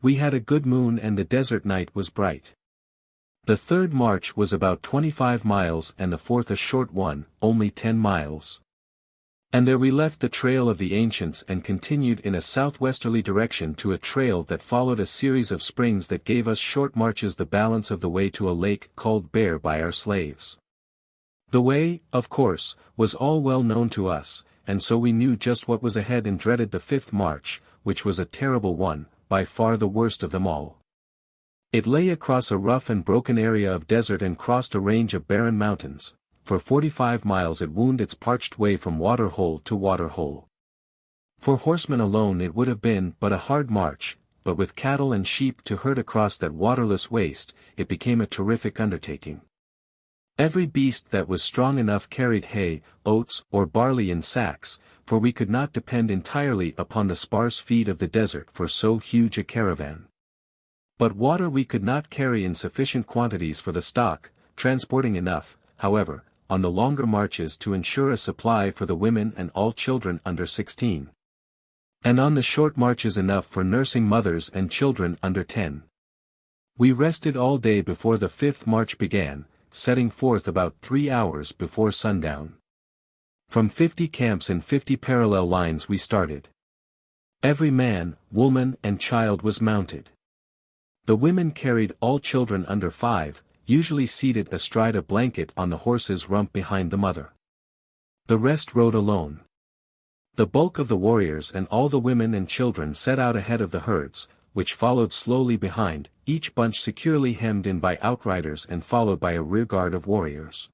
We had a good moon and the desert night was bright. The third march was about 25 miles and the fourth a short one, only 10 miles. And there we left the trail of the ancients and continued in a southwesterly direction to a trail that followed a series of springs that gave us short marches the balance of the way to a lake called Bear by our slaves. The way, of course, was all well known to us, and so we knew just what was ahead and dreaded the fifth march, which was a terrible one, by far the worst of them all. It lay across a rough and broken area of desert and crossed a range of barren mountains. For 45 miles it wound its parched way from water-hole to water-hole. For horsemen alone it would have been but a hard march, but with cattle and sheep to herd across that waterless waste, it became a terrific undertaking. Every beast that was strong enough carried hay, oats, or barley in sacks, for we could not depend entirely upon the sparse feed of the desert for so huge a caravan. But water we could not carry in sufficient quantities for the stock, transporting enough, however, on the longer marches to ensure a supply for the women and all children under 16. And on the short marches enough for nursing mothers and children under 10. We rested all day before the fifth march began, setting forth about 3 hours before sundown. From 50 camps in 50 parallel lines we started. Every man, woman and child was mounted. The women carried all children under 5, usually seated astride a blanket on the horse's rump behind the mother. The rest rode alone. The bulk of the warriors and all the women and children set out ahead of the herds, which followed slowly behind, each bunch securely hemmed in by outriders and followed by a rearguard of warriors.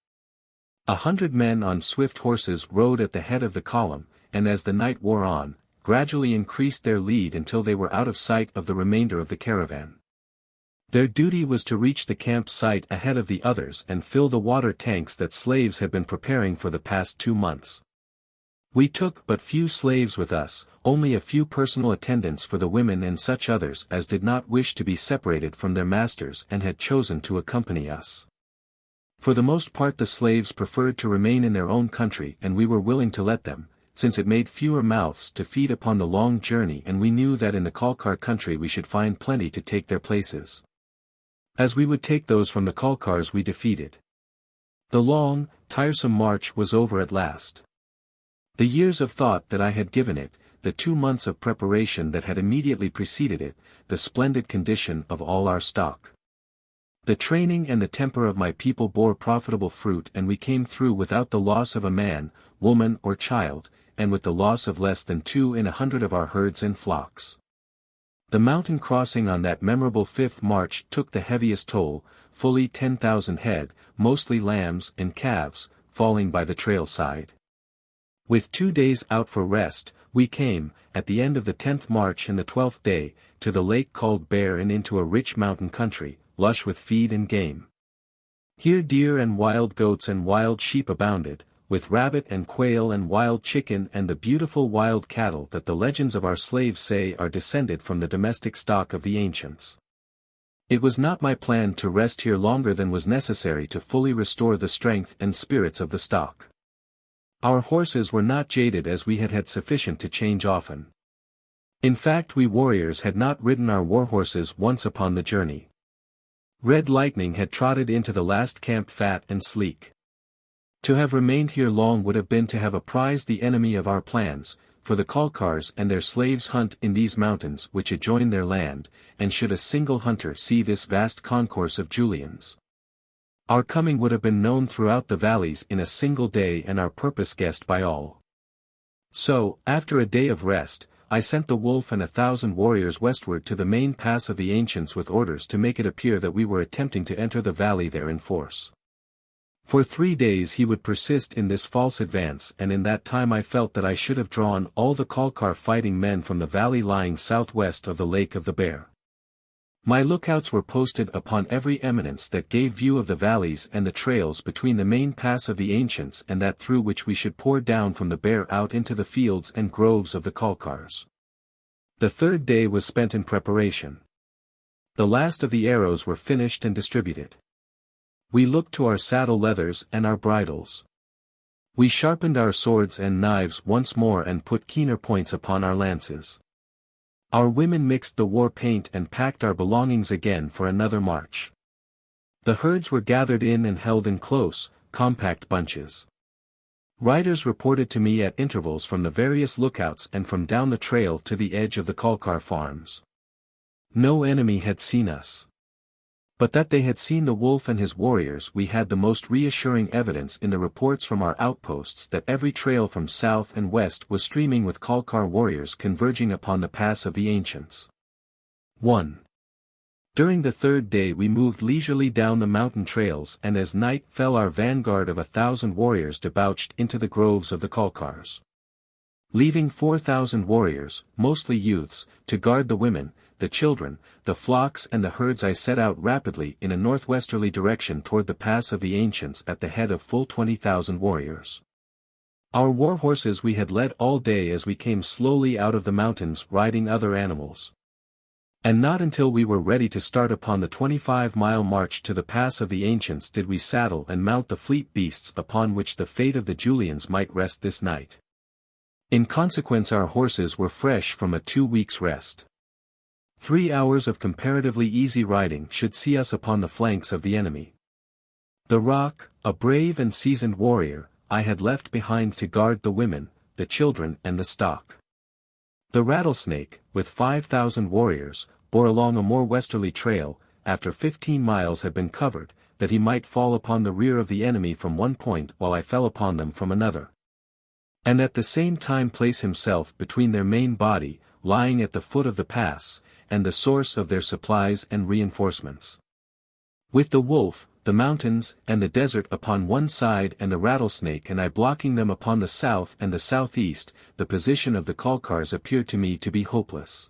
100 men on swift horses rode at the head of the column, and as the night wore on, gradually increased their lead until they were out of sight of the remainder of the caravan. Their duty was to reach the camp site ahead of the others and fill the water tanks that slaves had been preparing for the past 2 months. We took but few slaves with us, only a few personal attendants for the women and such others as did not wish to be separated from their masters and had chosen to accompany us. For the most part the slaves preferred to remain in their own country and we were willing to let them, since it made fewer mouths to feed upon the long journey and we knew that in the Kalkar country we should find plenty to take their places. As we would take those from the Kalkars we defeated. The long, tiresome march was over at last. The years of thought that I had given it, the 2 months of preparation that had immediately preceded it, the splendid condition of all our stock. The training and the temper of my people bore profitable fruit and we came through without the loss of a man, woman or child, and with the loss of less than 2 in 100 of our herds and flocks. The mountain crossing on that memorable fifth march took the heaviest toll, fully 10,000 head, mostly lambs and calves, falling by the trail side. With 2 days out for rest, we came, at the end of the 10th march and the 12th day, to the lake called Bear and into a rich mountain country, lush with feed and game. Here deer and wild goats and wild sheep abounded, with rabbit and quail and wild chicken and the beautiful wild cattle that the legends of our slaves say are descended from the domestic stock of the ancients. It was not my plan to rest here longer than was necessary to fully restore the strength and spirits of the stock. Our horses were not jaded as we had had sufficient to change often. In fact we warriors had not ridden our war horses once upon the journey. Red Lightning had trotted into the last camp fat and sleek. To have remained here long would have been to have apprised the enemy of our plans, for the Kalkars and their slaves hunt in these mountains which adjoin their land, and should a single hunter see this vast concourse of Julians, our coming would have been known throughout the valleys in a single day and our purpose guessed by all. So, after a day of rest, I sent the wolf and 1,000 warriors westward to the main pass of the ancients with orders to make it appear that we were attempting to enter the valley there in force. For 3 days he would persist in this false advance and in that time I felt that I should have drawn all the Kalkar fighting men from the valley lying southwest of the Lake of the Bear. My lookouts were posted upon every eminence that gave view of the valleys and the trails between the main pass of the ancients and that through which we should pour down from the bear out into the fields and groves of the Kalkars. The third day was spent in preparation. The last of the arrows were finished and distributed. We looked to our saddle leathers and our bridles. We sharpened our swords and knives once more and put keener points upon our lances. Our women mixed the war paint and packed our belongings again for another march. The herds were gathered in and held in close, compact bunches. Riders reported to me at intervals from the various lookouts and from down the trail to the edge of the Kalkar farms. No enemy had seen us. But that they had seen the wolf and his warriors we had the most reassuring evidence in the reports from our outposts that every trail from south and west was streaming with Kalkar warriors converging upon the pass of the ancients. 1. During the third day we moved leisurely down the mountain trails and as night fell our vanguard of 1,000 warriors debouched into the groves of the Kalkars. Leaving 4,000 warriors, mostly youths, to guard the women, the children, the flocks and the herds I set out rapidly in a northwesterly direction toward the pass of the ancients at the head of full 20,000 warriors. Our war horses we had led all day as we came slowly out of the mountains riding other animals. And not until we were ready to start upon the 25-mile march to the pass of the ancients did we saddle and mount the fleet beasts upon which the fate of the Julians might rest this night. In consequence our horses were fresh from a 2 weeks' rest. 3 hours of comparatively easy riding should see us upon the flanks of the enemy. The Rock, a brave and seasoned warrior, I had left behind to guard the women, the children and the stock. The Rattlesnake, with 5,000 warriors, bore along a more westerly trail, after 15 miles had been covered, that he might fall upon the rear of the enemy from one point while I fell upon them from another. And at the same time place himself between their main body, lying at the foot of the pass, and the source of their supplies and reinforcements. With the wolf, the mountains, and the desert upon one side and the Rattlesnake and I blocking them upon the south and the southeast, the position of the Kalkars appeared to me to be hopeless.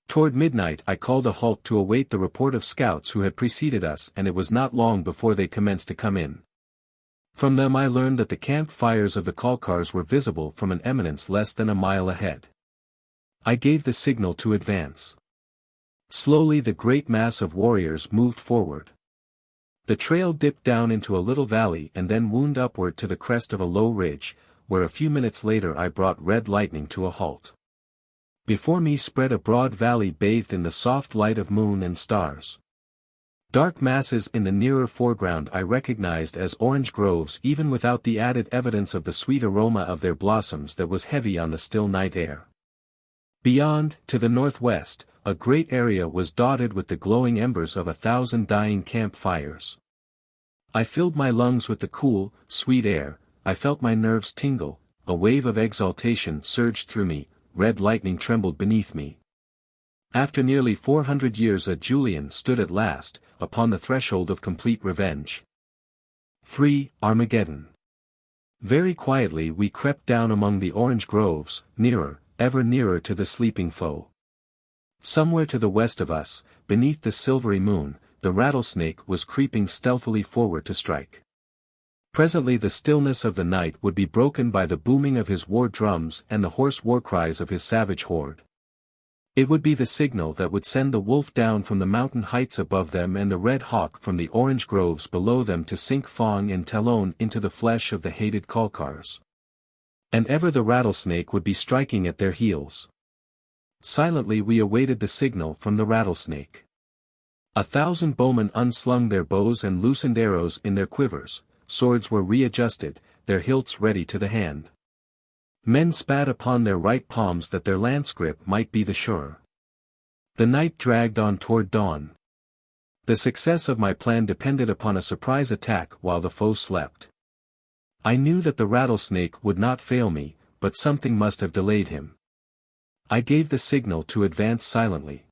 Toward midnight I called a halt to await the report of scouts who had preceded us and it was not long before they commenced to come in. From them I learned that the camp fires of the Kalkars were visible from an eminence less than a mile ahead. I gave the signal to advance. Slowly the great mass of warriors moved forward. The trail dipped down into a little valley and then wound upward to the crest of a low ridge, where a few minutes later I brought Red Lightning to a halt. Before me spread a broad valley bathed in the soft light of moon and stars. Dark masses in the nearer foreground I recognized as orange groves even without the added evidence of the sweet aroma of their blossoms that was heavy on the still night air. Beyond, to the northwest, a great area was dotted with the glowing embers of 1,000 dying camp fires. I filled my lungs with the cool, sweet air, I felt my nerves tingle, a wave of exaltation surged through me, Red Lightning trembled beneath me. After nearly 400 years a Julian stood at last, upon the threshold of complete revenge. 3. Armageddon. Very quietly we crept down among the orange groves, nearer, ever nearer to the sleeping foe. Somewhere to the west of us, beneath the silvery moon, the Rattlesnake was creeping stealthily forward to strike. Presently the stillness of the night would be broken by the booming of his war drums and the hoarse war cries of his savage horde. It would be the signal that would send the wolf down from the mountain heights above them and the red hawk from the orange groves below them to sink Fong and Talon into the flesh of the hated Kalkars. And ever the Rattlesnake would be striking at their heels. Silently we awaited the signal from the Rattlesnake. 1,000 bowmen unslung their bows and loosened arrows in their quivers, swords were readjusted, their hilts ready to the hand. Men spat upon their right palms that their lance grip might be the surer. The night dragged on toward dawn. The success of my plan depended upon a surprise attack while the foe slept. I knew that the Rattlesnake would not fail me, but something must have delayed him. I gave the signal to advance silently.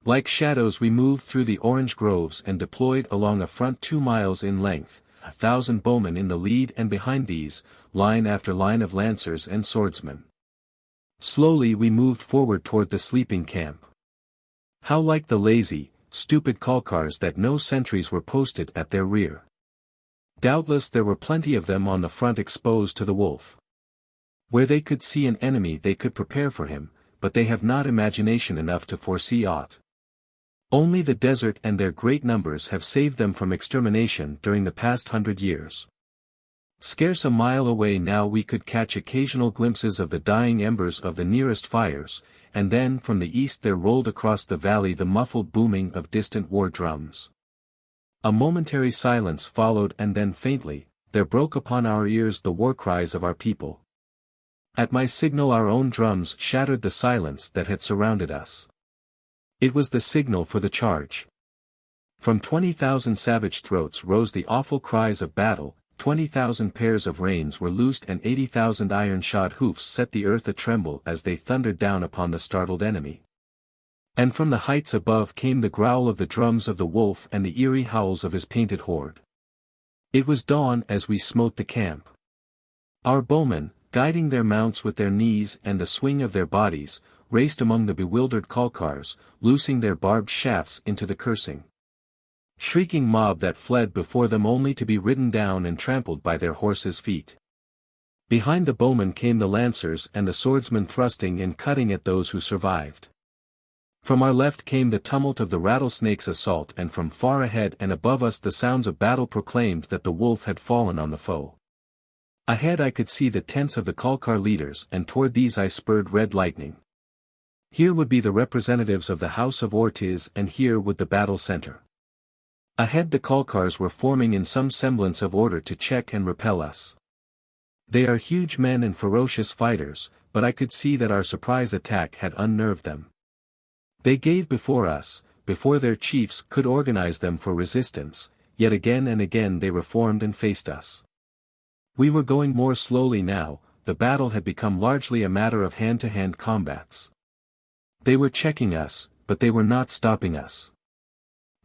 Like shadows we moved through the orange groves and deployed along a front 2 miles in length, 1,000 bowmen in the lead and behind these, line after line of lancers and swordsmen. Slowly we moved forward toward the sleeping camp. How like the lazy, stupid Kalkars that no sentries were posted at their rear. Doubtless there were plenty of them on the front exposed to the wolf. Where they could see an enemy they could prepare for him, but they have not imagination enough to foresee aught. Only the desert and their great numbers have saved them from extermination during the past 100 years. Scarce a mile away now we could catch occasional glimpses of the dying embers of the nearest fires, and then from the east there rolled across the valley the muffled booming of distant war drums. A momentary silence followed, and then faintly, there broke upon our ears the war cries of our people. At my signal our own drums shattered the silence that had surrounded us. It was the signal for the charge. From 20,000 savage throats rose the awful cries of battle, 20,000 pairs of reins were loosed and 80,000 iron-shod hoofs set the earth a-tremble as they thundered down upon the startled enemy. And from the heights above came the growl of the drums of the wolf and the eerie howls of his painted horde. It was dawn as we smote the camp. Our bowmen, guiding their mounts with their knees and the swing of their bodies, raced among the bewildered Kalkars, loosing their barbed shafts into the cursing, shrieking mob that fled before them only to be ridden down and trampled by their horses' feet. Behind the bowmen came the lancers and the swordsmen thrusting and cutting at those who survived. From our left came the tumult of the rattlesnake's assault, and from far ahead and above us the sounds of battle proclaimed that the wolf had fallen on the foe. Ahead I could see the tents of the Kalkar leaders, and toward these I spurred red lightning. Here would be the representatives of the House of Ortiz, and here would the battle center. Ahead the Kalkars were forming in some semblance of order to check and repel us. They are huge men and ferocious fighters, but I could see that our surprise attack had unnerved them. They gave before us, before their chiefs could organize them for resistance, yet again and again they reformed and faced us. We were going more slowly now, the battle had become largely a matter of hand-to-hand combats. They were checking us, but they were not stopping us.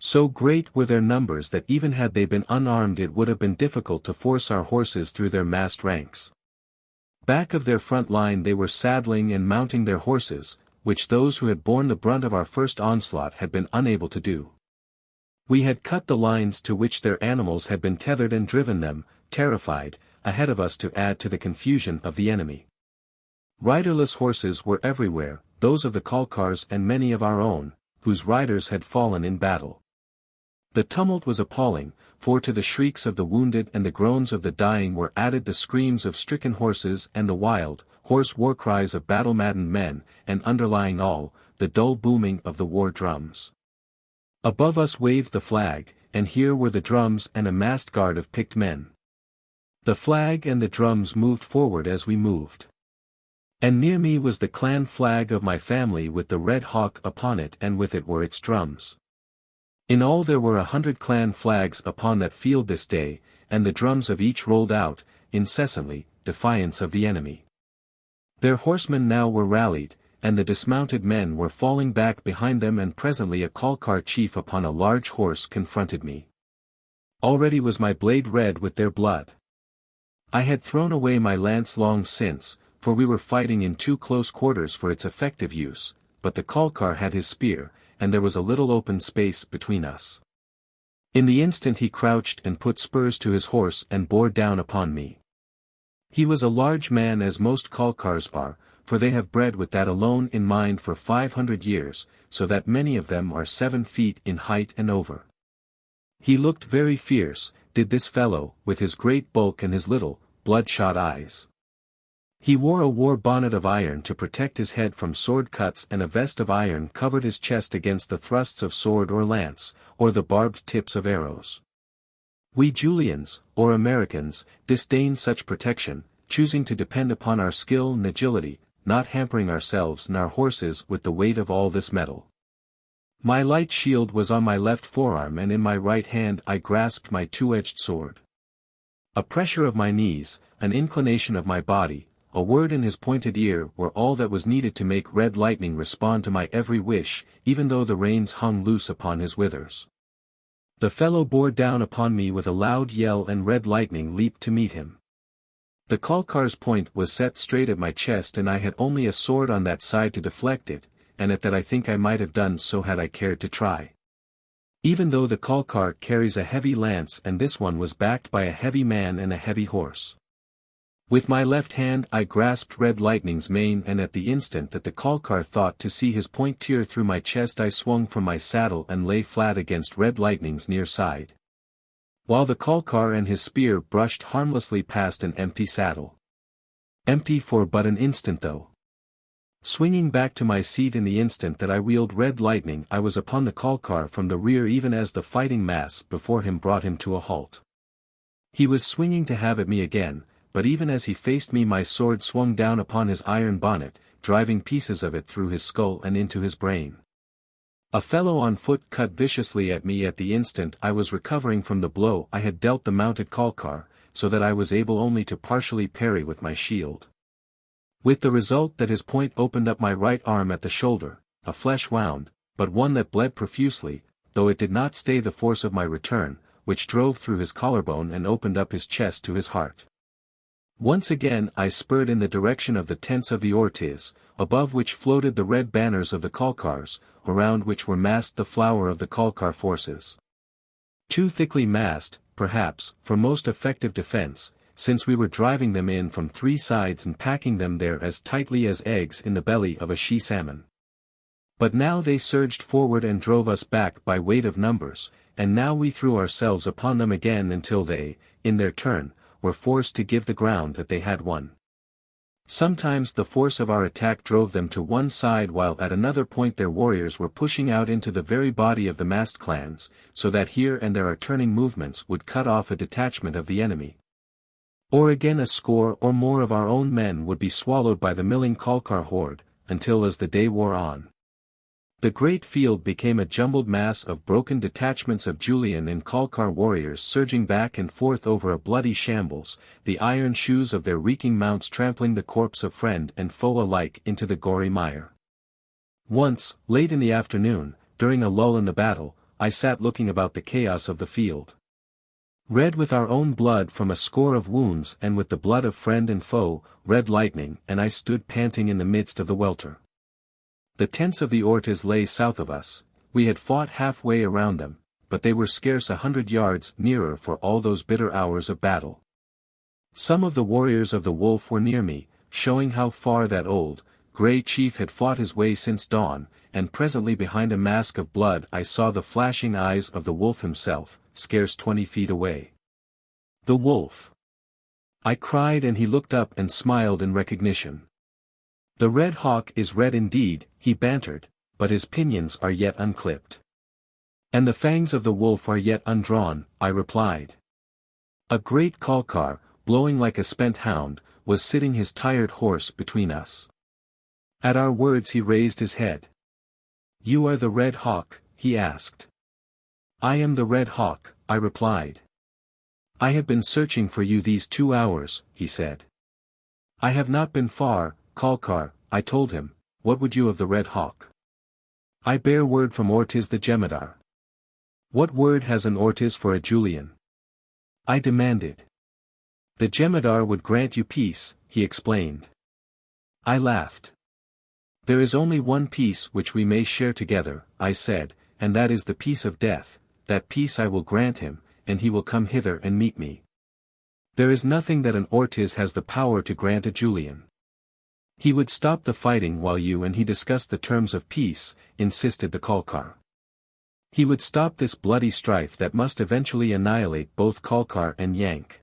So great were their numbers that even had they been unarmed it would have been difficult to force our horses through their massed ranks. Back of their front line they were saddling and mounting their horses, which those who had borne the brunt of our first onslaught had been unable to do. We had cut the lines to which their animals had been tethered and driven them, terrified, ahead of us to add to the confusion of the enemy. Riderless horses were everywhere, those of the Kalkars and many of our own, whose riders had fallen in battle. The tumult was appalling, for to the shrieks of the wounded and the groans of the dying were added the screams of stricken horses and the wild, hoarse war cries of battle-maddened men, and underlying all, the dull booming of the war drums. Above us waved the flag, and here were the drums and a massed guard of picked men. The flag and the drums moved forward as we moved. And near me was the clan flag of my family with the red hawk upon it, and with it were its drums. In all there were 100 clan flags upon that field this day, and the drums of each rolled out, incessantly, defiance of the enemy. Their horsemen now were rallied, and the dismounted men were falling back behind them, and presently a Kalkar chief upon a large horse confronted me. Already was my blade red with their blood. I had thrown away my lance long since, for we were fighting in too close quarters for its effective use, but the Kalkar had his spear, and there was a little open space between us. In the instant he crouched and put spurs to his horse and bore down upon me. He was a large man, as most Kalkars are, for they have bred with that alone in mind for 500 years, so that many of them are 7 feet in height and over. He looked very fierce, did this fellow, with his great bulk and his little, bloodshot eyes. He wore a war bonnet of iron to protect his head from sword cuts, and a vest of iron covered his chest against the thrusts of sword or lance, or the barbed tips of arrows. We Julians, or Americans, disdain such protection, choosing to depend upon our skill and agility, not hampering ourselves and our horses with the weight of all this metal. My light shield was on my left forearm, and in my right hand I grasped my two-edged sword. A pressure of my knees, an inclination of my body, a word in his pointed ear were all that was needed to make red lightning respond to my every wish, even though the reins hung loose upon his withers. The fellow bore down upon me with a loud yell, and red lightning leaped to meet him. The Kalkar's point was set straight at my chest, and I had only a sword on that side to deflect it, and at that I think I might have done so had I cared to try. Even though the Kalkar carries a heavy lance and this one was backed by a heavy man and a heavy horse. With my left hand I grasped Red Lightning's mane, and at the instant that the Kalkar thought to see his point tear through my chest I swung from my saddle and lay flat against Red Lightning's near side, while the Kalkar and his spear brushed harmlessly past an empty saddle. Empty for but an instant though. Swinging back to my seat in the instant that I wheeled Red Lightning I was upon the Kalkar from the rear even as the fighting mass before him brought him to a halt. He was swinging to have at me again, but even as he faced me my sword swung down upon his iron bonnet, driving pieces of it through his skull and into his brain. A fellow on foot cut viciously at me at the instant I was recovering from the blow I had dealt the mounted Kalkar, so that I was able only to partially parry with my shield. With the result that his point opened up my right arm at the shoulder, a flesh wound, but one that bled profusely, though it did not stay the force of my return, which drove through his collarbone and opened up his chest to his heart. Once again I spurred in the direction of the tents of the Ortiz, above which floated the red banners of the Kalkars, around which were massed the flower of the Kalkar forces. Too thickly massed, perhaps, for most effective defense, since we were driving them in from three sides and packing them there as tightly as eggs in the belly of a she-salmon. But now they surged forward and drove us back by weight of numbers, and now we threw ourselves upon them again until they, in their turn, were forced to give the ground that they had won. Sometimes the force of our attack drove them to one side while at another point their warriors were pushing out into the very body of the massed clans, so that here and there our turning movements would cut off a detachment of the enemy. Or again a score or more of our own men would be swallowed by the milling Kalkar horde, until as the day wore on, the great field became a jumbled mass of broken detachments of Julian and Kalkar warriors surging back and forth over a bloody shambles, the iron shoes of their reeking mounts trampling the corpse of friend and foe alike into the gory mire. Once, late in the afternoon, during a lull in the battle, I sat looking about the chaos of the field. Red with our own blood from a score of wounds and with the blood of friend and foe, Red Lightning and I stood panting in the midst of the welter. The tents of the Ortiz lay south of us, we had fought halfway around them, but they were scarce 100 yards nearer for all those bitter hours of battle. Some of the warriors of the Wolf were near me, showing how far that old, grey chief had fought his way since dawn, and presently behind a mask of blood I saw the flashing eyes of the Wolf himself, scarce 20 feet away. "The Wolf!" I cried, and he looked up and smiled in recognition. "The Red Hawk is red indeed," he bantered, "but his pinions are yet unclipped." "And the fangs of the wolf are yet undrawn," I replied. A great Kalkar, blowing like a spent hound, was sitting his tired horse between us. At our words he raised his head. "You are the Red Hawk?" he asked. "I am the Red Hawk," I replied. "I have been searching for you these 2 hours," he said. "I have not been far, Kalkar," I told him. "What would you of the Red Hawk?" "I bear word from Ortiz the Jemadar." "What word has an Ortiz for a Julian?" I demanded. "The Jemadar would grant you peace," he explained. I laughed. "There is only one peace which we may share together," I said, "and that is the peace of death. That peace I will grant him, and he will come hither and meet me. There is nothing that an Ortiz has the power to grant a Julian." "He would stop the fighting while you and he discussed the terms of peace," insisted the Kalkar. "He would stop this bloody strife that must eventually annihilate both Kalkar and Yank."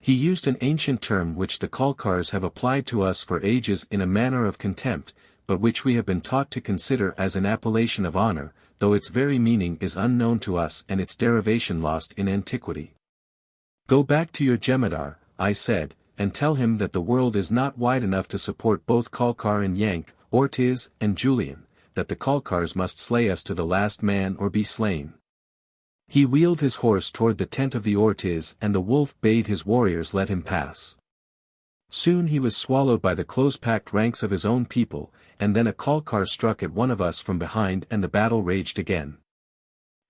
He used an ancient term which the Kalkars have applied to us for ages in a manner of contempt, but which we have been taught to consider as an appellation of honor, though its very meaning is unknown to us and its derivation lost in antiquity. "Go back to your Jemadar," I said, "and tell him that the world is not wide enough to support both Kalkar and Yank, Ortiz and Julian, that the Kalkars must slay us to the last man or be slain." He wheeled his horse toward the tent of the Ortiz and the Wolf bade his warriors let him pass. Soon he was swallowed by the close-packed ranks of his own people, and then a Kalkar struck at one of us from behind and the battle raged again.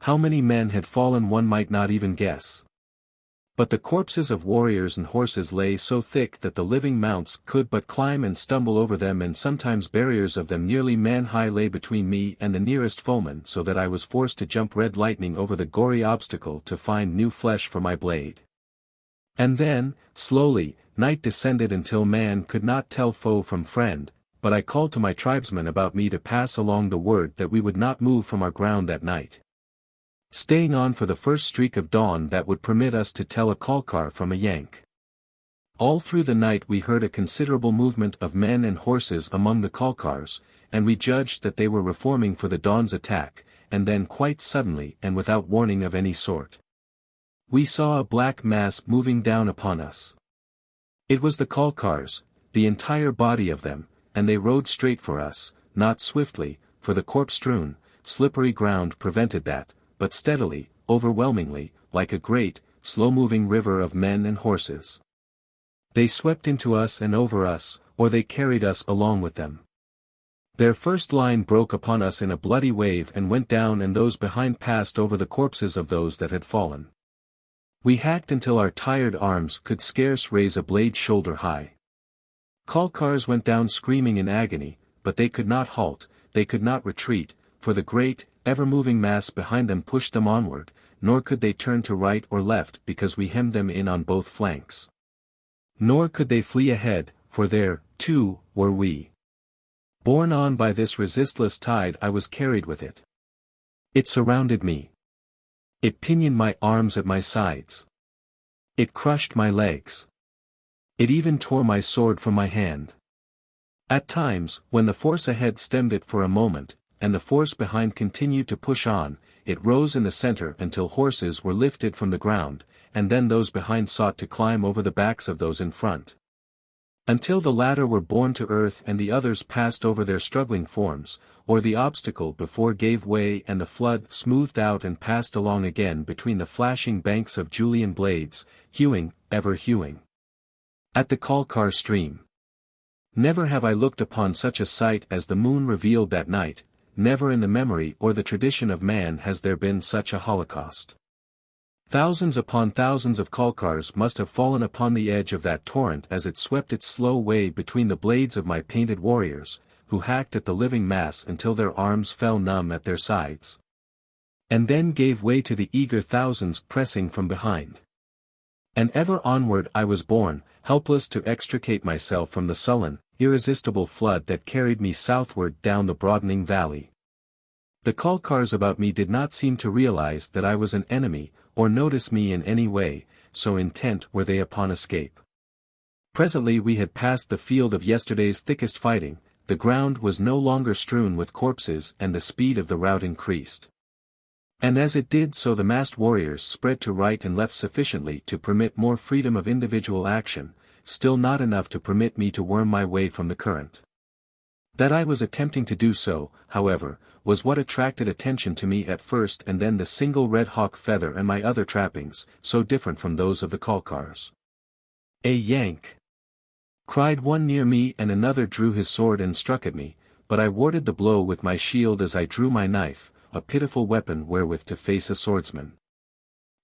How many men had fallen one might not even guess. But the corpses of warriors and horses lay so thick that the living mounts could but climb and stumble over them, and sometimes barriers of them nearly man-high lay between me and the nearest foeman, so that I was forced to jump red lightning over the gory obstacle to find new flesh for my blade. And then, slowly, night descended until man could not tell foe from friend, but I called to my tribesmen about me to pass along the word that we would not move from our ground that night, staying on for the first streak of dawn that would permit us to tell a Kalkar from a Yank. All through the night we heard a considerable movement of men and horses among the Kalkars, and we judged that they were reforming for the dawn's attack, and then quite suddenly and without warning of any sort, we saw a black mass moving down upon us. It was the Kalkars, the entire body of them, and they rode straight for us, not swiftly, for the corpse-strewn, slippery ground prevented that, but steadily, overwhelmingly, like a great, slow-moving river of men and horses. They swept into us and over us, or they carried us along with them. Their first line broke upon us in a bloody wave and went down, and those behind passed over the corpses of those that had fallen. We hacked until our tired arms could scarce raise a blade shoulder high. Kalkars went down screaming in agony, but they could not halt, they could not retreat, for the great, ever-moving mass behind them pushed them onward, nor could they turn to right or left because we hemmed them in on both flanks. Nor could they flee ahead, for there, too, were we. Borne on by this resistless tide, I was carried with it. It surrounded me. It pinioned my arms at my sides. It crushed my legs. It even tore my sword from my hand. At times, when the force ahead stemmed it for a moment, and the force behind continued to push on, it rose in the center until horses were lifted from the ground, and then those behind sought to climb over the backs of those in front, until the latter were borne to earth and the others passed over their struggling forms, or the obstacle before gave way and the flood smoothed out and passed along again between the flashing banks of Julian blades, hewing, ever hewing, at the Kalkar stream. Never have I looked upon such a sight as the moon revealed that night, never in the memory or the tradition of man has there been such a holocaust. Thousands upon thousands of Kalkars must have fallen upon the edge of that torrent as it swept its slow way between the blades of my painted warriors, who hacked at the living mass until their arms fell numb at their sides, and then gave way to the eager thousands pressing from behind. And ever onward I was borne, helpless to extricate myself from the sullen, irresistible flood that carried me southward down the broadening valley. The Kalkars about me did not seem to realize that I was an enemy, or notice me in any way, so intent were they upon escape. Presently we had passed the field of yesterday's thickest fighting, the ground was no longer strewn with corpses and the speed of the rout increased. And as it did so the massed warriors spread to right and left sufficiently to permit more freedom of individual action, still not enough to permit me to worm my way from the current. That I was attempting to do so, however, was what attracted attention to me at first, and then the single red hawk feather and my other trappings, so different from those of the Kalkars. "A Yank!" cried one near me, and another drew his sword and struck at me, but I warded the blow with my shield as I drew my knife, a pitiful weapon wherewith to face a swordsman.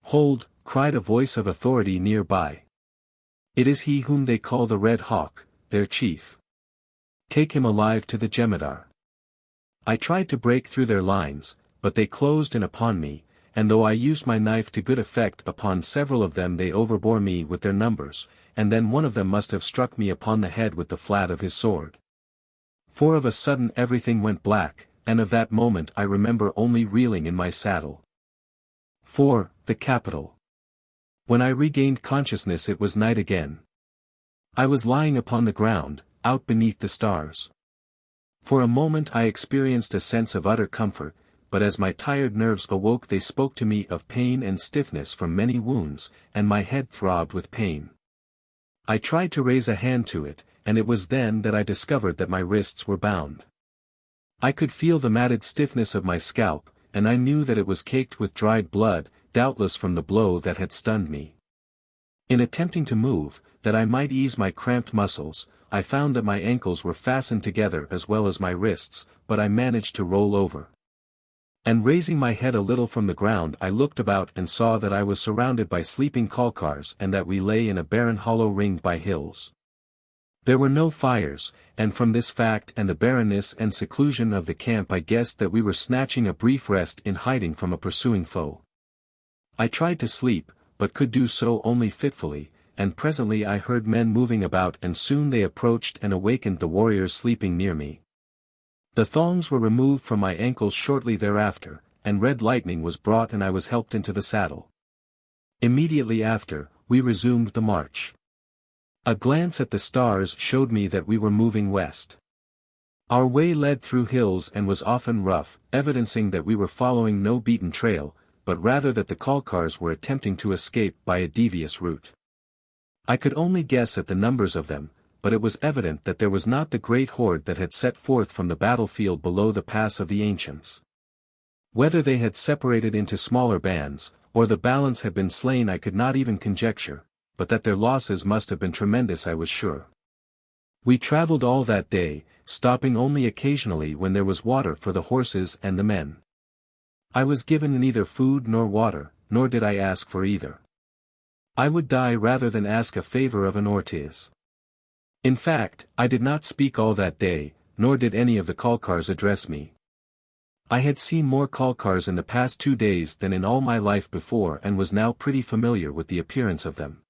"Hold!" cried a voice of authority near by. "It is he whom they call the Red Hawk, their chief. Take him alive to the Jemadar." I tried to break through their lines, but they closed in upon me, and though I used my knife to good effect upon several of them, they overbore me with their numbers, and then one of them must have struck me upon the head with the flat of his sword. For of a sudden everything went black, and of that moment I remember only reeling in my saddle. 4. The Capital. When I regained consciousness it was night again. I was lying upon the ground, out beneath the stars. For a moment I experienced a sense of utter comfort, but as my tired nerves awoke they spoke to me of pain and stiffness from many wounds, and my head throbbed with pain. I tried to raise a hand to it, and it was then that I discovered that my wrists were bound. I could feel the matted stiffness of my scalp, and I knew that it was caked with dried blood, doubtless from the blow that had stunned me. In attempting to move, that I might ease my cramped muscles, I found that my ankles were fastened together as well as my wrists, but I managed to roll over. And raising my head a little from the ground I looked about and saw that I was surrounded by sleeping Kalkars and that we lay in a barren hollow ringed by hills. There were no fires, and from this fact and the barrenness and seclusion of the camp I guessed that we were snatching a brief rest in hiding from a pursuing foe. I tried to sleep, but could do so only fitfully, and presently I heard men moving about and soon they approached and awakened the warriors sleeping near me. The thongs were removed from my ankles shortly thereafter, and red lightning was brought and I was helped into the saddle. Immediately after, we resumed the march. A glance at the stars showed me that we were moving west. Our way led through hills and was often rough, evidencing that we were following no beaten trail, but rather that the Kalkars were attempting to escape by a devious route. I could only guess at the numbers of them, but it was evident that there was not the great horde that had set forth from the battlefield below the pass of the ancients. Whether they had separated into smaller bands, or the balance had been slain I could not even conjecture, but that their losses must have been tremendous I was sure. We traveled all that day, stopping only occasionally when there was water for the horses and the men. I was given neither food nor water, nor did I ask for either. I would die rather than ask a favor of an Ortiz. In fact, I did not speak all that day, nor did any of the Kalkars address me. I had seen more Kalkars in the past 2 days than in all my life before and was now pretty familiar with the appearance of them.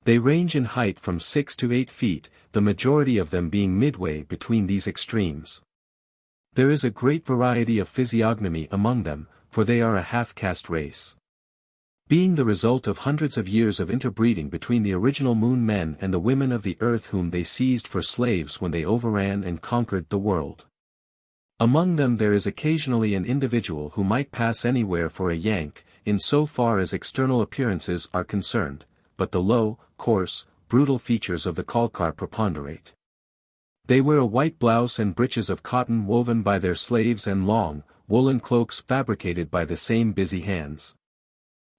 They range in height from 6 to 8 feet, the majority of them being midway between these extremes. There is a great variety of physiognomy among them, for they are a half-caste race. Being the result of hundreds of years of interbreeding between the original moon men and the women of the earth whom they seized for slaves when they overran and conquered the world. Among them there is occasionally an individual who might pass anywhere for a Yank, in so far as external appearances are concerned, but the low, coarse, brutal features of the Kalkar preponderate. They wear a white blouse and breeches of cotton woven by their slaves and long, woolen cloaks fabricated by the same busy hands.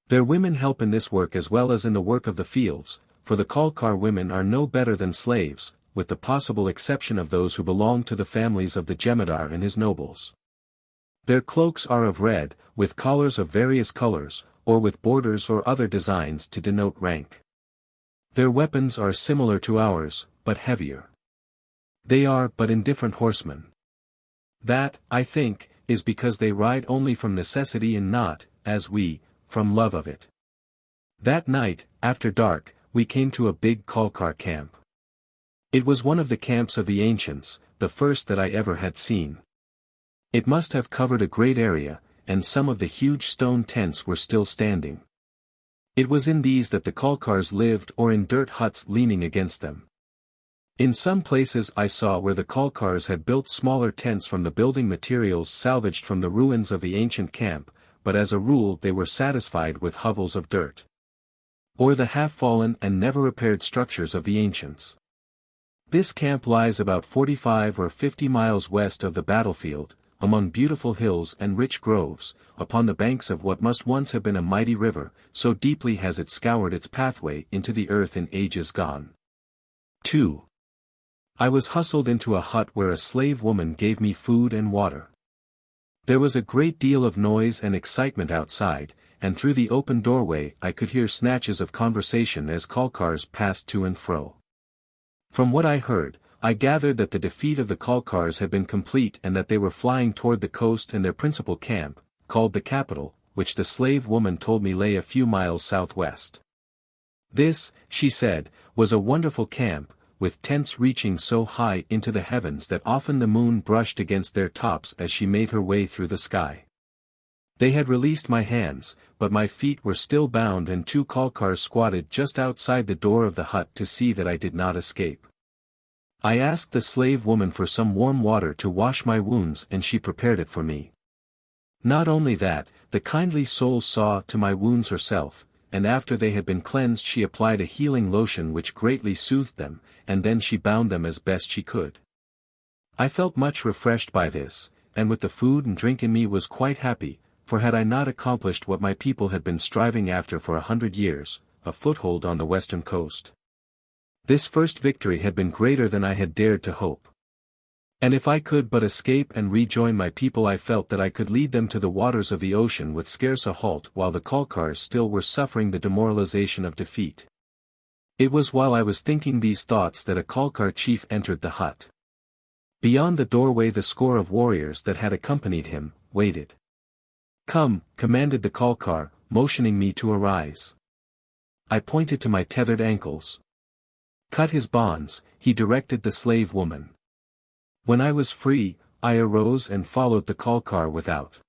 Their women help in this work as well as in the work of the fields, for the Kalkar women are no better than slaves, with the possible exception of those who belong to the families of the Jemadar and his nobles. Their cloaks are of red, with collars of various colors, or with borders or other designs to denote rank. Their weapons are similar to ours, but heavier. They are but indifferent horsemen. That, I think, is because they ride only from necessity and not, as we, from love of it. That night, after dark, we came to a big Kalkar camp. It was one of the camps of the ancients, the first that I ever had seen. It must have covered a great area, and some of the huge stone tents were still standing. It was in these that the Kalkars lived or in dirt huts leaning against them. In some places I saw where the Kalkars had built smaller tents from the building materials salvaged from the ruins of the ancient camp, but as a rule they were satisfied with hovels of dirt, or the half-fallen and never-repaired structures of the ancients. This camp lies about 45 or 50 miles west of the battlefield, among beautiful hills and rich groves, upon the banks of what must once have been a mighty river, so deeply has it scoured its pathway into the earth in ages gone. 2. I was hustled into a hut where a slave woman gave me food and water. There was a great deal of noise and excitement outside, and through the open doorway I could hear snatches of conversation as Kalkars passed to and fro. From what I heard, I gathered that the defeat of the Kalkars had been complete and that they were flying toward the coast and their principal camp, called the capital, which the slave woman told me lay a few miles southwest. This, she said, was a wonderful camp, with tents reaching so high into the heavens that often the moon brushed against their tops as she made her way through the sky. They had released my hands, but my feet were still bound and 2 Kalkars squatted just outside the door of the hut to see that I did not escape. I asked the slave woman for some warm water to wash my wounds and she prepared it for me. Not only that, the kindly soul saw to my wounds herself, and after they had been cleansed she applied a healing lotion which greatly soothed them, and then she bound them as best she could. I felt much refreshed by this, and with the food and drink in me was quite happy, for had I not accomplished what my people had been striving after for 100 years, a foothold on the western coast? This first victory had been greater than I had dared to hope. And if I could but escape and rejoin my people, I felt that I could lead them to the waters of the ocean with scarce a halt while the Kalkars still were suffering the demoralization of defeat. It was while I was thinking these thoughts that a Kalkar chief entered the hut. Beyond the doorway the score of warriors that had accompanied him, waited. "Come," commanded the Kalkar, motioning me to arise. I pointed to my tethered ankles. "Cut his bonds," he directed the slave woman. When I was free, I arose and followed the Kalkar without.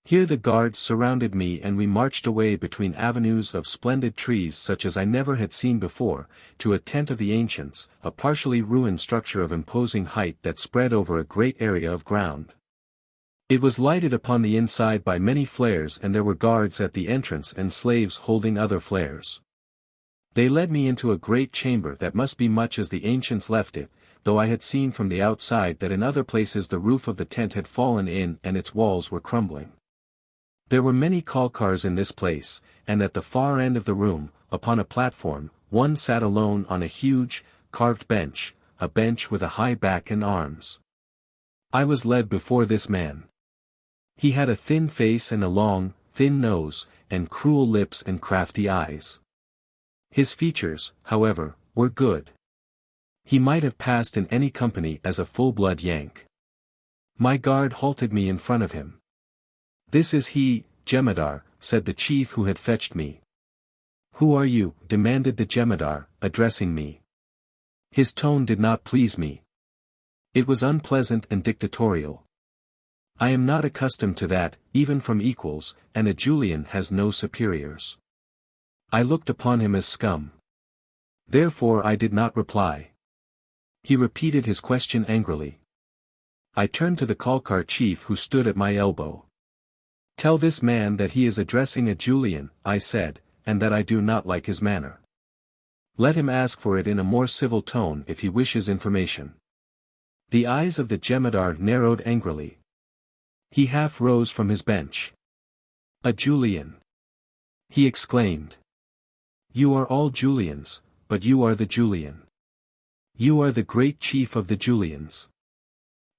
Here the guards surrounded me and we marched away between avenues of splendid trees such as I never had seen before, to a tent of the ancients, a partially ruined structure of imposing height that spread over a great area of ground. It was lighted upon the inside by many flares and there were guards at the entrance and slaves holding other flares. They led me into a great chamber that must be much as the ancients left it, though I had seen from the outside that in other places the roof of the tent had fallen in and its walls were crumbling. There were many Kalkars in this place, and at the far end of the room, upon a platform, one sat alone on a huge, carved bench, a bench with a high back and arms. I was led before this man. He had a thin face and a long, thin nose, and cruel lips and crafty eyes. His features, however, were good. He might have passed in any company as a full-blood Yank. My guard halted me in front of him. "This is he, Jemadar," said the chief who had fetched me. "Who are you?" demanded the Jemadar, addressing me. His tone did not please me. It was unpleasant and dictatorial. I am not accustomed to that, even from equals, and a Julian has no superiors. I looked upon him as scum. Therefore I did not reply. He repeated his question angrily. I turned to the Kalkar chief who stood at my elbow. "Tell this man that he is addressing a Julian," I said, "and that I do not like his manner. Let him ask for it in a more civil tone if he wishes information." The eyes of the Jemadar narrowed angrily. He half rose from his bench. "A Julian!" he exclaimed. "You are all Julians, but you are the Julian. You are the great chief of the Julians.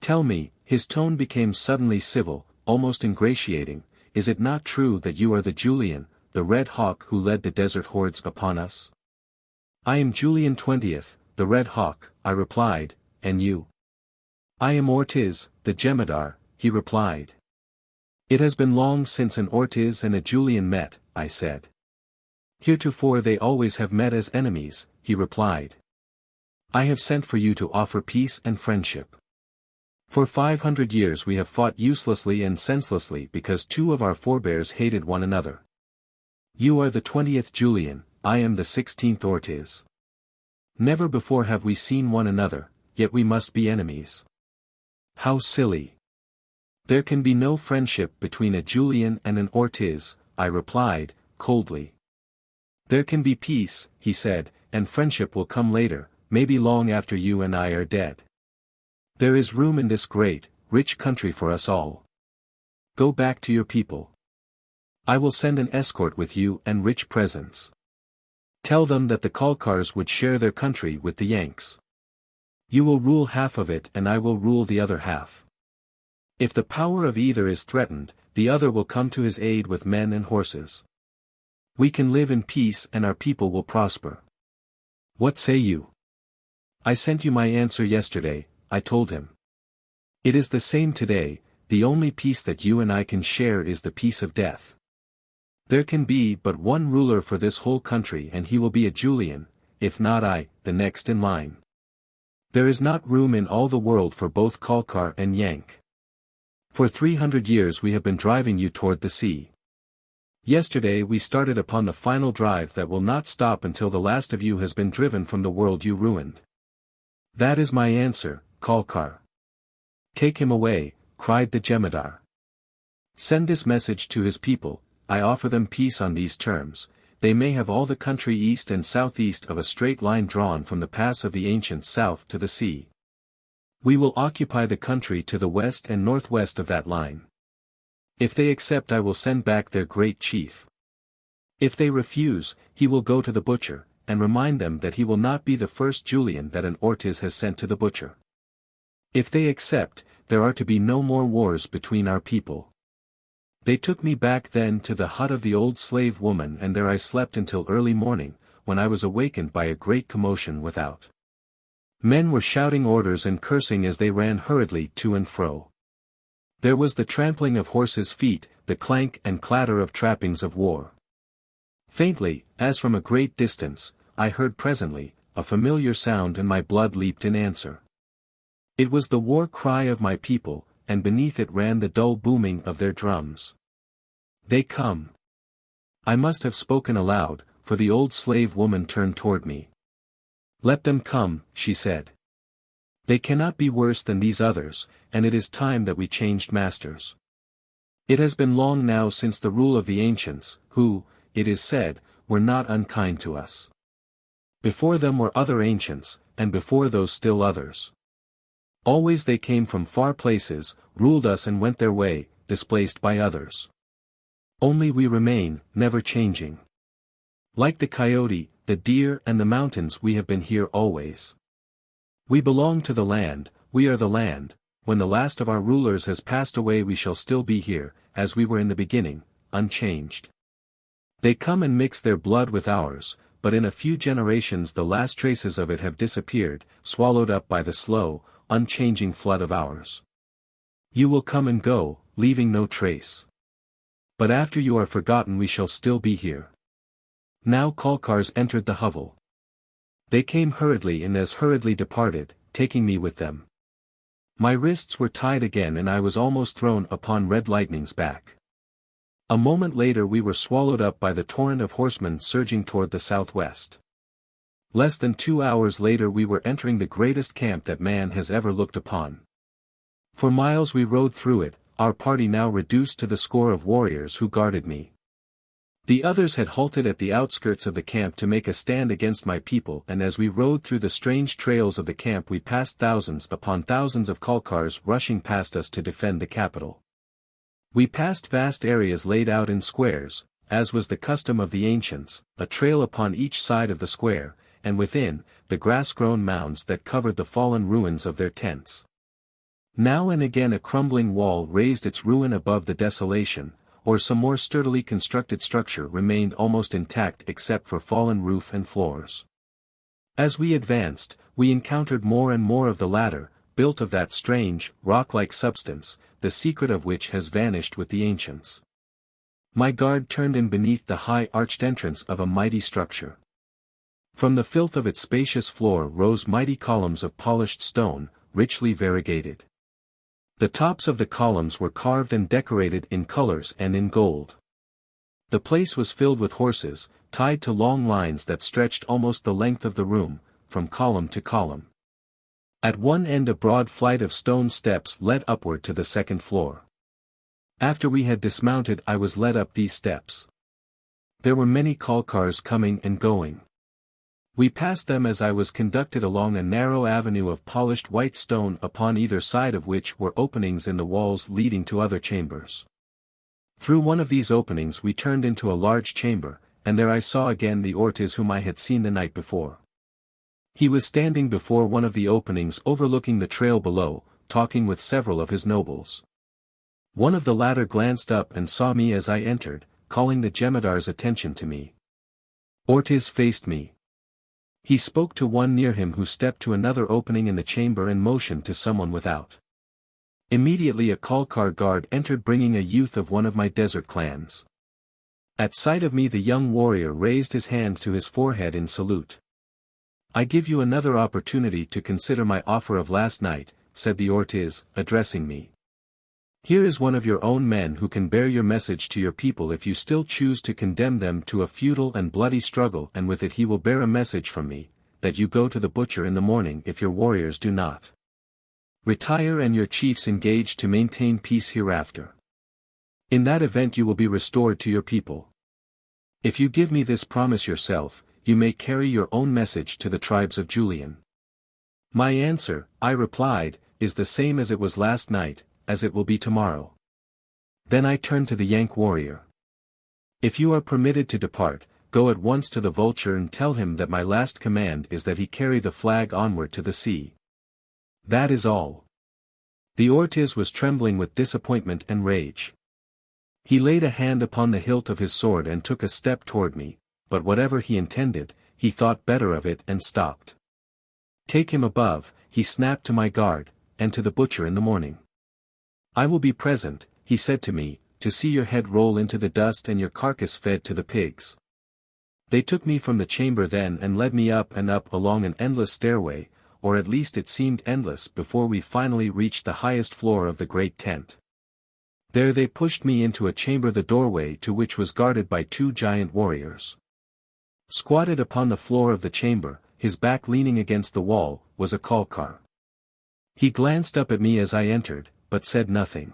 Tell me," his tone became suddenly civil, almost ingratiating, "is it not true that you are the Julian, the Red Hawk who led the desert hordes upon us?" "I am Julian 20th, the Red Hawk," I replied, "and you?" "I am Ortiz, the Jemadar," he replied. "It has been long since an Ortiz and a Julian met," I said. "Heretofore they always have met as enemies," he replied. "I have sent for you to offer peace and friendship. For 500 years we have fought uselessly and senselessly because two of our forebears hated one another. You are the 20th Julian, I am the 16th Ortiz. Never before have we seen one another, yet we must be enemies. How silly. There can be no friendship between a Julian and an Ortiz," I replied, coldly. "There can be peace," he said, "and friendship will come later, maybe long after you and I are dead. There is room in this great, rich country for us all. Go back to your people. I will send an escort with you and rich presents. Tell them that the Kalkars would share their country with the Yanks. You will rule half of it and I will rule the other half. If the power of either is threatened, the other will come to his aid with men and horses. We can live in peace and our people will prosper. What say you?" "I sent you my answer yesterday," I told him. "It is the same today, the only peace that you and I can share is the peace of death. There can be but one ruler for this whole country and he will be a Julian, if not I, the next in line. There is not room in all the world for both Kalkar and Yank. For 300 years we have been driving you toward the sea. Yesterday we started upon the final drive that will not stop until the last of you has been driven from the world you ruined. That is my answer, Kalkar." "Take him away," cried the Jemadar. "Send this message to his people, I offer them peace on these terms, they may have all the country east and southeast of a straight line drawn from the pass of the ancients south to the sea. We will occupy the country to the west and northwest of that line. If they accept I will send back their great chief. If they refuse, he will go to the butcher, and remind them that he will not be the first Julian that an Ortiz has sent to the butcher. If they accept, there are to be no more wars between our people. They took me back then to the hut of the old slave woman, and there I slept until early morning, when I was awakened by a great commotion without. Men were shouting orders and cursing as they ran hurriedly to and fro. There was the trampling of horses' feet, the clank and clatter of trappings of war. Faintly, as from a great distance, I heard presently a familiar sound, and my blood leaped in answer. It was the war cry of my people, and beneath it ran the dull booming of their drums. They come. I must have spoken aloud, for the old slave woman turned toward me. Let them come, she said. They cannot be worse than these others, and it is time that we changed masters. It has been long now since the rule of the ancients, who, it is said, were not unkind to us. Before them were other ancients, and before those still others. Always they came from far places, ruled us and went their way, displaced by others. Only we remain, never changing. Like the coyote, the deer and the mountains, we have been here always. We belong to the land, we are the land. When the last of our rulers has passed away, we shall still be here, as we were in the beginning, unchanged. They come and mix their blood with ours, but in a few generations the last traces of it have disappeared, swallowed up by the slow, unchanging flood of ours. You will come and go, leaving no trace. But after you are forgotten, we shall still be here. Now Kalkars entered the hovel. They came hurriedly and as hurriedly departed, taking me with them. My wrists were tied again, and I was almost thrown upon Red Lightning's back. A moment later we were swallowed up by the torrent of horsemen surging toward the southwest. Less than 2 hours later we were entering the greatest camp that man has ever looked upon. For miles we rode through it, our party now reduced to the score of warriors who guarded me. The others had halted at the outskirts of the camp to make a stand against my people, and as we rode through the strange trails of the camp we passed thousands upon thousands of Kalkars rushing past us to defend the capital. We passed vast areas laid out in squares, as was the custom of the ancients, a trail upon each side of the square, and within, the grass-grown mounds that covered the fallen ruins of their tents. Now and again a crumbling wall raised its ruin above the desolation, or some more sturdily constructed structure remained almost intact except for fallen roof and floors. As we advanced, we encountered more and more of the latter, built of that strange, rock-like substance, the secret of which has vanished with the ancients. My guard turned in beneath the high arched entrance of a mighty structure. From the filth of its spacious floor rose mighty columns of polished stone, richly variegated. The tops of the columns were carved and decorated in colors and in gold. The place was filled with horses, tied to long lines that stretched almost the length of the room, from column to column. At one end a broad flight of stone steps led upward to the second floor. After we had dismounted I was led up these steps. There were many Kalkars coming and going. We passed them as I was conducted along a narrow avenue of polished white stone, upon either side of which were openings in the walls leading to other chambers. Through one of these openings we turned into a large chamber, and there I saw again the Ortiz whom I had seen the night before. He was standing before one of the openings overlooking the trail below, talking with several of his nobles. One of the latter glanced up and saw me as I entered, calling the Jemadar's attention to me. Ortiz faced me. He spoke to one near him who stepped to another opening in the chamber and motioned to someone without. Immediately a Kalkar guard entered bringing a youth of one of my desert clans. At sight of me the young warrior raised his hand to his forehead in salute. I give you another opportunity to consider my offer of last night, said the Ortiz, addressing me. Here is one of your own men who can bear your message to your people if you still choose to condemn them to a feudal and bloody struggle, and with it he will bear a message from me, that you go to the butcher in the morning if your warriors do not retire and your chiefs engage to maintain peace hereafter. In that event you will be restored to your people. If you give me this promise yourself, you may carry your own message to the tribes of Julian. My answer, I replied, is the same as it was last night, as it will be tomorrow. Then I turned to the Yank warrior. If you are permitted to depart, go at once to the vulture and tell him that my last command is that he carry the flag onward to the sea. That is all. The Ortiz was trembling with disappointment and rage. He laid a hand upon the hilt of his sword and took a step toward me, but whatever he intended, he thought better of it and stopped. "Take him above," he snapped to my guard, "and to the butcher in the morning. I will be present," he said to me, "to see your head roll into the dust and your carcass fed to the pigs." They took me from the chamber then and led me up and up along an endless stairway, or at least it seemed endless before we finally reached the highest floor of the great tent. There they pushed me into a chamber, the doorway to which was guarded by 2 giant warriors. Squatted upon the floor of the chamber, his back leaning against the wall, was a Kalkar. He glanced up at me as I entered, but said nothing.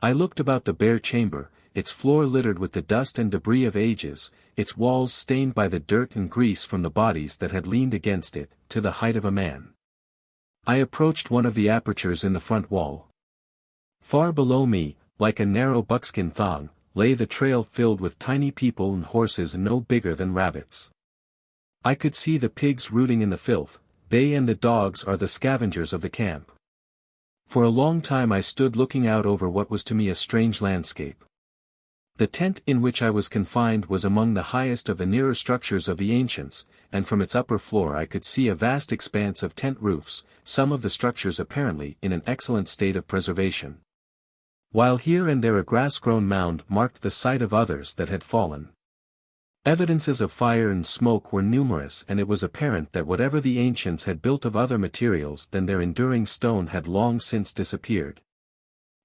I looked about the bare chamber, its floor littered with the dust and debris of ages, its walls stained by the dirt and grease from the bodies that had leaned against it, to the height of a man. I approached one of the apertures in the front wall. Far below me, like a narrow buckskin thong, lay the trail filled with tiny people and horses no bigger than rabbits. I could see the pigs rooting in the filth. They and the dogs are the scavengers of the camp. For a long time I stood looking out over what was to me a strange landscape. The tent in which I was confined was among the highest of the nearer structures of the ancients, and from its upper floor I could see a vast expanse of tent roofs, some of the structures apparently in an excellent state of preservation, while here and there a grass-grown mound marked the site of others that had fallen. Evidences of fire and smoke were numerous, and it was apparent that whatever the ancients had built of other materials than their enduring stone had long since disappeared.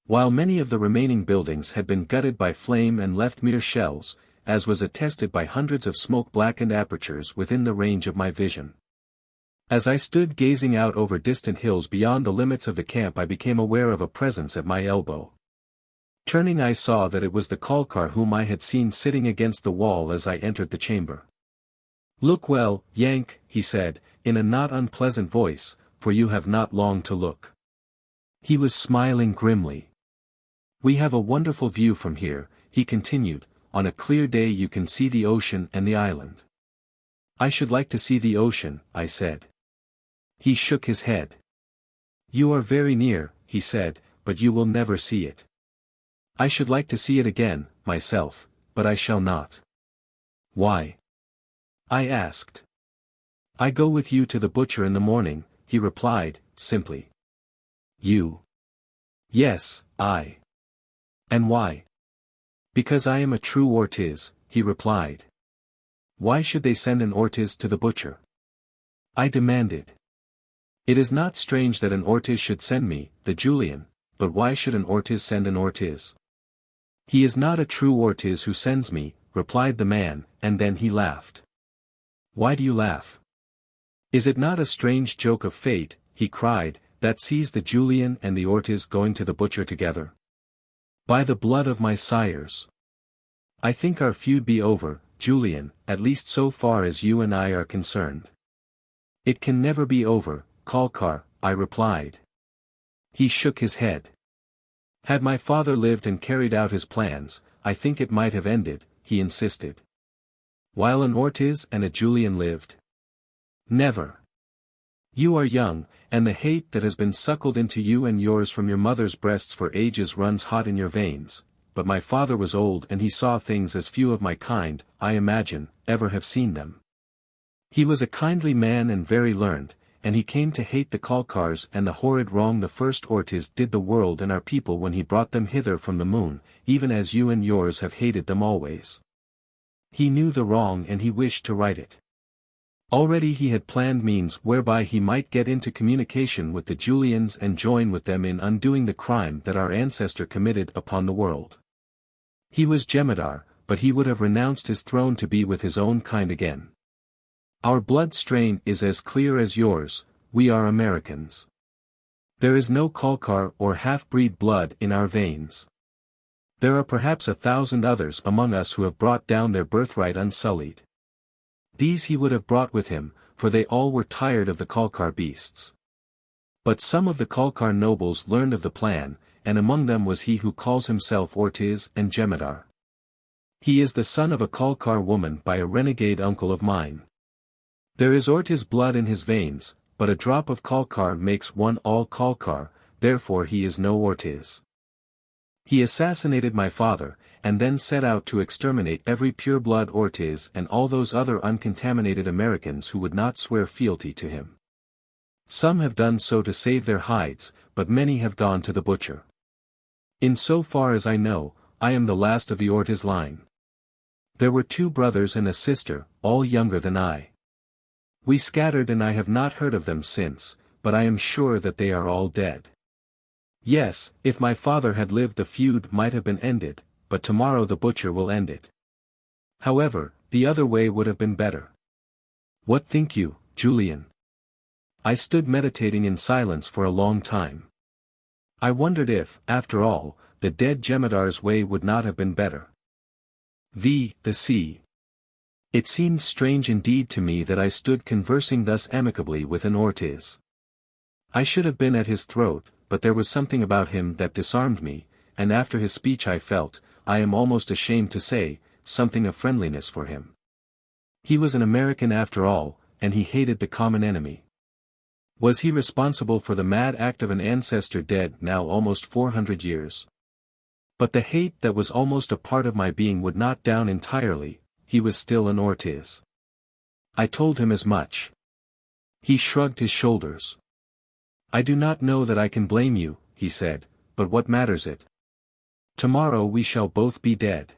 While many of the remaining buildings had been gutted by flame and left mere shells, as was attested by hundreds of smoke-blackened apertures within the range of my vision. As I stood gazing out over distant hills beyond the limits of the camp, I became aware of a presence at my elbow. Turning, I saw that it was the Kalkar whom I had seen sitting against the wall as I entered the chamber. "Look well, Yank," he said, in a not unpleasant voice, "for you have not long to look." He was smiling grimly. "We have a wonderful view from here," he continued. "On a clear day you can see the ocean and the island." "I should like to see the ocean," I said. He shook his head. "You are very near," he said, "but you will never see it." "I should like to see it again, myself, but I shall not." "Why?" I asked. "I go with you to the butcher in the morning," he replied, simply. "You?" "Yes, I." "And why?" "Because I am a true Ortiz," he replied. "Why should they send an Ortiz to the butcher?" I demanded. "It is not strange that an Ortiz should send me, the Julian, but why should an Ortiz send an Ortiz?" "He is not a true Ortiz who sends me," replied the man, and then he laughed. "Why do you laugh? Is it not a strange joke of fate," he cried, "that sees the Julian and the Ortiz going to the butcher together? By the blood of my sires! I think our feud be over, Julian, at least so far as you and I are concerned." "It can never be over, Kalkar," I replied. He shook his head. "Had my father lived and carried out his plans, I think it might have ended," he insisted. "While an Ortiz and a Julian lived? Never. You are young, and the hate that has been suckled into you and yours from your mother's breasts for ages runs hot in your veins, but my father was old and he saw things as few of my kind, I imagine, ever have seen them. He was a kindly man and very learned, and he came to hate the Kalkars and the horrid wrong the first Ortiz did the world and our people when he brought them hither from the moon, even as you and yours have hated them always. He knew the wrong and he wished to right it. Already he had planned means whereby he might get into communication with the Julians and join with them in undoing the crime that our ancestor committed upon the world. He was Jem'Hadar, but he would have renounced his throne to be with his own kind again. Our blood strain is as clear as yours, we are Americans. There is no Kalkar or half-breed blood in our veins. There are perhaps 1,000 others among us who have brought down their birthright unsullied. These he would have brought with him, for they all were tired of the Kalkar beasts. But some of the Kalkar nobles learned of the plan, and among them was he who calls himself Ortiz and Jem'Hadar. He is the son of a Kalkar woman by a renegade uncle of mine. There is Ortiz blood in his veins, but a drop of Kalkar makes one all Kalkar, therefore he is no Ortiz. He assassinated my father, and then set out to exterminate every pure-blood Ortiz and all those other uncontaminated Americans who would not swear fealty to him. Some have done so to save their hides, but many have gone to the butcher. In so far as I know, I am the last of the Ortiz line. There were 2 brothers and a sister, all younger than I. We scattered and I have not heard of them since, but I am sure that they are all dead. Yes, if my father had lived the feud might have been ended, but tomorrow the butcher will end it. However, the other way would have been better. What think you, Julian? I stood meditating in silence for a long time. I wondered if, after all, the dead Jemadar's way would not have been better. The sea. It seemed strange indeed to me that I stood conversing thus amicably with an Ortiz. I should have been at his throat, but there was something about him that disarmed me, and after his speech I felt, I am almost ashamed to say, something of friendliness for him. He was an American after all, and he hated the common enemy. Was he responsible for the mad act of an ancestor dead now almost 400 years? But the hate that was almost a part of my being would not down entirely, he was still an Ortiz. I told him as much. He shrugged his shoulders. I do not know that I can blame you, he said, but what matters it? Tomorrow we shall both be dead.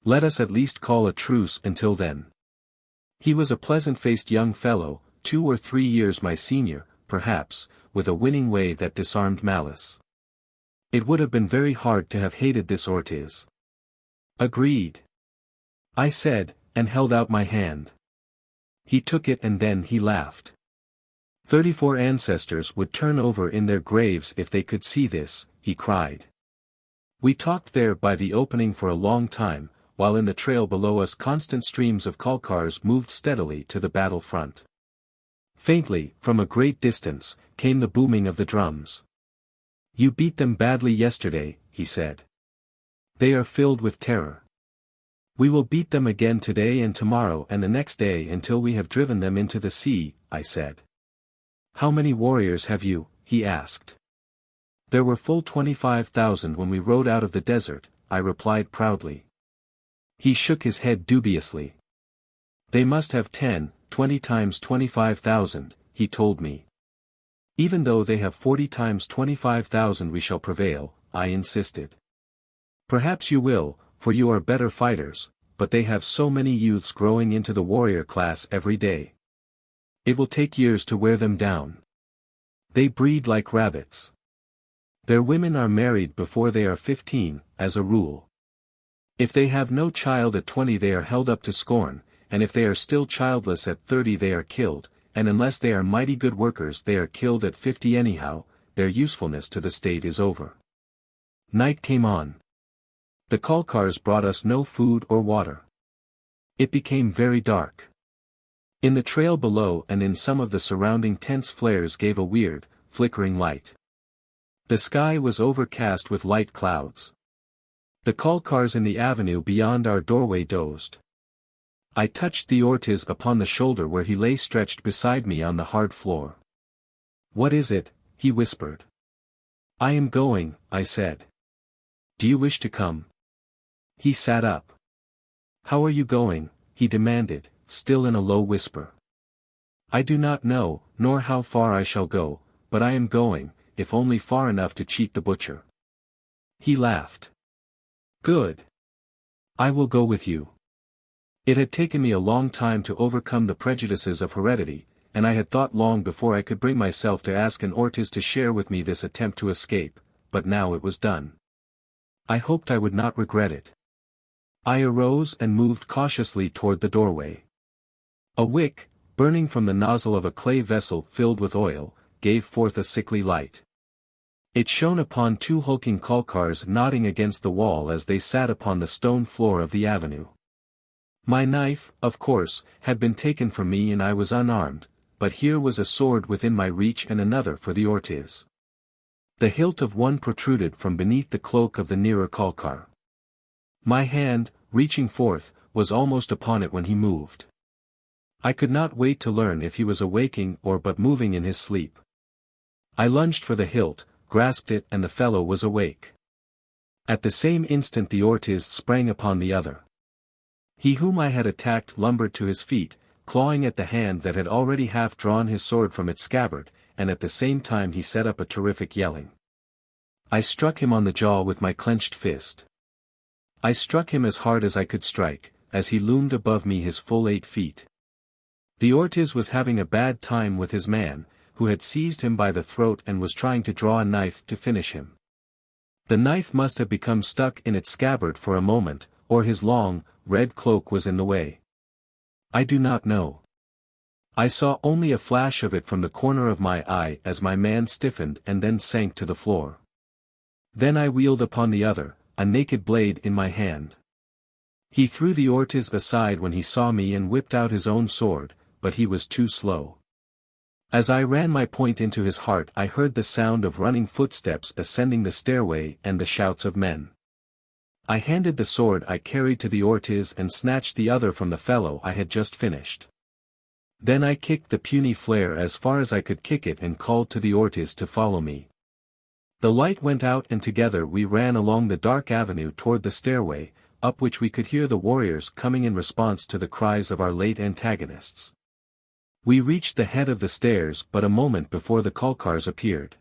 Let us at least call a truce until then. He was a pleasant-faced young fellow, 2 or 3 years my senior, perhaps, with a winning way that disarmed malice. It would have been very hard to have hated this Ortiz. Agreed. I said, and held out my hand. He took it and then he laughed. 34 ancestors would turn over in their graves if they could see this, he cried. We talked there by the opening for a long time, while in the trail below us constant streams of Kalkars moved steadily to the battle front. Faintly, from a great distance, came the booming of the drums. You beat them badly yesterday, he said. They are filled with terror. We will beat them again today and tomorrow and the next day until we have driven them into the sea, I said. How many warriors have you? He asked. There were full 25,000 when we rode out of the desert, I replied proudly. He shook his head dubiously. They must have 10, 20 times 25,000, he told me. Even though they have 40 times 25,000 we shall prevail, I insisted. Perhaps you will, for you are better fighters, but they have so many youths growing into the warrior class every day. It will take years to wear them down. They breed like rabbits. Their women are married before they are 15, as a rule. If they have no child at 20 they are held up to scorn, and if they are still childless at 30 they are killed, and unless they are mighty good workers they are killed at 50 anyhow, their usefulness to the state is over. Night came on. The Kalkars brought us no food or water. It became very dark. In the trail below and in some of the surrounding tents flares gave a weird, flickering light. The sky was overcast with light clouds. The Kalkars in the avenue beyond our doorway dozed. I touched the Ortiz upon the shoulder where he lay stretched beside me on the hard floor. What is it? He whispered. I am going, I said. Do you wish to come? He sat up. How are you going? He demanded, still in a low whisper. I do not know, nor how far I shall go, but I am going, if only far enough to cheat the butcher. He laughed. Good. I will go with you. It had taken me a long time to overcome the prejudices of heredity, and I had thought long before I could bring myself to ask an Ortiz to share with me this attempt to escape, but now it was done. I hoped I would not regret it. I arose and moved cautiously toward the doorway. A wick, burning from the nozzle of a clay vessel filled with oil, gave forth a sickly light. It shone upon 2 hulking Kalkars nodding against the wall as they sat upon the stone floor of the avenue. My knife, of course, had been taken from me and I was unarmed, but here was a sword within my reach and another for the Ortiz. The hilt of one protruded from beneath the cloak of the nearer Kalkar. My hand, reaching forth, was almost upon it when he moved. I could not wait to learn if he was awaking or but moving in his sleep. I lunged for the hilt, grasped it and the fellow was awake. At the same instant the Ortiz sprang upon the other. He whom I had attacked lumbered to his feet, clawing at the hand that had already half drawn his sword from its scabbard, and at the same time he set up a terrific yelling. I struck him on the jaw with my clenched fist. I struck him as hard as I could strike, as he loomed above me his full 8 feet. The Ortiz was having a bad time with his man, who had seized him by the throat and was trying to draw a knife to finish him. The knife must have become stuck in its scabbard for a moment, or his long, red cloak was in the way. I do not know. I saw only a flash of it from the corner of my eye as my man stiffened and then sank to the floor. Then I wheeled upon the other, a naked blade in my hand. He threw the Ortiz aside when he saw me and whipped out his own sword, but he was too slow. As I ran my point into his heart I heard the sound of running footsteps ascending the stairway and the shouts of men. I handed the sword I carried to the Ortiz and snatched the other from the fellow I had just finished. Then I kicked the puny flare as far as I could kick it and called to the Ortiz to follow me. The light went out and together we ran along the dark avenue toward the stairway, up which we could hear the warriors coming in response to the cries of our late antagonists. We reached the head of the stairs but a moment before the Kalkars appeared.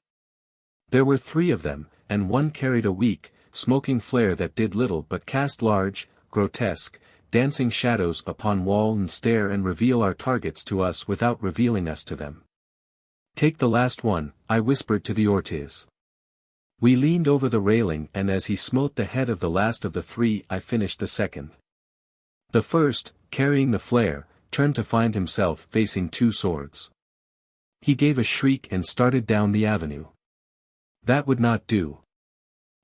There were 3 of them, and one carried a weak, smoking flare that did little but cast large, grotesque, dancing shadows upon wall and stair and reveal our targets to us without revealing us to them. "Take the last one," I whispered to the Ortiz. We leaned over the railing and as he smote the head of the last of the 3 I finished the second. The first, carrying the flare, turned to find himself facing 2 swords. He gave a shriek and started down the avenue. That would not do.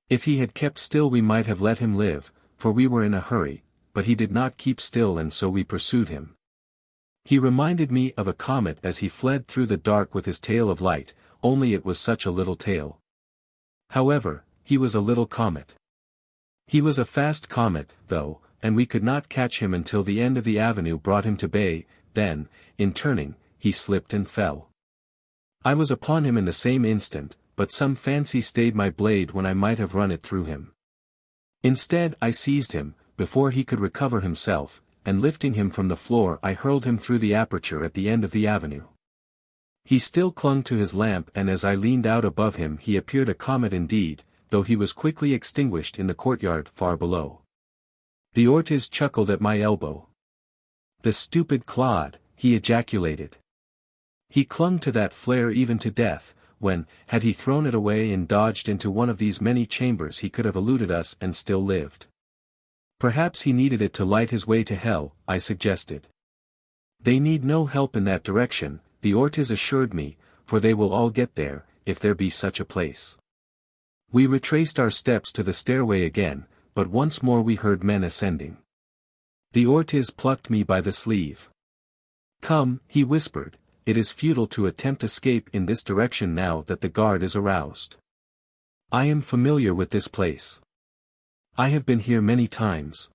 If he had kept still we might have let him live, for we were in a hurry, but he did not keep still and so we pursued him. He reminded me of a comet as he fled through the dark with his tail of light, only it was such a little tail. However, he was a little comet. He was a fast comet, though, and we could not catch him until the end of the avenue brought him to bay, then, in turning, he slipped and fell. I was upon him in the same instant, but some fancy stayed my blade when I might have run it through him. Instead I seized him, before he could recover himself, and lifting him from the floor I hurled him through the aperture at the end of the avenue. He still clung to his lamp and as I leaned out above him he appeared a comet indeed, though he was quickly extinguished in the courtyard far below. The Ortiz chuckled at my elbow. "The stupid clod," he ejaculated. He clung to that flare even to death, when, had he thrown it away and dodged into one of these many chambers he could have eluded us and still lived. Perhaps he needed it to light his way to hell, I suggested. They need no help in that direction, the Ortiz assured me, for they will all get there, if there be such a place. We retraced our steps to the stairway again, but once more we heard men ascending. The Ortiz plucked me by the sleeve. "Come," he whispered, "it is futile to attempt escape in this direction now that the guard is aroused. I am familiar with this place. I have been here many times.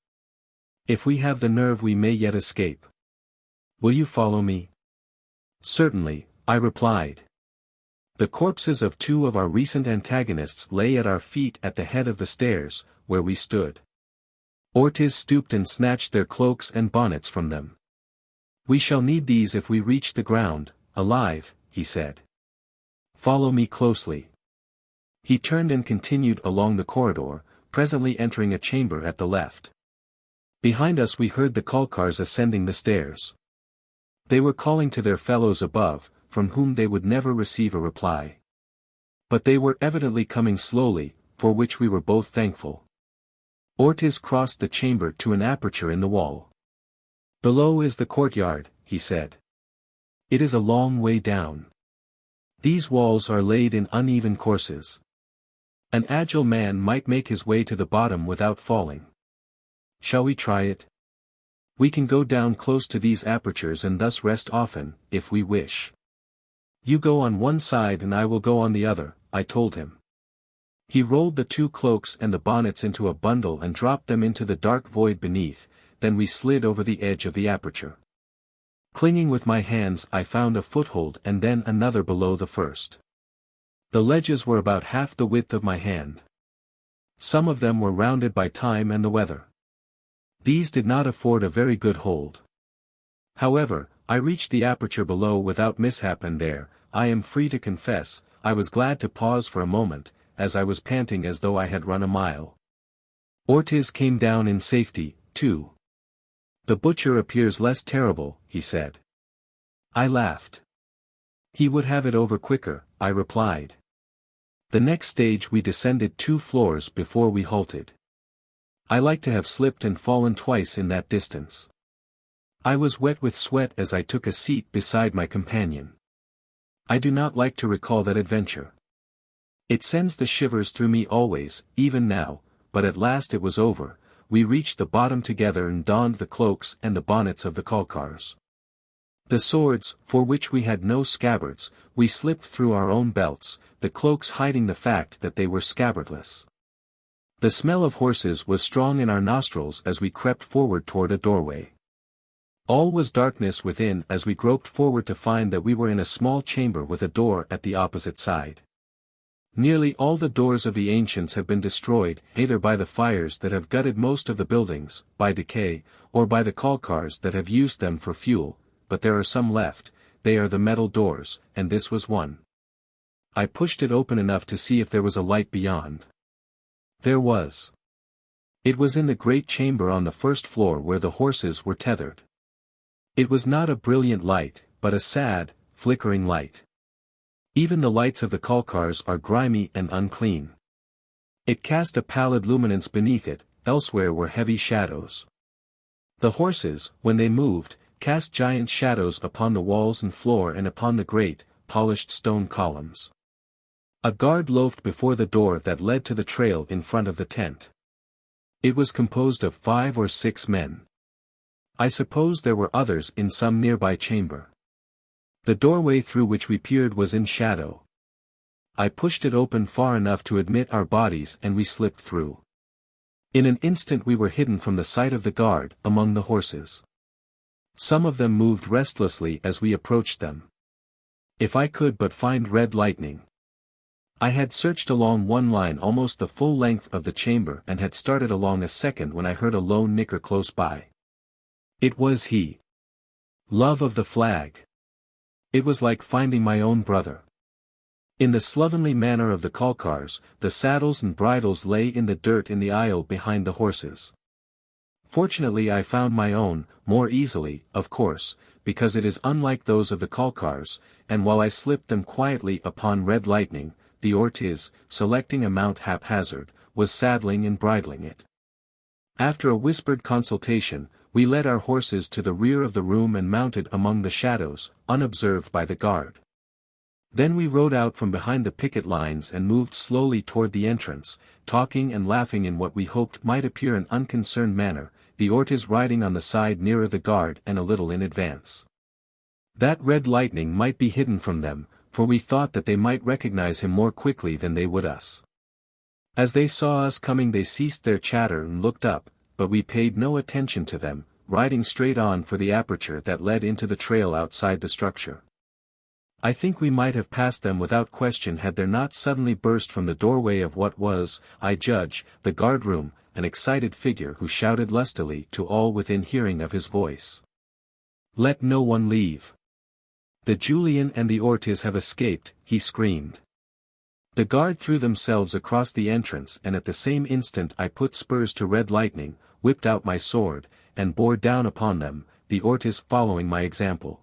If we have the nerve we may yet escape. Will you follow me?" "Certainly," I replied. The corpses of 2 of our recent antagonists lay at our feet at the head of the stairs, where we stood. Ortiz stooped and snatched their cloaks and bonnets from them. "We shall need these if we reach the ground, alive," he said. "Follow me closely." He turned and continued along the corridor, presently entering a chamber at the left. Behind us we heard the Kalkars ascending the stairs. They were calling to their fellows above, from whom they would never receive a reply. But they were evidently coming slowly, for which we were both thankful. Ortiz crossed the chamber to an aperture in the wall. "Below is the courtyard," he said. "It is a long way down. These walls are laid in uneven courses. An agile man might make his way to the bottom without falling. Shall we try it? We can go down close to these apertures and thus rest often, if we wish. You go on one side and I will go on the other," I told him. He rolled the 2 cloaks and the bonnets into a bundle and dropped them into the dark void beneath, then we slid over the edge of the aperture. Clinging with my hands I found a foothold and then another below the first. The ledges were about half the width of my hand. Some of them were rounded by time and the weather. These did not afford a very good hold. However, I reached the aperture below without mishap, and there, I am free to confess, I was glad to pause for a moment, as I was panting as though I had run a mile. Ortiz came down in safety, too. The butcher appears less terrible, he said. I laughed. He would have it over quicker, I replied. The next stage we descended 2 floors before we halted. I like to have slipped and fallen twice in that distance. I was wet with sweat as I took a seat beside my companion. I do not like to recall that adventure. It sends the shivers through me always, even now, but at last it was over. We reached the bottom together and donned the cloaks and the bonnets of the Kalkars. The swords, for which we had no scabbards, we slipped through our own belts, the cloaks hiding the fact that they were scabbardless. The smell of horses was strong in our nostrils as we crept forward toward a doorway. All was darkness within as we groped forward to find that we were in a small chamber with a door at the opposite side. Nearly all the doors of the ancients have been destroyed, either by the fires that have gutted most of the buildings, by decay, or by the Kalkars that have used them for fuel, but there are some left. They are the metal doors, and this was one. I pushed it open enough to see if there was a light beyond. There was. It was in the great chamber on the first floor where the horses were tethered. It was not a brilliant light, but a sad, flickering light. Even the lights of the Kalkars are grimy and unclean. It cast a pallid luminance beneath it, elsewhere were heavy shadows. The horses, when they moved, cast giant shadows upon the walls and floor and upon the great, polished stone columns. A guard loafed before the door that led to the trail in front of the tent. It was composed of 5 or 6 men. I suppose there were others in some nearby chamber. The doorway through which we peered was in shadow. I pushed it open far enough to admit our bodies and we slipped through. In an instant we were hidden from the sight of the guard, among the horses. Some of them moved restlessly as we approached them. If I could but find red lightning. I had searched along one line almost the full length of the chamber and had started along a second when I heard a low nicker close by. It was he. Love of the flag. It was like finding my own brother. In the slovenly manner of the Kalkars, the saddles and bridles lay in the dirt in the aisle behind the horses. Fortunately I found my own, more easily, of course, because it is unlike those of the Kalkars, and while I slipped them quietly upon red lightning, the Ortiz, selecting a mount haphazard, was saddling and bridling it. After a whispered consultation, we led our horses to the rear of the room and mounted among the shadows, unobserved by the guard. Then we rode out from behind the picket lines and moved slowly toward the entrance, talking and laughing in what we hoped might appear an unconcerned manner, the Ortiz riding on the side nearer the guard and a little in advance. That red lightning might be hidden from them, for we thought that they might recognize him more quickly than they would us. As they saw us coming they ceased their chatter and looked up, but we paid no attention to them, riding straight on for the aperture that led into the trail outside the structure. I think we might have passed them without question had there not suddenly burst from the doorway of what was, I judge, the guard-room, an excited figure who shouted lustily to all within hearing of his voice. "Let no one leave. The Julian and the Ortiz have escaped," he screamed. The guard threw themselves across the entrance and at the same instant I put spurs to red lightning, whipped out my sword, and bore down upon them, the Ortiz following my example.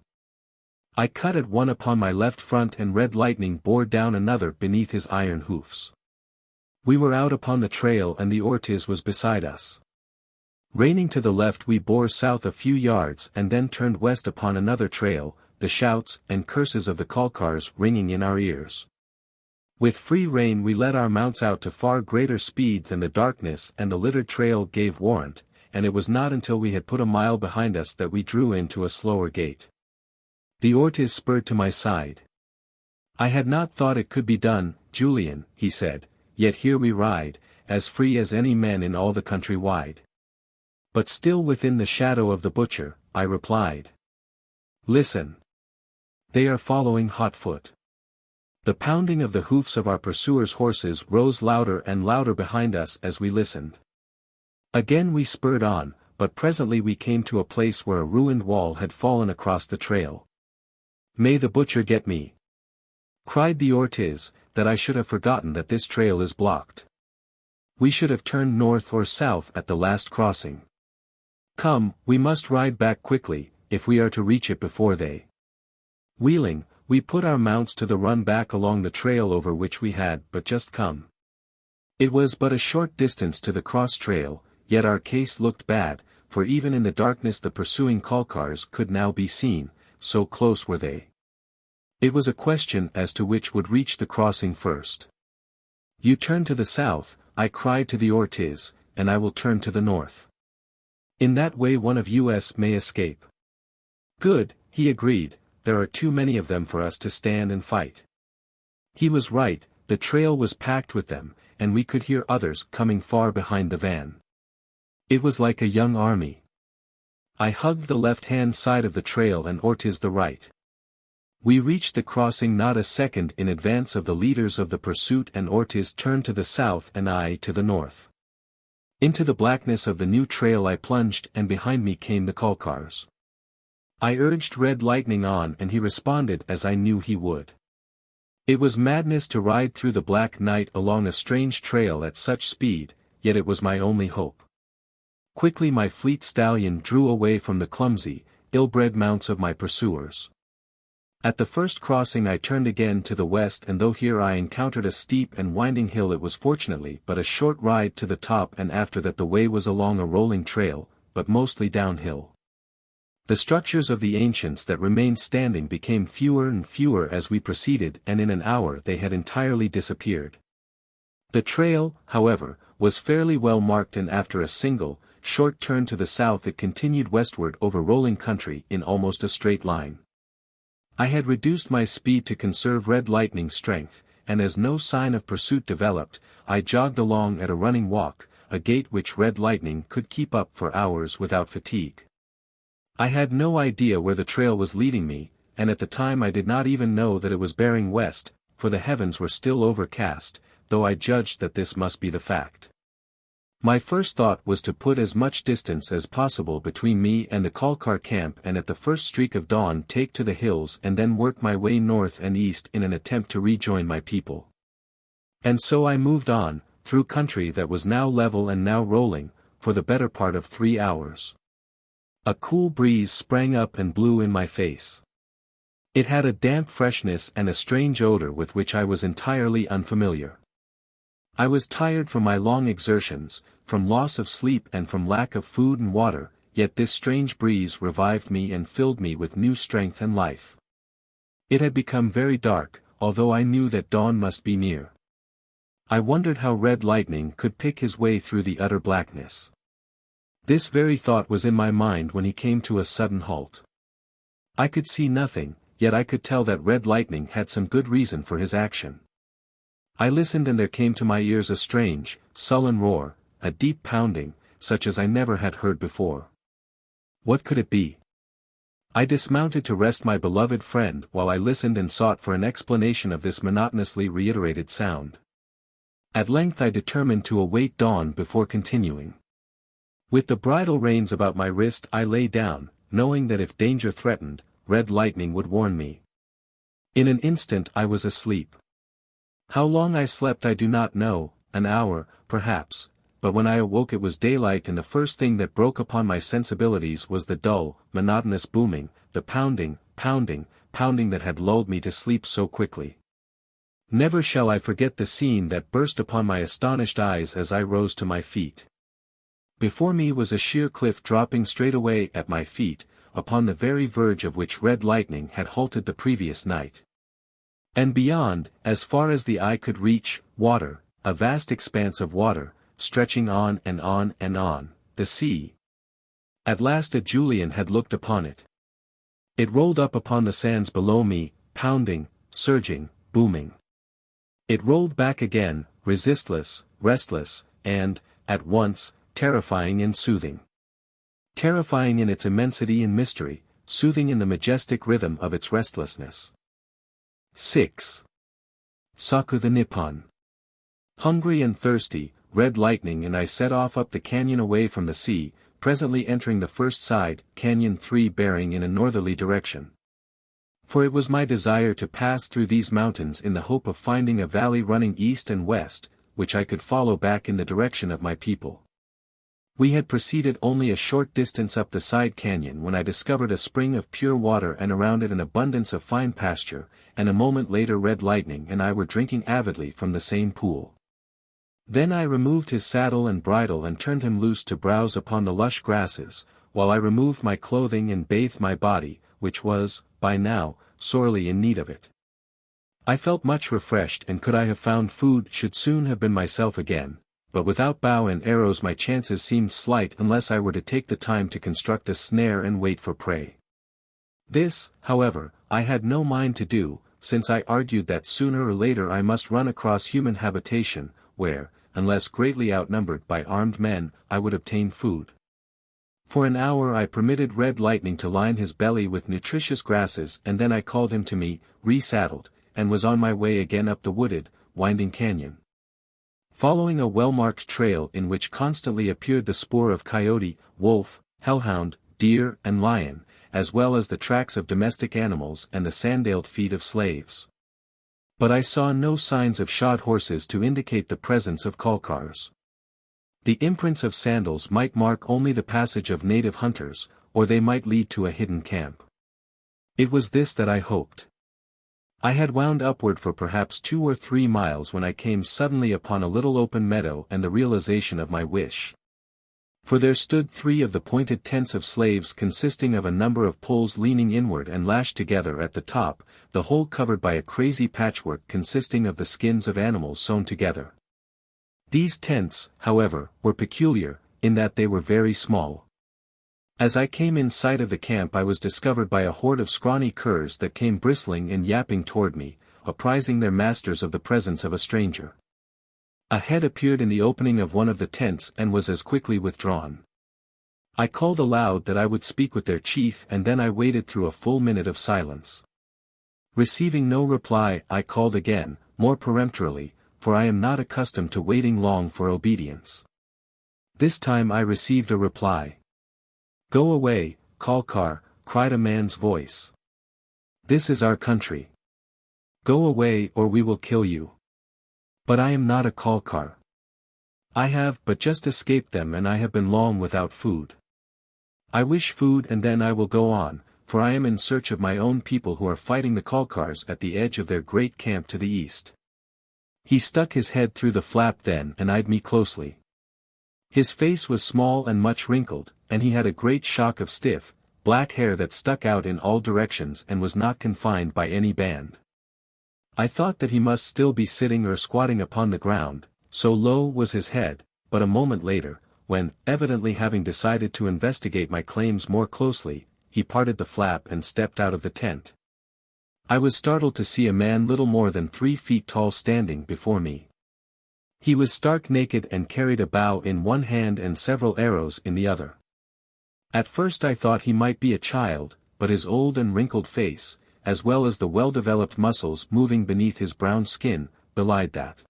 I cut at one upon my left front and red lightning bore down another beneath his iron hoofs. We were out upon the trail and the Ortiz was beside us. Reining to the left we bore south a few yards and then turned west upon another trail, the shouts and curses of the Kalkars ringing in our ears. With free rein we led our mounts out to far greater speed than the darkness and the littered trail gave warrant, and it was not until we had put a mile behind us that we drew into a slower gait. The Ortiz spurred to my side. "I had not thought it could be done, Julian," he said, "yet here we ride, as free as any men in all the country wide." But still within the shadow of the butcher, I replied. "Listen. They are following hotfoot. The pounding of the hoofs of our pursuers' horses rose louder and louder behind us as we listened. Again we spurred on, but presently we came to a place where a ruined wall had fallen across the trail. "May the butcher get me!" cried the Ortiz, "that I should have forgotten that this trail is blocked. We should have turned north or south at the last crossing. Come, we must ride back quickly, if we are to reach it before they." Wheeling, we put our mounts to the run back along the trail over which we had but just come. It was but a short distance to the cross trail, yet our case looked bad, for even in the darkness the pursuing Kalkars could now be seen, so close were they. It was a question as to which would reach the crossing first. "You turn to the south," I cried to the Ortiz, "and I will turn to the north. In that way one of us may escape." "Good," he agreed, "there are too many of them for us to stand and fight." He was right, the trail was packed with them, and we could hear others coming far behind the van. It was like a young army. I hugged the left-hand side of the trail and Ortiz the right. We reached the crossing not a second in advance of the leaders of the pursuit, and Ortiz turned to the south and I to the north. Into the blackness of the new trail I plunged, and behind me came the Kalkars. I urged Red Lightning on, and he responded as I knew he would. It was madness to ride through the black night along a strange trail at such speed, yet it was my only hope. Quickly my fleet stallion drew away from the clumsy, ill-bred mounts of my pursuers. At the first crossing I turned again to the west, and though here I encountered a steep and winding hill, it was fortunately but a short ride to the top, and after that the way was along a rolling trail, but mostly downhill. The structures of the ancients that remained standing became fewer and fewer as we proceeded, and in an hour they had entirely disappeared. The trail, however, was fairly well marked, and after a single, short turn to the south it continued westward over rolling country in almost a straight line. I had reduced my speed to conserve Red Lightning's strength, and as no sign of pursuit developed, I jogged along at a running walk, a gait which Red Lightning could keep up for hours without fatigue. I had no idea where the trail was leading me, and at the time I did not even know that it was bearing west, for the heavens were still overcast, though I judged that this must be the fact. My first thought was to put as much distance as possible between me and the Kalkar camp, and at the first streak of dawn take to the hills and then work my way north and east in an attempt to rejoin my people. And so I moved on, through country that was now level and now rolling, for the better part of 3 hours. A cool breeze sprang up and blew in my face. It had a damp freshness and a strange odor with which I was entirely unfamiliar. I was tired from my long exertions, from loss of sleep and from lack of food and water, yet this strange breeze revived me and filled me with new strength and life. It had become very dark, although I knew that dawn must be near. I wondered how Red Lightning could pick his way through the utter blackness. This very thought was in my mind when he came to a sudden halt. I could see nothing, yet I could tell that Red Lightning had some good reason for his action. I listened, and there came to my ears a strange, sullen roar, a deep pounding, such as I never had heard before. What could it be? I dismounted to rest my beloved friend while I listened and sought for an explanation of this monotonously reiterated sound. At length I determined to await dawn before continuing. With the bridle reins about my wrist I lay down, knowing that if danger threatened, Red Lightning would warn me. In an instant I was asleep. How long I slept I do not know, an hour, perhaps, but when I awoke it was daylight, and the first thing that broke upon my sensibilities was the dull, monotonous booming, the pounding, pounding that had lulled me to sleep so quickly. Never shall I forget the scene that burst upon my astonished eyes as I rose to my feet. Before me was a sheer cliff dropping straight away at my feet, upon the very verge of which Red Lightning had halted the previous night. And beyond, as far as the eye could reach, water, a vast expanse of water, stretching on and on and on, the sea. At last a Julian had looked upon it. It rolled up upon the sands below me, pounding, surging, booming. It rolled back again, resistless, restless, and, at once, terrifying and soothing. Terrifying in its immensity and mystery, soothing in the majestic rhythm of its restlessness. 6. Saku the Nipon. Hungry and thirsty, red lightning and I set off up the canyon away from the sea, presently entering the first side, Canyon 3 bearing in a northerly direction. For it was my desire to pass through these mountains in the hope of finding a valley running east and west, which I could follow back in the direction of my people. We had proceeded only a short distance up the side canyon when I discovered a spring of pure water and around it an abundance of fine pasture, and a moment later Red Lightning and I were drinking avidly from the same pool. Then I removed his saddle and bridle and turned him loose to browse upon the lush grasses, while I removed my clothing and bathed my body, which was, by now, sorely in need of it. I felt much refreshed and could I have found food should soon have been myself again, but without bow and arrows my chances seemed slight unless I were to take the time to construct a snare and wait for prey. This, however, I had no mind to do, since I argued that sooner or later I must run across human habitation, where, unless greatly outnumbered by armed men, I would obtain food. For an hour I permitted Red Lightning to line his belly with nutritious grasses and then I called him to me, resaddled, and was on my way again up the wooded, winding canyon. Following a well-marked trail in which constantly appeared the spoor of coyote, wolf, hellhound, deer and lion, as well as the tracks of domestic animals and the sandaled feet of slaves. But I saw no signs of shod horses to indicate the presence of Kalkars. The imprints of sandals might mark only the passage of native hunters, or they might lead to a hidden camp. It was this that I hoped. I had wound upward for perhaps 2 or 3 miles when I came suddenly upon a little open meadow and the realization of my wish. For there stood 3 of the pointed tents of slaves consisting of a number of poles leaning inward and lashed together at the top, the whole covered by a crazy patchwork consisting of the skins of animals sewn together. These tents, however, were peculiar, in that they were very small. As I came in sight of the camp I was discovered by a horde of scrawny curs that came bristling and yapping toward me, apprising their masters of the presence of a stranger. A head appeared in the opening of one of the tents and was as quickly withdrawn. I called aloud that I would speak with their chief and then I waited through a full minute of silence. Receiving no reply I called again, more peremptorily, for I am not accustomed to waiting long for obedience. This time I received a reply. "Go away, Kalkar," cried a man's voice. "This is our country. Go away or we will kill you." "But I am not a Kalkar. I have but just escaped them and I have been long without food. I wish food and then I will go on, for I am in search of my own people who are fighting the Kalkars at the edge of their great camp to the east." He stuck his head through the flap then and eyed me closely. His face was small and much wrinkled, and he had a great shock of stiff, black hair that stuck out in all directions and was not confined by any band. I thought that he must still be sitting or squatting upon the ground, so low was his head, but a moment later, when, evidently having decided to investigate my claims more closely, he parted the flap and stepped out of the tent. I was startled to see a man little more than 3 feet tall standing before me. He was stark naked and carried a bow in one hand and several arrows in the other. At first I thought he might be a child, but his old and wrinkled face, as well as the well-developed muscles moving beneath his brown skin, belied that.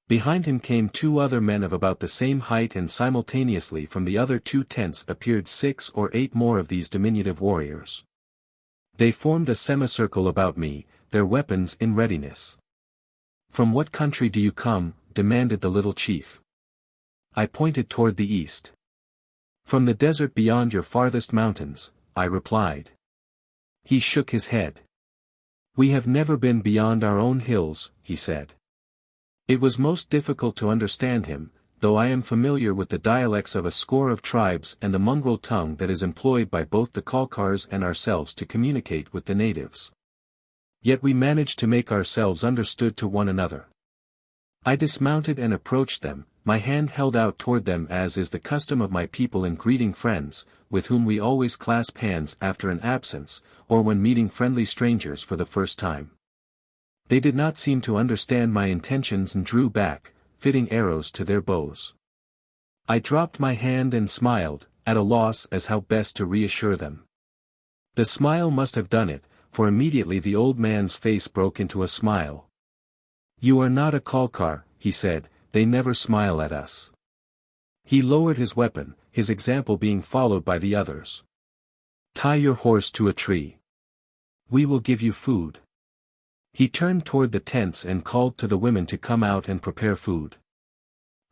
Behind him came 2 other men of about the same height and simultaneously from the other 2 tents appeared 6 or 8 more of these diminutive warriors. They formed a semicircle about me, their weapons in readiness. "From what country do you come?" demanded the little chief. I pointed toward the east. "From the desert beyond your farthest mountains," I replied. He shook his head. "We have never been beyond our own hills," he said. It was most difficult to understand him, though I am familiar with the dialects of a score of tribes and the mongrel tongue that is employed by both the Kalkars and ourselves to communicate with the natives. Yet we managed to make ourselves understood to one another. I dismounted and approached them, my hand held out toward them as is the custom of my people in greeting friends, with whom we always clasp hands after an absence, or when meeting friendly strangers for the first time. They did not seem to understand my intentions and drew back, fitting arrows to their bows. I dropped my hand and smiled, at a loss as how best to reassure them. The smile must have done it, for immediately the old man's face broke into a smile. You are not a Kalkar, he said, they never smile at us. He lowered his weapon, his example being followed by the others. Tie your horse to a tree. We will give you food. He turned toward the tents and called to the women to come out and prepare food.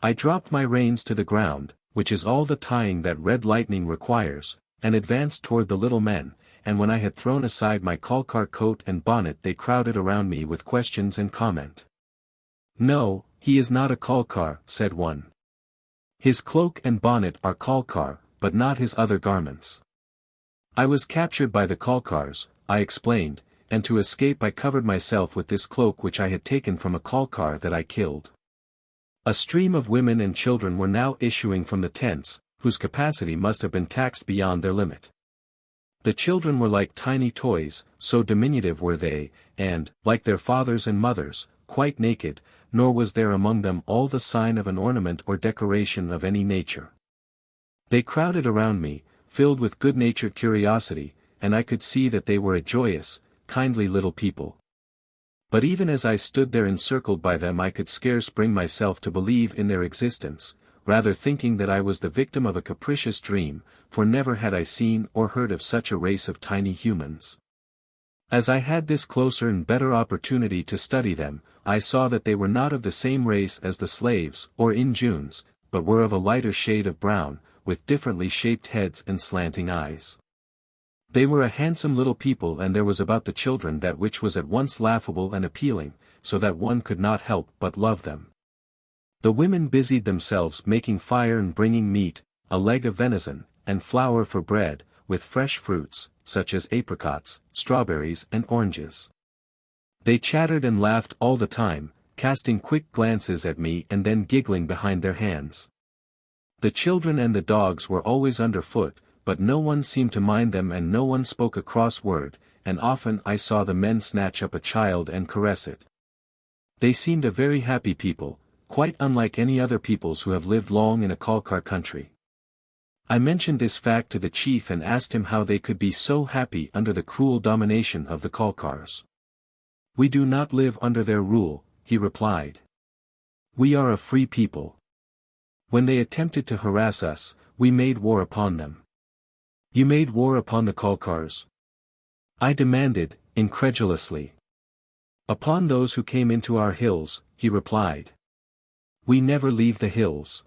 I dropped my reins to the ground, which is all the tying that red lightning requires, and advanced toward the little men, and when I had thrown aside my Kalkar coat and bonnet they crowded around me with questions and comment. No, he is not a Kalkar, said one. His cloak and bonnet are Kalkar, but not his other garments. I was captured by the Kalkars, I explained, and to escape I covered myself with this cloak which I had taken from a Kalkar that I killed. A stream of women and children were now issuing from the tents, whose capacity must have been taxed beyond their limit. The children were like tiny toys, so diminutive were they, and, like their fathers and mothers, quite naked, nor was there among them all the sign of an ornament or decoration of any nature. They crowded around me, filled with good-natured curiosity, and I could see that they were a joyous, kindly little people. But even as I stood there encircled by them I could scarce bring myself to believe in their existence, rather thinking that I was the victim of a capricious dream, for never had I seen or heard of such a race of tiny humans. As I had this closer and better opportunity to study them, I saw that they were not of the same race as the slaves or Injuns, but were of a lighter shade of brown, with differently shaped heads and slanting eyes. They were a handsome little people and there was about the children that which was at once laughable and appealing, so that one could not help but love them. The women busied themselves making fire and bringing meat, a leg of venison, and flour for bread, with fresh fruits, such as apricots, strawberries and oranges. They chattered and laughed all the time, casting quick glances at me and then giggling behind their hands. The children and the dogs were always underfoot, but no one seemed to mind them and no one spoke a cross word, and often I saw the men snatch up a child and caress it. They seemed a very happy people, quite unlike any other peoples who have lived long in a Kalkar country. I mentioned this fact to the chief and asked him how they could be so happy under the cruel domination of the Kalkars. We do not live under their rule, he replied. We are a free people. When they attempted to harass us, we made war upon them. You made war upon the Kalkars? I demanded, incredulously. Upon those who came into our hills, he replied. We never leave the hills.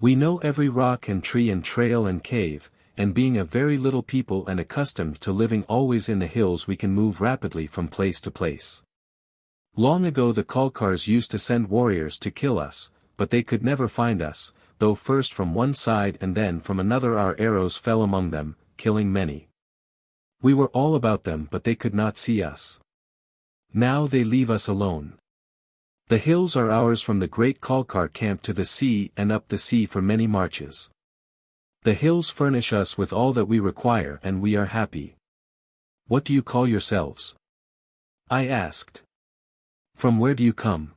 We know every rock and tree and trail and cave, and being a very little people and accustomed to living always in the hills we can move rapidly from place to place. Long ago the Kalkars used to send warriors to kill us, but they could never find us, though first from one side and then from another our arrows fell among them, killing many. We were all about them but they could not see us. Now they leave us alone. The hills are ours from the great Kalkar camp to the sea and up the sea for many marches. The hills furnish us with all that we require and we are happy. What do you call yourselves? I asked. From where do you come?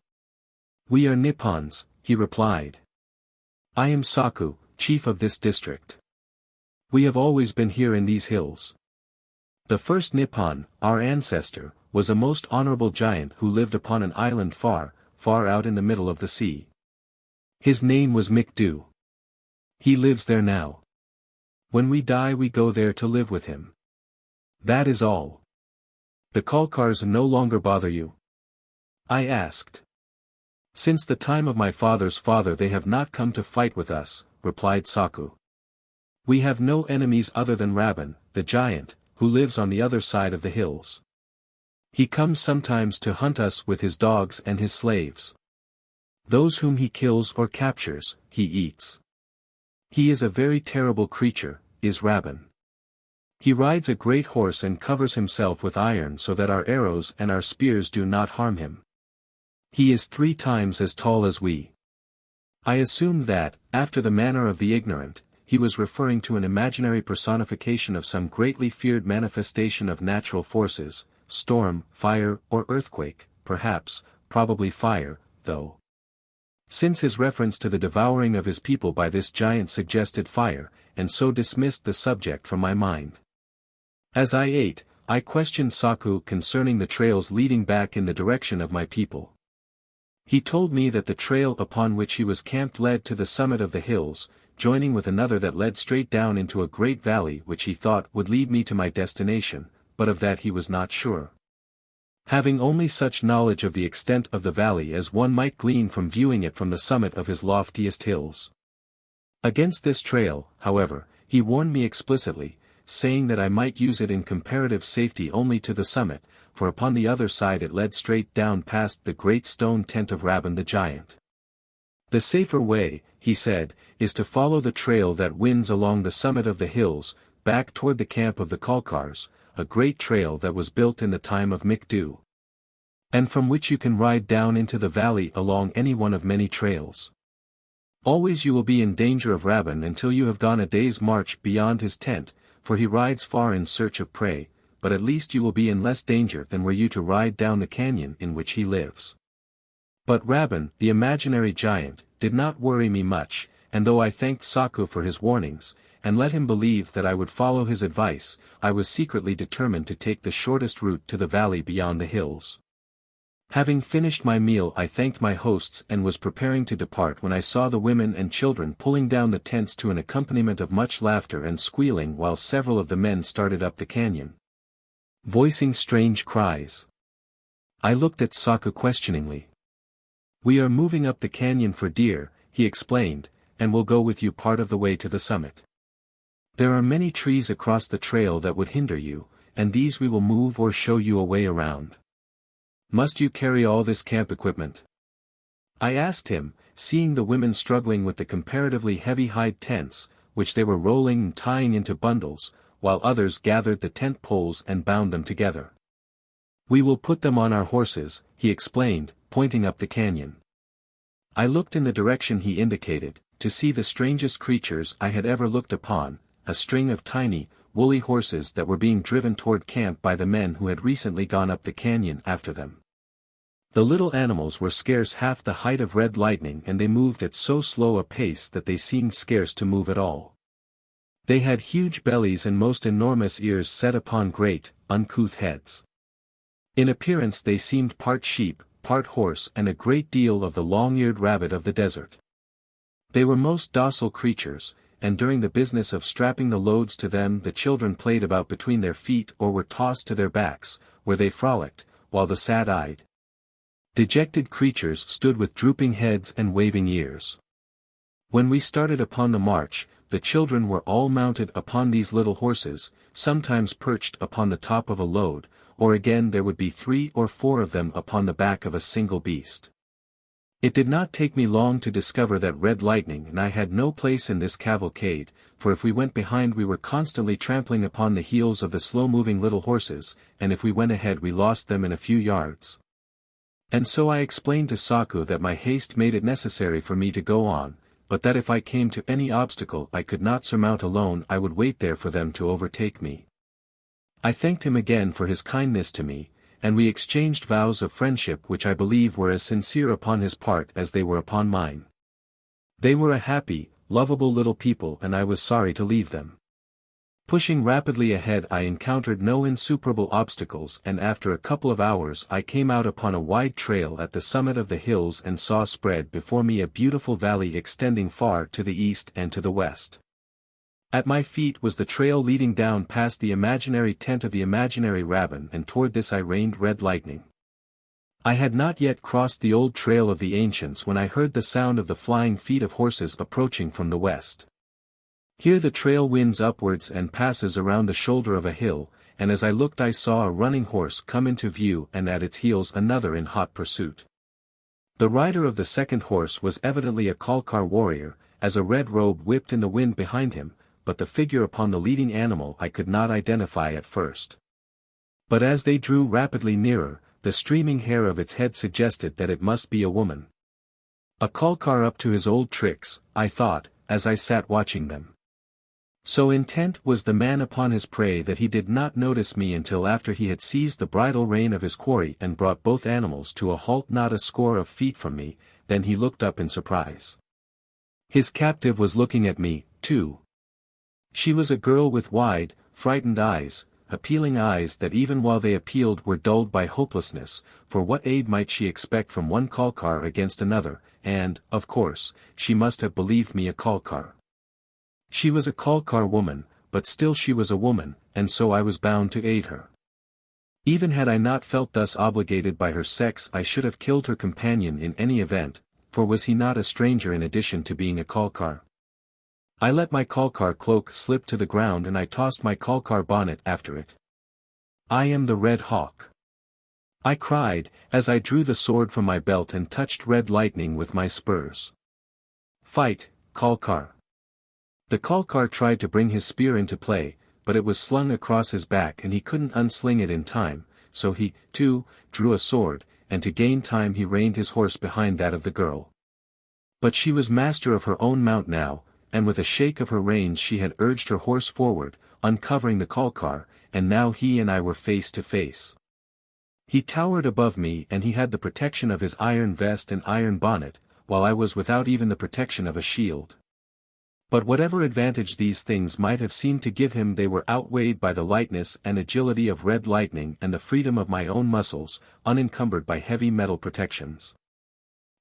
We are Nipons, he replied. I am Saku, chief of this district. We have always been here in these hills. The first Nipon, our ancestor, was a most honorable giant who lived upon an island far, far out in the middle of the sea. His name was McClurg. He lives there now. When we die we go there to live with him. That is all. The Kalkars no longer bother you? I asked. Since the time of my father's father they have not come to fight with us, replied Saku. We have no enemies other than Rabban, the giant, who lives on the other side of the hills. He comes sometimes to hunt us with his dogs and his slaves. Those whom he kills or captures, he eats. He is a very terrible creature, is Rabban. He rides a great horse and covers himself with iron so that our arrows and our spears do not harm him. He is 3 times as tall as we. I assumed that, after the manner of the ignorant, he was referring to an imaginary personification of some greatly feared manifestation of natural forces, storm, fire, or earthquake, perhaps, probably fire, though. Since his reference to the devouring of his people by this giant suggested fire, and so dismissed the subject from my mind. As I ate, I questioned Saku concerning the trails leading back in the direction of my people. He told me that the trail upon which he was camped led to the summit of the hills, joining with another that led straight down into a great valley which he thought would lead me to my destination, but of that he was not sure. Having only such knowledge of the extent of the valley as one might glean from viewing it from the summit of his loftiest hills. Against this trail, however, he warned me explicitly, saying that I might use it in comparative safety only to the summit, for upon the other side it led straight down past the great stone tent of Rabban the giant. The safer way, he said, is to follow the trail that winds along the summit of the hills, back toward the camp of the Kalkars, a great trail that was built in the time of McClurg, and from which you can ride down into the valley along any one of many trails. Always you will be in danger of Rabban until you have gone a day's march beyond his tent, for he rides far in search of prey, but at least you will be in less danger than were you to ride down the canyon in which he lives. But Rabban, the imaginary giant, did not worry me much, and though I thanked Saku for his warnings, and let him believe that I would follow his advice, I was secretly determined to take the shortest route to the valley beyond the hills. Having finished my meal I thanked my hosts and was preparing to depart when I saw the women and children pulling down the tents to an accompaniment of much laughter and squealing while several of the men started up the canyon, voicing strange cries. I looked at Saku questioningly. "We are moving up the canyon for deer," he explained, "and will go with you part of the way to the summit. There are many trees across the trail that would hinder you, and these we will move or show you a way around. Must you carry all this camp equipment?" I asked him, seeing the women struggling with the comparatively heavy hide tents, which they were rolling and tying into bundles, while others gathered the tent poles and bound them together. "We will put them on our horses," he explained, pointing up the canyon. I looked in the direction he indicated, to see the strangest creatures I had ever looked upon, a string of tiny, woolly horses that were being driven toward camp by the men who had recently gone up the canyon after them. The little animals were scarce half the height of Red Lightning and they moved at so slow a pace that they seemed scarce to move at all. They had huge bellies and most enormous ears set upon great, uncouth heads. In appearance they seemed part sheep, part horse and a great deal of the long-eared rabbit of the desert. They were most docile creatures, and during the business of strapping the loads to them the children played about between their feet or were tossed to their backs, where they frolicked, while the sad-eyed, dejected creatures stood with drooping heads and waving ears. When we started upon the march, the children were all mounted upon these little horses, sometimes perched upon the top of a load, or again there would be 3 or 4 of them upon the back of a single beast. It did not take me long to discover that Red Lightning and I had no place in this cavalcade, for if we went behind we were constantly trampling upon the heels of the slow-moving little horses, and if we went ahead we lost them in a few yards. And so I explained to Saku that my haste made it necessary for me to go on, but that if I came to any obstacle I could not surmount alone I would wait there for them to overtake me. I thanked him again for his kindness to me, and we exchanged vows of friendship which I believe were as sincere upon his part as they were upon mine. They were a happy, lovable little people and I was sorry to leave them. Pushing rapidly ahead I encountered no insuperable obstacles and after a couple of hours I came out upon a wide trail at the summit of the hills and saw spread before me a beautiful valley extending far to the east and to the west. At my feet was the trail leading down past the imaginary tent of the imaginary Rabban and toward this I rained Red Lightning. I had not yet crossed the old trail of the ancients when I heard the sound of the flying feet of horses approaching from the west. Here the trail winds upwards and passes around the shoulder of a hill, and as I looked I saw a running horse come into view and at its heels another in hot pursuit. The rider of the second horse was evidently a Kalkar warrior, as a red robe whipped in the wind behind him, but the figure upon the leading animal I could not identify at first. But as they drew rapidly nearer, the streaming hair of its head suggested that it must be a woman. A Kalkar up to his old tricks, I thought, as I sat watching them. So intent was the man upon his prey that he did not notice me until after he had seized the bridle rein of his quarry and brought both animals to a halt not a score of feet from me, then he looked up in surprise. His captive was looking at me, too. She was a girl with wide, frightened eyes, appealing eyes that even while they appealed were dulled by hopelessness, for what aid might she expect from one Kalkar against another, and, of course, she must have believed me a Kalkar. She was a Kalkar woman, but still she was a woman, and so I was bound to aid her. Even had I not felt thus obligated by her sex, I should have killed her companion in any event, for was he not a stranger in addition to being a Kalkar? I let my Kalkar cloak slip to the ground and I tossed my Kalkar bonnet after it. "I am the Red Hawk," I cried, as I drew the sword from my belt and touched Red Lightning with my spurs. "Fight, Kalkar." The Kalkar tried to bring his spear into play, but it was slung across his back and he couldn't unsling it in time, so he, too, drew a sword, and to gain time he reined his horse behind that of the girl. But she was master of her own mount now, and with a shake of her reins she had urged her horse forward, uncovering the Kalkar, and now he and I were face to face. He towered above me and he had the protection of his iron vest and iron bonnet, while I was without even the protection of a shield. But whatever advantage these things might have seemed to give him, they were outweighed by the lightness and agility of Red Lightning and the freedom of my own muscles, unencumbered by heavy metal protections.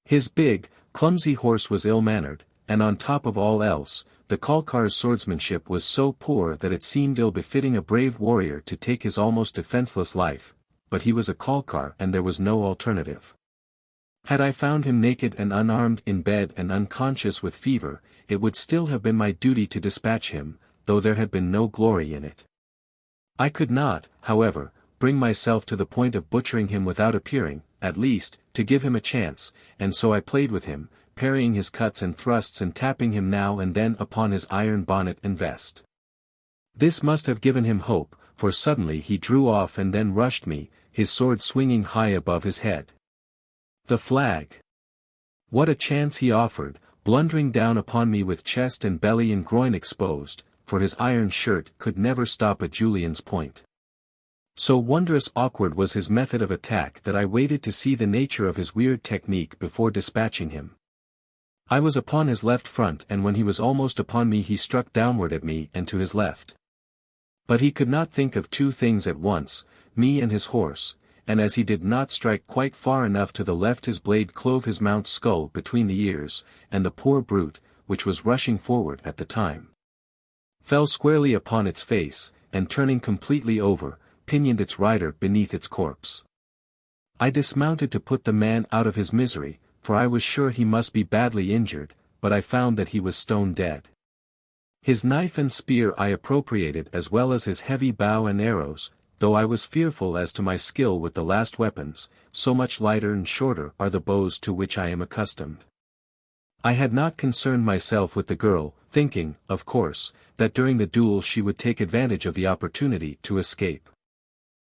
His big, clumsy horse was ill-mannered, and on top of all else, the Kalkar's swordsmanship was so poor that it seemed ill-befitting a brave warrior to take his almost defenseless life, but he was a Kalkar and there was no alternative. Had I found him naked and unarmed in bed and unconscious with fever, it would still have been my duty to dispatch him, though there had been no glory in it. I could not, however, bring myself to the point of butchering him without appearing, at least, to give him a chance, and so I played with him, parrying his cuts and thrusts and tapping him now and then upon his iron bonnet and vest. This must have given him hope, for suddenly he drew off and then rushed me, his sword swinging high above his head. The flag! What a chance he offered, blundering down upon me with chest and belly and groin exposed, for his iron shirt could never stop a Julian's point. So wondrous awkward was his method of attack that I waited to see the nature of his weird technique before dispatching him. I was upon his left front and when he was almost upon me he struck downward at me and to his left. But he could not think of two things at once, me and his horse, and as he did not strike quite far enough to the left his blade clove his mount's skull between the ears, and the poor brute, which was rushing forward at the time, fell squarely upon its face, and turning completely over, pinioned its rider beneath its corpse. I dismounted to put the man out of his misery, for I was sure he must be badly injured, but I found that he was stone dead. His knife and spear I appropriated as well as his heavy bow and arrows, though I was fearful as to my skill with the last weapons, so much lighter and shorter are the bows to which I am accustomed. I had not concerned myself with the girl, thinking, of course, that during the duel she would take advantage of the opportunity to escape.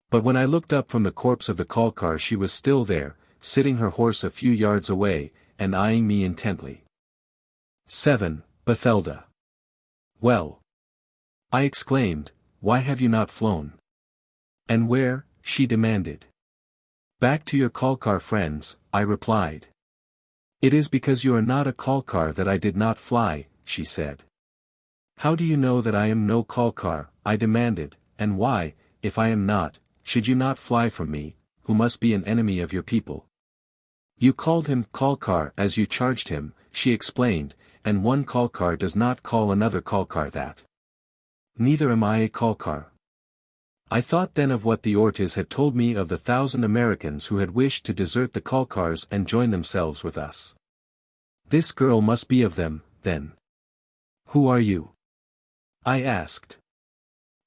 But when I looked up from the corpse of the Kalkar she was still there, sitting her horse a few yards away, and eyeing me intently. 7. Bathelda. "Well," I exclaimed, "why have you not flown?" "And where?" she demanded. "Back to your Kalkar friends," I replied. "It is because you are not a Kalkar that I did not fly," she said. "How do you know that I am no Kalkar?" I demanded, "and why, if I am not, should you not fly from me, who must be an enemy of your people?" "You called him Kalkar as you charged him," she explained, "and one Kalkar does not call another Kalkar that. Neither am I a Kalkar." I thought then of what the Ortiz had told me of the 1,000 Americans who had wished to desert the Kalkars and join themselves with us. This girl must be of them, then. "Who are you?" I asked.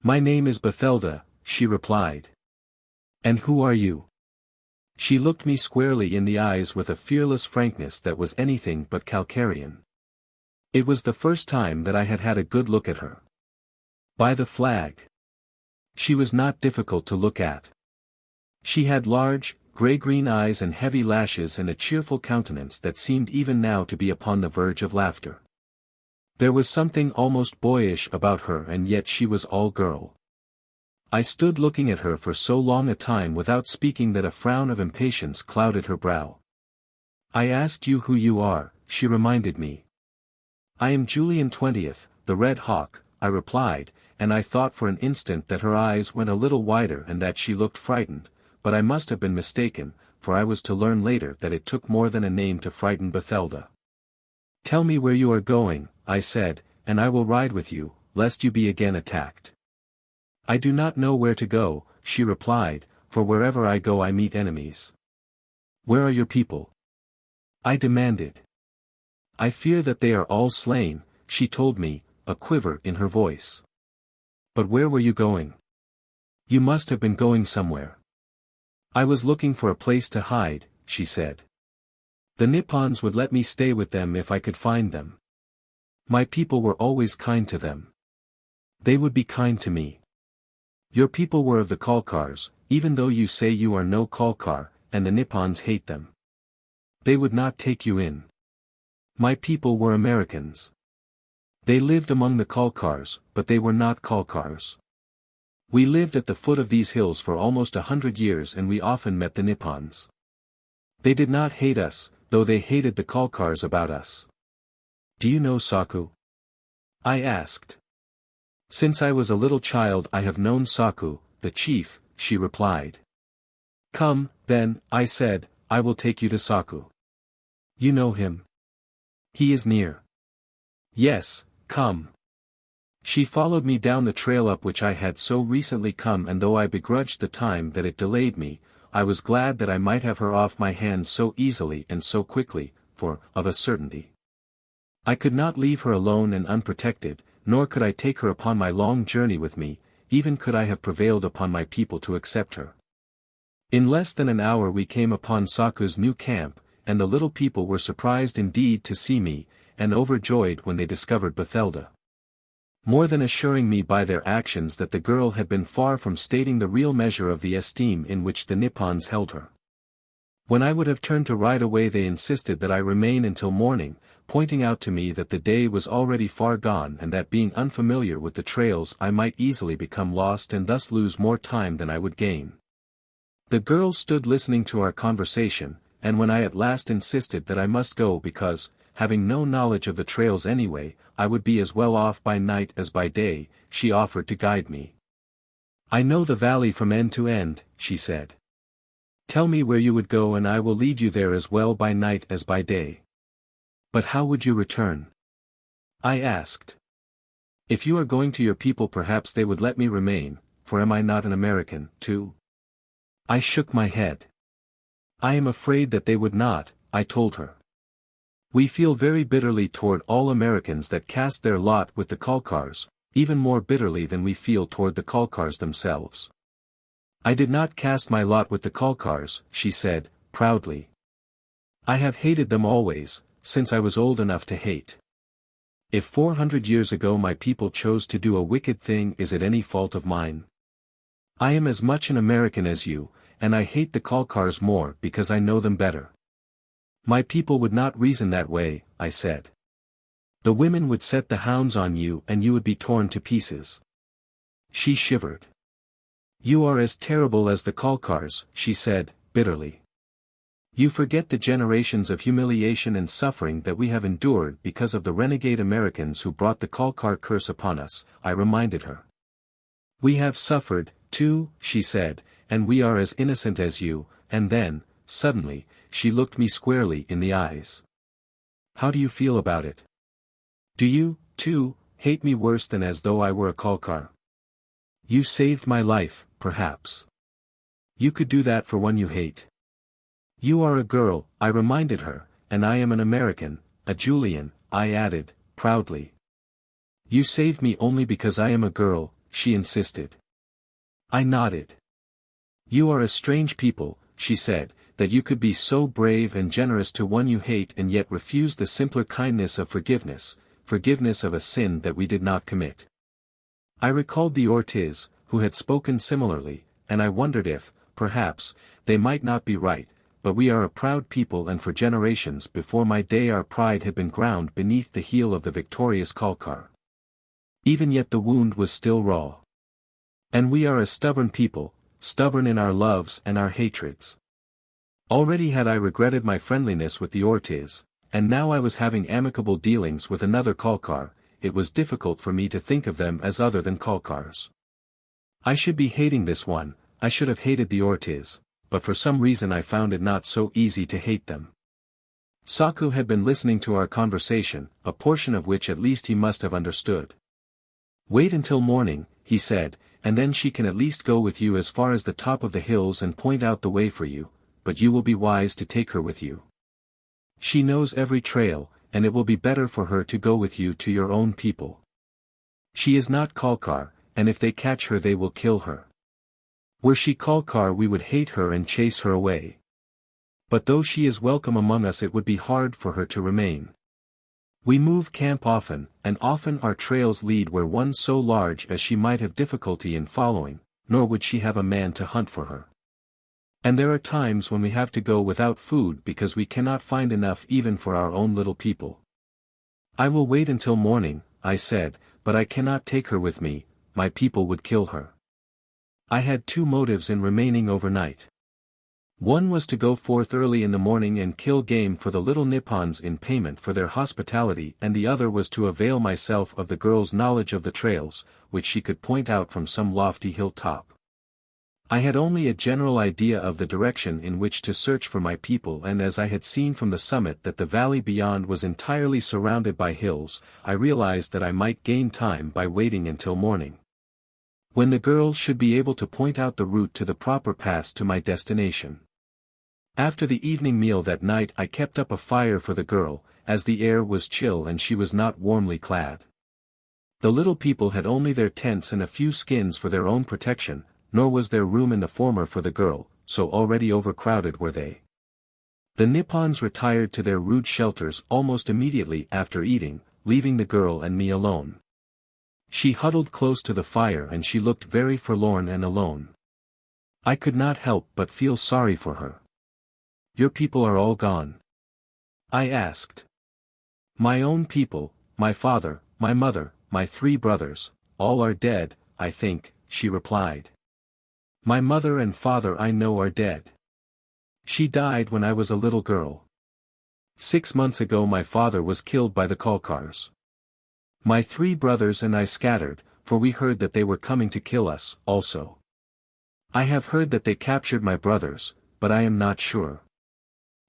"My name is Bathelda," she replied. "And who are you?" She looked me squarely in the eyes with a fearless frankness that was anything but Kalkarian. It was the first time that I had had a good look at her. By the flag! She was not difficult to look at. She had large, grey-green eyes and heavy lashes and a cheerful countenance that seemed even now to be upon the verge of laughter. There was something almost boyish about her and yet she was all girl. I stood looking at her for so long a time without speaking that a frown of impatience clouded her brow. "I asked you who you are," she reminded me. "I am Julian 20th, the Red Hawk," I replied, and I thought for an instant that her eyes went a little wider and that she looked frightened, but I must have been mistaken, for I was to learn later that it took more than a name to frighten Bathelda. "Tell me where you are going," I said, "and I will ride with you, lest you be again attacked." "I do not know where to go," she replied, "for wherever I go I meet enemies." "Where are your people?" I demanded. "I fear that they are all slain," she told me, a quiver in her voice. "But where were you going? You must have been going somewhere." "I was looking for a place to hide," she said. "The Nipons would let me stay with them if I could find them. My people were always kind to them. They would be kind to me. Your people were of the Kalkars, even though you say you are no Kalkar, and the Nipons hate them. They would not take you in. My people were Americans. They lived among the Kalkars, but they were not Kalkars. We lived at the foot of these hills for almost 100 years and we often met the Nipons. They did not hate us, though they hated the Kalkars about us." "Do you know Saku?" I asked. "Since I was a little child I have known Saku, the chief," she replied. "Come, then," I said, "I will take you to Saku. You know him? He is near." "Yes, come." She followed me down the trail up which I had so recently come, and though I begrudged the time that it delayed me, I was glad that I might have her off my hands so easily and so quickly, for, of a certainty, I could not leave her alone and unprotected, nor could I take her upon my long journey with me, even could I have prevailed upon my people to accept her. In less than an hour we came upon Saku's new camp, and the little people were surprised indeed to see me, and overjoyed when they discovered Bathelda. More than assuring me by their actions that the girl had been far from stating the real measure of the esteem in which the Nipons held her. When I would have turned to ride away they insisted that I remain until morning, pointing out to me that the day was already far gone and that being unfamiliar with the trails I might easily become lost and thus lose more time than I would gain. The girl stood listening to our conversation, and when I at last insisted that I must go because, having no knowledge of the trails anyway, I would be as well off by night as by day, she offered to guide me. "I know the valley from end to end," she said. "Tell me where you would go and I will lead you there as well by night as by day." "But how would you return?" I asked. "If you are going to your people perhaps they would let me remain, for am I not an American, too?" I shook my head. "I am afraid that they would not," I told her. "We feel very bitterly toward all Americans that cast their lot with the Kalkars, even more bitterly than we feel toward the Kalkars themselves." "I did not cast my lot with the Kalkars," she said, proudly. "I have hated them always, since I was old enough to hate. If 400 years ago my people chose to do a wicked thing, is it any fault of mine? I am as much an American as you, and I hate the Kalkars more because I know them better." "My people would not reason that way," I said. "The women would set the hounds on you and you would be torn to pieces." She shivered. "You are as terrible as the Kalkars," she said, bitterly. "You forget the generations of humiliation and suffering that we have endured because of the renegade Americans who brought the Kalkar curse upon us," I reminded her. "We have suffered, too," she said, "and we are as innocent as you," and then, suddenly, she looked me squarely in the eyes. "How do you feel about it? Do you, too, hate me worse than as though I were a Kalkar? You saved my life, perhaps. You could do that for one you hate. You are a girl," I reminded her, "and I am an American, a Julian," I added, proudly. "You saved me only because I am a girl," she insisted. I nodded. "You are a strange people," she said, "that you could be so brave and generous to one you hate and yet refuse the simpler kindness of forgiveness of a sin that we did not commit." I recalled the Ortiz, who had spoken similarly, and I wondered if, perhaps, they might not be right, but we are a proud people and for generations before my day our pride had been ground beneath the heel of the victorious Kalkar. Even yet the wound was still raw. And we are a stubborn people, stubborn in our loves and our hatreds. Already had I regretted my friendliness with the Ortiz, and now I was having amicable dealings with another Kalkar, it was difficult for me to think of them as other than Kalkars. I should be hating this one, I should have hated the Ortiz, but for some reason I found it not so easy to hate them. Saku had been listening to our conversation, a portion of which at least he must have understood. "Wait until morning," he said, "and then she can at least go with you as far as the top of the hills and point out the way for you, but you will be wise to take her with you. She knows every trail, and it will be better for her to go with you to your own people. She is not Kalkar, and if they catch her they will kill her. Were she Kalkar we would hate her and chase her away. But though she is welcome among us it would be hard for her to remain. We move camp often, and often our trails lead where one so large as she might have difficulty in following, nor would she have a man to hunt for her. And there are times when we have to go without food because we cannot find enough even for our own little people." "I will wait until morning," I said, "but I cannot take her with me, my people would kill her." I had two motives in remaining overnight. One was to go forth early in the morning and kill game for the little Nipons in payment for their hospitality, and the other was to avail myself of the girl's knowledge of the trails, which she could point out from some lofty hilltop. I had only a general idea of the direction in which to search for my people, and as I had seen from the summit that the valley beyond was entirely surrounded by hills, I realized that I might gain time by waiting until morning, when the girl should be able to point out the route to the proper pass to my destination. After the evening meal that night I kept up a fire for the girl, as the air was chill and she was not warmly clad. The little people had only their tents and a few skins for their own protection, nor was there room in the former for the girl, so already overcrowded were they. The Nipons retired to their rude shelters almost immediately after eating, leaving the girl and me alone. She huddled close to the fire and she looked very forlorn and alone. I could not help but feel sorry for her. "Your people are all gone?" I asked. "My own people, my father, my mother, my 3 brothers, all are dead, I think," she replied. "My mother and father I know are dead. She died when I was a little girl. 6 months ago my father was killed by the Kalkars. My 3 brothers and I scattered, for we heard that they were coming to kill us, also. I have heard that they captured my brothers, but I am not sure.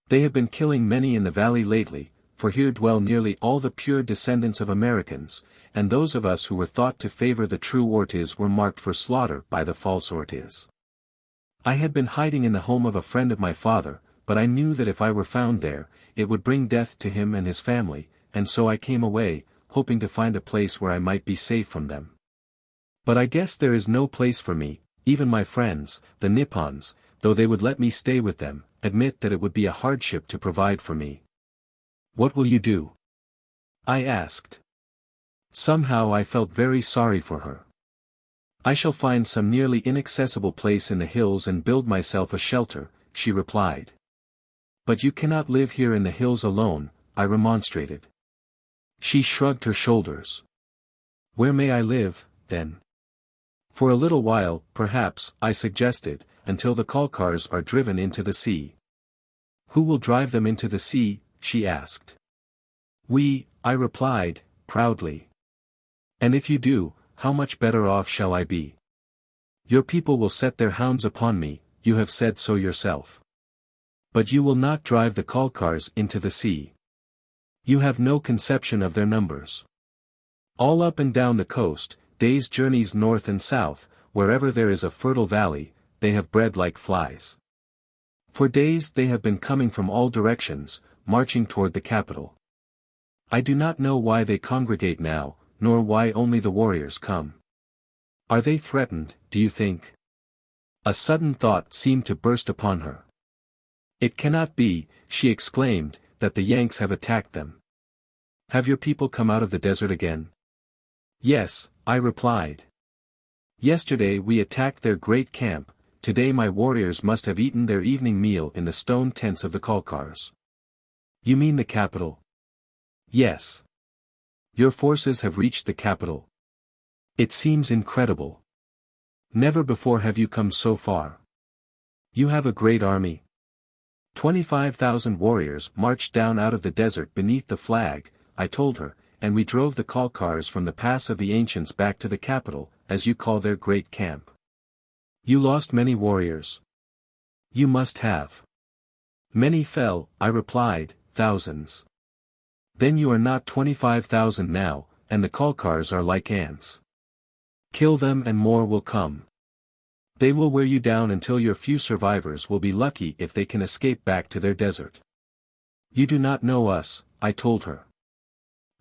They have been killing many in the valley lately, for here dwell nearly all the pure descendants of Americans, and those of us who were thought to favor the true Ortiz were marked for slaughter by the false Ortiz. I had been hiding in the home of a friend of my father, but I knew that if I were found there, it would bring death to him and his family, and so I came away, hoping to find a place where I might be safe from them. But I guess there is no place for me, even my friends, the Nipons, though they would let me stay with them, admit that it would be a hardship to provide for me." "What will you do?" I asked. Somehow I felt very sorry for her. "I shall find some nearly inaccessible place in the hills and build myself a shelter," she replied. "But you cannot live here in the hills alone," I remonstrated. She shrugged her shoulders. "Where may I live, then?" "For a little while, perhaps," I suggested, "until the Kalkars are driven into the sea." "Who will drive them into the sea?" she asked. "We," I replied, proudly. "And if you do, how much better off shall I be? Your people will set their hounds upon me, you have said so yourself. But you will not drive the Kalkars into the sea. You have no conception of their numbers. All up and down the coast, days' journeys north and south, wherever there is a fertile valley, they have bred like flies. For days they have been coming from all directions, marching toward the capital. I do not know why they congregate now, nor why only the warriors come. Are they threatened, do you think?" A sudden thought seemed to burst upon her. "It cannot be," she exclaimed, "that the Yanks have attacked them. Have your people come out of the desert again?" "Yes," I replied. "Yesterday we attacked their great camp, today my warriors must have eaten their evening meal in the stone tents of the Kalkars." "You mean the capital?" "Yes. Your forces have reached the capital. It seems incredible. Never before have you come so far. You have a great army. 25,000 warriors marched down out of the desert beneath the flag," I told her, and we drove the Kalkars from the Pass of the Ancients back to the capital, as you call their great camp. You lost many warriors. You must have. Many fell, I replied, thousands. Then you are not 25,000 now, and the Kalkars are like ants. Kill them and more will come. They will wear you down until your few survivors will be lucky if they can escape back to their desert. You do not know us, I told her.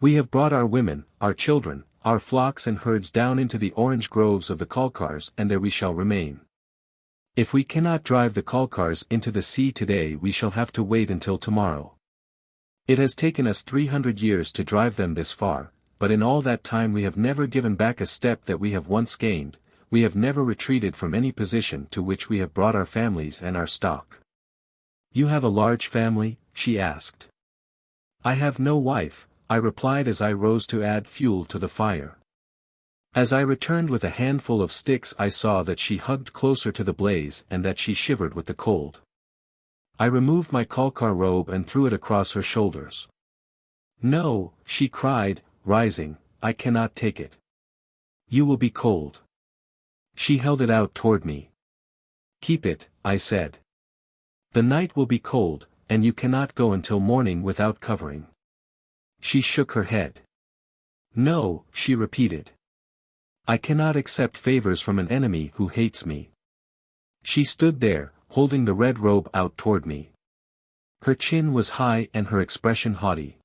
We have brought our women, our children, our flocks and herds down into the orange groves of the Kalkars, and there we shall remain. If we cannot drive the Kalkars into the sea today, we shall have to wait until tomorrow. It has taken us 300 years to drive them this far, but in all that time we have never given back a step that we have once gained, we have never retreated from any position to which we have brought our families and our stock. You have a large family? She asked. I have no wife, I replied as I rose to add fuel to the fire. As I returned with a handful of sticks, I saw that she hugged closer to the blaze and that she shivered with the cold. I removed my Kalkar robe and threw it across her shoulders. No, she cried, rising, I cannot take it. You will be cold. She held it out toward me. Keep it, I said. The night will be cold, and you cannot go until morning without covering. She shook her head. No, she repeated. I cannot accept favors from an enemy who hates me. She stood there, holding the red robe out toward me. Her chin was high and her expression haughty.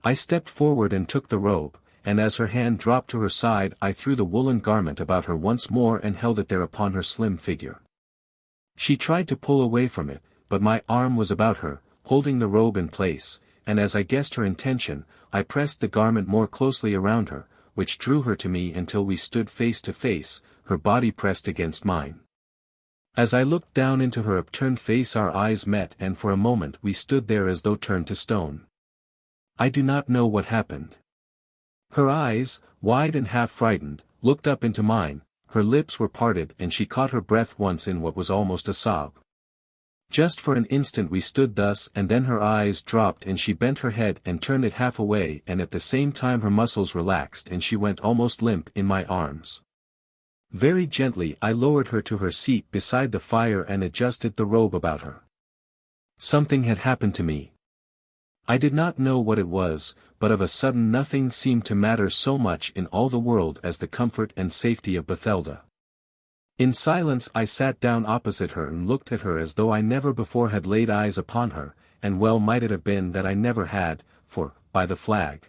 I stepped forward and took the robe, and as her hand dropped to her side I threw the woolen garment about her once more and held it there upon her slim figure. She tried to pull away from it, but my arm was about her, holding the robe in place, and as I guessed her intention, I pressed the garment more closely around her, which drew her to me until we stood face to face, her body pressed against mine. As I looked down into her upturned face, our eyes met, and for a moment we stood there as though turned to stone. I do not know what happened. Her eyes, wide and half frightened, looked up into mine, her lips were parted and she caught her breath once in what was almost a sob. Just for an instant we stood thus, and then her eyes dropped and she bent her head and turned it half away, and at the same time her muscles relaxed and she went almost limp in my arms. Very gently I lowered her to her seat beside the fire and adjusted the robe about her. Something had happened to me. I did not know what it was, but of a sudden nothing seemed to matter so much in all the world as the comfort and safety of Bathilda. In silence I sat down opposite her and looked at her as though I never before had laid eyes upon her, and well might it have been that I never had, for, by the flag,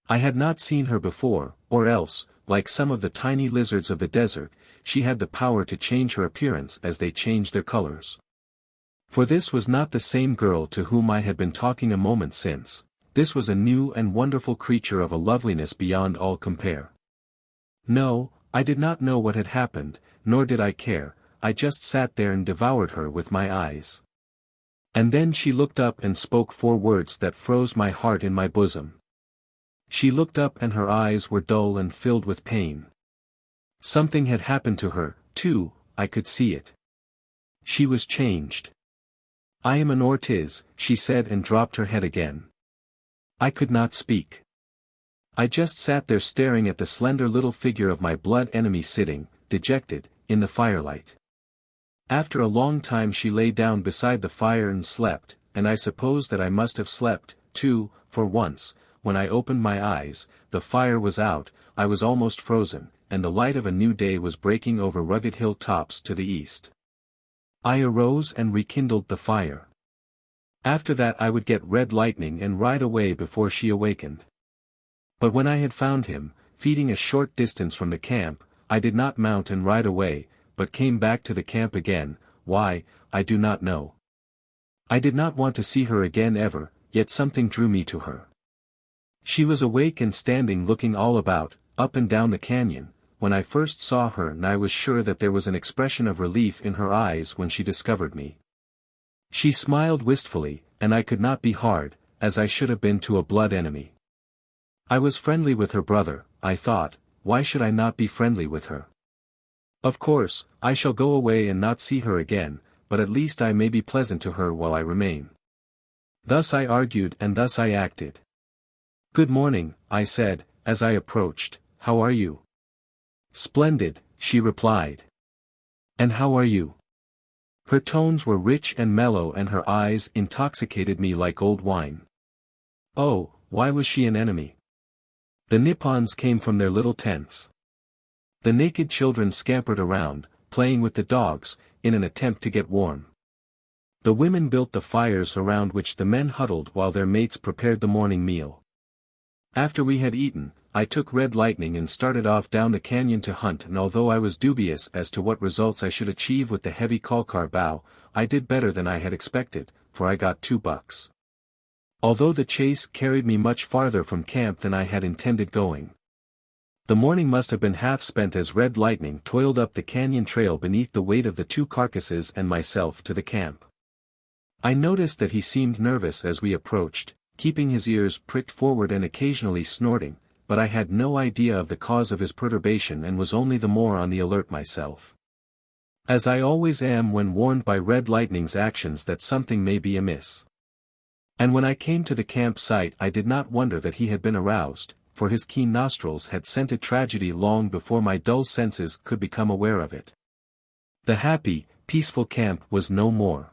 I had not seen her before, or else, like some of the tiny lizards of the desert, she had the power to change her appearance as they change their colors. For this was not the same girl to whom I had been talking a moment since, this was a new and wonderful creature of a loveliness beyond all compare. No, I did not know what had happened, nor did I care, I just sat there and devoured her with my eyes. And then she looked up and spoke 4 words that froze my heart in my bosom. She looked up and her eyes were dull and filled with pain. Something had happened to her, too, I could see it. She was changed. I am an Ortiz, she said and dropped her head again. I could not speak. I just sat there staring at the slender little figure of my blood enemy sitting, dejected, in the firelight. After a long time she lay down beside the fire and slept, and I suppose that I must have slept, too, for once, when I opened my eyes, the fire was out, I was almost frozen, and the light of a new day was breaking over rugged hill tops to the east. I arose and rekindled the fire. After that I would get Red Lightning and ride away before she awakened. But when I had found him, feeding a short distance from the camp, I did not mount and ride away, but came back to the camp again. Why, I do not know. I did not want to see her again ever, yet something drew me to her. She was awake and standing looking all about, up and down the canyon, when I first saw her, and I was sure that there was an expression of relief in her eyes when she discovered me. She smiled wistfully, and I could not be hard, as I should have been to a blood enemy. I was friendly with her brother, I thought, why should I not be friendly with her? Of course, I shall go away and not see her again, but at least I may be pleasant to her while I remain. Thus I argued and thus I acted. "Good morning," I said, as I approached. "How are you?" "Splendid," she replied. "And how are you?" Her tones were rich and mellow and her eyes intoxicated me like old wine. Oh, why was she an enemy? The Nipons came from their little tents. The naked children scampered around, playing with the dogs, in an attempt to get warm. The women built the fires around which the men huddled while their mates prepared the morning meal. After we had eaten, I took Red Lightning and started off down the canyon to hunt, and although I was dubious as to what results I should achieve with the heavy Kalkar bow, I did better than I had expected, for I got 2 bucks. Although the chase carried me much farther from camp than I had intended going. The morning must have been half spent as Red Lightning toiled up the canyon trail beneath the weight of the 2 carcasses and myself to the camp. I noticed that he seemed nervous as we approached, keeping his ears pricked forward and occasionally snorting, but I had no idea of the cause of his perturbation and was only the more on the alert myself. As I always am when warned by Red Lightning's actions that something may be amiss. And when I came to the camp site I did not wonder that he had been aroused, for his keen nostrils had scented tragedy long before my dull senses could become aware of it. The happy, peaceful camp was no more.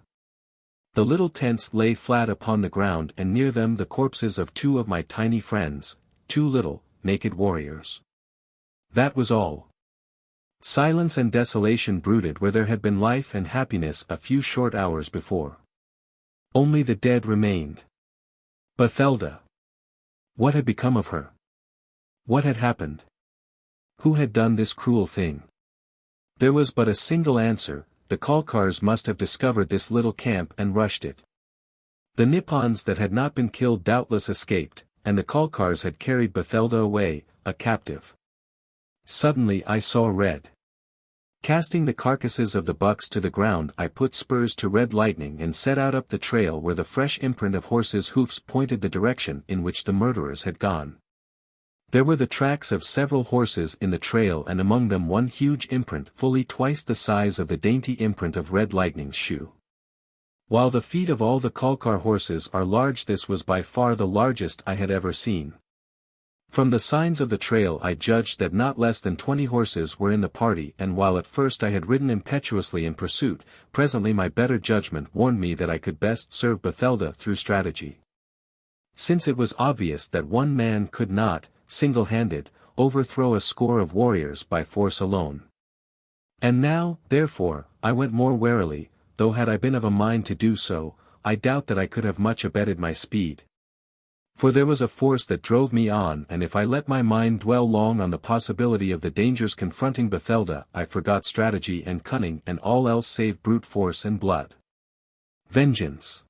The little tents lay flat upon the ground and near them the corpses of 2 of my tiny friends, 2 little, naked warriors. That was all. Silence and desolation brooded where there had been life and happiness a few short hours before. Only the dead remained. Bathelda. What had become of her? What had happened? Who had done this cruel thing? There was but a single answer: the Kalkars must have discovered this little camp and rushed it. The Nipons that had not been killed doubtless escaped, and the Kalkars had carried Bathelda away, a captive. Suddenly I saw red. Casting the carcasses of the bucks to the ground I put spurs to Red Lightning and set out up the trail where the fresh imprint of horses' hoofs pointed the direction in which the murderers had gone. There were the tracks of several horses in the trail and among them one huge imprint fully twice the size of the dainty imprint of Red Lightning's shoe. While the feet of all the Kalkar horses are large, this was by far the largest I had ever seen. From the signs of the trail I judged that not less than 20 horses were in the party, and while at first I had ridden impetuously in pursuit, presently my better judgment warned me that I could best serve Bathelda through strategy. Since it was obvious that one man could not, single-handed, overthrow a score of warriors by force alone. And now, therefore, I went more warily, though had I been of a mind to do so, I doubt that I could have much abated my speed. For there was a force that drove me on, and if I let my mind dwell long on the possibility of the dangers confronting Bathelda, I forgot strategy and cunning and all else save brute force and blood. Vengeance.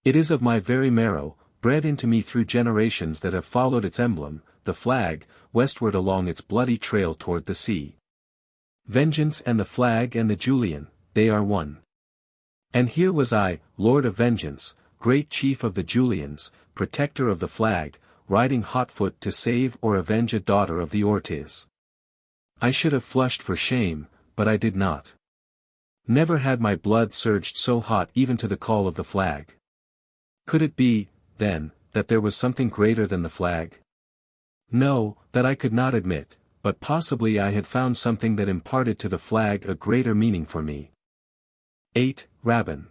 It is of my very marrow, bred into me through generations that have followed its emblem, the flag, westward along its bloody trail toward the sea. Vengeance and the flag and the Julian, they are one. And here was I, Lord of Vengeance, great chief of the Julians, protector of the flag, riding hotfoot to save or avenge a daughter of the Ortiz. I should have flushed for shame, but I did not. Never had my blood surged so hot even to the call of the flag. Could it be, then, that there was something greater than the flag? No, that I could not admit, but possibly I had found something that imparted to the flag a greater meaning for me. 8. Rabin.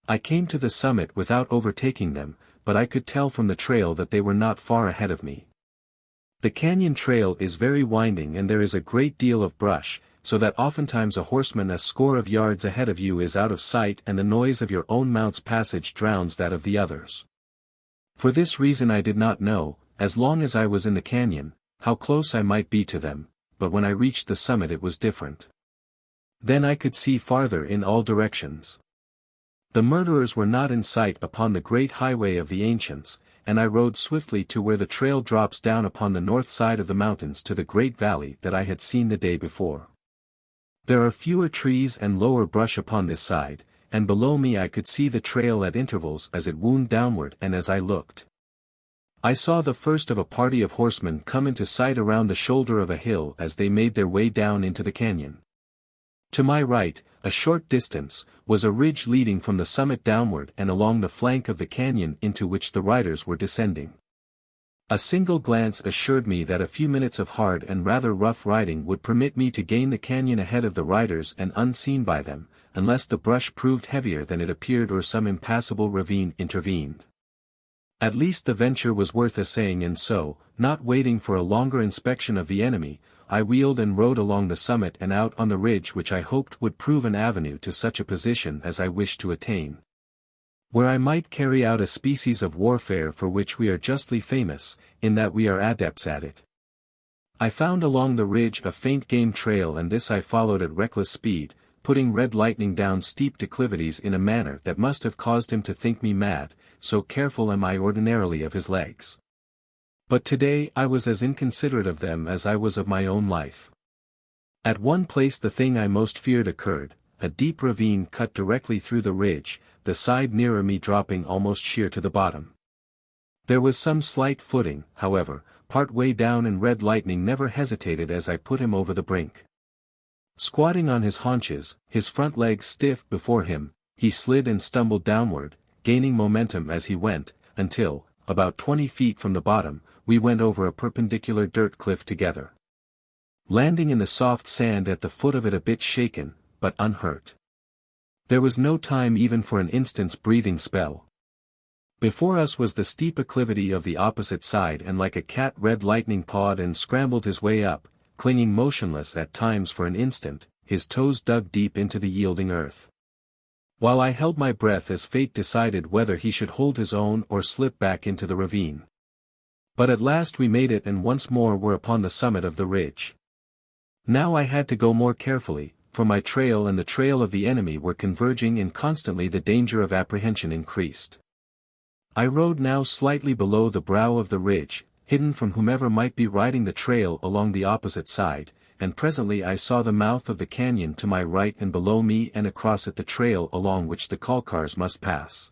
I came to the summit without overtaking them, but I could tell from the trail that they were not far ahead of me. The canyon trail is very winding and there is a great deal of brush, so that oftentimes a horseman a score of yards ahead of you is out of sight and the noise of your own mount's passage drowns that of the others. For this reason I did not know, as long as I was in the canyon, how close I might be to them, but when I reached the summit it was different. Then I could see farther in all directions. The murderers were not in sight upon the great highway of the ancients, and I rode swiftly to where the trail drops down upon the north side of the mountains to the great valley that I had seen the day before. There are fewer trees and lower brush upon this side, and below me I could see the trail at intervals as it wound downward, and as I looked, I saw the first of a party of horsemen come into sight around the shoulder of a hill as they made their way down into the canyon. To my right, a short distance, was a ridge leading from the summit downward and along the flank of the canyon into which the riders were descending. A single glance assured me that a few minutes of hard and rather rough riding would permit me to gain the canyon ahead of the riders and unseen by them, unless the brush proved heavier than it appeared or some impassable ravine intervened. At least the venture was worth essaying, and so, not waiting for a longer inspection of the enemy, I wheeled and rode along the summit and out on the ridge which I hoped would prove an avenue to such a position as I wished to attain, where I might carry out a species of warfare for which we are justly famous, in that we are adepts at it. I found along the ridge a faint game trail, and this I followed at reckless speed, putting Red Lightning down steep declivities in a manner that must have caused him to think me mad, so careful am I ordinarily of his legs. But today I was as inconsiderate of them as I was of my own life. At one place the thing I most feared occurred, a deep ravine cut directly through the ridge, the side nearer me dropping almost sheer to the bottom. There was some slight footing, however, part way down, and Red Lightning never hesitated as I put him over the brink. Squatting on his haunches, his front legs stiff before him, he slid and stumbled downward, gaining momentum as he went, until, about 20 feet from the bottom, we went over a perpendicular dirt cliff together, landing in the soft sand at the foot of it, a bit shaken, but unhurt. There was no time even for an instant's breathing spell. Before us was the steep acclivity of the opposite side, and like a cat Red Lightning pawed and scrambled his way up, clinging motionless at times for an instant, his toes dug deep into the yielding earth, while I held my breath as fate decided whether he should hold his own or slip back into the ravine. But at last we made it, and once more were upon the summit of the ridge. Now I had to go more carefully, for my trail and the trail of the enemy were converging, and constantly the danger of apprehension increased. I rode now slightly below the brow of the ridge, hidden from whomever might be riding the trail along the opposite side, and presently I saw the mouth of the canyon to my right and below me, and across it the trail along which the Kalkars must pass.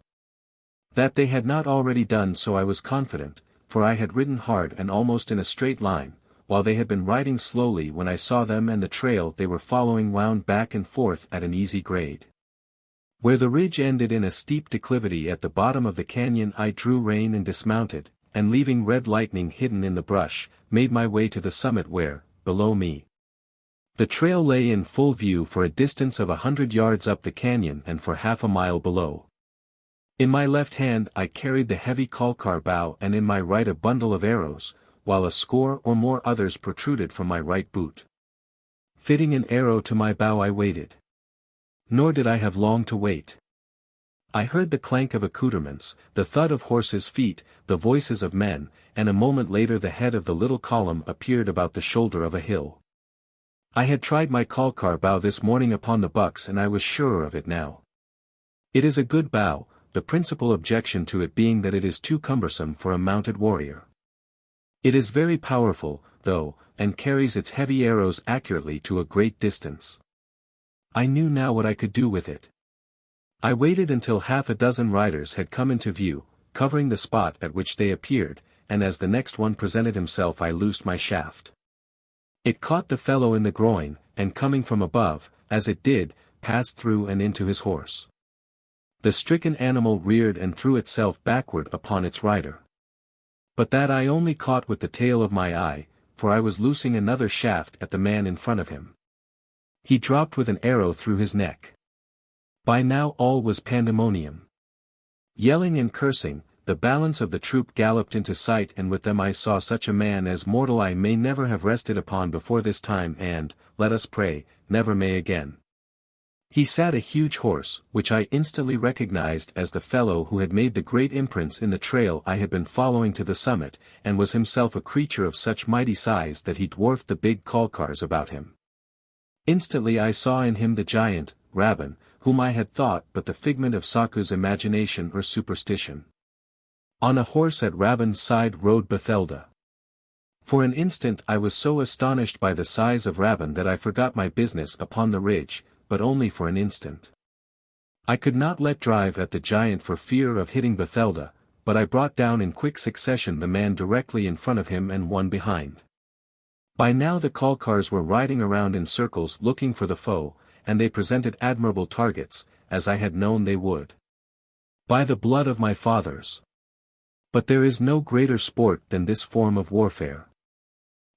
That they had not already done so I was confident, for I had ridden hard and almost in a straight line, while they had been riding slowly when I saw them, and the trail they were following wound back and forth at an easy grade. Where the ridge ended in a steep declivity at the bottom of the canyon, I drew rein and dismounted, and leaving Red Lightning hidden in the brush, made my way to the summit where, below me, the trail lay in full view for a distance of 100 yards up the canyon and for half a mile below. In my left hand I carried the heavy Kalkar bow, and in my right a bundle of arrows, while a score or more others protruded from my right boot. Fitting an arrow to my bow I waited. Nor did I have long to wait. I heard the clank of accoutrements, the thud of horses' feet, the voices of men, and a moment later the head of the little column appeared about the shoulder of a hill. I had tried my Kalkar bow this morning upon the bucks, and I was surer of it now. It is a good bow, the principal objection to it being that it is too cumbersome for a mounted warrior. It is very powerful, though, and carries its heavy arrows accurately to a great distance. I knew now what I could do with it. I waited until half a dozen riders had come into view, covering the spot at which they appeared, and as the next one presented himself I loosed my shaft. It caught the fellow in the groin, and coming from above, as it did, passed through and into his horse. The stricken animal reared and threw itself backward upon its rider. But that I only caught with the tail of my eye, for I was loosing another shaft at the man in front of him. He dropped with an arrow through his neck. By now all was pandemonium. Yelling and cursing, the balance of the troop galloped into sight, and with them I saw such a man as mortal eye may never have rested upon before this time, and, let us pray, never may again. He sat a huge horse, which I instantly recognized as the fellow who had made the great imprints in the trail I had been following to the summit, and was himself a creature of such mighty size that he dwarfed the big Kalkars about him. Instantly I saw in him the giant, Rabban, whom I had thought but the figment of Saku's imagination or superstition. On a horse at Rabban's side rode Bathelda. For an instant I was so astonished by the size of Rabban that I forgot my business upon the ridge, but only for an instant. I could not let drive at the giant for fear of hitting Bathelda, but I brought down in quick succession the man directly in front of him and one behind. By now the Kalkars were riding around in circles looking for the foe, and they presented admirable targets, as I had known they would. By the blood of my fathers! But there is no greater sport than this form of warfare.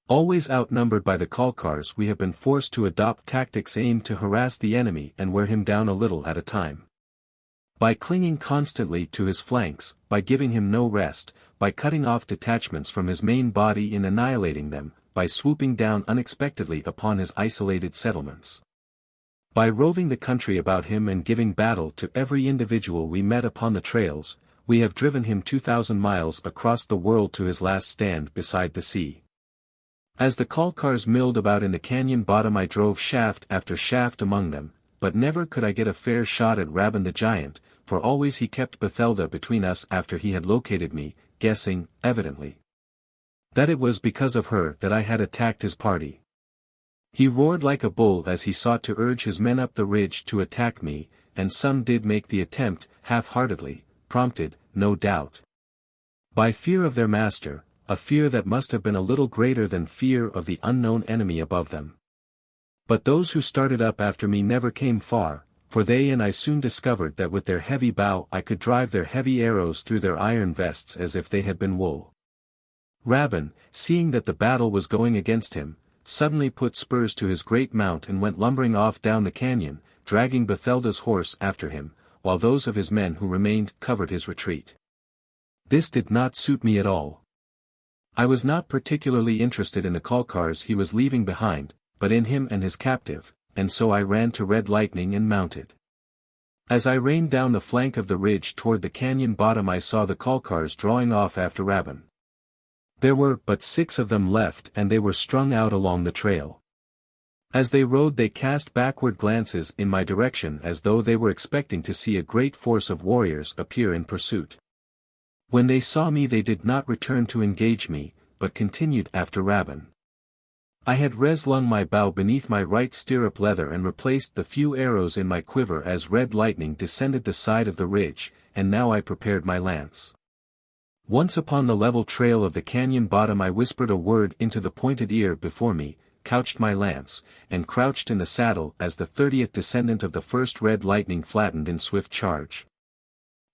Always outnumbered by the Kalkars, we have been forced to adopt tactics aimed to harass the enemy and wear him down a little at a time. By clinging constantly to his flanks, by giving him no rest, by cutting off detachments from his main body and annihilating them, by swooping down unexpectedly upon his isolated settlements. By roving the country about him and giving battle to every individual we met upon the trails, we have driven him 2,000 miles across the world to his last stand beside the sea. As the Kalkars milled about in the canyon bottom, I drove shaft after shaft among them, but never could I get a fair shot at Rabban the giant, for always he kept Bathelda between us after he had located me, guessing, evidently, that it was because of her that I had attacked his party. He roared like a bull as he sought to urge his men up the ridge to attack me, and some did make the attempt, half-heartedly, prompted, no doubt, by fear of their master, a fear that must have been a little greater than fear of the unknown enemy above them. But those who started up after me never came far, for they and I soon discovered that with their heavy bow I could drive their heavy arrows through their iron vests as if they had been wool. Rabban, seeing that the battle was going against him, suddenly put spurs to his great mount and went lumbering off down the canyon, dragging Bathelda's horse after him, while those of his men who remained covered his retreat. This did not suit me at all. I was not particularly interested in the Kalkars he was leaving behind, but in him and his captive, and so I ran to Red Lightning and mounted. As I reined down the flank of the ridge toward the canyon bottom, I saw the Kalkars drawing off after Rabban. There were but 6 of them left, and they were strung out along the trail. As they rode, they cast backward glances in my direction as though they were expecting to see a great force of warriors appear in pursuit. When they saw me, they did not return to engage me, but continued after Rabban. I had reslung my bow beneath my right stirrup leather and replaced the few arrows in my quiver as Red Lightning descended the side of the ridge, and now I prepared my lance. Once upon the level trail of the canyon bottom, I whispered a word into the pointed ear before me, couched my lance, and crouched in the saddle as the 30th descendant of the first Red Lightning flattened in swift charge.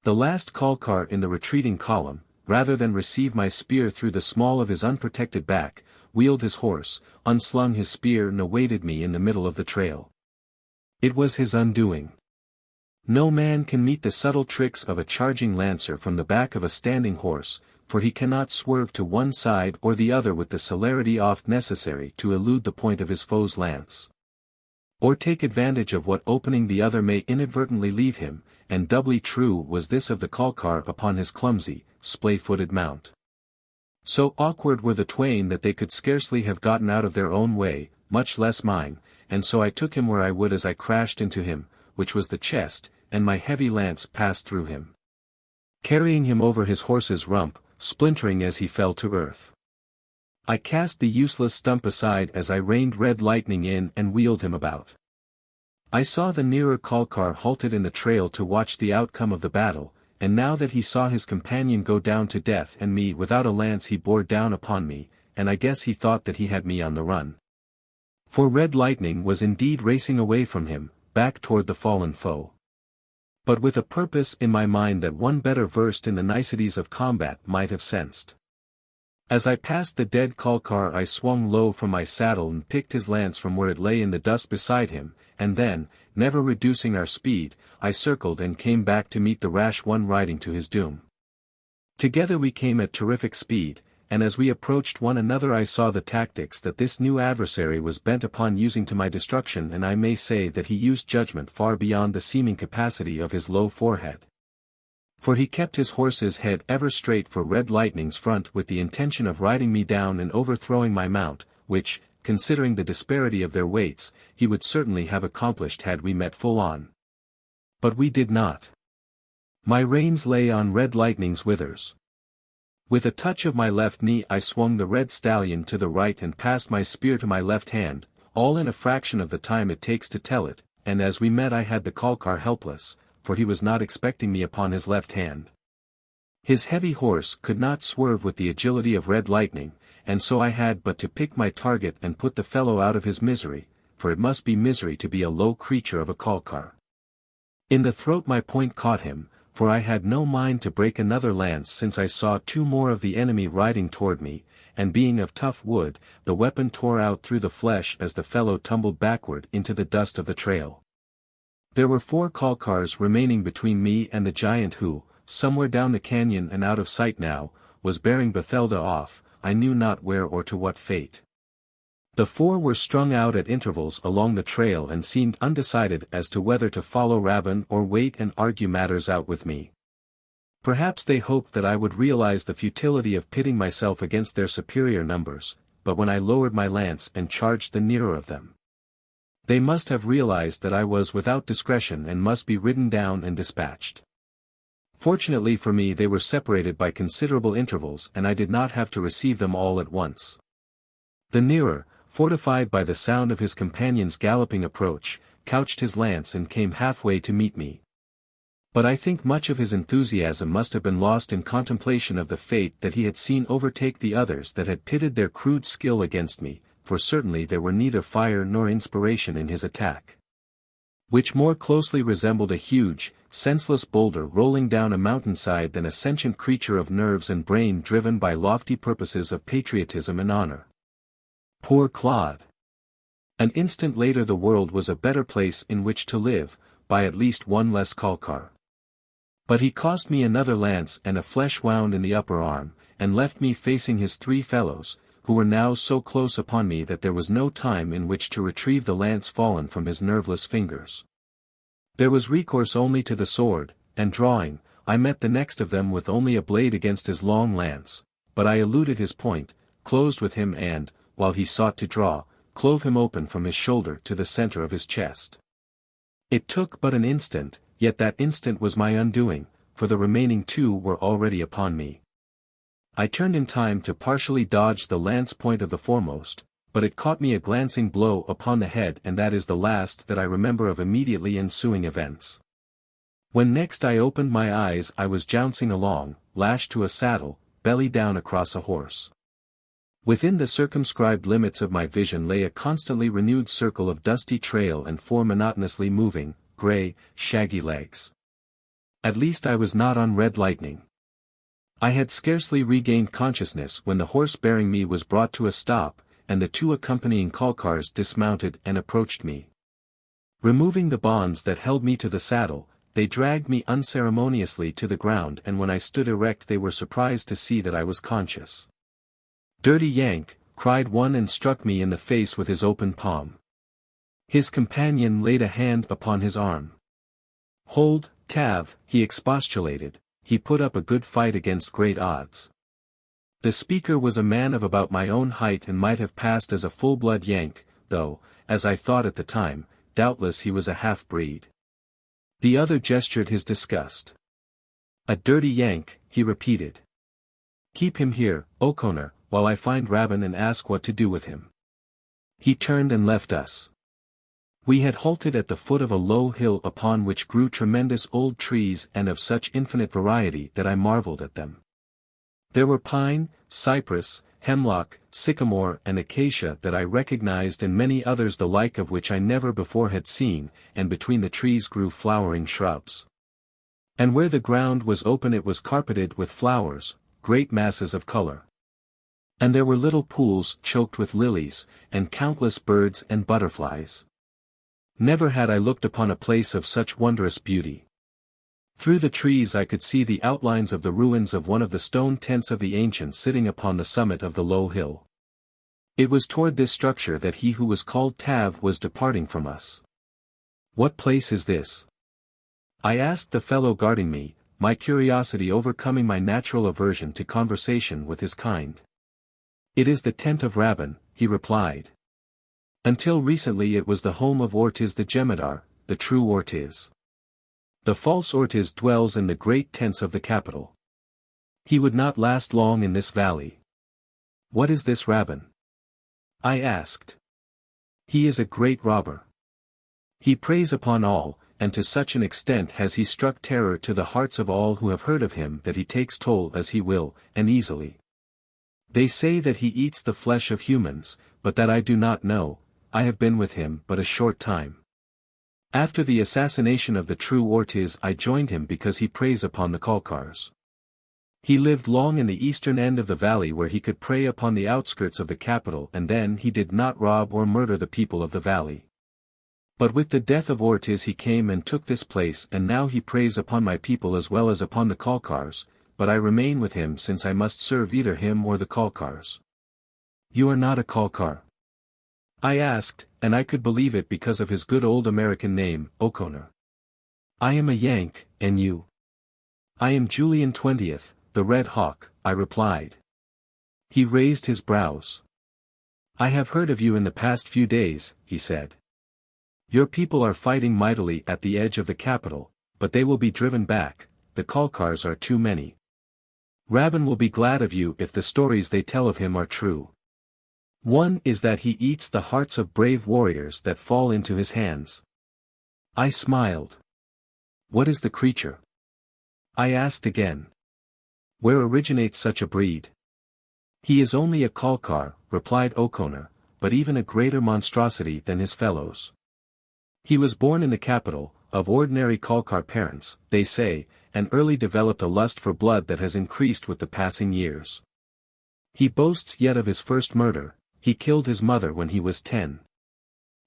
The last Kalkar in the retreating column, rather than receive my spear through the small of his unprotected back, wheeled his horse, unslung his spear and awaited me in the middle of the trail. It was his undoing. No man can meet the subtle tricks of a charging lancer from the back of a standing horse, for he cannot swerve to one side or the other with the celerity oft necessary to elude the point of his foe's lance, or take advantage of what opening the other may inadvertently leave him, and doubly true was this of the Kalkar upon his clumsy, splay-footed mount. So awkward were the twain that they could scarcely have gotten out of their own way, much less mine, and so I took him where I would as I crashed into him, which was the chest, and my heavy lance passed through him, carrying him over his horse's rump, splintering as he fell to earth. I cast the useless stump aside as I reined Red Lightning in and wheeled him about. I saw the nearer Kalkar halted in the trail to watch the outcome of the battle, and now that he saw his companion go down to death and me without a lance, he bore down upon me, and I guess he thought that he had me on the run. For Red Lightning was indeed racing away from him, back toward the fallen foe. But with a purpose in my mind that one better versed in the niceties of combat might have sensed. As I passed the dead Kalkar, I swung low from my saddle and picked his lance from where it lay in the dust beside him, and then, never reducing our speed, I circled and came back to meet the rash one riding to his doom. Together we came at terrific speed, and as we approached one another I saw the tactics that this new adversary was bent upon using to my destruction, and I may say that he used judgment far beyond the seeming capacity of his low forehead. For he kept his horse's head ever straight for Red Lightning's front with the intention of riding me down and overthrowing my mount, which, considering the disparity of their weights, he would certainly have accomplished had we met full on. But we did not. My reins lay on Red Lightning's withers. With a touch of my left knee I swung the red stallion to the right and passed my spear to my left hand, all in a fraction of the time it takes to tell it, and as we met I had the Kalkar helpless, for he was not expecting me upon his left hand. His heavy horse could not swerve with the agility of Red Lightning, and so I had but to pick my target and put the fellow out of his misery, for it must be misery to be a low creature of a Kalkar. In the throat my point caught him, for I had no mind to break another lance since I saw two more of the enemy riding toward me, and being of tough wood, the weapon tore out through the flesh as the fellow tumbled backward into the dust of the trail. There were 4 Kalkars remaining between me and the giant who, somewhere down the canyon and out of sight now, was bearing Bathelda off, I knew not where or to what fate. The 4 were strung out at intervals along the trail and seemed undecided as to whether to follow Rabban or wait and argue matters out with me. Perhaps they hoped that I would realize the futility of pitting myself against their superior numbers, but when I lowered my lance and charged the nearer of them, they must have realized that I was without discretion and must be ridden down and dispatched. Fortunately for me they were separated by considerable intervals and I did not have to receive them all at once. The nearer, fortified by the sound of his companion's galloping approach, couched his lance and came halfway to meet me. But I think much of his enthusiasm must have been lost in contemplation of the fate that he had seen overtake the others that had pitted their crude skill against me, for certainly there were neither fire nor inspiration in his attack, which more closely resembled a huge, senseless boulder rolling down a mountainside than a sentient creature of nerves and brain driven by lofty purposes of patriotism and honor. Poor Claude! An instant later the world was a better place in which to live, by at least one less Kalkar. But he cost me another lance and a flesh wound in the upper arm, and left me facing his 3 fellows, who were now so close upon me that there was no time in which to retrieve the lance fallen from his nerveless fingers. There was recourse only to the sword, and drawing, I met the next of them with only a blade against his long lance, but I eluded his point, closed with him and, while he sought to draw, clove him open from his shoulder to the center of his chest. It took but an instant, yet that instant was my undoing, for the remaining 2 were already upon me. I turned in time to partially dodge the lance point of the foremost, but it caught me a glancing blow upon the head and that is the last that I remember of immediately ensuing events. When next I opened my eyes I was jouncing along, lashed to a saddle, belly down across a horse. Within the circumscribed limits of my vision lay a constantly renewed circle of dusty trail and 4 monotonously moving, gray, shaggy legs. At least I was not on red lightning. I had scarcely regained consciousness when the horse bearing me was brought to a stop, and the 2 accompanying Kalkars dismounted and approached me. Removing the bonds that held me to the saddle, they dragged me unceremoniously to the ground and when I stood erect they were surprised to see that I was conscious. "Dirty Yank," cried one and struck me in the face with his open palm. His companion laid a hand upon his arm. "Hold, Tav," he expostulated, "he put up a good fight against great odds." The speaker was a man of about my own height and might have passed as a full-blood Yank, though, as I thought at the time, doubtless he was a half-breed. The other gestured his disgust. "A dirty Yank," he repeated. "Keep him here, O'Connor, while I find Rabban and ask what to do with him." He turned and left us. We had halted at the foot of a low hill upon which grew tremendous old trees and of such infinite variety that I marveled at them. There were pine, cypress, hemlock, sycamore and acacia that I recognized and many others the like of which I never before had seen, and between the trees grew flowering shrubs. And where the ground was open it was carpeted with flowers, great masses of color. And there were little pools choked with lilies, and countless birds and butterflies. Never had I looked upon a place of such wondrous beauty. Through the trees I could see the outlines of the ruins of one of the stone tents of the ancients sitting upon the summit of the low hill. It was toward this structure that he who was called Tav was departing from us. "What place is this?" I asked the fellow guarding me, my curiosity overcoming my natural aversion to conversation with his kind. "It is the tent of Rabban," he replied. "Until recently it was the home of Ortiz the Jemadar, the true Ortiz. The false Ortiz dwells in the great tents of the capital. He would not last long in this valley." "What is this Rabban?" I asked. "He is a great robber. He preys upon all, and to such an extent has he struck terror to the hearts of all who have heard of him that he takes toll as he will, and easily. They say that he eats the flesh of humans, but that I do not know, I have been with him but a short time. After the assassination of the true Ortiz, I joined him because he preys upon the Kalkars. He lived long in the eastern end of the valley where he could prey upon the outskirts of the capital, and then he did not rob or murder the people of the valley. But with the death of Ortiz he came and took this place, and now he preys upon my people as well as upon the Kalkars, but I remain with him since I must serve either him or the Kalkars. You are not a Kalkar? I asked, and I could believe it because of his good old American name, O'Connor. I am a Yank, and you? I am Julian 20th, the Red Hawk, I replied. He raised his brows. I have heard of you in the past few days, he said. Your people are fighting mightily at the edge of the capital, but they will be driven back, the Kalkars are too many. Rabban will be glad of you if the stories they tell of him are true. One is that he eats the hearts of brave warriors that fall into his hands. I smiled. What is the creature? I asked again. Where originates such a breed? He is only a Kalkar, replied O'Connor, but even a greater monstrosity than his fellows. He was born in the capital, of ordinary Kalkar parents, they say, and early developed a lust for blood that has increased with the passing years. He boasts yet of his first murder. He killed his mother when he was 10.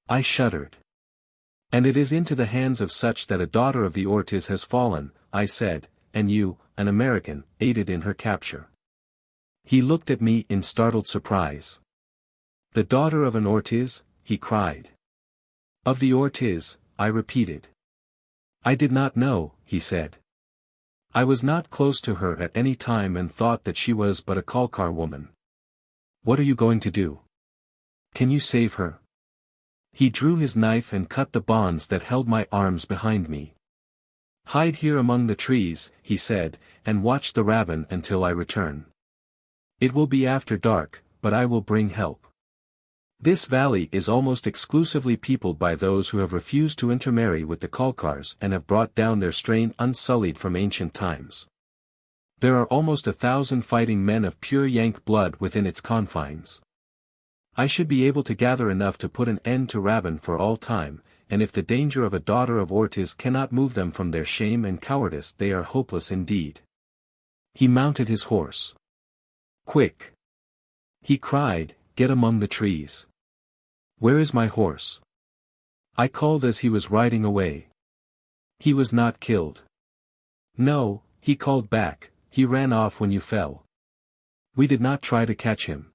I shuddered. And it is into the hands of such that a daughter of the Ortiz has fallen, I said, and you, an American, aided in her capture. He looked at me in startled surprise. The daughter of an Ortiz, he cried. Of the Ortiz, I repeated. I did not know, he said. I was not close to her at any time and thought that she was but a Kalkar woman. What are you going to do? Can you save her? He drew his knife and cut the bonds that held my arms behind me. Hide here among the trees, he said, and watch the Rabban until I return. It will be after dark, but I will bring help. This valley is almost exclusively peopled by those who have refused to intermarry with the Kalkars and have brought down their strain unsullied from ancient times. There are almost 1,000 fighting men of pure Yank blood within its confines. I should be able to gather enough to put an end to Rabban for all time, and if the danger of a daughter of Ortiz cannot move them from their shame and cowardice, they are hopeless indeed. He mounted his horse. Quick! He cried, get among the trees. Where is my horse? I called as he was riding away. He was not killed. No, he called back, he ran off when you fell. We did not try to catch him.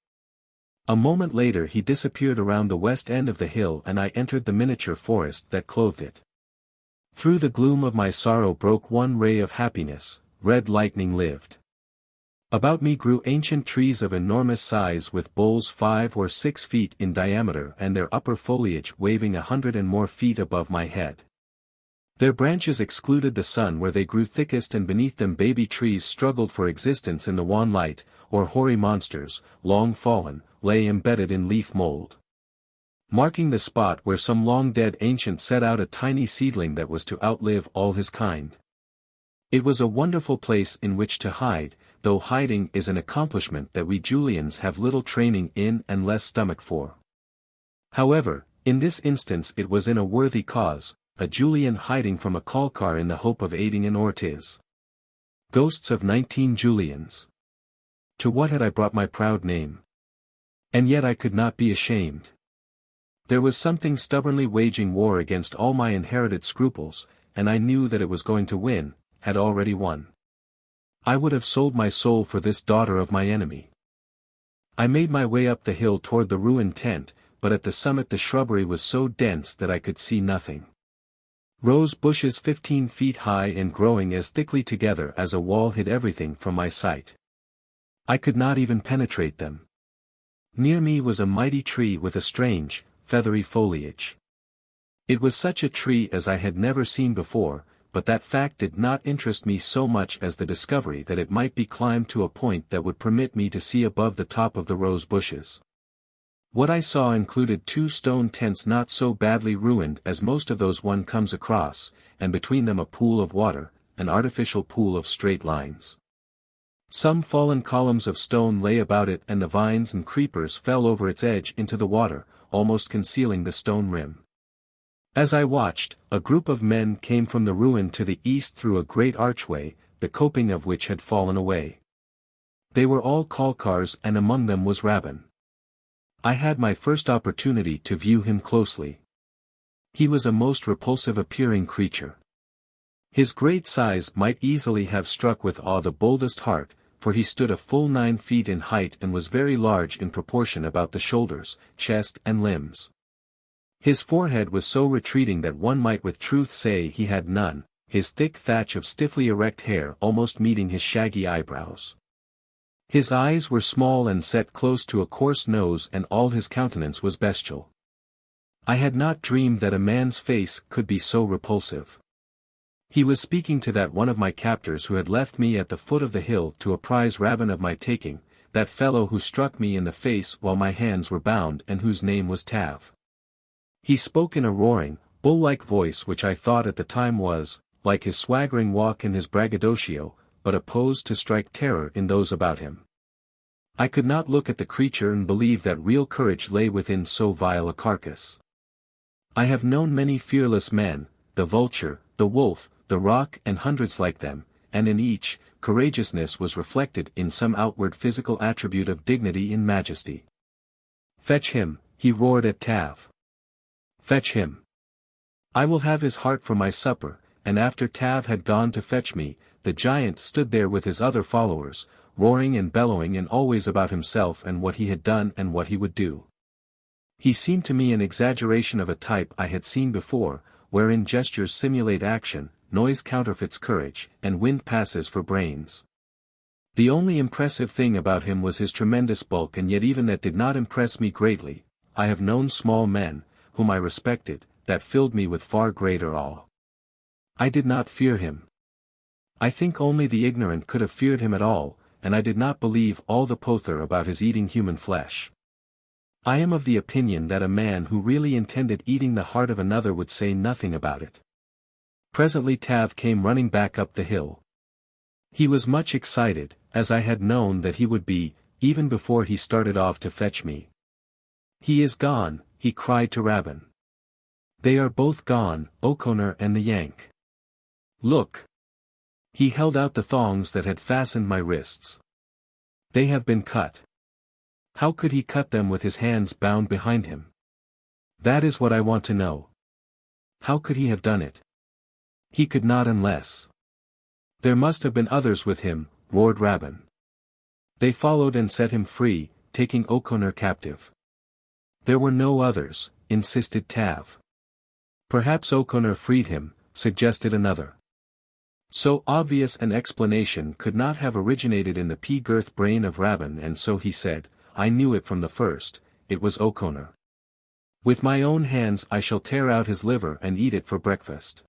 A moment later he disappeared around the west end of the hill and I entered the miniature forest that clothed it. Through the gloom of my sorrow broke one ray of happiness, red lightning lived. About me grew ancient trees of enormous size with boles 5 or 6 feet in diameter and their upper foliage waving 100 and more feet above my head. Their branches excluded the sun where they grew thickest and beneath them baby trees struggled for existence in the wan light, or hoary monsters, long fallen, lay embedded in leaf mold. Marking the spot where some long-dead ancient set out a tiny seedling that was to outlive all his kind. It was a wonderful place in which to hide, though hiding is an accomplishment that we Julians have little training in and less stomach for. However, in this instance it was in a worthy cause, a Julian hiding from a Kalkar in the hope of aiding an Ortiz. Ghosts of 19 Julians. To what had I brought my proud name? And yet I could not be ashamed. There was something stubbornly waging war against all my inherited scruples, and I knew that it was going to win, had already won. I would have sold my soul for this daughter of my enemy. I made my way up the hill toward the ruined tent, but at the summit the shrubbery was so dense that I could see nothing. Rose bushes 15 feet high and growing as thickly together as a wall hid everything from my sight. I could not even penetrate them. Near me was a mighty tree with a strange, feathery foliage. It was such a tree as I had never seen before, but that fact did not interest me so much as the discovery that it might be climbed to a point that would permit me to see above the top of the rose bushes. What I saw included 2 stone tents not so badly ruined as most of those one comes across, and between them a pool of water, an artificial pool of straight lines. Some fallen columns of stone lay about it and the vines and creepers fell over its edge into the water, almost concealing the stone rim. As I watched, a group of men came from the ruin to the east through a great archway, the coping of which had fallen away. They were all Kalkars and among them was Rabban. I had my first opportunity to view him closely. He was a most repulsive appearing creature. His great size might easily have struck with awe the boldest heart, for he stood a full 9 feet in height and was very large in proportion about the shoulders, chest and limbs. His forehead was so retreating that one might with truth say he had none, his thick thatch of stiffly erect hair almost meeting his shaggy eyebrows. His eyes were small and set close to a coarse nose and all his countenance was bestial. I had not dreamed that a man's face could be so repulsive. He was speaking to that one of my captors who had left me at the foot of the hill to apprise Rabban of my taking, that fellow who struck me in the face while my hands were bound and whose name was Tav. He spoke in a roaring, bull-like voice which I thought at the time was, like his swaggering walk and his braggadocio, but opposed to strike terror in those about him. I could not look at the creature and believe that real courage lay within so vile a carcass. I have known many fearless men, the vulture, the wolf, the rock and hundreds like them, and in each, courageousness was reflected in some outward physical attribute of dignity and majesty. "Fetch him," he roared at Tav. "Fetch him. I will have his heart for my supper," and after Tav had gone to fetch me, the giant stood there with his other followers, roaring and bellowing and always about himself and what he had done and what he would do. He seemed to me an exaggeration of a type I had seen before, wherein gestures simulate action, noise counterfeits courage, and wind passes for brains. The only impressive thing about him was his tremendous bulk, and yet even that did not impress me greatly. I have known small men, whom I respected, that filled me with far greater awe. I did not fear him. I think only the ignorant could have feared him at all, and I did not believe all the pother about his eating human flesh. I am of the opinion that a man who really intended eating the heart of another would say nothing about it. Presently Tav came running back up the hill. He was much excited, as I had known that he would be, even before he started off to fetch me. "He is gone," he cried to Rabban. "They are both gone, O'Connor and the Yank. Look." He held out the thongs that had fastened my wrists. "They have been cut." How could he cut them with his hands bound behind him? That is what I want to know. How could he have done it? He could not unless. There must have been others with him, roared Rabban. They followed and set him free, taking O'Connor captive. There were no others, insisted Tav. Perhaps O'Connor freed him, suggested another. So obvious an explanation could not have originated in the pea-girth brain of Rabban, and so he said, "I knew it from the first, it was O'Connor. With my own hands I shall tear out his liver and eat it for breakfast."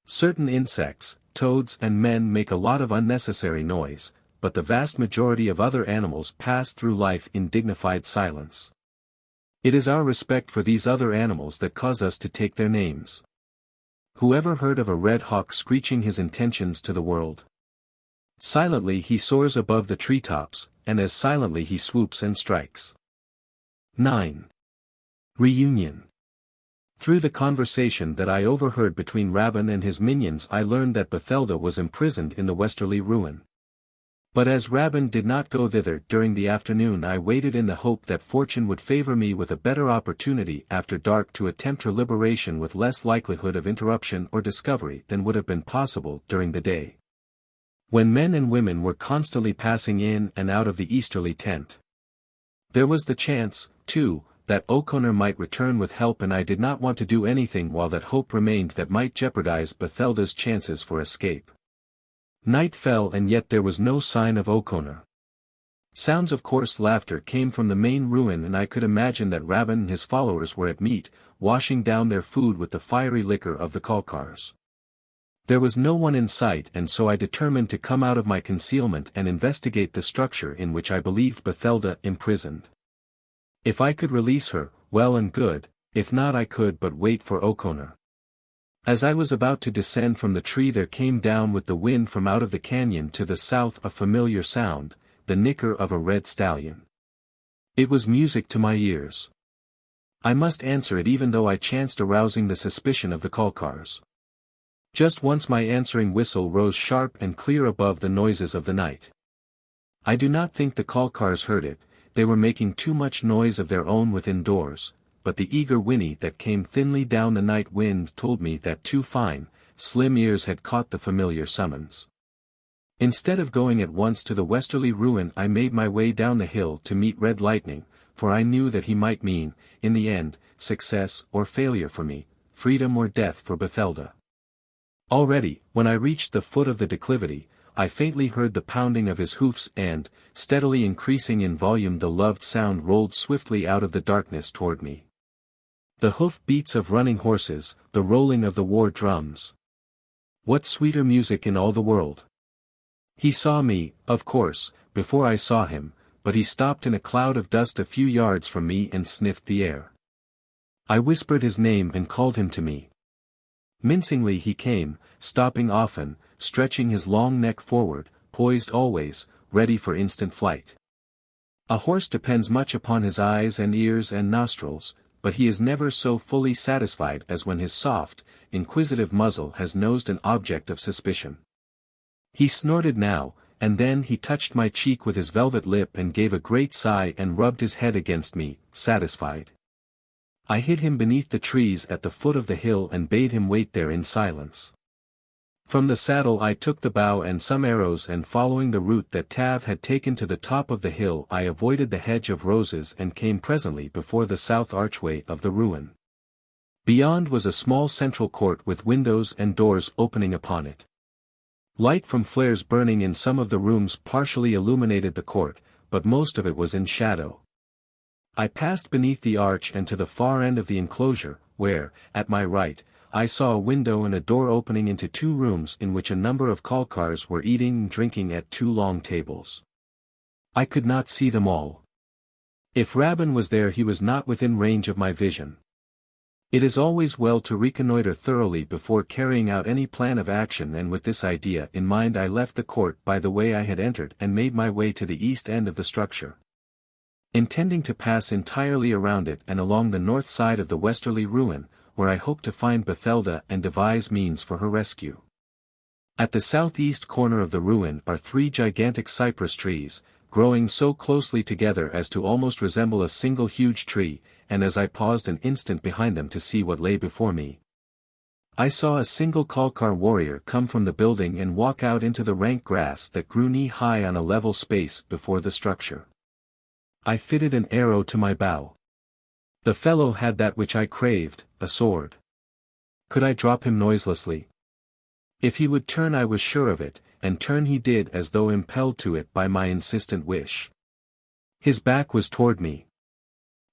Certain insects, toads and men make a lot of unnecessary noise, but the vast majority of other animals pass through life in dignified silence. It is our respect for these other animals that cause us to take their names. Whoever heard of a red hawk screeching his intentions to the world? Silently he soars above the treetops, and as silently he swoops and strikes. 9. Reunion. Through the conversation that I overheard between Rabban and his minions I learned that Bathelda was imprisoned in the westerly ruin. But as Rabban did not go thither during the afternoon, I waited in the hope that fortune would favor me with a better opportunity after dark to attempt her liberation with less likelihood of interruption or discovery than would have been possible during the day, when men and women were constantly passing in and out of the easterly tent. There was the chance, too, that O'Connor might return with help, and I did not want to do anything while that hope remained that might jeopardize Bathelda's chances for escape. Night fell and yet there was no sign of O'Connor. Sounds of coarse laughter came from the main ruin, and I could imagine that Rabban and his followers were at meat, washing down their food with the fiery liquor of the Kalkars. There was no one in sight, and so I determined to come out of my concealment and investigate the structure in which I believed Bathelda imprisoned. If I could release her, well and good, if not I could but wait for O'Connor. As I was about to descend from the tree there came down with the wind from out of the canyon to the south a familiar sound, the nicker of a red stallion. It was music to my ears. I must answer it even though I chanced arousing the suspicion of the Kalkars. Just once my answering whistle rose sharp and clear above the noises of the night. I do not think the Kalkars heard it, they were making too much noise of their own within doors, but the eager whinny that came thinly down the night wind told me that two fine, slim ears had caught the familiar summons. Instead of going at once to the westerly ruin, I made my way down the hill to meet Red Lightning, for I knew that he might mean, in the end, success or failure for me, freedom or death for Bathilda. Already, when I reached the foot of the declivity, I faintly heard the pounding of his hoofs and, steadily increasing in volume, the loved sound rolled swiftly out of the darkness toward me. The hoof beats of running horses, the rolling of the war drums. What sweeter music in all the world? He saw me, of course, before I saw him, but he stopped in a cloud of dust a few yards from me and sniffed the air. I whispered his name and called him to me. Mincingly he came, stopping often, stretching his long neck forward, poised always, ready for instant flight. A horse depends much upon his eyes and ears and nostrils, but he is never so fully satisfied as when his soft, inquisitive muzzle has nosed an object of suspicion. He snorted now, and then he touched my cheek with his velvet lip and gave a great sigh and rubbed his head against me, satisfied. I hid him beneath the trees at the foot of the hill and bade him wait there in silence. From the saddle I took the bow and some arrows, and following the route that Tav had taken to the top of the hill, I avoided the hedge of roses and came presently before the south archway of the ruin. Beyond was a small central court with windows and doors opening upon it. Light from flares burning in some of the rooms partially illuminated the court, but most of it was in shadow. I passed beneath the arch and to the far end of the enclosure, where, at my right, I saw a window and a door opening into two rooms in which a number of Kalkars were eating and drinking at two long tables. I could not see them all. If Rabban was there, he was not within range of my vision. It is always well to reconnoiter thoroughly before carrying out any plan of action, and with this idea in mind I left the court by the way I had entered and made my way to the east end of the structure. Intending to pass entirely around it and along the north side of the westerly ruin, where I hoped to find Bathilda and devise means for her rescue. At the southeast corner of the ruin are three gigantic cypress trees, growing so closely together as to almost resemble a single huge tree, and as I paused an instant behind them to see what lay before me, I saw a single Kalkar warrior come from the building and walk out into the rank grass that grew knee-high on a level space before the structure. I fitted an arrow to my bow. The fellow had that which I craved, a sword. Could I drop him noiselessly? If he would turn, I was sure of it, and turn he did as though impelled to it by my insistent wish. His back was toward me.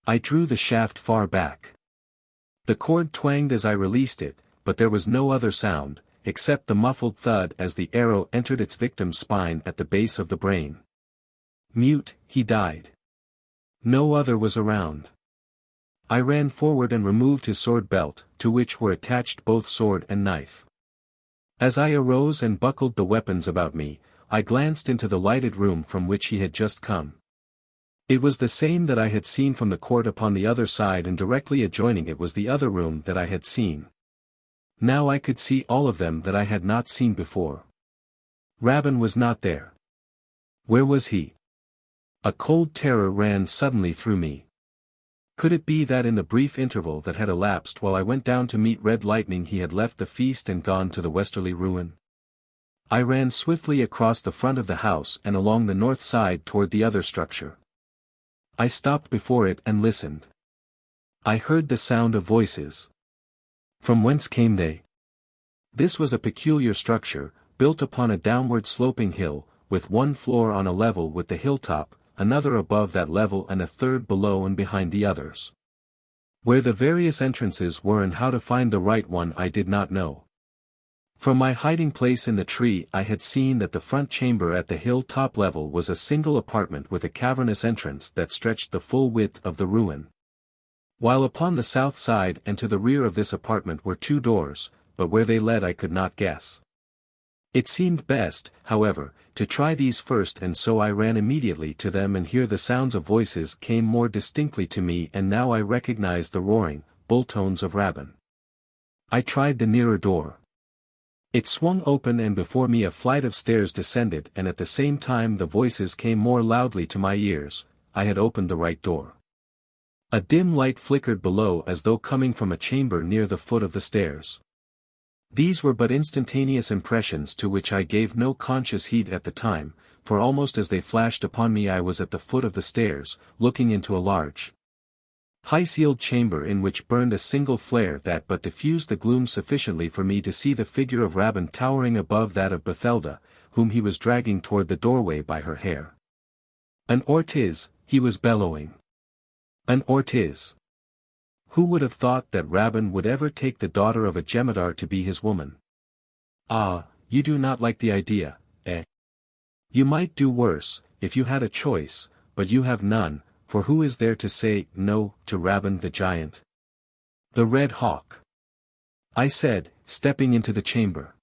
I drew the shaft far back. The cord twanged as I released it, but there was no other sound, except the muffled thud as the arrow entered its victim's spine at the base of the brain. Mute, he died. No other was around. I ran forward and removed his sword belt, to which were attached both sword and knife. As I arose and buckled the weapons about me, I glanced into the lighted room from which he had just come. It was the same that I had seen from the court upon the other side, and directly adjoining it was the other room that I had seen. Now I could see all of them that I had not seen before. Rabban was not there. Where was he? A cold terror ran suddenly through me. Could it be that in the brief interval that had elapsed while I went down to meet Red Lightning he had left the feast and gone to the westerly ruin? I ran swiftly across the front of the house and along the north side toward the other structure. I stopped before it and listened. I heard the sound of voices. From whence came they? This was a peculiar structure, built upon a downward sloping hill, with one floor on a level with the hilltop, another above that level and a third below and behind the others. Where the various entrances were and how to find the right one I did not know. From my hiding place in the tree I had seen that the front chamber at the hill-top level was a single apartment with a cavernous entrance that stretched the full width of the ruin. While upon the south side and to the rear of this apartment were two doors, but where they led I could not guess. It seemed best, however, to try these first, and so I ran immediately to them, and here the sounds of voices came more distinctly to me, and now I recognized the roaring, bull tones of Rabban. I tried the nearer door. It swung open, and before me a flight of stairs descended, and at the same time the voices came more loudly to my ears. I had opened the right door. A dim light flickered below as though coming from a chamber near the foot of the stairs. These were but instantaneous impressions to which I gave no conscious heed at the time, for almost as they flashed upon me I was at the foot of the stairs, looking into a large, high-ceiled chamber in which burned a single flare that but diffused the gloom sufficiently for me to see the figure of Rabban towering above that of Bathelda, whom he was dragging toward the doorway by her hair. "An Ortiz," he was bellowing. "An Ortiz! Who would have thought that Rabban would ever take the daughter of a jemadar to be his woman? Ah, you do not like the idea, eh? You might do worse, if you had a choice, but you have none, for who is there to say no to Rabban the giant? The Red Hawk," I said, stepping into the chamber.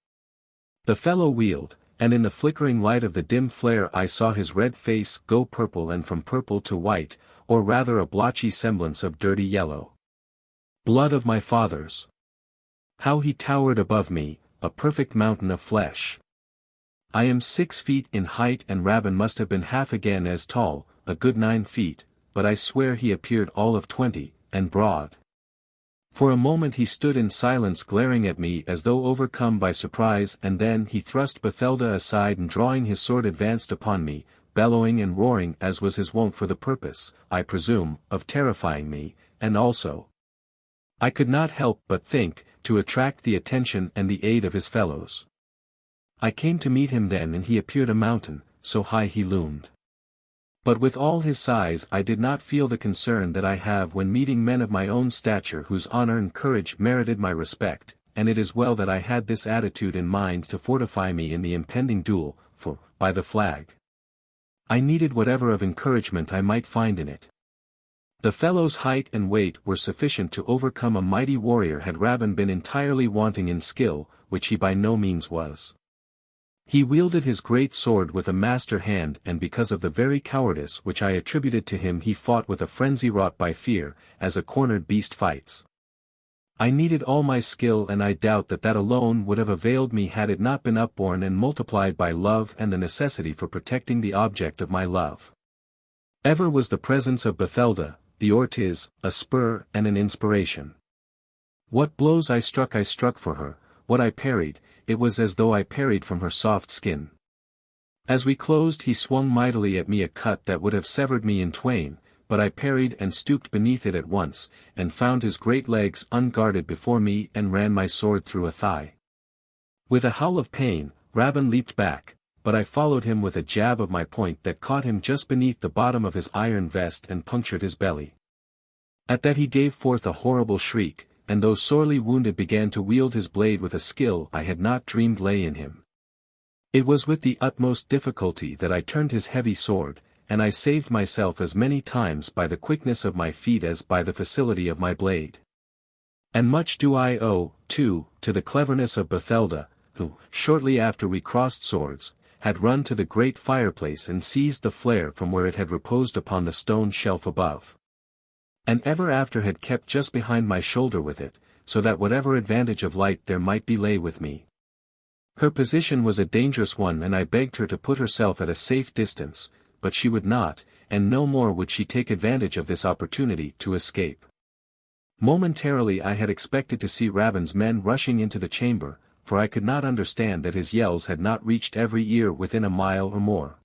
The fellow wheeled, and in the flickering light of the dim flare I saw his red face go purple, and from purple to white, or rather a blotchy semblance of dirty yellow. Blood of my fathers! How he towered above me, a perfect mountain of flesh. I am 6 feet in height, and Rabban must have been half again as tall, a good 9 feet, but I swear he appeared all of 20, and broad. For a moment he stood in silence glaring at me as though overcome by surprise, and then he thrust Bathelda aside and drawing his sword advanced upon me, bellowing and roaring as was his wont for the purpose, I presume, of terrifying me, and also, I could not help but think, to attract the attention and the aid of his fellows. I came to meet him then, and he appeared a mountain, so high he loomed. But with all his size I did not feel the concern that I have when meeting men of my own stature whose honor and courage merited my respect, and it is well that I had this attitude in mind to fortify me in the impending duel, for, by the flag, I needed whatever of encouragement I might find in it. The fellow's height and weight were sufficient to overcome a mighty warrior had Rabban been entirely wanting in skill, which he by no means was. He wielded his great sword with a master hand, and because of the very cowardice which I attributed to him he fought with a frenzy wrought by fear, as a cornered beast fights. I needed all my skill, and I doubt that that alone would have availed me had it not been upborne and multiplied by love and the necessity for protecting the object of my love. Ever was the presence of Bathelda, the Ortiz, a spur and an inspiration. What blows I struck for her, what I parried, it was as though I parried from her soft skin. As we closed he swung mightily at me a cut that would have severed me in twain, but I parried and stooped beneath it at once, and found his great legs unguarded before me and ran my sword through a thigh. With a howl of pain, Rabban leaped back, but I followed him with a jab of my point that caught him just beneath the bottom of his iron vest and punctured his belly. At that he gave forth a horrible shriek, and though sorely wounded began to wield his blade with a skill I had not dreamed lay in him. It was with the utmost difficulty that I turned his heavy sword, and I saved myself as many times by the quickness of my feet as by the facility of my blade. And much do I owe, too, to the cleverness of Bathelda, who, shortly after we crossed swords, had run to the great fireplace and seized the flare from where it had reposed upon the stone shelf above. And ever after had kept just behind my shoulder with it, so that whatever advantage of light there might be lay with me. Her position was a dangerous one, and I begged her to put herself at a safe distance, but she would not, and no more would she take advantage of this opportunity to escape. Momentarily I had expected to see Rabban's men rushing into the chamber, for I could not understand that his yells had not reached every ear within a mile or more.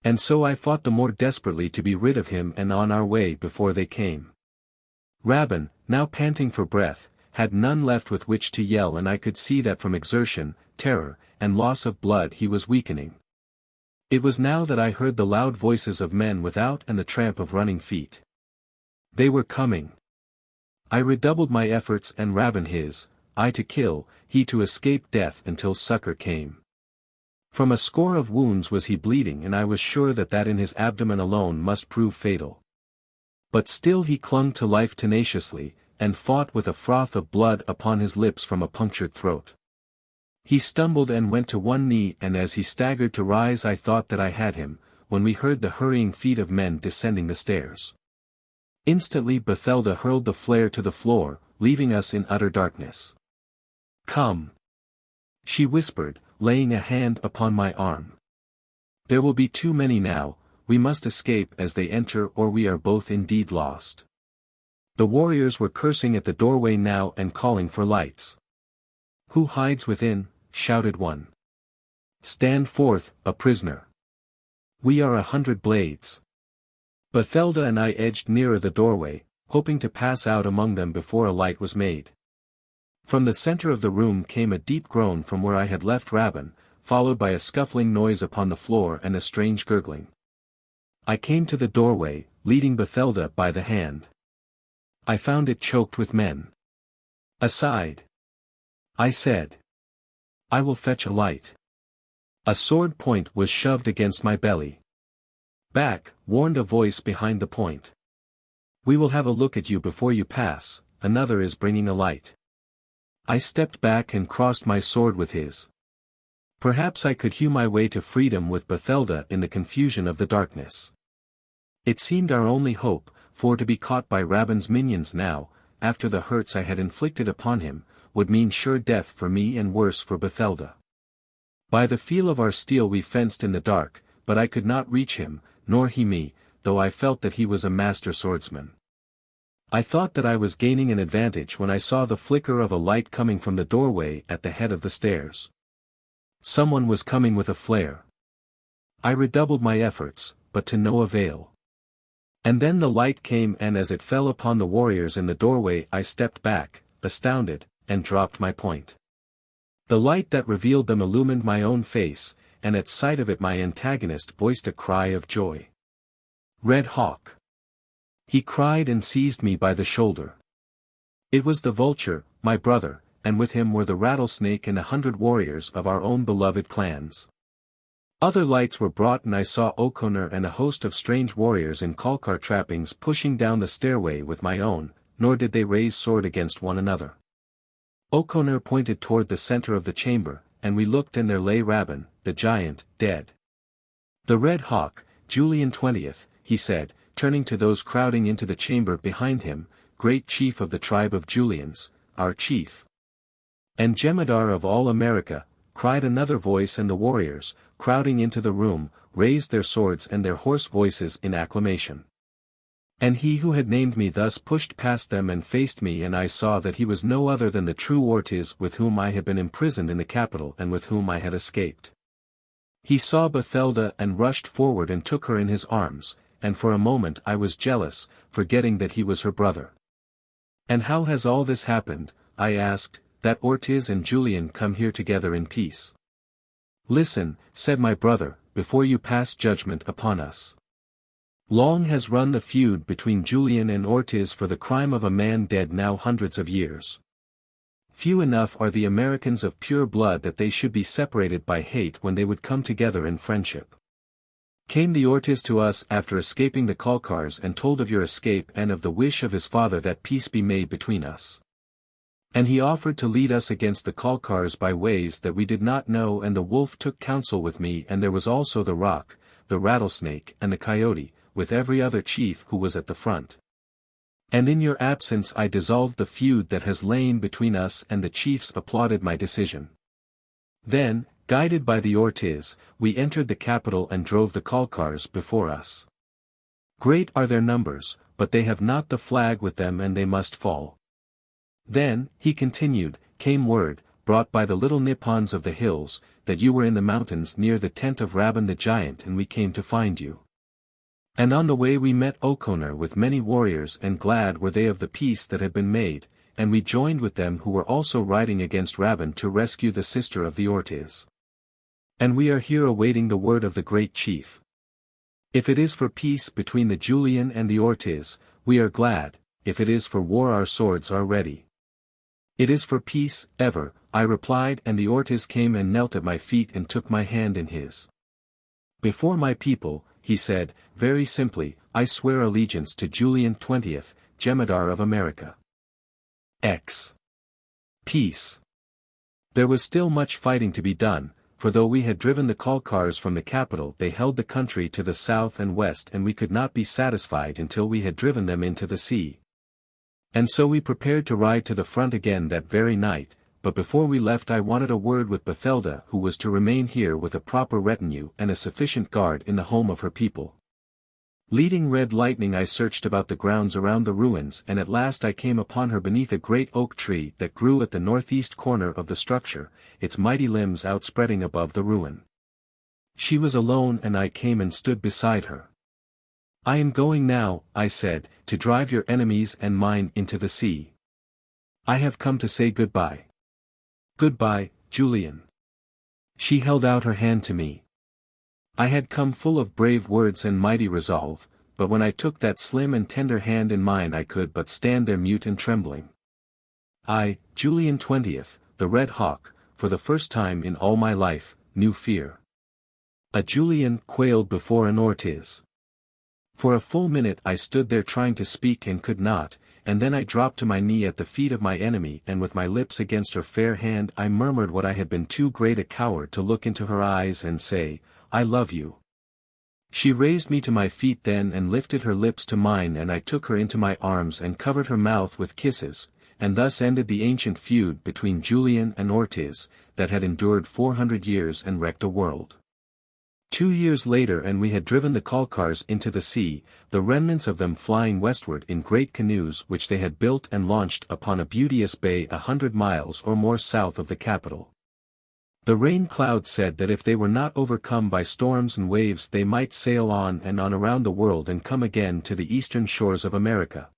And so I fought the more desperately to be rid of him and on our way before they came. Rabban, now panting for breath, had none left with which to yell, and I could see that from exertion, terror, and loss of blood he was weakening. It was now that I heard the loud voices of men without and the tramp of running feet. They were coming. I redoubled my efforts, and Rabban his, I to kill, he to escape death until succor came. From a score of wounds was he bleeding, and I was sure that in his abdomen alone must prove fatal. But still he clung to life tenaciously, and fought with a froth of blood upon his lips from a punctured throat. He stumbled and went to one knee, and as he staggered to rise I thought that I had him, when we heard the hurrying feet of men descending the stairs. Instantly Bathelda hurled the flare to the floor, leaving us in utter darkness. "Come," she whispered, laying a hand upon my arm. "There will be too many now, we must escape as they enter or we are both indeed lost." The warriors were cursing at the doorway now and calling for lights. "Who hides within?" shouted one. "Stand forth, a prisoner. We are 100 blades." Bathelda and I edged nearer the doorway, hoping to pass out among them before a light was made. From the center of the room came a deep groan from where I had left Rabban, followed by a scuffling noise upon the floor and a strange gurgling. I came to the doorway, leading Bathelda by the hand. I found it choked with men. "Aside," I said. "I will fetch a light." A sword point was shoved against my belly. "Back," warned a voice behind the point. "We will have a look at you before you pass, another is bringing a light." I stepped back and crossed my sword with his. Perhaps I could hew my way to freedom with Bathelda in the confusion of the darkness. It seemed our only hope, for to be caught by Rabban's minions now, after the hurts I had inflicted upon him, would mean sure death for me and worse for Bathelda. By the feel of our steel we fenced in the dark, but I could not reach him, nor he me, though I felt that he was a master swordsman. I thought that I was gaining an advantage when I saw the flicker of a light coming from the doorway at the head of the stairs. Someone was coming with a flare. I redoubled my efforts, but to no avail. And then the light came, and as it fell upon the warriors in the doorway I stepped back, astounded, and dropped my point. The light that revealed them illumined my own face, and at sight of it my antagonist voiced a cry of joy. "Red Hawk!" he cried and seized me by the shoulder. It was the vulture, my brother, and with him were the rattlesnake and 100 warriors of our own beloved clans. Other lights were brought and I saw O'Connor and a host of strange warriors in Kalkar trappings pushing down the stairway with my own, nor did they raise sword against one another. O'Connor pointed toward the center of the chamber, and we looked, and there lay Rabban, the giant, dead. "The Red Hawk, Julian 20th, he said, turning to those crowding into the chamber behind him, "great chief of the tribe of Julians, our chief." "And Jemadar of all America," cried another voice, and the warriors, crowding into the room, raised their swords and their hoarse voices in acclamation. And he who had named me thus pushed past them and faced me, and I saw that he was no other than the true Ortiz with whom I had been imprisoned in the capital and with whom I had escaped. He saw Bathelda and rushed forward and took her in his arms, and for a moment I was jealous, forgetting that he was her brother. "And how has all this happened?" I asked, "that Ortiz and Julian come here together in peace?" "Listen," said my brother, "before you pass judgment upon us. Long has run the feud between Julian and Ortiz for the crime of a man dead now hundreds of years. Few enough are the Americans of pure blood that they should be separated by hate when they would come together in friendship. Came the Ortiz to us after escaping the Kalkars and told of your escape and of the wish of his father that peace be made between us. And he offered to lead us against the Kalkars by ways that we did not know, and the wolf took counsel with me, and there was also the rock, the rattlesnake and the coyote, with every other chief who was at the front. And in your absence I dissolved the feud that has lain between us, and the chiefs applauded my decision. Then, guided by the Ortiz, we entered the capital and drove the Kalkars before us. Great are their numbers, but they have not the flag with them, and they must fall. Then," he continued, "came word, brought by the little Nipons of the hills, that you were in the mountains near the tent of Rabban the giant, and we came to find you. And on the way we met O'Connor with many warriors, and glad were they of the peace that had been made, and we joined with them who were also riding against Rabban to rescue the sister of the Ortiz. And we are here awaiting the word of the great chief. If it is for peace between the Julian and the Ortiz, we are glad; if it is for war, our swords are ready." "It is for peace, ever," I replied, and the Ortiz came and knelt at my feet and took my hand in his. "Before my people," he said, very simply, "I swear allegiance to Julian 20th, Jemadar of America. X. Peace." There was still much fighting to be done, for though we had driven the Kalkars from the capital they held the country to the south and west and we could not be satisfied until we had driven them into the sea. And so we prepared to ride to the front again that very night, but before we left I wanted a word with Bathelda who was to remain here with a proper retinue and a sufficient guard in the home of her people. Leading Red Lightning I searched about the grounds around the ruins and at last I came upon her beneath a great oak tree that grew at the northeast corner of the structure, its mighty limbs outspreading above the ruin. She was alone and I came and stood beside her. "I am going now," I said, "to drive your enemies and mine into the sea. I have come to say goodbye." "Goodbye, Julian." She held out her hand to me. I had come full of brave words and mighty resolve, but when I took that slim and tender hand in mine I could but stand there mute and trembling. I, Julian 20th, the Red Hawk, for the first time in all my life, knew fear. A Julian quailed before an Ortiz. For a full minute I stood there trying to speak and could not, and then I dropped to my knee at the feet of my enemy and with my lips against her fair hand I murmured what I had been too great a coward to look into her eyes and say, "I love you." She raised me to my feet then and lifted her lips to mine and I took her into my arms and covered her mouth with kisses, and thus ended the ancient feud between Julian and Ortiz, that had endured 400 years and wrecked a world. 2 years later and we had driven the Kalkars into the sea, the remnants of them flying westward in great canoes which they had built and launched upon a beauteous bay 100 miles or more south of the capital. The rain cloud said that if they were not overcome by storms and waves they might sail on and on around the world and come again to the eastern shores of America.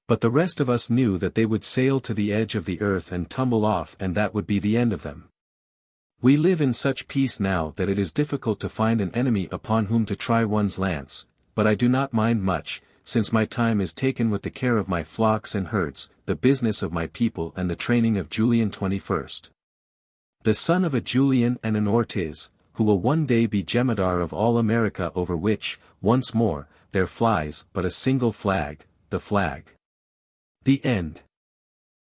But the rest of us knew that they would sail to the edge of the earth and tumble off and that would be the end of them. We live in such peace now that it is difficult to find an enemy upon whom to try one's lance, but I do not mind much, since my time is taken with the care of my flocks and herds, the business of my people and the training of Julian 21st. The son of a Julian and an Ortiz, who will one day be Jemadar of all America over which, once more, there flies but a single flag, the flag. The end.